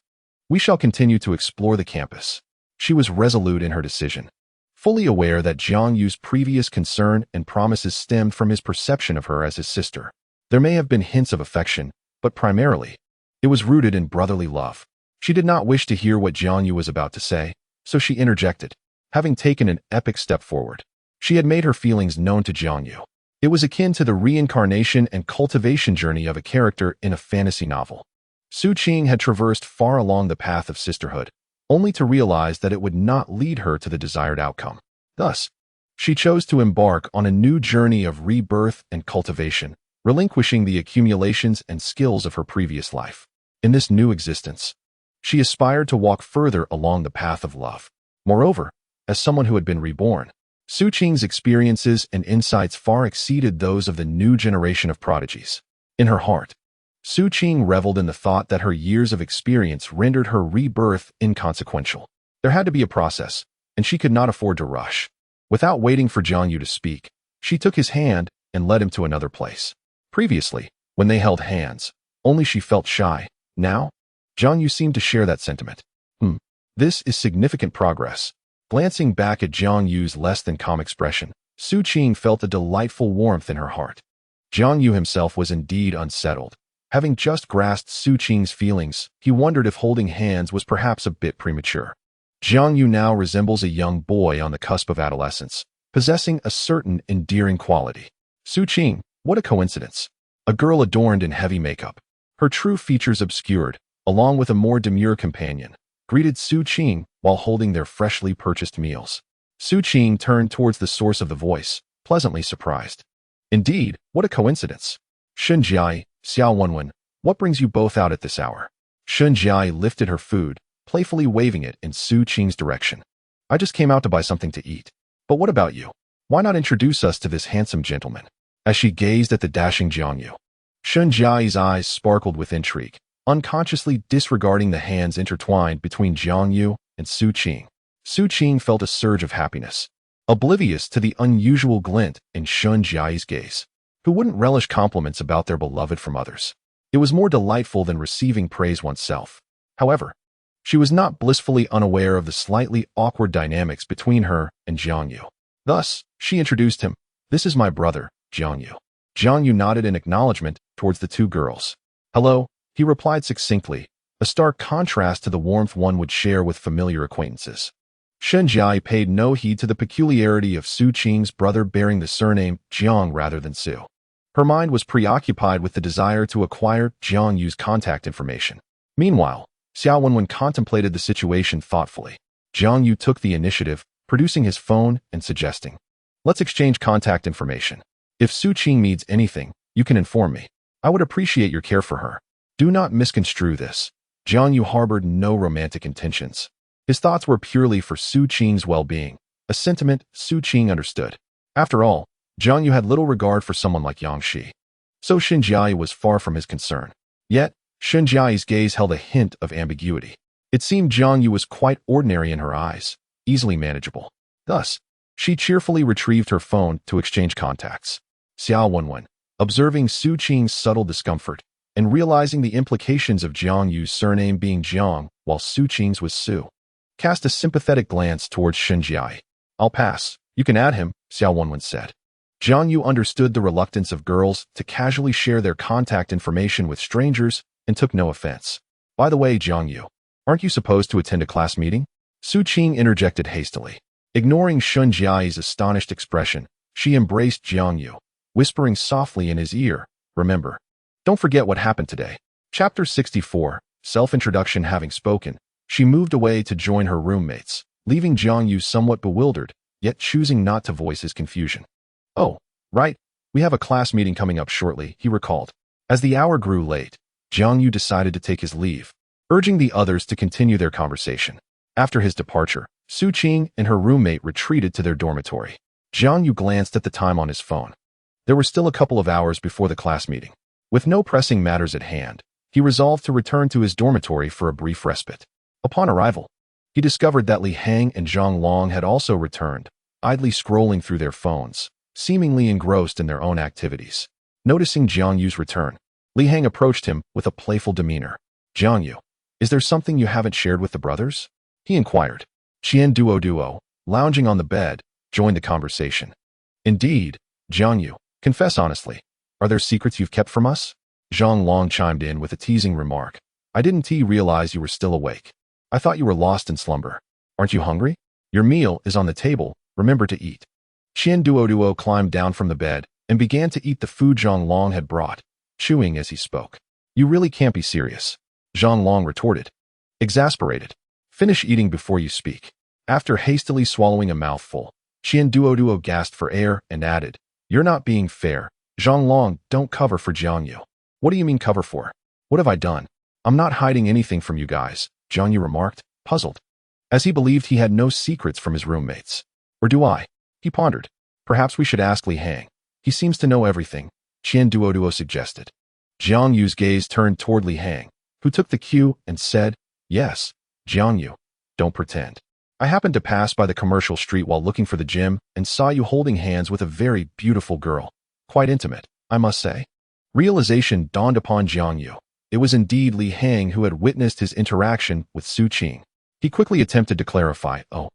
we shall continue to explore the campus." She was resolute in her decision, fully aware that Jiang Yu's previous concern and promises stemmed from his perception of her as his sister. There may have been hints of affection, but primarily, it was rooted in brotherly love. She did not wish to hear what Jiang Yu was about to say, so she interjected, having taken an epic step forward. She had made her feelings known to Jiang Yu. It was akin to the reincarnation and cultivation journey of a character in a fantasy novel. Su Qing had traversed far along the path of sisterhood, only to realize that it would not lead her to the desired outcome. Thus, she chose to embark on a new journey of rebirth and cultivation, relinquishing the accumulations and skills of her previous life. In this new existence, she aspired to walk further along the path of love. Moreover, as someone who had been reborn, Su Qing's experiences and insights far exceeded those of the new generation of prodigies. In her heart, Su Qing reveled in the thought that her years of experience rendered her rebirth inconsequential. There had to be a process, and she could not afford to rush. Without waiting for Jiang Yu to speak, she took his hand and led him to another place. Previously, when they held hands, only she felt shy. Now, Jiang Yu seemed to share that sentiment. This is significant progress. Glancing back at Jiang Yu's less than calm expression, Su Qing felt a delightful warmth in her heart. Jiang Yu himself was indeed unsettled. Having just grasped Su Qing's feelings, he wondered if holding hands was perhaps a bit premature. Jiang Yu now resembles a young boy on the cusp of adolescence, possessing a certain endearing quality. Su Qing, what a coincidence. A girl adorned in heavy makeup, her true features obscured, along with a more demure companion, greeted Su Qing while holding their freshly purchased meals. Su Qing turned towards the source of the voice, pleasantly surprised. Indeed, what a coincidence. Shunjiai, Xiao Wenwen, what brings you both out at this hour? Shun Jiai lifted her food, playfully waving it in Su Qing's direction. I just came out to buy something to eat. But what about you? Why not introduce us to this handsome gentleman? As she gazed at the dashing Jiangyu, Shun Jiai's eyes sparkled with intrigue, unconsciously disregarding the hands intertwined between Jiangyu and Su Qing. Su Qing felt a surge of happiness, oblivious to the unusual glint in Shun Jiai's gaze. Who wouldn't relish compliments about their beloved from others? It was more delightful than receiving praise oneself. However, she was not blissfully unaware of the slightly awkward dynamics between her and Jiangyu. Thus, she introduced him. This is my brother, Jiangyu. Jiangyu nodded in acknowledgement towards the two girls. Hello, he replied succinctly, a stark contrast to the warmth one would share with familiar acquaintances. Shun Jiai paid no heed to the peculiarity of Su Qing's brother bearing the surname Jiang rather than Su. Her mind was preoccupied with the desire to acquire Jiangyu's contact information. Meanwhile, Xiao Wenwen contemplated the situation thoughtfully. Jiangyu took the initiative, producing his phone and suggesting, let's exchange contact information. If Su Qing needs anything, you can inform me. I would appreciate your care for her. Do not misconstrue this. Jiangyu harbored no romantic intentions. His thoughts were purely for Su Qing's well-being, a sentiment Su Qing understood. After all, Jiangyu had little regard for someone like Yang Shi. So Shun Jiai was far from his concern. Yet, Shun Jiai's gaze held a hint of ambiguity. It seemed Jiangyu was quite ordinary in her eyes, easily manageable. Thus, she cheerfully retrieved her phone to exchange contacts. Xiao Wenwen, observing Su Qing's subtle discomfort, and realizing the implications of Jiangyu's surname being Jiang while Su Qing's was Su, cast a sympathetic glance towards Shun Jiai. I'll pass. You can add him, Xiao Wenwen said. Jiangyu understood the reluctance of girls to casually share their contact information with strangers and took no offense. By the way, Jiangyu, aren't you supposed to attend a class meeting? Su Qing interjected hastily. Ignoring Shun Jiai's astonished expression, she embraced Jiangyu, whispering softly in his ear, remember, don't forget what happened today. Chapter 64, Self-Introduction. Having spoken, she moved away to join her roommates, leaving Jiangyu somewhat bewildered, yet choosing not to voice his confusion. Oh, right, we have a class meeting coming up shortly, he recalled. As the hour grew late, Jiangyu decided to take his leave, urging the others to continue their conversation. After his departure, Su Qing and her roommate retreated to their dormitory. Jiangyu glanced at the time on his phone. There were still a couple of hours before the class meeting. With no pressing matters at hand, he resolved to return to his dormitory for a brief respite. Upon arrival, he discovered that Li Hang and Zhang Long had also returned, idly scrolling through their phones, seemingly engrossed in their own activities. Noticing Jiangyu's return, Li Hang approached him with a playful demeanor. Jiangyu, is there something you haven't shared with the brothers? He inquired. Qian Duo, lounging on the bed, joined the conversation. Indeed, Jiangyu, confess honestly. Are there secrets you've kept from us? Zhang Long chimed in with a teasing remark. I didn't realize you were still awake. I thought you were lost in slumber. Aren't you hungry? Your meal is on the table. Remember to eat. Qian Duo climbed down from the bed and began to eat the food Zhang Long had brought, chewing as he spoke. You really can't be serious, Zhang Long retorted, exasperated. Finish eating before you speak. After hastily swallowing a mouthful, Qian Duo gasped for air and added, You're not being fair. Zhang Long, don't cover for Jiangyu. What do you mean cover for? What have I done? I'm not hiding anything from you guys, Jiangyu remarked, puzzled, as he believed he had no secrets from his roommates. Or do I? He pondered. Perhaps we should ask Li Hang. He seems to know everything, Qian Duo suggested. Jiangyu's gaze turned toward Li Hang, who took the cue and said, Yes, Jiangyu, don't pretend. I happened to pass by the commercial street while looking for the gym and saw you holding hands with a very beautiful girl. Quite intimate, I must say. Realization dawned upon Jiangyu. It was indeed Li Hang who had witnessed his interaction with Su Qing. He quickly attempted to clarify, Oh,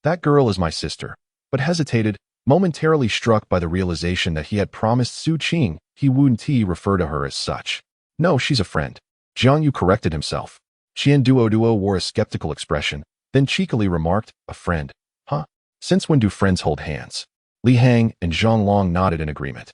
that girl is my sister, but hesitated, momentarily struck by the realization that he had promised Su Qing he wouldn't refer to her as such. No, she's a friend. Jiangyu corrected himself. Qian Duo wore a skeptical expression, then cheekily remarked, A friend? Huh? Since when do friends hold hands? Li Hang and Zhang Long nodded in agreement.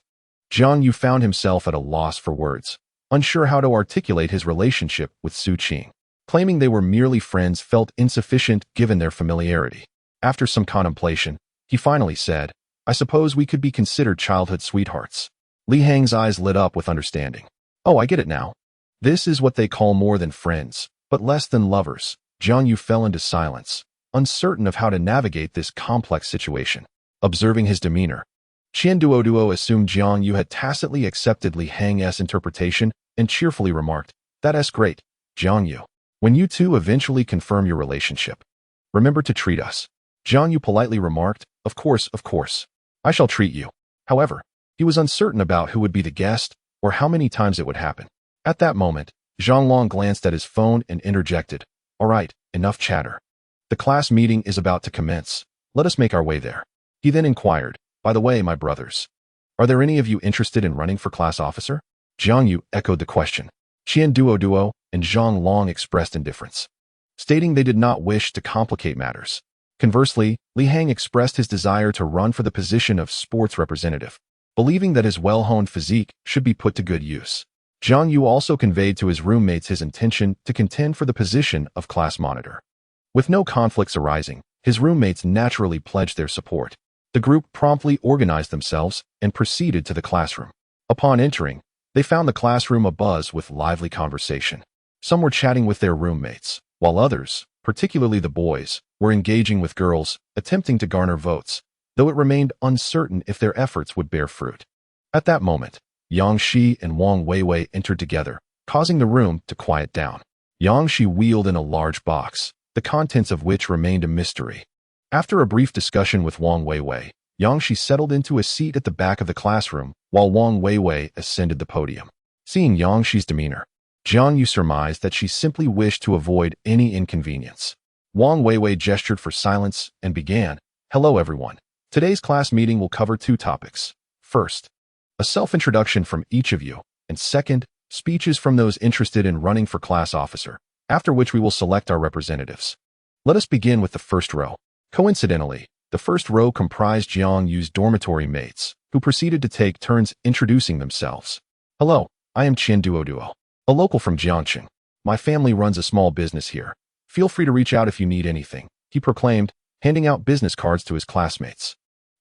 Jiangyu found himself at a loss for words, unsure how to articulate his relationship with Su Qing. Claiming they were merely friends felt insufficient given their familiarity. After some contemplation, he finally said, I suppose we could be considered childhood sweethearts. Li Hang's eyes lit up with understanding. Oh, I get it now. This is what they call more than friends, but less than lovers. Jiang Yu fell into silence, uncertain of how to navigate this complex situation. Observing his demeanor, Qian Duoduo assumed Jiang Yu had tacitly accepted Li Hang's interpretation and cheerfully remarked, "That's great, Jiang Yu. When you two eventually confirm your relationship, remember to treat us." Jiang Yu politely remarked, Of course. I shall treat you." However, he was uncertain about who would be the guest or how many times it would happen. At that moment, Zhang Long glanced at his phone and interjected, "All right, enough chatter. The class meeting is about to commence. Let us make our way there." He then inquired, "By the way, my brothers, are there any of you interested in running for class officer?" Jiang Yu echoed the question. Qian Duoduo and Zhang Long expressed indifference, stating they did not wish to complicate matters. Conversely, Li Hang expressed his desire to run for the position of sports representative, believing that his well-honed physique should be put to good use. Jiang Yu also conveyed to his roommates his intention to contend for the position of class monitor. With no conflicts arising, his roommates naturally pledged their support. The group promptly organized themselves and proceeded to the classroom. Upon entering, they found the classroom abuzz with lively conversation. Some were chatting with their roommates, while others, particularly the boys, were engaging with girls, attempting to garner votes, though it remained uncertain if their efforts would bear fruit. At that moment, Yang Shi and Wang Weiwei entered together, causing the room to quiet down. Yang Shi wheeled in a large box, the contents of which remained a mystery. After a brief discussion with Wang Weiwei, Yang Shi settled into a seat at the back of the classroom, while Wang Weiwei ascended the podium. Seeing Yang Shi's demeanor, Jiang Yu surmised that she simply wished to avoid any inconvenience. Wang Weiwei gestured for silence and began, "Hello everyone. Today's class meeting will cover two topics. First, a self-introduction from each of you, and second, speeches from those interested in running for class officer, after which we will select our representatives. Let us begin with the first row." Coincidentally, the first row comprised Jiang Yu's dormitory mates, who proceeded to take turns introducing themselves. "Hello, I am Qian Duoduo, a local from Jiangxing. My family runs a small business here. Feel free to reach out if you need anything," he proclaimed, handing out business cards to his classmates.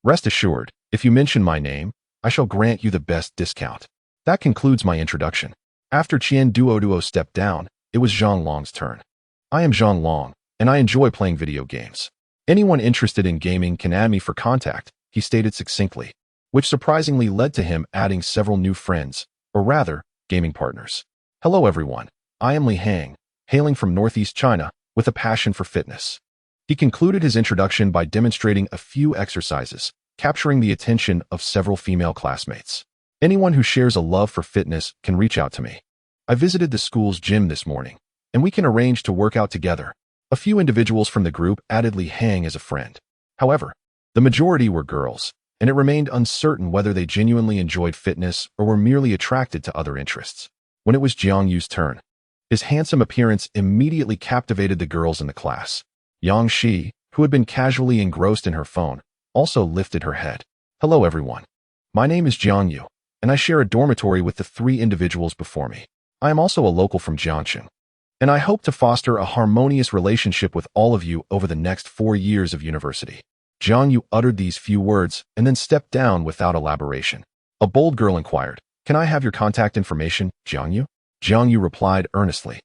"Rest assured, if you mention my name, I shall grant you the best discount." That concludes my introduction. After Qian Duoduo stepped down, it was Zhang Long's turn. "I am Zhang Long, and I enjoy playing video games. Anyone interested in gaming can add me for contact," he stated succinctly, which surprisingly led to him adding several new friends, or rather, gaming partners. "Hello everyone, I am Li Hang, hailing from Northeast China, with a passion for fitness." He concluded his introduction by demonstrating a few exercises, capturing the attention of several female classmates. "Anyone who shares a love for fitness can reach out to me. I visited the school's gym this morning, and we can arrange to work out together." A few individuals from the group added Li Hang as a friend. However, the majority were girls, and it remained uncertain whether they genuinely enjoyed fitness or were merely attracted to other interests. When it was Jiang Yu's turn, his handsome appearance immediately captivated the girls in the class. Yang Shi, who had been casually engrossed in her phone, also lifted her head. "Hello everyone. My name is Jiang Yu, and I share a dormitory with the three individuals before me. I am also a local from Jiangxing, and I hope to foster a harmonious relationship with all of you over the next 4 years of university." Jiang Yu uttered these few words and then stepped down without elaboration. A bold girl inquired, "Can I have your contact information, Jiang Yu?" Jiang Yu replied earnestly,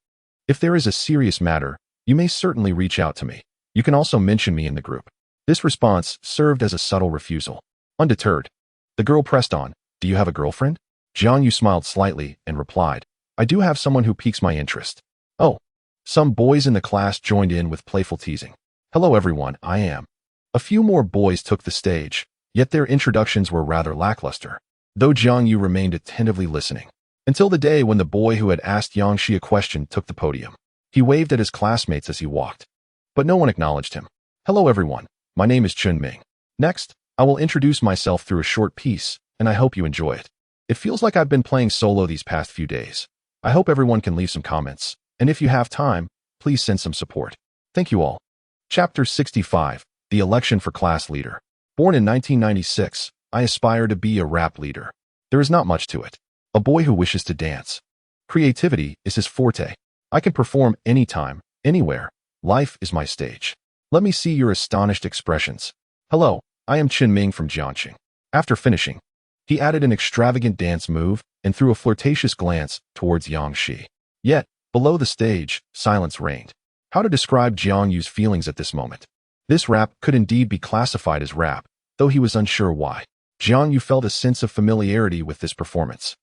"If there is a serious matter, you may certainly reach out to me. You can also mention me in the group." This response served as a subtle refusal. Undeterred, the girl pressed on, "Do you have a girlfriend?" Jiang Yu smiled slightly and replied, "I do have someone who piques my interest." "Oh." Some boys in the class joined in with playful teasing. "Hello everyone, I am." A few more boys took the stage, yet their introductions were rather lackluster, though Jiang Yu remained attentively listening, until the day when the boy who had asked Yang Shi a question took the podium. He waved at his classmates as he walked, but no one acknowledged him. "Hello everyone, my name is Chun Ming. Next, I will introduce myself through a short piece, and I hope you enjoy it. It feels like I've been playing solo these past few days. I hope everyone can leave some comments, and if you have time, please send some support. Thank you all." Chapter 65, The Election for Class Leader. Born in 1996, I aspire to be a rap leader. There is not much to it. A boy who wishes to dance. Creativity is his forte. I can perform anytime, anywhere. Life is my stage. Let me see your astonished expressions. "Hello, I am Chen Ming from Jiangxing." After finishing, He added an extravagant dance move and threw a flirtatious glance towards Yang Shi. Yet, below the stage, silence reigned. How to describe Jiang Yu's feelings at this moment? This rap could indeed be classified as rap, though he was unsure why. Jiang Yu felt a sense of familiarity with this performance,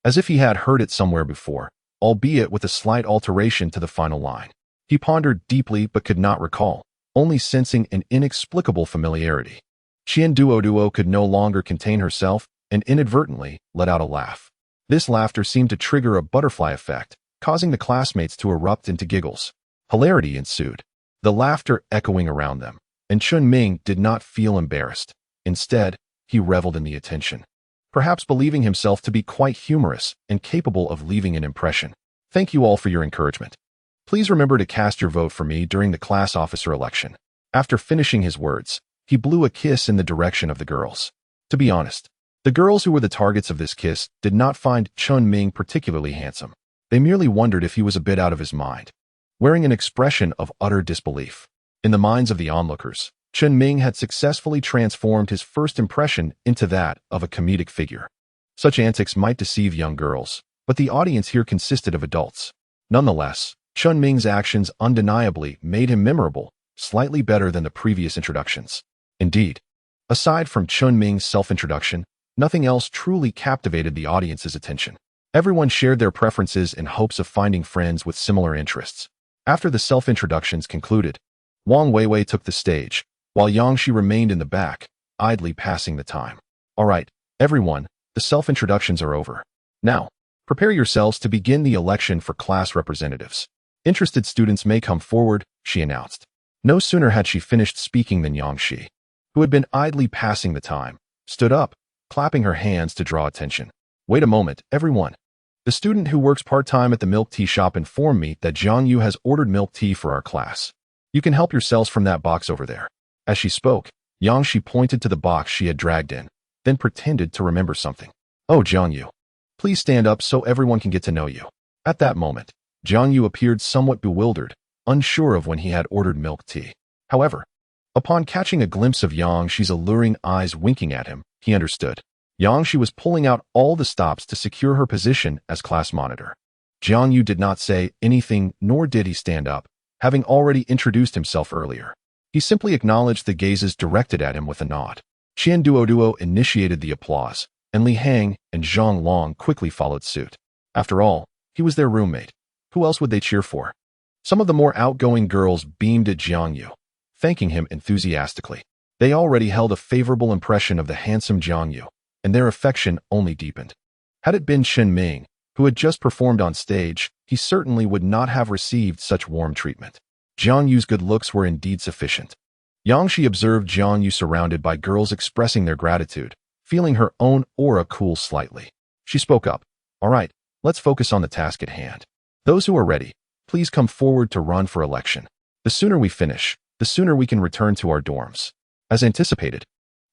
as if he had heard it somewhere before, albeit with a slight alteration to the final line. He pondered deeply but could not recall, only sensing an inexplicable familiarity. Qian Duo could no longer contain herself and inadvertently let out a laugh. This laughter seemed to trigger a butterfly effect, causing the classmates to erupt into giggles. Hilarity ensued, the laughter echoing around them, and Chun Ming did not feel embarrassed. Instead, he reveled in the attention, perhaps believing himself to be quite humorous and capable of leaving an impression. Thank you all for your encouragement. Please remember to cast your vote for me during the class officer election. After finishing his words, he blew a kiss in the direction of the girls. To be honest, the girls who were the targets of this kiss did not find Chun Ming particularly handsome. They merely wondered if he was a bit out of his mind, wearing an expression of utter disbelief. In the minds of the onlookers, Chun Ming had successfully transformed his first impression into that of a comedic figure. Such antics might deceive young girls, but the audience here consisted of adults. Nonetheless, Chun Ming's actions undeniably made him memorable, slightly better than the previous introductions. Indeed, aside from Chun Ming's self-introduction, nothing else truly captivated the audience's attention. Everyone shared their preferences in hopes of finding friends with similar interests. After the self-introductions concluded, Wang Weiwei took the stage, while Yang Shi remained in the back, idly passing the time. All right, everyone, the self-introductions are over. Now, prepare yourselves to begin the election for class representatives. Interested students may come forward, she announced. No sooner had she finished speaking than Yang Shi, who had been idly passing the time, stood up, clapping her hands to draw attention. Wait a moment, everyone. The student who works part-time at the milk tea shop informed me that Jiang Yu has ordered milk tea for our class. You can help yourselves from that box over there. As she spoke, Yang Shi pointed to the box she had dragged in, then pretended to remember something. Oh, Jiang Yu, please stand up so everyone can get to know you. At that moment, Jiang Yu appeared somewhat bewildered, unsure of when he had ordered milk tea. However, upon catching a glimpse of Yang Shi's alluring eyes winking at him, he understood. Yang Shi was pulling out all the stops to secure her position as class monitor. Jiang Yu did not say anything, nor did he stand up, having already introduced himself earlier. He simply acknowledged the gazes directed at him with a nod. Qian Duo initiated the applause, and Li Hang and Zhang Long quickly followed suit. After all, he was their roommate. Who else would they cheer for? Some of the more outgoing girls beamed at Jiang Yu, thanking him enthusiastically. They already held a favorable impression of the handsome Jiang Yu, and their affection only deepened. Had it been Chun Ming, who had just performed on stage, he certainly would not have received such warm treatment. Jiang Yu's good looks were indeed sufficient. Yang Shi observed Jiang Yu surrounded by girls expressing their gratitude, feeling her own aura cool slightly. She spoke up. All right, let's focus on the task at hand. Those who are ready, please come forward to run for election. The sooner we finish, the sooner we can return to our dorms. As anticipated,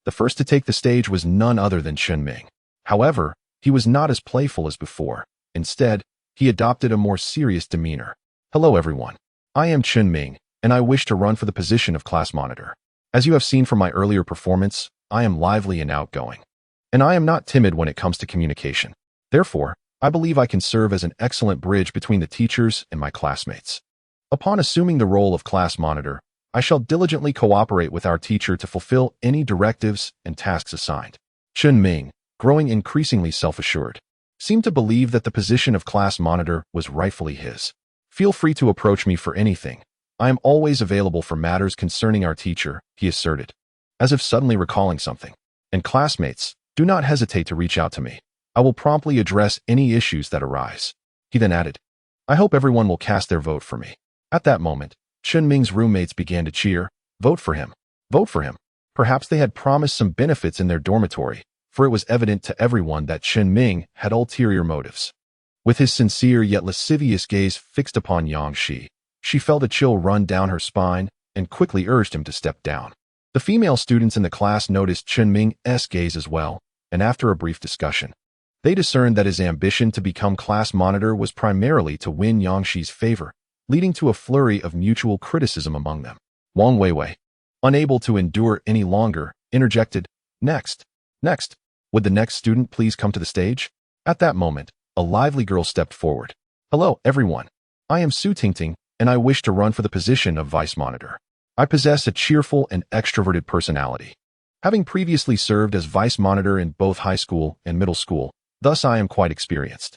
the first to take the stage was none other than Chun Ming. However, he was not as playful as before. Instead, he adopted a more serious demeanor. Hello everyone. I am Chun Ming, and I wish to run for the position of class monitor. As you have seen from my earlier performance, I am lively and outgoing. And I am not timid when it comes to communication. Therefore, I believe I can serve as an excellent bridge between the teachers and my classmates. Upon assuming the role of class monitor, I shall diligently cooperate with our teacher to fulfill any directives and tasks assigned. Chun Ming, growing increasingly self-assured, seemed to believe that the position of class monitor was rightfully his. Feel free to approach me for anything. I am always available for matters concerning our teacher, he asserted, as if suddenly recalling something. And classmates, do not hesitate to reach out to me. I will promptly address any issues that arise. He then added, I hope everyone will cast their vote for me. At that moment, Chun Ming's roommates began to cheer, vote for him, vote for him. Perhaps they had promised some benefits in their dormitory, for it was evident to everyone that Chun Ming had ulterior motives. With his sincere yet lascivious gaze fixed upon Yang Shi, she felt a chill run down her spine and quickly urged him to step down. The female students in the class noticed Chun Ming's gaze as well, and after a brief discussion, they discerned that his ambition to become class monitor was primarily to win Yang Shi's favor, leading to a flurry of mutual criticism among them. Wang Weiwei, unable to endure any longer, interjected, Next. Would the next student please come to the stage? At that moment, a lively girl stepped forward. Hello, everyone. I am Su Tingting, and I wish to run for the position of vice monitor. I possess a cheerful and extroverted personality. Having previously served as vice monitor in both high school and middle school, thus I am quite experienced.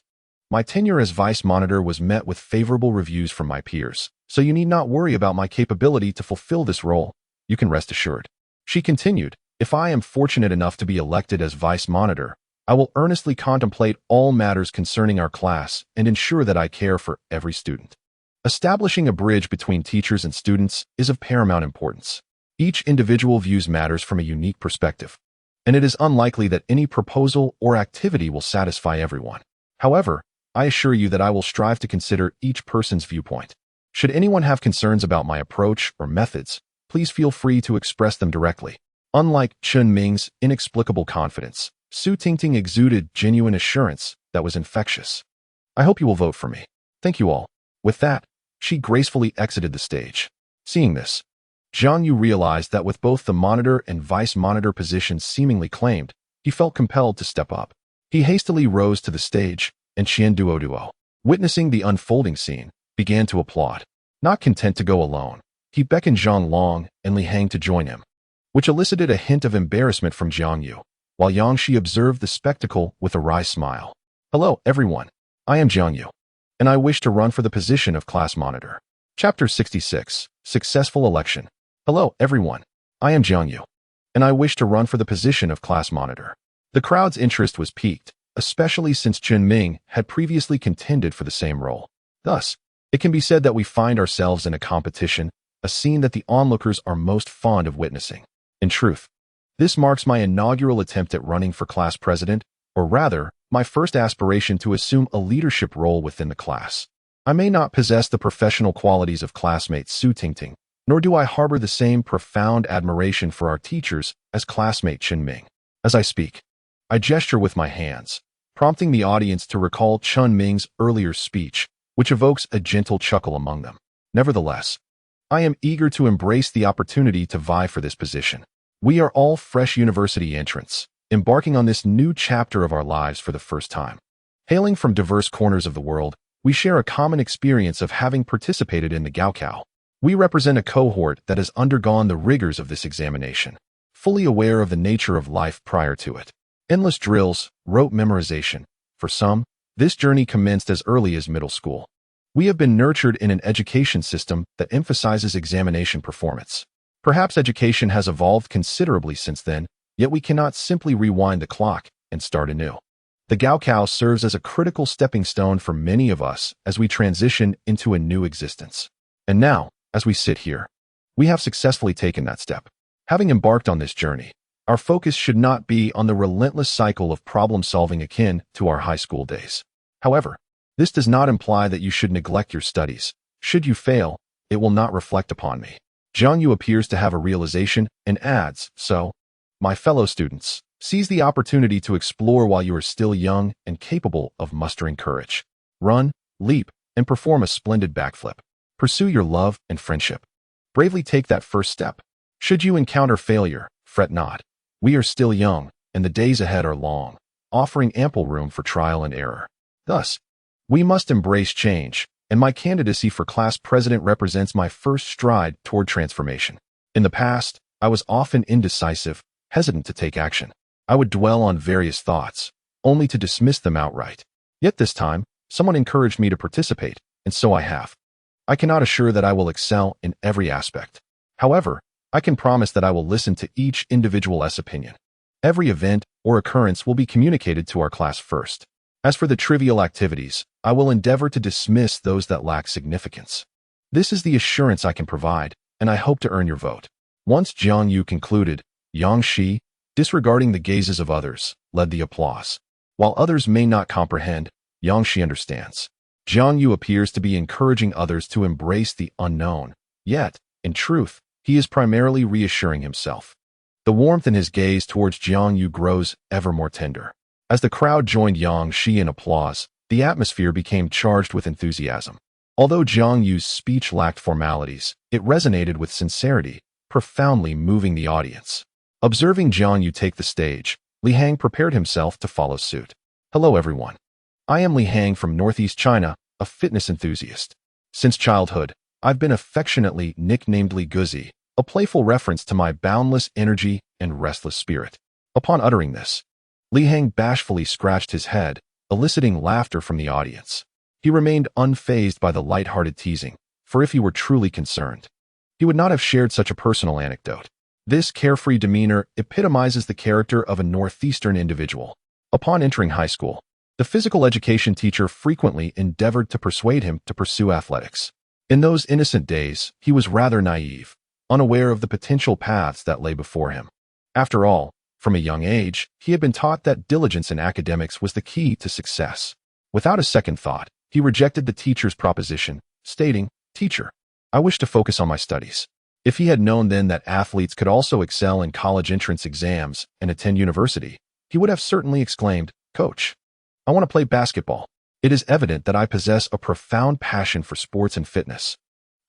My tenure as vice monitor was met with favorable reviews from my peers, so you need not worry about my capability to fulfill this role. You can rest assured. She continued, if I am fortunate enough to be elected as vice monitor, I will earnestly contemplate all matters concerning our class and ensure that I care for every student. Establishing a bridge between teachers and students is of paramount importance. Each individual views matters from a unique perspective, and it is unlikely that any proposal or activity will satisfy everyone. However, I assure you that I will strive to consider each person's viewpoint. Should anyone have concerns about my approach or methods, please feel free to express them directly. Unlike Chun Ming's inexplicable confidence, Su Tingting exuded genuine assurance that was infectious. I hope you will vote for me. Thank you all. With that, she gracefully exited the stage. Seeing this, Jiang Yu realized that with both the monitor and vice monitor positions seemingly claimed, he felt compelled to step up. He hastily rose to the stage, and Qian Duo, witnessing the unfolding scene, began to applaud. Not content to go alone, he beckoned Zhang Long and Li Hang to join him, which elicited a hint of embarrassment from Jiang Yu, while Yang Shi observed the spectacle with a wry smile. Hello, everyone. I am Jiang Yu, and I wish to run for the position of class monitor. Chapter 66, Successful Election. Hello, everyone. I am Jiang Yu, and I wish to run for the position of class monitor. The crowd's interest was piqued, especially since Chun Ming had previously contended for the same role. Thus, it can be said that we find ourselves in a competition, a scene that the onlookers are most fond of witnessing. In truth, this marks my inaugural attempt at running for class president, or rather, my first aspiration to assume a leadership role within the class. I may not possess the professional qualities of classmate Su Tingting, nor do I harbor the same profound admiration for our teachers as classmate Chun Ming. As I speak, I gesture with my hands, prompting the audience to recall Chun Ming's earlier speech, which evokes a gentle chuckle among them. Nevertheless, I am eager to embrace the opportunity to vie for this position. We are all fresh university entrants, embarking on this new chapter of our lives for the first time. Hailing from diverse corners of the world, we share a common experience of having participated in the Gaokao. We represent a cohort that has undergone the rigors of this examination, fully aware of the nature of life prior to it. Endless drills, rote memorization. For some, this journey commenced as early as middle school. We have been nurtured in an education system that emphasizes examination performance. Perhaps education has evolved considerably since then, yet we cannot simply rewind the clock and start anew. The Gaokao serves as a critical stepping stone for many of us as we transition into a new existence. And now, as we sit here, we have successfully taken that step. Having embarked on this journey, our focus should not be on the relentless cycle of problem-solving akin to our high school days. However, this does not imply that you should neglect your studies. Should you fail, it will not reflect upon me. Jiang Yu appears to have a realization and adds, so, my fellow students, seize the opportunity to explore while you are still young and capable of mustering courage. Run, leap, and perform a splendid backflip. Pursue your love and friendship. Bravely take that first step. Should you encounter failure, fret not. We are still young, and the days ahead are long, offering ample room for trial and error. Thus, we must embrace change, and my candidacy for class president represents my first stride toward transformation. In the past, I was often indecisive, hesitant to take action. I would dwell on various thoughts, only to dismiss them outright. Yet this time, someone encouraged me to participate, and so I have. I cannot assure that I will excel in every aspect. However, I can promise that I will listen to each individual's opinion. Every event or occurrence will be communicated to our class first. As for the trivial activities, I will endeavor to dismiss those that lack significance. This is the assurance I can provide, and I hope to earn your vote. Once Jiang Yu concluded, Yang Shi, disregarding the gazes of others, led the applause. While others may not comprehend, Yang Shi understands. Jiang Yu appears to be encouraging others to embrace the unknown, yet, in truth, he is primarily reassuring himself. The warmth in his gaze towards Jiang Yu grows ever more tender. As the crowd joined Yang Shi in applause, the atmosphere became charged with enthusiasm. Although Jiang Yu's speech lacked formalities, it resonated with sincerity, profoundly moving the audience. Observing Jiang Yu take the stage, Li Hang prepared himself to follow suit. Hello everyone. I am Li Hang from Northeast China, a fitness enthusiast. Since childhood, I've been affectionately nicknamed Li Guzi, a playful reference to my boundless energy and restless spirit. Upon uttering this, Li Hang bashfully scratched his head, eliciting laughter from the audience. He remained unfazed by the light-hearted teasing, for if he were truly concerned, he would not have shared such a personal anecdote. This carefree demeanor epitomizes the character of a Northeastern individual. Upon entering high school, the physical education teacher frequently endeavored to persuade him to pursue athletics. In those innocent days, he was rather naive, unaware of the potential paths that lay before him. After all, from a young age, he had been taught that diligence in academics was the key to success. Without a second thought, he rejected the teacher's proposition, stating, "Teacher, I wish to focus on my studies." If he had known then that athletes could also excel in college entrance exams and attend university, he would have certainly exclaimed, "Coach, I want to play basketball. It is evident that I possess a profound passion for sports and fitness,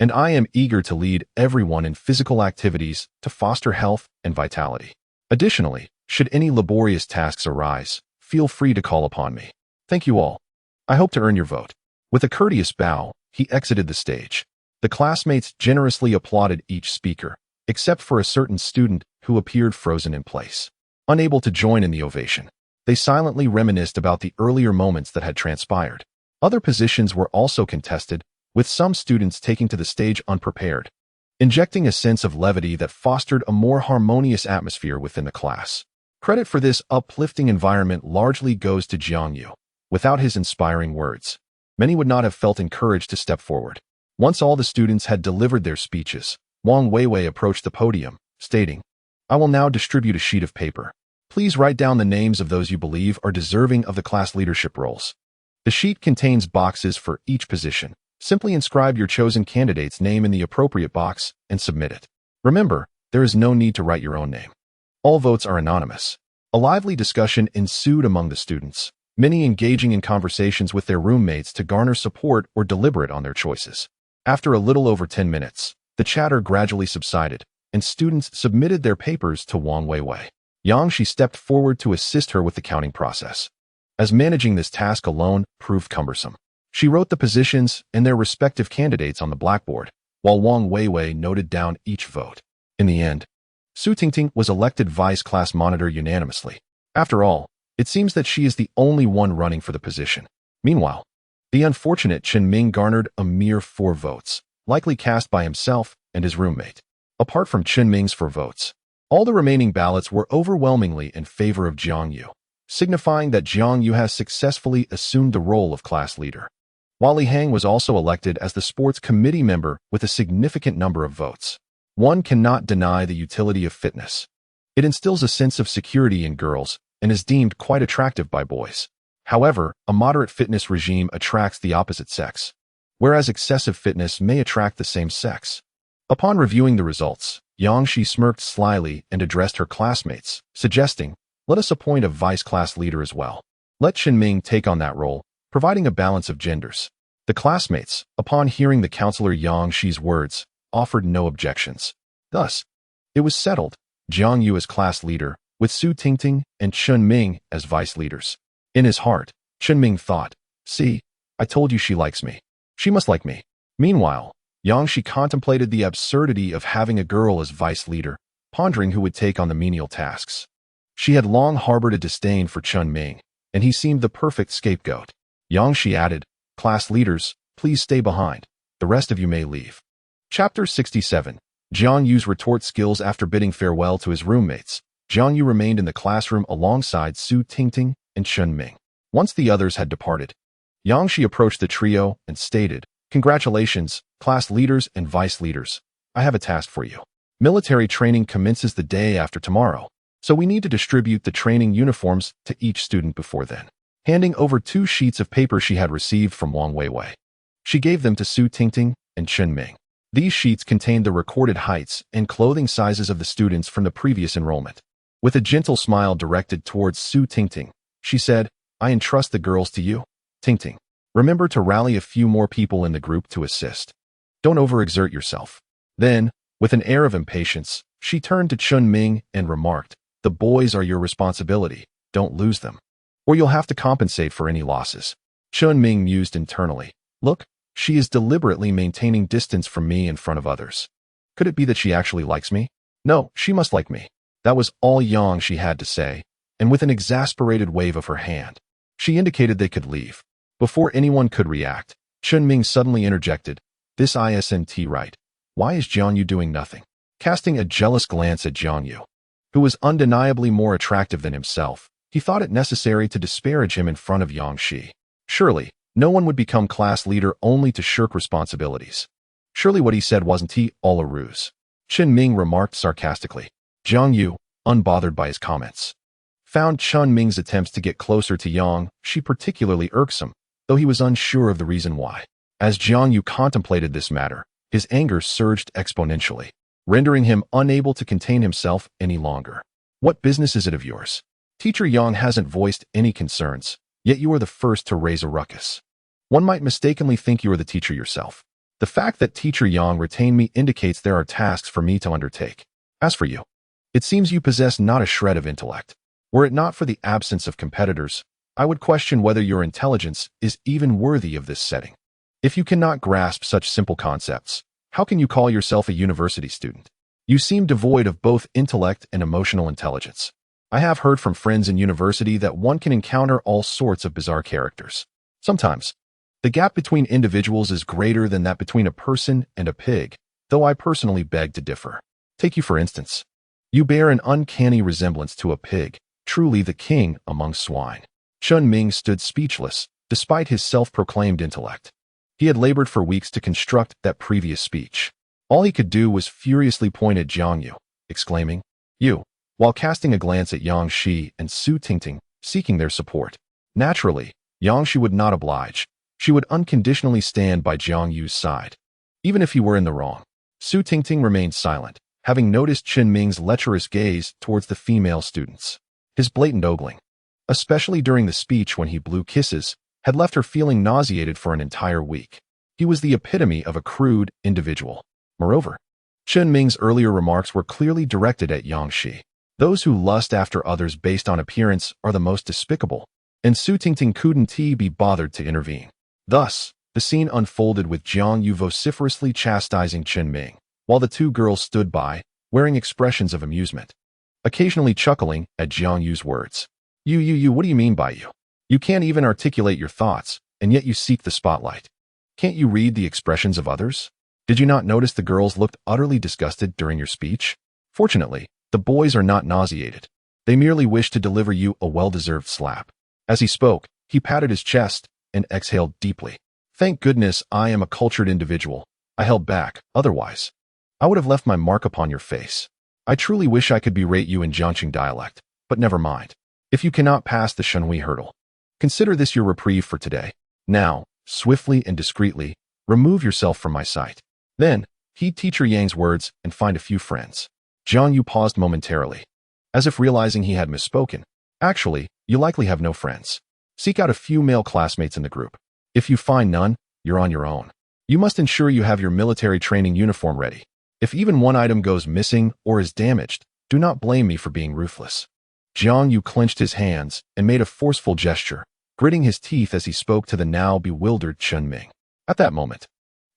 and I am eager to lead everyone in physical activities to foster health and vitality. Additionally, should any laborious tasks arise, feel free to call upon me. Thank you all. I hope to earn your vote." With a courteous bow, he exited the stage. The classmates generously applauded each speaker, except for a certain student who appeared frozen in place. Unable to join in the ovation, they silently reminisced about the earlier moments that had transpired. Other positions were also contested, with some students taking to the stage unprepared, injecting a sense of levity that fostered a more harmonious atmosphere within the class. Credit for this uplifting environment largely goes to Jiang Yu. Without his inspiring words, many would not have felt encouraged to step forward. Once all the students had delivered their speeches, Wang Weiwei approached the podium, stating, "I will now distribute a sheet of paper. Please write down the names of those you believe are deserving of the class leadership roles. The sheet contains boxes for each position. Simply inscribe your chosen candidate's name in the appropriate box and submit it. Remember, there is no need to write your own name. All votes are anonymous." A lively discussion ensued among the students, many engaging in conversations with their roommates to garner support or deliberate on their choices. After a little over 10 minutes, the chatter gradually subsided, and students submitted their papers to Wang Weiwei. Yang Shi stepped forward to assist her with the counting process, as managing this task alone proved cumbersome. She wrote the positions and their respective candidates on the blackboard, while Wang Weiwei noted down each vote. In the end, Su Tingting was elected vice class monitor unanimously. After all, it seems that she is the only one running for the position. Meanwhile, the unfortunate Chen Ming garnered a mere 4 votes, likely cast by himself and his roommate. Apart from Chen Ming's 4 votes, all the remaining ballots were overwhelmingly in favor of Jiang Yu, signifying that Jiang Yu has successfully assumed the role of class leader. While Li Hang was also elected as the sports committee member with a significant number of votes. One cannot deny the utility of fitness. It instills a sense of security in girls and is deemed quite attractive by boys. However, a moderate fitness regime attracts the opposite sex, whereas excessive fitness may attract the same sex. Upon reviewing the results, Yang Shi smirked slyly and addressed her classmates, suggesting, "Let us appoint a vice class leader as well. Let Chen Ming take on that role, providing a balance of genders." The classmates, upon hearing the counselor Yang Shi's words, offered no objections. Thus, it was settled, Jiang Yu as class leader, with Su Tingting and Chen Ming as vice leaders. In his heart, Chen Ming thought, "See, I told you she likes me. She must like me." Meanwhile, Yang Shi contemplated the absurdity of having a girl as vice leader, pondering who would take on the menial tasks. She had long harbored a disdain for Chen Ming, and he seemed the perfect scapegoat. Yang Shi added, "Class leaders, please stay behind. The rest of you may leave." Chapter 67. Jiang Yu's retort skills. After bidding farewell to his roommates, Jiang Yu remained in the classroom alongside Su Tingting and Chen Ming. Once the others had departed, Yang Shi approached the trio and stated, "Congratulations, class leaders and vice leaders. I have a task for you. Military training commences the day after tomorrow, so we need to distribute the training uniforms to each student before then." Handing over 2 sheets of paper she had received from Wang Weiwei, she gave them to Su Tingting and Chen Ming. These sheets contained the recorded heights and clothing sizes of the students from the previous enrollment. With a gentle smile directed towards Su Tingting, she said, "I entrust the girls to you, Tingting. Remember to rally a few more people in the group to assist. Don't overexert yourself." Then, with an air of impatience, she turned to Chen Ming and remarked, The boys are your responsibility. Don't lose them, or you'll have to compensate for any losses. Chun Ming mused internally. Look, she is deliberately maintaining distance from me in front of others. Could it be that she actually likes me? No, she must like me. That was all Yang she had to say, and with an exasperated wave of her hand, she indicated they could leave. Before anyone could react, Chun Ming suddenly interjected, This isn't right. Why is Jiangyu doing nothing? Casting a jealous glance at Jiangyu, who was undeniably more attractive than himself, he thought it necessary to disparage him in front of Yang Shi. Surely, no one would become class leader only to shirk responsibilities. Surely what he said wasn't all a ruse. Chun Ming remarked sarcastically. Jiangyu, unbothered by his comments, found Chun Ming's attempts to get closer to Yang Shi particularly irksome, though he was unsure of the reason why. As Jiangyu contemplated this matter, his anger surged exponentially, rendering him unable to contain himself any longer. What business is it of yours? Teacher Yang hasn't voiced any concerns, yet you are the first to raise a ruckus. One might mistakenly think you are the teacher yourself. The fact that Teacher Yang retained me indicates there are tasks for me to undertake. As for you, it seems you possess not a shred of intellect. Were it not for the absence of competitors, I would question whether your intelligence is even worthy of this setting. If you cannot grasp such simple concepts, how can you call yourself a university student? You seem devoid of both intellect and emotional intelligence. I have heard from friends in university that one can encounter all sorts of bizarre characters. Sometimes, the gap between individuals is greater than that between a person and a pig, though I personally beg to differ. Take you for instance. You bear an uncanny resemblance to a pig, truly the king among swine. Chun Ming stood speechless, despite his self-proclaimed intellect. He had labored for weeks to construct that previous speech. All he could do was furiously point at Jiangyu, exclaiming, You, while casting a glance at Yang Shi and Su Tingting, seeking their support. Naturally, Yang Shi would not oblige. She would unconditionally stand by Jiangyu's side, even if he were in the wrong. Su Tingting remained silent, having noticed Chun Ming's lecherous gaze towards the female students. His blatant ogling, especially during the speech when he blew kisses, had left her feeling nauseated for an entire week. He was the epitome of a crude individual. Moreover, Chun Ming's earlier remarks were clearly directed at Yang Shi. Those who lust after others based on appearance are the most despicable, and Su Tingting couldn't be bothered to intervene. Thus, the scene unfolded with Jiangyu vociferously chastising Chun Ming, while the two girls stood by, wearing expressions of amusement, occasionally chuckling at Jiangyu's words. You, what do you mean by you? You can't even articulate your thoughts, and yet you seek the spotlight. Can't you read the expressions of others? Did you not notice the girls looked utterly disgusted during your speech? Fortunately, the boys are not nauseated. They merely wish to deliver you a well-deserved slap. As he spoke, he patted his chest and exhaled deeply. Thank goodness I am a cultured individual. I held back, otherwise I would have left my mark upon your face. I truly wish I could berate you in Jiangxing dialect, but never mind. If you cannot pass the Shenhui hurdle, consider this your reprieve for today. Now, swiftly and discreetly, remove yourself from my sight. Then, heed Teacher Yang's words and find a few friends. Jiangyu paused momentarily, as if realizing he had misspoken. Actually, you likely have no friends. Seek out a few male classmates in the group. If you find none, you're on your own. You must ensure you have your military training uniform ready. If even one item goes missing or is damaged, do not blame me for being ruthless. Jiangyu clenched his hands and made a forceful gesture, gritting his teeth as he spoke to the now bewildered Chun Ming. At that moment,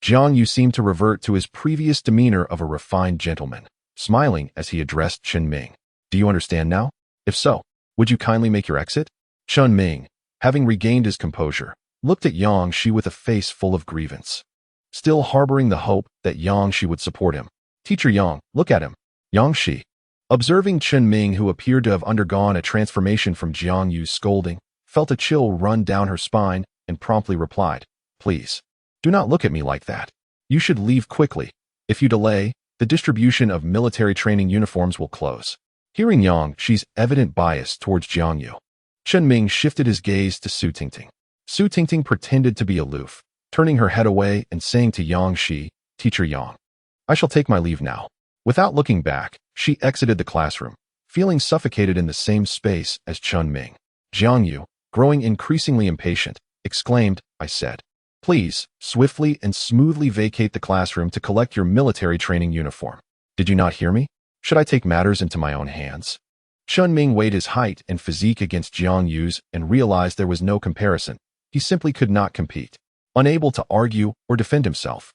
Jiangyu seemed to revert to his previous demeanor of a refined gentleman, smiling as he addressed Chun Ming. Do you understand now? If so, would you kindly make your exit? Chun Ming, having regained his composure, looked at Yang Shi with a face full of grievance, still harboring the hope that Yang Shi would support him. Teacher Yang, look at him. Yang Shi, observing Chun Ming, who appeared to have undergone a transformation from Jiangyu's scolding, felt a chill run down her spine and promptly replied, Please, do not look at me like that. You should leave quickly. If you delay, the distribution of military training uniforms will close. Hearing Yang Shi's evident bias towards Jiangyu, Chun Ming shifted his gaze to Su Tingting. Su Tingting pretended to be aloof, turning her head away and saying to Yang Shi, Teacher Yang, I shall take my leave now. Without looking back, she exited the classroom, feeling suffocated in the same space as Chun Ming. Jiangyu, growing increasingly impatient, exclaimed, I said, Please, swiftly and smoothly vacate the classroom to collect your military training uniform. Did you not hear me? Should I take matters into my own hands? Chun Ming weighed his height and physique against Jiang Yu's and realized there was no comparison. He simply could not compete, unable to argue or defend himself.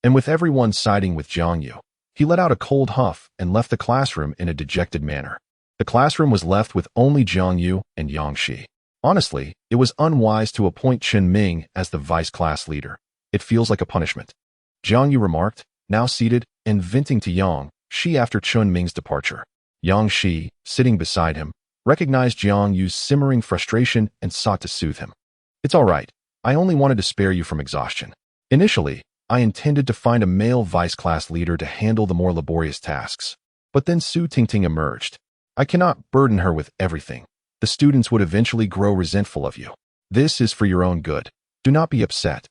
And with everyone siding with Jiang Yu, he let out a cold huff and left the classroom in a dejected manner. The classroom was left with only Jiang Yu and Yang Shi. Honestly, it was unwise to appoint Chun Ming as the vice class leader. It feels like a punishment, Jiang Yu remarked, now seated and venting to Yang Shi after Chun Ming's departure. Yang Shi, sitting beside him, recognized Jiang Yu's simmering frustration and sought to soothe him. It's all right. I only wanted to spare you from exhaustion. Initially, I intended to find a male vice class leader to handle the more laborious tasks. But then Su Tingting emerged. I cannot burden her with everything. The students would eventually grow resentful of you. This is for your own good. Do not be upset.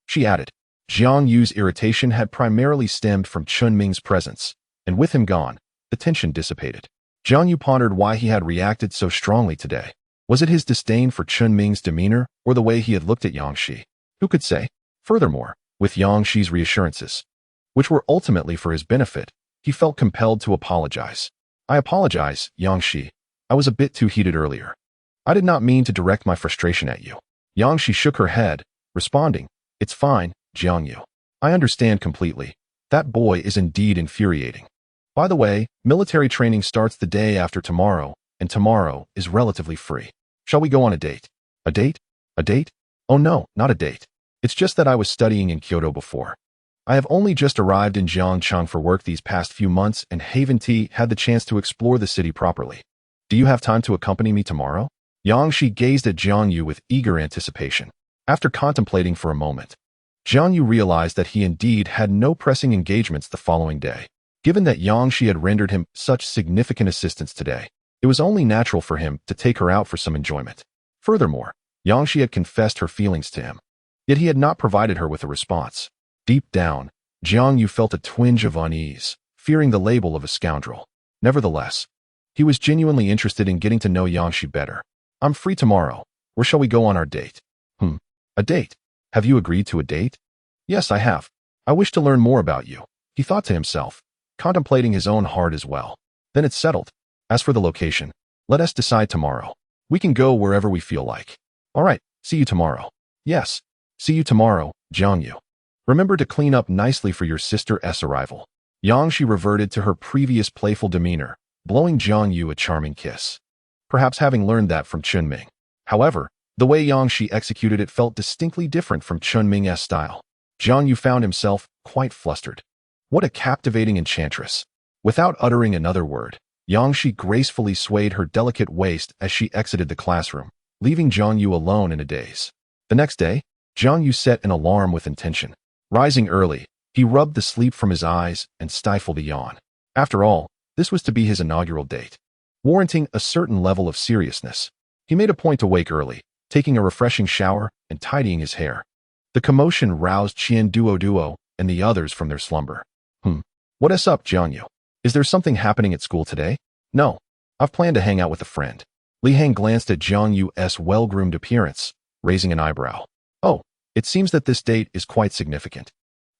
She added. Jiang Yu's irritation had primarily stemmed from Chun Ming's presence, and with him gone, the tension dissipated. Jiang Yu pondered why he had reacted so strongly today. Was it his disdain for Chun Ming's demeanor or the way he had looked at Yang Shi? Who could say? Furthermore, with Yang Shi's reassurances, which were ultimately for his benefit, he felt compelled to apologize. I apologize, Yang Shi. I was a bit too heated earlier. I did not mean to direct my frustration at you. Yang Shi shook her head, responding, It's fine, Jiang Yu. I understand completely. That boy is indeed infuriating. By the way, military training starts the day after tomorrow, and tomorrow is relatively free. Shall we go on a date? A date? A date? Oh no, not a date. It's just that I was studying in Kyoto before. I have only just arrived in Jiangchang for work these past few months and haven't had the chance to explore the city properly. Do you have time to accompany me tomorrow? Yang Shi gazed at Jiang Yu with eager anticipation. After contemplating for a moment, Jiang Yu realized that he indeed had no pressing engagements the following day. Given that Yang Shi had rendered him such significant assistance today, it was only natural for him to take her out for some enjoyment. Furthermore, Yang Shi had confessed her feelings to him, yet he had not provided her with a response. Deep down, Jiang Yu felt a twinge of unease, fearing the label of a scoundrel. Nevertheless, he was genuinely interested in getting to know Yang Shi better. I'm free tomorrow. Where shall we go on our date? A date? Have you agreed to a date? Yes, I have. I wish to learn more about you, he thought to himself, contemplating his own heart as well. Then it's settled. As for the location, let us decide tomorrow. We can go wherever we feel like. All right, see you tomorrow. Yes, see you tomorrow, Jiang Yu. Remember to clean up nicely for your sister's arrival. Yang Shi reverted to her previous playful demeanor, blowing Jiang Yu a charming kiss. Perhaps having learned that from Chun Ming. However, the way Yang Shi executed it felt distinctly different from Chun Ming's style. Jiang Yu found himself quite flustered. What a captivating enchantress. Without uttering another word, Yang Shi gracefully swayed her delicate waist as she exited the classroom, leaving Jiang Yu alone in a daze. The next day, Jiang Yu set an alarm with intention. Rising early, he rubbed the sleep from his eyes and stifled a yawn. After all, this was to be his inaugural date, warranting a certain level of seriousness. He made a point to wake early, taking a refreshing shower and tidying his hair. The commotion roused Qian Duo and the others from their slumber. What's up, Jiang Yu? Is there something happening at school today? No. I've planned to hang out with a friend. Li Hang glanced at Jiang Yu's well-groomed appearance, raising an eyebrow. Oh, it seems that this date is quite significant.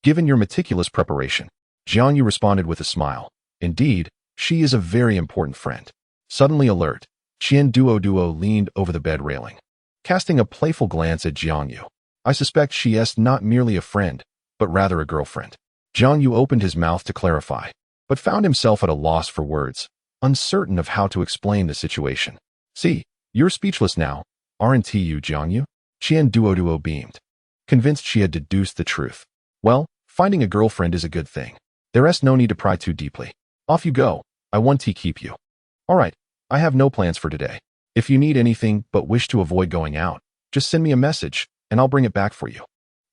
Given your meticulous preparation, Jiang Yu responded with a smile. Indeed, she is a very important friend. Suddenly alert, Qian Duo leaned over the bed railing, casting a playful glance at Jiang Yu. I suspect she is not merely a friend, but rather a girlfriend. Jiang Yu opened his mouth to clarify, but found himself at a loss for words, uncertain of how to explain the situation. See, you're speechless now, aren't you, Jiang Yu? Qian Duo beamed, convinced she had deduced the truth. Well, finding a girlfriend is a good thing. There's no need to pry too deeply. Off you go. I want to keep you. All right, I have no plans for today. If you need anything but wish to avoid going out, just send me a message, and I'll bring it back for you.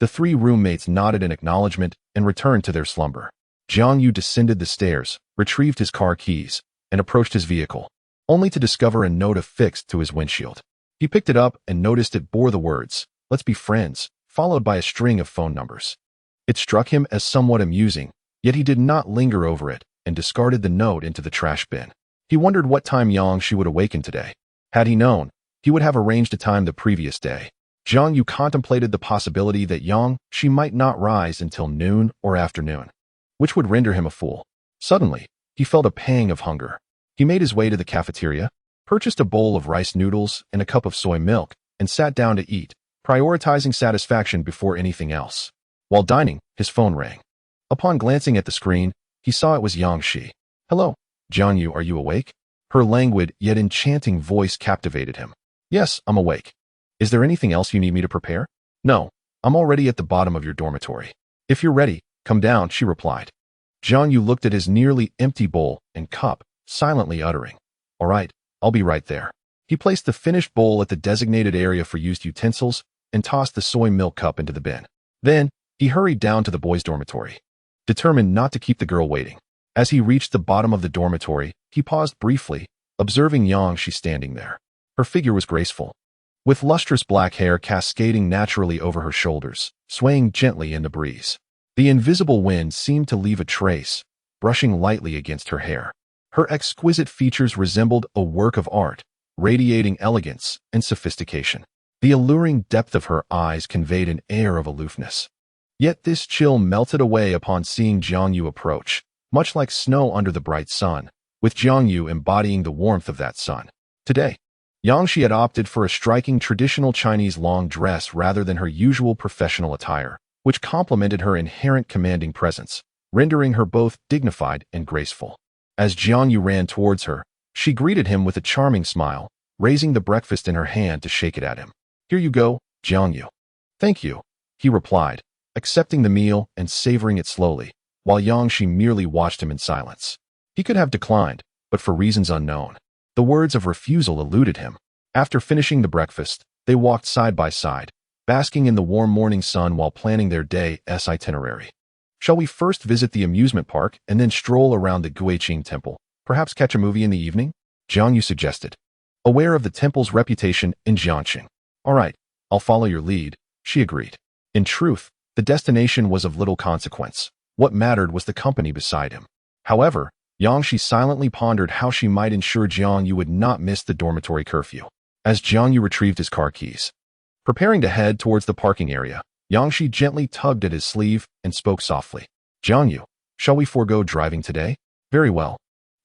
The three roommates nodded in acknowledgement and returned to their slumber. Jiang Yu descended the stairs, retrieved his car keys, and approached his vehicle, only to discover a note affixed to his windshield. He picked it up and noticed it bore the words, "Let's be friends," followed by a string of phone numbers. It struck him as somewhat amusing, yet he did not linger over it and discarded the note into the trash bin. He wondered what time Yang Shi would awaken today. Had he known, he would have arranged a time the previous day. Jiang Yu contemplated the possibility that Yang Shi might not rise until noon or afternoon, which would render him a fool. Suddenly, he felt a pang of hunger. He made his way to the cafeteria, purchased a bowl of rice noodles and a cup of soy milk, and sat down to eat, prioritizing satisfaction before anything else. While dining, his phone rang. Upon glancing at the screen, he saw it was Yang Shi. "Hello, Jianyu, are you awake?" Her languid yet enchanting voice captivated him. "Yes, I'm awake. Is there anything else you need me to prepare?" "No, I'm already at the bottom of your dormitory. If you're ready, come down," she replied. Jianyu looked at his nearly empty bowl and cup, silently uttering, "All right, I'll be right there." He placed the finished bowl at the designated area for used utensils and tossed the soy milk cup into the bin. Then, he hurried down to the boys' dormitory, determined not to keep the girl waiting. As he reached the bottom of the dormitory, he paused briefly, observing Yang Shi standing there. Her figure was graceful, with lustrous black hair cascading naturally over her shoulders, swaying gently in the breeze. The invisible wind seemed to leave a trace, brushing lightly against her hair. Her exquisite features resembled a work of art, radiating elegance and sophistication. The alluring depth of her eyes conveyed an air of aloofness. Yet this chill melted away upon seeing Jiangyu approach, much like snow under the bright sun, with Jiangyu embodying the warmth of that sun. Today, Yang Shi had opted for a striking traditional Chinese long dress rather than her usual professional attire, which complemented her inherent commanding presence, rendering her both dignified and graceful. As Jiangyu ran towards her, she greeted him with a charming smile, raising the breakfast in her hand to shake it at him. "Here you go, Jiangyu." "Thank you," he replied, accepting the meal and savoring it slowly, while Yang Shi merely watched him in silence. He could have declined, but for reasons unknown. The words of refusal eluded him. After finishing the breakfast, they walked side by side, basking in the warm morning sun while planning their day's itinerary. "Shall we first visit the amusement park and then stroll around the Guiqing Temple, perhaps catch a movie in the evening?" Jiangyu suggested, aware of the temple's reputation in Jiangxing. "All right, I'll follow your lead," she agreed. In truth, the destination was of little consequence. What mattered was the company beside him. However, Yang Shi silently pondered how she might ensure Jiangyu would not miss the dormitory curfew. As Jiangyu retrieved his car keys, preparing to head towards the parking area, Yang Shi gently tugged at his sleeve and spoke softly. "Jiangyu, shall we forego driving today?" "Very well."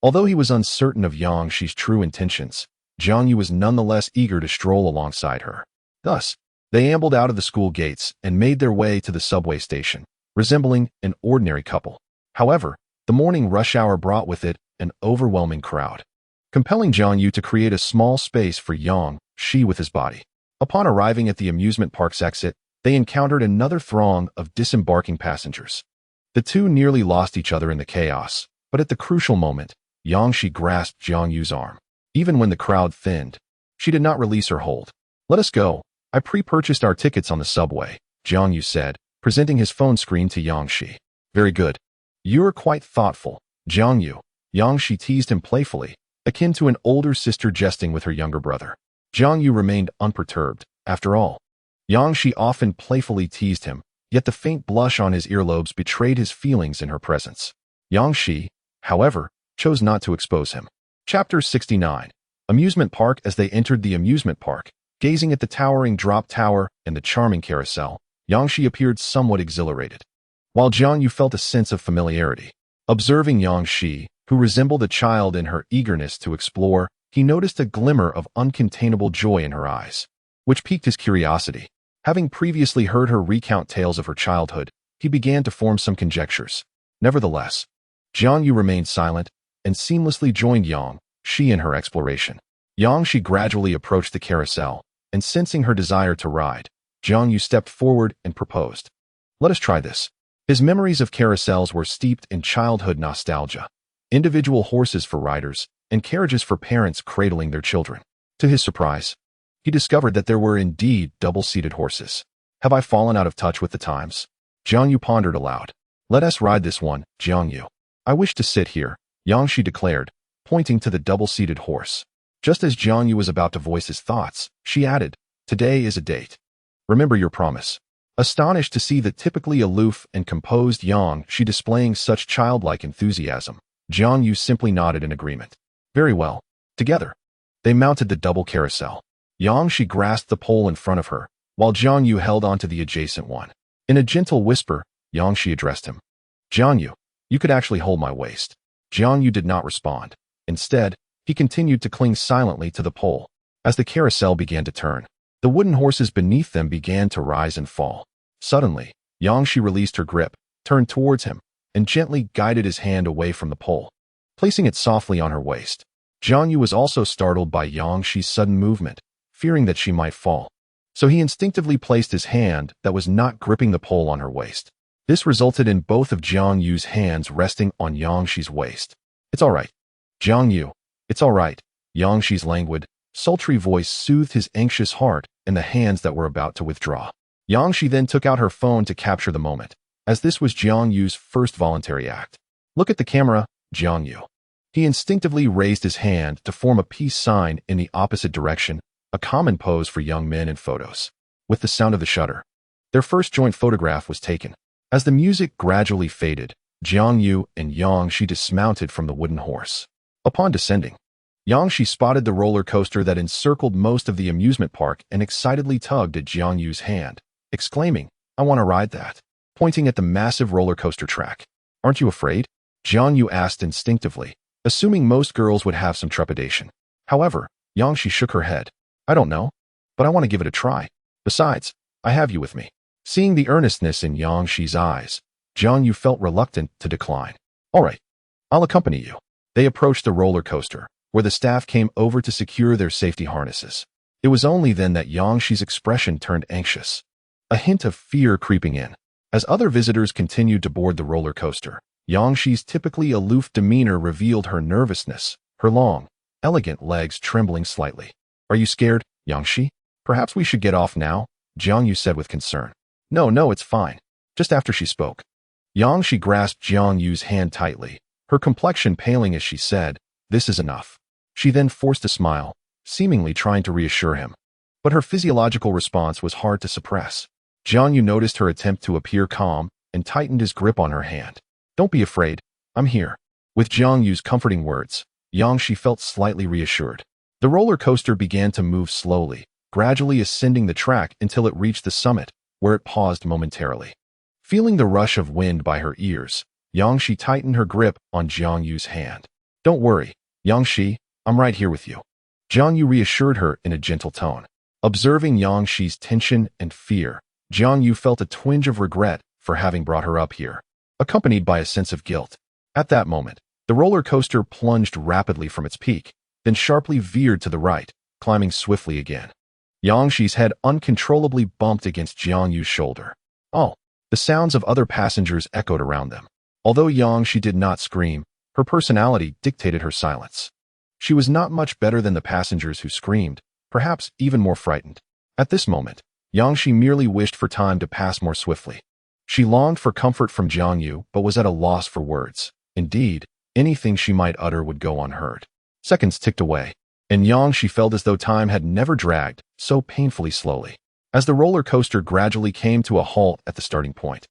Although he was uncertain of Yang Shi's true intentions, Jiangyu was nonetheless eager to stroll alongside her. Thus, they ambled out of the school gates and made their way to the subway station, resembling an ordinary couple. However, the morning rush hour brought with it an overwhelming crowd, compelling Jiangyu to create a small space for Yang Shi with his body. Upon arriving at the amusement park's exit, they encountered another throng of disembarking passengers. The two nearly lost each other in the chaos, but at the crucial moment, Yang Shi grasped Jiangyu's arm. Even when the crowd thinned, she did not release her hold. "Let us go. I pre-purchased our tickets on the subway," Jiangyu said, presenting his phone screen to Yang Shi. "Very good. You're quite thoughtful, Jiangyu." Yang Shi teased him playfully, akin to an older sister jesting with her younger brother. Jiangyu remained unperturbed. After all, Yang Shi often playfully teased him, yet the faint blush on his earlobes betrayed his feelings in her presence. Yang Shi, however, chose not to expose him. Chapter 69. Amusement Park. As they entered the amusement park, gazing at the towering drop tower and the charming carousel, Yang Shi appeared somewhat exhilarated, while Jiangyu felt a sense of familiarity. Observing Yang Shi, who resembled a child in her eagerness to explore, he noticed a glimmer of uncontainable joy in her eyes, which piqued his curiosity. Having previously heard her recount tales of her childhood, he began to form some conjectures. Nevertheless, Jiangyu remained silent and seamlessly joined Yang Shi in her exploration. Yang Shi gradually approached the carousel, and sensing her desire to ride, Jiangyu stepped forward and proposed. "Let us try this." His memories of carousels were steeped in childhood nostalgia, individual horses for riders, and carriages for parents cradling their children. To his surprise, he discovered that there were indeed double-seated horses. "Have I fallen out of touch with the times?" Jiangyu pondered aloud. "Let us ride this one, Jiangyu." "I wish to sit here," Yang Shi declared, pointing to the double-seated horse. Just as Jiangyu was about to voice his thoughts, she added, "Today is a date. Remember your promise." Astonished to see the typically aloof and composed Yang Shi displaying such childlike enthusiasm, Jiangyu simply nodded in agreement. "Very well." Together, they mounted the double carousel. Yang Shi grasped the pole in front of her, while Jiangyu held onto the adjacent one. In a gentle whisper, Yang Shi addressed him. "Jiangyu, you could actually hold my waist." Jiangyu did not respond. Instead, He continued to cling silently to the pole. As the carousel began to turn, the wooden horses beneath them began to rise and fall. Suddenly, Yangshi released her grip, turned towards him, and gently guided his hand away from the pole, placing it softly on her waist. Jiangyu was also startled by Yangshi's sudden movement, fearing that she might fall. So he instinctively placed his hand that was not gripping the pole on her waist. This resulted in both of Jiangyu's hands resting on Yangshi's waist. "It's all right, Jiangyu. It's all right." Yangshi's languid, sultry voice soothed his anxious heart and the hands that were about to withdraw. Yangshi then took out her phone to capture the moment, as this was Jiangyu's first voluntary act. "Look at the camera, Jiangyu." He instinctively raised his hand to form a peace sign in the opposite direction, a common pose for young men in photos. With the sound of the shutter, their first joint photograph was taken. As the music gradually faded, Jiangyu and Yangshi dismounted from the wooden horse. Upon descending, Yangshi spotted the roller coaster that encircled most of the amusement park and excitedly tugged at Jiangyu's hand, exclaiming, "I want to ride that," pointing at the massive roller coaster track. "Aren't you afraid?" Jiangyu asked instinctively, assuming most girls would have some trepidation. However, Yangshi shook her head. "I don't know, but I want to give it a try. Besides, I have you with me." Seeing the earnestness in Yangshi's eyes, Jiangyu felt reluctant to decline. "All right, I'll accompany you." They approached the roller coaster, where the staff came over to secure their safety harnesses. It was only then that Yangshi's expression turned anxious, a hint of fear creeping in. As other visitors continued to board the roller coaster, Yangshi's typically aloof demeanor revealed her nervousness, her long, elegant legs trembling slightly. "Are you scared, Yangshi? Perhaps we should get off now," Jiangyu said with concern. No, it's fine." Just after she spoke, Yangshi grasped Jiangyu's hand tightly, her complexion paling as she said, "This is enough." She then forced a smile, seemingly trying to reassure him. But her physiological response was hard to suppress. Jiangyu noticed her attempt to appear calm and tightened his grip on her hand. "Don't be afraid, I'm here." With Jiangyu's comforting words, Yangshi felt slightly reassured. The roller coaster began to move slowly, gradually ascending the track until it reached the summit, where it paused momentarily. Feeling the rush of wind by her ears, Yangshi tightened her grip on Jiangyu's hand. "Don't worry, Yangshi, I'm right here with you." Jiangyu reassured her in a gentle tone. Observing Yangshi's tension and fear, Jiangyu felt a twinge of regret for having brought her up here, accompanied by a sense of guilt. At that moment, the roller coaster plunged rapidly from its peak, then sharply veered to the right, climbing swiftly again. Yangshi's head uncontrollably bumped against Jiangyu's shoulder. Oh, the sounds of other passengers echoed around them. Although Yangshi did not scream, her personality dictated her silence. She was not much better than the passengers who screamed, perhaps even more frightened. At this moment, Yangshi merely wished for time to pass more swiftly. She longed for comfort from Jiangyu, but was at a loss for words. Indeed, anything she might utter would go unheard. Seconds ticked away, and Yangshi felt as though time had never dragged so painfully slowly. As the roller coaster gradually came to a halt at the starting point,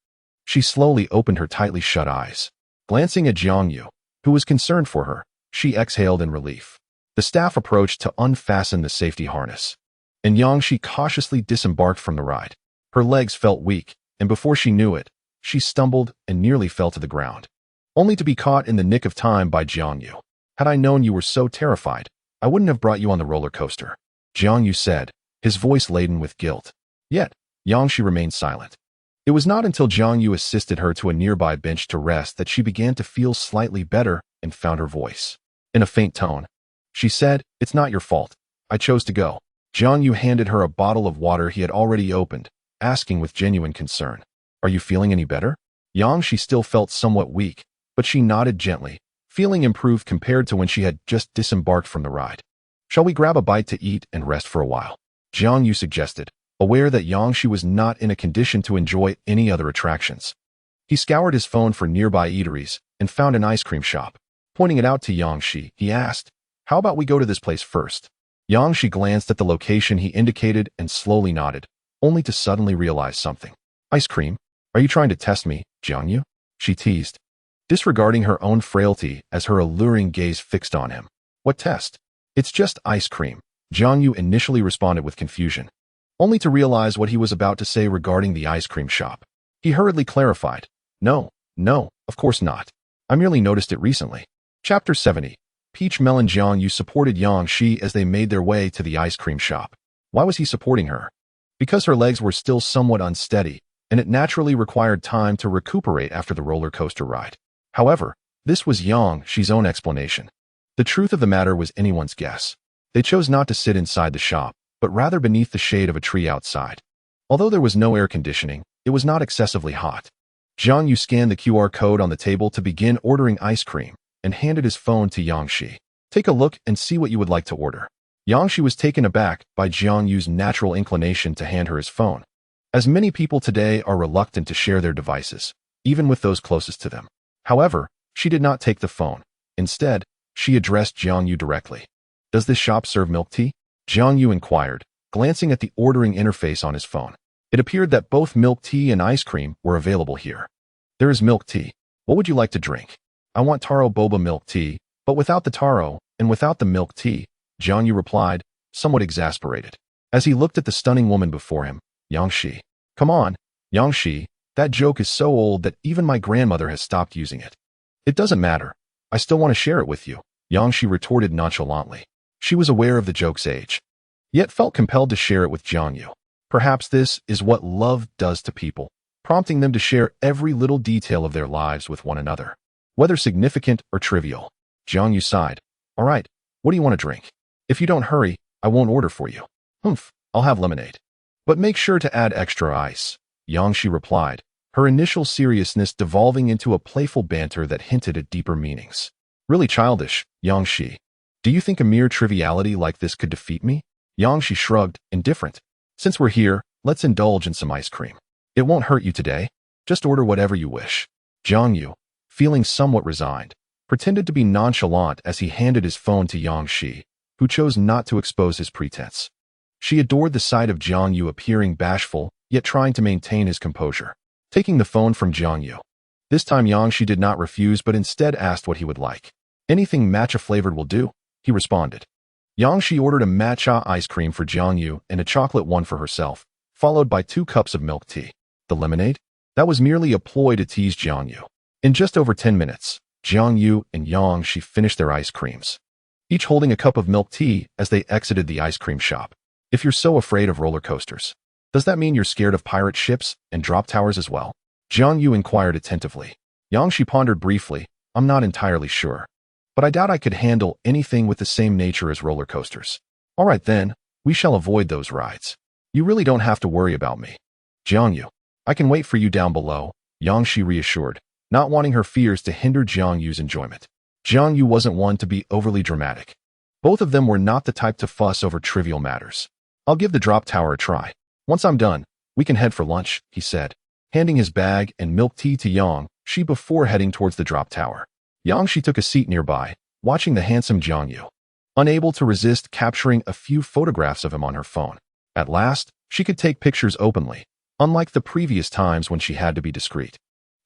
she slowly opened her tightly shut eyes. Glancing at Jiangyu, who was concerned for her, she exhaled in relief. The staff approached to unfasten the safety harness, and Yangshi cautiously disembarked from the ride. Her legs felt weak, and before she knew it, she stumbled and nearly fell to the ground, only to be caught in the nick of time by Jiangyu. "Had I known you were so terrified, I wouldn't have brought you on the roller coaster," Jiangyu said, his voice laden with guilt. Yet, Yangshi remained silent. It was not until Jiangyu assisted her to a nearby bench to rest that she began to feel slightly better and found her voice. In a faint tone, she said, "It's not your fault. I chose to go." Jiangyu handed her a bottle of water he had already opened, asking with genuine concern, "Are you feeling any better?" Yangshi still felt somewhat weak, but she nodded gently, feeling improved compared to when she had just disembarked from the ride. "Shall we grab a bite to eat and rest for a while?" Jiangyu suggested, aware that Yangshi was not in a condition to enjoy any other attractions. He scoured his phone for nearby eateries and found an ice cream shop. Pointing it out to Yangshi, he asked, "How about we go to this place first?" Yangshi glanced at the location he indicated and slowly nodded, only to suddenly realize something. "Ice cream? Are you trying to test me, Jiangyu?" she teased, disregarding her own frailty as her alluring gaze fixed on him. "What test?" "It's just ice cream," Jiangyu initially responded with confusion, only to realize what he was about to say regarding the ice cream shop. He hurriedly clarified, No, of course not. I merely noticed it recently." Chapter 70. Peach Melon Jiang Yu supported Yang Shi as they made their way to the ice cream shop. Why was he supporting her? Because her legs were still somewhat unsteady, and it naturally required time to recuperate after the roller coaster ride. However, this was Yang Shi's own explanation. The truth of the matter was anyone's guess. They chose not to sit inside the shop, but rather beneath the shade of a tree outside. Although there was no air conditioning, it was not excessively hot. Jiang Yu scanned the QR code on the table to begin ordering ice cream and handed his phone to Yang Shi. Take a look and see what you would like to order. Yang Shi was taken aback by Jiang Yu's natural inclination to hand her his phone. As many people today are reluctant to share their devices, even with those closest to them. However, she did not take the phone. Instead, she addressed Jiang Yu directly. Does this shop serve milk tea? Jiang Yu inquired, glancing at the ordering interface on his phone. It appeared that both milk tea and ice cream were available here. There is milk tea. What would you like to drink? I want taro boba milk tea, but without the taro and without the milk tea, Jiang Yu replied, somewhat exasperated. As he looked at the stunning woman before him, Yang Shi. Come on, Yang Shi, that joke is so old that even my grandmother has stopped using it. It doesn't matter. I still want to share it with you, Yang Shi retorted nonchalantly. She was aware of the joke's age, yet felt compelled to share it with Jiang Yu. Perhaps this is what love does to people, prompting them to share every little detail of their lives with one another, whether significant or trivial. Jiang Yu sighed. All right, what do you want to drink? If you don't hurry, I won't order for you. I'll have lemonade. But make sure to add extra ice, Yang Shi replied, her initial seriousness devolving into a playful banter that hinted at deeper meanings. Really childish, Yang Shi. Do you think a mere triviality like this could defeat me? Yang Shi shrugged, indifferent. Since we're here, let's indulge in some ice cream. It won't hurt you today. Just order whatever you wish. Jiang Yu, feeling somewhat resigned, pretended to be nonchalant as he handed his phone to Yang Shi, who chose not to expose his pretense. She adored the sight of Jiang Yu appearing bashful, yet trying to maintain his composure. Taking the phone from Jiang Yu. This time Yang Shi did not refuse but instead asked what he would like. Anything matcha-flavored will do, he responded. Yang Shi ordered a matcha ice cream for Jiang Yu and a chocolate one for herself, followed by 2 cups of milk tea. The lemonade? That was merely a ploy to tease Jiang Yu. In just over 10 minutes, Jiang Yu and Yang Shi finished their ice creams, each holding a cup of milk tea as they exited the ice cream shop. If you're so afraid of roller coasters, does that mean you're scared of pirate ships and drop towers as well? Jiang Yu inquired attentively. Yang Shi pondered briefly. I'm not entirely sure, but I doubt I could handle anything with the same nature as roller coasters. All right then, we shall avoid those rides. You really don't have to worry about me. Jiang Yu, I can wait for you down below, Yang Shi reassured, not wanting her fears to hinder Jiang Yu's enjoyment. Jiang Yu wasn't one to be overly dramatic. Both of them were not the type to fuss over trivial matters. I'll give the drop tower a try. Once I'm done, we can head for lunch, he said, handing his bag and milk tea to Yang Shi before heading towards the drop tower. Yang Shi took a seat nearby, watching the handsome Jiang Yu, unable to resist capturing a few photographs of him on her phone. At last, she could take pictures openly, unlike the previous times when she had to be discreet.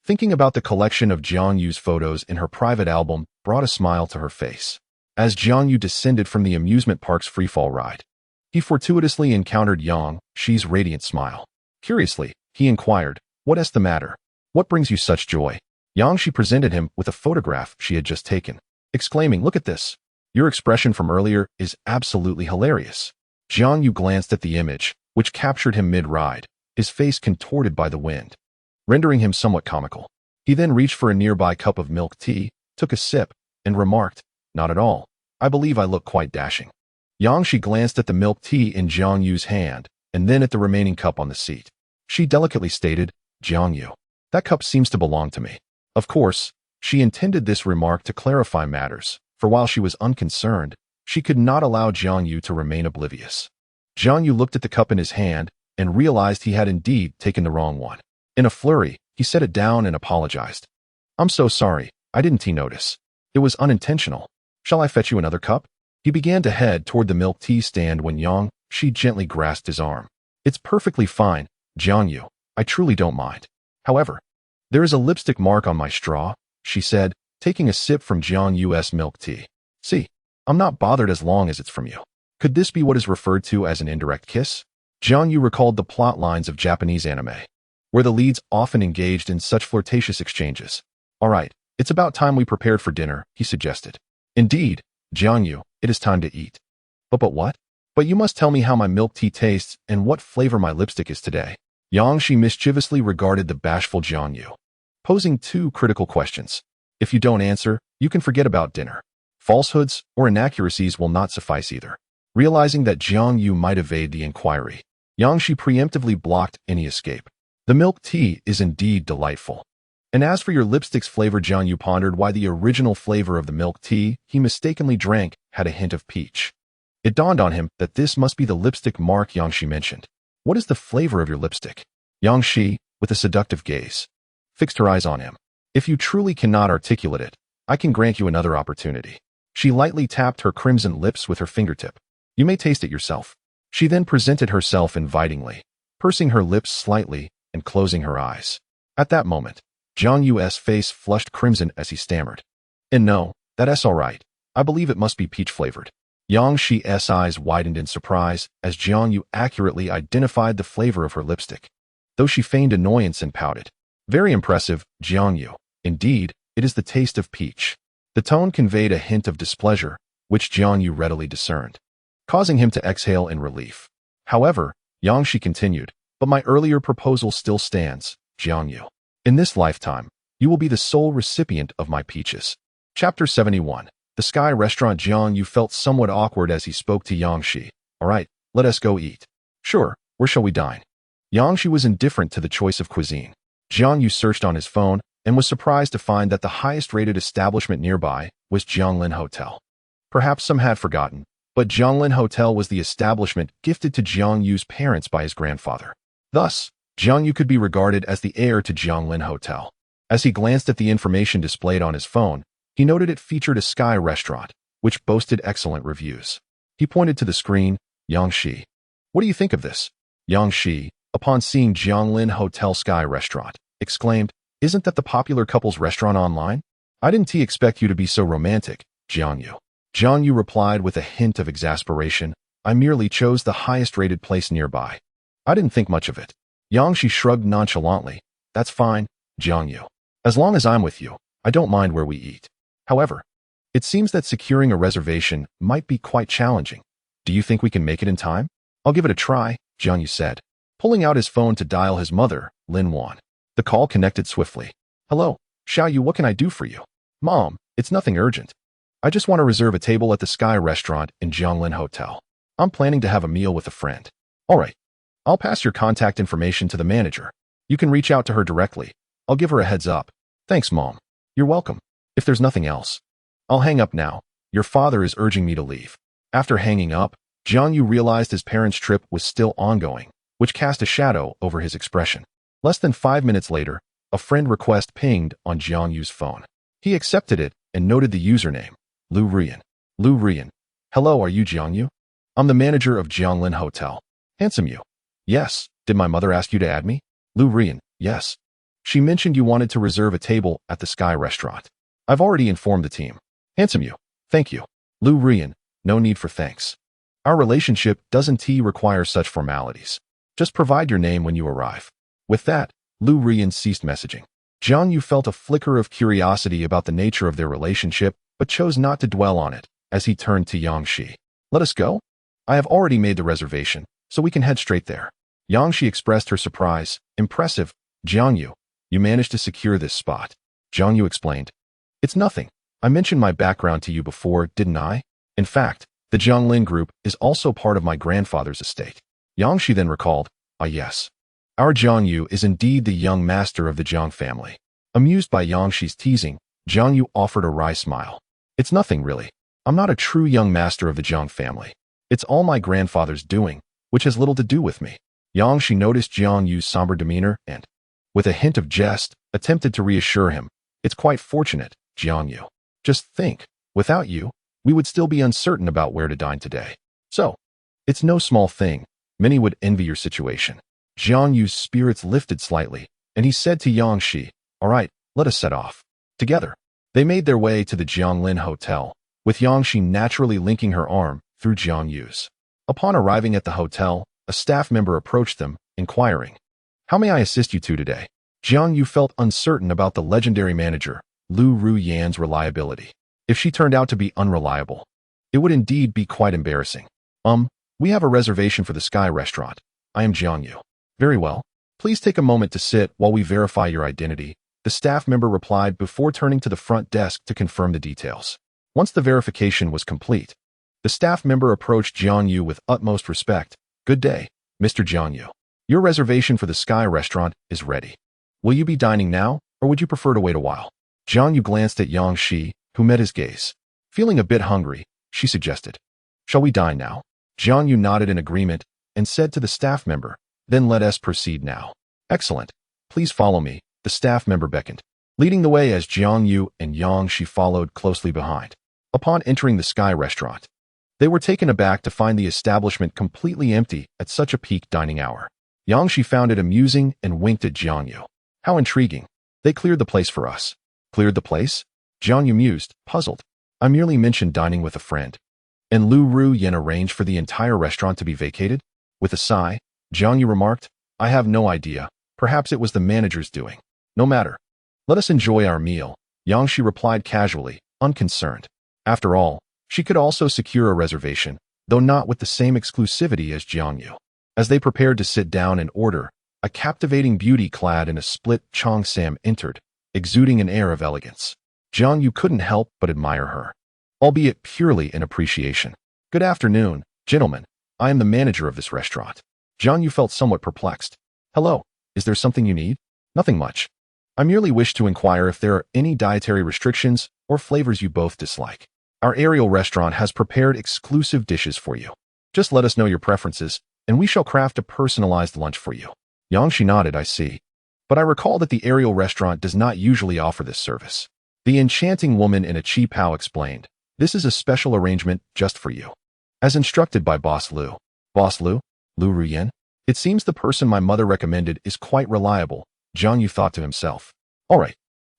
Thinking about the collection of Jiang Yu's photos in her private album brought a smile to her face. As Jiang Yu descended from the amusement park's freefall ride, he fortuitously encountered Yang Shi's radiant smile. Curiously, he inquired, "What's the matter? What brings you such joy?" Yang Shi presented him with a photograph she had just taken, exclaiming, "Look at this. Your expression from earlier is absolutely hilarious." Jiang Yu glanced at the image, which captured him mid-ride, his face contorted by the wind, rendering him somewhat comical. He then reached for a nearby cup of milk tea, took a sip, and remarked, "Not at all. I believe I look quite dashing." Yang Shi glanced at the milk tea in Jiang Yu's hand, and then at the remaining cup on the seat. She delicately stated, "Jiang Yu, that cup seems to belong to me." Of course, she intended this remark to clarify matters, for while she was unconcerned, she could not allow Jiang Yu to remain oblivious. Jiang Yu looked at the cup in his hand and realized he had indeed taken the wrong one. In a flurry, he set it down and apologized. "I'm so sorry, I didn't notice. It was unintentional. Shall I fetch you another cup?" He began to head toward the milk tea stand when Yang Shi gently grasped his arm. "It's perfectly fine, Jiang Yu. I truly don't mind. However, there is a lipstick mark on my straw," she said, taking a sip from Jiang Yu's milk tea. "See, I'm not bothered as long as it's from you. Could this be what is referred to as an indirect kiss?" Jiang Yu recalled the plot lines of Japanese anime, where the leads often engaged in such flirtatious exchanges. "All right, it's about time we prepared for dinner," he suggested. Indeed, Jiangyu, it is time to eat. But what? But you must tell me how my milk tea tastes and what flavor my lipstick is today. Yang Shi mischievously regarded the bashful Jiangyu, posing two critical questions. If you don't answer, you can forget about dinner. Falsehoods or inaccuracies will not suffice either. Realizing that Jiangyu might evade the inquiry, Yang Shi preemptively blocked any escape. The milk tea is indeed delightful. And as for your lipstick's flavor, Jiangyu pondered why the original flavor of the milk tea he mistakenly drank had a hint of peach. It dawned on him that this must be the lipstick mark Yang Shi mentioned. What is the flavor of your lipstick? Yang Shi, with a seductive gaze, fixed her eyes on him. If you truly cannot articulate it, I can grant you another opportunity. She lightly tapped her crimson lips with her fingertip. You may taste it yourself. She then presented herself invitingly, pursing her lips slightly and closing her eyes. At that moment, Jiang Yu's face flushed crimson as he stammered. And no, that's all right. I believe it must be peach-flavored. Yang Shi's eyes widened in surprise as Jiang Yu accurately identified the flavor of her lipstick, though she feigned annoyance and pouted. Very impressive, Jiang Yu. Indeed, it is the taste of peach. The tone conveyed a hint of displeasure, which Jiang Yu readily discerned, causing him to exhale in relief. However, Yang Shi continued, but my earlier proposal still stands, Jiang Yu. In this lifetime, you will be the sole recipient of my peaches. Chapter 71. The Sky Restaurant. Jiang Yu felt somewhat awkward as he spoke to Yang Shi. All right, let us go eat. Sure, where shall we dine? Yang Shi was indifferent to the choice of cuisine. Jiang Yu searched on his phone and was surprised to find that the highest-rated establishment nearby was Jianglin Hotel. Perhaps some had forgotten, but Jianglin Hotel was the establishment gifted to Jiang Yu's parents by his grandfather. Thus, Jiang Yu could be regarded as the heir to Jianglin Hotel. As he glanced at the information displayed on his phone, he noted it featured a Sky Restaurant, which boasted excellent reviews. He pointed to the screen. Yang Shi. What do you think of this? Yang Shi, upon seeing Jianglin Hotel Sky Restaurant, exclaimed, Isn't that the popular couple's restaurant online? I didn't expect you to be so romantic, Jiang Yu. Jiang Yu replied with a hint of exasperation. I merely chose the highest-rated place nearby. I didn't think much of it. Yang Shi shrugged nonchalantly. That's fine, Jiang Yu. As long as I'm with you, I don't mind where we eat. However, it seems that securing a reservation might be quite challenging. Do you think we can make it in time? I'll give it a try, Jiang Yu said, pulling out his phone to dial his mother, Lin Wan. The call connected swiftly. Hello, Xiao Yu, what can I do for you? Mom, it's nothing urgent. I just want to reserve a table at the Sky Restaurant in Jianglin Hotel. I'm planning to have a meal with a friend. All right. I'll pass your contact information to the manager. You can reach out to her directly. I'll give her a heads up. Thanks, Mom. You're welcome. If there's nothing else, I'll hang up now. Your father is urging me to leave. After hanging up, Jiang Yu realized his parents' trip was still ongoing, which cast a shadow over his expression. Less than 5 minutes later, a friend request pinged on Jiang Yu's phone. He accepted it and noted the username, Lu Rian. Lu Rian. Hello, are you Jiang Yu? I'm the manager of Jianglin Hotel. Handsome you. Yes. Did my mother ask you to add me? Lu Rian. Yes. She mentioned you wanted to reserve a table at the Sky Restaurant. I've already informed the team. Handsome you. Thank you. Lu Rian. No need for thanks. Our relationship doesn't require such formalities. Just provide your name when you arrive. With that, Lu Rian ceased messaging. Jiang Yu felt a flicker of curiosity about the nature of their relationship, but chose not to dwell on it as he turned to Yang Shi. Let us go? I have already made the reservation, so we can head straight there. Yang Shi expressed her surprise. Impressive, Jiang Yu. You managed to secure this spot. Jiang Yu explained. It's nothing. I mentioned my background to you before, didn't I? In fact, the Jianglin Group is also part of my grandfather's estate. Yang Shi then recalled, yes. Our Jiang Yu is indeed the young master of the Jiang family. Amused by Yang Shi's teasing, Jiang Yu offered a wry smile. It's nothing really. I'm not a true young master of the Jiang family. It's all my grandfather's doing, which has little to do with me. Yang Shi noticed Jiang Yu's somber demeanor and, with a hint of jest, attempted to reassure him. It's quite fortunate, Jiang Yu. Just think, without you, we would still be uncertain about where to dine today. So, it's no small thing. Many would envy your situation. Jiang Yu's spirits lifted slightly, and he said to Yang Shi, all right, let us set off. Together, they made their way to the Jianglin Hotel, with Yang Shi naturally linking her arm through Jiang Yu's. Upon arriving at the hotel, a staff member approached them, inquiring, how may I assist you two today? Jiang Yu felt uncertain about the legendary manager, Lu Ruyan's reliability. If she turned out to be unreliable, It would indeed be quite embarrassing. We have a reservation for the Sky restaurant. I am Jiangyu. Very well. Please take a moment to sit while we verify your identity, the staff member replied before turning to the front desk to confirm the details. Once the verification was complete, the staff member approached Jiangyu with utmost respect. Good day, Mr. Jiangyu. Your reservation for the Sky restaurant is ready. Will you be dining now, or would you prefer to wait a while? Jiangyu glanced at Yang Shi, who met his gaze. Feeling a bit hungry, she suggested. Shall we dine now? Jiangyu nodded in agreement and said to the staff member, then let us proceed now. Excellent. Please follow me, the staff member beckoned, leading the way as Jiangyu and Yang Shi followed closely behind. Upon entering the Sky restaurant, they were taken aback to find the establishment completely empty at such a peak dining hour. Yang Shi found it amusing and winked at Jiangyu. How intriguing. They cleared the place for us. Cleared the place? Jiangyu mused, puzzled. I merely mentioned dining with a friend. And Lu Ru Yen arranged for the entire restaurant to be vacated? With a sigh, Jiangyu remarked, I have no idea. Perhaps it was the manager's doing. No matter. Let us enjoy our meal, Yang Shi replied casually, unconcerned. After all, she could also secure a reservation, though not with the same exclusivity as Jiangyu. As they prepared to sit down and order, a captivating beauty clad in a split cheongsam entered, exuding an air of elegance. Jiangyu couldn't help but admire her, albeit purely in appreciation. Good afternoon, gentlemen. I am the manager of this restaurant. Jiangyu felt somewhat perplexed. Hello, is there something you need? Nothing much. I merely wish to inquire if there are any dietary restrictions or flavors you both dislike. Our aerial restaurant has prepared exclusive dishes for you. Just let us know your preferences, and we shall craft a personalized lunch for you. Yang Shi nodded, I see. But I recall that the aerial restaurant does not usually offer this service. The enchanting woman in a chi pao explained, this is a special arrangement just for you. As instructed by Boss Lu. Boss Lu? Lu Ruyen? It seems the person my mother recommended is quite reliable, Jiangyu thought to himself. All right.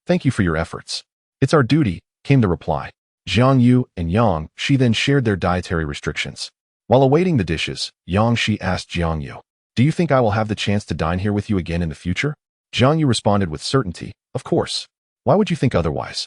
Thank you for your efforts. It's our duty, came the reply. Jiangyu and Yang Shi then shared their dietary restrictions. While awaiting the dishes, Yang Shi asked Jiangyu, do you think I will have the chance to dine here with you again in the future? Jiangyu responded with certainty, of course. Why would you think otherwise?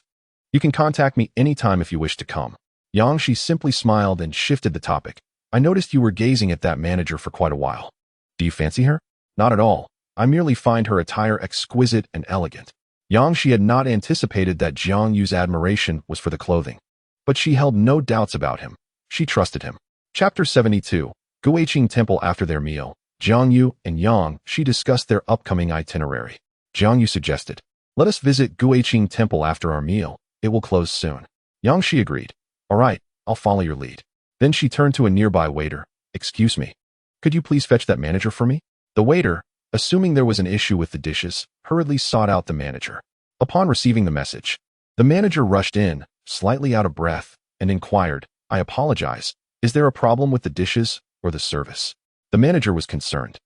You can contact me anytime if you wish to come. Yang Shi simply smiled and shifted the topic. I noticed you were gazing at that manager for quite a while. Do you fancy her? Not at all. I merely find her attire exquisite and elegant. Yang Shi had not anticipated that Jiangyu's admiration was for the clothing. But she held no doubts about him. She trusted him. Chapter 72. Guiqing Temple. After their meal, Jiangyu and Yang Shi discussed their upcoming itinerary. Jiangyu suggested, let us visit Guiqing Temple after our meal. It will close soon. Yang Shi agreed. All right, I'll follow your lead. Then she turned to a nearby waiter. Excuse me. Could you please fetch that manager for me? The waiter, assuming there was an issue with the dishes, hurriedly sought out the manager. Upon receiving the message, the manager rushed in, slightly out of breath, and inquired, I apologize. Is there a problem with the dishes or the service? The manager was concerned,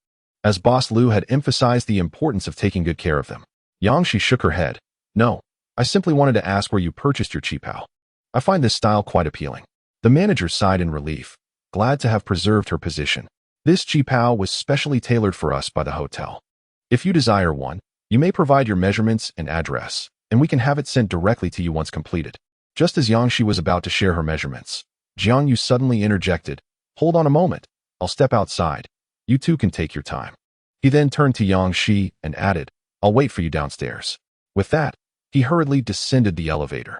as Boss Lu had emphasized the importance of taking good care of them. Yang Shi shook her head. No, I simply wanted to ask where you purchased your chi pao. I find this style quite appealing. The manager sighed in relief, glad to have preserved her position. This chi pao was specially tailored for us by the hotel. If you desire one, you may provide your measurements and address, and we can have it sent directly to you once completed. Just as Yang Shi was about to share her measurements, Jiangyu suddenly interjected, hold on a moment, I'll step outside. You two can take your time. He then turned to Yang Shi and added, I'll wait for you downstairs. With that, he hurriedly descended the elevator.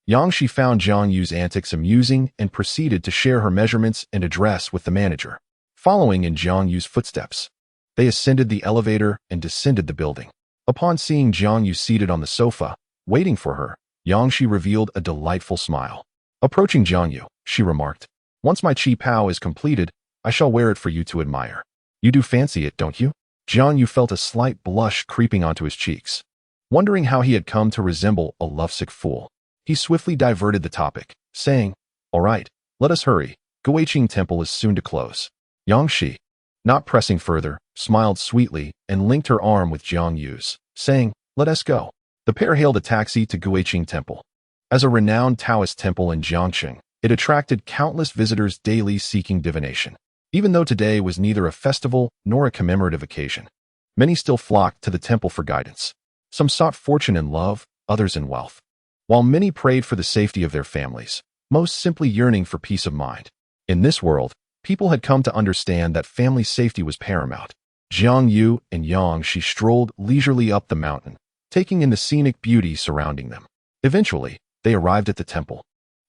Yang Shi found Jiangyu's antics amusing and proceeded to share her measurements and address with the manager. Following in Jiangyu's footsteps, they ascended the elevator and descended the building. Upon seeing Jiangyu seated on the sofa, waiting for her, Yang Shi revealed a delightful smile. Approaching Jiangyu, she remarked, once my chi pao is completed, I shall wear it for you to admire. You do fancy it, don't you? Jiangyu felt a slight blush creeping onto his cheeks. Wondering how he had come to resemble a lovesick fool, he swiftly diverted the topic, saying, all right, let us hurry. Guiqing Temple is soon to close. Yang Shi, not pressing further, smiled sweetly and linked her arm with Jiangyu's, saying, let us go. The pair hailed a taxi to Guiqing Temple. As a renowned Taoist temple in Jiangxing, it attracted countless visitors daily seeking divination. Even though today was neither a festival nor a commemorative occasion, many still flocked to the temple for guidance. Some sought fortune in love, others in wealth. While many prayed for the safety of their families, most simply yearning for peace of mind. In this world, people had come to understand that family safety was paramount. Jiang Yu and Yang Shi strolled leisurely up the mountain, taking in the scenic beauty surrounding them. Eventually, they arrived at the temple,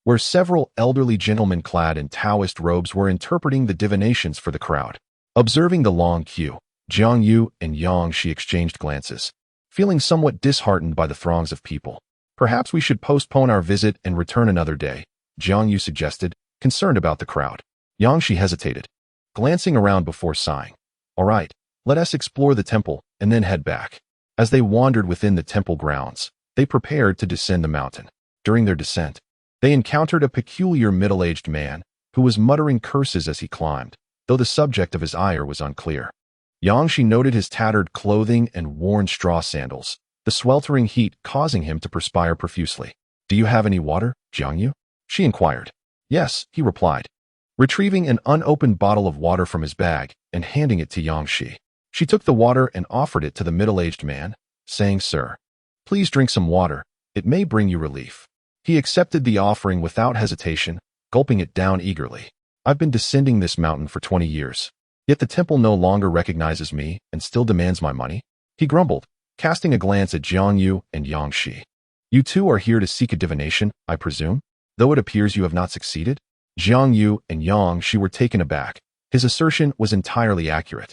where several elderly gentlemen clad in Taoist robes were interpreting the divinations for the crowd. Observing the long queue, Jiang Yu and Yang Shi exchanged glances, feeling somewhat disheartened by the throngs of people. Perhaps we should postpone our visit and return another day, Jiang Yu suggested, concerned about the crowd. Yang Shi hesitated, glancing around before sighing. All right, let us explore the temple and then head back. As they wandered within the temple grounds, they prepared to descend the mountain. During their descent, they encountered a peculiar middle-aged man who was muttering curses as he climbed, though the subject of his ire was unclear. Yang Shi noted his tattered clothing and worn straw sandals, the sweltering heat causing him to perspire profusely. Do you have any water, Jiang Yu? She inquired. Yes, he replied, retrieving an unopened bottle of water from his bag and handing it to Yang Shi. She took the water and offered it to the middle-aged man, saying, Sir, please drink some water. It may bring you relief. He accepted the offering without hesitation, gulping it down eagerly. I've been descending this mountain for 20 years. Yet the temple no longer recognizes me and still demands my money, he grumbled, casting a glance at Jiang Yu and Yang Shi. You two are here to seek a divination, I presume? Though it appears you have not succeeded? Jiang Yu and Yang Shi were taken aback. His assertion was entirely accurate.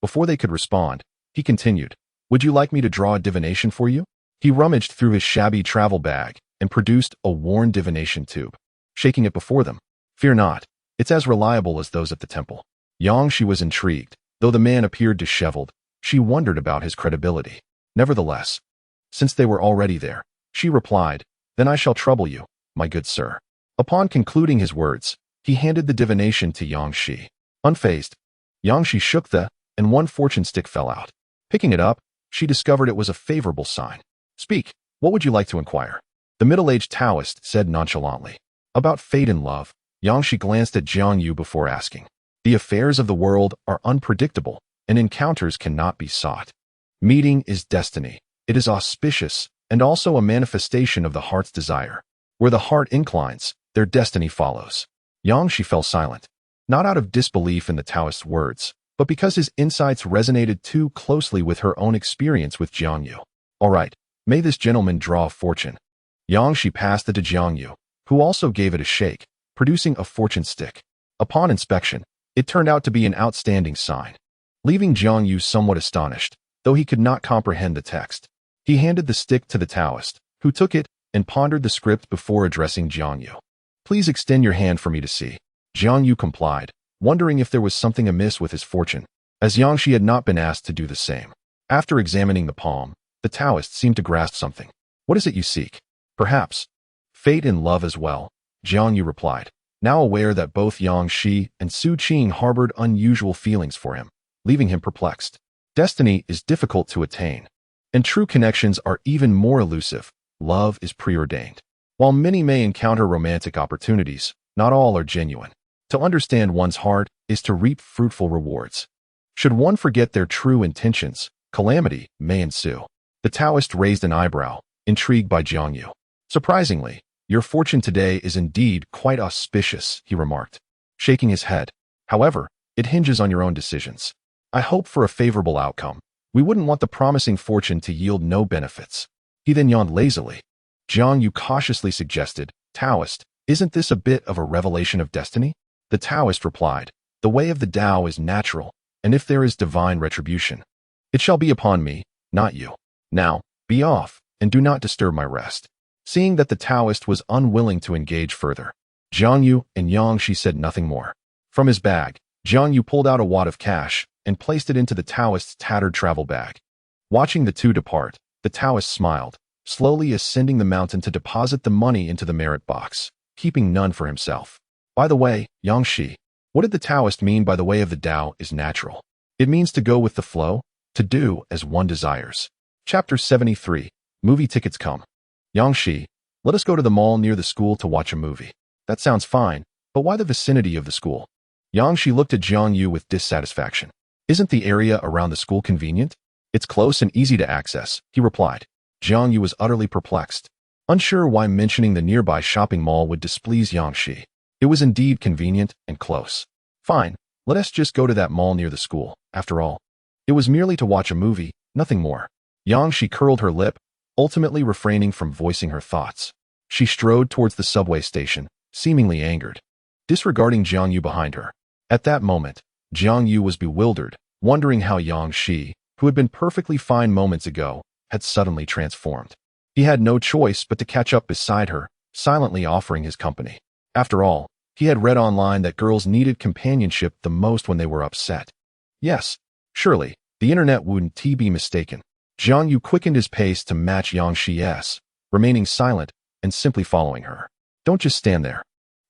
Before they could respond, he continued, Would you like me to draw a divination for you? He rummaged through his shabby travel bag and produced a worn divination tube, shaking it before them. Fear not, it's as reliable as those at the temple. Yang Shi was intrigued. Though the man appeared disheveled, she wondered about his credibility. Nevertheless, since they were already there, she replied, Then I shall trouble you, my good sir. Upon concluding his words, he handed the divination to Yang Shi. Unfazed, Yang Shi shook and one fortune stick fell out. Picking it up, she discovered it was a favorable sign. Speak, what would you like to inquire? The middle-aged Taoist said nonchalantly. About fate and love. Yang Shi glanced at Jiang Yu before asking. The affairs of the world are unpredictable, and encounters cannot be sought. Meeting is destiny. It is auspicious, and also a manifestation of the heart's desire. Where the heart inclines, their destiny follows. Yang Shi fell silent, not out of disbelief in the Taoist's words, but because his insights resonated too closely with her own experience with Jiang Yu. All right, may this gentleman draw a fortune. Yang Shi passed it to Jiang Yu, who also gave it a shake, producing a fortune stick. Upon inspection, it turned out to be an outstanding sign, leaving Jiang Yu somewhat astonished, though he could not comprehend the text. He handed the stick to the Taoist, who took it and pondered the script before addressing Jiang Yu. Please extend your hand for me to see. Jiang Yu complied, wondering if there was something amiss with his fortune, as Yang Shi had not been asked to do the same. After examining the palm, the Taoist seemed to grasp something. What is it you seek? Perhaps fate and love as well, Jiang Yu replied, now aware that both Yang Shi and Su Qing harbored unusual feelings for him, leaving him perplexed. Destiny is difficult to attain, and true connections are even more elusive. Love is preordained. While many may encounter romantic opportunities, not all are genuine. To understand one's heart is to reap fruitful rewards. Should one forget their true intentions, calamity may ensue. The Taoist raised an eyebrow, intrigued by Jiang Yu. Surprisingly, your fortune today is indeed quite auspicious, he remarked, shaking his head. However, it hinges on your own decisions. I hope for a favorable outcome. We wouldn't want the promising fortune to yield no benefits. He then yawned lazily. Jiang Yu cautiously suggested, Taoist, isn't this a bit of a revelation of destiny? The Taoist replied, The way of the Tao is natural, and if there is divine retribution, it shall be upon me, not you. Now, be off, and do not disturb my rest. Seeing that the Taoist was unwilling to engage further, Jiang Yu and Yang Shi said nothing more. From his bag, Jiang Yu pulled out a wad of cash and placed it into the Taoist's tattered travel bag. Watching the two depart, the Taoist smiled, slowly ascending the mountain to deposit the money into the merit box, keeping none for himself. By the way, Yang Shi, what did the Taoist mean by the way of the Tao is natural? It means to go with the flow, to do as one desires. Chapter 73. Movie tickets come. Yang Shi, let us go to the mall near the school to watch a movie. That sounds fine, but why the vicinity of the school? Yang Shi looked at Jiang Yu with dissatisfaction. Isn't the area around the school convenient? It's close and easy to access, he replied. Jiang Yu was utterly perplexed. unsure why mentioning the nearby shopping mall would displease Yang Shi. It was indeed convenient and close. Fine, let us just go to that mall near the school. After all, it was merely to watch a movie, nothing more. Yang Shi curled her lip, ultimately refraining from voicing her thoughts. She strode towards the subway station, seemingly angered, disregarding Jiang Yu behind her. At that moment, Jiang Yu was bewildered, wondering how Yang Shi, who had been perfectly fine moments ago, had suddenly transformed. He had no choice but to catch up beside her, silently offering his company. After all, he had read online that girls needed companionship the most when they were upset. Yes, surely, the internet wouldn't be mistaken. Jiang Yu quickened his pace to match Yang Shi's, remaining silent and simply following her. Don't just stand there.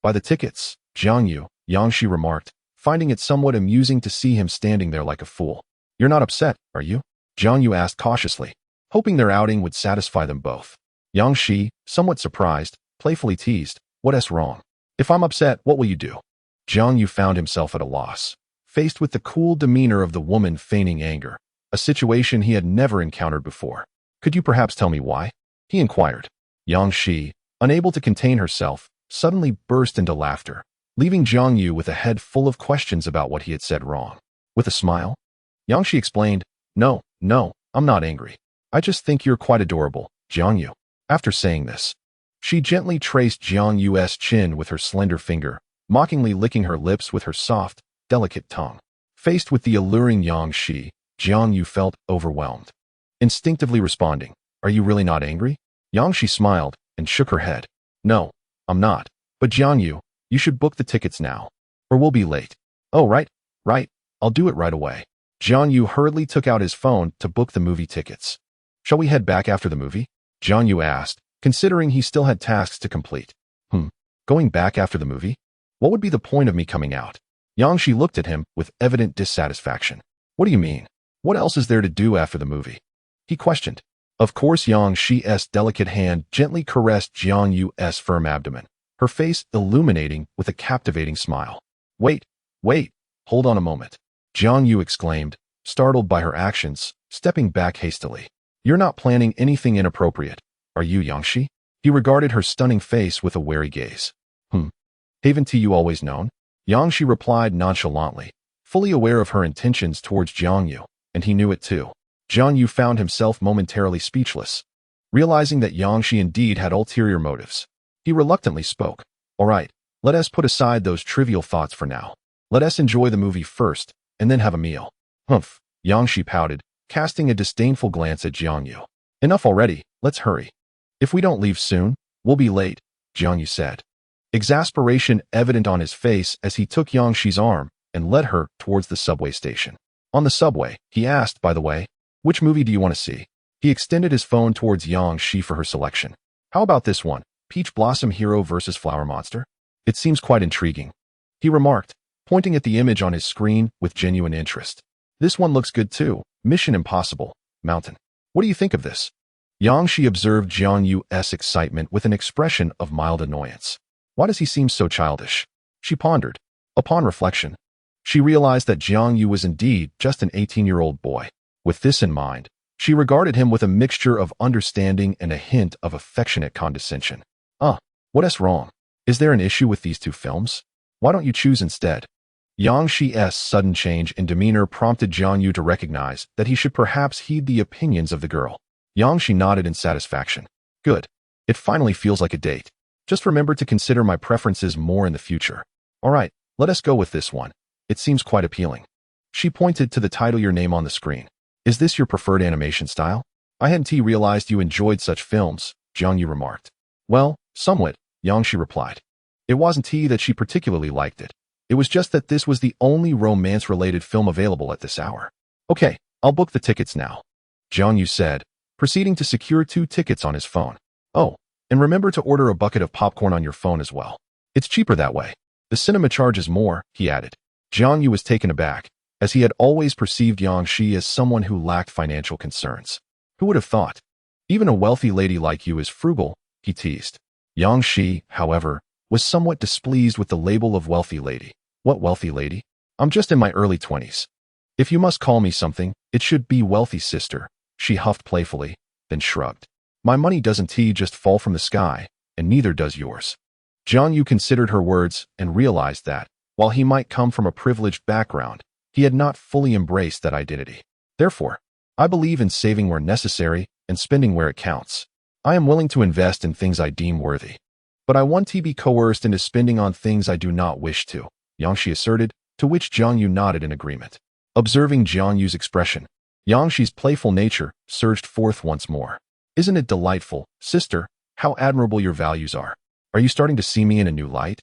Buy the tickets, Jiang Yu, Yang Shi remarked, finding it somewhat amusing to see him standing there like a fool. You're not upset, are you? Jiang Yu asked cautiously, hoping their outing would satisfy them both. Yang Shi, somewhat surprised, playfully teased, what's wrong? If I'm upset, what will you do? Jiang Yu found himself at a loss, faced with the cool demeanor of the woman feigning anger, a situation he had never encountered before. Could you perhaps tell me why? He inquired. Yang Shi, unable to contain herself, suddenly burst into laughter, leaving Jiang Yu with a head full of questions about what he had said wrong. With a smile, Yang Shi explained, No, I'm not angry. I just think you're quite adorable, Jiang Yu. After saying this, she gently traced Jiang Yu's chin with her slender finger, mockingly licking her lips with her soft, delicate tongue. Faced with the alluring Yang Shi, Jiang Yu felt overwhelmed. Instinctively responding, Are you really not angry? Yang Shi smiled and shook her head. No, I'm not. But Jiang Yu, you should book the tickets now, or we'll be late. Oh, right. I'll do it right away. Jiang Yu hurriedly took out his phone to book the movie tickets. Shall we head back after the movie? Jiang Yu asked, considering he still had tasks to complete. Going back after the movie? What would be the point of me coming out? Yang Shi looked at him with evident dissatisfaction. What do you mean? What else is there to do after the movie? He questioned. Of course, Yang Shi's delicate hand gently caressed Jiang Yu's firm abdomen, her face illuminating with a captivating smile. Wait, hold on a moment. Jiang Yu exclaimed, startled by her actions, stepping back hastily. You're not planning anything inappropriate, are you, Yang Shi? He regarded her stunning face with a wary gaze. Haven't you always known? Yang Shi replied nonchalantly, fully aware of her intentions towards Jiang Yu, and he knew it too. Jiang Yu found himself momentarily speechless, realizing that Yang Shi indeed had ulterior motives. He reluctantly spoke. All right, let us put aside those trivial thoughts for now. Let us enjoy the movie first, and then have a meal. Yang Shi pouted, casting a disdainful glance at Jiang Yu. Enough already, let's hurry. If we don't leave soon, we'll be late, Jiang Yu said. Exasperation evident on his face as he took Yang Shi's arm and led her towards the subway station. On the subway, he asked, by the way, which movie do you want to see? He extended his phone towards Yang Shi for her selection. How about this one, Peach Blossom Hero vs. Flower Monster? It seems quite intriguing, he remarked, pointing at the image on his screen with genuine interest. This one looks good too, Mission Impossible, Mountain. What do you think of this? Yang Shi observed Jiang Yu's excitement with an expression of mild annoyance. Why does he seem so childish? She pondered. Upon reflection, she realized that Jiang Yu was indeed just an 18-year-old boy. With this in mind, she regarded him with a mixture of understanding and a hint of affectionate condescension. What's wrong? Is there an issue with these two films? Why don't you choose instead? Yang Shi's sudden change in demeanor prompted Jiang Yu to recognize that he should perhaps heed the opinions of the girl. Yang Shi nodded in satisfaction. Good. It finally feels like a date. Just remember to consider my preferences more in the future. All right, let us go with this one. It seems quite appealing. She pointed to the title your name on the screen. Is this your preferred animation style? I hadn't realized you enjoyed such films, Jiang Yu remarked. Well, somewhat, Yang Shi replied. It wasn't that she particularly liked it. It was just that this was the only romance-related film available at this hour. Okay, I'll book the tickets now, Jiang Yu said, proceeding to secure 2 tickets on his phone. Oh, and remember to order a bucket of popcorn on your phone as well. It's cheaper that way. The cinema charges more, he added. Jiang Yu was taken aback, as he had always perceived Yang Shi as someone who lacked financial concerns. Who would have thought? Even a wealthy lady like you is frugal, he teased. Yang Shi, however, was somewhat displeased with the label of wealthy lady. What wealthy lady? I'm just in my early 20s. If you must call me something, it should be wealthy sister, she huffed playfully, then shrugged. My money doesn't just fall from the sky, and neither does yours. Jiang Yu considered her words and realized that, while he might come from a privileged background, he had not fully embraced that identity. Therefore, I believe in saving where necessary and spending where it counts. I am willing to invest in things I deem worthy. But I won't be coerced into spending on things I do not wish to, Yangshi asserted, to which Jiang Yu nodded in agreement. Observing Jiang Yu's expression, Yangshi's playful nature surged forth once more. Isn't it delightful, sister, how admirable your values are? Are you starting to see me in a new light?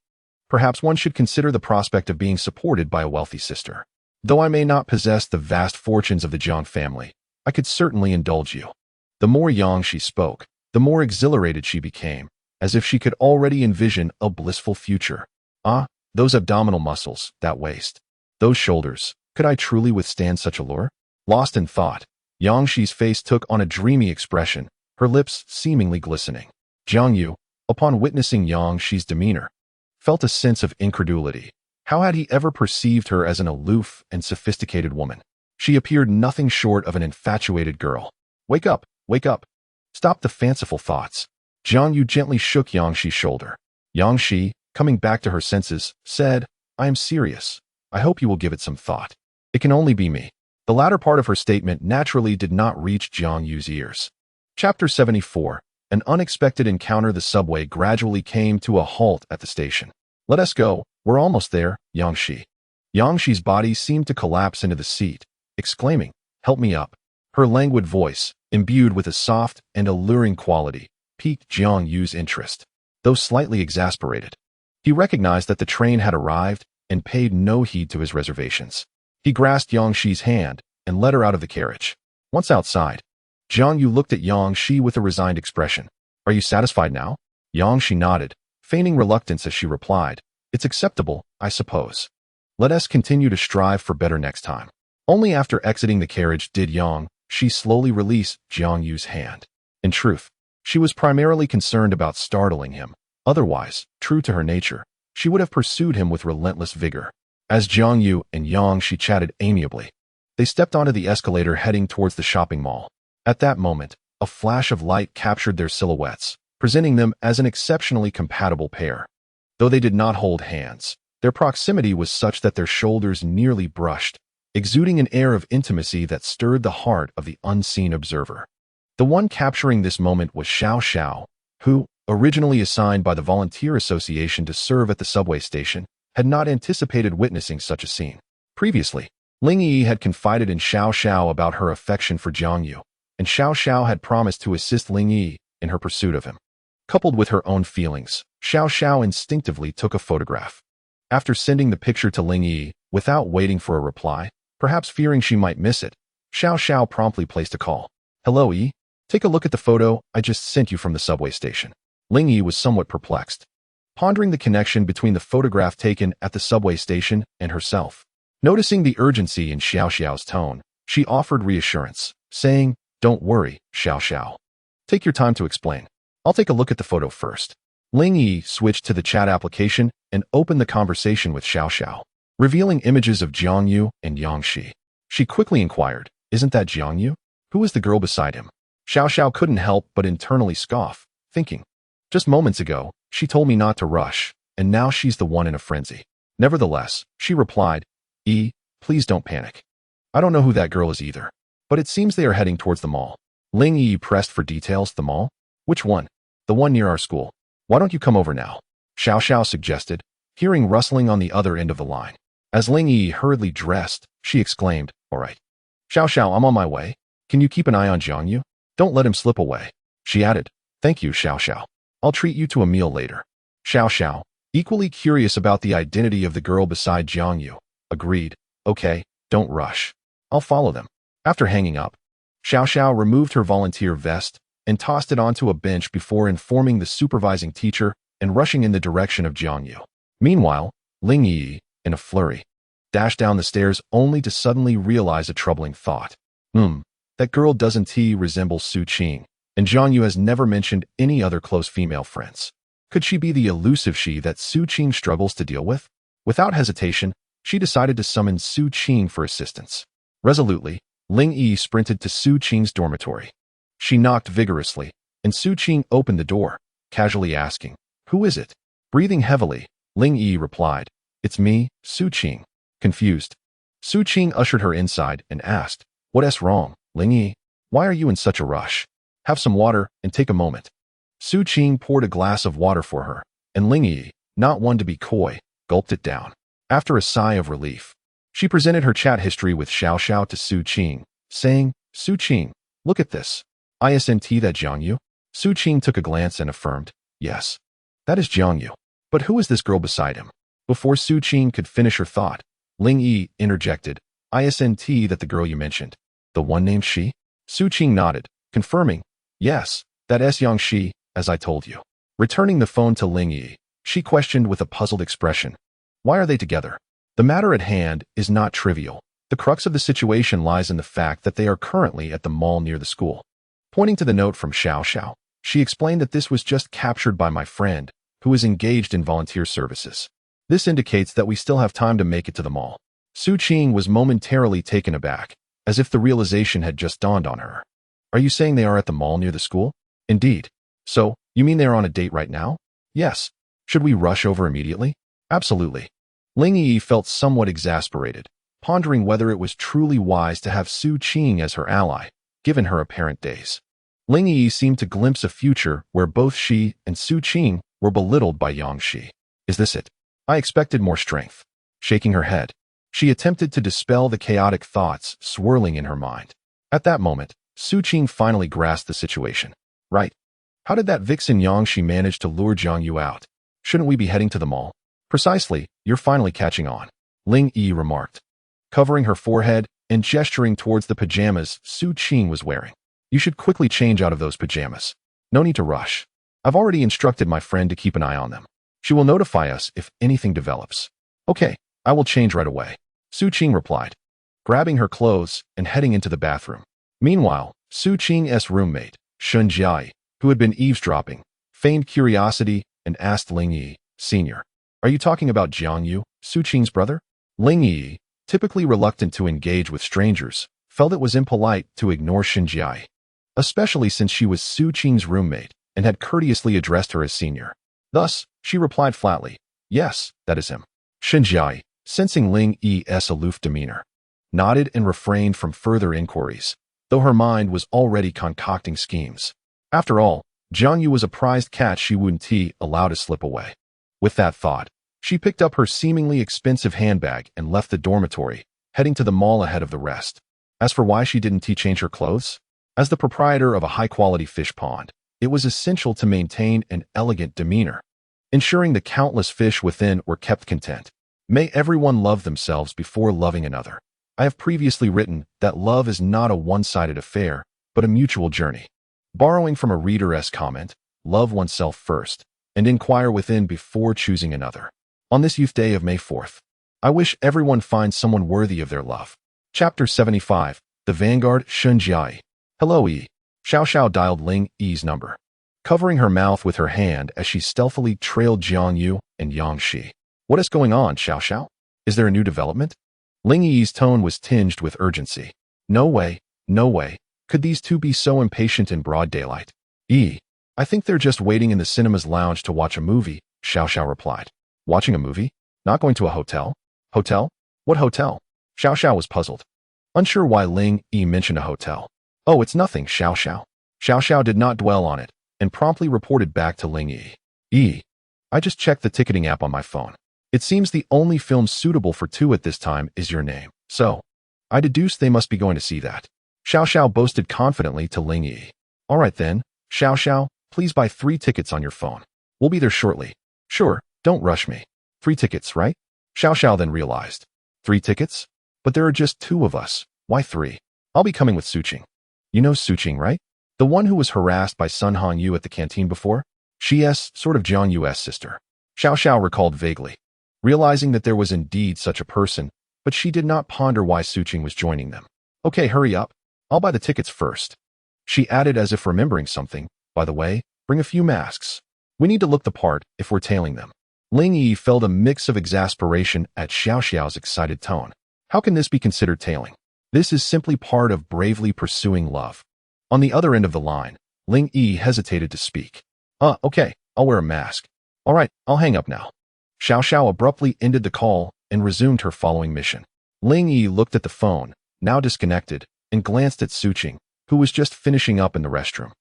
Perhaps one should consider the prospect of being supported by a wealthy sister. Though I may not possess the vast fortunes of the Jiang family, I could certainly indulge you. The more Yangshi spoke, the more exhilarated she became, as if she could already envision a blissful future. Ah, those abdominal muscles, that waist, those shoulders, could I truly withstand such allure? Lost in thought, Yangshi's face took on a dreamy expression, her lips seemingly glistening. Jiang Yu, upon witnessing Yangshi's demeanor, felt a sense of incredulity. How had he ever perceived her as an aloof and sophisticated woman? She appeared nothing short of an infatuated girl. Wake up, wake up. Stop the fanciful thoughts. Jiang Yu gently shook Yangshi's shoulder. Yangshi, coming back to her senses, said, I am serious. I hope you will give it some thought. It can only be me. The latter part of her statement naturally did not reach Jiang Yu's ears. Chapter 74. An unexpected encounter. The subway gradually came to a halt at the station. Let us go. We're almost there, Yangshi. Yangshi's body seemed to collapse into the seat, exclaiming, help me up. Her languid voice, imbued with a soft and alluring quality, piqued Jiang Yu's interest, though slightly exasperated. He recognized that the train had arrived and paid no heed to his reservations. He grasped Yangshi's hand and led her out of the carriage. Once outside, Jiang Yu looked at Yangshi with a resigned expression. Are you satisfied now? Yangshi nodded, feigning reluctance as she replied, it's acceptable, I suppose. Let us continue to strive for better next time. Only after exiting the carriage did Yangshi slowly release Jiang Yu's hand. In truth, she was primarily concerned about startling him. Otherwise, true to her nature, she would have pursued him with relentless vigor. As Jiang Yu and Yangshi chatted amiably, they stepped onto the escalator heading towards the shopping mall. At that moment, a flash of light captured their silhouettes, presenting them as an exceptionally compatible pair. Though they did not hold hands, their proximity was such that their shoulders nearly brushed, exuding an air of intimacy that stirred the heart of the unseen observer. The one capturing this moment was Xiao Xiao, who, originally assigned by the Volunteer Association to serve at the subway station, had not anticipated witnessing such a scene. Previously, Ling Yi had confided in Xiao Xiao about her affection for Jiang Yu, and Xiao Xiao had promised to assist Ling Yi in her pursuit of him. Coupled with her own feelings, Xiao Xiao instinctively took a photograph. After sending the picture to Ling Yi, without waiting for a reply, perhaps fearing she might miss it, Xiao Xiao promptly placed a call. Hello, Yi. Take a look at the photo I just sent you from the subway station. Ling Yi was somewhat perplexed, pondering the connection between the photograph taken at the subway station and herself. Noticing the urgency in Xiao Xiao's tone, she offered reassurance, saying, Don't worry, Xiao Xiao. Take your time to explain. I'll take a look at the photo first. Ling Yi switched to the chat application and opened the conversation with Xiao Xiao, revealing images of Jiang Yu and Yangshi. She quickly inquired, Isn't that Jiang Yu? Who is the girl beside him? Xiao Xiao couldn't help but internally scoff, thinking, Just moments ago, she told me not to rush, and now she's the one in a frenzy. Nevertheless, she replied, Please don't panic. I don't know who that girl is either, but it seems they are heading towards the mall. Ling Yi pressed for details. The mall? Which one? The one near our school. Why don't you come over now? Xiao Xiao suggested, hearing rustling on the other end of the line. As Ling Yi hurriedly dressed, she exclaimed, All right. Xiao Xiao, I'm on my way. Can you keep an eye on Jiang Yu? Don't let him slip away. She added, Thank you, Xiao Xiao. I'll treat you to a meal later. Xiao Xiao, equally curious about the identity of the girl beside Jiang Yu, agreed, Okay, don't rush. I'll follow them. After hanging up, Xiao Xiao removed her volunteer vest and tossed it onto a bench before informing the supervising teacher and rushing in the direction of Jiang Yu. Meanwhile, Ling Yi, in a flurry, dashed down the stairs only to suddenly realize a troubling thought. That girl doesn't resemble Su Qing, and Jiang Yu has never mentioned any other close female friends. Could she be the elusive she that Su Qing struggles to deal with? Without hesitation, she decided to summon Su Qing for assistance. Resolutely, Ling Yi sprinted to Su Qing's dormitory. She knocked vigorously, and Su Qing opened the door, casually asking, "Who is it?" Breathing heavily, Ling Yi replied, "It's me, Su Qing." Confused, Su Qing ushered her inside and asked, "What's wrong, Ling Yi? Why are you in such a rush? Have some water and take a moment." Su Qing poured a glass of water for her, and Ling Yi, not one to be coy, gulped it down. After a sigh of relief, she presented her chat history with Xiao Xiao to Su Qing, saying, "Su Qing, look at this. Isn't that Jiang Yu?" Su Qing took a glance and affirmed, "Yes, that is Jiang Yu. But who is this girl beside him?" Before Su Qing could finish her thought, Ling Yi interjected, "Isn't that the girl you mentioned? The one named Shi?" Su Qing nodded, confirming, "Yes, that is Yang Shi, as I told you." Returning the phone to Ling Yi, she questioned with a puzzled expression, "Why are they together?" The matter at hand is not trivial. The crux of the situation lies in the fact that they are currently at the mall near the school. Pointing to the note from Xiao Xiao, she explained that this was just captured by my friend, who is engaged in volunteer services. This indicates that we still have time to make it to the mall. Su Qing was momentarily taken aback, as if the realization had just dawned on her. "Are you saying they are at the mall near the school?" "Indeed." "So, you mean they are on a date right now?" "Yes." "Should we rush over immediately?" "Absolutely." Ling Yi felt somewhat exasperated, pondering whether it was truly wise to have Su Qing as her ally, given her apparent days. Ling Yi seemed to glimpse a future where both she and Su Qing were belittled by Yang Shi. "Is this it? I expected more strength." Shaking her head, she attempted to dispel the chaotic thoughts swirling in her mind. At that moment, Su Qing finally grasped the situation. "Right. How did that vixen Yang Shi manage to lure Jiang Yu out? Shouldn't we be heading to the mall?" "Precisely, you're finally catching on," Ling Yi remarked, covering her forehead and gesturing towards the pajamas Su Qing was wearing. "You should quickly change out of those pajamas. No need to rush. I've already instructed my friend to keep an eye on them. She will notify us if anything develops." "Okay, I will change right away," Su Qing replied, grabbing her clothes and heading into the bathroom. Meanwhile, Su Qing's roommate, Shun Jiai, who had been eavesdropping, feigned curiosity and asked Ling Yi, "Senior, are you talking about Jiang Yu, Su Qing's brother?" Ling Yi, typically reluctant to engage with strangers, felt it was impolite to ignore Shun Jiai, especially since she was Su Qing's roommate and had courteously addressed her as senior. Thus, she replied flatly, "Yes, that is him." Shun Jiai, sensing Ling Yi's aloof demeanor, nodded and refrained from further inquiries, though her mind was already concocting schemes. After all, Jiang Yu was a prized catch she wouldn't allow to slip away. With that thought, she picked up her seemingly expensive handbag and left the dormitory, heading to the mall ahead of the rest. As for why she didn't change her clothes, as the proprietor of a high-quality fish pond, it was essential to maintain an elegant demeanor, ensuring the countless fish within were kept content. May everyone love themselves before loving another. I have previously written that love is not a one-sided affair, but a mutual journey. Borrowing from a reader's comment, love oneself first, and inquire within before choosing another. On this Youth Day of May 4th, I wish everyone finds someone worthy of their love. Chapter 75, The Vanguard, Shun Jiai. "Hello, Yi." Xiao Xiao dialed Ling Yi's number, covering her mouth with her hand as she stealthily trailed Jiang Yu and Yang Shi. "What is going on, Xiao Xiao? Is there a new development?" Ling Yi's tone was tinged with urgency. No way. Could these two be so impatient in broad daylight?" "Yi, I think they're just waiting in the cinema's lounge to watch a movie," Xiao Xiao replied. "Watching a movie? Not going to a hotel?" "Hotel? What hotel?" Xiao Xiao was puzzled, unsure why Ling Yi mentioned a hotel. "Oh, it's nothing, Xiao Xiao." Xiao Xiao did not dwell on it and promptly reported back to Ling Yi. "Yi, I just checked the ticketing app on my phone. It seems the only film suitable for two at this time is your name, so I deduce they must be going to see that." Xiao Xiao boasted confidently to Ling Yi. "All right then, Xiao Xiao, please buy 3 tickets on your phone. We'll be there shortly." "Sure, don't rush me. 3 tickets, right?" Xiao Xiao then realized. 3 tickets? But there are just 2 of us. Why 3? "I'll be coming with Su Qing." "You know Su Qing, right? The one who was harassed by Sun Hong Yu at the canteen before? She's sort of Jiang Yu's sister." Xiao Xiao recalled vaguely, realizing that there was indeed such a person, but she did not ponder why Su Qing was joining them. "Okay, hurry up. I'll buy the tickets first." She added as if remembering something, "By the way, bring a few masks. We need to look the part if we're tailing them." Ling Yi felt a mix of exasperation at Xiao Xiao's excited tone. How can this be considered tailing? This is simply part of bravely pursuing love. On the other end of the line, Ling Yi hesitated to speak. Okay, I'll wear a mask. All right, I'll hang up now. Xiao Xiao abruptly ended the call and resumed her following mission. Ling Yi looked at the phone, now disconnected, and glanced at Su Qing, who was just finishing up in the restroom.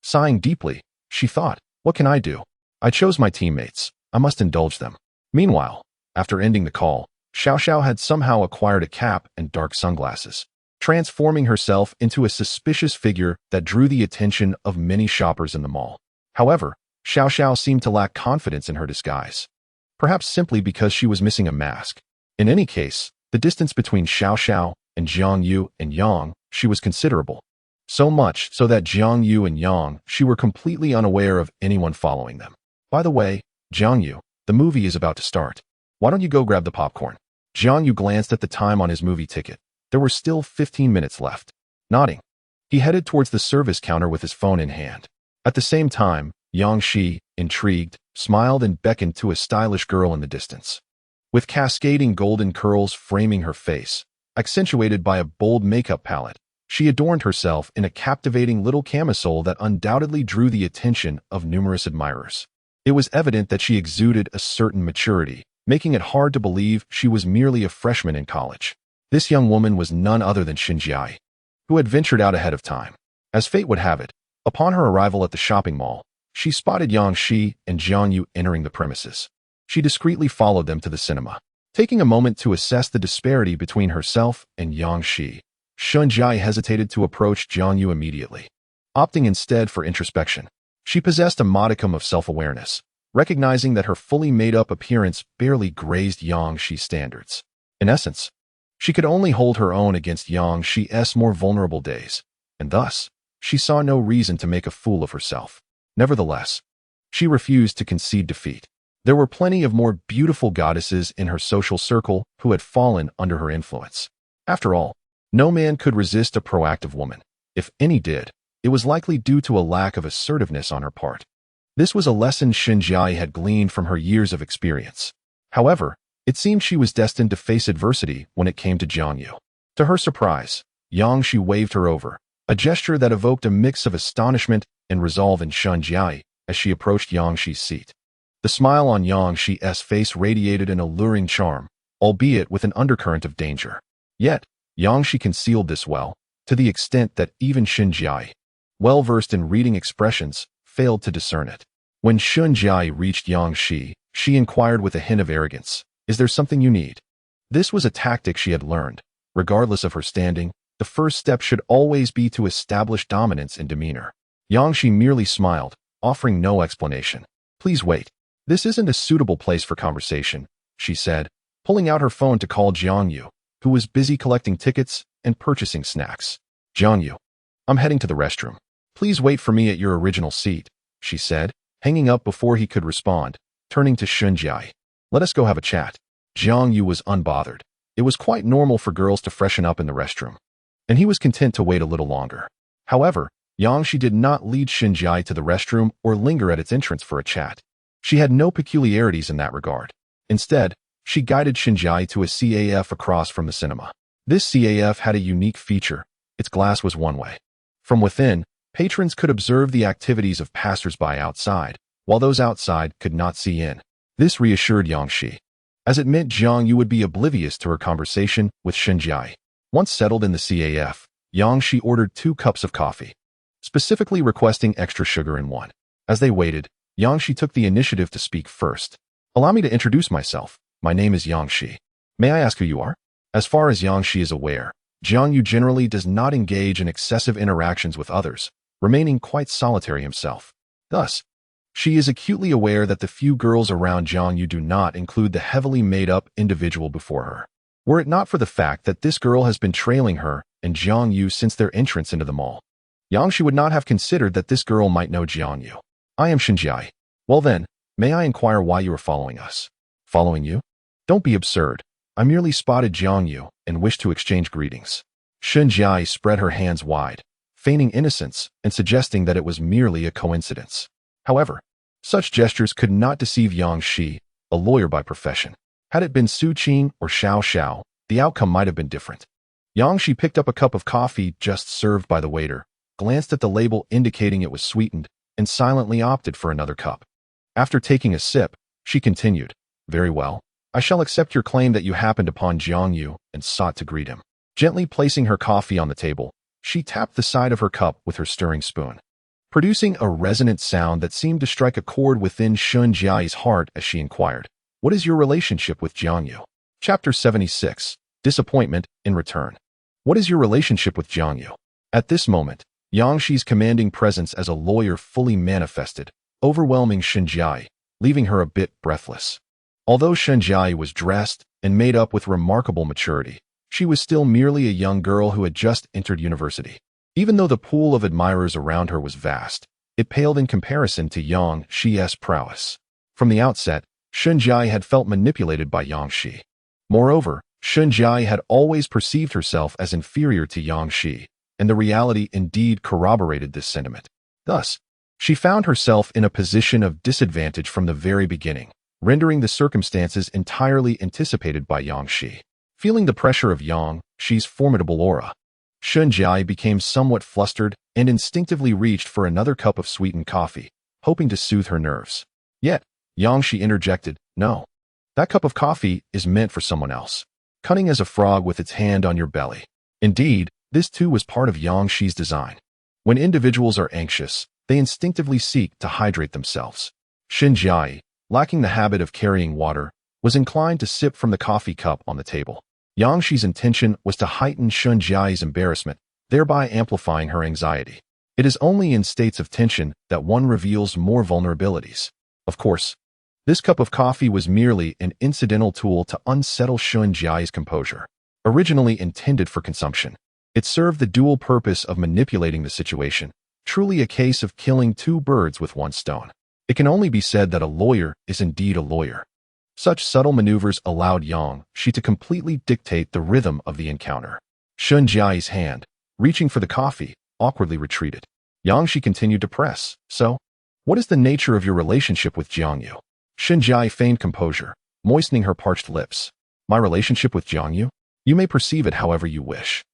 Sighing deeply, she thought, what can I do? I chose my teammates. I must indulge them. Meanwhile, after ending the call, Xiao Xiao had somehow acquired a cap and dark sunglasses, transforming herself into a suspicious figure that drew the attention of many shoppers in the mall. However, Xiao Xiao seemed to lack confidence in her disguise, perhaps simply because she was missing a mask. In any case, the distance between Xiao Xiao and Jiang Yu and Yang Shi was considerable. So much so that Jiang Yu and Yang Shi were completely unaware of anyone following them. By the way, Jiang Yu, the movie is about to start. Why don't you go grab the popcorn? Jiang Yu glanced at the time on his movie ticket. There were still 15 minutes left. Nodding, he headed towards the service counter with his phone in hand. At the same time, Yang Shi, intrigued, smiled and beckoned to a stylish girl in the distance. With cascading golden curls framing her face, accentuated by a bold makeup palette, she adorned herself in a captivating little camisole that undoubtedly drew the attention of numerous admirers. It was evident that she exuded a certain maturity, making it hard to believe she was merely a freshman in college. This young woman was none other than Xinjiai, who had ventured out ahead of time. As fate would have it, upon her arrival at the shopping mall, she spotted Yang Shi and Jiang Yu entering the premises. She discreetly followed them to the cinema. Taking a moment to assess the disparity between herself and Yang Shi, Xinjiai hesitated to approach Jiang Yu immediately, opting instead for introspection. She possessed a modicum of self-awareness, recognizing that her fully made-up appearance barely grazed Yang Shi's standards. In essence, she could only hold her own against Yang Shi's more vulnerable days, and thus, she saw no reason to make a fool of herself. Nevertheless, she refused to concede defeat. There were plenty of more beautiful goddesses in her social circle who had fallen under her influence. After all, no man could resist a proactive woman. If any did, it was likely due to a lack of assertiveness on her part. This was a lesson Xinjiai had gleaned from her years of experience. However, it seemed she was destined to face adversity when it came to Jiang Yu. To her surprise, Yang Shi waved her over, a gesture that evoked a mix of astonishment and resolve in Xinjiai as she approached Yang Shi's seat. The smile on Yang Shi's face radiated an alluring charm, albeit with an undercurrent of danger. Yet, Yang Shi concealed this well, to the extent that even Xinjiai, well-versed in reading expressions, failed to discern it. When Xinjiai reached Yang Shi, she inquired with a hint of arrogance, "Is there something you need?" This was a tactic she had learned. Regardless of her standing, the first step should always be to establish dominance in demeanor. Yang Shi merely smiled, offering no explanation. "Please wait. This isn't a suitable place for conversation," she said, pulling out her phone to call Jiang Yu, who was busy collecting tickets and purchasing snacks. "Jiang Yu, I'm heading to the restroom. Please wait for me at your original seat," she said, hanging up before he could respond, turning to Xinjiai. "Let us go have a chat." Jiang Yu was unbothered. It was quite normal for girls to freshen up in the restroom, and he was content to wait a little longer. However, Yang Shi did not lead Xinjiai to the restroom or linger at its entrance for a chat. She had no peculiarities in that regard. Instead, she guided Xinjiai to a CAF across from the cinema. This CAF had a unique feature. Its glass was one way. From within, patrons could observe the activities of passers-by outside, while those outside could not see in. This reassured Yang Shi, as it meant Jiang Yu would be oblivious to her conversation with Xinjiai. Once settled in the CAF, Yang Shi ordered 2 cups of coffee, specifically requesting extra sugar in one. As they waited, Yang Shi took the initiative to speak first. "Allow me to introduce myself. My name is Yang Shi. May I ask who you are?" As far as Yang Shi is aware, Jiang Yu generally does not engage in excessive interactions with others, remaining quite solitary himself. Thus, she is acutely aware that the few girls around Jiang Yu do not include the heavily made-up individual before her. Were it not for the fact that this girl has been trailing her and Jiang Yu since their entrance into the mall, Yang Shi would not have considered that this girl might know Jiang Yu. "I am Xinjiai. Well then, may I inquire why you are following us?" "Following you? Don't be absurd. I merely spotted Jiang Yu and wished to exchange greetings." Xinjiai spread her hands wide, feigning innocence and suggesting that it was merely a coincidence. However, such gestures could not deceive Yang Shi, a lawyer by profession. Had it been Su Qing or Xiao Xiao, the outcome might have been different. Yang Shi picked up a cup of coffee just served by the waiter, glanced at the label indicating it was sweetened, and silently opted for another cup. After taking a sip, she continued, "Very well. I shall accept your claim that you happened upon Jiang Yu and sought to greet him." Gently placing her coffee on the table, she tapped the side of her cup with her stirring spoon, producing a resonant sound that seemed to strike a chord within Shun Jiai's heart as she inquired, "What is your relationship with Jiang Yu?" Chapter 76. Disappointment in Return. What is your relationship with Jiang Yu? At this moment, Yang Shi's commanding presence as a lawyer fully manifested, overwhelming Shun Jia, leaving her a bit breathless. Although Shun Jia was dressed and made up with remarkable maturity, she was still merely a young girl who had just entered university. Even though the pool of admirers around her was vast, it paled in comparison to Yang Shi's prowess. From the outset, Shun Jia had felt manipulated by Yang Shi. Moreover, Shun Jia had always perceived herself as inferior to Yang Shi, and the reality indeed corroborated this sentiment. Thus, she found herself in a position of disadvantage from the very beginning, rendering the circumstances entirely anticipated by Yang Shi. Feeling the pressure of Yang Shi's formidable aura, Shun Jia became somewhat flustered and instinctively reached for another cup of sweetened coffee, hoping to soothe her nerves. Yet, Yang Shi interjected, "No. That cup of coffee is meant for someone else. Cunning as a frog with its hand on your belly." Indeed, this too was part of Yang Shi's design. When individuals are anxious, they instinctively seek to hydrate themselves. Shun Jia, lacking the habit of carrying water, was inclined to sip from the coffee cup on the table. Yang Shi's intention was to heighten Shun Jia's embarrassment, thereby amplifying her anxiety. It is only in states of tension that one reveals more vulnerabilities. Of course, this cup of coffee was merely an incidental tool to unsettle Shun Jia's composure. Originally intended for consumption, it served the dual purpose of manipulating the situation, truly a case of killing two birds with one stone. It can only be said that a lawyer is indeed a lawyer. Such subtle maneuvers allowed Yang Shi to completely dictate the rhythm of the encounter. Shun Jia's hand, reaching for the coffee, awkwardly retreated. Yang Shi continued to press. "So, what is the nature of your relationship with Jiang Yu?" Shun Jia feigned composure, moistening her parched lips. "My relationship with Jiang Yu? You may perceive it however you wish."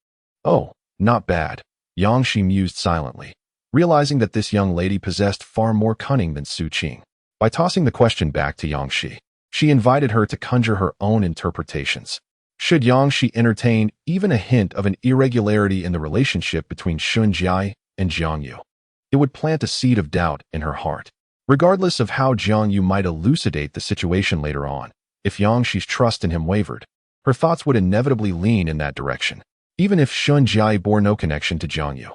"Oh, not bad," Yang Shi mused silently, realizing that this young lady possessed far more cunning than Su Qing. By tossing the question back to Yang Shi, she invited her to conjure her own interpretations. Should Yang Shi entertain even a hint of an irregularity in the relationship between Shun Jia and Jiang Yu, it would plant a seed of doubt in her heart. Regardless of how Jiang Yu might elucidate the situation later on, if Yang Shi's trust in him wavered, her thoughts would inevitably lean in that direction. Even if Shun Jia bore no connection to Jiang Yu,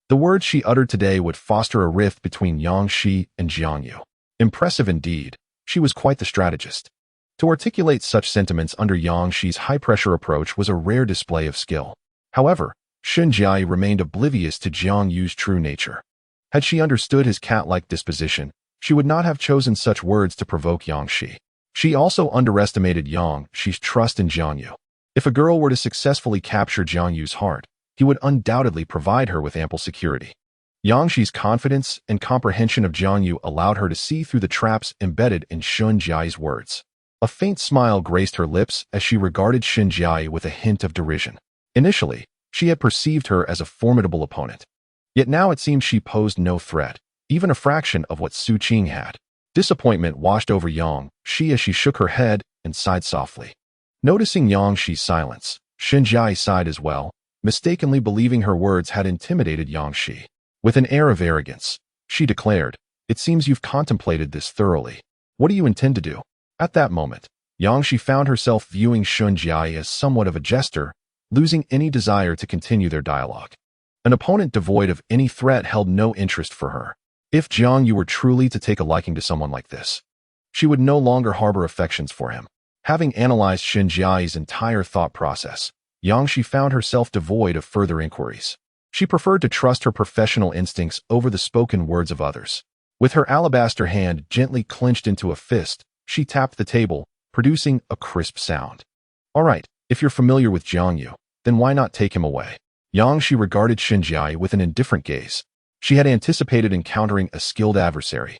the words she uttered today would foster a rift between Yang Shi and Jiang Yu. Impressive indeed, she was quite the strategist. To articulate such sentiments under Yang Shi's high-pressure approach was a rare display of skill. However, Shun Jia remained oblivious to Jiang Yu's true nature. Had she understood his cat-like disposition, she would not have chosen such words to provoke Yang Shi. She also underestimated Yang Shi's trust in Jiang Yu. If a girl were to successfully capture Jiang Yu's heart, he would undoubtedly provide her with ample security. Yang Shi's confidence and comprehension of Jiang Yu allowed her to see through the traps embedded in Shun Jia's words. A faint smile graced her lips as she regarded Shun Jia with a hint of derision. Initially, she had perceived her as a formidable opponent. Yet now it seemed she posed no threat, even a fraction of what Su Qing had. Disappointment washed over Yang Shi as she shook her head and sighed softly. Noticing Yang Shi's silence, Shun Jia sighed as well, mistakenly believing her words had intimidated Yang Shi. With an air of arrogance, she declared, "It seems you've contemplated this thoroughly. What do you intend to do?" At that moment, Yang Shi found herself viewing Shun Jia as somewhat of a jester, losing any desire to continue their dialogue. An opponent devoid of any threat held no interest for her. If Jiang Yu were truly to take a liking to someone like this, she would no longer harbor affections for him. Having analyzed Shun Jia's entire thought process, Yang Shi found herself devoid of further inquiries. She preferred to trust her professional instincts over the spoken words of others. With her alabaster hand gently clenched into a fist, she tapped the table, producing a crisp sound. "All right, if you're familiar with Jiang Yu, then why not take him away?" Yang Shi regarded Shun Jia with an indifferent gaze. She had anticipated encountering a skilled adversary,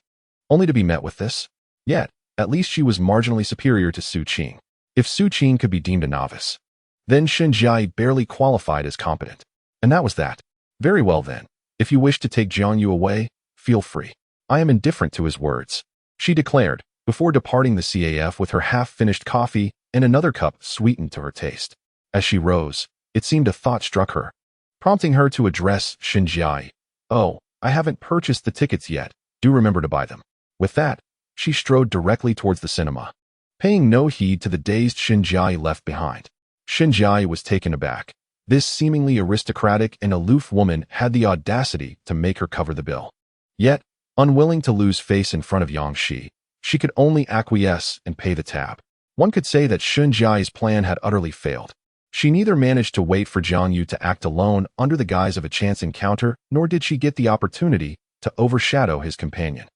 only to be met with this. Yet, at least she was marginally superior to Su Qing. If Su Qing could be deemed a novice, then Shun Jia barely qualified as competent. And that was that. Very well then, If you wish to take Jiangyu away, feel free. I am indifferent to his words, she declared, before departing the CAF with her half-finished coffee and another cup sweetened to her taste. As she rose, it seemed a thought struck her, prompting her to address Xinjiai. Oh, I haven't purchased the tickets yet. Do remember to buy them. With that, she strode directly towards the cinema, paying no heed to the dazed Xinjiai left behind. Xinjiai was taken aback. This seemingly aristocratic and aloof woman had the audacity to make her cover the bill. Yet, unwilling to lose face in front of Yang Shi, she could only acquiesce and pay the tab. One could say that Xinjiai's plan had utterly failed. She neither managed to wait for Jiang Yu to act alone under the guise of a chance encounter, nor did she get the opportunity to overshadow his companion.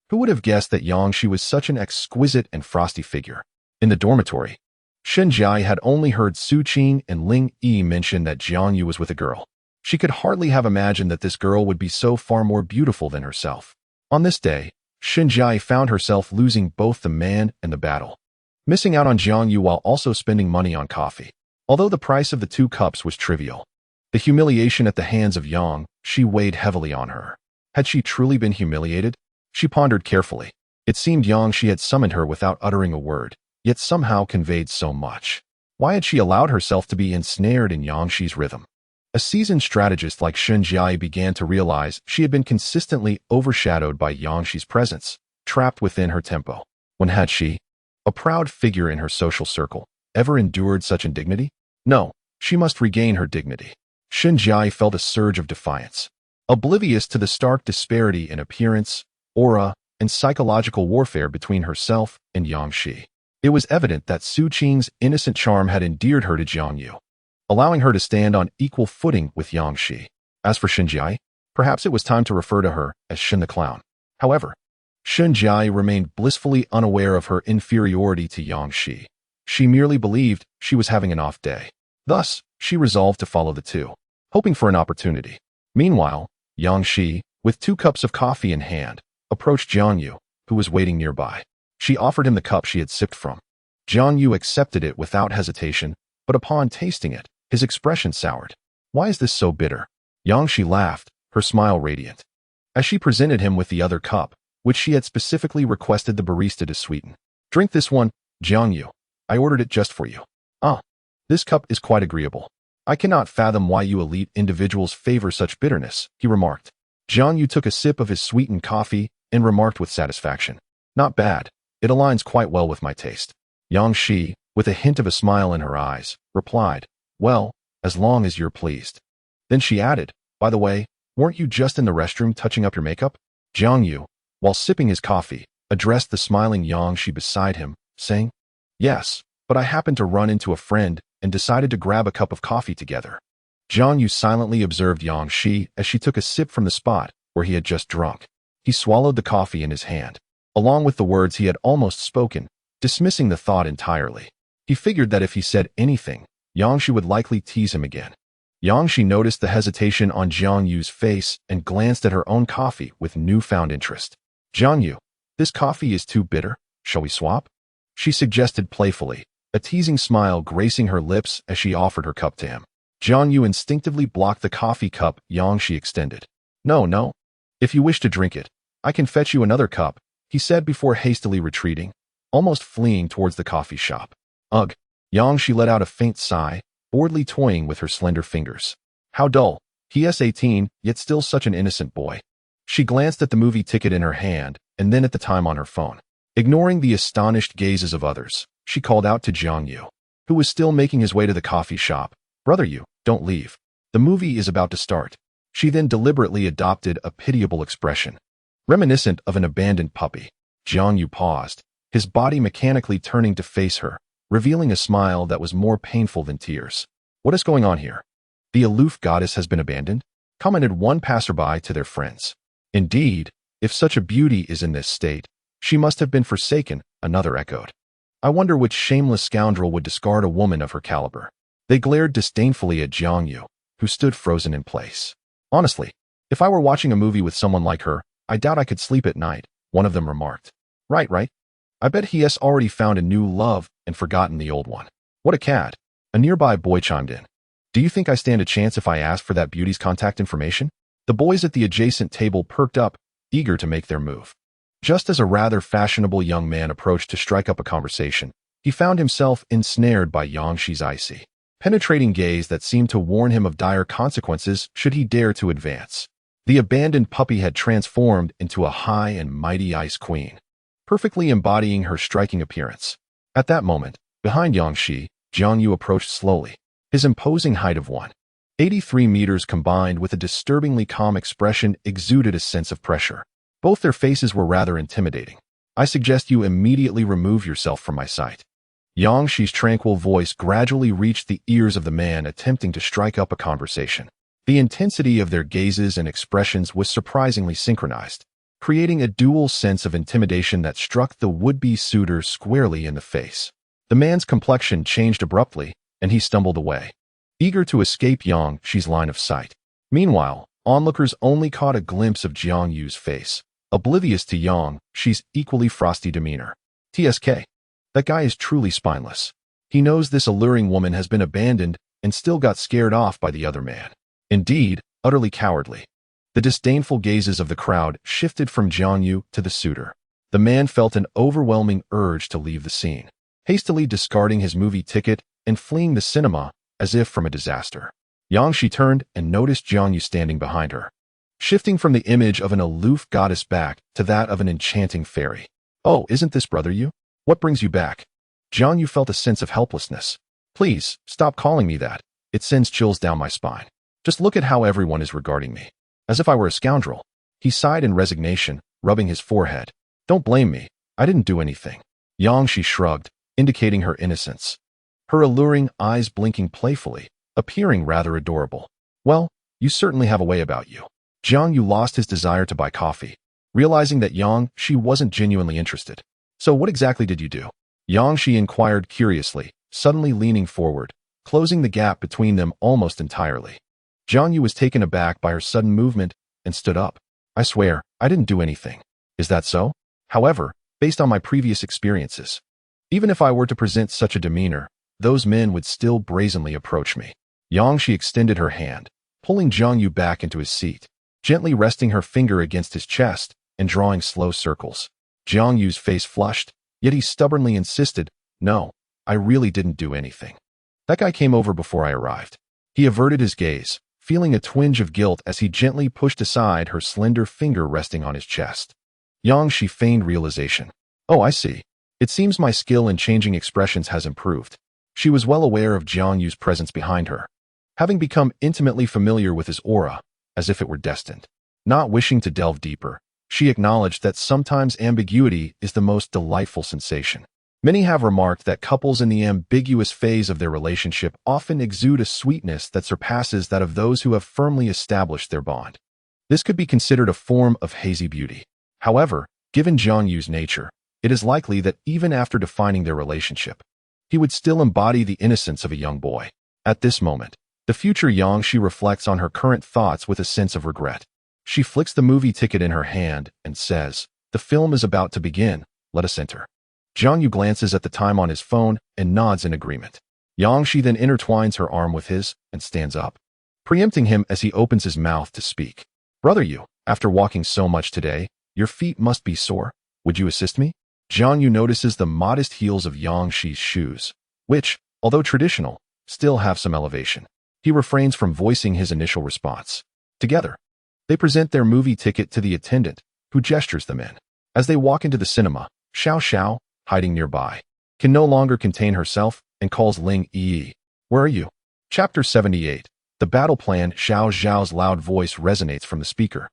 Who would have guessed that Yang Shi was such an exquisite and frosty figure? In the dormitory, Xinjiai had only heard Su Qin and Ling Yi mention that Jiang Yu was with a girl. She could hardly have imagined that this girl would be so far more beautiful than herself. On this day, Xinjiai found herself losing both the man and the battle, missing out on Jiang Yu while also spending money on coffee. Although the price of the 2 cups was trivial, the humiliation at the hands of Yang Shi weighed heavily on her. Had she truly been humiliated? She pondered carefully. It seemed Yang Shi had summoned her without uttering a word, yet somehow conveyed so much. Why had she allowed herself to be ensnared in Yang Shi's rhythm? A seasoned strategist like Xinjiai began to realize she had been consistently overshadowed by Yang Shi's presence, trapped within her tempo. When had she, a proud figure in her social circle, ever endured such indignity? No, she must regain her dignity. Xinjiai felt a surge of defiance. Oblivious to the stark disparity in appearance, aura, and psychological warfare between herself and Yang Shi, it was evident that Su Qing's innocent charm had endeared her to Jiang Yu, allowing her to stand on equal footing with Yang Shi. As for Xinjiai, perhaps it was time to refer to her as Xin the Clown. However, Xinjiai remained blissfully unaware of her inferiority to Yang Shi. She merely believed she was having an off day. Thus, she resolved to follow the two, hoping for an opportunity. Meanwhile, Yang Shi, with 2 cups of coffee in hand, approached Jiang Yu, who was waiting nearby. She offered him the cup she had sipped from. Jiang Yu accepted it without hesitation, but upon tasting it, his expression soured. Why is this so bitter? Yang Shi laughed, her smile radiant, as she presented him with the other cup, which she had specifically requested the barista to sweeten. Drink this one, Jiang Yu. I ordered it just for you. Ah, this cup is quite agreeable. I cannot fathom why you elite individuals favor such bitterness, he remarked. Jiang Yu took a sip of his sweetened coffee and remarked with satisfaction. Not bad. It aligns quite well with my taste. Yang Shi, with a hint of a smile in her eyes, replied, well, as long as you're pleased. Then she added, by the way, weren't you just in the restroom touching up your makeup? Jiang Yu, while sipping his coffee, addressed the smiling Yang Shi beside him, saying, yes, but I happened to run into a friend and decided to grab a cup of coffee together. Jiang Yu silently observed Yang Shi as she took a sip from the spot where he had just drunk. He swallowed the coffee in his hand, along with the words he had almost spoken, dismissing the thought entirely. He figured that if he said anything, Yang Shi would likely tease him again. Yang Shi noticed the hesitation on Jiang Yu's face and glanced at her own coffee with newfound interest. Jiang Yu, this coffee is too bitter. Shall we swap? She suggested playfully, a teasing smile gracing her lips as she offered her cup to him. Jiang Yu instinctively blocked the coffee cup Yang Shi extended. No. If you wish to drink it, I can fetch you another cup, he said before hastily retreating, almost fleeing towards the coffee shop. Ugh. Yang Shi let out a faint sigh, boredly toying with her slender fingers. How dull. He is 18, yet still such an innocent boy. She glanced at the movie ticket in her hand and then at the time on her phone. Ignoring the astonished gazes of others, she called out to Jiang Yu, who was still making his way to the coffee shop. Brother Yu, don't leave. The movie is about to start. She then deliberately adopted a pitiable expression, reminiscent of an abandoned puppy. Jiang Yu paused, his body mechanically turning to face her, revealing a smile that was more painful than tears. What is going on here? The aloof goddess has been abandoned? Commented one passerby to their friends. Indeed, if such a beauty is in this state, she must have been forsaken, another echoed. I wonder which shameless scoundrel would discard a woman of her caliber. They glared disdainfully at Jiang Yu, who stood frozen in place. Honestly, if I were watching a movie with someone like her, I doubt I could sleep at night, one of them remarked. Right. I bet he has already found a new love and forgotten the old one. What a cad. A nearby boy chimed in. Do you think I stand a chance if I ask for that beauty's contact information? The boys at the adjacent table perked up, eager to make their move. Just as a rather fashionable young man approached to strike up a conversation, he found himself ensnared by Yang Shi's icy, penetrating gaze that seemed to warn him of dire consequences should he dare to advance. The abandoned puppy had transformed into a high and mighty ice queen, perfectly embodying her striking appearance. At that moment, behind Yang Shi, Jiang Yu approached slowly. His imposing height of 183 meters combined with a disturbingly calm expression exuded a sense of pressure. Both their faces were rather intimidating. I suggest you immediately remove yourself from my sight. Yang Shi's tranquil voice gradually reached the ears of the man attempting to strike up a conversation. The intensity of their gazes and expressions was surprisingly synchronized, creating a dual sense of intimidation that struck the would-be suitor squarely in the face. The man's complexion changed abruptly, and he stumbled away, eager to escape Yang Shi's line of sight. Meanwhile, onlookers only caught a glimpse of Jiang Yu's face, oblivious to Yang Shi's equally frosty demeanor. TSK. That guy is truly spineless. He knows this alluring woman has been abandoned and still got scared off by the other man. Indeed, utterly cowardly. The disdainful gazes of the crowd shifted from Jiang Yu to the suitor. The man felt an overwhelming urge to leave the scene, hastily discarding his movie ticket and fleeing the cinema as if from a disaster. Yang Shi turned and noticed Jiang Yu standing behind her, shifting from the image of an aloof goddess back to that of an enchanting fairy. Oh, isn't this brother you? What brings you back? Jiang Yu felt a sense of helplessness. Please, stop calling me that. It sends chills down my spine. Just look at how everyone is regarding me. As if I were a scoundrel. He sighed in resignation, rubbing his forehead. Don't blame me. I didn't do anything. Yang Shi shrugged, indicating her innocence. Her alluring eyes blinking playfully, appearing rather adorable. Well, you certainly have a way about you. Jiang Yu lost his desire to buy coffee, realizing that Yang Shi wasn't genuinely interested. So what exactly did you do? Yang Shi inquired curiously, suddenly leaning forward, closing the gap between them almost entirely. Jiang Yu was taken aback by her sudden movement and stood up. I swear, I didn't do anything. Is that so? However, based on my previous experiences, even if I were to present such a demeanor, those men would still brazenly approach me. Yang Shi extended her hand, pulling Jiang Yu back into his seat, gently resting her finger against his chest and drawing slow circles. Jiang Yu's face flushed, yet he stubbornly insisted, no, I really didn't do anything. That guy came over before I arrived. He averted his gaze, feeling a twinge of guilt as he gently pushed aside her slender finger resting on his chest. Yang Shi feigned realization. Oh, I see. It seems my skill in changing expressions has improved. She was well aware of Jiang Yu's presence behind her, having become intimately familiar with his aura, as if it were destined. Not wishing to delve deeper, she acknowledged that sometimes ambiguity is the most delightful sensation. Many have remarked that couples in the ambiguous phase of their relationship often exude a sweetness that surpasses that of those who have firmly established their bond. This could be considered a form of hazy beauty. However, given Jiang Yu's nature, it is likely that even after defining their relationship, he would still embody the innocence of a young boy. At this moment, the future Yang Shi reflects on her current thoughts with a sense of regret. She flicks the movie ticket in her hand and says, the film is about to begin, let us enter. Jiang Yu glances at the time on his phone and nods in agreement. Yang Shi then intertwines her arm with his and stands up, preempting him as he opens his mouth to speak. Brother Yu, after walking so much today, your feet must be sore. Would you assist me? Jiang Yu notices the modest heels of Yang Shi's shoes, which, although traditional, still have some elevation. He refrains from voicing his initial response. Together, they present their movie ticket to the attendant, who gestures them in. As they walk into the cinema, Xiao Xiao, hiding nearby, can no longer contain herself and calls Ling Yi. Where are you? Chapter 78. The battle plan. Xiao Xiao's loud voice resonates from the speaker,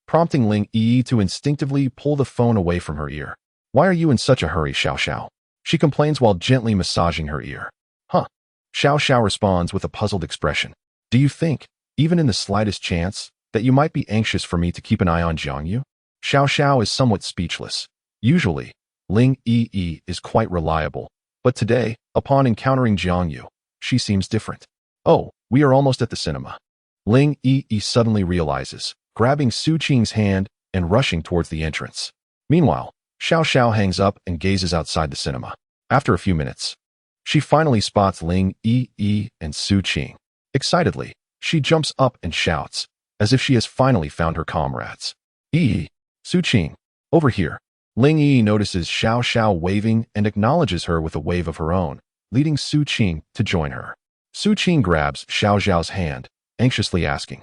prompting Ling Yi to instinctively pull the phone away from her ear. Why are you in such a hurry, Xiao Xiao? She complains while gently massaging her ear. Huh. Xiao Xiao responds with a puzzled expression. Do you think, even in the slightest chance, that you might be anxious for me to keep an eye on Jiang Yu? Xiao Xiao is somewhat speechless. Usually, Ling Yi is quite reliable, but today, upon encountering Jiang Yu, she seems different. Oh, we are almost at the cinema. Ling Yi suddenly realizes, grabbing Su Qing's hand and rushing towards the entrance. Meanwhile, Xiao Xiao hangs up and gazes outside the cinema. After a few minutes, she finally spots Ling Yi and Su Qing. Excitedly, she jumps up and shouts, as if she has finally found her comrades. Yi, Su-Qing, over here. Ling Yi notices Xiao Xiao waving and acknowledges her with a wave of her own, leading Su-Qing to join her. Su-Qing grabs Xiao Xiao's hand, anxiously asking,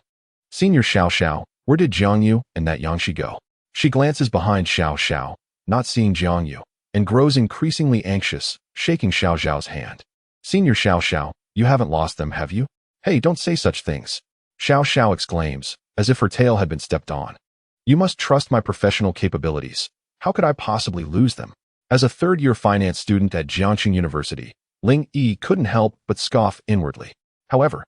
"Senior Xiao Xiao, where did Jiangyu and that Yangshi go?" She glances behind Xiao Xiao, not seeing Jiangyu, and grows increasingly anxious, shaking Xiao Xiao's hand. "Senior Xiao Xiao, you haven't lost them, have you?" "Hey, don't say such things," Xiao Xiao exclaims, as if her tail had been stepped on. "You must trust my professional capabilities. How could I possibly lose them?" As a third-year finance student at Jiangxing University, Ling Yi couldn't help but scoff inwardly. However,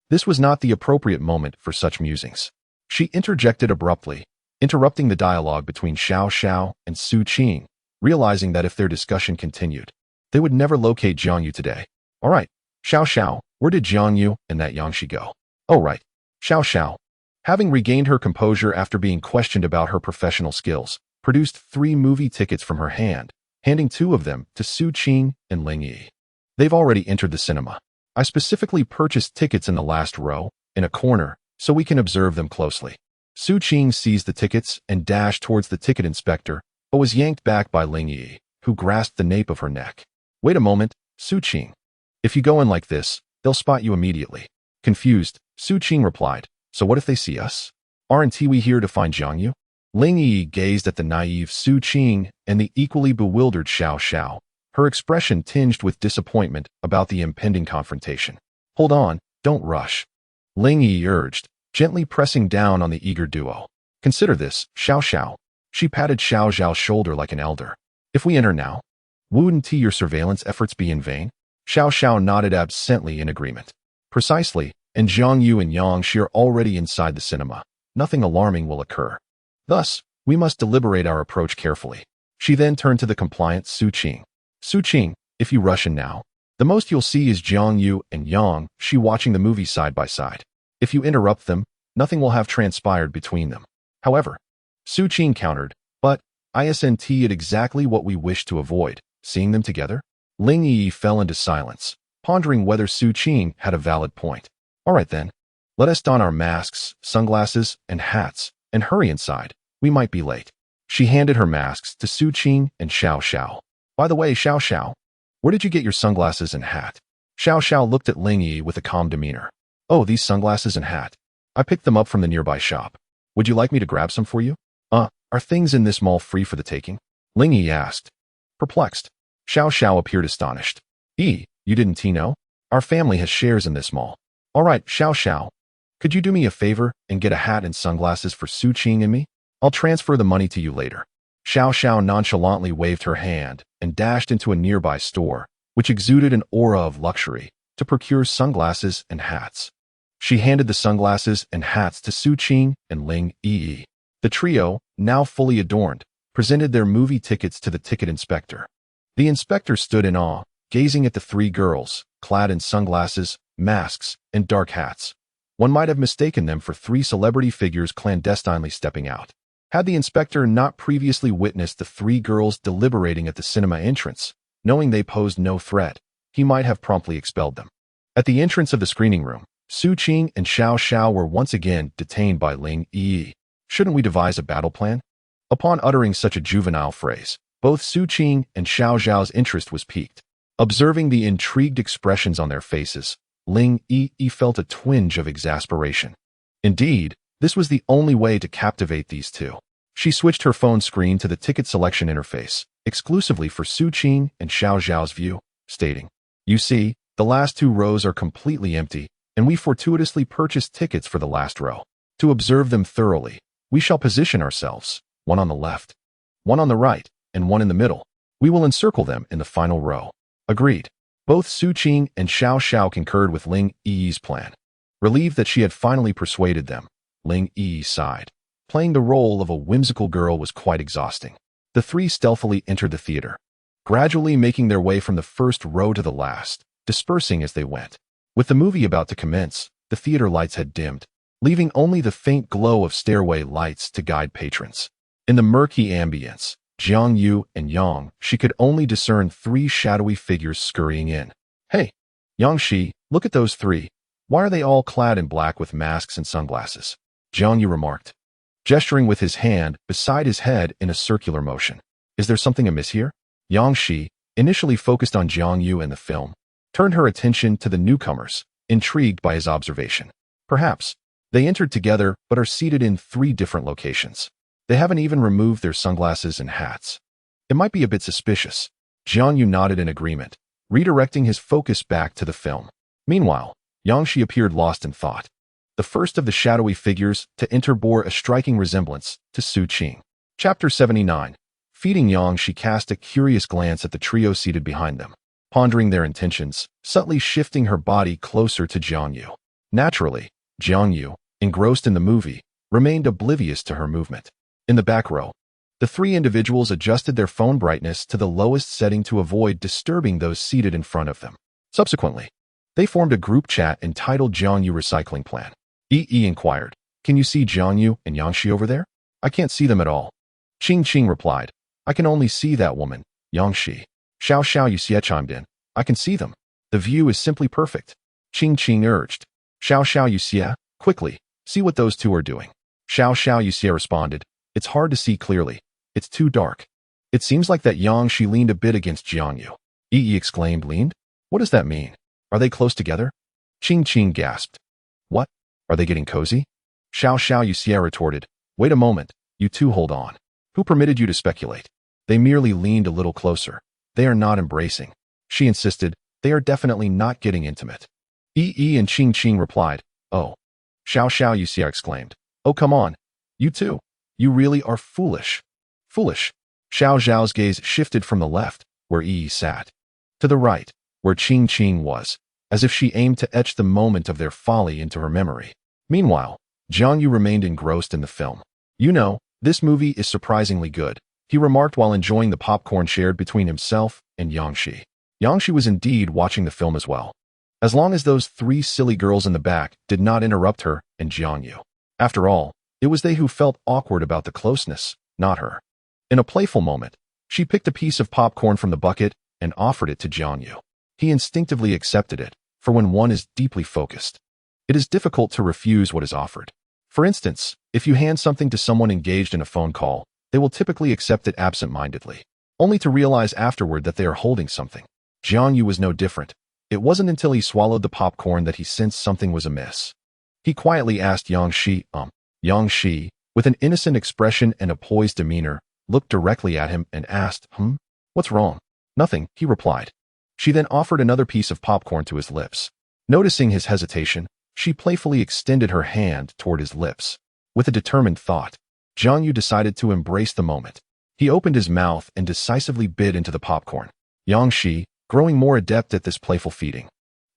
this was not the appropriate moment for such musings. She interjected abruptly, interrupting the dialogue between Xiao Xiao and Su-Qing, realizing that if their discussion continued, they would never locate Jiangyu today. "All right, Xiao Xiao, where did Jiangyu and that Yangshi go?" "Oh right." Xiao Xiao, having regained her composure after being questioned about her professional skills, produced 3 movie tickets from her hand, handing 2 of them to Su-Qing and Ling Yi. "They've already entered the cinema. I specifically purchased tickets in the last row, in a corner, so we can observe them closely." Su-Qing seized the tickets and dashed towards the ticket inspector, but was yanked back by Ling Yi, who grasped the nape of her neck. "Wait a moment, Su-Qing. If you go in like this, they'll spot you immediately." Confused, Su-Qing replied, "So what if they see us? Aren't we here to find Jiangyu?" Ling Yi gazed at the naive Su-Qing and the equally bewildered Xiao Xiao, her expression tinged with disappointment about the impending confrontation. "Hold on, don't rush," Ling Yi urged, gently pressing down on the eager duo. "Consider this, Xiao Xiao." She patted Xiao Xiao's shoulder like an elder. "If we enter now, wouldn't your surveillance efforts be in vain?" Xiao Xiao nodded absently in agreement. "Precisely, and Jiangyu and Yangshi are already inside the cinema. Nothing alarming will occur. Thus, we must deliberate our approach carefully." She then turned to the compliant Su-Qing. "Su-Qing, if you rush in now, the most you'll see is Jiangyu and Yangshi watching the movie side by side. If you interrupt them, nothing will have transpired between them." However, Su-Qing countered, "But isn't it exactly what we wish to avoid, seeing them together?" Ling Yi fell into silence, pondering whether Su-Qing had a valid point. "All right then, let us don our masks, sunglasses, and hats, and hurry inside. We might be late." She handed her masks to Su-Qing and Xiao Xiao. "By the way, Xiao Xiao, where did you get your sunglasses and hat?" Xiao Xiao looked at Ling Yi with a calm demeanor. "Oh, these sunglasses and hat. I picked them up from the nearby shop. Would you like me to grab some for you?" Are things in this mall free for the taking?" Ling Yi asked. Perplexed, Xiao Xiao appeared astonished. "You didn't know? Our family has shares in this mall." "All right, Xiao Xiao, could you do me a favor and get a hat and sunglasses for Su-Qing and me? I'll transfer the money to you later." Xiao Xiao nonchalantly waved her hand and dashed into a nearby store, which exuded an aura of luxury, to procure sunglasses and hats. She handed the sunglasses and hats to Su-Qing and Ling Yi. The trio, now fully adorned, presented their movie tickets to the ticket inspector. The inspector stood in awe, gazing at the 3 girls, clad in sunglasses, masks, and dark hats. One might have mistaken them for 3 celebrity figures clandestinely stepping out. Had the inspector not previously witnessed the 3 girls deliberating at the cinema entrance, knowing they posed no threat, he might have promptly expelled them. At the entrance of the screening room, Su-Qing and Xiao Xiao were once again detained by Ling Yi. "Shouldn't we devise a battle plan?" Upon uttering such a juvenile phrase, both Su-Qing and Xiao Xiao's interest was piqued. Observing the intrigued expressions on their faces, Ling Yi felt a twinge of exasperation. Indeed, this was the only way to captivate these 2. She switched her phone screen to the ticket selection interface, exclusively for Su-Qing and Xiao Xiao's view, stating, "You see, the last 2 rows are completely empty, and we fortuitously purchased tickets for the last row. To observe them thoroughly, we shall position ourselves, one on the left, one on the right, and one in the middle. We will encircle them in the final row." Agreed. Both Su-Qing and Xiao Xiao concurred with Ling Yi's plan. Relieved that she had finally persuaded them, Ling Yi sighed. Playing the role of a whimsical girl was quite exhausting. The 3 stealthily entered the theater, gradually making their way from the first row to the last, dispersing as they went. With the movie about to commence, the theater lights had dimmed, leaving only the faint glow of stairway lights to guide patrons. In the murky ambience, Jiangyu and Yangshi could only discern 3 shadowy figures scurrying in. "Hey, Yangshi, look at those 3. Why are they all clad in black with masks and sunglasses?" Jiang Yu remarked, gesturing with his hand beside his head in a circular motion. Is there something amiss here? Yang Shi, initially focused on Jiang Yu and the film, turned her attention to the newcomers, intrigued by his observation. Perhaps. They entered together but are seated in 3 different locations. They haven't even removed their sunglasses and hats. It might be a bit suspicious. Jiang Yu nodded in agreement, redirecting his focus back to the film. Meanwhile, Yang Shi appeared lost in thought. The first of the shadowy figures to enter bore a striking resemblance to Su Qing. Chapter 79. Feeding Yang Shi cast a curious glance at the trio seated behind them, pondering their intentions, subtly shifting her body closer to Jiang Yu. Naturally, Jiang Yu, engrossed in the movie, remained oblivious to her movement. In the back row, the 3 individuals adjusted their phone brightness to the lowest setting to avoid disturbing those seated in front of them. Subsequently, they formed a group chat entitled Jiang Yu Recycling Plan. Yi inquired, can you see Jiang Yu and Yang Shi over there? I can't see them at all. Qing replied, I can only see that woman, Yang Shi. Xiao Yuxie chimed in, I can see them. The view is simply perfect. Qing urged. Xiao Yuxie, quickly, see what those 2 are doing. Xiao Yuxie responded, it's hard to see clearly. It's too dark. It seems like that Yang Shi leaned a bit against Jiang Yu. Yi exclaimed, leaned? What does that mean? Are they close together? Qing gasped. What? Are they getting cozy? Xiao Yuxie retorted, wait a moment, you 2 hold on. Who permitted you to speculate? They merely leaned a little closer. They are not embracing. She insisted, they are definitely not getting intimate. Yi and Qing replied, oh. Xiao Yuxie exclaimed, oh come on. You 2. You really are foolish. Foolish. Xiao Zhao's gaze shifted from the left, where Yi sat, to the right, where Qing was, as if she aimed to etch the moment of their folly into her memory. Meanwhile, Jiang Yu remained engrossed in the film. You know, this movie is surprisingly good, he remarked while enjoying the popcorn shared between himself and Yang Shi. Yang Shi was indeed watching the film as well, as long as those 3 silly girls in the back did not interrupt her and Jiang Yu. After all, it was they who felt awkward about the closeness, not her. In a playful moment, she picked a piece of popcorn from the bucket and offered it to Jiang Yu. He instinctively accepted it, for when one is deeply focused, it is difficult to refuse what is offered. For instance, if you hand something to someone engaged in a phone call, they will typically accept it absent-mindedly, only to realize afterward that they are holding something. Jiang Yu was no different. It wasn't until he swallowed the popcorn that he sensed something was amiss. He quietly asked Yang Shi, Yang Shi, with an innocent expression and a poised demeanor, looked directly at him and asked, what's wrong? Nothing, he replied. She then offered another piece of popcorn to his lips. Noticing his hesitation, she playfully extended her hand toward his lips. With a determined thought, Jiang Yu decided to embrace the moment. He opened his mouth and decisively bit into the popcorn. Yang Shi, growing more adept at this playful feeding,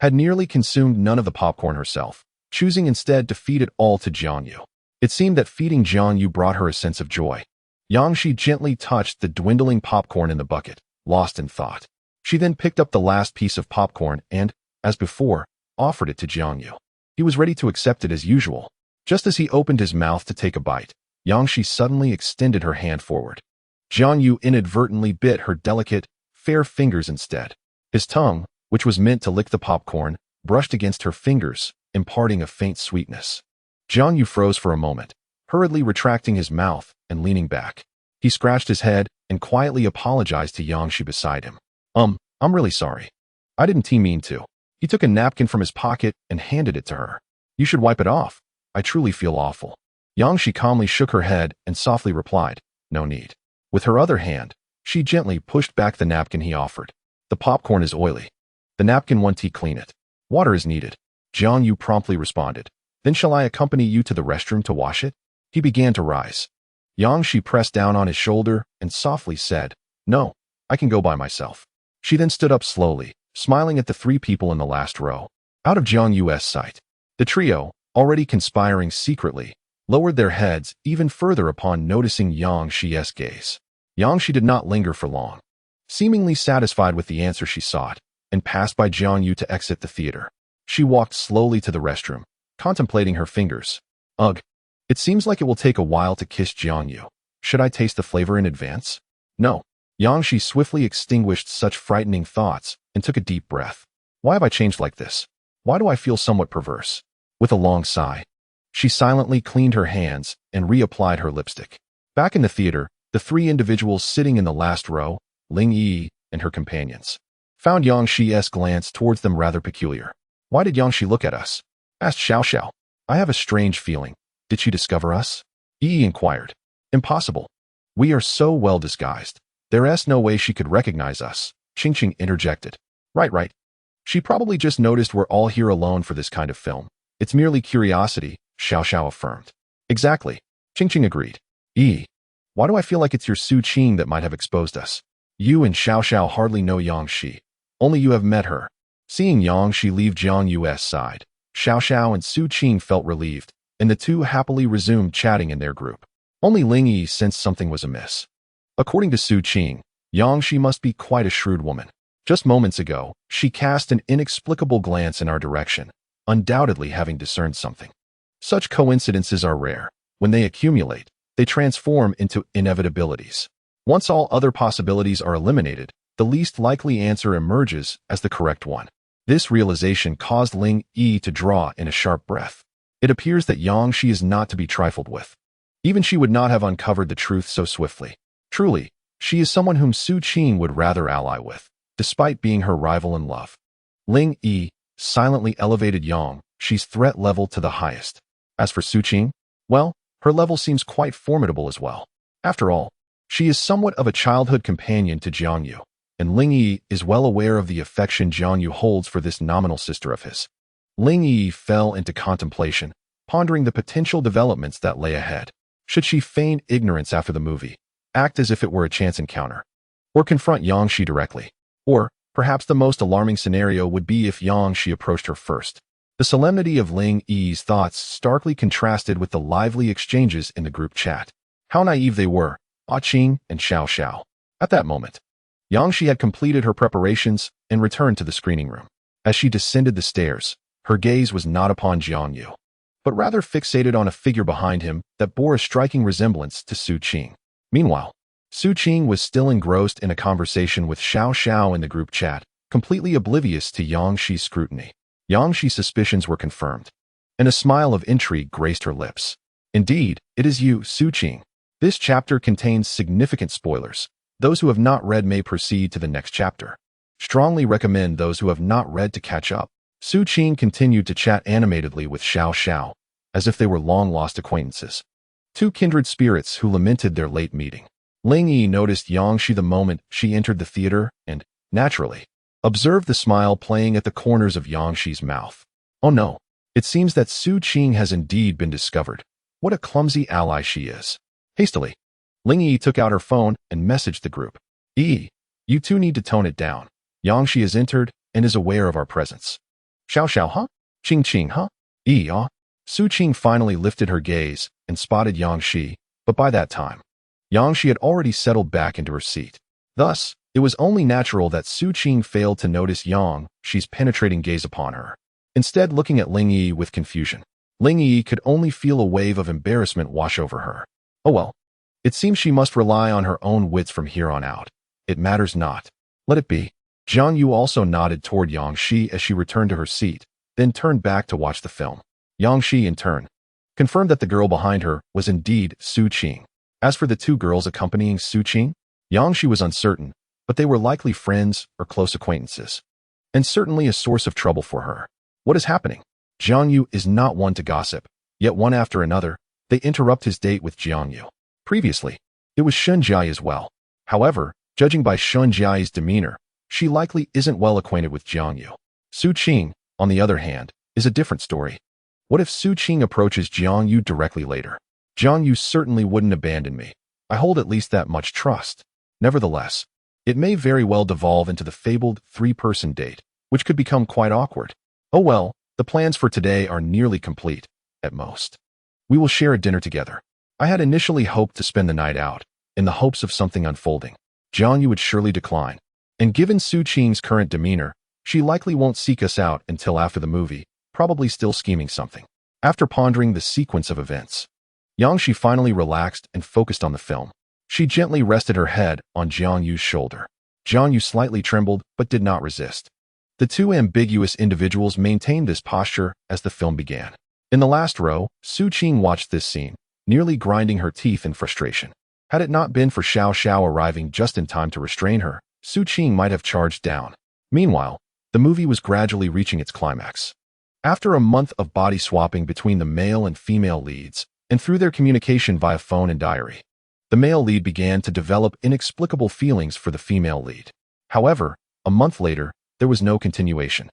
had nearly consumed none of the popcorn herself, choosing instead to feed it all to Jiang Yu. It seemed that feeding Jiang Yu brought her a sense of joy. Yang Shi gently touched the dwindling popcorn in the bucket, lost in thought. She then picked up the last piece of popcorn and, as before, offered it to Jiang Yu. He was ready to accept it as usual. Just as he opened his mouth to take a bite, Yang Shi suddenly extended her hand forward. Jiang Yu inadvertently bit her delicate, fair fingers instead. His tongue, which was meant to lick the popcorn, brushed against her fingers, imparting a faint sweetness. Jiang Yu froze for a moment, hurriedly retracting his mouth and leaning back. He scratched his head and quietly apologized to Yang Shi beside him. I'm really sorry. I didn't mean to. He took a napkin from his pocket and handed it to her. You should wipe it off. I truly feel awful. Yang Shi calmly shook her head and softly replied, no need. With her other hand, she gently pushed back the napkin he offered. The popcorn is oily. The napkin won't clean it. Water is needed. Jiang Yu promptly responded. Then shall I accompany you to the restroom to wash it? He began to rise. Yang Shi pressed down on his shoulder and softly said, no, I can go by myself. She then stood up slowly, smiling at the 3 people in the last row. Out of Jiang Yu's sight, the trio, already conspiring secretly, lowered their heads even further upon noticing Yang Shi's gaze. Yang Shi did not linger for long, seemingly satisfied with the answer she sought, and passed by Jiang Yu to exit the theater. She walked slowly to the restroom, contemplating her fingers. Ugh, it seems like it will take a while to kiss Jiang Yu. Should I taste the flavor in advance? No. Yang Shi swiftly extinguished such frightening thoughts and took a deep breath. Why have I changed like this? Why do I feel somewhat perverse? With a long sigh, She silently cleaned her hands and reapplied her lipstick. Back in the theater, the three individuals sitting in the last row, Ling Yi and her companions, found Yang Shi's glance towards them rather peculiar. "Why did Yang Shi look at us?" asked Xiao Xiao. "I have a strange feeling. Did she discover us?" Yi inquired. "Impossible. We are so well disguised. There's no way she could recognize us," Qingqing interjected. Right. She probably just noticed we're all here alone for this kind of film. It's merely curiosity," Xiao Xiao affirmed. "Exactly," Qingqing agreed. "Yi, why do I feel like it's your Su Qing that might have exposed us? You and Xiao Xiao hardly know Yang Shi. Only you have met her." Seeing Yang Shi leave Jiang Yu's side, Xiao Xiao and Su Qing felt relieved, and the two happily resumed chatting in their group. Only Ling Yi sensed something was amiss. According to Su Qing, Yang Shi must be quite a shrewd woman. Just moments ago, she cast an inexplicable glance in our direction, undoubtedly having discerned something. Such coincidences are rare. When they accumulate, they transform into inevitabilities. Once all other possibilities are eliminated, the least likely answer emerges as the correct one. This realization caused Ling Yi to draw in a sharp breath. It appears that Yang Shi is not to be trifled with. Even she would not have uncovered the truth so swiftly. Truly, she is someone whom Su Qing would rather ally with, despite being her rival in love. Ling Yi silently elevated Yang Shi's threat level to the highest. As for Su Qing, well, her level seems quite formidable as well. After all, she is somewhat of a childhood companion to Jiang Yu, and Ling Yi is well aware of the affection Jiang Yu holds for this nominal sister of his. Ling Yi fell into contemplation, pondering the potential developments that lay ahead. Should she feign ignorance after the movie, act as if it were a chance encounter, or confront Yang Shi directly? Or, perhaps the most alarming scenario would be if Yang Shi approached her first. The solemnity of Ling Yi's thoughts starkly contrasted with the lively exchanges in the group chat. How naive they were, Qing and Xiao Xiao. At that moment, Yang Shi had completed her preparations and returned to the screening room. As she descended the stairs, her gaze was not upon Jiang Yu, but rather fixated on a figure behind him that bore a striking resemblance to Su Qing. Meanwhile, Su Qing was still engrossed in a conversation with Xiao Xiao in the group chat, completely oblivious to Yang Shi's scrutiny. Yang Shi's suspicions were confirmed, and a smile of intrigue graced her lips. "Indeed, it is you, Su Qing." This chapter contains significant spoilers. Those who have not read may proceed to the next chapter. Strongly recommend those who have not read to catch up. Su Qing continued to chat animatedly with Xiao Xiao, as if they were long-lost acquaintances. Two kindred spirits who lamented their late meeting. Ling Yi noticed Yang Shi the moment she entered the theater and, naturally, observed the smile playing at the corners of Yang Shi's mouth. Oh no, it seems that Su Qing has indeed been discovered. What a clumsy ally she is. Hastily, Ling Yi took out her phone and messaged the group. "Yi, you two need to tone it down. Yang Shi has entered and is aware of our presence." "Xiao Xiao, huh? Qing, huh? Yi, ah?" Su Qing finally lifted her gaze and spotted Yang Shi, but by that time, Yang Shi had already settled back into her seat. Thus, it was only natural that Su Qing failed to notice Yang Shi's penetrating gaze upon her, instead looking at Ling Yi with confusion. Ling Yi could only feel a wave of embarrassment wash over her. Oh well, it seems she must rely on her own wits from here on out. It matters not. Let it be. Jiang Yu also nodded toward Yang Shi as she returned to her seat, then turned back to watch the film. Yang Shi, in turn, confirmed that the girl behind her was indeed Su Qing. As for the two girls accompanying Su Qing, Yang Shi was uncertain, but they were likely friends or close acquaintances, and certainly a source of trouble for her. What is happening? Jiang Yu is not one to gossip, yet one after another, they interrupt his date with Jiang Yu. Previously, it was Shun Jia as well. However, judging by Shun Jia's demeanor, she likely isn't well acquainted with Jiang Yu. Su Qing, on the other hand, is a different story. What if Su Qing approaches Jiang Yu directly later? Jiang Yu certainly wouldn't abandon me. I hold at least that much trust. Nevertheless, it may very well devolve into the fabled three-person date, which could become quite awkward. Oh well, the plans for today are nearly complete, at most. We will share a dinner together. I had initially hoped to spend the night out, in the hopes of something unfolding. Jiang Yu would surely decline, and given Su Qing's current demeanor, she likely won't seek us out until after the movie, probably still scheming something. After pondering the sequence of events, Yang Shi finally relaxed and focused on the film. She gently rested her head on Jiang Yu's shoulder. Jiang Yu slightly trembled but did not resist. The two ambiguous individuals maintained this posture as the film began. In the last row, Su Qing watched this scene, nearly grinding her teeth in frustration. Had it not been for Xiao Xiao arriving just in time to restrain her, Su Qing might have charged down. Meanwhile, the movie was gradually reaching its climax. After a month of body swapping between the male and female leads, and through their communication via phone and diary, the male lead began to develop inexplicable feelings for the female lead. However, a month later, there was no continuation.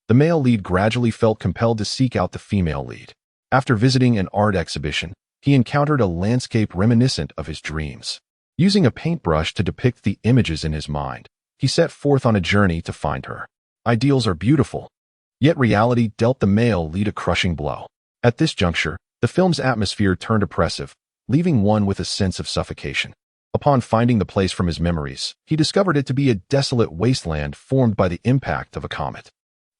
The male lead gradually felt compelled to seek out the female lead. After visiting an art exhibition, he encountered a landscape reminiscent of his dreams. Using a paintbrush to depict the images in his mind, he set forth on a journey to find her. Ideals are beautiful, yet reality dealt the male lead a crushing blow. At this juncture, the film's atmosphere turned oppressive, leaving one with a sense of suffocation. Upon finding the place from his memories, he discovered it to be a desolate wasteland formed by the impact of a comet.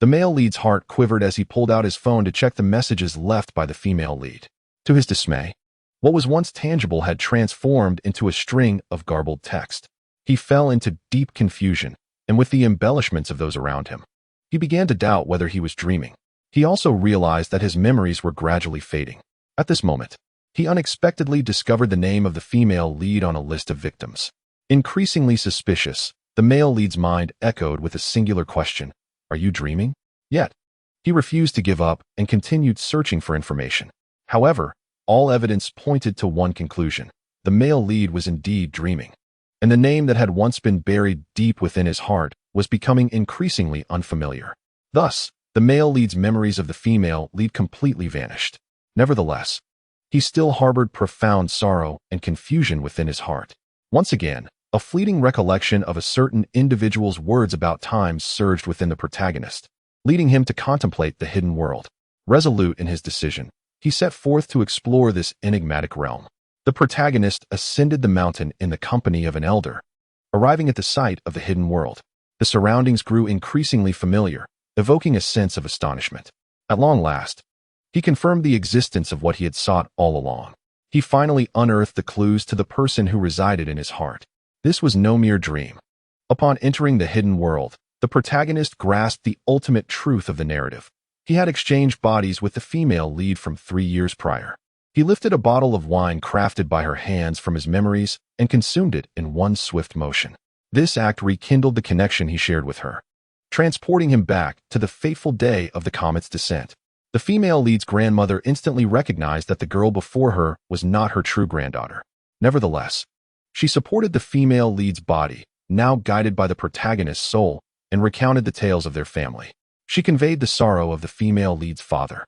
The male lead's heart quivered as he pulled out his phone to check the messages left by the female lead. To his dismay, what was once tangible had transformed into a string of garbled text. He fell into deep confusion, and with the embellishments of those around him, he began to doubt whether he was dreaming. He also realized that his memories were gradually fading. At this moment, he unexpectedly discovered the name of the female lead on a list of victims. Increasingly suspicious, the male lead's mind echoed with a singular question: "Are you dreaming?" Yet, he refused to give up and continued searching for information. However, all evidence pointed to one conclusion: the male lead was indeed dreaming, and the name that had once been buried deep within his heart was becoming increasingly unfamiliar. Thus, the male lead's memories of the female lead completely vanished. Nevertheless, he still harbored profound sorrow and confusion within his heart. Once again, a fleeting recollection of a certain individual's words about time surged within the protagonist, leading him to contemplate the hidden world. Resolute in his decision, he set forth to explore this enigmatic realm. The protagonist ascended the mountain in the company of an elder. Arriving at the site of the hidden world, the surroundings grew increasingly familiar, evoking a sense of astonishment. At long last, he confirmed the existence of what he had sought all along. He finally unearthed the clues to the person who resided in his heart. This was no mere dream. Upon entering the hidden world, the protagonist grasped the ultimate truth of the narrative. He had exchanged bodies with the female lead from 3 years prior. He lifted a bottle of wine crafted by her hands from his memories and consumed it in one swift motion. This act rekindled the connection he shared with her, transporting him back to the fateful day of the comet's descent. The female lead's grandmother instantly recognized that the girl before her was not her true granddaughter. Nevertheless, she supported the female lead's body, now guided by the protagonist's soul, and recounted the tales of their family. She conveyed the sorrow of the female lead's father,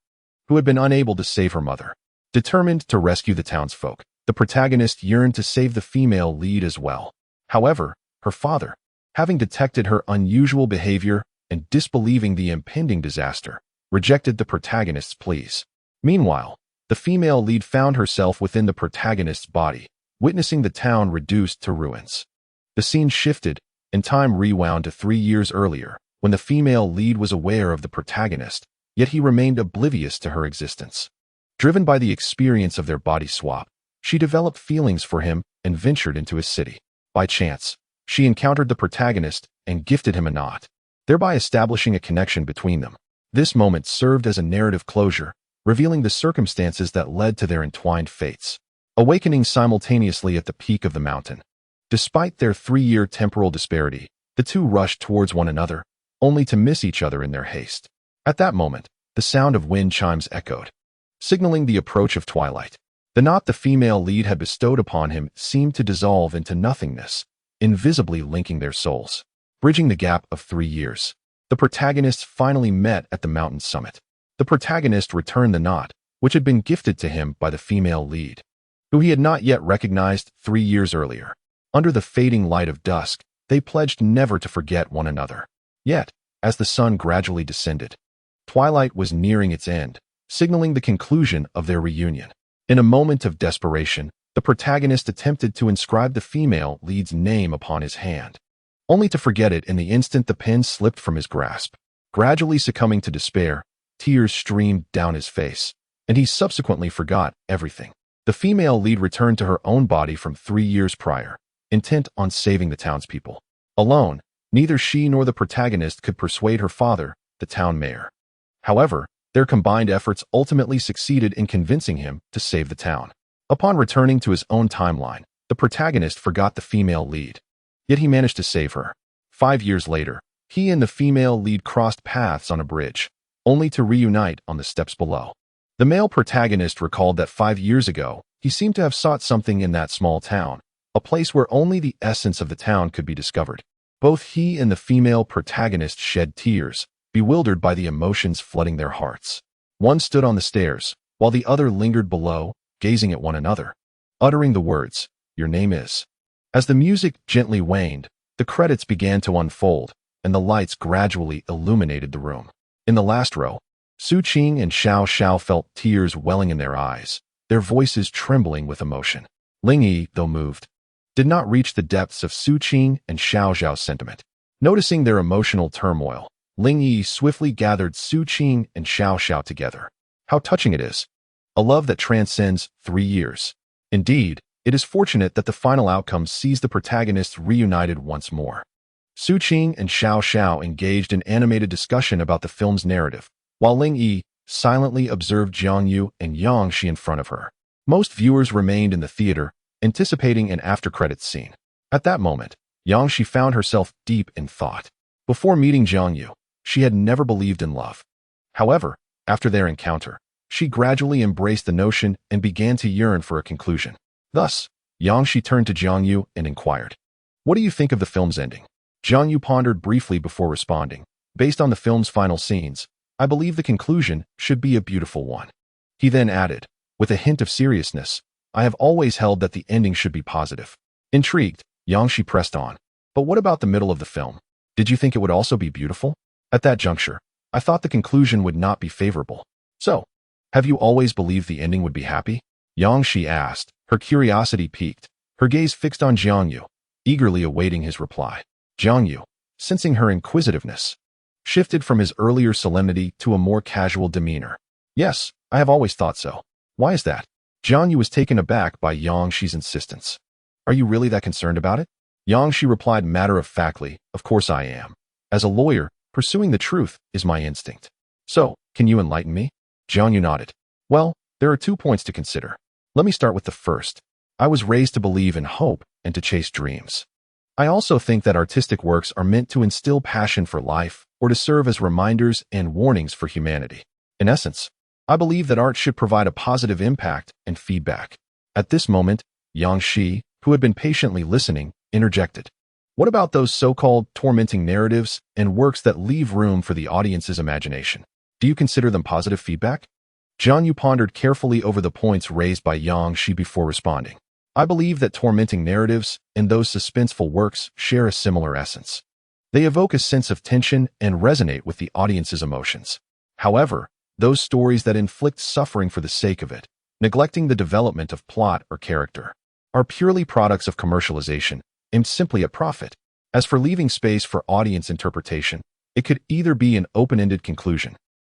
who had been unable to save her mother. Determined to rescue the townsfolk, the protagonist yearned to save the female lead as well. However, her father, having detected her unusual behavior and disbelieving the impending disaster, rejected the protagonist's pleas. Meanwhile, the female lead found herself within the protagonist's body, witnessing the town reduced to ruins. The scene shifted, and time rewound to 3 years earlier, when the female lead was aware of the protagonist, yet he remained oblivious to her existence. Driven by the experience of their body swap, she developed feelings for him and ventured into his city. By chance, she encountered the protagonist and gifted him a knot, thereby establishing a connection between them. This moment served as a narrative closure, revealing the circumstances that led to their entwined fates, awakening simultaneously at the peak of the mountain. Despite their 3-year temporal disparity, the two rushed towards one another, only to miss each other in their haste. At that moment, the sound of wind chimes echoed, signaling the approach of twilight. The knot the female lead had bestowed upon him seemed to dissolve into nothingness, invisibly linking their souls. Bridging the gap of 3 years, the protagonists finally met at the mountain's summit. The protagonist returned the knot, which had been gifted to him by the female lead, who he had not yet recognized 3 years earlier. Under the fading light of dusk, they pledged never to forget one another. Yet, as the sun gradually descended, twilight was nearing its end, signaling the conclusion of their reunion. In a moment of desperation, the protagonist attempted to inscribe the female lead's name upon his hand, only to forget it in the instant the pen slipped from his grasp. Gradually succumbing to despair, tears streamed down his face, and he subsequently forgot everything. The female lead returned to her own body from 3 years prior, intent on saving the townspeople. Alone, neither she nor the protagonist could persuade her father, the town mayor. However, Their combined efforts ultimately succeeded in convincing him to save the town. Upon returning to his own timeline, the protagonist forgot the female lead. Yet he managed to save her. 5 years later, he and the female lead crossed paths on a bridge, only to reunite on the steps below. The male protagonist recalled that 5 years ago, he seemed to have sought something in that small town, a place where only the essence of the town could be discovered. Both he and the female protagonist shed tears, bewildered by the emotions flooding their hearts. One stood on the stairs, while the other lingered below, gazing at one another, uttering the words, "Your name is." As the music gently waned, the credits began to unfold, and the lights gradually illuminated the room. In the last row, Su Qing and Xiao Xiao felt tears welling in their eyes, their voices trembling with emotion. Ling Yi, though moved, did not reach the depths of Su Qing and Xiao Xiao's sentiment. Noticing their emotional turmoil, Ling Yi swiftly gathered Su Qing and Xiao Xiao together. How touching it is! A love that transcends 3 years. Indeed, it is fortunate that the final outcome sees the protagonists reunited once more. Su Qing and Xiao Xiao engaged in animated discussion about the film's narrative, while Ling Yi silently observed Jiang Yu and Yang Shi in front of her. Most viewers remained in the theater, anticipating an after-credits scene. At that moment, Yang Shi found herself deep in thought. Before meeting Jiang Yu, she had never believed in love. However, after their encounter, she gradually embraced the notion and began to yearn for a conclusion. Thus, Yang Shi turned to Jiang Yu and inquired, "What do you think of the film's ending?" Jiang Yu pondered briefly before responding. "Based on the film's final scenes, I believe the conclusion should be a beautiful one." He then added, with a hint of seriousness, "I have always held that the ending should be positive." Intrigued, Yang Shi pressed on, "But what about the middle of the film? Did you think it would also be beautiful?" At that juncture, I thought the conclusion would not be favorable. "So, have you always believed the ending would be happy?" Yang Shi asked, her curiosity piqued, her gaze fixed on Jiang Yu, eagerly awaiting his reply. Jiang Yu, sensing her inquisitiveness, shifted from his earlier solemnity to a more casual demeanor. "Yes, I have always thought so." "Why is that?" Jiang Yu was taken aback by Yang Shi's insistence. "Are you really that concerned about it?" Yang Shi replied matter-of-factly, "Of course I am. As a lawyer, pursuing the truth is my instinct." "So, can you enlighten me?" Jiang Yu nodded. "Well, there are 2 points to consider. Let me start with the first. I was raised to believe in hope and to chase dreams. I also think that artistic works are meant to instill passion for life or to serve as reminders and warnings for humanity. In essence, I believe that art should provide a positive impact and feedback." At this moment, Yang Shi, who had been patiently listening, interjected. "What about those so-called tormenting narratives and works that leave room for the audience's imagination? Do you consider them positive feedback?" Jiang Yu pondered carefully over the points raised by Yang Shi before responding. "I believe that tormenting narratives and those suspenseful works share a similar essence. They evoke a sense of tension and resonate with the audience's emotions. However, those stories that inflict suffering for the sake of it, neglecting the development of plot or character, are purely products of commercialization, aimed simply at profit. As for leaving space for audience interpretation, it could either be an open-ended conclusion,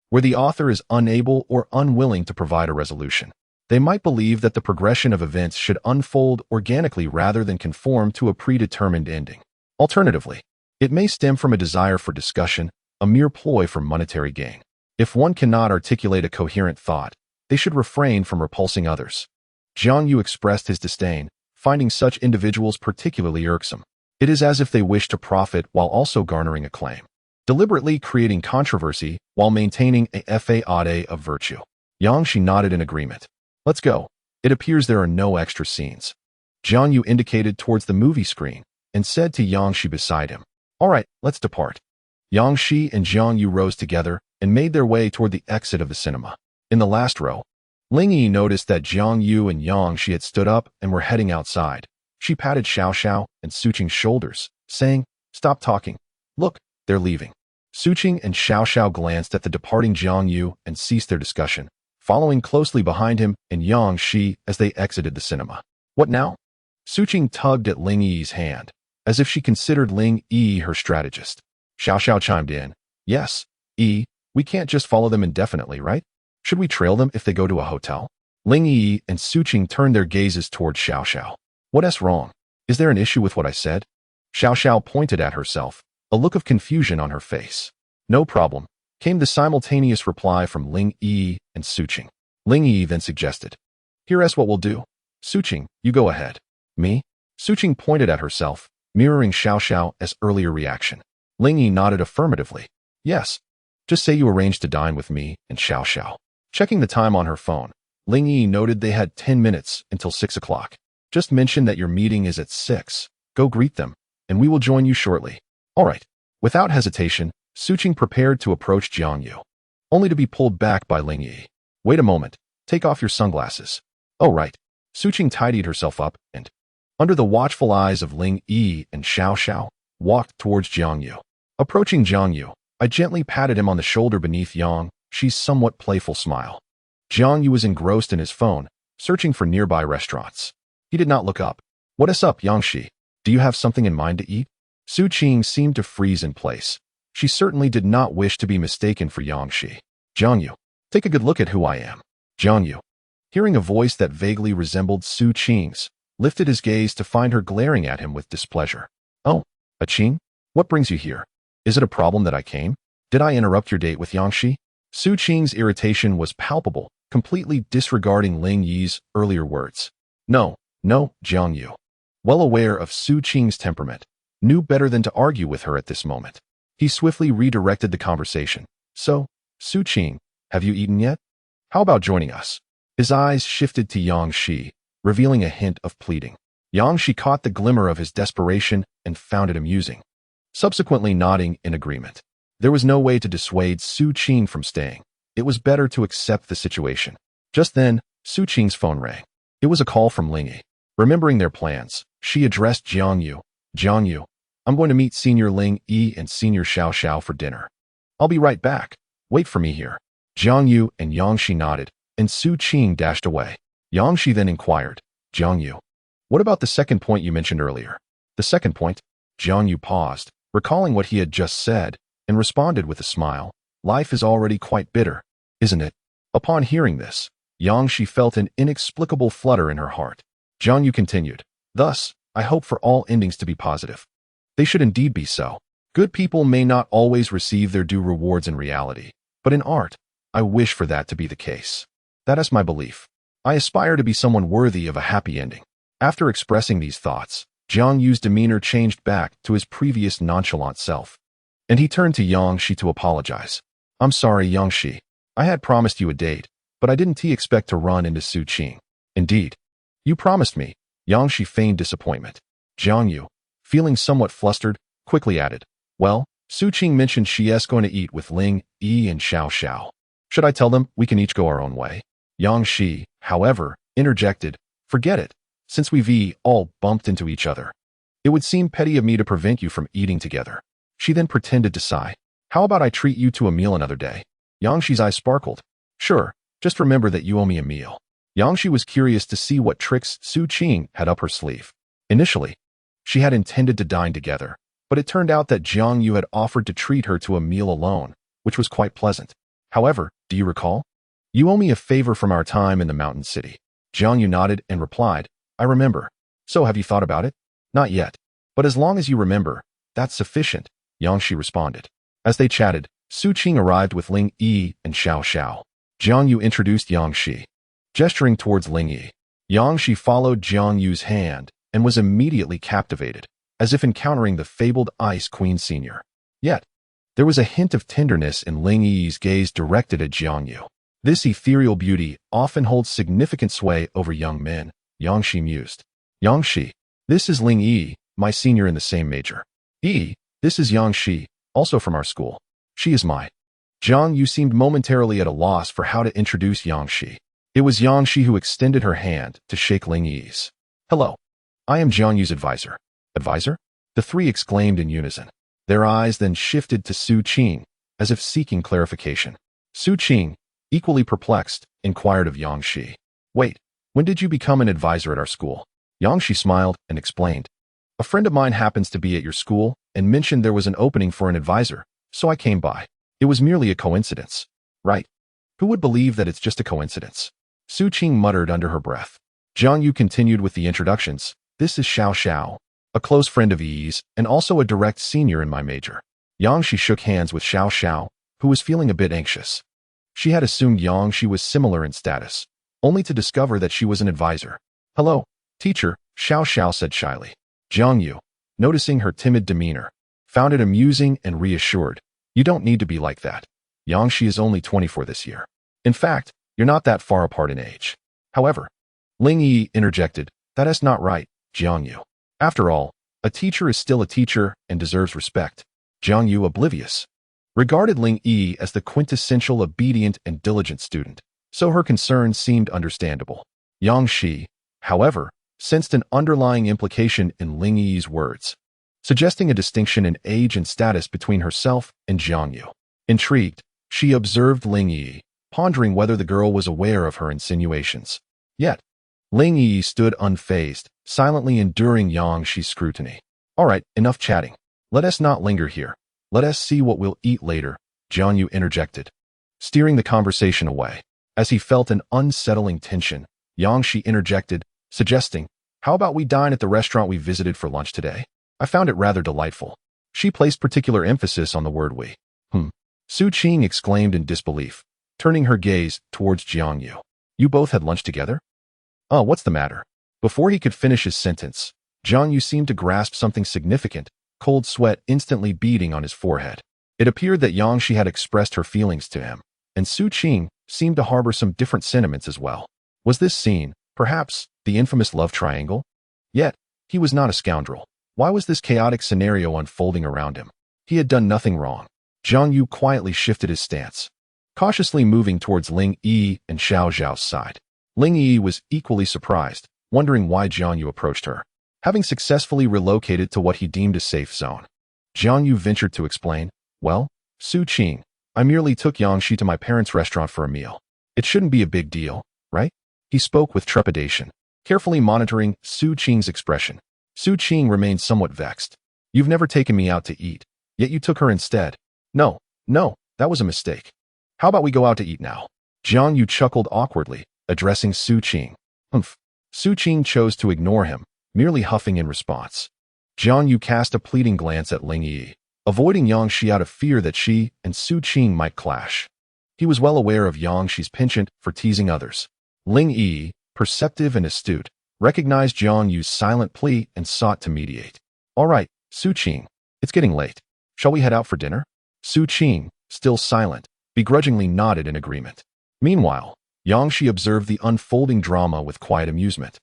where the author is unable or unwilling to provide a resolution. They might believe that the progression of events should unfold organically rather than conform to a predetermined ending. Alternatively, it may stem from a desire for discussion, a mere ploy for monetary gain. If one cannot articulate a coherent thought, they should refrain from repulsing others." Jiang Yu expressed his disdain, finding such individuals particularly irksome. It is as if they wish to profit while also garnering acclaim, deliberately creating controversy while maintaining a faade of virtue. Yang Shi nodded in agreement. "Let's go. It appears there are no extra scenes." Jiang Yu indicated towards the movie screen and said to Yang Shi beside him, "All right, let's depart." Yang Shi and Jiang Yu rose together and made their way toward the exit of the cinema. In the last row, Ling Yi noticed that Jiang Yu and Yang Shi had stood up and were heading outside. She patted Xiao Xiao and Su Qing's shoulders, saying, "Stop talking. Look, they're leaving." Su Qing and Xiao Xiao glanced at the departing Jiang Yu and ceased their discussion, following closely behind him and Yang Shi as they exited the cinema. "What now?" Su Qing tugged at Ling Yi's hand, as if she considered Ling Yi her strategist. Xiao Xiao chimed in, "Yes, Yi, we can't just follow them indefinitely, right? Should we trail them if they go to a hotel?" Ling Yi and Su Qing turned their gazes toward Xiao Xiao. "What's wrong? Is there an issue with what I said?" Xiao Xiao pointed at herself, a look of confusion on her face. "No problem. came the simultaneous reply from Ling Yi and Suqing. Ling Yi then suggested, "Here's what we'll do. Suqing, you go ahead." "Me?" Suqing pointed at herself, mirroring Xiao Xiao's earlier reaction. Ling Yi nodded affirmatively. "Yes. Just say you arranged to dine with me and Xiao Xiao." Checking the time on her phone, Ling Yi noted they had 10 minutes until 6 o'clock. "Just mention that your meeting is at 6. Go greet them, and we will join you shortly." "All right." Without hesitation, Suqing prepared to approach Jiang Yu, only to be pulled back by Ling Yi. "Wait a moment. Take off your sunglasses." "Oh, right." Suqing tidied herself up and, under the watchful eyes of Ling Yi and Xiao Xiao, walked towards Jiang Yu. Approaching Jiang Yu, I gently patted him on the shoulder beneath Yang Shi's somewhat playful smile. Jiang Yu was engrossed in his phone, searching for nearby restaurants. He did not look up. "What is up, Yang Shi? Do you have something in mind to eat?" Suqing seemed to freeze in place. She certainly did not wish to be mistaken for Yang Shi. "Jiang Yu, take a good look at who I am." Jiang Yu, hearing a voice that vaguely resembled Suqing's, lifted his gaze to find her glaring at him with displeasure. "Oh, Qing? What brings you here? Is it a problem that I came? Did I interrupt your date with Yang Shi?" Suqing's irritation was palpable, completely disregarding Ling Yi's earlier words. No, Jiang Yu, well aware of Suqing's temperament, knew better than to argue with her at this moment. He swiftly redirected the conversation. "So, Suqing, have you eaten yet? How about joining us?" His eyes shifted to Yang Shi, revealing a hint of pleading. Yang Shi caught the glimmer of his desperation and found it amusing, subsequently nodding in agreement. There was no way to dissuade Suqing from staying. It was better to accept the situation. Just then, Suqing's phone rang. It was a call from Ling Yi. Remembering their plans, she addressed Jiang Yu. "Jiang Yu, I'm going to meet Senior Ling Yi and Senior Xiao Xiao for dinner. I'll be right back. Wait for me here." Jiang Yu and Yang Shi nodded, and Suqing dashed away. Yang Shi then inquired, "Jiang Yu, what about the second point you mentioned earlier?" "The second point?" Jiang Yu paused, recalling what he had just said, and responded with a smile. "Life is already quite bitter, isn't it?" Upon hearing this, Yang Shi felt an inexplicable flutter in her heart. Jiang Yu continued, "Thus, I hope for all endings to be positive. They should indeed be so. Good people may not always receive their due rewards in reality, but in art, I wish for that to be the case. That is my belief. I aspire to be someone worthy of a happy ending." After expressing these thoughts, Jiang Yu's demeanor changed back to his previous nonchalant self, and he turned to Yang Shi to apologize. "I'm sorry, Yang Shi. I had promised you a date, but I didn't expect to run into Suqing." "Indeed. You promised me." Yang Shi feigned disappointment. Jiang Yu, feeling somewhat flustered, quickly added, "Well, Suqing mentioned she is going to eat with Ling Yi and Xiao Xiao. Should I tell them we can each go our own way?" Yang Shi, however, interjected, "Forget it, since we've all bumped into each other. It would seem petty of me to prevent you from eating together." She then pretended to sigh. "How about I treat you to a meal another day?" Yang Shi's eyes sparkled. "Sure, just remember that you owe me a meal." Yang Shi was curious to see what tricks Suqing had up her sleeve. Initially, she had intended to dine together, but it turned out that Jiang Yu had offered to treat her to a meal alone, which was quite pleasant. "However, do you recall? You owe me a favor from our time in the mountain city." Jiang Yu nodded and replied, "I remember. So have you thought about it?" "Not yet. But as long as you remember, that's sufficient," Yang Shi responded. As they chatted, Suqing arrived with Ling Yi and Xiao Xiao. Jiang Yu introduced Yang Shi, gesturing towards Ling Yi. Yang Shi followed Jiang Yu's hand and was immediately captivated, as if encountering the fabled Ice Queen Senior. Yet, there was a hint of tenderness in Ling Yi's gaze directed at Jiang Yu. This ethereal beauty often holds significant sway over young men, Yang Shi mused. "Yang Shi, this is Ling Yi, my senior in the same major. Yi, this is Yang Shi, also from our school. She is my..." Jiang Yu seemed momentarily at a loss for how to introduce Yang Shi. It was Yang Shi who extended her hand to shake Ling Yi's. "Hello. I am Jiang Yu's advisor." "Advisor?" the three exclaimed in unison. Their eyes then shifted to Suqing, as if seeking clarification. Suqing, equally perplexed, inquired of Yang Shi, "Wait, when did you become an advisor at our school?" Yang Shi smiled and explained, "A friend of mine happens to be at your school and mentioned there was an opening for an advisor, so I came by. It was merely a coincidence." "Right. Who would believe that it's just a coincidence?" Suqing muttered under her breath. Jiang Yu continued with the introductions. "This is Xiao Xiao, a close friend of Yi's and also a direct senior in my major." Yang Shi shook hands with Xiao Xiao who was feeling a bit anxious. She had assumed Yang Shi was similar in status, only to discover that she was an advisor. "Hello, teacher," Xiao Xiao said shyly. Jiang Yu, noticing her timid demeanor, found it amusing and reassured. "You don't need to be like that. Yang Shi is only 24 this year. In fact, you're not that far apart in age." However, Ling Yi interjected, "That is not right, Jiang Yu. After all, a teacher is still a teacher and deserves respect." Jiang Yu, oblivious, regarded Ling Yi as the quintessential obedient and diligent student, so her concern seemed understandable. Yang Shi, however, sensed an underlying implication in Ling Yi's words, suggesting a distinction in age and status between herself and Jiang Yu. Intrigued, she observed Ling Yi, pondering whether the girl was aware of her insinuations. Yet, Ling Yi stood unfazed, silently enduring Yang Shi's scrutiny. "All right, enough chatting. Let us not linger here. Let us see what we'll eat later," Jiang Yu interjected, steering the conversation away. As he felt an unsettling tension, Yang Shi interjected, suggesting, "How about we dine at the restaurant we visited for lunch today? I found it rather delightful." She placed particular emphasis on the word we. Su Qing exclaimed in disbelief, turning her gaze towards Jiang Yu. "You both had lunch together? What's the matter?" Before he could finish his sentence, Jiang Yu seemed to grasp something significant, cold sweat instantly beading on his forehead. It appeared that Yang Shi had expressed her feelings to him, and Su Qing seemed to harbor some different sentiments as well. Was this scene, perhaps, the infamous love triangle? Yet, he was not a scoundrel. Why was this chaotic scenario unfolding around him? He had done nothing wrong. Jiang Yu quietly shifted his stance, cautiously moving towards Ling Yi and Xiao Zhao's side. Ling Yi was equally surprised, wondering why Jiang Yu approached her. Having successfully relocated to what he deemed a safe zone, Jiang Yu ventured to explain, "Well, Su Qing, I merely took Yang Shi to my parents' restaurant for a meal. It shouldn't be a big deal, right?" He spoke with trepidation, carefully monitoring Su Qing's expression. Su Qing remained somewhat vexed. "You've never taken me out to eat, yet you took her instead." No, that was a mistake. "How about we go out to eat now?" Jiang Yu chuckled awkwardly, addressing Su Qing. Su Qing chose to ignore him, merely huffing in response. Jiang Yu cast a pleading glance at Ling Yi, avoiding Yang Shi out of fear that she and Su Qing might clash. He was well aware of Yang Shi's penchant for teasing others. Ling Yi, perceptive and astute, recognized Jiang Yu's silent plea and sought to mediate. "All right, Su Qing, it's getting late. Shall we head out for dinner?" Su Qing, still silent, begrudgingly nodded in agreement. Meanwhile, Yang Shi observed the unfolding drama with quiet amusement.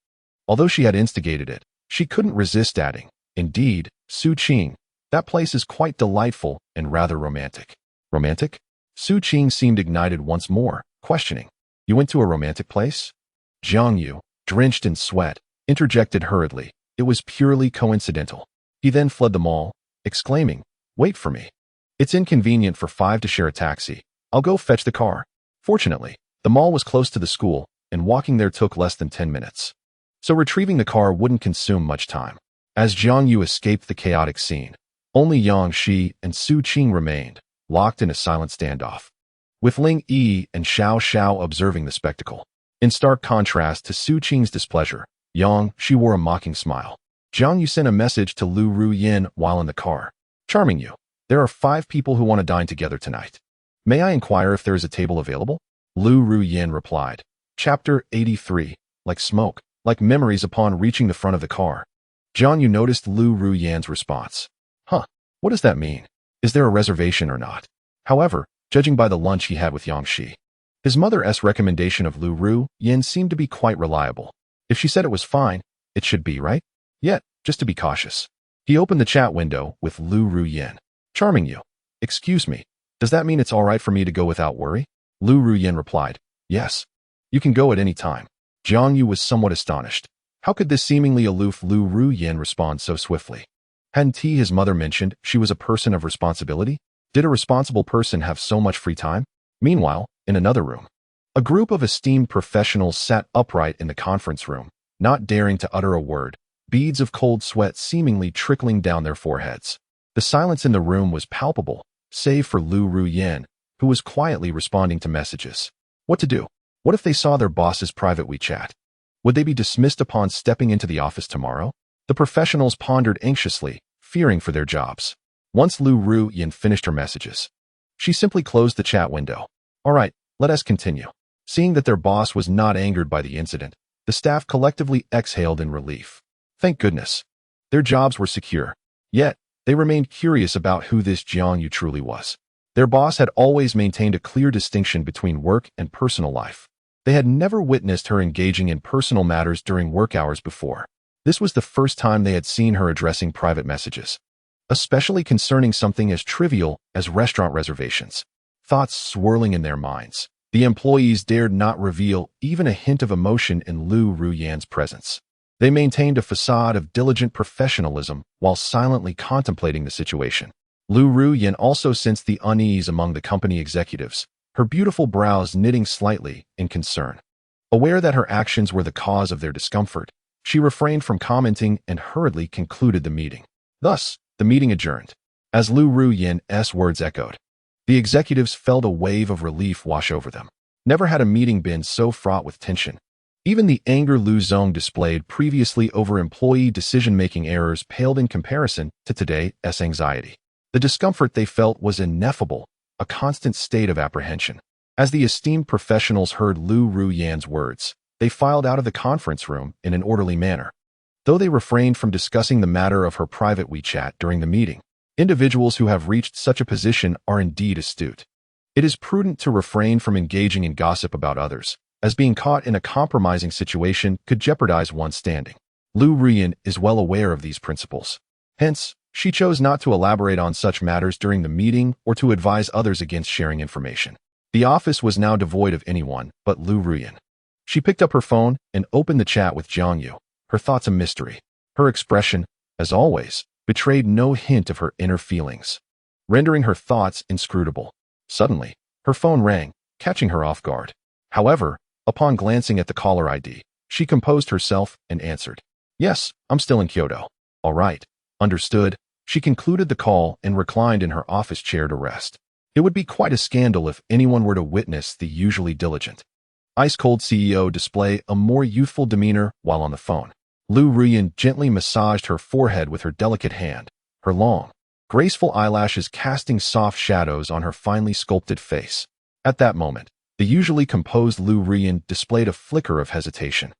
Although she had instigated it, she couldn't resist adding, "Indeed, Su Qing, that place is quite delightful and rather romantic." "Romantic?" Su Qing seemed ignited once more, questioning, "You went to a romantic place?" Jiang Yu, drenched in sweat, interjected hurriedly, "It was purely coincidental." He then fled the mall, exclaiming, "Wait for me. It's inconvenient for 5 to share a taxi. I'll go fetch the car." Fortunately, the mall was close to the school, and walking there took less than 10 minutes. So retrieving the car wouldn't consume much time. As Jiang Yu escaped the chaotic scene, only Yang Shi and Su Qing remained, locked in a silent standoff, with Ling Yi and Xiao Xiao observing the spectacle. In stark contrast to Su Qing's displeasure, Yang Shi wore a mocking smile. Jiang Yu sent a message to Lu Ruyin while in the car. "Charming you. There are 5 people who want to dine together tonight. May I inquire if there is a table available?" Lu Ruyin replied. Chapter 83. Like smoke, like memories upon reaching the front of the car. Jiang Yu noticed Lu Ruyin's response. What does that mean? Is there a reservation or not? However, judging by the lunch he had with Yang Shi, his mother's recommendation of Lu Ruyin seemed to be quite reliable. If she said it was fine, it should be, right? Yet, just to be cautious, he opened the chat window with Lu Ruyin. "Charming you. Excuse me, does that mean it's all right for me to go without worry?" Lu Ruyin replied, "Yes. You can go at any time." Jiang Yu was somewhat astonished. How could this seemingly aloof Lu Ruyin respond so swiftly? Hadn't his mother mentioned she was a person of responsibility? Did a responsible person have so much free time? Meanwhile, in another room, a group of esteemed professionals sat upright in the conference room, not daring to utter a word, beads of cold sweat seemingly trickling down their foreheads. The silence in the room was palpable, save for Lu Ruyin, who was quietly responding to messages. What to do? What if they saw their boss's private WeChat? Would they be dismissed upon stepping into the office tomorrow? The professionals pondered anxiously, fearing for their jobs. Once Lu Ruyin finished her messages, She simply closed the chat window. All right, let us continue. Seeing that their boss was not angered by the incident, the staff collectively exhaled in relief. Thank goodness. Their jobs were secure. Yet, they remained curious about who this Jiang Yu truly was. Their boss had always maintained a clear distinction between work and personal life. They had never witnessed her engaging in personal matters during work hours before. This was the first time they had seen her addressing private messages, especially concerning something as trivial as restaurant reservations. Thoughts swirling in their minds, the employees dared not reveal even a hint of emotion in Lu Ruyan's presence. They maintained a facade of diligent professionalism while silently contemplating the situation. Lu Ruyan also sensed the unease among the company executives, her beautiful brows knitting slightly in concern. Aware that her actions were the cause of their discomfort, she refrained from commenting and hurriedly concluded the meeting. Thus, the meeting adjourned. As Lu Ruyan's words echoed, the executives felt a wave of relief wash over them. Never had a meeting been so fraught with tension. Even the anger Lu Zong displayed previously over employee decision-making errors paled in comparison to today's anxiety. The discomfort they felt was ineffable, a constant state of apprehension. As the esteemed professionals heard Lu Ruyan's words, they filed out of the conference room in an orderly manner. Though they refrained from discussing the matter of her private WeChat during the meeting, individuals who have reached such a position are indeed astute. It is prudent to refrain from engaging in gossip about others, as being caught in a compromising situation could jeopardize one's standing. Lu Ruyan is well aware of these principles. Hence, she chose not to elaborate on such matters during the meeting or to advise others against sharing information. The office was now devoid of anyone but Lu Ruyan. She picked up her phone and opened the chat with Jiang Yu, her thoughts a mystery. Her expression, as always, betrayed no hint of her inner feelings, rendering her thoughts inscrutable. Suddenly, her phone rang, catching her off guard. However, upon glancing at the caller ID, she composed herself and answered, "Yes, I'm still in Kyoto." "All right. Understood." She concluded the call and reclined in her office chair to rest. It would be quite a scandal if anyone were to witness the usually diligent, ice-cold CEO display a more youthful demeanor while on the phone. Lu Ruyan gently massaged her forehead with her delicate hand, her long, graceful eyelashes casting soft shadows on her finely sculpted face. At that moment, the usually composed Lu Ruyan displayed a flicker of hesitation,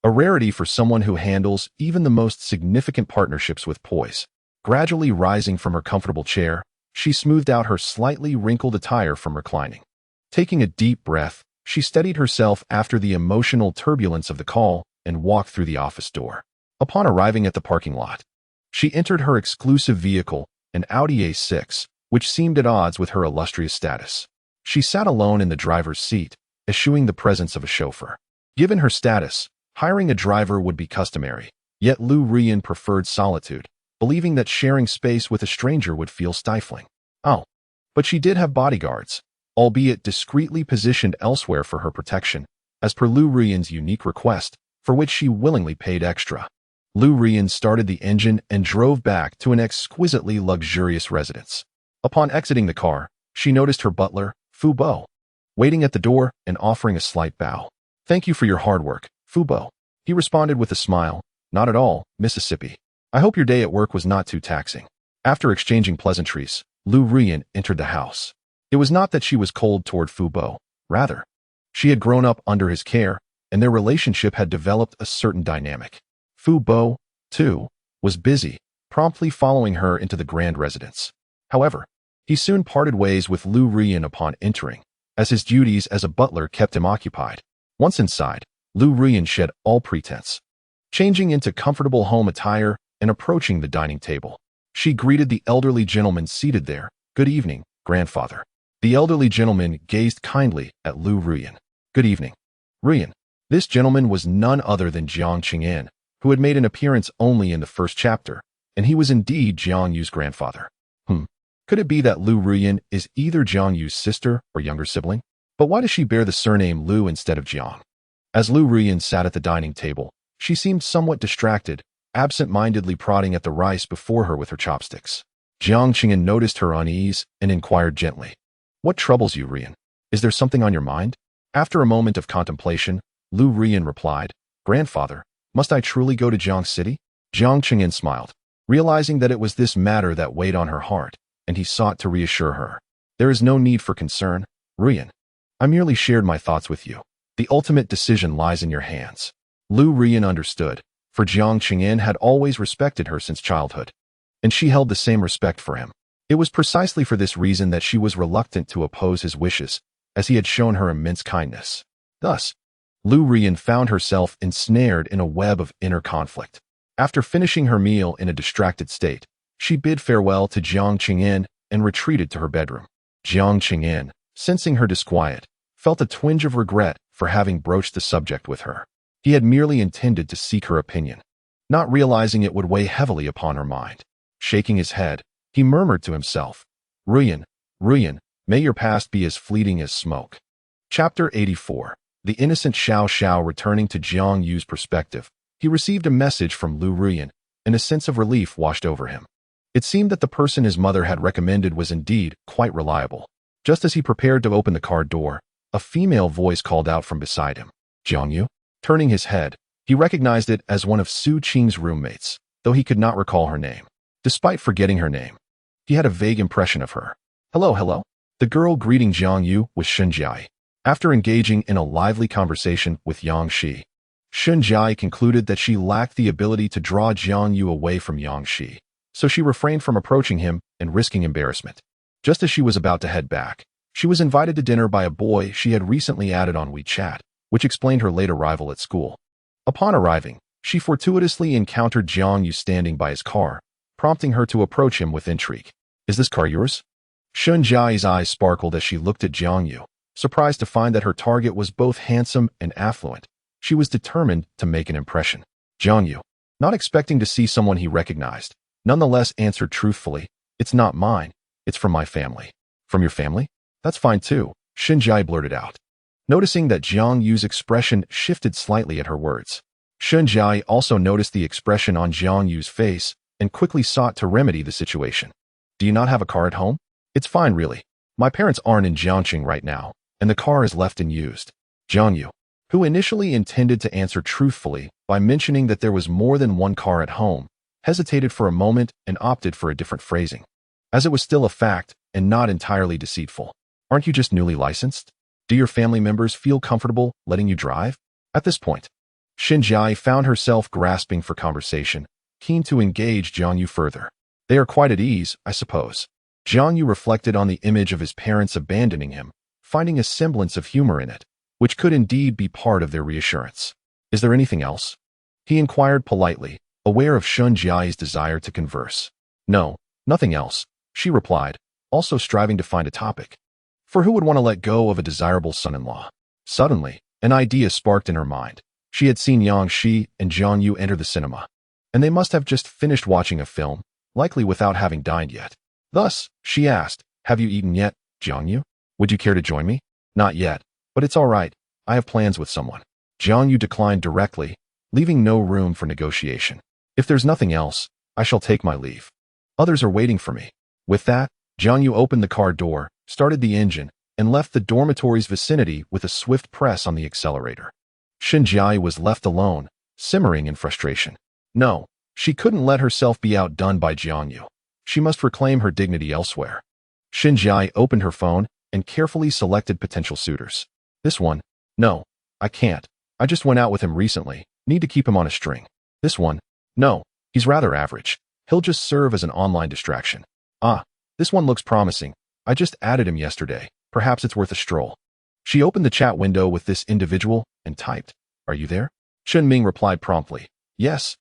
a rarity for someone who handles even the most significant partnerships with poise. Gradually rising from her comfortable chair, she smoothed out her slightly wrinkled attire from reclining. Taking a deep breath, she steadied herself after the emotional turbulence of the call and walked through the office door. Upon arriving at the parking lot, she entered her exclusive vehicle, an Audi A6, which seemed at odds with her illustrious status. She sat alone in the driver's seat, eschewing the presence of a chauffeur. Given her status, hiring a driver would be customary, yet Lu Ruyan preferred solitude, believing that sharing space with a stranger would feel stifling. Oh, but she did have bodyguards, albeit discreetly positioned elsewhere for her protection, as per Lu Ruyan's unique request, for which she willingly paid extra. Lu Ruyan started the engine and drove back to an exquisitely luxurious residence. Upon exiting the car, she noticed her butler, Fu Bo, waiting at the door and offering a slight bow. "Thank you for your hard work, Fu Bo," he responded with a smile. "Not at all, Mississippi. I hope your day at work was not too taxing." After exchanging pleasantries, Lu Ruyan entered the house. It was not that she was cold toward Fu Bo. Rather, she had grown up under his care, and their relationship had developed a certain dynamic. Fu Bo, too, was busy, promptly following her into the grand residence. However, he soon parted ways with Lu Ruyan upon entering, as his duties as a butler kept him occupied. Once inside, Lu Ruyan shed all pretense, changing into comfortable home attire and approaching the dining table. She greeted the elderly gentleman seated there. "Good evening, grandfather." The elderly gentleman gazed kindly at Lu Ruyan. "Good evening, Ruyan." This gentleman was none other than Jiang Qing'an, who had made an appearance only in the first chapter, and he was indeed Jiang Yu's grandfather. Could it be that Lu Ruyan is either Jiang Yu's sister or younger sibling? But why does she bear the surname Lu instead of Jiang? As Lu Ruyan sat at the dining table, she seemed somewhat distracted, absent-mindedly prodding at the rice before her with her chopsticks. Jiang Qing'an noticed her unease and inquired gently, "What troubles you, Ruyan? Is there something on your mind?" After a moment of contemplation, Lu Ruyan replied, "Grandfather, must I truly go to Jiang City?" Jiang Qing'an smiled, realizing that it was this matter that weighed on her heart, and he sought to reassure her. There is no need for concern, Ruyan. I merely shared my thoughts with you. The ultimate decision lies in your hands. Lu Ruyan understood, for Jiang Qingyan had always respected her since childhood, and she held the same respect for him. It was precisely for this reason that she was reluctant to oppose his wishes, as he had shown her immense kindness. Thus, Lu Ruyan found herself ensnared in a web of inner conflict. After finishing her meal in a distracted state, she bid farewell to Jiang Qingyan and retreated to her bedroom. Jiang Qingyan, sensing her disquiet, felt a twinge of regret for having broached the subject with her. He had merely intended to seek her opinion, not realizing it would weigh heavily upon her mind. Shaking his head, he murmured to himself, Ruyan, Ruyan, may your past be as fleeting as smoke. Chapter 84. The innocent Xiao Xiao. Returning to Jiang Yu's perspective, he received a message from Lu Ruyan, and a sense of relief washed over him. It seemed that the person his mother had recommended was indeed quite reliable. Just as he prepared to open the car door, a female voice called out from beside him, Jiang Yu? Turning his head, he recognized it as one of Su Qing's roommates, though he could not recall her name. Despite forgetting her name, he had a vague impression of her. Hello, hello. The girl greeting Jiang Yu was Shun Jai. After engaging in a lively conversation with Yang Shi, Shun Jai concluded that she lacked the ability to draw Jiang Yu away from Yang Shi, so she refrained from approaching him and risking embarrassment. Just as she was about to head back, she was invited to dinner by a boy she had recently added on WeChat, which explained her late arrival at school. Upon arriving, she fortuitously encountered Jiang Yu standing by his car, prompting her to approach him with intrigue. Is this car yours? Shun Jai's eyes sparkled as she looked at Jiang Yu, surprised to find that her target was both handsome and affluent. She was determined to make an impression. Jiang Yu, not expecting to see someone he recognized, nonetheless answered truthfully, It's not mine, it's from my family. From your family? That's fine too, Shun Jai blurted out. Noticing that Jiang Yu's expression shifted slightly at her words, Shun Jai also noticed the expression on Jiang Yu's face and quickly sought to remedy the situation. Do you not have a car at home? It's fine really. My parents aren't in Jiangqing right now, and the car is left unused. Jiang Yu, who initially intended to answer truthfully by mentioning that there was more than one car at home, hesitated for a moment and opted for a different phrasing, as it was still a fact and not entirely deceitful. Aren't you just newly licensed? Do your family members feel comfortable letting you drive? At this point, Shun Jai found herself grasping for conversation, keen to engage Jiang Yu further. They are quite at ease, I suppose. Jiang Yu reflected on the image of his parents abandoning him, finding a semblance of humor in it, which could indeed be part of their reassurance. Is there anything else? He inquired politely, aware of Shun Jai's desire to converse. No, nothing else, she replied, also striving to find a topic. For who would want to let go of a desirable son-in-law? Suddenly, an idea sparked in her mind. She had seen Yang Shi and Jiang Yu enter the cinema, and they must have just finished watching a film, likely without having dined yet. Thus, she asked, Have you eaten yet, Jiang Yu? Would you care to join me? Not yet, but it's all right. I have plans with someone. Jiang Yu declined directly, leaving no room for negotiation. If there's nothing else, I shall take my leave. Others are waiting for me. With that, Jiang Yu opened the car door, started the engine, and left the dormitory's vicinity with a swift press on the accelerator. Shun Jai was left alone, simmering in frustration. No, she couldn't let herself be outdone by Jiang Yu. She must reclaim her dignity elsewhere. Shun Jai opened her phone and carefully selected potential suitors. This one? No, I can't. I just went out with him recently. Need to keep him on a string. This one? No, he's rather average. He'll just serve as an online distraction. Ah, this one looks promising. I just added him yesterday. Perhaps it's worth a stroll. She opened the chat window with this individual and typed, Are you there? Chen Ming replied promptly. Yes,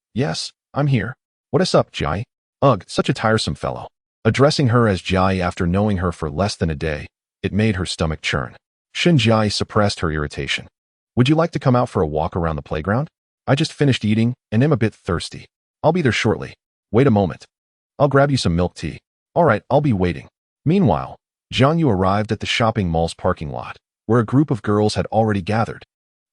I'm here. What is up, Jai? Ugh, such a tiresome fellow. Addressing her as Jai after knowing her for less than a day, it made her stomach churn. Shun Jai suppressed her irritation. Would you like to come out for a walk around the playground? I just finished eating and am a bit thirsty. I'll be there shortly. Wait a moment. I'll grab you some milk tea. All right, I'll be waiting. Meanwhile, Jiang Yu arrived at the shopping mall's parking lot, where a group of girls had already gathered,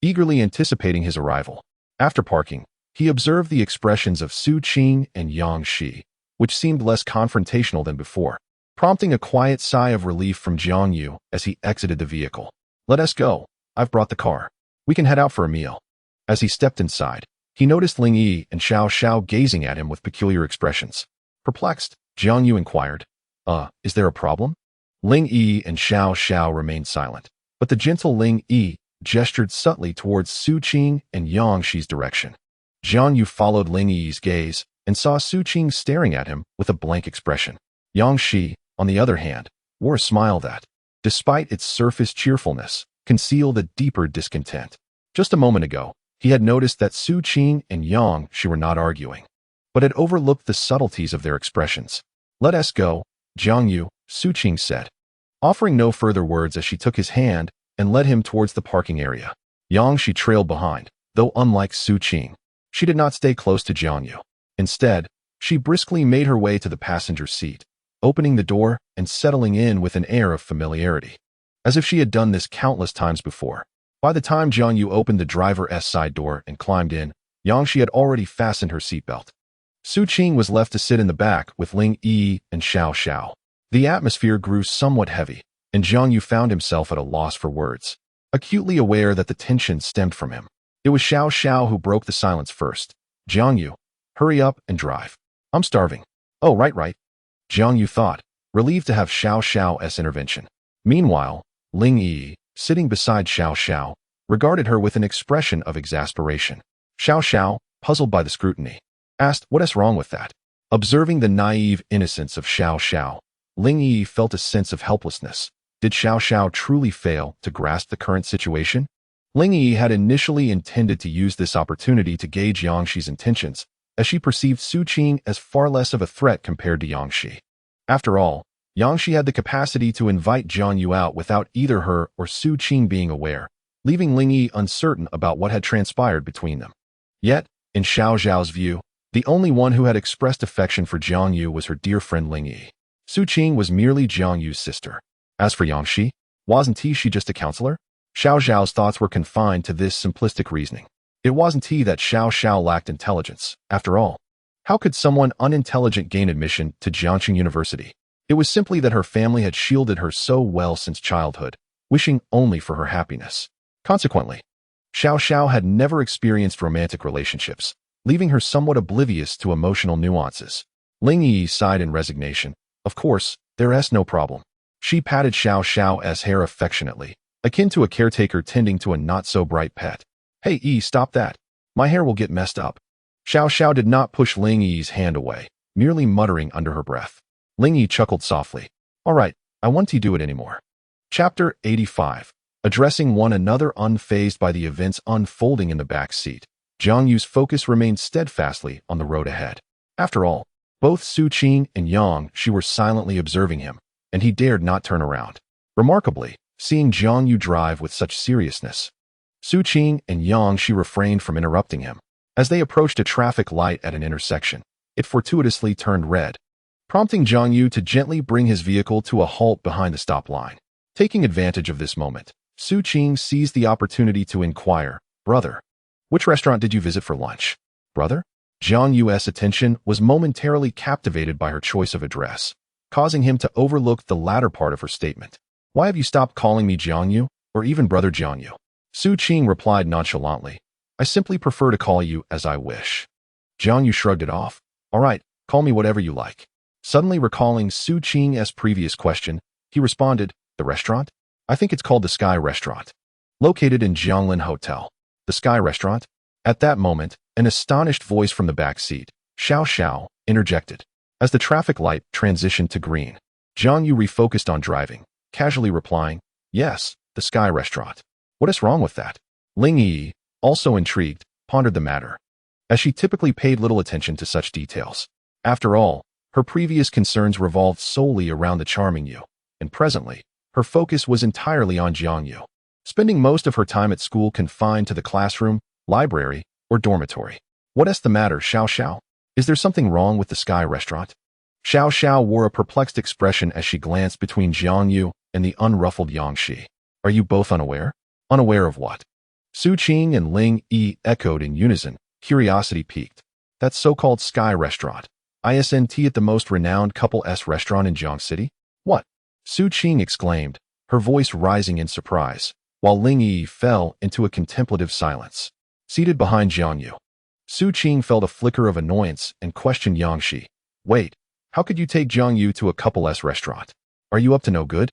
eagerly anticipating his arrival. After parking, he observed the expressions of Su Qing and Yang Shi, which seemed less confrontational than before, prompting a quiet sigh of relief from Jiang Yu as he exited the vehicle. Let us go. I've brought the car. We can head out for a meal. As he stepped inside, he noticed Ling Yi and Xiao Xiao gazing at him with peculiar expressions. Perplexed, Jiang Yu inquired, Is there a problem? Ling Yi and Xiao Xiao remained silent, but the gentle Ling Yi gestured subtly towards Su Qing and Yang Shi's direction. Jiang Yu followed Ling Yi's gaze and saw Su Qing staring at him with a blank expression. Yang Shi, on the other hand, wore a smile that, despite its surface cheerfulness, concealed a deeper discontent. Just a moment ago, he had noticed that Su Qing and Yang Shi were not arguing, but had overlooked the subtleties of their expressions. "Let us go, Jiang Yu," Su Qing said, offering no further words as she took his hand and led him towards the parking area. Yang Shi trailed behind, though unlike Su Qing, she did not stay close to Jiang Yu. Instead, she briskly made her way to the passenger seat, opening the door and settling in with an air of familiarity, as if she had done this countless times before. By the time Jiang Yu opened the driver's side door and climbed in, Yang Shi had already fastened her seatbelt. Su Qing was left to sit in the back with Ling Yi and Xiao Xiao. The atmosphere grew somewhat heavy, and Jiang Yu found himself at a loss for words, acutely aware that the tension stemmed from him. It was Xiao Xiao who broke the silence first. "Jiang Yu, hurry up and drive. I'm starving." "Oh, right. Jiang Yu thought, relieved to have Xiao Xiao's intervention. Meanwhile, Ling Yi, sitting beside Xiao Xiao, regarded her with an expression of exasperation. Xiao Xiao, puzzled by the scrutiny, asked, "What is wrong with that?" Observing the naive innocence of Xiao Xiao, Ling Yi felt a sense of helplessness. Did Xiao Xiao truly fail to grasp the current situation? Ling Yi had initially intended to use this opportunity to gauge Yang Shi's intentions, as she perceived Su Qing as far less of a threat compared to Yang Shi. After all, Yang Shi had the capacity to invite Jiang Yu out without either her or Su Qing being aware, leaving Ling Yi uncertain about what had transpired between them. Yet, in Xiao Xiao's view, the only one who had expressed affection for Jiang Yu was her dear friend Ling Yi. Su Qing was merely Jiang Yu's sister. As for Yang Shi, wasn't she just a counselor? Xiao Xiao's thoughts were confined to this simplistic reasoning. It wasn't that Xiao Xiao lacked intelligence. After all, how could someone unintelligent gain admission to Jiangxing University? It was simply that her family had shielded her so well since childhood, wishing only for her happiness. Consequently, Xiao Xiao had never experienced romantic relationships, leaving her somewhat oblivious to emotional nuances. Ling Yi sighed in resignation. Of course, there's no problem. She patted Xiao Xiao's hair affectionately, akin to a caretaker tending to a not-so-bright pet. "Hey, Yi, stop that. My hair will get messed up." Xiao Xiao did not push Ling Yi's hand away, merely muttering under her breath. Ling Yi chuckled softly. "All right, I won't do it anymore." Chapter 85. Addressing one another unfazed by the events unfolding in the back seat, Jiang Yu's focus remained steadfastly on the road ahead. After all, both Su Qing and Yang Shi were silently observing him, and he dared not turn around. Remarkably, seeing Jiang Yu drive with such seriousness, Su Qing and Yang Shi refrained from interrupting him. As they approached a traffic light at an intersection, it fortuitously turned red, prompting Jiang Yu to gently bring his vehicle to a halt behind the stop line. Taking advantage of this moment, Su Qing seized the opportunity to inquire, "Brother, which restaurant did you visit for lunch?" "Brother?" Jiang Yu's attention was momentarily captivated by her choice of address, causing him to overlook the latter part of her statement. "Why have you stopped calling me Jiang Yu, or even Brother Jiang Yu?" Su Qing replied nonchalantly, "I simply prefer to call you as I wish." Jiang Yu shrugged it off. "All right, call me whatever you like." Suddenly recalling Su Qing's previous question, he responded, "The restaurant? I think it's called the Sky Restaurant. Located in Jianglin Hotel." "The Sky Restaurant?" At that moment, an astonished voice from the back seat, Xiao Xiao, interjected. As the traffic light transitioned to green, Jiang Yu refocused on driving, casually replying, "Yes, the Sky Restaurant. What is wrong with that?" Ling Yi, also intrigued, pondered the matter, as she typically paid little attention to such details. After all, her previous concerns revolved solely around the charming Yu, and presently, her focus was entirely on Jiang Yu, spending most of her time at school confined to the classroom, library, or dormitory. "What's the matter, Xiao Xiao? Is there something wrong with the Sky Restaurant?" Xiao Xiao wore a perplexed expression as she glanced between Jiang Yu and the unruffled Yang Shi. "Are you both unaware?" "Unaware of what?" Su Qing and Ling Yi echoed in unison, curiosity piqued. "That so-called Sky Restaurant. Isn't it the most renowned couple-s restaurant in Jiang City?" "What?" Su Qing exclaimed, her voice rising in surprise, while Ling Yi fell into a contemplative silence. Seated behind Jiang Yu, Su Qing felt a flicker of annoyance and questioned Yang Shi. "Wait, how could you take Jiang Yu to a couple-s restaurant?" Are you up to no good?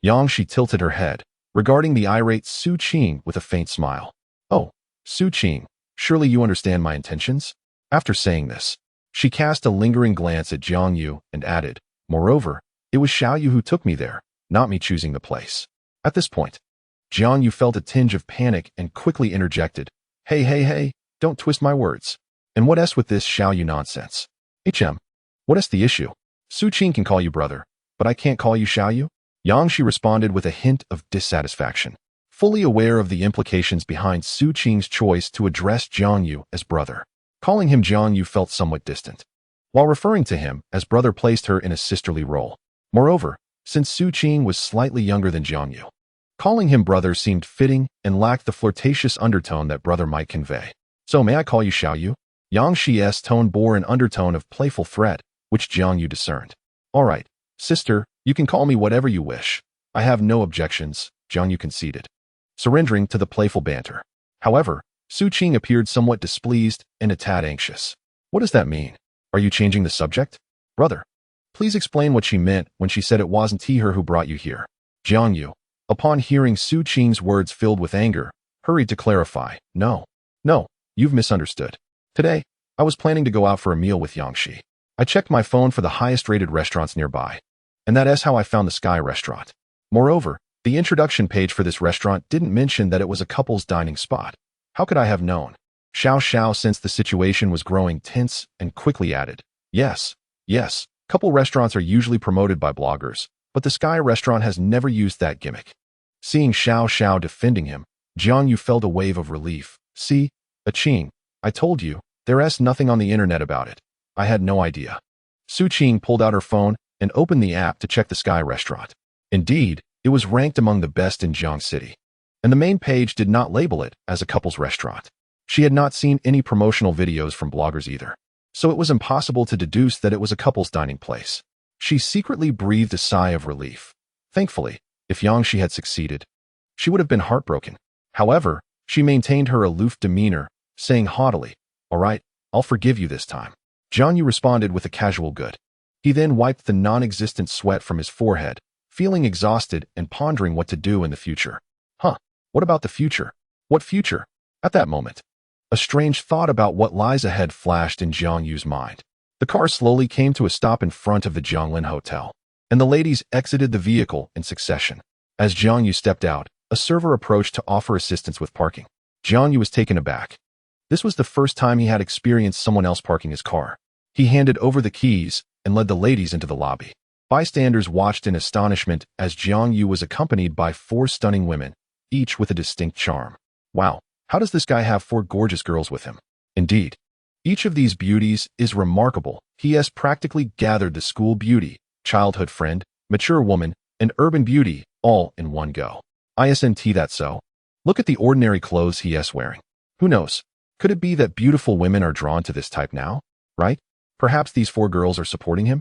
Yang tilted her head, regarding the irate Su Qing with a faint smile. Oh, Su Qing, surely you understand my intentions? After saying this, she cast a lingering glance at Jiang Yu and added, moreover, it was Xiao Yu who took me there, not me choosing the place. At this point, Jiang Yu felt a tinge of panic and quickly interjected, hey, don't twist my words. And what s with this Xiao Yu nonsense? What is the issue? Su Qing can call you brother, but I can't call you Xiao Yu? Yang responded with a hint of dissatisfaction, fully aware of the implications behind Su Qing's choice to address Jiang Yu as brother. Calling him Jiang Yu felt somewhat distant, while referring to him as brother placed her in a sisterly role. Moreover, since Su Qing was slightly younger than Jiang Yu, calling him brother seemed fitting and lacked the flirtatious undertone that brother might convey. So may I call you Xiao Yu? Yang Shi's tone bore an undertone of playful threat, which Jiang Yu discerned. All right, sister, you can call me whatever you wish. I have no objections, Jiang Yu conceded, surrendering to the playful banter. However, Su Qing appeared somewhat displeased and a tad anxious. What does that mean? Are you changing the subject? Brother, please explain what she meant when she said it wasn't her who brought you here. Jiang Yu, upon hearing Su Qing's words filled with anger, hurried to clarify. No, you've misunderstood. Today, I was planning to go out for a meal with Yangshi. I checked my phone for the highest-rated restaurants nearby, and that is how I found the Sky restaurant. Moreover, the introduction page for this restaurant didn't mention that it was a couple's dining spot. How could I have known? Xiao sensed the situation was growing tense and quickly added, Yes, couple restaurants are usually promoted by bloggers, but the Sky restaurant has never used that gimmick. Seeing Xiao defending him, Jiang Yu felt a wave of relief. See, Qing, I told you, there's nothing on the internet about it. I had no idea. Su Qing pulled out her phone and opened the app to check the Sky restaurant. Indeed, it was ranked among the best in Jiang City, and the main page did not label it as a couple's restaurant. She had not seen any promotional videos from bloggers either, so it was impossible to deduce that it was a couple's dining place. She secretly breathed a sigh of relief. Thankfully, if Yangshi had succeeded, she would have been heartbroken. However, she maintained her aloof demeanor, saying haughtily, All right, I'll forgive you this time. Jiang Yu responded with a casual good. He then wiped the non-existent sweat from his forehead, feeling exhausted and pondering what to do in the future. What about the future? What future? At that moment, a strange thought about what lies ahead flashed in Jiang Yu's mind. The car slowly came to a stop in front of the Jianglin Hotel, and the ladies exited the vehicle in succession. As Jiang Yu stepped out, a server approached to offer assistance with parking. Jiang Yu was taken aback. This was the first time he had experienced someone else parking his car. He handed over the keys and led the ladies into the lobby. Bystanders watched in astonishment as Jiang Yu was accompanied by 4 stunning women, each with a distinct charm. Wow, how does this guy have 4 gorgeous girls with him? Indeed, each of these beauties is remarkable. He has practically gathered the school beauty, childhood friend, mature woman, and urban beauty all in one go. Isn't that so? Look at the ordinary clothes he is wearing. Who knows? Could it be that beautiful women are drawn to this type now? Right? Perhaps these 4 girls are supporting him?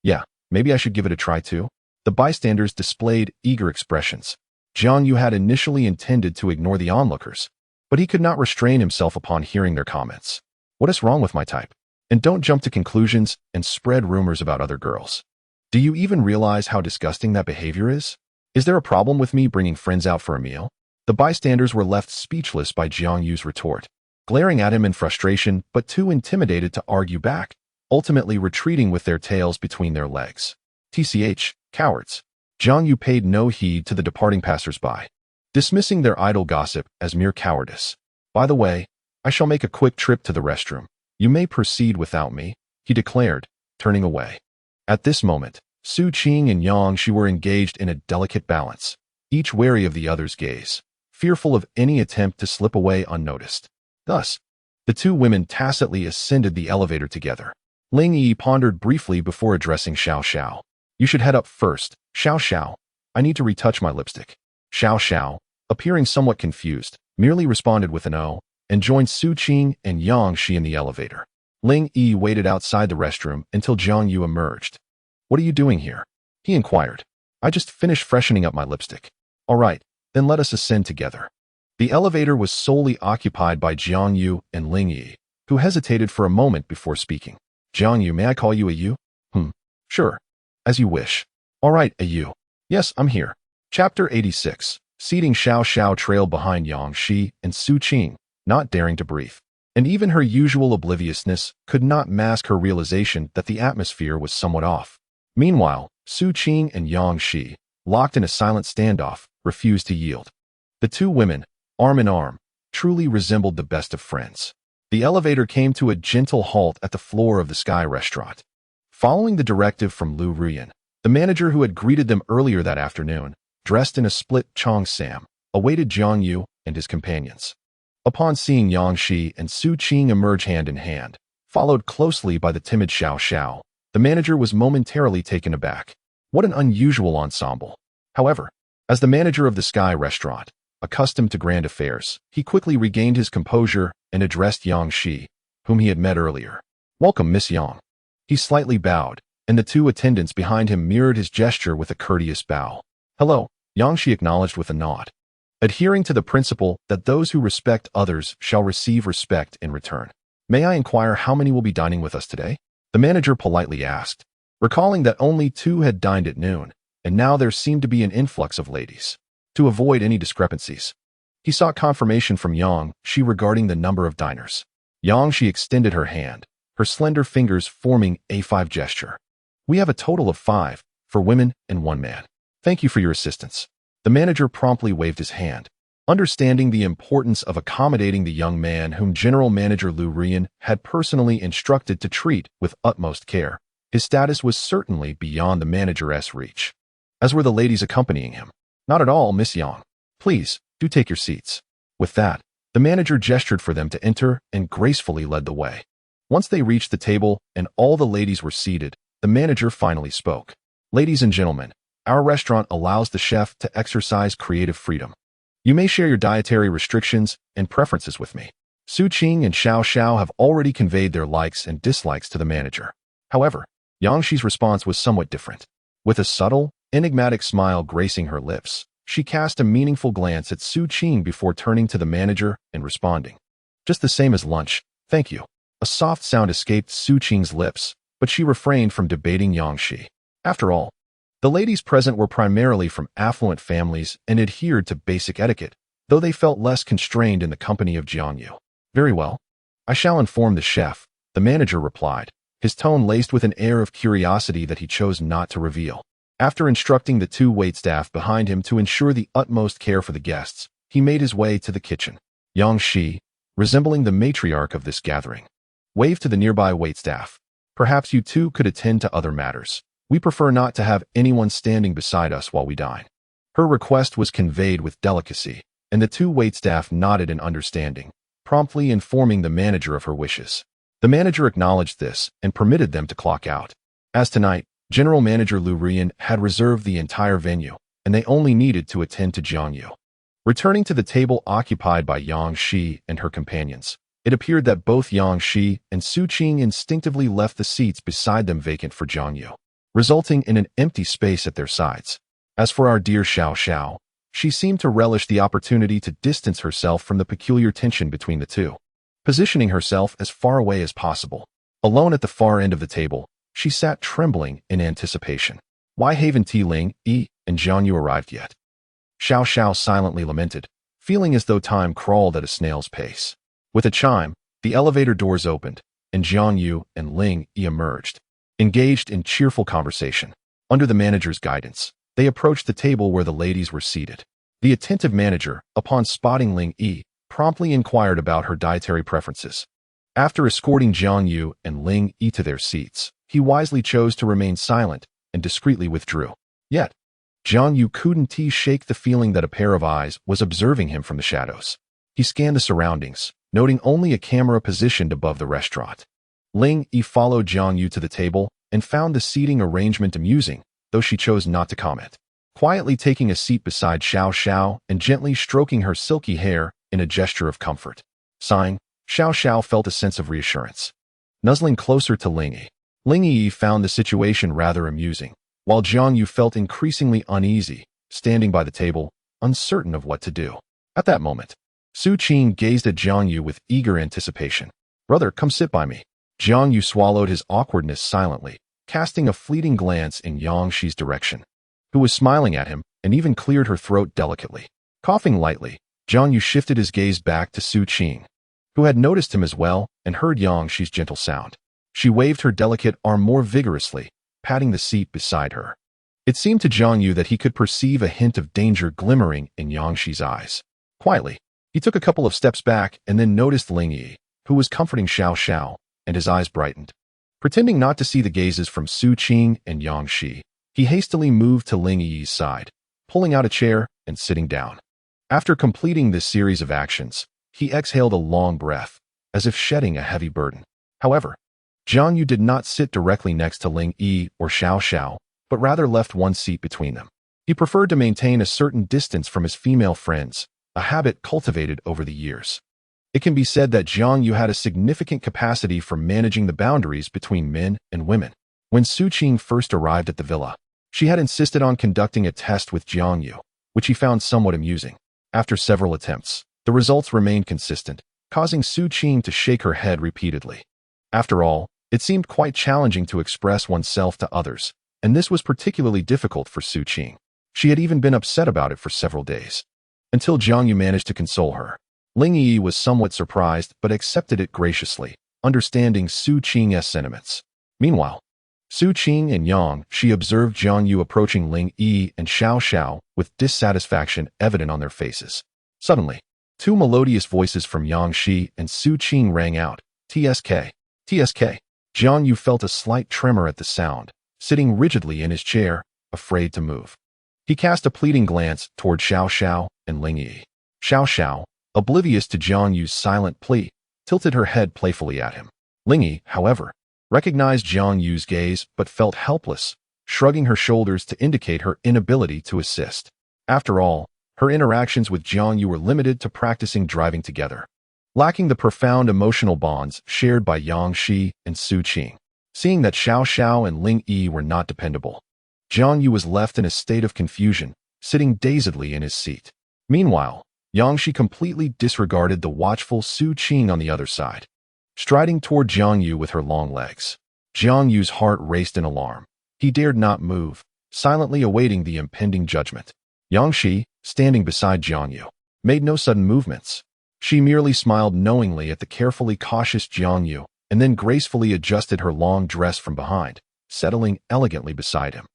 Yeah, maybe I should give it a try too. The bystanders displayed eager expressions. Jiang Yu had initially intended to ignore the onlookers, but he could not restrain himself upon hearing their comments. What is wrong with my type? And don't jump to conclusions and spread rumors about other girls. Do you even realize how disgusting that behavior is? Is there a problem with me bringing friends out for a meal? The bystanders were left speechless by Jiang Yu's retort, glaring at him in frustration but too intimidated to argue back, ultimately retreating with their tails between their legs. TCH, cowards. Jiang Yu paid no heed to the departing passers-by, dismissing their idle gossip as mere cowardice. By the way, I shall make a quick trip to the restroom. You may proceed without me, he declared, turning away. At this moment, Su Qing and Yangshi were engaged in a delicate balance, each wary of the other's gaze, fearful of any attempt to slip away unnoticed. Thus, the 2 women tacitly ascended the elevator together. Ling Yi pondered briefly before addressing Xiao. You should head up first, Xiao. I need to retouch my lipstick. Xiao, appearing somewhat confused, merely responded with an O, and joined Su Qing and Yangshi in the elevator. Ling Yi waited outside the restroom until Jiang Yu emerged. What are you doing here? He inquired. I just finished freshening up my lipstick. All right, then let us ascend together. The elevator was solely occupied by Jiang Yu and Ling Yi, who hesitated for a moment before speaking. Jiang Yu, may I call you a you? Sure. As you wish. All right, you. Yes, I'm here. Chapter 86. Seating Xiao Xiao trailed behind Yang Shi and Su Qing, not daring to breathe. And even her usual obliviousness could not mask her realization that the atmosphere was somewhat off. Meanwhile, Su Qing and Yang Shi, locked in a silent standoff, refused to yield. The two women, arm in arm, truly resembled the best of friends. The elevator came to a gentle halt at the floor of the Sky restaurant. Following the directive from Lu Ruyan, the manager who had greeted them earlier that afternoon, dressed in a split cheongsam, awaited Jiang Yu and his companions. Upon seeing Yang Shi and Su Qing emerge hand in hand, followed closely by the timid Xiao Xiao, the manager was momentarily taken aback. What an unusual ensemble. However, as the manager of the Sky restaurant, accustomed to grand affairs, he quickly regained his composure and addressed Yang Shi, whom he had met earlier. "Welcome, Miss Yang." He slightly bowed, and the two attendants behind him mirrored his gesture with a courteous bow. "Hello," Yang Shi acknowledged with a nod. Adhering to the principle that those who respect others shall receive respect in return. "May I inquire how many will be dining with us today?" the manager politely asked, recalling that only two had dined at noon, and now there seemed to be an influx of ladies. To avoid any discrepancies, he sought confirmation from Yang Shi regarding the number of diners. Yang Shi extended her hand, her slender fingers forming a 5 gesture. "We have a total of 5, for women and 1 man. Thank you for your assistance." The manager promptly waved his hand, understanding the importance of accommodating the young man whom General Manager Lu Ruyan had personally instructed to treat with utmost care. His status was certainly beyond the manager's reach, as were the ladies accompanying him. "Not at all, Miss Yang. Please, do take your seats." With that, the manager gestured for them to enter and gracefully led the way. Once they reached the table and all the ladies were seated, the manager finally spoke. "Ladies and gentlemen, our restaurant allows the chef to exercise creative freedom. You may share your dietary restrictions and preferences with me." Su Qing and Xiao Xiao have already conveyed their likes and dislikes to the manager. However, Yang Shi's response was somewhat different. With a subtle, enigmatic smile gracing her lips, she cast a meaningful glance at Su Qing before turning to the manager and responding. "Just the same as lunch, thank you." A soft sound escaped Su Qing's lips, but she refrained from debating Yang Shi. After all, the ladies present were primarily from affluent families and adhered to basic etiquette, though they felt less constrained in the company of Jiang Yu. "Very well. I shall inform the chef," the manager replied, his tone laced with an air of curiosity that he chose not to reveal. After instructing the two waitstaff behind him to ensure the utmost care for the guests, he made his way to the kitchen. Yang Shi, resembling the matriarch of this gathering, waved to the nearby waitstaff. "Perhaps you two could attend to other matters. We prefer not to have anyone standing beside us while we dine." Her request was conveyed with delicacy, and the two waitstaff nodded in understanding, promptly informing the manager of her wishes. The manager acknowledged this and permitted them to clock out. As tonight, General Manager Lu Ruyan had reserved the entire venue, and they only needed to attend to Jiang Yu. Returning to the table occupied by Yang Shi and her companions, it appeared that both Yang Shi and Su Qing instinctively left the seats beside them vacant for Jiang Yu, resulting in an empty space at their sides. As for our dear Xiao Xiao, she seemed to relish the opportunity to distance herself from the peculiar tension between the two, positioning herself as far away as possible. Alone at the far end of the table, she sat trembling in anticipation. Why haven't Ling Yi and Jiang Yu arrived yet? Xiao Xiao silently lamented, feeling as though time crawled at a snail's pace. With a chime, the elevator doors opened, and Jiang Yu and Ling Yi emerged, engaged in cheerful conversation. Under the manager's guidance, they approached the table where the ladies were seated. The attentive manager, upon spotting Ling Yi, promptly inquired about her dietary preferences. After escorting Jiang Yu and Ling Yi to their seats, he wisely chose to remain silent and discreetly withdrew. Yet, Jiang Yu couldn't shake the feeling that a pair of eyes was observing him from the shadows. He scanned the surroundings, noting only a camera positioned above the restaurant. Ling Yi followed Jiang Yu to the table and found the seating arrangement amusing, though she chose not to comment. Quietly taking a seat beside Xiao Xiao and gently stroking her silky hair in a gesture of comfort. Sighing, Xiao Xiao felt a sense of reassurance. Nuzzling closer to Ling Yi found the situation rather amusing, while Jiang Yu felt increasingly uneasy, standing by the table, uncertain of what to do. At that moment, Su Qing gazed at Jiang Yu with eager anticipation. "Brother, come sit by me." Jiang Yu swallowed his awkwardness silently, casting a fleeting glance in Yang Shi's direction. who was smiling at him and even cleared her throat delicately. Coughing lightly, Jiang Yu shifted his gaze back to Su Qing, who had noticed him as well and heard Yang Shi's gentle sound. She waved her delicate arm more vigorously, patting the seat beside her. It seemed to Jiang Yu that he could perceive a hint of danger glimmering in Yang Shi's eyes. Quietly, he took a couple of steps back and then noticed Ling Yi, who was comforting Xiao Xiao, and his eyes brightened. Pretending not to see the gazes from Su Qing and Yang Shi, he hastily moved to Ling Yi's side, pulling out a chair and sitting down. After completing this series of actions, he exhaled a long breath, as if shedding a heavy burden. However, Jiang Yu did not sit directly next to Ling Yi or Xiao Xiao, but rather left one seat between them. He preferred to maintain a certain distance from his female friends, a habit cultivated over the years. It can be said that Jiang Yu had a significant capacity for managing the boundaries between men and women. When Su Qing first arrived at the villa, she had insisted on conducting a test with Jiang Yu, which he found somewhat amusing. After several attempts, the results remained consistent, causing Su Qing to shake her head repeatedly. After all, it seemed quite challenging to express oneself to others, and this was particularly difficult for Su Qing. She had even been upset about it for several days. Until Jiang Yu managed to console her. Ling Yi was somewhat surprised but accepted it graciously, understanding Su Qing's sentiments. Meanwhile, Su Qing and Yang Shi observed Jiang Yu approaching Ling Yi and Xiao Xiao with dissatisfaction evident on their faces. Suddenly, two melodious voices from Yang Shi and Su Qing rang out, "TSK, TSK." Jiang Yu felt a slight tremor at the sound, sitting rigidly in his chair, afraid to move. He cast a pleading glance toward Xiao Xiao and Ling Yi. Xiao Xiao, oblivious to Jiang Yu's silent plea, tilted her head playfully at him. Ling Yi, however, recognized Jiang Yu's gaze but felt helpless, shrugging her shoulders to indicate her inability to assist. After all, her interactions with Jiang Yu were limited to practicing driving together, lacking the profound emotional bonds shared by Yang Shi and Su Qing. Seeing that Xiao Xiao and Ling Yi were not dependable, Jiang Yu was left in a state of confusion, sitting dazedly in his seat. Meanwhile, Yang Shi completely disregarded the watchful Su Qing on the other side, striding toward Jiang Yu with her long legs. Jiang Yu's heart raced in alarm. He dared not move, silently awaiting the impending judgment. Yang Shi, standing beside Jiang Yu, made no sudden movements. She merely smiled knowingly at the carefully cautious Jiang Yu, and then gracefully adjusted her long dress from behind, settling elegantly beside him.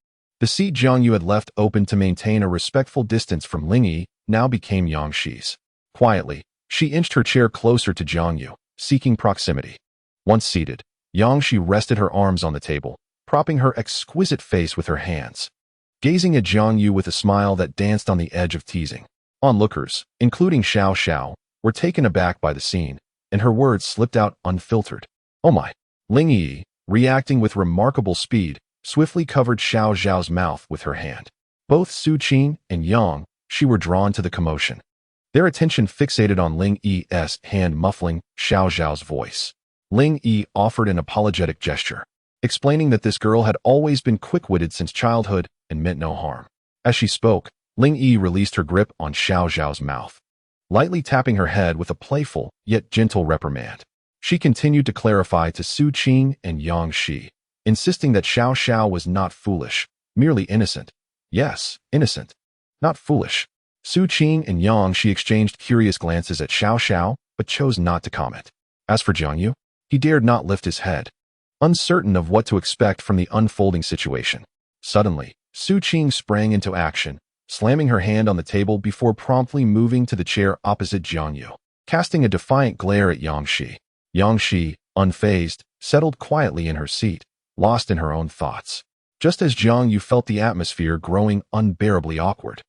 The seat Jiang Yu had left open to maintain a respectful distance from Ling Yi now became Yang Shi's. Quietly, she inched her chair closer to Jiang Yu, seeking proximity. Once seated, Yang Shi rested her arms on the table, propping her exquisite face with her hands, gazing at Jiang Yu with a smile that danced on the edge of teasing. Onlookers, including Xiao Xiao, were taken aback by the scene, and her words slipped out unfiltered. "Oh my!" Ling Yi, reacting with remarkable speed, swiftly covered Xiao Xiao's mouth with her hand. Both Su Qing and Yang Shi were drawn to the commotion, their attention fixated on Ling Yi's hand muffling Xiao Xiao's voice. Ling Yi offered an apologetic gesture, explaining that this girl had always been quick-witted since childhood and meant no harm. As she spoke, Ling Yi released her grip on Xiao Xiao's mouth, lightly tapping her head with a playful yet gentle reprimand. She continued to clarify to Su Qing and Yang Shi, insisting that Xiao Xiao was not foolish, merely innocent. Yes, innocent, not foolish. Su Qing and Yang Shi exchanged curious glances at Xiao Xiao, but chose not to comment. As for Jiang Yu, he dared not lift his head, uncertain of what to expect from the unfolding situation. Suddenly, Su Qing sprang into action, slamming her hand on the table before promptly moving to the chair opposite Jiang Yu, casting a defiant glare at Yang Shi. Yang Shi, unfazed, settled quietly in her seat, lost in her own thoughts. Just as Jiang Yu felt the atmosphere growing unbearably awkward,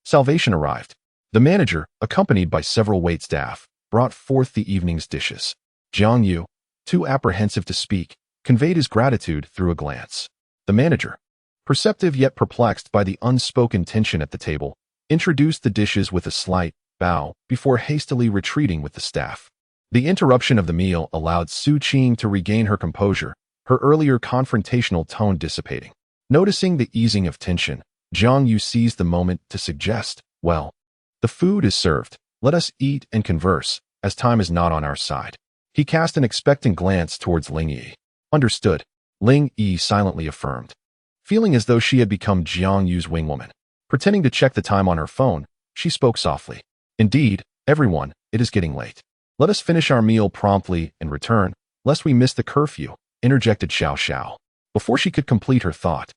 salvation arrived. The manager, accompanied by several waitstaff, brought forth the evening's dishes. Jiang Yu, too apprehensive to speak, conveyed his gratitude through a glance. The manager, perceptive yet perplexed by the unspoken tension at the table, introduced the dishes with a slight bow before hastily retreating with the staff. The interruption of the meal allowed Su Qing to regain her composure, her earlier confrontational tone dissipating. Noticing the easing of tension, Jiang Yu seized the moment to suggest, "Well, the food is served. Let us eat and converse, as time is not on our side." He cast an expectant glance towards Ling Yi. "Understood," Ling Yi silently affirmed. feeling as though she had become Jiang Yu's wingwoman. Pretending to check the time on her phone, she spoke softly. Indeed, everyone, it is getting late. Let us finish our meal promptly and return, lest we miss the curfew, interjected Xiao Xiao. Before she could complete her thought,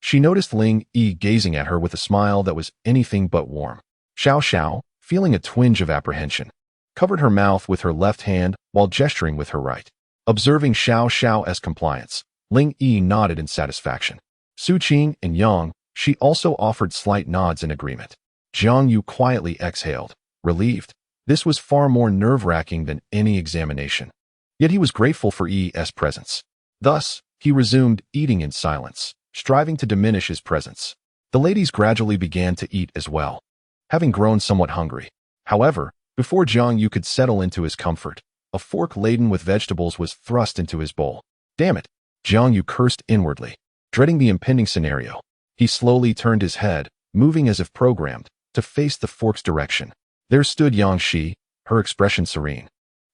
she noticed Ling Yi gazing at her with a smile that was anything but warm. Xiao Xiao, feeling a twinge of apprehension, covered her mouth with her left hand while gesturing with her right. Observing Xiao Xiao's compliance, Ling Yi nodded in satisfaction. Su Qing and Yang, she also offered slight nods in agreement. Jiang Yu quietly exhaled, relieved. This was far more nerve-wracking than any examination. Yet he was grateful for Yi's presence. Thus, he resumed eating in silence, striving to diminish his presence. The ladies gradually began to eat as well, having grown somewhat hungry. However, before Jiang Yu could settle into his comfort, a fork laden with vegetables was thrust into his bowl. Damn it! Jiang Yu cursed inwardly, dreading the impending scenario. He slowly turned his head, moving as if programmed, to face the fork's direction. There stood Yang Shi, her expression serene,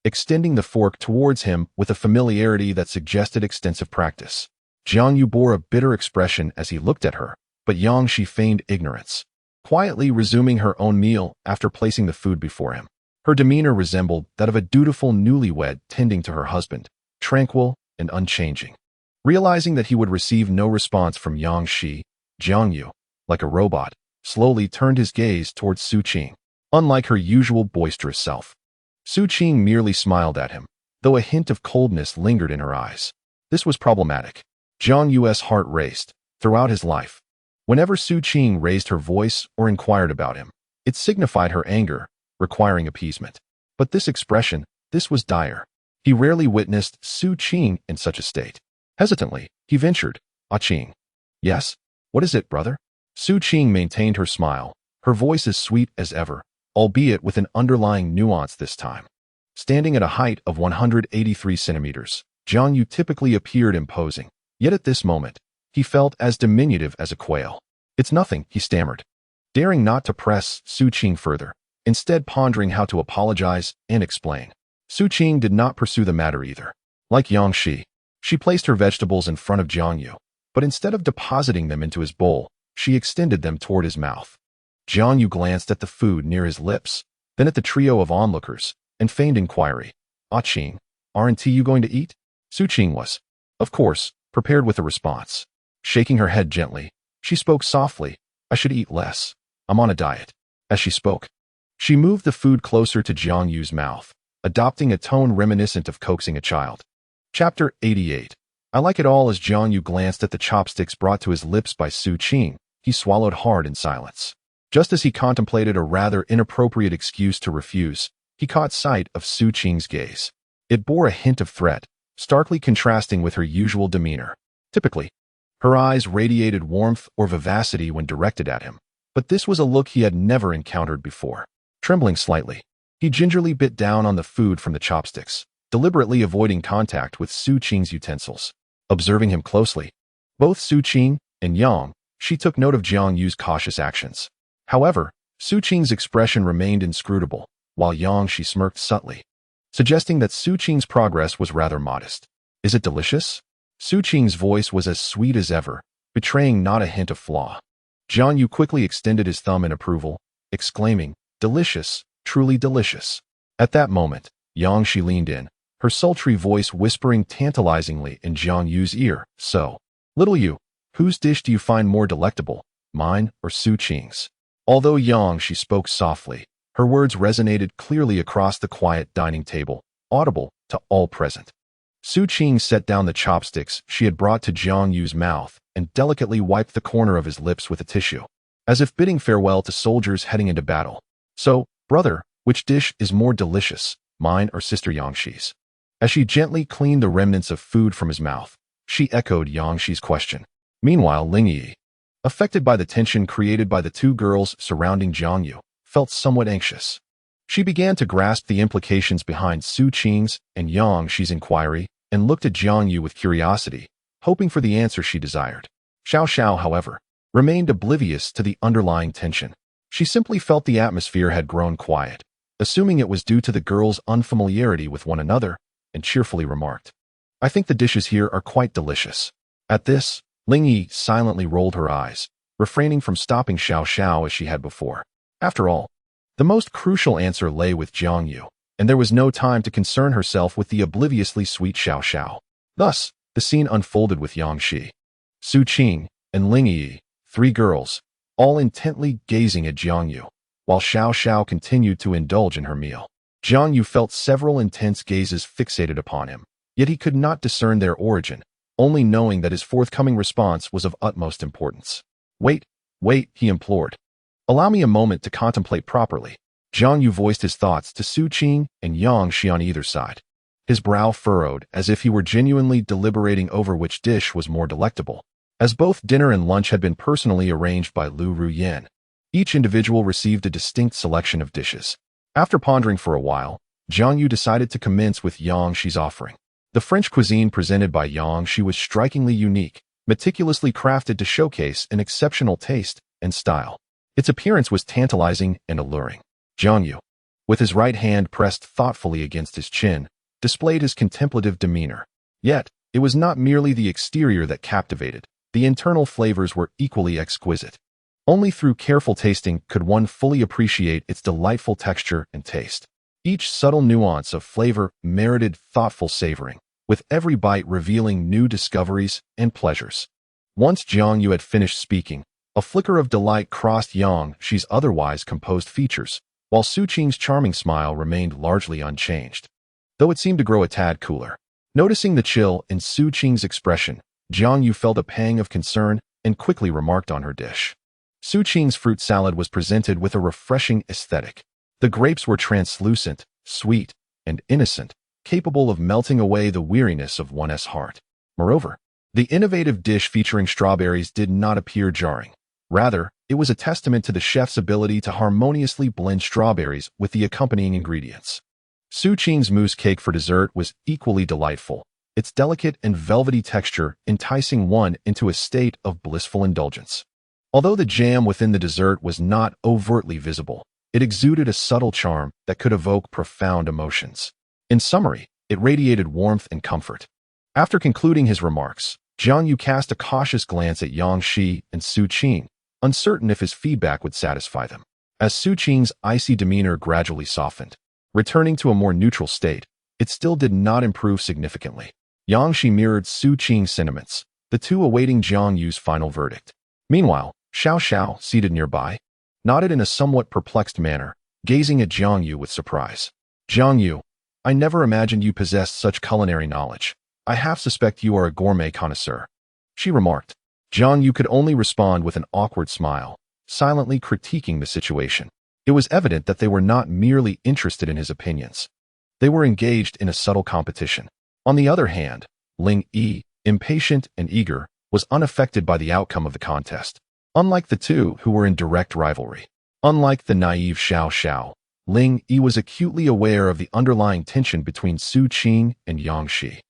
extending the fork towards him with a familiarity that suggested extensive practice. Jiang Yu bore a bitter expression as he looked at her, but Yang Shi feigned ignorance, quietly resuming her own meal after placing the food before him. Her demeanor resembled that of a dutiful newlywed tending to her husband, tranquil and unchanging. Realizing that he would receive no response from Yang Shi, Jiang Yu, like a robot, slowly turned his gaze towards Su Qing. Unlike her usual boisterous self, Su Qing merely smiled at him, though a hint of coldness lingered in her eyes. This was problematic. Jiang Yu's heart raced. Throughout his life, whenever Su Qing raised her voice or inquired about him, it signified her anger, requiring appeasement. But this expression, this was dire. He rarely witnessed Su Qing in such a state. Hesitantly, he ventured, "Ah Qing." "Yes? What is it, brother?" Su Qing maintained her smile, her voice as sweet as ever, albeit with an underlying nuance this time. Standing at a height of 183 centimeters, Jiang Yu typically appeared imposing, yet at this moment, he felt as diminutive as a quail. "It's nothing," he stammered, daring not to press Su Qing further, instead pondering how to apologize and explain. Su Qing did not pursue the matter either. Like Yang Shi, she placed her vegetables in front of Jiang Yu, but instead of depositing them into his bowl, she extended them toward his mouth. Jiang Yu glanced at the food near his lips, then at the trio of onlookers, and feigned inquiry. "Ah Qing, aren't you going to eat?" Su Qing was, of course, prepared with a response. Shaking her head gently, she spoke softly, "I should eat less. I'm on a diet." As she spoke, she moved the food closer to Jiang Yu's mouth, adopting a tone reminiscent of coaxing a child. Chapter 88. I like it all. As Jiang Yu glanced at the chopsticks brought to his lips by Su Qing, he swallowed hard in silence. Just as he contemplated a rather inappropriate excuse to refuse, he caught sight of Su Qing's gaze. It bore a hint of threat, starkly contrasting with her usual demeanor. Typically, her eyes radiated warmth or vivacity when directed at him, but this was a look he had never encountered before. Trembling slightly, he gingerly bit down on the food from the chopsticks, deliberately avoiding contact with Su Qing's utensils. Observing him closely, both Su Qing and Yang Shi took note of Jiang Yu's cautious actions. However, Su Qing's expression remained inscrutable, while Yang Shi smirked subtly, suggesting that Su Qing's progress was rather modest. "Is it delicious?" Su Qing's voice was as sweet as ever, betraying not a hint of flaw. Jiang Yu quickly extended his thumb in approval, exclaiming, "Delicious, truly delicious." At that moment, Yang Shi leaned in, her sultry voice whispering tantalizingly in Jiang Yu's ear. "So, little Yu, whose dish do you find more delectable, mine or Su Qing's?" Although Yang Shi spoke softly, her words resonated clearly across the quiet dining table, audible to all present. Su Qing set down the chopsticks she had brought to Jiang Yu's mouth and delicately wiped the corner of his lips with a tissue, as if bidding farewell to soldiers heading into battle. "So, brother, which dish is more delicious, mine or Sister Yang Shi's?" As she gently cleaned the remnants of food from his mouth, she echoed Yang Shi's question. Meanwhile, Ling Yi, affected by the tension created by the two girls surrounding Jiang Yu, felt somewhat anxious. She began to grasp the implications behind Su Qing's and Yang Shi's inquiry and looked at Jiang Yu with curiosity, hoping for the answer she desired. Xiao Xiao, however, remained oblivious to the underlying tension. She simply felt the atmosphere had grown quiet, assuming it was due to the girls' unfamiliarity with one another, and cheerfully remarked, "I think the dishes here are quite delicious." At this, Ling Yi silently rolled her eyes, refraining from stopping Xiao Xiao as she had before. After all, the most crucial answer lay with Jiang Yu, and there was no time to concern herself with the obliviously sweet Xiao Xiao. Thus, the scene unfolded with Yang Shi, Su Qing, and Ling Yi, three girls, all intently gazing at Jiang Yu, while Xiao Xiao continued to indulge in her meal. Jiang Yu felt several intense gazes fixated upon him, yet he could not discern their origin, only knowing that his forthcoming response was of utmost importance. Wait, he implored. Allow me a moment to contemplate properly. Jiang Yu voiced his thoughts to Su Qing and Yang Shi on either side. His brow furrowed as if he were genuinely deliberating over which dish was more delectable. As both dinner and lunch had been personally arranged by Lu Ruyan, each individual received a distinct selection of dishes. After pondering for a while, Jiang Yu decided to commence with Yang Shi's offering. The French cuisine presented by Yang Shi was strikingly unique, meticulously crafted to showcase an exceptional taste and style. Its appearance was tantalizing and alluring. Jiang Yu, with his right hand pressed thoughtfully against his chin, displayed his contemplative demeanor. Yet, it was not merely the exterior that captivated. The internal flavors were equally exquisite. Only through careful tasting could one fully appreciate its delightful texture and taste. Each subtle nuance of flavor merited thoughtful savoring, with every bite revealing new discoveries and pleasures. Once Jiang Yu had finished speaking, a flicker of delight crossed Yang Shi's otherwise composed features, while Su Qing's charming smile remained largely unchanged, though it seemed to grow a tad cooler. Noticing the chill in Su Qing's expression, Jiang Yu felt a pang of concern and quickly remarked on her dish. Su Qing's fruit salad was presented with a refreshing aesthetic. The grapes were translucent, sweet, and innocent, capable of melting away the weariness of one's heart. Moreover, the innovative dish featuring strawberries did not appear jarring. Rather, it was a testament to the chef's ability to harmoniously blend strawberries with the accompanying ingredients. Su Qing's mousse cake for dessert was equally delightful, its delicate and velvety texture enticing one into a state of blissful indulgence. Although the jam within the dessert was not overtly visible, it exuded a subtle charm that could evoke profound emotions. In summary, it radiated warmth and comfort. After concluding his remarks, Jiang Yu cast a cautious glance at Yang Shi and Su Qing, uncertain if his feedback would satisfy them. As Su Qing's icy demeanor gradually softened, returning to a more neutral state, it still did not improve significantly. Yang Shi mirrored Su Qing's sentiments, the two awaiting Jiang Yu's final verdict. Meanwhile, Xiao Xiao, seated nearby, nodded in a somewhat perplexed manner, gazing at Jiang Yu with surprise. Jiang Yu, I never imagined you possessed such culinary knowledge. I half suspect you are a gourmet connoisseur, she remarked. Jiang Yu could only respond with an awkward smile, silently critiquing the situation. It was evident that they were not merely interested in his opinions. They were engaged in a subtle competition. On the other hand, Ling Yi, impatient and eager, was unaffected by the outcome of the contest. Unlike the two who were in direct rivalry. Unlike the naive Xiao Xiao, Ling Yi was acutely aware of the underlying tension between Su Qing and Yang Shi.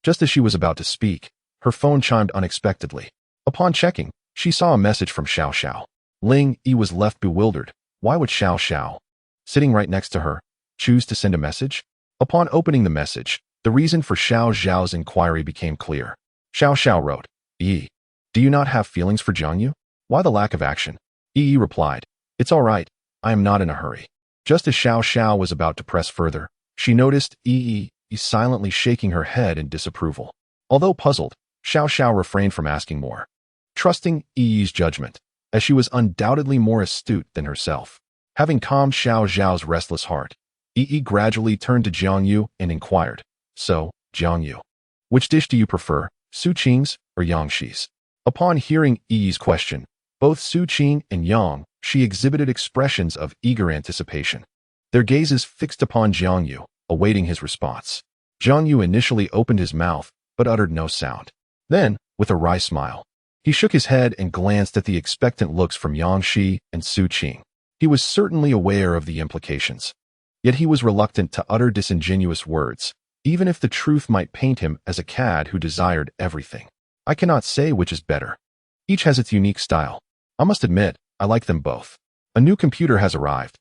Just as she was about to speak, her phone chimed unexpectedly. Upon checking, she saw a message from Xiao Xiao. Ling Yi was left bewildered. Why would Xiao Xiao, sitting right next to her, choose to send a message? Upon opening the message, the reason for Xiao Xiao's inquiry became clear. Xiao Xiao wrote, Yi, do you not have feelings for Jiang Yu? Why the lack of action? Yi replied, It's all right, I am not in a hurry. Just as Xiao Xiao was about to press further, she noticed Yi silently shaking her head in disapproval. Although puzzled, Xiao Xiao refrained from asking more, trusting Yi's judgment, as she was undoubtedly more astute than herself. Having calmed Xiao Xiao's restless heart, Yi gradually turned to Jiang Yu and inquired, So, Jiang Yu, which dish do you prefer, Su Qing's or Yang Shi's? Upon hearing Yi's question, both Su Qing and Yang Shi exhibited expressions of eager anticipation, their gazes fixed upon Jiang Yu, awaiting his response. Jiang Yu initially opened his mouth, but uttered no sound. Then, with a wry smile, he shook his head and glanced at the expectant looks from Yang Shi and Su Qing. He was certainly aware of the implications. Yet he was reluctant to utter disingenuous words, even if the truth might paint him as a cad who desired everything. I cannot say which is better. Each has its unique style. I must admit, I like them both. A new computer has arrived.